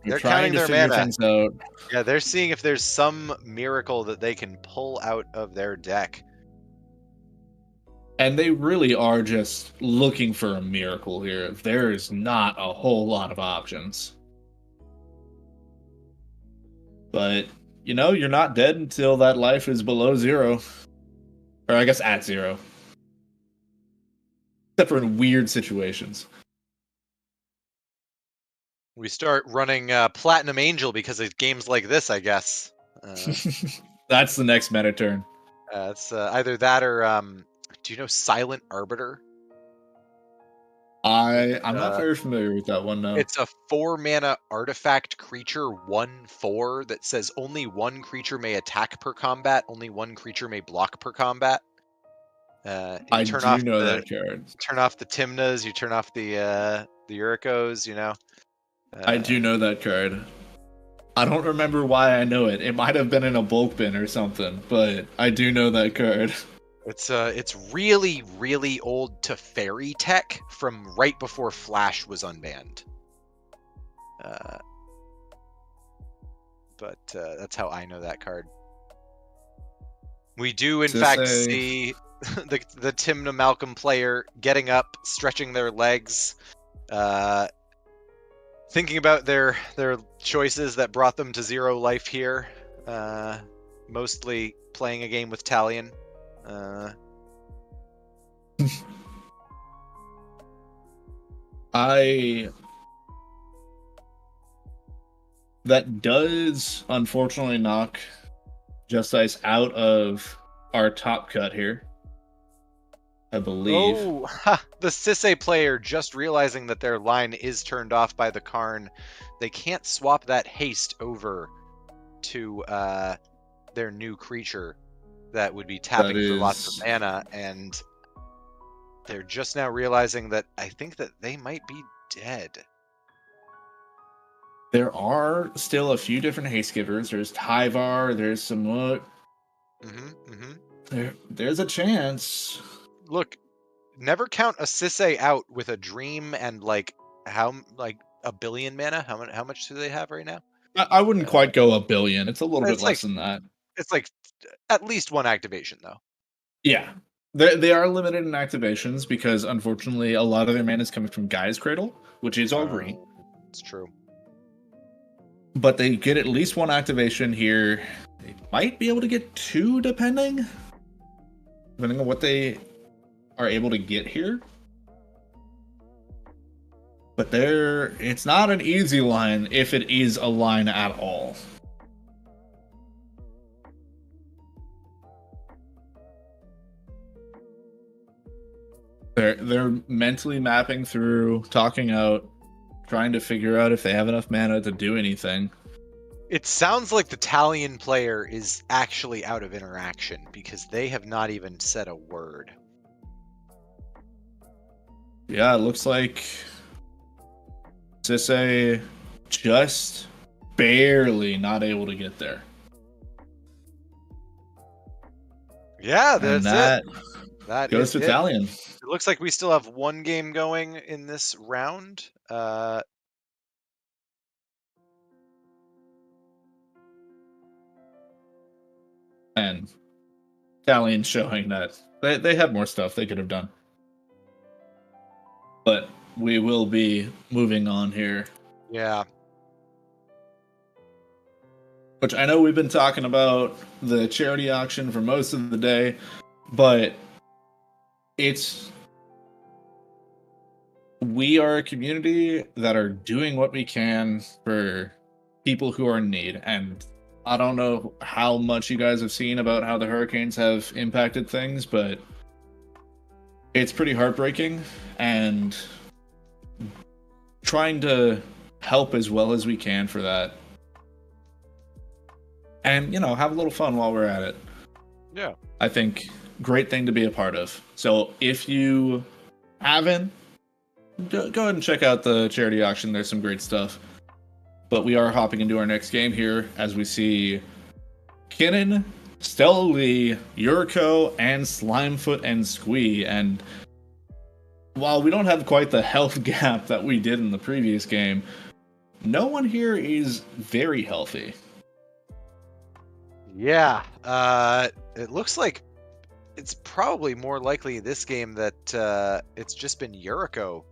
S5: they're
S6: trying
S5: counting
S6: to
S5: their
S6: figure
S5: mana.
S6: things out.
S5: Yeah, they're seeing if there's some miracle that they can pull out of their deck.
S6: And they really are just looking for a miracle here. There is not a whole lot of options. But, you're not dead until that life is below 0. Or I guess at 0. Except for in weird situations.
S5: We start running Platinum Angel because of games like this, I guess.
S6: That's the next meta turn.
S5: It's either that or do you know Silent Arbiter?
S6: I'm not very familiar with that one, no.
S5: It's a 4-mana artifact creature 1/4 that says only 1 creature may attack per combat, only 1 creature may block per combat.
S6: I do know that card.
S5: Turn off the Timnas, you turn off the Urikos,
S6: I do know that card. I don't remember why I know it. It might have been in a bulk bin or something, but I do know that card.
S5: It's really, really old Teferi tech from right before Flash was unbanned. But that's how I know that card. We do, in fact, see the Timna Malcolm player getting up, stretching their legs, thinking about their choices that brought them to 0 life here. Mostly playing a game with Talion.
S6: That does unfortunately knock Justice out of our top cut here, I believe.
S5: Oh, the Sisei player just realizing that their line is turned off by the Karn. They can't swap that haste over to their new creature that would be tapping for lots of mana, and they're just now realizing that I think that they might be dead.
S6: There are still a few different haste givers. There's Tyvar, there's Samut. There's a chance.
S5: Look, never count a Sisei out with a dream and a billion mana. How much do they have right now?
S6: I wouldn't quite go 1 billion. It's a little bit less than that.
S5: It's like at least 1 activation, though.
S6: Yeah. They are limited in activations because, unfortunately, a lot of their mana is coming from Gaia's Cradle, which is all green.
S5: It's true.
S6: But they get at least 1 activation here. They might be able to get 2, depending on what they are able to get here. But it's not an easy line if it is a line at all. They're mentally mapping through, talking out, trying to figure out if they have enough mana to do anything.
S5: It sounds like the Talion player is actually out of interaction because they have not even said a word.
S6: Yeah, it looks like Sisse just barely not able to get there.
S5: Yeah,
S6: And
S5: that's
S6: that
S5: it. That
S6: goes
S5: is
S6: to
S5: it.
S6: Italian.
S5: It looks like we still have one game going in this round.
S6: And Italian showing that they have more stuff they could have done. But we will be moving on here.
S5: Yeah.
S6: Which I know we've been talking about the charity auction for most of the day, but we are a community that are doing what we can for people who are in need. And I don't know how much you guys have seen about how the hurricanes have impacted things, but it's pretty heartbreaking, and trying to help as well as we can for that. And, have a little fun while we're at it.
S5: Yeah.
S6: I think great thing to be a part of. So if you haven't, go ahead and check out the charity auction. There's some great stuff. But we are hopping into our next game here as we see Kinnan, Stella Lee, Yuriko, and Slimefoot and Squee. And while we don't have quite the health gap that we did in the previous game, no one here is very healthy.
S5: Yeah. It looks like it's probably more likely this game that it's just been Yuriko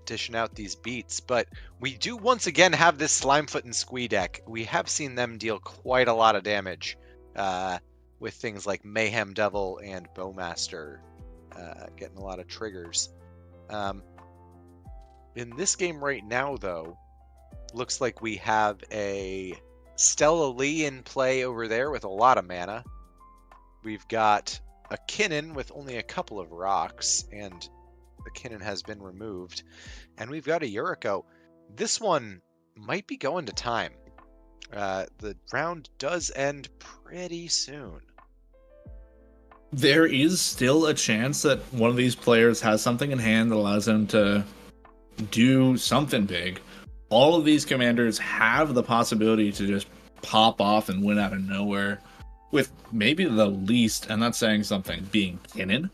S5: dishing out these beats. But we do once again have this Slimefoot and Squee deck. We have seen them deal quite a lot of damage with things like Mayhem Devil and Bowmaster getting a lot of triggers. In this game right now, though, looks like we have a Stella Lee in play over there with a lot of mana. We've got a Kinnan with only a couple of rocks, and the Kinnan has been removed. And we've got a Yuriko. This one might be going to time. The round does end pretty soon.
S6: There is still a chance that one of these players has something in hand that allows them to do something big. All of these commanders have the possibility to just pop off and win out of nowhere, with maybe the least, and that's saying something, being Kinnan.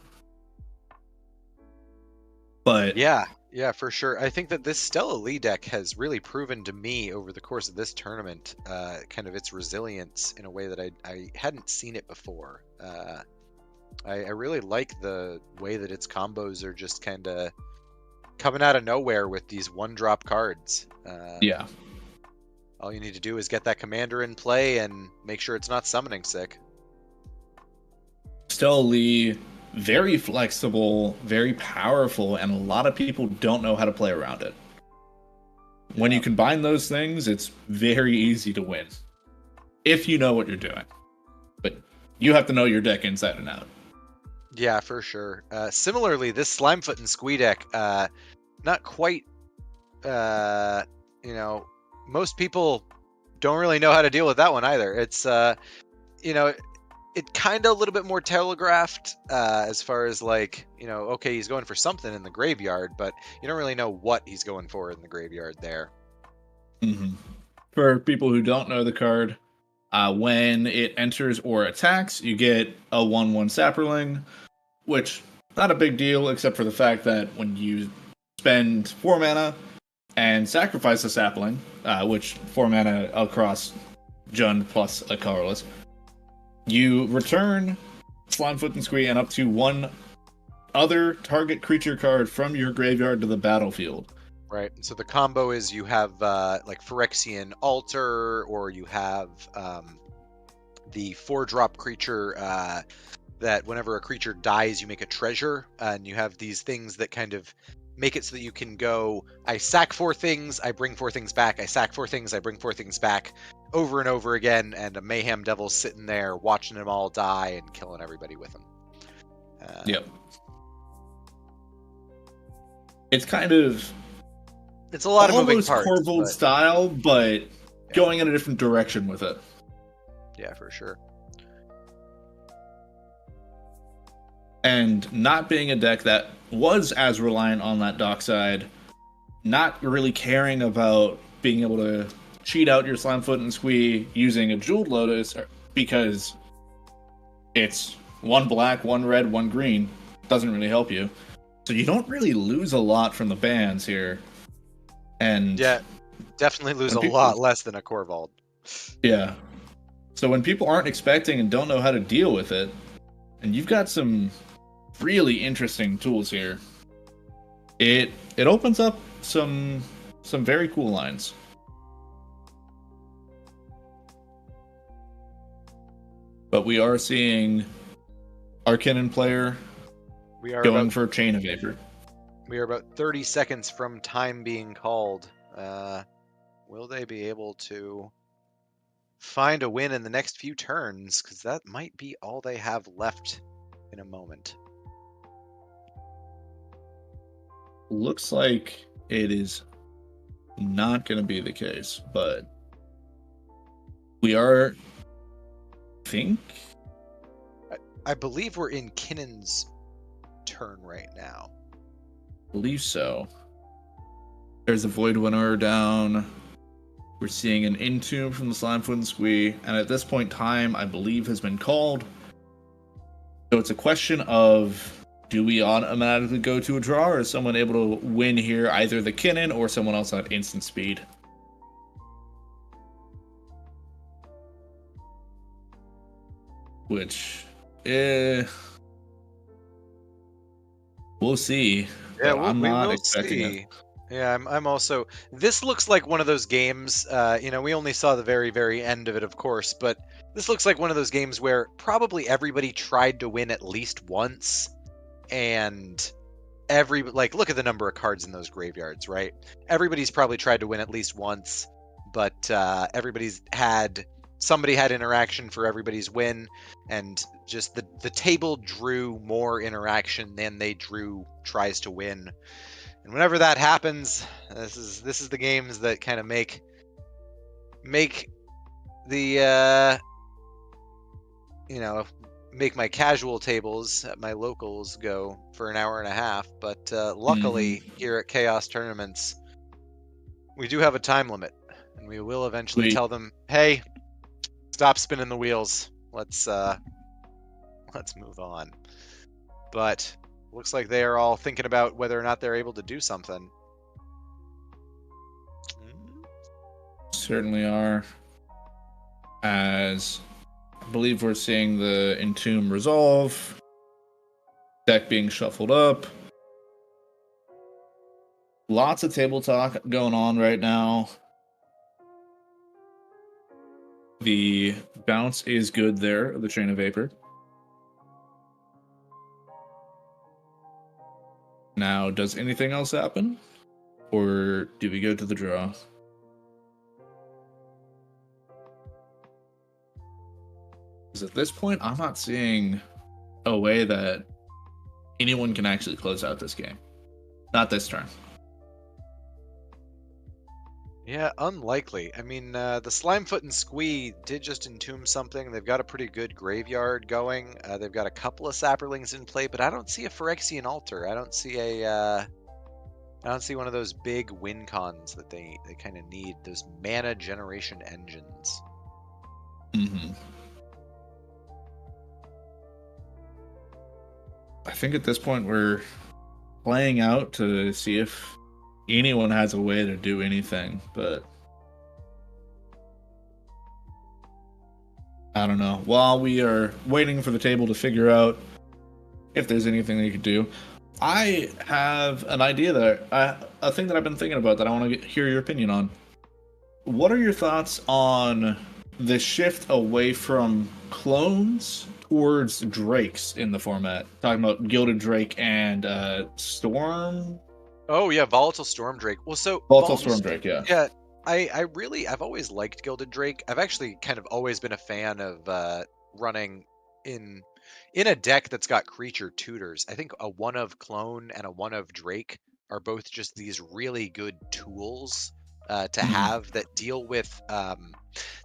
S6: But
S5: yeah, for sure. I think that this Stella Lee deck has really proven to me over the course of this tournament kind of its resilience in a way that I hadn't seen it before. I really like the way that its combos are just kind of coming out of nowhere with these one-drop cards.
S6: Yeah.
S5: All you need to do is get that commander in play and make sure it's not summoning sick.
S6: Stella Lee, very flexible, very powerful, and a lot of people don't know how to play around it. When you combine those things, it's very easy to win. If you know what you're doing. But you have to know your deck inside and out.
S5: Yeah, for sure. Similarly, this Slimefoot and Squee deck, not quite, most people don't really know how to deal with that one either. It's, it kind of a little bit more telegraphed as far as like, okay, he's going for something in the graveyard, but you don't really know what he's going for in the graveyard there.
S6: Mm-hmm. For people who don't know the card, when it enters or attacks, you get a 1/1 Sapperling, which not a big deal except for the fact that when you spend 4 mana and sacrifice a sapling, which 4 mana across Jund plus a colorless, you return Slimefoot and Squee and up to one other target creature card from your graveyard to the battlefield.
S5: Right. So the combo is you have like Phyrexian Altar, or you have the 4-drop creature that whenever a creature dies, you make a treasure, and you have these things that kind of make it so that you can go, I sack 4 things, I bring 4 things back, I sack 4 things, I bring 4 things back, over and over again, and a Mayhem Devil's sitting there watching them all die and killing everybody with them.
S6: Yep. It's kind of
S5: It's a lot of moving
S6: almost
S5: parts.
S6: Corvold
S5: But
S6: style, but going in a different direction with it.
S5: yeah, for sure.
S6: And not being a deck that was as reliant on that dock side, not really caring about being able to cheat out your Slimefoot and Squee using a Jeweled Lotus because it's one black, one red, one green. Doesn't really help you. So you don't really lose a lot from the bans here. And
S5: Yeah, definitely lose a lot less than a Corvold.
S6: yeah. So when people aren't expecting and don't know how to deal with it, and you've got some really interesting tools here, it opens up some very cool lines. But we are seeing our Kinnan player going for Chain of Vapor.
S5: We are about 30 seconds from time being called. Will they be able to find a win in the next few turns? Because that might be all they have left in a moment.
S6: Looks like it is not going to be the case, but we are,
S5: I believe we're in Kinnan's turn right now.
S6: Believe so. There's a Void Winnower down. We're seeing an Entomb from the Slimefoot and Squee, and at this point, time, I believe, has been called. So it's a question of, do we automatically go to a draw, or is someone able to win here, either the Kinnan or someone else at instant speed? Which, we'll see.
S5: Yeah,
S6: I'm not
S5: will
S6: expecting
S5: see.
S6: it.
S5: Yeah, I'm also. This looks like one of those games. We only saw the very, very end of it, of course, but this looks like one of those games where probably everybody tried to win at least once, and look at the number of cards in those graveyards, right? Everybody's probably tried to win at least once, but somebody had interaction for everybody's win, and just the table drew more interaction than they drew tries to win. And whenever that happens, this is the games that kind of make the make my casual tables at my locals go for an hour and a half. But luckily, here at Ka0s Tournaments, we do have a time limit, and we will eventually tell them, "Hey, stop spinning the wheels. Let's move on." But looks like they are all thinking about whether or not they're able to do something.
S6: Certainly are. As I believe we're seeing the Entomb resolve, deck being shuffled up. Lots of table talk going on right now. The bounce is good there, the Chain of Vapor. Now, does anything else happen? Or do we go to the draw? Because at this point, I'm not seeing a way that anyone can actually close out this game. Not this turn.
S5: Yeah, unlikely. I mean, the Slimefoot and Squee did just entomb something. They've got a pretty good graveyard going. They've got a couple of Saprolings in play, but I don't see a Phyrexian Altar. I don't see one of those big win cons that they kind of need. Those mana generation engines.
S6: Mm-hmm. I think at this point we're playing out to see if anyone has a way to do anything, but I don't know. While we are waiting for the table to figure out if there's anything they could do, I have an idea a thing that I've been thinking about that I want to hear your opinion on. What are your thoughts on the shift away from clones towards drakes in the format? Talking about Gilded Drake and Storm.
S5: Oh yeah, Volatile Storm Drake. Well, so
S6: Volatile Storm Drake, yeah.
S5: Yeah, I've always liked Gilded Drake. I've actually kind of always been a fan of running in a deck that's got creature tutors. I think a 1 of Clone and a 1 of Drake are both just these really good tools to
S6: Mhm.
S5: have that deal with.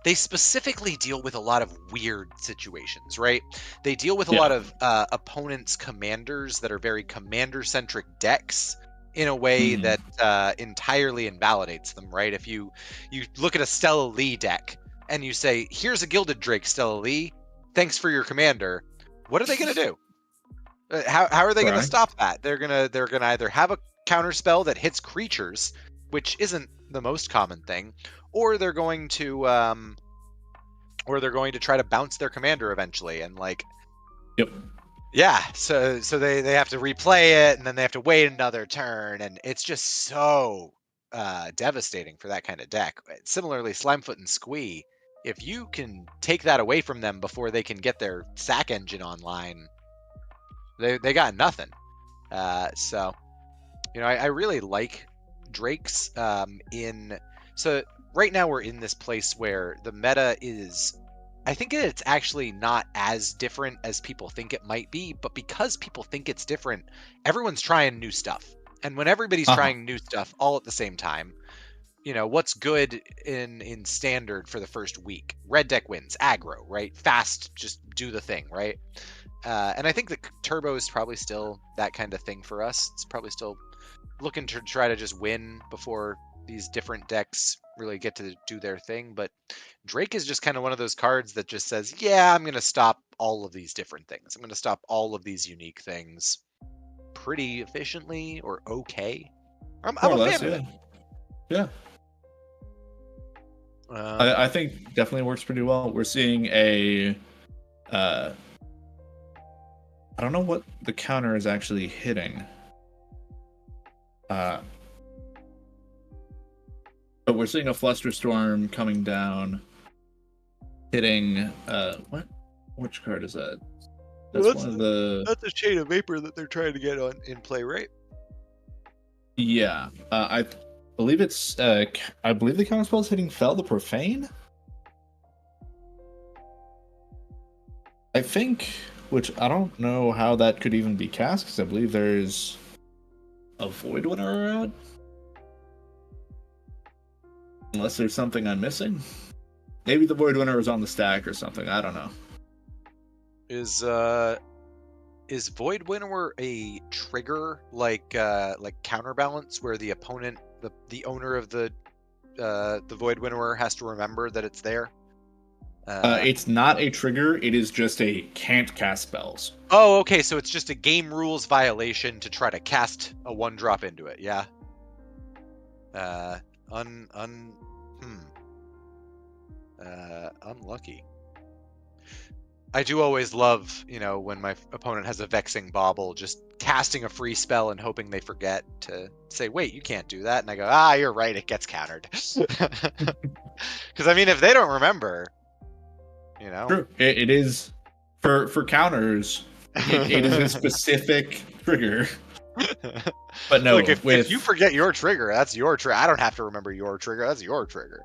S5: They specifically deal with a lot of weird situations, right? They deal with a
S6: Yeah.
S5: lot of opponents' commanders that are very commander-centric decks in a way
S6: Mhm.
S5: that entirely invalidates them, right? If you look at a Stella Lee deck and you say, "Here's a Gilded Drake, Stella Lee. Thanks for your commander." What are they going to do? How are they going to
S6: Right.
S5: stop that? They're gonna either have a counter spell that hits creatures, which isn't the most common thing, or they're going to try to bounce their commander eventually, and like,
S6: Yep.
S5: yeah, so they have to replay it, and then they have to wait another turn, and it's just so devastating for that kind of deck. Similarly, Slimefoot and Squee, if you can take that away from them before they can get their sack engine online, they got nothing. So, I really like Drakes in. So right now we're in this place where the meta is. I think it's actually not as different as people think it might be, but because people think it's different, everyone's trying new stuff. And when everybody's trying new stuff all at the same time, what's good in standard for the first week? Red deck wins, aggro, right? Fast, just do the thing, right? And I think the turbo is probably still that kind of thing for us. It's probably still looking to try to just win before these different decks really get to do their thing. But Drake is just kind of one of those cards that just says, yeah, I'm going to stop all of these different things. I'm going to stop all of these unique things pretty efficiently or okay. I'm
S6: More
S5: a
S6: or less,
S5: fan of
S6: yeah.
S5: it.
S6: Yeah. I think definitely works pretty well. We're seeing a I don't know what the counter is actually hitting. But we're seeing a Flusterstorm coming down, hitting which card is that? That's one of the.
S5: That's a Chain of Vapor that they're trying to get in play, right?
S6: Yeah. I believe it's I believe the counter spell is hitting Fel the Profane. I think, which I don't know how that could even be cast, because I believe there's a Void Winner around. Unless there's something I'm missing. Maybe the Void Winner is on the stack or something. I don't know.
S5: Is Void Winnower a trigger like Counterbalance, where the opponent, the owner of the Void Winnower, has to remember that it's there?
S6: It's not a trigger. It is just a can't cast spells.
S5: Oh, okay. So it's just a game rules violation to try to cast a 1-drop into it. Yeah. Unlucky. I do always love, when my opponent has a Vexing Bauble, just casting a free spell and hoping they forget to say, wait, you can't do that. And I go, you're right, it gets countered. Because, I mean, if they don't remember,
S6: True. It is, for counters, it is a specific trigger. But no,
S5: look, if you forget your trigger, that's your trigger. I don't have to remember your trigger. That's your trigger.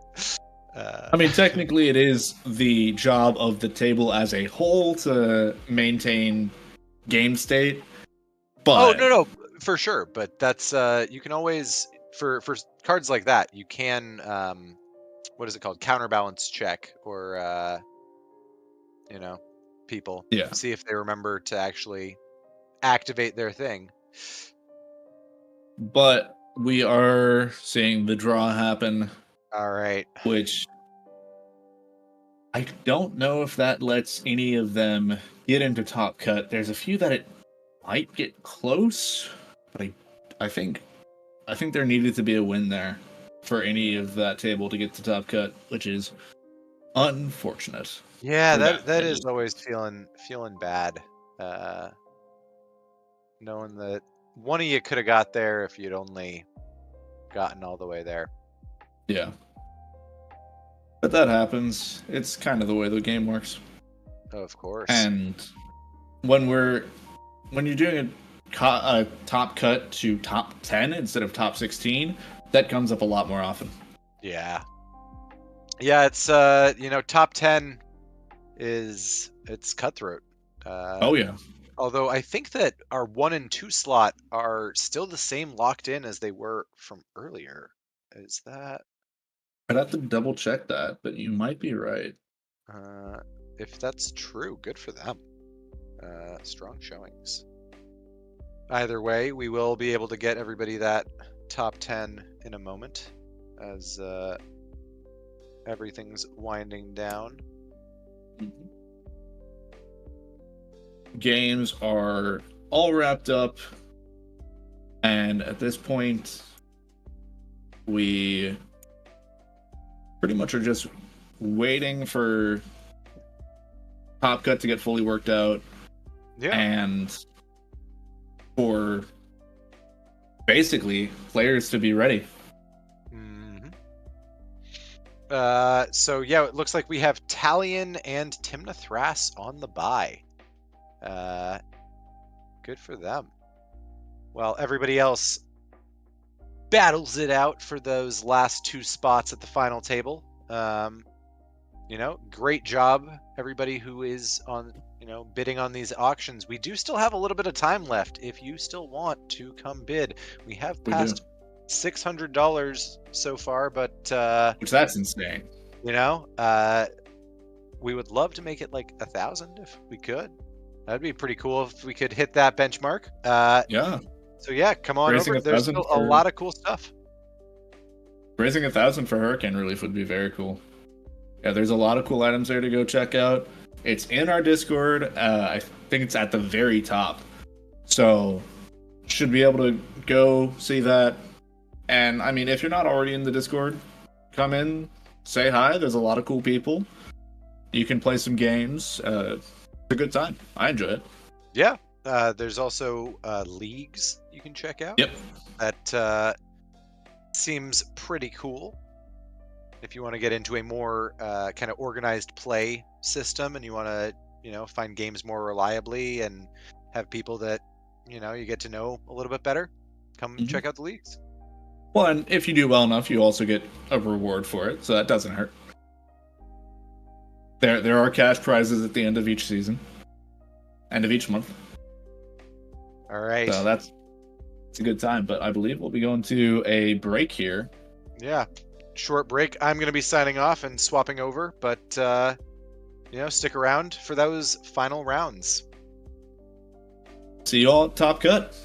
S6: I mean, technically, it is the job of the table as a whole to maintain game state. But
S5: no, for sure. But that's you can always, for cards like that, you can what is it called? Counterbalance check, or people.
S6: Yeah.
S5: See if they remember to actually activate their thing.
S6: But we are seeing the draw happen.
S5: All right.
S6: Which I don't know if that lets any of them get into top cut. There's a few that it might get close, but I think there needed to be a win there for any of that table to get to top cut, which is unfortunate.
S5: Yeah, that is always feeling bad. Knowing that one of you could have got there if you'd only gotten all the way there.
S6: Yeah. But that happens. It's kind of the way the game works.
S5: Of course.
S6: And when you're doing a top cut to top 10 instead of top 16, that comes up a lot more often.
S5: Yeah. Yeah, it's top 10 it's cutthroat.
S6: Oh yeah.
S5: Although I think that our 1 and 2 slot are still the same locked in as they were from earlier. Is that
S6: I'd have to double check that, but you might be right.
S5: if that's true, good for them. Strong showings. Either way, we will be able to get everybody that top 10 in a moment as everything's winding down.
S6: Games are all wrapped up, and at this point, we pretty much are just waiting for Top Cut to get fully worked out,
S5: Yeah.
S6: and for basically players to be ready.
S5: So yeah, it looks like we have Talion and Timna Thras on the bye. Good for them. Well, everybody else battles it out for those last 2 spots at the final table. Great job, everybody who is on, bidding on these auctions. We do still have a little bit of time left. If you still want to come bid, we have passed $600 so far, but
S6: which that's insane.
S5: We would love to make it like 1,000 if we could. That'd be pretty cool if we could hit that benchmark.
S6: Yeah.
S5: So yeah, come on
S6: Raising
S5: over. There's still a lot of cool stuff.
S6: Raising 1,000 for Hurricane Relief would be very cool. Yeah, there's a lot of cool items there to go check out. It's in our Discord. I think it's at the very top. So, should be able to go see that. And, I mean, if you're not already in the Discord, come in, say hi. There's a lot of cool people. You can play some games. It's a good time. I enjoy it.
S5: Yeah. There's also leagues you can check out.
S6: Yep.
S5: That seems pretty cool. If you want to get into a more kind of organized play system and you want to, find games more reliably and have people that, you get to know a little bit better, come check out the leagues.
S6: Well, and if you do well enough, you also get a reward for it, so that doesn't hurt. There are cash prizes at the end of each season, end of each month.
S5: All right.
S6: So it's a good time, but I believe we'll be going to a break here.
S5: Yeah. Short break. I'm going to be signing off and swapping over, but stick around for those final rounds.
S6: See you all at Top Cut.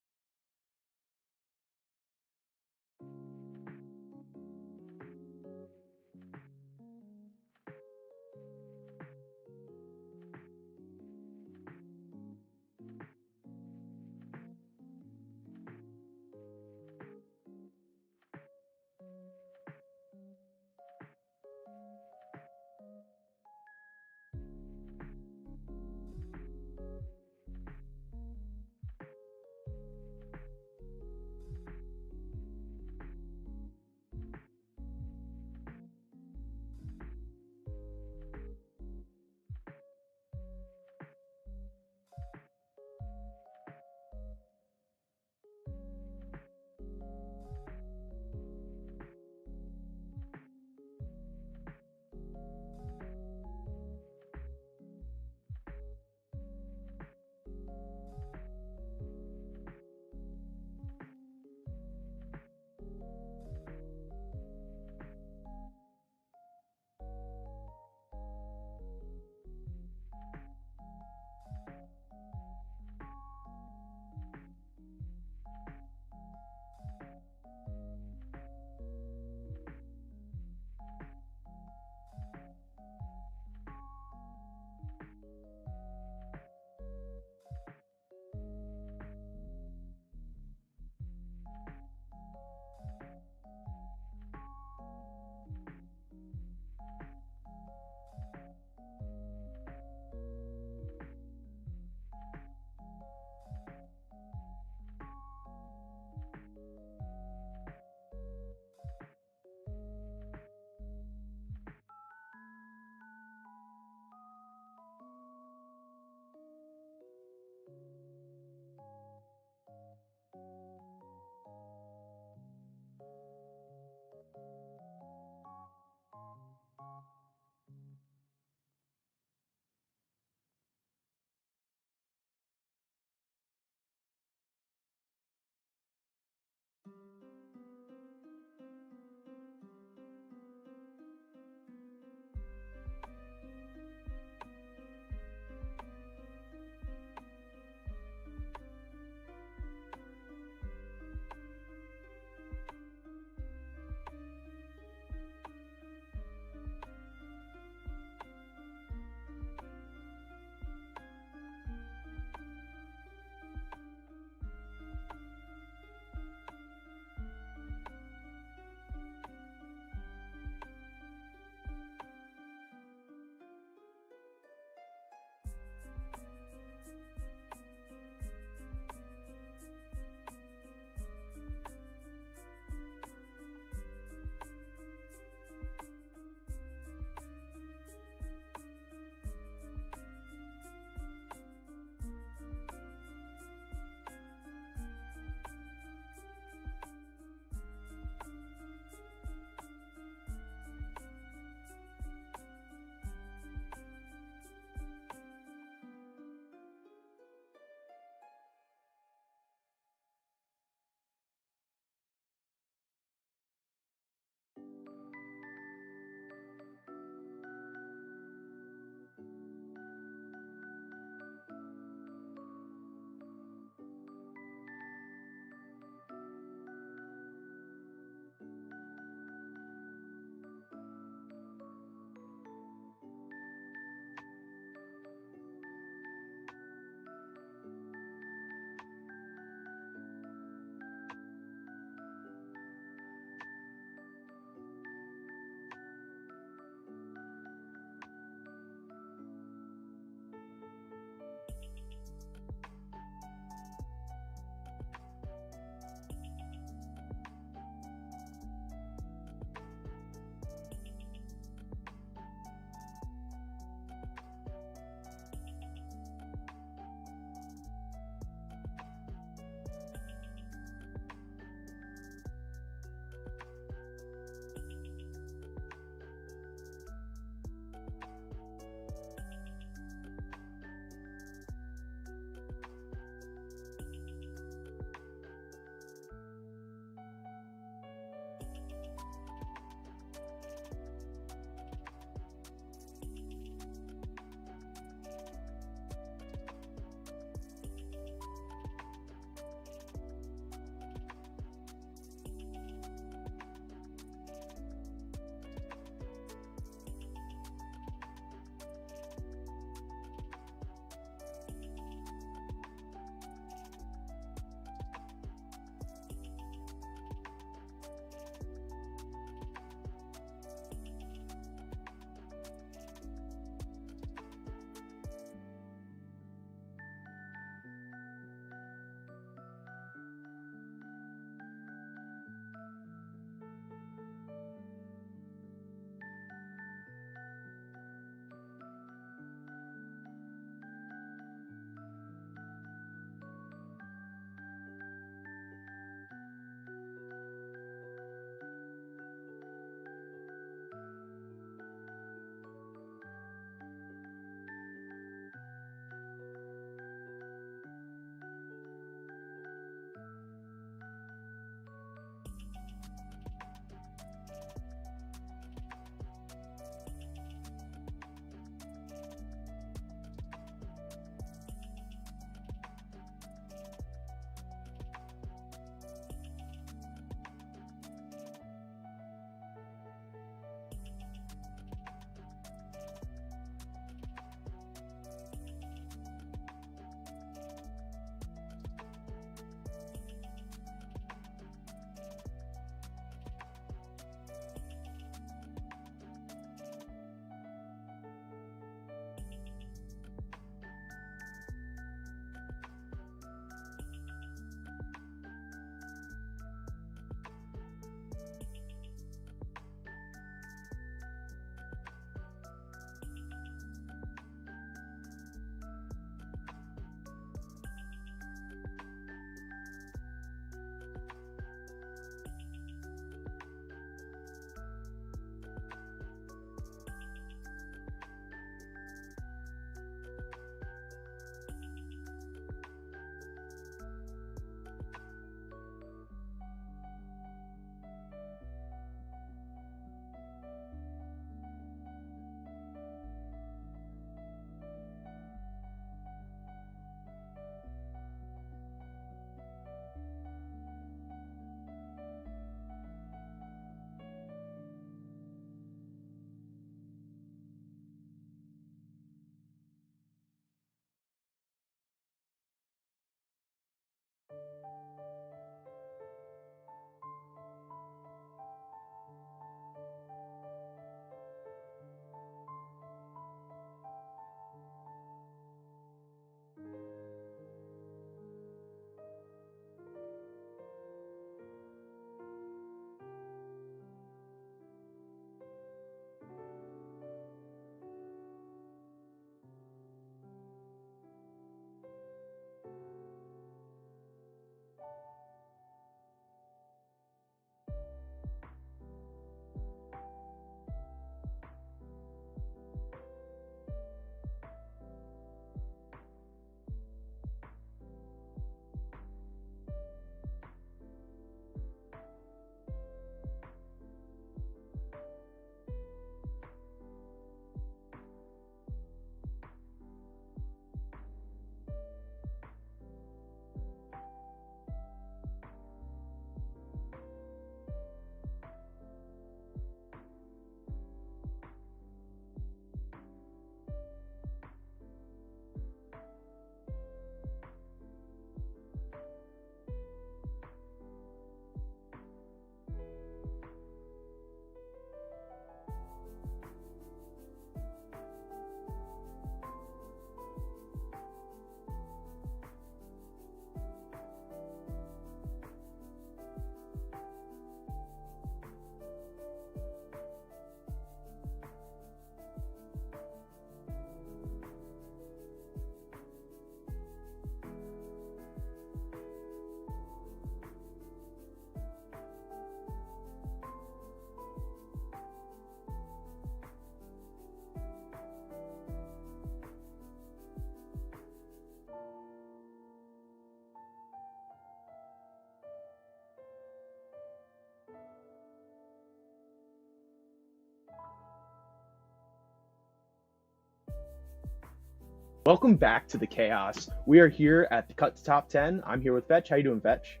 S7: Welcome back to the Chaos. We are here at the Cut to Top 10. I'm here with Fetch. How you doing, Fetch?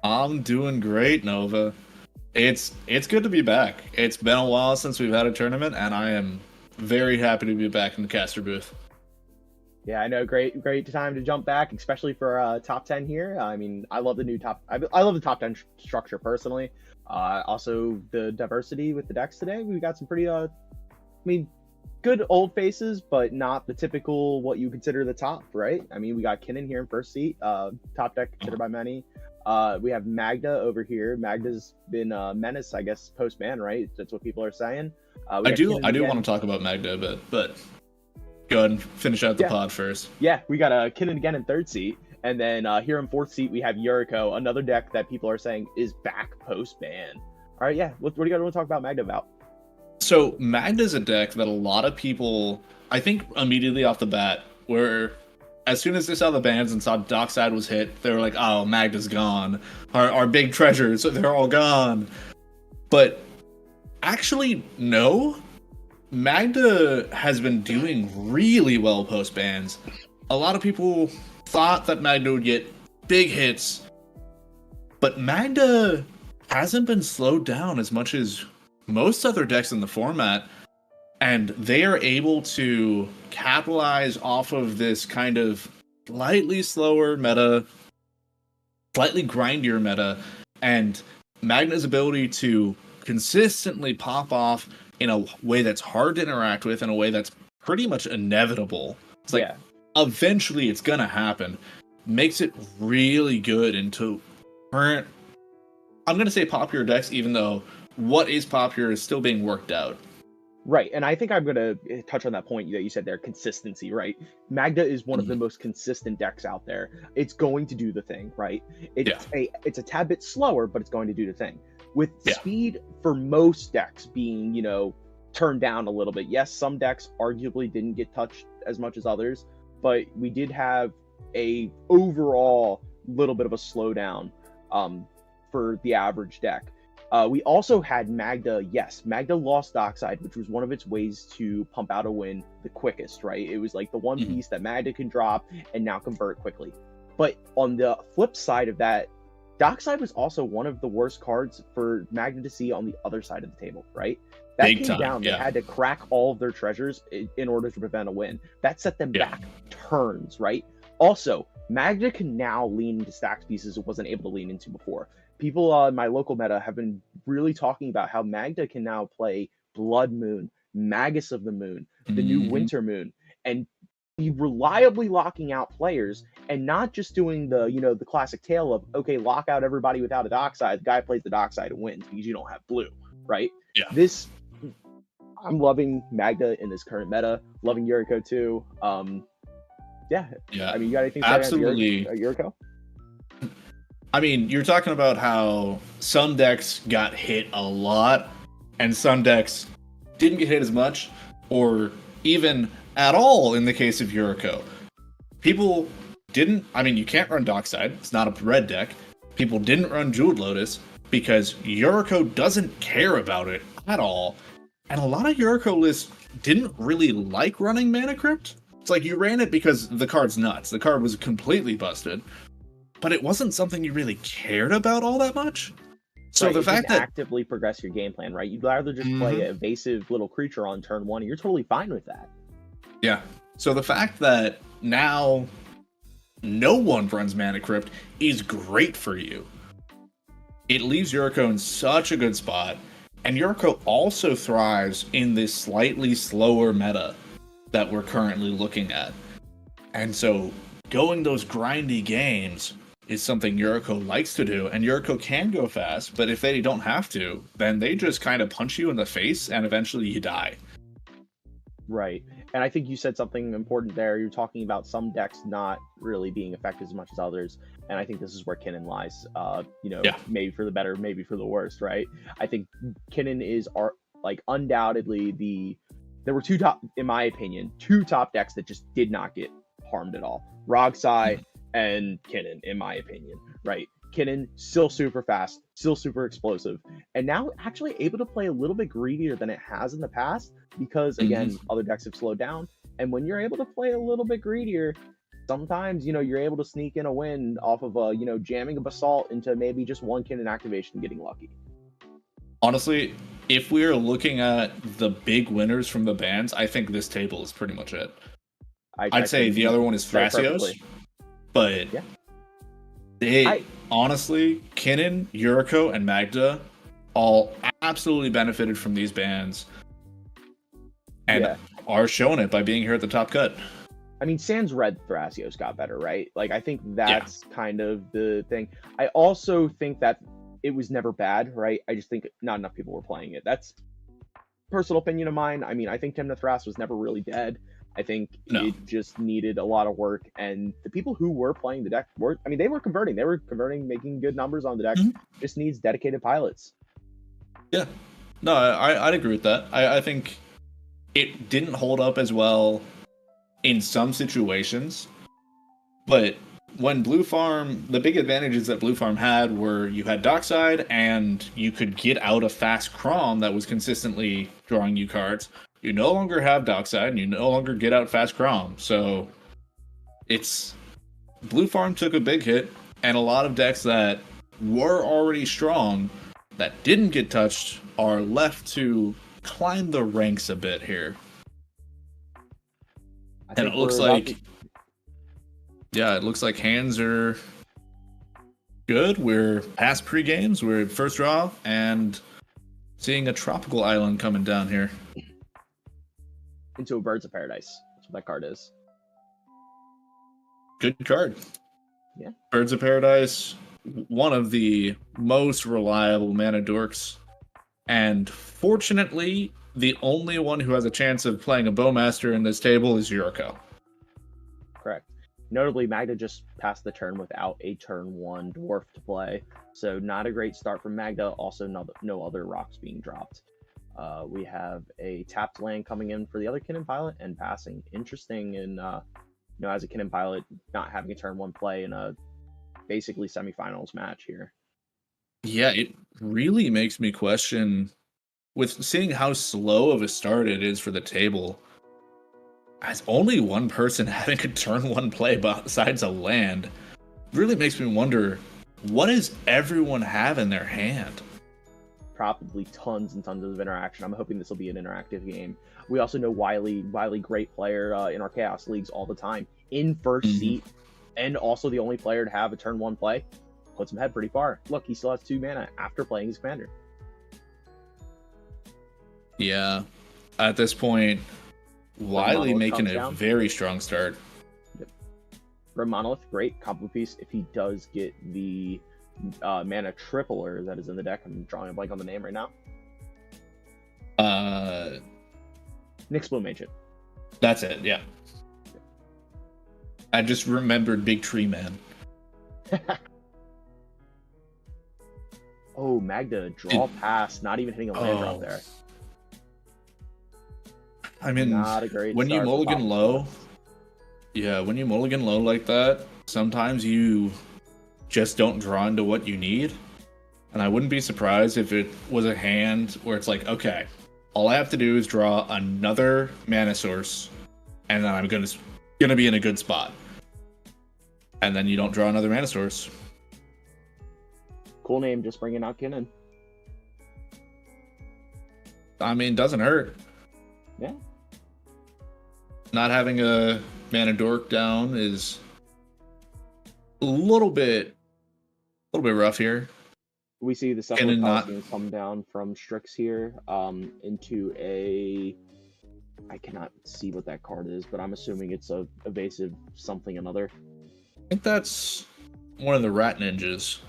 S6: I'm doing great, Nova. It's good to be back. It's been a while since we've had a tournament, and I am very happy to be back in the caster booth.
S7: Yeah, I know. Great time to jump back, especially for top 10 here. I mean, I love the new top. I love the top 10 structure personally. Also, the diversity with the decks today. We got some pretty, good old faces, but not the typical what you consider the top, right? I mean, we got Kinnan here in first seat, top deck considered by many. We have Magda over here. Magda's been menace, I guess, post ban, right? That's what people are saying.
S6: I do want to talk about Magda a bit, but go ahead and finish out the pod first.
S7: Yeah, we got Kinnan again in third seat, and then here in fourth seat we have Yuriko, another deck that people are saying is back post ban. All right, yeah. What do you guys want to talk about Magda about?
S6: So Magda's a deck that a lot of people, I think, immediately off the bat, were as soon as they saw the bans and saw Dockside was hit, they were like, "Oh, Magda's gone. Our big treasures, they're all gone." But actually, no. Magda has been doing really well post bans. A lot of people thought that Magda would get big hits, but Magda hasn't been slowed down as much as most other decks in the format, and they are able to capitalize off of this kind of slightly slower meta, slightly grindier meta, and Magda's ability to consistently pop off in a way that's hard to interact with, in a way that's pretty much inevitable. It's like, eventually it's gonna happen. Makes it really good into current, I'm gonna say popular decks, even though what is popular is still being worked out.
S7: Right, and I think I'm going to touch on that point that you said there, consistency, right? Magda is one of the most consistent decks out there. It's going to do the thing, right? It's a tad bit slower, but it's going to do the thing. With speed for most decks being, turned down a little bit. Yes, some decks arguably didn't get touched as much as others, but we did have a overall little bit of a slowdown for the average deck. We also had Magda. Yes, Magda lost Dockside, which was one of its ways to pump out a win the quickest, right? It was like the one piece that Magda can drop and now convert quickly. But on the flip side of that, Dockside was also one of the worst cards for Magda to see on the other side of the table, right? That
S6: Big
S7: came
S6: time,
S7: down. They had to crack all of their treasures in order to prevent a win. That set them back turns, right? Also, Magda can now lean into stacked pieces it wasn't able to lean into before. People in my local meta have been really talking about how Magda can now play Blood Moon, Magus of the Moon, the new Winter Moon, and be reliably locking out players and not just doing the, the classic tale of, okay, lock out everybody without a Dockside. The guy plays the Dockside and wins because you don't have blue, right?
S6: Yeah.
S7: I'm loving Magda in this current meta, loving Yuriko too. I mean, you got anything to say
S6: absolutely
S7: about Yuriko?
S6: I mean, you're talking about how some decks got hit a lot, and some decks didn't get hit as much, or even at all in the case of Yuriko. People didn't, you can't run Dockside, it's not a red deck. People didn't run Jeweled Lotus because Yuriko doesn't care about it at all. And a lot of Yuriko lists didn't really like running Mana Crypt. It's like you ran it because the card's nuts. The card was completely busted. But it wasn't something you really cared about all that much. So the fact that
S7: actively progress your game plan, right? You'd rather just play an evasive little creature on turn one, and you're totally fine with that.
S6: Yeah. So the fact that now no one runs Mana Crypt is great for you. It leaves Yuriko in such a good spot, and Yuriko also thrives in this slightly slower meta that we're currently looking at. And so going those grindy games is something Yuriko likes to do, and Yuriko can go fast, but if they don't have to, then they just kind of punch you in the face and eventually you die.
S7: Right. And I think you said something important there. You're talking about some decks not really being affected as much as others, and I think this is where Kinnan lies. Maybe for the better, maybe for the worst, right? I think Kinnan is undoubtedly there were in my opinion, two top decks that just did not get harmed at all. Rogsai and Kinnan, in my opinion, right? Kinnan, still super fast, still super explosive, and now actually able to play a little bit greedier than it has in the past because, again, other decks have slowed down. And when you're able to play a little bit greedier, sometimes, you're able to sneak in a win off of, jamming a Basalt into maybe just one cannon activation and getting lucky.
S6: Honestly, if we're looking at the big winners from the bans, I think this table is pretty much it. I'd say the other one is Thrasios, but honestly, Kinnan, Yuriko, and Magda all absolutely benefited from these bans and are showing it by being here at the top cut.
S7: I mean, sans red Thrasios got better, right? Like, I think that's kind of the thing. I also think that it was never bad, right? I just think not enough people were playing it. That's personal opinion of mine. I mean, I think Timna Thras was never really dead. I think it just needed a lot of work, and the people who were playing the deck they were converting. They were converting, making good numbers on the deck. Just needs dedicated pilots.
S6: Yeah. No, I'd agree with that. I think it didn't hold up as well in some situations, but when Blue Farm, the big advantages that Blue Farm had were you had Dockside and you could get out a fast Crom that was consistently drawing you cards. You no longer have Dockside and you no longer get out fast Crom. So it's Blue Farm took a big hit, and a lot of decks that were already strong that didn't get touched are left to climb the ranks a bit here. And it looks like it looks like hands are good. We're past pre-games. We're at first draw and seeing a tropical island coming down here.
S7: Into a Birds of Paradise. That's what that card is.
S6: Good card.
S7: Yeah.
S6: Birds of Paradise, one of the most reliable mana dorks. And fortunately, the only one who has a chance of playing a Bowmaster in this table is Yuriko.
S7: Correct. Notably, Magda just passed the turn without a turn 1 dwarf to play, so not a great start from Magda. Also, no other rocks being dropped. We have a tapped land coming in for the other Kinnan pilot and passing. Interesting in, as a Kinnan pilot, not having a turn 1 play in a basically semifinals match here.
S6: Yeah, it really makes me question, with seeing how slow of a start it is for the table, as only one person having a turn 1 play besides a land, really makes me wonder, what does everyone have in their hand?
S7: Probably tons and tons of interaction. I'm hoping this will be an interactive game. We also know Wiley, great player in our Chaos Leagues all the time, in first seat, and also the only player to have a turn 1 play. Puts him ahead pretty far. Look, he still has 2 mana after playing his commander.
S6: Yeah, at this point, Wiley making a very strong start.
S7: Yep. Red Monolith, great combo piece if he does get the mana tripler that is in the deck. I'm drawing a blank on the name right now. Nyxbloom Ancient.
S6: That's it, yeah. I just remembered Big Tree Man.
S7: Oh, Magda, draw pass, not even hitting a land drop there.
S6: I mean,
S7: not a great
S6: when you mulligan low, when you mulligan low like that, sometimes you just don't draw into what you need. And I wouldn't be surprised if it was a hand where it's like, okay, all I have to do is draw another mana source, and then I'm gonna be in a good spot. And then you don't draw another mana source.
S7: Cool name, just bringing out Kinnan.
S6: I mean, doesn't hurt.
S7: Yeah.
S6: Not having a mana dork down is a little bit rough here.
S7: We see the second come down from Strix here into a... I cannot see what that card is, but I'm assuming it's a evasive something another.
S6: I think that's one of the Rat Ninjas.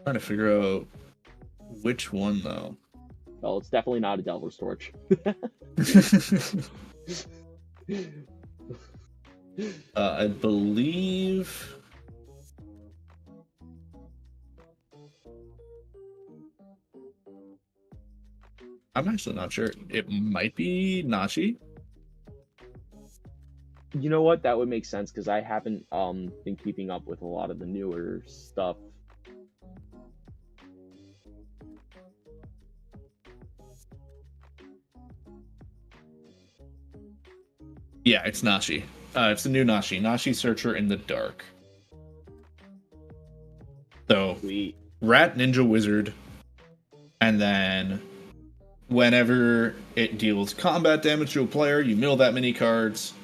S6: Trying to figure out which one, though.
S7: Well, it's definitely not a Delver's Torch.
S6: I believe... I'm actually not sure. It might be Nachi.
S7: You know what? That would make sense, because I haven't been keeping up with a lot of the newer stuff.
S6: Yeah, it's Nashi. It's the new Nashi. Nashi Searcher in the Dark. So,
S7: Sweet.
S6: Rat Ninja Wizard. And then, whenever it deals combat damage to a player, you mill that many cards.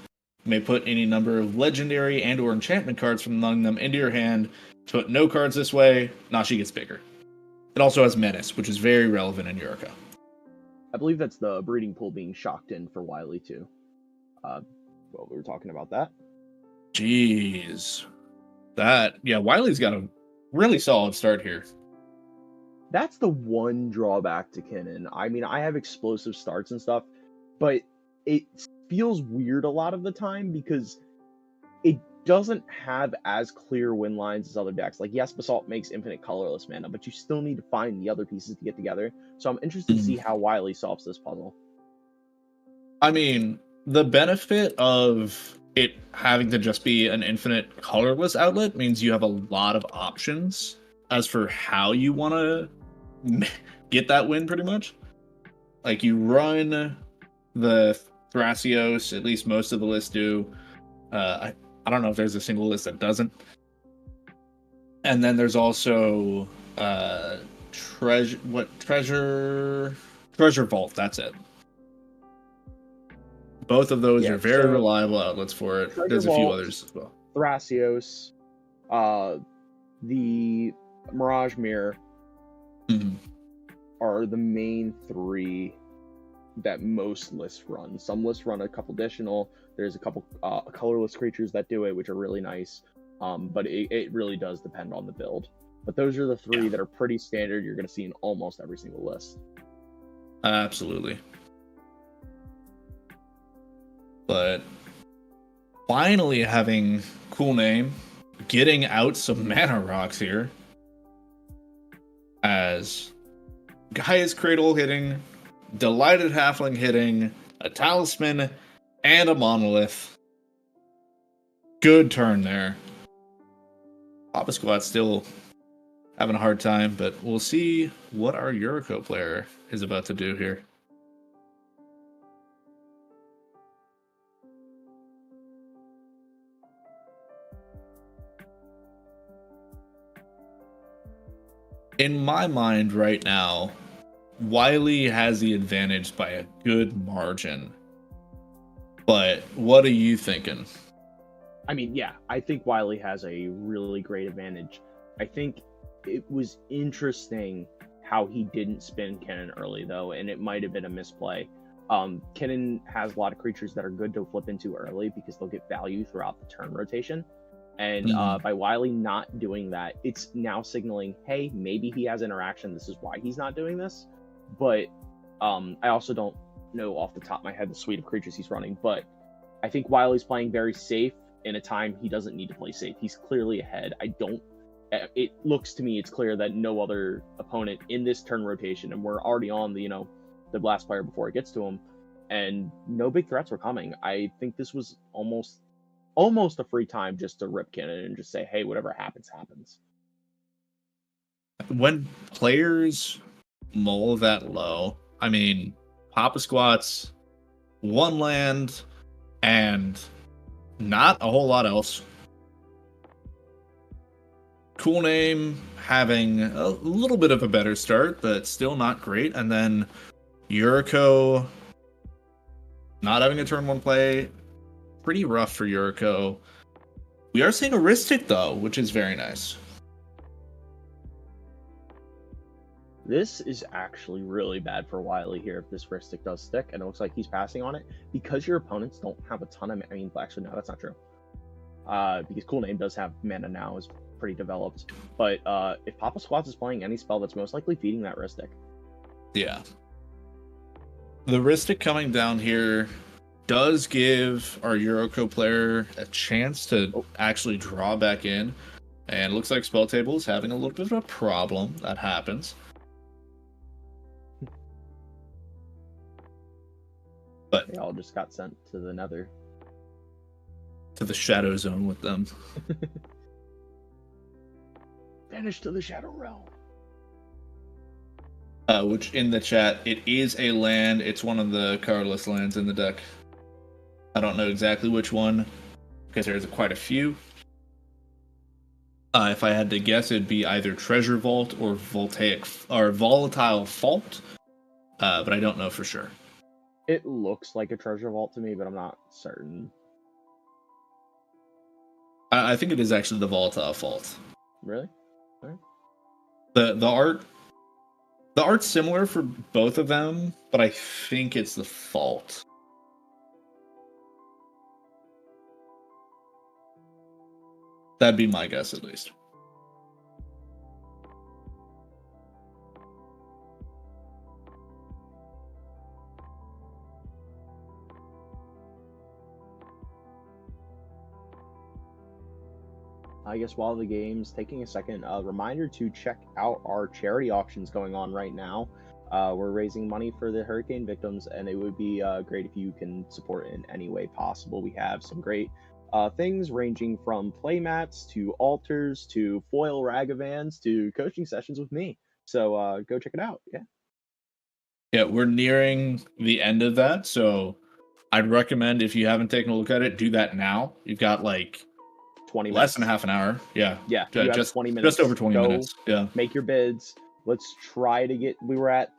S6: You may put any number of legendary and or enchantment cards from among them into your hand. Put no cards this way, Nashi gets bigger. It also has Menace, which is very relevant in Yuriko.
S7: I believe that's the breeding pool being shocked in for Wily too. Well, we were talking about that.
S6: Jeez. Wily's got a really solid start here.
S7: That's the one drawback to Kinnan. I mean, I have explosive starts and stuff, but it feels weird a lot of the time because it doesn't have as clear win lines as other decks. Like, yes, Basalt makes infinite colorless mana, but you still need to find the other pieces to get together. So I'm interested to see how Wily solves this puzzle.
S6: I mean, the benefit of it having to just be an infinite colorless outlet means you have a lot of options as for how you want to get that win, pretty much. Like, you run the Thrasios, at least most of the lists do. I don't know if there's a single list that doesn't. And then there's also Treasure Vault, that's it. Both of those are very reliable outlets for it. There's a few others as well.
S7: Thrasios, the Mirage Mirror are the main three that most lists run. Some lists run a couple additional. There's a couple colorless creatures that do it, which are really nice. But it really does depend on the build. But those are the three that are pretty standard. You're going to see in almost every single list.
S6: Absolutely. But finally having cool name, getting out some mana rocks here. As Gaia's Cradle hitting, Delighted Halfling hitting, a Talisman, and a Monolith. Good turn there. Papa Squat's still having a hard time, but we'll see what our Yuriko player is about to do here. In my mind right now, Wily has the advantage by a good margin. But what are you thinking?
S7: I mean, yeah, I think Wily has a really great advantage. I think it was interesting how he didn't spin Kinnan early, though, and it might have been a misplay. Kinnan has a lot of creatures that are good to flip into early because they'll get value throughout the turn rotation. And by Wily not doing that, it's now signaling, hey, maybe he has interaction. This is why he's not doing this. But I also don't know off the top of my head the suite of creatures he's running. But I think Wily's playing very safe in a time he doesn't need to play safe. He's clearly ahead. It looks to me it's clear that no other opponent in this turn rotation, and we're already on the blast player before it gets to him, and no big threats were coming. I think this was almost a free time just to rip Kinnan and just say, hey, whatever happens, happens.
S6: When players mull that low, I mean, Papa Squat's one land and not a whole lot else. Cool name having a little bit of a better start, but still not great. And then Yuriko not having a turn one play. Pretty rough for Yuriko. We are seeing a Ristic, though, which is very nice.
S7: This is actually really bad for Wily here if this Ristic does stick, and it looks like he's passing on it. Because your opponents don't have a ton of... I mean, actually, no, that's not true. Because Cool Name does have mana now, is pretty developed. But if Papa Squats is playing any spell, that's most likely feeding that Ristic.
S6: Yeah. The Ristic coming down here does give our Yuriko player a chance to actually draw back in. And it looks like Spell Table is having a little bit of a problem. That happens. But
S7: they all just got sent to the Nether.
S6: To the Shadow Zone with them.
S7: Vanish to the Shadow Realm.
S6: Which in the chat, it is a land. It's one of the cardless lands in the deck. I don't know exactly which one because there's quite a few. If I had to guess, it'd be either Treasure Vault or Volatile Fault, but I don't know for sure.
S7: It looks like a treasure vault to me, but I'm not certain.
S6: I think it is actually the Volatile Fault.
S7: Really?
S6: The art's similar for both of them, but I think it's the Fault. That'd be my guess, at least.
S7: I guess while the game's taking a second, reminder to check out our charity auctions going on right now. We're raising money for the hurricane victims, and it would be great if you can support in any way possible. We have some great things ranging from playmats to altars to foil ragavans to coaching sessions with me. So go check it out. Yeah.
S6: Yeah, we're nearing the end of that, so I'd recommend if you haven't taken a look at it, do that now. You've got like
S7: 20
S6: less
S7: minutes.
S6: than half an hour. Yeah.
S7: Yeah, you have
S6: just
S7: 20 minutes.
S6: Just over 20
S7: Go
S6: minutes. Yeah.
S7: Make your bids. Let's try to get. We were at,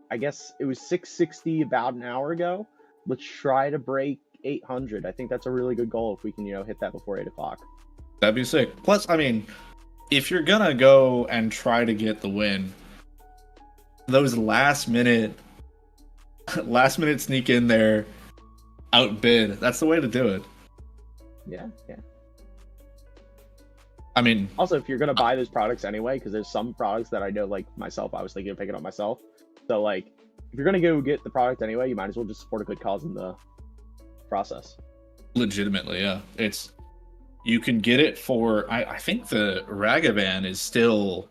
S7: I guess it was 660 about an hour ago. Let's try to break 800. I think that's a really good goal if we can, hit that before 8 o'clock.
S6: That'd be sick. Plus, I mean, if you're gonna go and try to get the win, those last minute sneak in there, outbid. That's the way to do it.
S7: Yeah.
S6: I mean,
S7: also, if you're gonna buy those products anyway, because there's some products that I know, like myself, I was thinking of picking up myself. So like, if you're gonna go get the product anyway, you might as well just support a good cause in the process.
S6: Legitimately, yeah. You can get it for. I think the Ragavan is still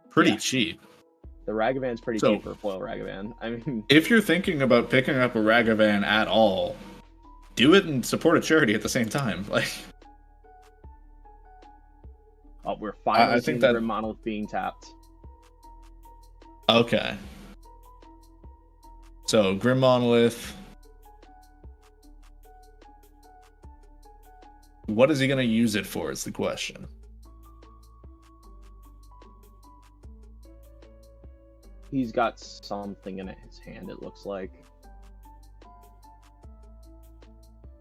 S6: pretty cheap.
S7: The Ragavan's pretty cheap for a foil Ragavan. I mean,
S6: if you're thinking about picking up a Ragavan at all, do it and support a charity at the same time. Like.
S7: Oh, we're finally seeing
S6: that
S7: Grim Monolith being tapped.
S6: Okay. So, Grim Monolith. What is he going to use it for is the question.
S7: He's got something in his hand, it looks like.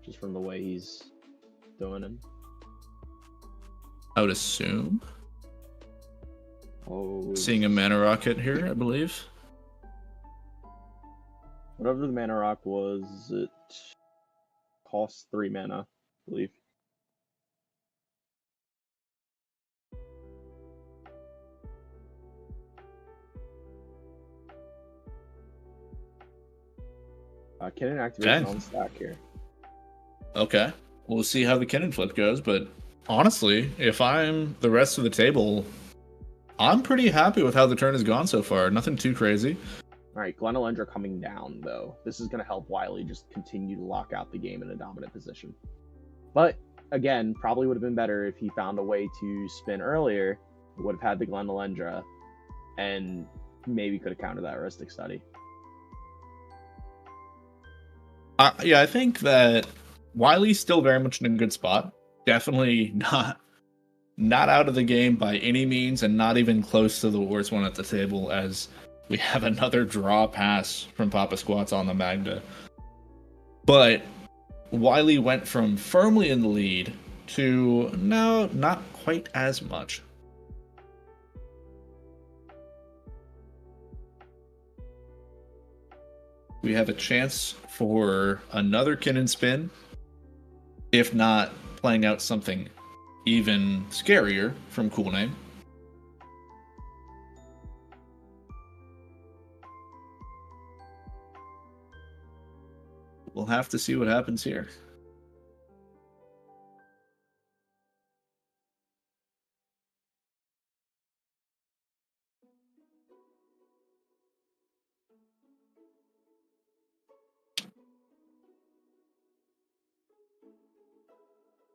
S7: Just from the way he's doing it.
S6: I would assume.
S7: Oh,
S6: seeing a mana rocket here, I believe.
S7: Whatever the mana rock was, it costs 3 mana, I believe. Cannon activation on stack here.
S6: Okay. We'll see how the cannon flip goes, but honestly, if I'm the rest of the table, I'm pretty happy with how the turn has gone so far. Nothing too crazy.
S7: All right, Glenelendra coming down, though. This is going to help Wily just continue to lock out the game in a dominant position. But, again, probably would have been better if he found a way to spin earlier, would have had the Glenelendra, and maybe could have countered that Rustic Study.
S6: Yeah, I think that Wily's still very much in a good spot. Definitely not out of the game by any means, and not even close to the worst one at the table, as we have another draw pass from Papa Squats on the Magda. But Wily went from firmly in the lead to now not quite as much. We have a chance for another Kinnan spin, if not playing out something even scarier from Cool Name. We'll have to see what happens here.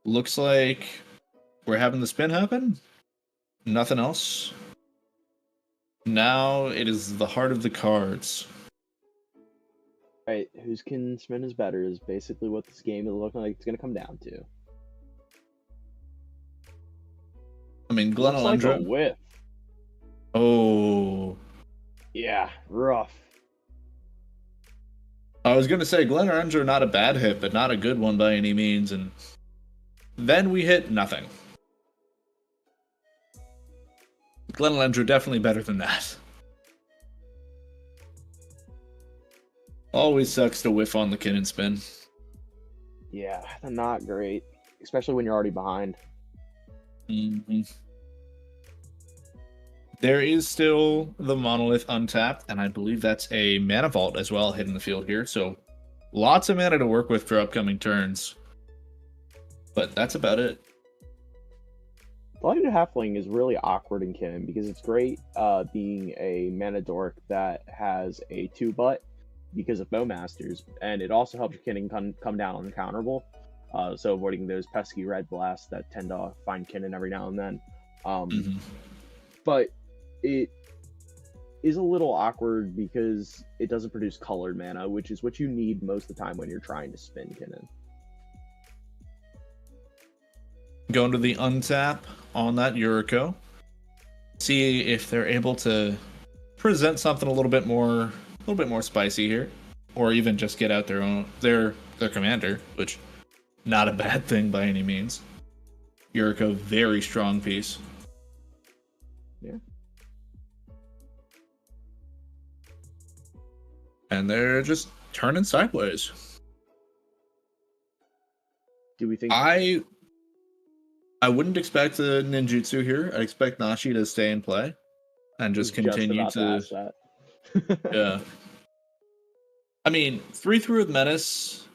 S6: Looks like we're having the spin happen. Nothing else. Now it is the heart of the cards.
S7: Right, whose can spin is better is basically what this game is looking like it's going to come down to.
S6: I mean, Glenn
S7: Looks like a
S6: Alundra.
S7: whiff.
S6: Oh,
S7: Yeah, rough.
S6: I was gonna say Glenn Alundra, not a bad hit, but not a good one by any means. And then we hit nothing. Glenn Alundra definitely better than that. Always sucks to whiff on the Kinnan spin.
S7: Yeah, not great, especially when you're already behind.
S6: Mm-hmm. There is still the Monolith untapped, and I believe that's a Mana Vault as well hitting the field here. So lots of mana to work with for upcoming turns. But that's about it.
S7: Blighted Halfling is really awkward in Kinnan because it's great being a mana dork that has a 2-butt because of Bowmasters, and it also helps your Kinnan come down uncounterable, so avoiding those pesky red blasts that tend to find Kinnan every now and then. But it is a little awkward because it doesn't produce colored mana, which is what you need most of the time when you're trying to spin Kinnan.
S6: Going to the untap on that Yuriko. See if they're able to present something a little bit more spicy here, or even just get out their commander, which not a bad thing by any means. Yuriko, very strong piece.
S7: Yeah.
S6: And they're just turning sideways.
S7: Do we think
S6: I wouldn't expect a ninjutsu here. I expect Nashi to stay in play and just continue
S7: about
S6: to.
S7: ask that.
S6: Yeah. I mean, 3/3 with Menace.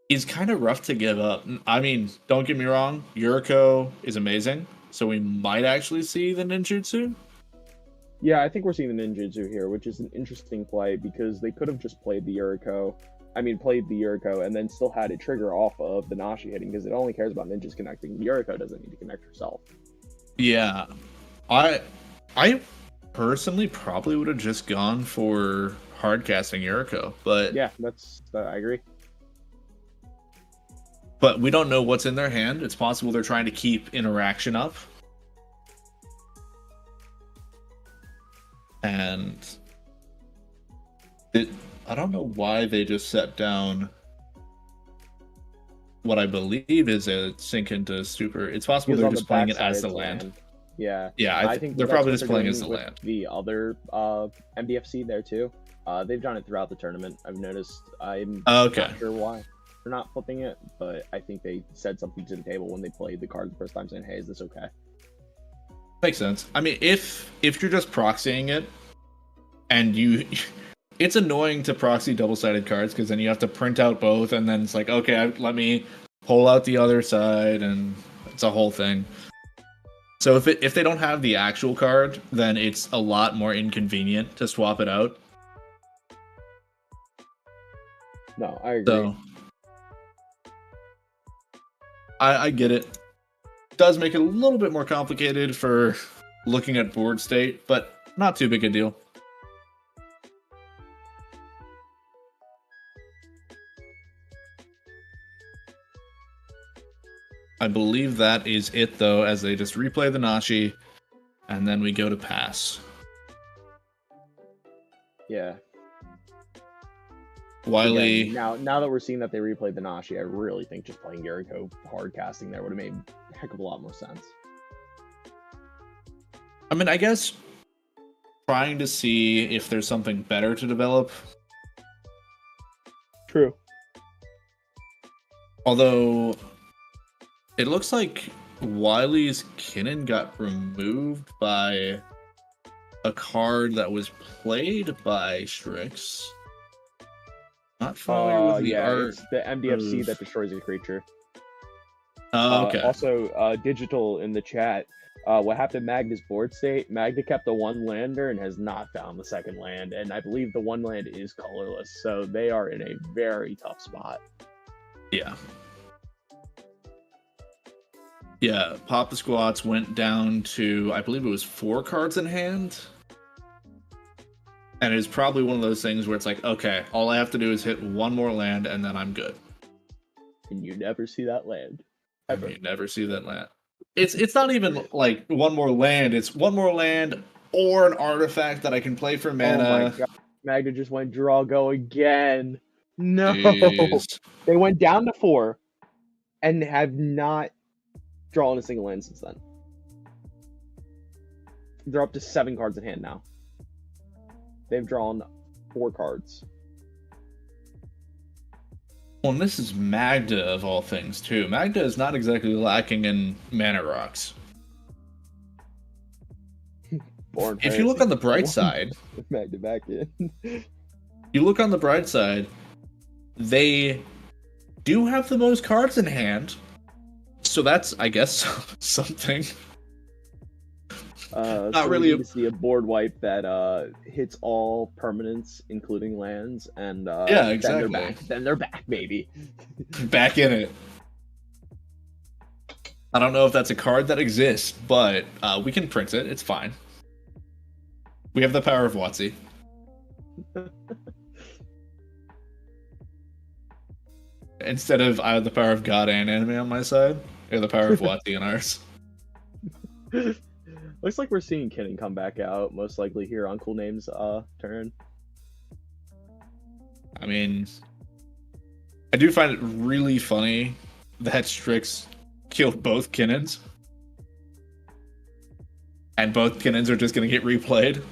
S6: He's kind of rough to give up. I mean, don't get me wrong. Yuriko is amazing, so we might actually see the ninjutsu.
S7: Yeah, I think we're seeing the ninjutsu here, which is an interesting play because they could have just played the Yuriko and then still had it trigger off of the Nashi hitting because it only cares about ninjas connecting. Yuriko doesn't need to connect herself.
S6: Yeah. I personally probably would have just gone for hard casting Yuriko, but
S7: Yeah, I agree.
S6: But we don't know what's in their hand. It's possible they're trying to keep interaction up. And I don't know why they just set down what I believe is a sink into stupor. It's possible they're just playing it as the land.
S7: Yeah.
S6: Yeah, I think they're probably just playing as the
S7: with
S6: land.
S7: The other MDFC there too. They've done it throughout the tournament. I've noticed. I'm
S6: Okay.
S7: not sure why they're not flipping it, but I think they said something to the table when they played the card the first time, saying, "Hey, is this okay?"
S6: Makes sense. I mean, if you're just proxying it, and it's annoying to proxy double-sided cards because then you have to print out both, and then it's like, okay, let me pull out the other side, and it's a whole thing. So if they don't have the actual card, then it's a lot more inconvenient to swap it out.
S7: No, I agree.
S6: So I get it. Does make it a little bit more complicated for looking at board state, but not too big a deal. I believe that is it, though, as they just replay the Nashi, and then we go to pass.
S7: Yeah.
S6: Wily.
S7: Again, now that we're seeing that they replayed the Nashi, I really think just playing Yuriko hard casting there would have made a heck of a lot more sense.
S6: I mean, I guess trying to see if there's something better to develop.
S7: True.
S6: Although it looks like Wily's Kinnan got removed by a card that was played by Strix. Not familiar with the art.
S7: It's the MDFC that destroys a creature.
S6: Oh, okay.
S7: Also, Digital in the chat. What happened to Magda's board state? Magda kept the one lander and has not found the second land, and I believe the one land is colorless, so they are in a very tough spot.
S6: Yeah. Yeah, Papa Squats went down to, I believe it was 4 cards in hand. And it's probably one of those things where it's like, okay, all I have to do is hit one more land and then I'm good.
S7: And you never see that land.
S6: And you never see that land. It's not even like one more land, it's one more land or an artifact that I can play for mana.
S7: Oh my god. Magda just went draw go again. No.
S6: Jeez.
S7: They went down to 4 and have not drawn a single land since then. They're up to 7 cards in hand now. They've drawn 4 cards.
S6: Well, and this is Magda of all things too. Magda is not exactly lacking in mana rocks. If you look on the bright side,
S7: with Magda back in.
S6: you look on the bright side, they do have the most cards in hand. So that's, I guess, something.
S7: Not
S6: Not
S7: so
S6: really
S7: we need to see a board wipe that hits all permanents, including lands, and
S6: Yeah, exactly.
S7: Then they're back, baby.
S6: Back in it. I don't know if that's a card that exists, but we can print it. It's fine. We have the power of WotC. Instead of I have the power of God and anime on my side, we have the power of WotC on ours.
S7: Looks like we're seeing Kinnan come back out, most likely here on Cool Name's turn.
S6: I mean, I do find it really funny that Strix killed both Kinnans. And both Kinnans are just going to get replayed.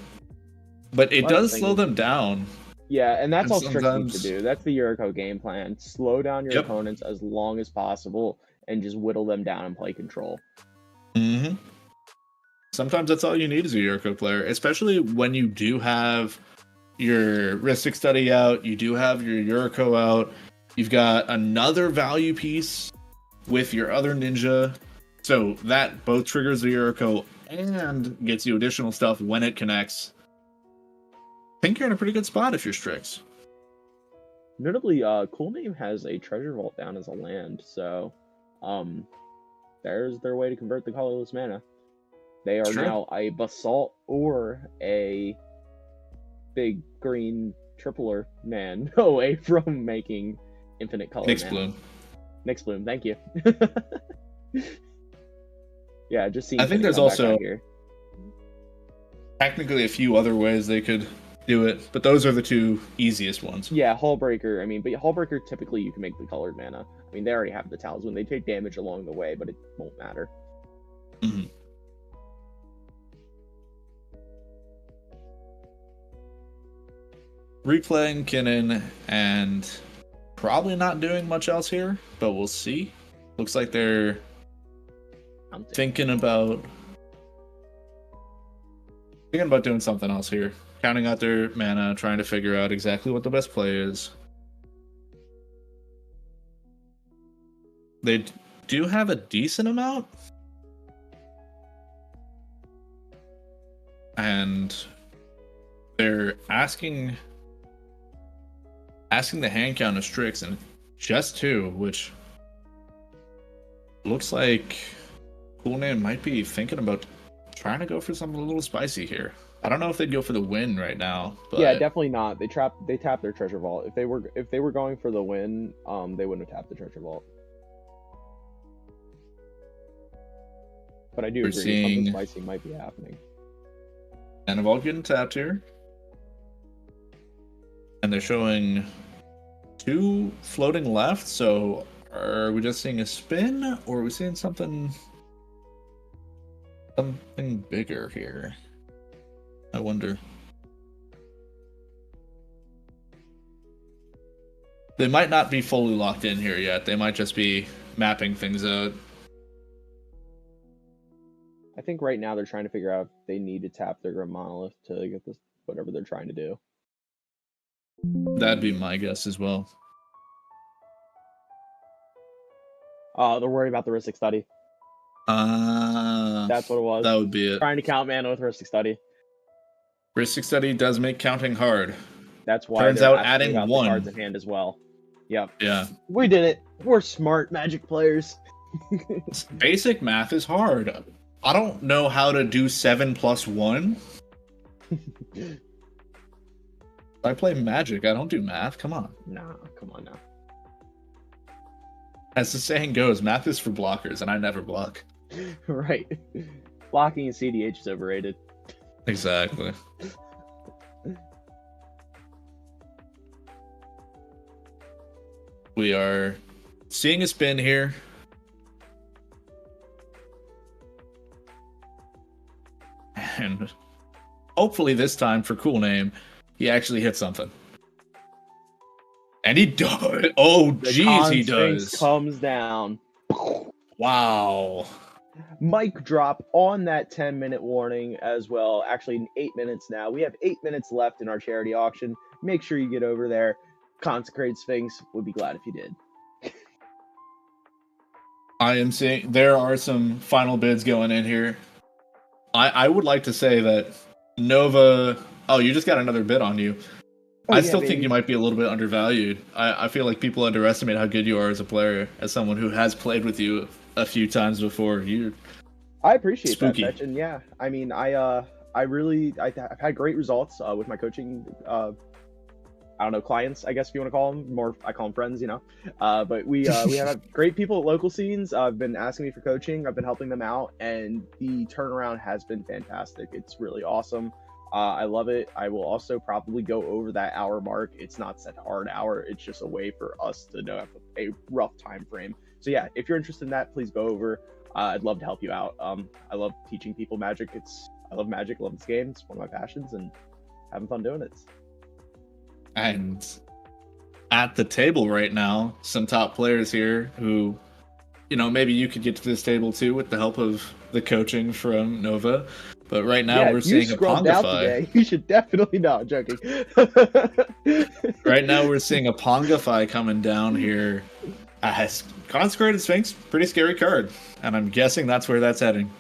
S6: But it does slow them down.
S7: Yeah, and that's
S6: And
S7: all Strix needs
S6: sometimes-
S7: to do. That's the Yuriko game plan. Slow down your
S6: Yep.
S7: opponents as long as possible and just whittle them down and play control.
S6: Mm-hmm. Sometimes that's all you need as a Yuriko player, especially when you do have your Ristic Study out, you do have your Yuriko out, you've got another value piece with your other ninja, so that both triggers the Yuriko and gets you additional stuff when it connects. I think you're in a pretty good spot if you're Strix.
S7: Notably, Cool Name has a treasure vault down as a land, so there's their way to convert the colorless mana. They are
S6: True.
S7: now a basalt or a big green tripler man away from making infinite color
S6: Nyx
S7: mana.
S6: Bloom.
S7: Nyx Bloom, thank you. Yeah, just seeing.
S6: I think
S7: Kinnan
S6: there's
S7: come back
S6: also-
S7: out here.
S6: Technically a few other ways they could do it, but those are the two easiest ones.
S7: Yeah, Hullbreaker. I mean, but Hullbreaker typically you can make the colored mana. I mean, they already have the talisman. They take damage along the way, but it won't matter.
S6: Mhm. Replaying Kinnan and probably not doing much else here, but we'll see. Looks like they're
S7: I'm thinking.
S6: thinking about doing something else here. Counting out their mana, trying to figure out exactly what the best play is. They do have a decent amount. And they're asking the hand count of Strix, and just 2, which looks like Cool Name might be thinking about trying to go for something a little spicy here. I don't know if they'd go for the win right now, but
S7: Yeah, definitely not. They tapped their treasure vault. If they were going for the win, they wouldn't have tapped the treasure vault. But I do
S6: We're
S7: agree,
S6: seeing-
S7: something spicy might be happening.
S6: and of all getting tapped here. And they're showing 2 floating left, so are we just seeing a spin, or are we seeing something bigger here? I wonder. They might not be fully locked in here yet. They might just be mapping things out.
S7: I think right now they're trying to figure out if they need to tap their Grim Monolith to get this whatever they're trying to do.
S6: That'd be my guess as well.
S7: They're worried about the Ristic Study. That's what it was.
S6: That would be it.
S7: Trying to count mana with Ristic Study.
S6: Ristic Study does make counting hard.
S7: That's why
S6: Turns
S7: they're
S6: out
S7: asking
S6: adding
S7: about the
S6: 1.
S7: cards in hand as well. Yep.
S6: Yeah.
S7: We did it. We're smart Magic players.
S6: Basic math is hard. I don't know how to do 7 plus 1. I play Magic. I don't do math. Come on.
S7: Nah, come on now.
S6: As the saying goes, math is for blockers, and I never block.
S7: Right. Blocking in CDH is overrated.
S6: Exactly. We are seeing a spin here. And hopefully this time, for cool name, he actually hits something. And he does. Oh,
S7: The
S6: jeez, he
S7: Sphinx
S6: does.
S7: comes down.
S6: Wow.
S7: Mic drop on that 10-minute warning as well. Actually, 8 minutes now. We have 8 minutes left in our charity auction. Make sure you get over there. Consecrated Sphinx. Would be glad if you did.
S6: I am seeing there are some final bids going in here. I would like to say that Nova. Oh, you just got another bid on you.
S7: Oh,
S6: I
S7: yeah,
S6: still think
S7: baby.
S6: you might be a little bit undervalued. I feel like people underestimate how good you are as a player, as someone who has played with you a few times before.
S7: I appreciate
S6: Spooky.
S7: that, Fetch, and yeah, I mean, I've had great results with my coaching. I don't know, clients, I guess if you want to call them. More, I call them friends, you know. But we have great people at local scenes. Have been asking me for coaching. I've been helping them out, and the turnaround has been fantastic. It's really awesome. I love it. I will also probably go over that hour mark. It's not set hard hour. It's just a way for us to know a rough time frame. So yeah, if you're interested in that, please go over. I'd love to help you out. I love teaching people Magic. I love Magic. I love this game. It's one of my passions, and having fun doing it.
S6: And at the table right now, some top players here who, maybe you could get to this table too with the help of the coaching from Nova. But right now
S7: Yeah,
S6: we're
S7: if you
S6: seeing a
S7: scrubbed out
S6: Pongify.
S7: today, you should definitely not joking.
S6: Right now we're seeing a Pongify coming down here. Consecrated Sphinx, pretty scary card. And I'm guessing that's where that's heading.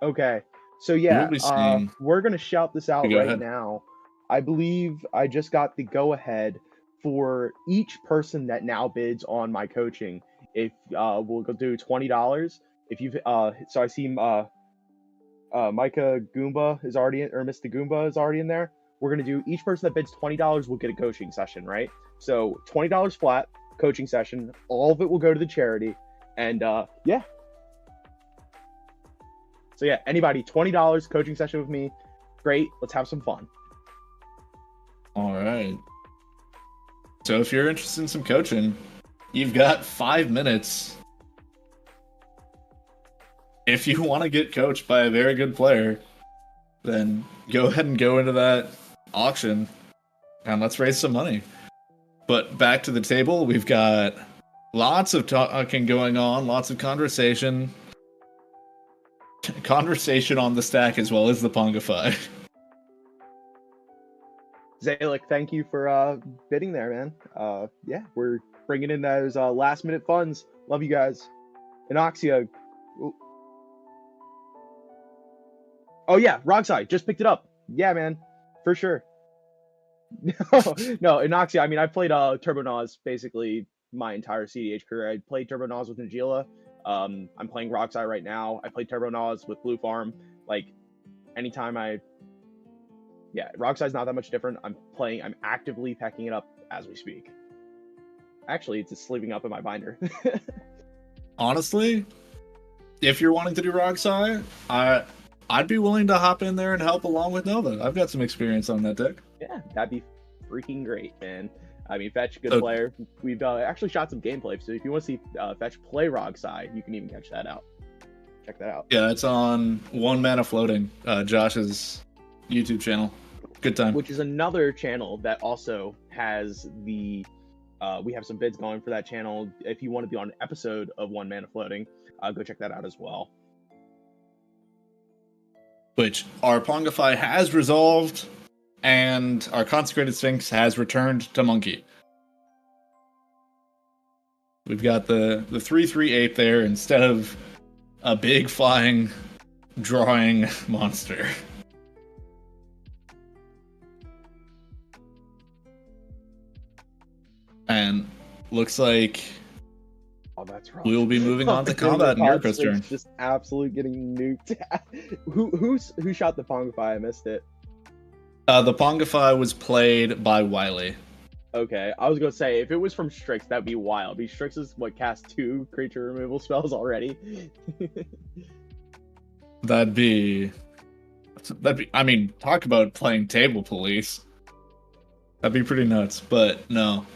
S7: Okay, so yeah,
S6: What are we seeing?
S7: we're gonna shout this out
S6: Go
S7: right
S6: ahead.
S7: now. I believe I just got the go ahead for each person that now bids on my coaching. If we'll go do $20. If you've so I see Micah Goomba is already in, or Mr. Goomba is already in there. We're gonna do each person that bids $20 will get a coaching session, right? So $20 flat coaching session. All of it will go to the charity, and yeah. So yeah, anybody, $20 coaching session with me. Great, let's have some fun.
S6: All right. So if you're interested in some coaching, you've got 5 minutes. If you want to get coached by a very good player, then go ahead and go into that auction and let's raise some money. But back to the table, we've got lots of talking going on, lots of conversation on the stack as well as the Pongify.
S7: Zalik, thank you for bidding there, man. Yeah, we're bringing in those last minute funds. Love you guys. Inoxia. Oh yeah, Rogside just picked it up. Yeah, man, for sure. No, Inoxia. I mean, I played Turbo Nas basically my entire CDH career. I played Turbo Nas with Najila. I'm playing Roxai right now. I played Turbo Nas with Blue Farm. Like, anytime Roxai's not that much different. I'm actively packing it up as we speak. Actually, it's just sleeping up in my binder.
S6: Honestly, if you're wanting to do Roxai, I'd be willing to hop in there and help along with Nova. I've got some experience on that deck.
S7: Yeah, that'd be freaking great, man. I mean, Fetch, good player. We've actually shot some gameplay, so if you want to see Fetch play Rogsai, you can even catch that out. Check that out.
S6: Yeah, it's on One Mana Floating, Josh's YouTube channel. Good time.
S7: Which is another channel that also has the... we have some bids going for that channel. If you want to be on an episode of One Mana Floating, go check that out as well.
S6: Which our Pongify has resolved, and our Consecrated Sphinx has returned to Monkey. We've got the 3/3/8 there instead of a big flying drawing monster. And looks like
S7: That's rough.
S6: We will be moving on to combat in Yuriko's turn.
S7: Just absolutely getting nuked. Who shot the Pongify? I missed it.
S6: The Pongify was played by Wiley.
S7: Okay, I was gonna say if it was from Strix, that'd be wild. Because Strix is what cast 2 creature removal spells already.
S6: That'd be. I mean, talk about playing table police. That'd be pretty nuts, but no.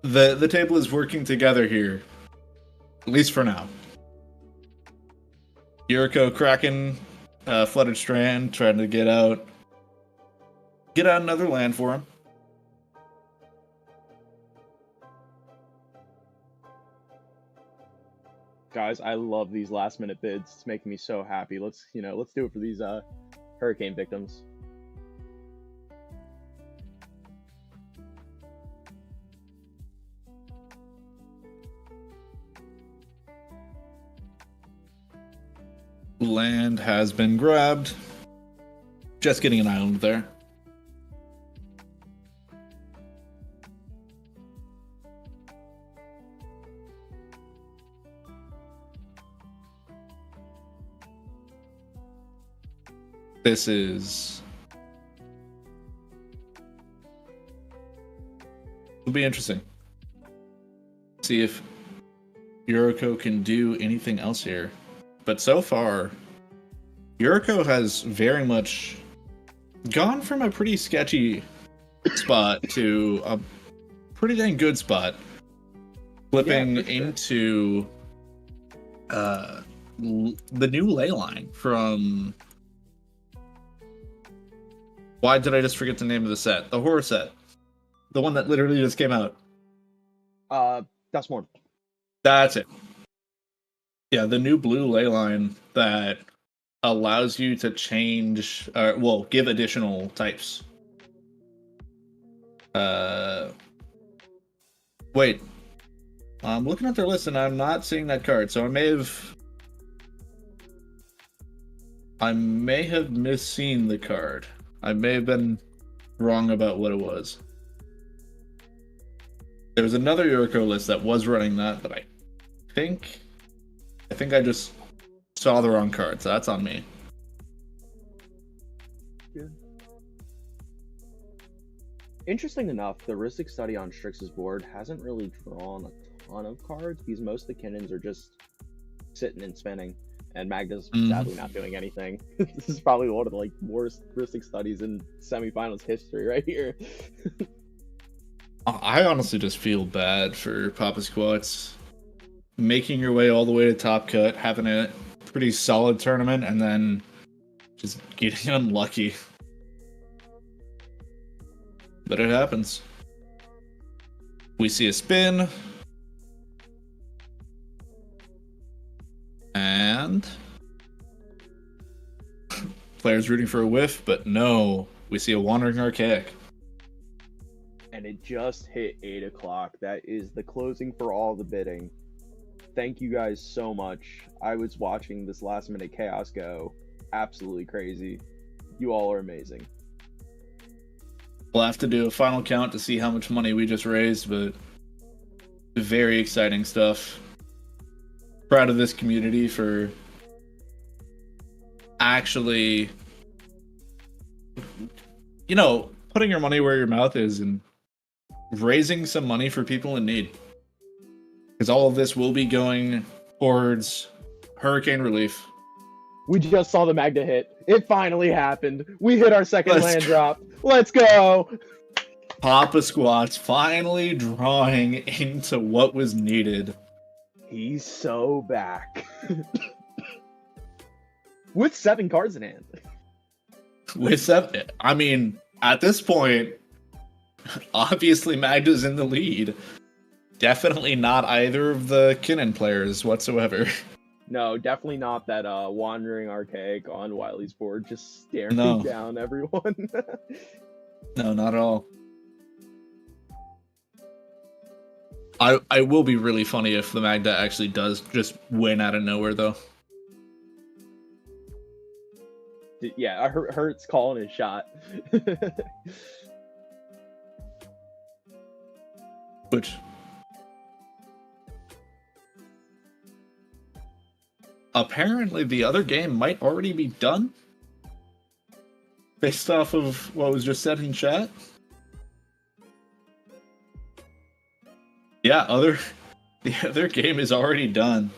S6: The table is working together here, at least for now. Yuriko cracking Flooded Strand, trying to get out another land for him.
S7: Guys, I love these last minute bids. It's making me so happy. Let's do it for these hurricane victims.
S6: Land has been grabbed. Just getting an island there. This is... It'll be interesting. See if Yuriko can do anything else here. But so far, Yuriko has very much gone from a pretty sketchy spot to a pretty dang good spot. Flipping into the new ley line from... Why did I just forget the name of the set? The horror set. The one that literally just came out.
S7: Dustmorn.
S6: That's it. Yeah, the new blue ley line that allows you to change, give additional types. Wait. I'm looking at their list and I'm not seeing that card, so I may have misseen the card. I may have been wrong about what it was. There was another Yuriko list that was running that, but I think I just saw the wrong card, so that's on me.
S7: Yeah. Interesting enough, the Rhystic Study on Strix's board hasn't really drawn a ton of cards because most of the Kinnons are just sitting and spinning. And Magda's sadly not doing anything. This is probably one of the worst Rhystic Studies in semifinals history right here.
S6: I honestly just feel bad for Papa Squats making your way all the way to Top Cut, having a pretty solid tournament, and then just getting unlucky. But it happens. We see a spin. And players rooting for a whiff, but no, we see a Wandering Archaic.
S7: And it just hit 8 o'clock. That is the closing for all the bidding. Thank you guys so much. I was watching this last minute Ka0s go absolutely crazy. You all are amazing.
S6: We'll have to do a final count to see how much money we just raised, but very exciting stuff. Proud of this community for actually, putting your money where your mouth is and raising some money for people in need. Because all of this will be going towards hurricane relief.
S7: We just saw the Magda hit. It finally happened. We hit our second land drop. Let's go.
S6: Papa Squats finally drawing into what was needed.
S7: He's so back. With 7 cards in hand.
S6: With 7, I mean, at this point, obviously Magda's in the lead. Definitely not either of the Kinnon players whatsoever.
S7: No, definitely not that Wandering Archaic on Wiley's board just staring down everyone.
S6: No, not at all. I will be really funny if the Magda actually does just win out of nowhere, though.
S7: Yeah, Hurt's calling his shot.
S6: Which apparently the other game might already be done. Based off of what was just said in chat. Yeah, the other game is already done.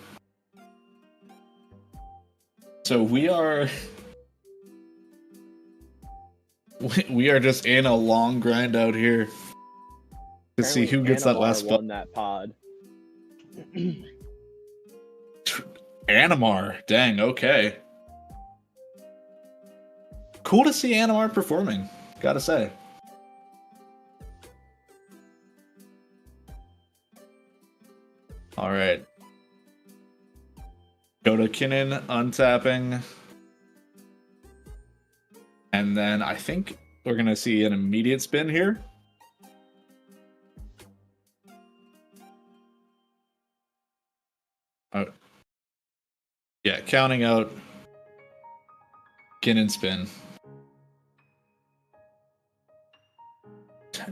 S6: So we are just in a long grind out here to see who gets that last spot.
S7: Won that pod.
S6: Animar, dang, okay. Cool to see Animar performing, gotta say. Alright. Go to Kinnan, untapping. And then I think we're gonna see an immediate spin here. Oh. Yeah, counting out Kinnan spin.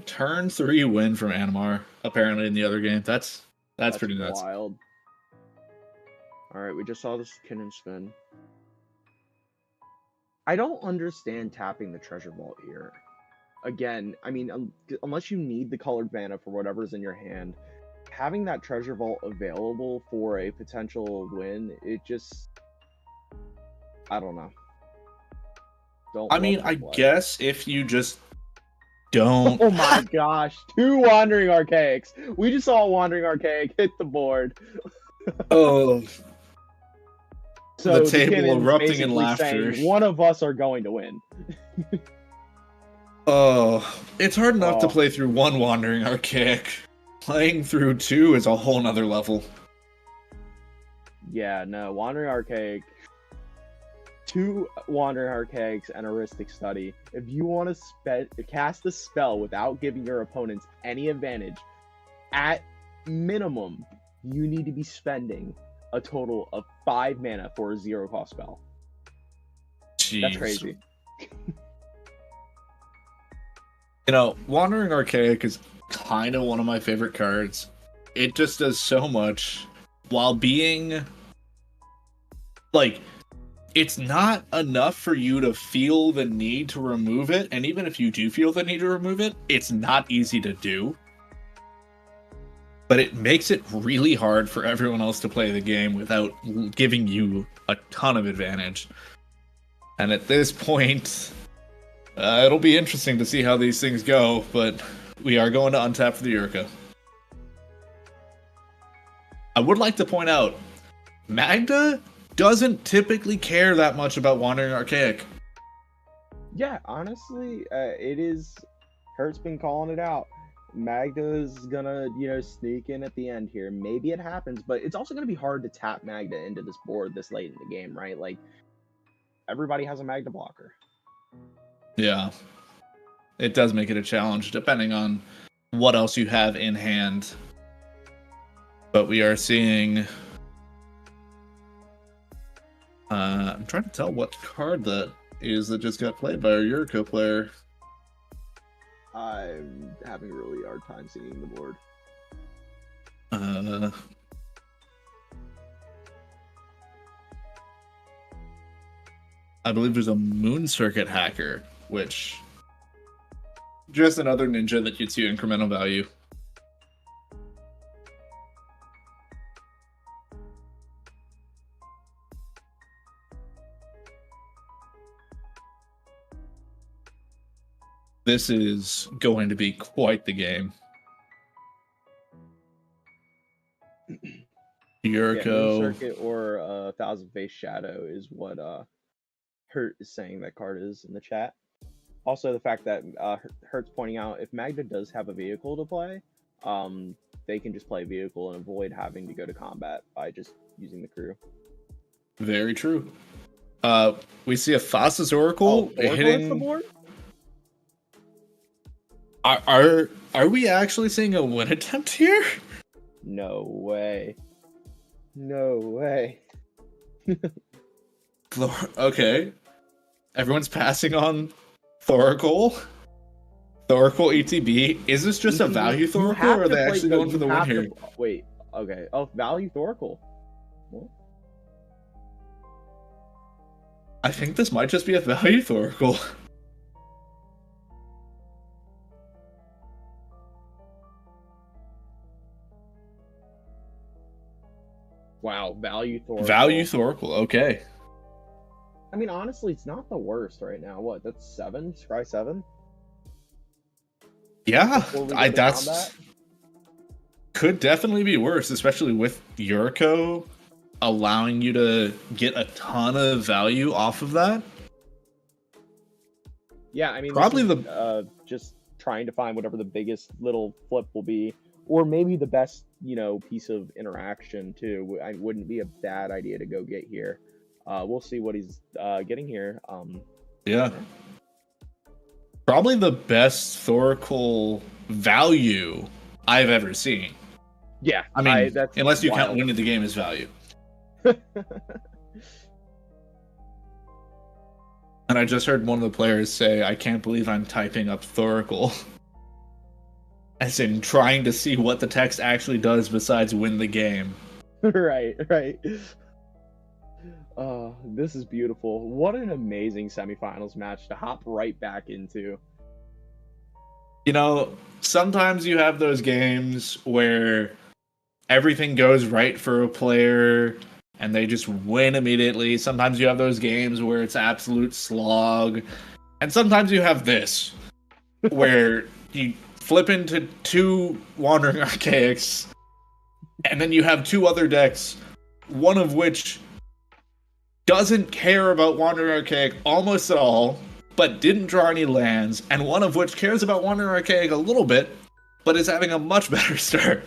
S6: Turn 3 win from Animar, apparently in the other game. That's pretty nuts.
S7: Wild. Alright, we just saw this Kinnan spin. I don't understand tapping the treasure vault here. Again, I mean, unless you need the colored mana for whatever's in your hand, having that treasure vault available for a potential win, it just... I don't know.
S6: I mean, I guess if you just don't...
S7: Oh my gosh, 2 Wandering Archaics! We just saw a Wandering Archaic hit the board.
S6: Oh...
S7: So
S6: the table
S7: Kinnan's
S6: erupting in laughter.
S7: Saying, one of us are going to win.
S6: Oh, it's hard enough to play through 1 Wandering Archaic. Playing through 2 is a whole nother level.
S7: Yeah, no, Wandering Archaic, 2 Wandering Archaics, and a Rhystic Study. If you want to cast a spell without giving your opponents any advantage, at minimum, you need to be spending a total of 5 mana for a 0-cost spell.
S6: Jeez.
S7: That's crazy.
S6: You know, Wandering Archaic is kind of one of my favorite cards. It just does so much while being... like, it's not enough for you to feel the need to remove it, and even if you do feel the need to remove it, it's not easy to do. But it makes it really hard for everyone else to play the game without giving you a ton of advantage. And at this point, it'll be interesting to see how these things go, but we are going to untap for the Urka. I would like to point out, Magda doesn't typically care that much about Wandering Archaic.
S7: Yeah, honestly, it is... Kurt's been calling it out. Magda's gonna, sneak in at the end here. Maybe it happens, but it's also gonna be hard to tap Magda into this board this late in the game, right? Like, everybody has a Magda blocker.
S6: Yeah. It does make it a challenge, depending on what else you have in hand. But we are seeing... I'm trying to tell what card that is that just got played by our Yuriko player.
S7: I'm having a really hard time seeing the board.
S6: I believe there's a Moon Circuit Hacker, which... just another ninja that gets you incremental value. This is going to be quite the game. Yuriko.
S7: Moon Circuit or Thousand Face Shadow is what Hurt is saying that card is in the chat. Also, the fact that Hurt's pointing out if Magda does have a vehicle to play, they can just play vehicle and avoid having to go to combat by just using the crew.
S6: Very true. We see a Thassa's Oracle hitting
S7: the board.
S6: Are we actually seeing a win attempt here?
S7: No way. No way.
S6: Okay. Everyone's passing on Thoracle. Thoracle ETB. Is this just a value Thoracle, or are they actually going for the win here?
S7: Wait. Okay. Oh, value Thoracle.
S6: I think this might just be a value Thoracle.
S7: Wow, value Thor.
S6: Value Thoracle, okay.
S7: I mean, honestly, it's not the worst right now. What? That's 7. Scry 7.
S6: Yeah,
S7: Before we go to
S6: that's
S7: combat?
S6: could definitely be worse, especially with Yuriko allowing you to get a ton of value off of that.
S7: Yeah, I mean,
S6: Probably
S7: this is, just trying to find whatever the biggest little flip will be, or maybe the best, piece of interaction too. I wouldn't be a bad idea to go get here. We'll see what he's getting here.
S6: Yeah. Probably the best Thoracle value I've ever seen.
S7: Yeah,
S6: I mean,
S7: that's
S6: unless you count
S7: wild.
S6: winning the game as value. And I just heard one of the players say, I can't believe I'm typing up Thoracle. As in trying to see what the text actually does besides win the game.
S7: Right. This is beautiful. What an amazing semifinals match to hop right back into.
S6: Sometimes you have those games where everything goes right for a player and they just win immediately. Sometimes you have those games where it's absolute slog. And sometimes you have this, where you flip into 2 Wandering Archaics, and then you have 2 other decks, one of which doesn't care about Wandering Archaic almost at all, but didn't draw any lands, and one of which cares about Wandering Archaic a little bit, but is having a much better start.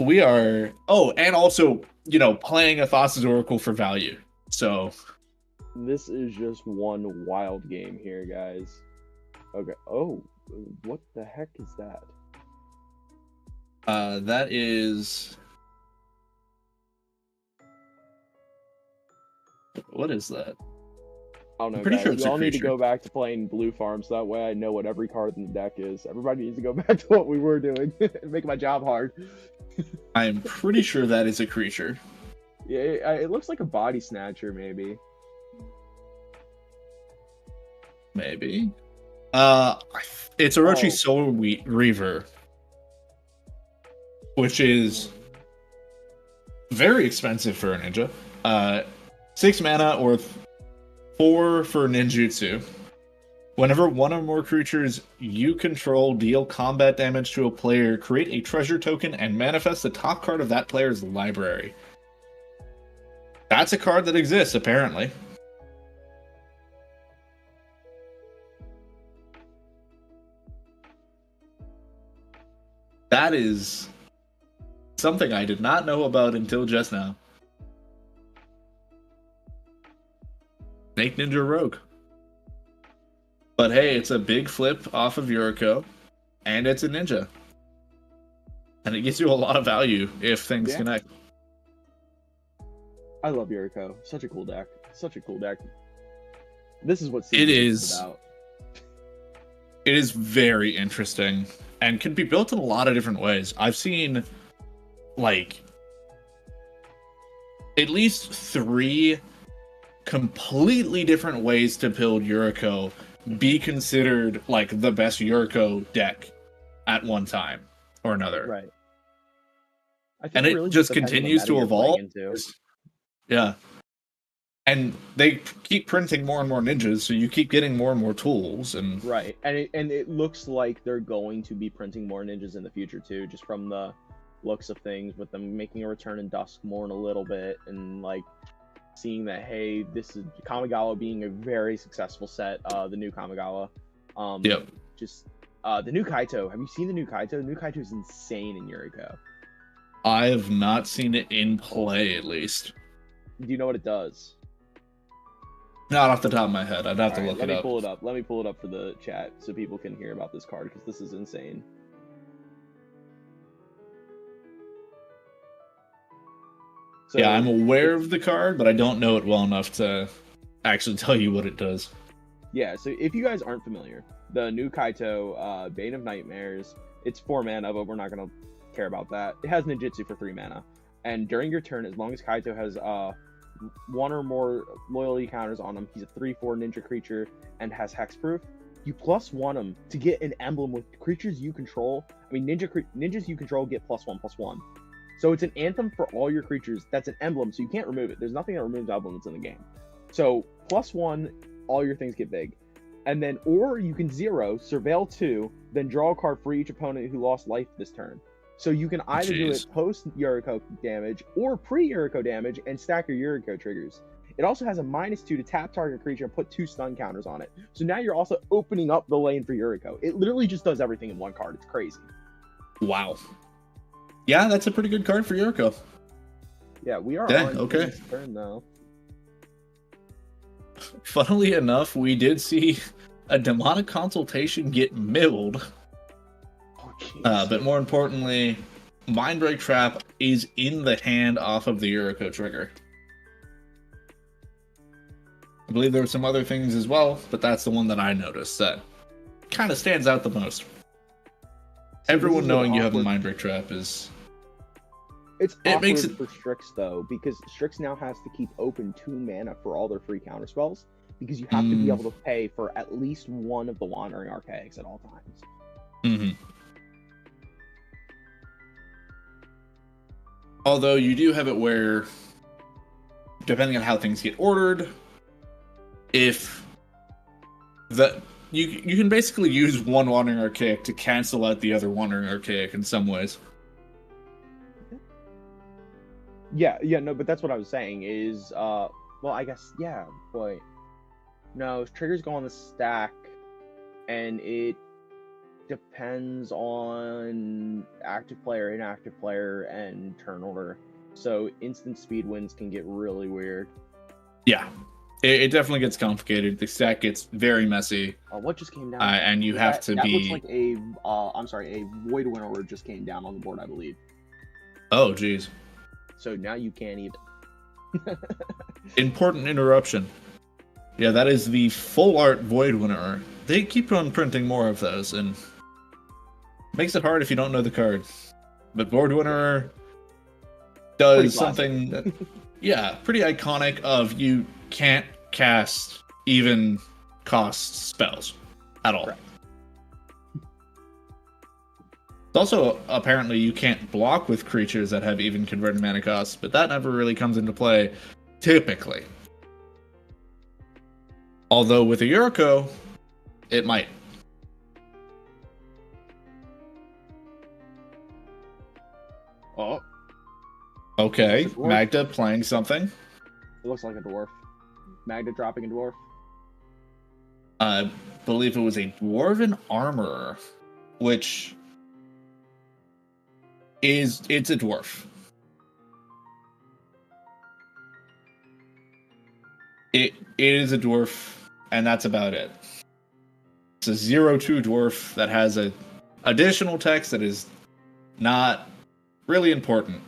S6: We are... Oh, and also, playing a Thassa's Oracle for value. So...
S7: This is just one wild game here, guys. Okay. Oh, what the heck is that?
S6: That is... What is that?
S7: I don't know,
S6: pretty
S7: guys.
S6: sure it's
S7: We
S6: a
S7: all need to
S6: creature.
S7: go back to playing Blue Farm, so that way I know what every card in the deck is. Everybody needs to go back to what we were doing. Make my job hard.
S6: I'm pretty sure that is a creature.
S7: Yeah, it looks like a Body Snatcher, maybe.
S6: Maybe. It's Orochi Soul Reaver, which is very expensive for a ninja. 6 mana or 4 for ninjutsu. Whenever one or more creatures you control deal combat damage to a player, create a treasure token and manifest the top card of that player's library. That's a card that exists, apparently. That is something I did not know about until just now. Snake Ninja Rogue. But hey, it's a big flip off of Yuriko, and it's a ninja. And it gives you a lot of value if things connect.
S7: I love Yuriko. Such a cool deck. Such a cool deck. This is what
S6: It
S7: CDH
S6: is
S7: about.
S6: It is very interesting and can be built in a lot of different ways. I've seen like at least 3 completely different ways to build Yuriko be considered like the best Yuriko deck at one time or another.
S7: Right. I think
S6: And it
S7: really
S6: just
S7: depends on the
S6: continues
S7: meta
S6: to
S7: you're
S6: evolve.
S7: playing into.
S6: Yeah. And they keep printing more and more ninjas, so you keep getting more and more tools. And
S7: Right, and it looks like they're going to be printing more ninjas in the future too, just from the looks of things, with them making a return in Duskmourn a little bit, and like seeing that, hey, this is Kamigawa being a very successful set, the new Kamigawa.
S6: Yep.
S7: Just the new Kaito. Have you seen the new Kaito? The new Kaito is insane in Yuriko.
S6: I have not seen it in play, at least.
S7: Do you know what it does?
S6: Not off the top of my head. I'd have to look
S7: Let
S6: it
S7: me
S6: up.
S7: pull it up. Let me pull it up for the chat so people can hear about this card, because this is insane. So,
S6: Yeah, I'm aware of the card, but I don't know it well enough to actually tell you what it does.
S7: Yeah, so if you guys aren't familiar, the new Kaito, Bane of Nightmares, it's 4 mana, but we're not going to care about that. It has ninjutsu for 3 mana. And during your turn, as long as Kaito has one or more loyalty counters on him. He's a 3/4 ninja creature and has hexproof. You +1 him to get an emblem with creatures you control. I mean, ninjas you control get +1/+1. So it's an anthem for all your creatures. That's an emblem, so you can't remove it. There's nothing that removes emblems in the game. So +1, all your things get big. And then, or you can 0, surveil 2, then draw a card for each opponent who lost life this turn. So you can either do it post Yuriko damage or pre Yuriko damage and stack your Yuriko triggers. It also has a -2 to tap target creature and put 2 stun counters on it. So now you're also opening up the lane for Yuriko. It literally just does everything in one card. It's crazy.
S6: Wow. Yeah, that's a pretty good card for Yuriko.
S7: Yeah, we are
S6: Yeah,
S7: on
S6: okay.
S7: his turn though.
S6: Funnily enough, we did see a demonic consultation get milled.
S7: Oh, jeez.
S6: But more importantly, Mindbreak Trap is in the hand off of the Yuriko trigger. I believe there were some other things as well, but that's the one that I noticed that kind of stands out the most. Everyone knowing you have a Mindbreak Trap is...
S7: It's
S6: It
S7: awkward
S6: makes it-
S7: for Strix though, because Strix now has to keep open 2 mana for all their free counter spells, because you have to be able to pay for at least one of the Wandering Archaics at all times.
S6: Mm-hmm. Although you do have it where, depending on how things get ordered, if the you can basically use one Wandering Archaic to cancel out the other Wandering Archaic in some ways.
S7: Yeah, no, but that's what I was saying is, well, I guess, yeah, boy. No, triggers go on the stack, and it depends on active player, inactive player, and turn order. So instant speed wins can get really weird.
S6: Yeah, it definitely gets complicated. The stack gets very messy,
S7: What just came down?
S6: and you have to
S7: that
S6: be...
S7: looks like a, I'm sorry, a Void Winnower just came down on the board, I believe.
S6: Oh, geez.
S7: So now you can't even.
S6: Important interruption. Yeah, that is the full art Void Winnower. They keep on printing more of those, and makes it hard if you don't know the card. But Void Winnower does
S7: Pretty classic.
S6: something that, yeah, pretty iconic of you can't cast even cost spells at all.
S7: Correct.
S6: Also, apparently you can't block with creatures that have even converted mana costs, but that never really comes into play, typically. Although with a Yuriko, it might.
S7: Oh,
S6: Okay,
S7: It's a dwarf.
S6: Magda playing something.
S7: it looks like a dwarf. Magda dropping a dwarf.
S6: I believe it was a Dwarven Armorer, which it's a dwarf. It is a dwarf, and that's about it. It's a 0/2 dwarf that has a additional text that is not really important.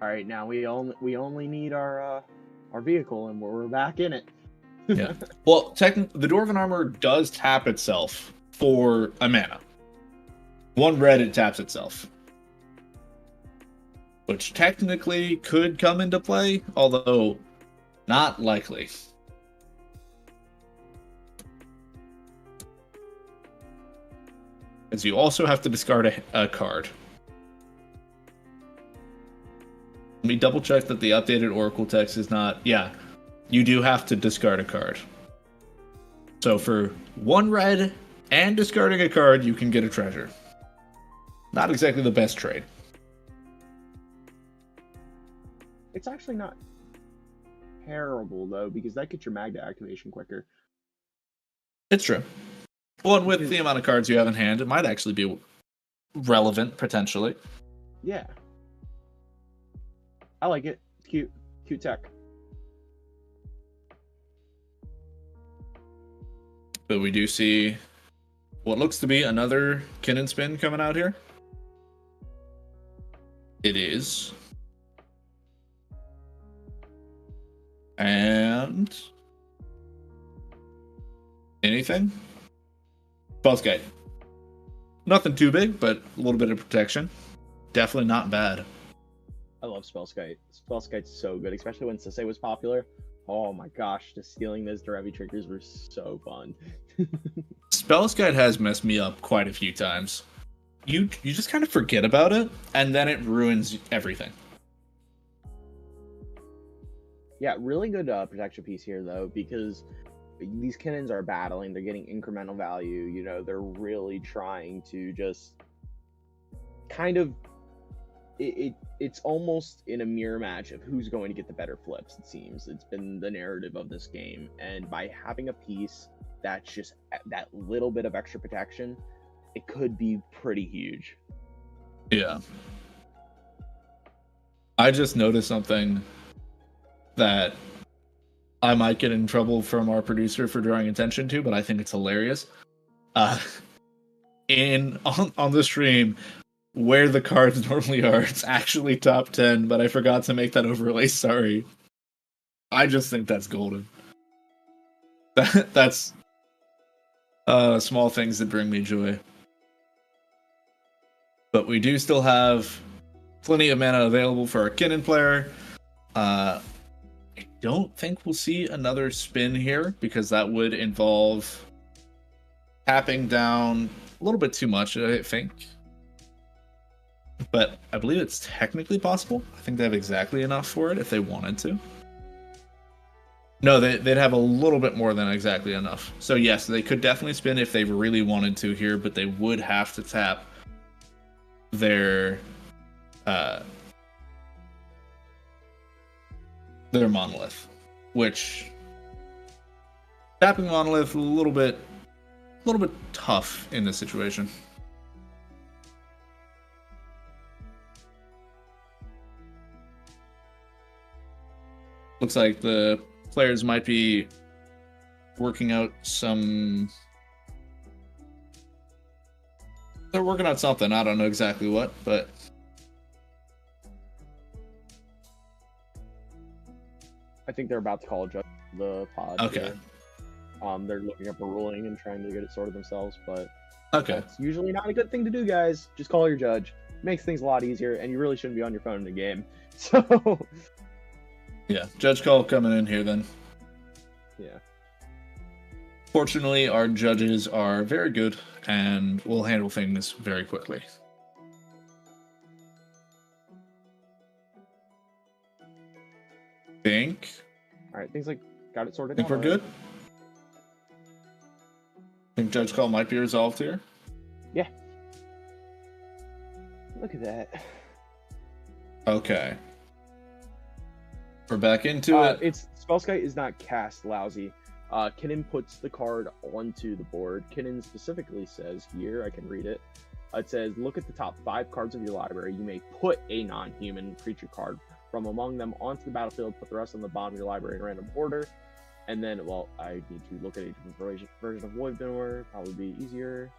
S7: All right, now we only need our vehicle, and we're back in it.
S6: Yeah. Well, the Dwarven Armor does tap itself for a mana. 1 red, it taps itself. Which technically could come into play, although not likely. As you also have to discard a card. Let me double check that the updated Oracle text is not... Yeah, you do have to discard a card. So for 1 red and discarding a card, you can get a treasure. Not exactly the best trade.
S7: It's actually not terrible though, because that gets your Magda activation quicker.
S6: It's true. Well, and with the amount of cards you have in hand, it might actually be relevant, potentially.
S7: Yeah, I like it. It's cute tech.
S6: But we do see what looks to be another Kin and Spin coming out here. It is. And... anything? Pulse Gate. Nothing too big, but a little bit of protection. Definitely not bad.
S7: I love Spellskite. Spellskite's so good, especially when Sisei was popular. Oh my gosh, just stealing those Derevi triggers were so fun.
S6: Spell's Guide has messed me up quite a few times. You just kind of forget about it, and then it ruins everything.
S7: Yeah, really good protection piece here though, because these Kinnons are battling. They're getting incremental value. You know, they're really trying to just kind of. It's almost in a mirror match of who's going to get the better flips. It seems it's been the narrative of this game, and by having a piece that's just that little bit of extra protection, it could be pretty huge.
S6: Yeah. I just noticed something that I might get in trouble from our producer for drawing attention to, but I think it's hilarious. On the stream, where the cards normally are, it's actually top 10, but I forgot to make that overlay. Sorry. I just think that's golden. That's small things that bring me joy. But we do still have plenty of mana available for our Kinnan player. I don't think we'll see another spin here, because that would involve tapping down a little bit too much, I think. But I believe it's technically possible. I think they have exactly enough for it if they wanted to. No, they'd have a little bit more than exactly enough. So yes, they could definitely spin if they really wanted to here, but they would have to tap their monolith, which tapping monolith a little bit tough in this situation. Looks like the players might be working out some. They're working out something. I don't know exactly what, but
S7: I think they're about to call a judge the pod.
S6: Okay.
S7: Here. They're looking up a ruling and trying to get it sorted themselves, but
S6: okay.
S7: that's usually not a good thing to do, guys. Just call your judge. Makes things a lot easier, and you really shouldn't be on your phone in the game. So.
S6: Yeah, judge call coming in here then.
S7: Yeah.
S6: Fortunately, our judges are very good and will handle things very quickly. Think.
S7: All right, things like got it sorted.
S6: Think
S7: out
S6: we're
S7: already.
S6: good. Think judge call might be resolved here.
S7: Yeah. Look at that.
S6: Okay. We're back into it.
S7: It's Spellskite is not cast lousy. Kinnan puts the card onto the board. Kinnan specifically says here, I can read it. It says, look at the top 5 cards of your library. You may put a non-human creature card from among them onto the battlefield. Put the rest on the bottom of your library in random order. And then, well, I need to look at a different version of Void Runner. Probably be easier.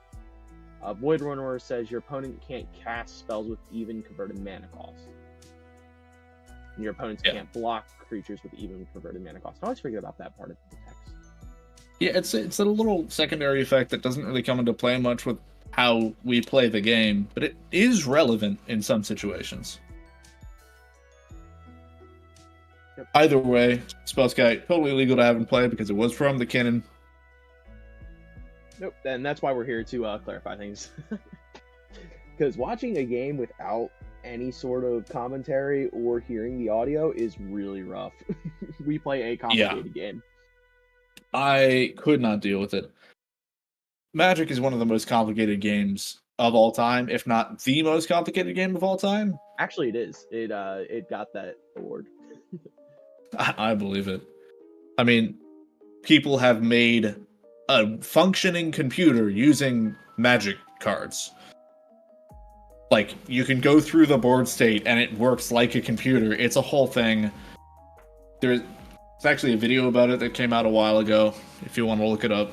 S7: Void Runner says your opponent can't cast spells with even converted mana cost. And your opponents can't block creatures with even converted mana cost. I always forget about that part of the text.
S6: Yeah, it's a little secondary effect that doesn't really come into play much with how we play the game, but it is relevant in some situations.
S7: Yep.
S6: Either way, Spellskite totally legal to have in play because it was from the Kinnan.
S7: Nope, and that's why we're here to clarify things. Because watching a game without any sort of commentary or hearing the audio is really rough. We play a complicated game.
S6: I could not deal with it. Magic is one of the most complicated games of all time, if not the most complicated game of all time.
S7: Actually, it is. It got that award.
S6: I believe it. I mean, people have made a functioning computer using Magic cards. Like, you can go through the board state and it works like a computer. It's a whole thing. There's actually a video about it that came out a while ago, if you want to look it up.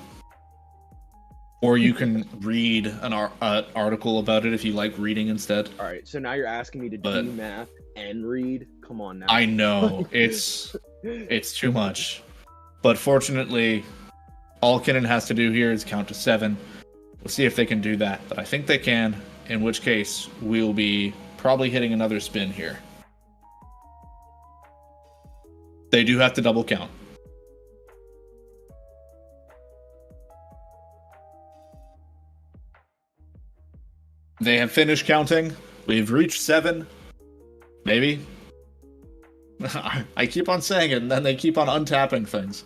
S6: Or you can read an article about it if you like reading instead.
S7: All right, so now you're asking me to do math and read? Come on now.
S6: I know, it's too much. But fortunately, all Kinnan has to do here is count to 7. We'll see if they can do that, but I think they can, in which case we'll be probably hitting another spin here. They do have to double count. They have finished counting. We've reached 7. Maybe. I keep on saying it, and then they keep on untapping things.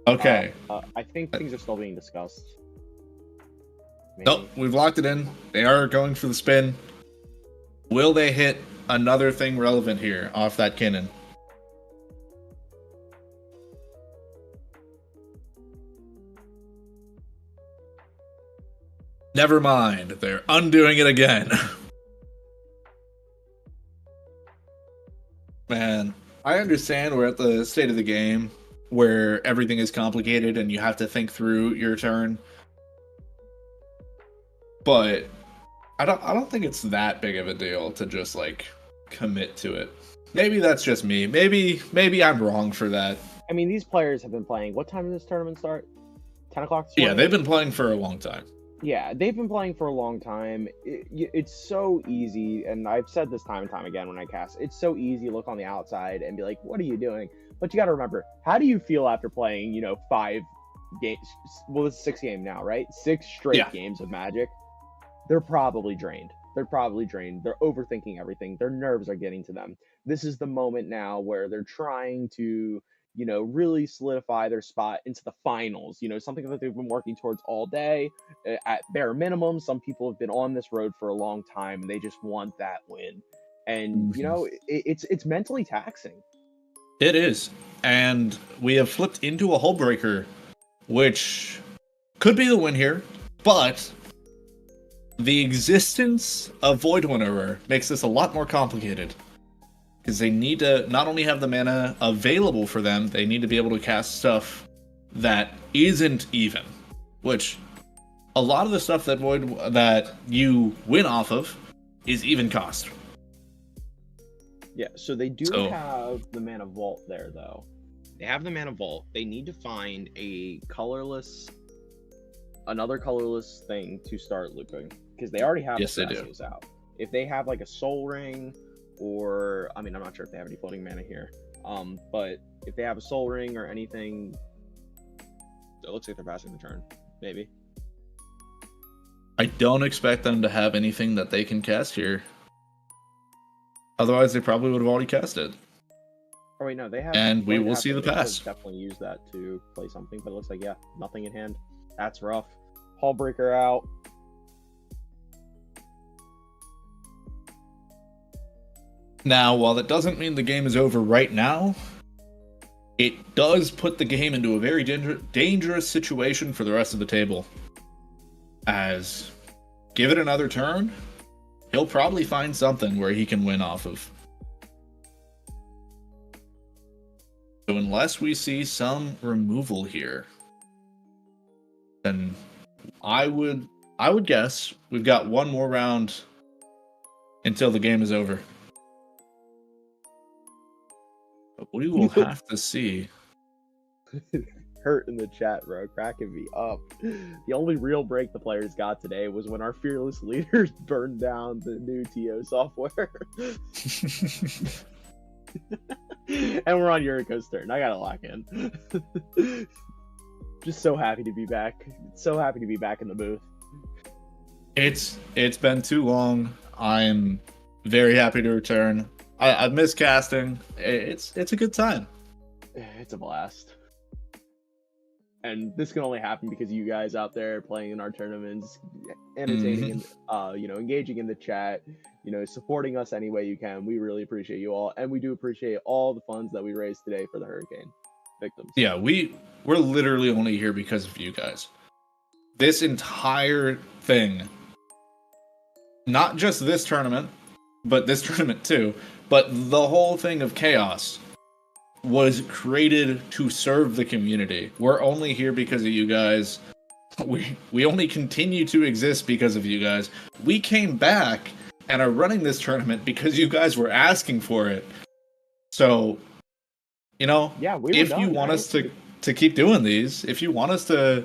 S6: Okay.
S7: I think things are still being discussed. Maybe.
S6: Nope, we've locked it in. They are going for the spin. Will they hit another thing relevant here off that cannon? Never mind. They're undoing it again. Man, I understand we're at the state of the game where everything is complicated and you have to think through your turn. But I don't think it's that big of a deal to just like commit to it. Maybe that's just me. Maybe I'm wrong for that.
S7: I mean, these players have been playing. What time did this tournament start? 10 o'clock this
S6: Yeah,
S7: morning?
S6: they've been playing for a long time.
S7: Yeah, they've been playing for a long time. It's so easy, and I've said this time and time again when I cast. It's so easy to look on the outside and be like, "What are you doing?" But you got to remember, how do you feel after playing, 5 games? Well, it's 6 games now, right? 6 straight games of Magic. They're probably drained. They're overthinking everything. Their nerves are getting to them. This is the moment now where they're trying to, really solidify their spot into the finals. Something that they've been working towards all day. At bare minimum, some people have been on this road for a long time and they just want that win. And it's mentally taxing.
S6: It is. And we have flipped into a hull breaker, which could be the win here, but the existence of Void Winnower makes this a lot more complicated. Because they need to not only have the mana available for them, they need to be able to cast stuff that isn't even. Which, a lot of the stuff that you win off of is even cost.
S7: Yeah, so they do have the Mana Vault there, though. They have the Mana Vault. They need to find another colorless thing to start looping. Because they already have Espressos out. If they have like a Soul Ring, or, I'm not sure if they have any floating mana here. But if they have a Soul Ring or anything, it looks like they're passing the turn. Maybe.
S6: I don't expect them to have anything that they can cast here. Otherwise, they probably would have already cast it.
S7: Oh wait, no, they have.
S6: And we will see the pass.
S7: Definitely use that to play something, but it looks like nothing in hand. That's rough. Hull breaker out.
S6: Now, while that doesn't mean the game is over right now, it does put the game into a very dangerous situation for the rest of the table. As, give it another turn, he'll probably find something where he can win off of. So unless we see some removal here, then I would guess we've got one more round until the game is over. But we will have to see.
S7: Hurt in the chat, bro. Cracking me up. The only real break the players got today was when our fearless leaders burned down the new TO software. And we're on Yuriko's turn. I gotta lock in. Just so happy to be back. So happy to be back in the booth.
S6: It's been too long. I'm very happy to return. I've missed casting. It's a good time.
S7: It's a blast. And this can only happen because you guys out there playing in our tournaments, entertaining and engaging in the chat, supporting us any way you can. We really appreciate you all, and we do appreciate all the funds that we raised today for the hurricane victims.
S6: Yeah, we're literally only here because of you guys. This entire thing, not just this tournament, but this tournament too, but the whole thing of Ka0s was created to serve the community. We're only here because of you guys. We only continue to exist because of you guys. We came back and are running this tournament because you guys were asking for it. So, if you want us to keep doing these, if you want us to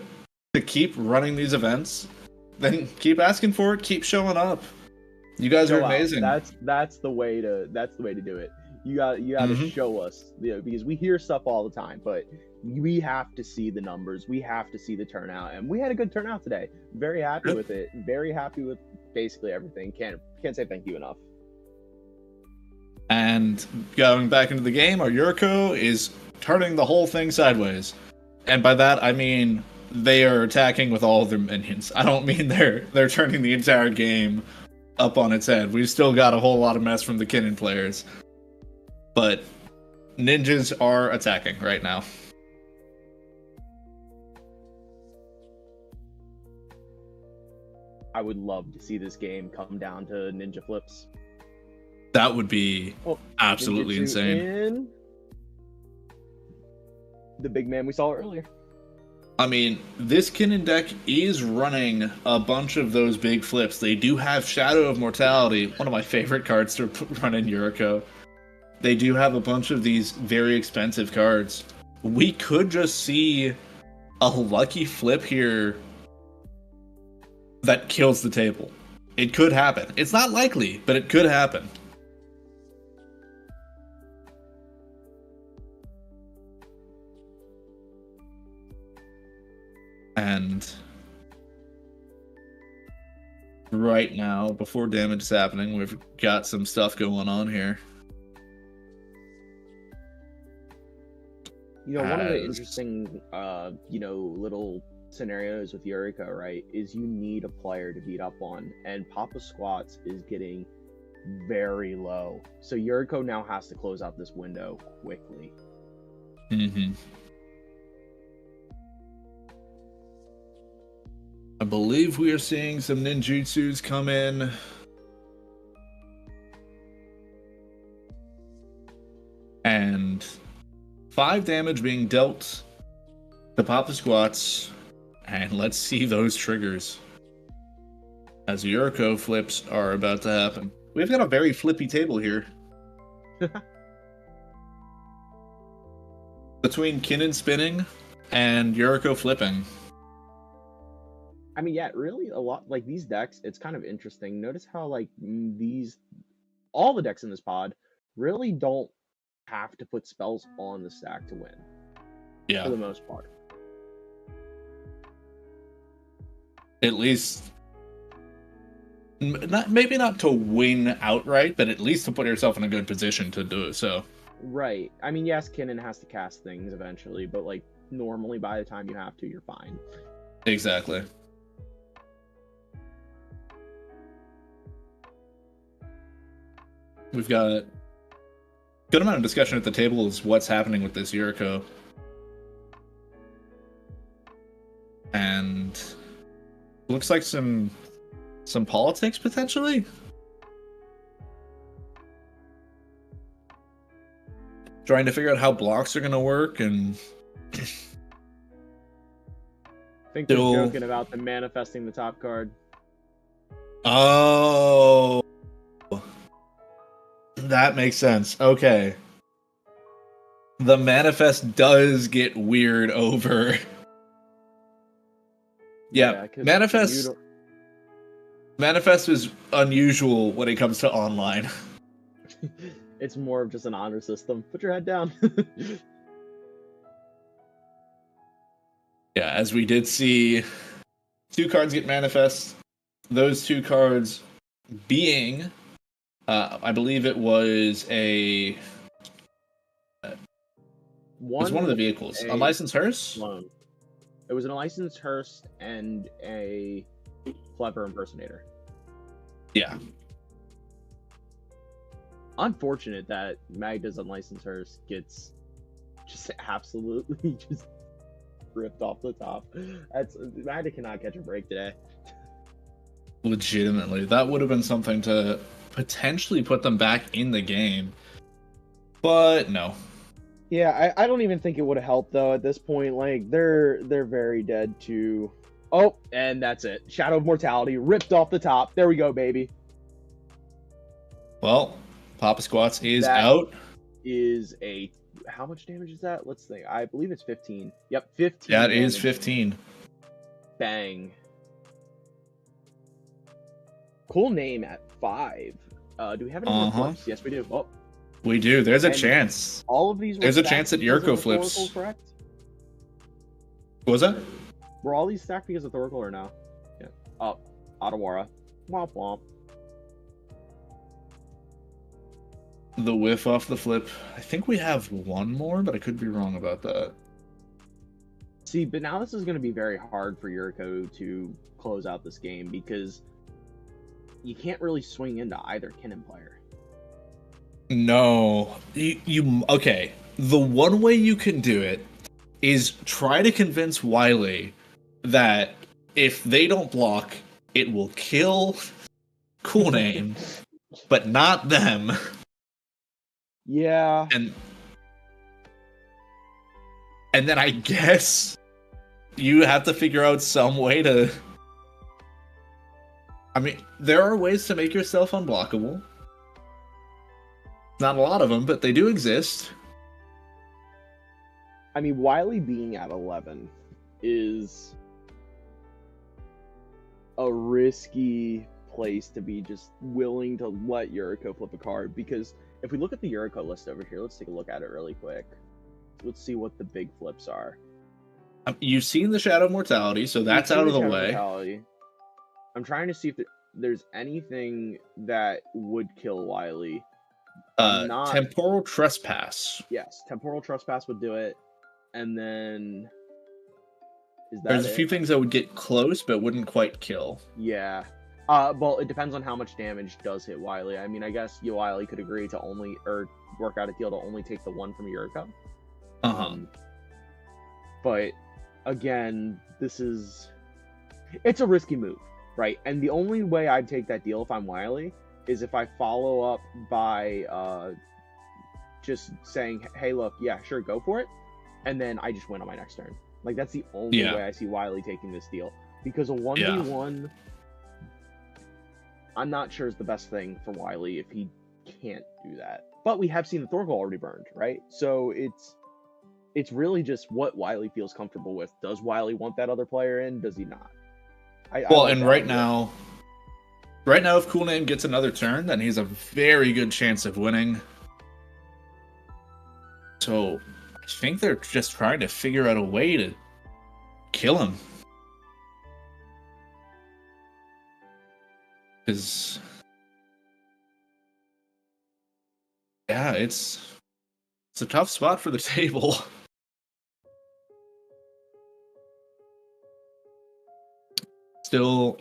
S6: keep running these events, then keep asking for it, keep showing up. You guys are amazing.
S7: That's the way to do it. You got to
S6: Mhm.
S7: show us, because we hear stuff all the time, but we have to see the numbers. We have to see the turnout, and we had a good turnout today. Very happy
S6: Yep.
S7: with it. Very happy with basically everything. Can't say thank you enough.
S6: And going back into the game, our Yuriko is turning the whole thing sideways. And by that, I mean they are attacking with all of their minions. I don't mean they're turning the entire game up on its head. We've still got a whole lot of mess from the Kinnan players. But ninjas are attacking right now.
S7: I would love to see this game come down to ninja flips.
S6: That would be
S7: Well,
S6: absolutely
S7: ninjutsu
S6: insane.
S7: in the big man we saw earlier.
S6: I mean, this Kinnan deck is running a bunch of those big flips. They do have Shadow of Mortality, one of my favorite cards to run in Yuriko. They do have a bunch of these very expensive cards. We could just see a lucky flip here that kills the table. It could happen. It's not likely, but it could happen. And right now, before damage is happening, we've got some stuff going on here.
S7: One of the
S6: As-
S7: interesting, little scenarios with Yuriko, right, is you need a player to beat up on, and Papa Squats is getting very low. So Yuriko now has to close out this window quickly.
S6: Mm-hmm. I believe we are seeing some ninjutsus come in. And 5 damage being dealt to Papa Squats. And let's see those triggers. As Yuriko flips are about to happen. We've got a very flippy table here. Between Kinnan spinning and Yuriko flipping.
S7: I mean, yeah, really a lot like these decks, it's kind of interesting. Notice how all the decks in this pod really don't have to put spells on the stack to win.
S6: Yeah.
S7: For the most part.
S6: At least maybe not to win outright, but at least to put yourself in a good position to do so.
S7: Right. I mean, yes, Kinnan has to cast things eventually, but normally by the time you have to, you're fine.
S6: Exactly. We've got a good amount of discussion at the table is what's happening with this Yuriko. And looks like some politics potentially. Trying to figure out how blocks are going to work and
S7: I think they're
S6: Still-
S7: joking about them manifesting the top card.
S6: oh, that makes sense. Okay. The manifest does get weird over. Yeah,
S7: 'cause
S6: manifest is unusual when it comes to online.
S7: It's more of just an honor system. Put your head down.
S6: Yeah, as we did see 2 cards get manifest. Those 2 cards being, I believe it was it was one of the vehicles. A licensed hearse?
S7: Loan. It was an licensed hearse and a clever impersonator.
S6: Yeah.
S7: Unfortunate that Magda's unlicensed hearse gets just absolutely just ripped off the top. Magda cannot catch a break today.
S6: Legitimately. That would have been something to potentially put them back in the game. But no.
S7: Yeah, I don't even think it would have helped though at this point. They're very dead to. Oh, and that's it. Shadow of Mortality ripped off the top. There we go, baby.
S6: Well, Papa Squats is
S7: That-
S6: out.
S7: Is a how much damage is that? Let's think. I believe it's 15. Yep, 15.
S6: That is
S7: damage.
S6: 15.
S7: Bang. Cool name at 5. Do we have any more
S6: Uh-huh.
S7: flips? Yes, we do. Oh,
S6: We do. There's a
S7: And
S6: chance.
S7: All of these were
S6: There's a
S7: stacked
S6: chance that
S7: because of
S6: Yurko flips.
S7: Thorkel, correct?
S6: What was that?
S7: Were all these stacked because of Thorkel or no? Yeah. Oh, Otawara. Womp womp.
S6: The whiff off the flip. I think we have one more, but I could be wrong about that.
S7: See, but now this is going to be very hard for Yuriko to close out this game because you can't really swing into either Kinnan player.
S6: No. You okay. The one way you can do it is try to convince Wily that if they don't block, it will kill Cool Name, but not them.
S7: Yeah.
S6: And then I guess you have to figure out some way to... I mean, there are ways to make yourself unblockable. Not a lot of them, but they do exist.
S7: I mean, Wily being at 11 is a risky place to be just willing to let Yuriko flip a card, because if we look at the Yuriko list over here, let's take a look at it really quick. Let's see what the big flips are.
S6: You've seen the Shadow of Mortality, so that's out of the way.
S7: Mortality. I'm trying to see if there's anything that would kill Wily.
S6: Temporal Trespass.
S7: Yes, Temporal Trespass would do it. And then...
S6: There's a few things that would get close, but wouldn't quite kill.
S7: Yeah. Well, it depends on how much damage does hit Wily. I mean, I guess Wily could agree to only, or work out a deal to only take the one from Yuriko. But, again, it's a risky move, right? And the only way I'd take that deal if I'm Wily is if I follow up by just saying, hey, look, yeah, sure, go for it. And then I just win on my next turn. Like, that's the only way I see Wily taking this deal. Because a 1v1, I'm not sure is the best thing for Wily if he can't do that. But we have seen the Thorkel already burned, right? So it's really just what Wily feels comfortable with. Does Wily want that other player in? Does he not?
S6: Right now, if Cool Name gets another turn, then he's a very good chance of winning. So I think they're just trying to figure out a way to kill him. Because, yeah, it's a tough spot for the table. Still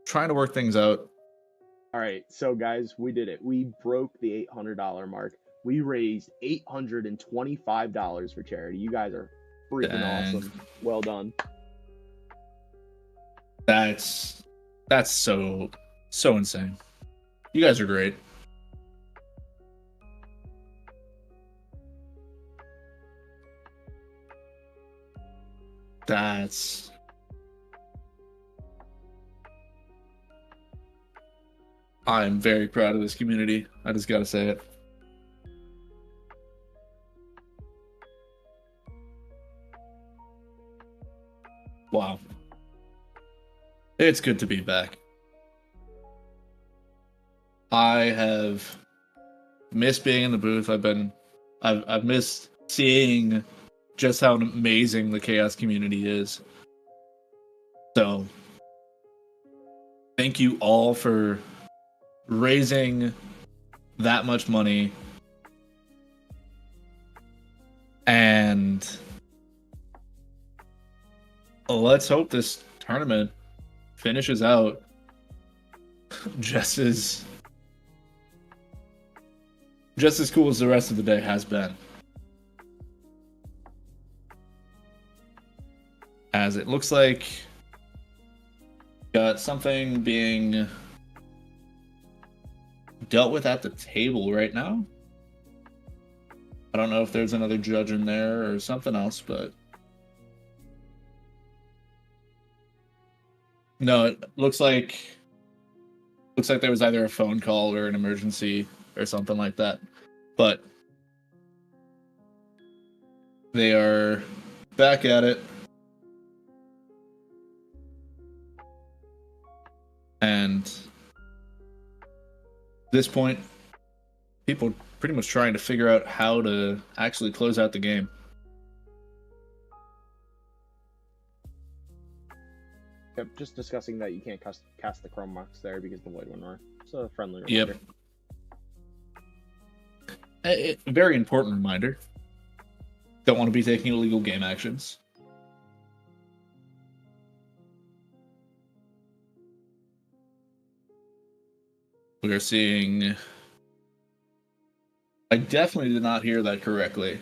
S6: trying to work things out.
S7: All right, so guys, we did it. We broke the $800 mark. We raised $825 for charity. You guys are freaking awesome. Well done.
S6: That's so insane. You guys are great. I'm very proud of this community. I just gotta say it. Wow. It's good to be back. I have missed being in the booth. I've missed seeing just how amazing the Ka0s community is. So, thank you all for raising that much money. And let's hope this tournament finishes out just as cool as the rest of the day has been. As it looks like got something being dealt with at the table right now. I don't know if there's another judge in there or something else, but no, it looks like there was either a phone call or an emergency or something like that. But they are back at it. And at this point, people pretty much trying to figure out how to actually close out the game.
S7: Yep, just discussing that you can't cast the Chrome Mox there because the Void One Roar. It's a friendly
S6: Yep.
S7: reminder.
S6: A very important reminder. Don't want to be taking illegal game actions. We are seeing... I definitely did not hear that correctly.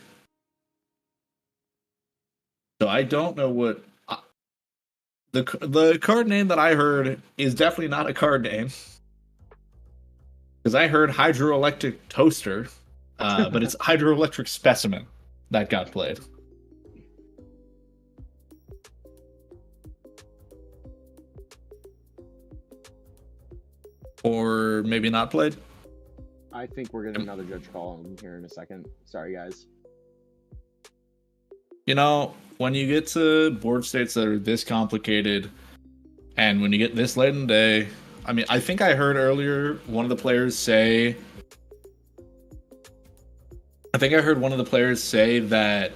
S6: So I don't know what... The card name that I heard is definitely not a card name. Because I heard Hydroelectric Toaster, but it's Hydroelectric Specimen that got played. Or maybe not played.
S7: I think we're getting another judge call here in a second. Sorry, guys.
S6: You know, when you get to board states that are this complicated, and when you get this late in the day, I mean, I think I heard earlier one of the players say... I think I heard one of the players say that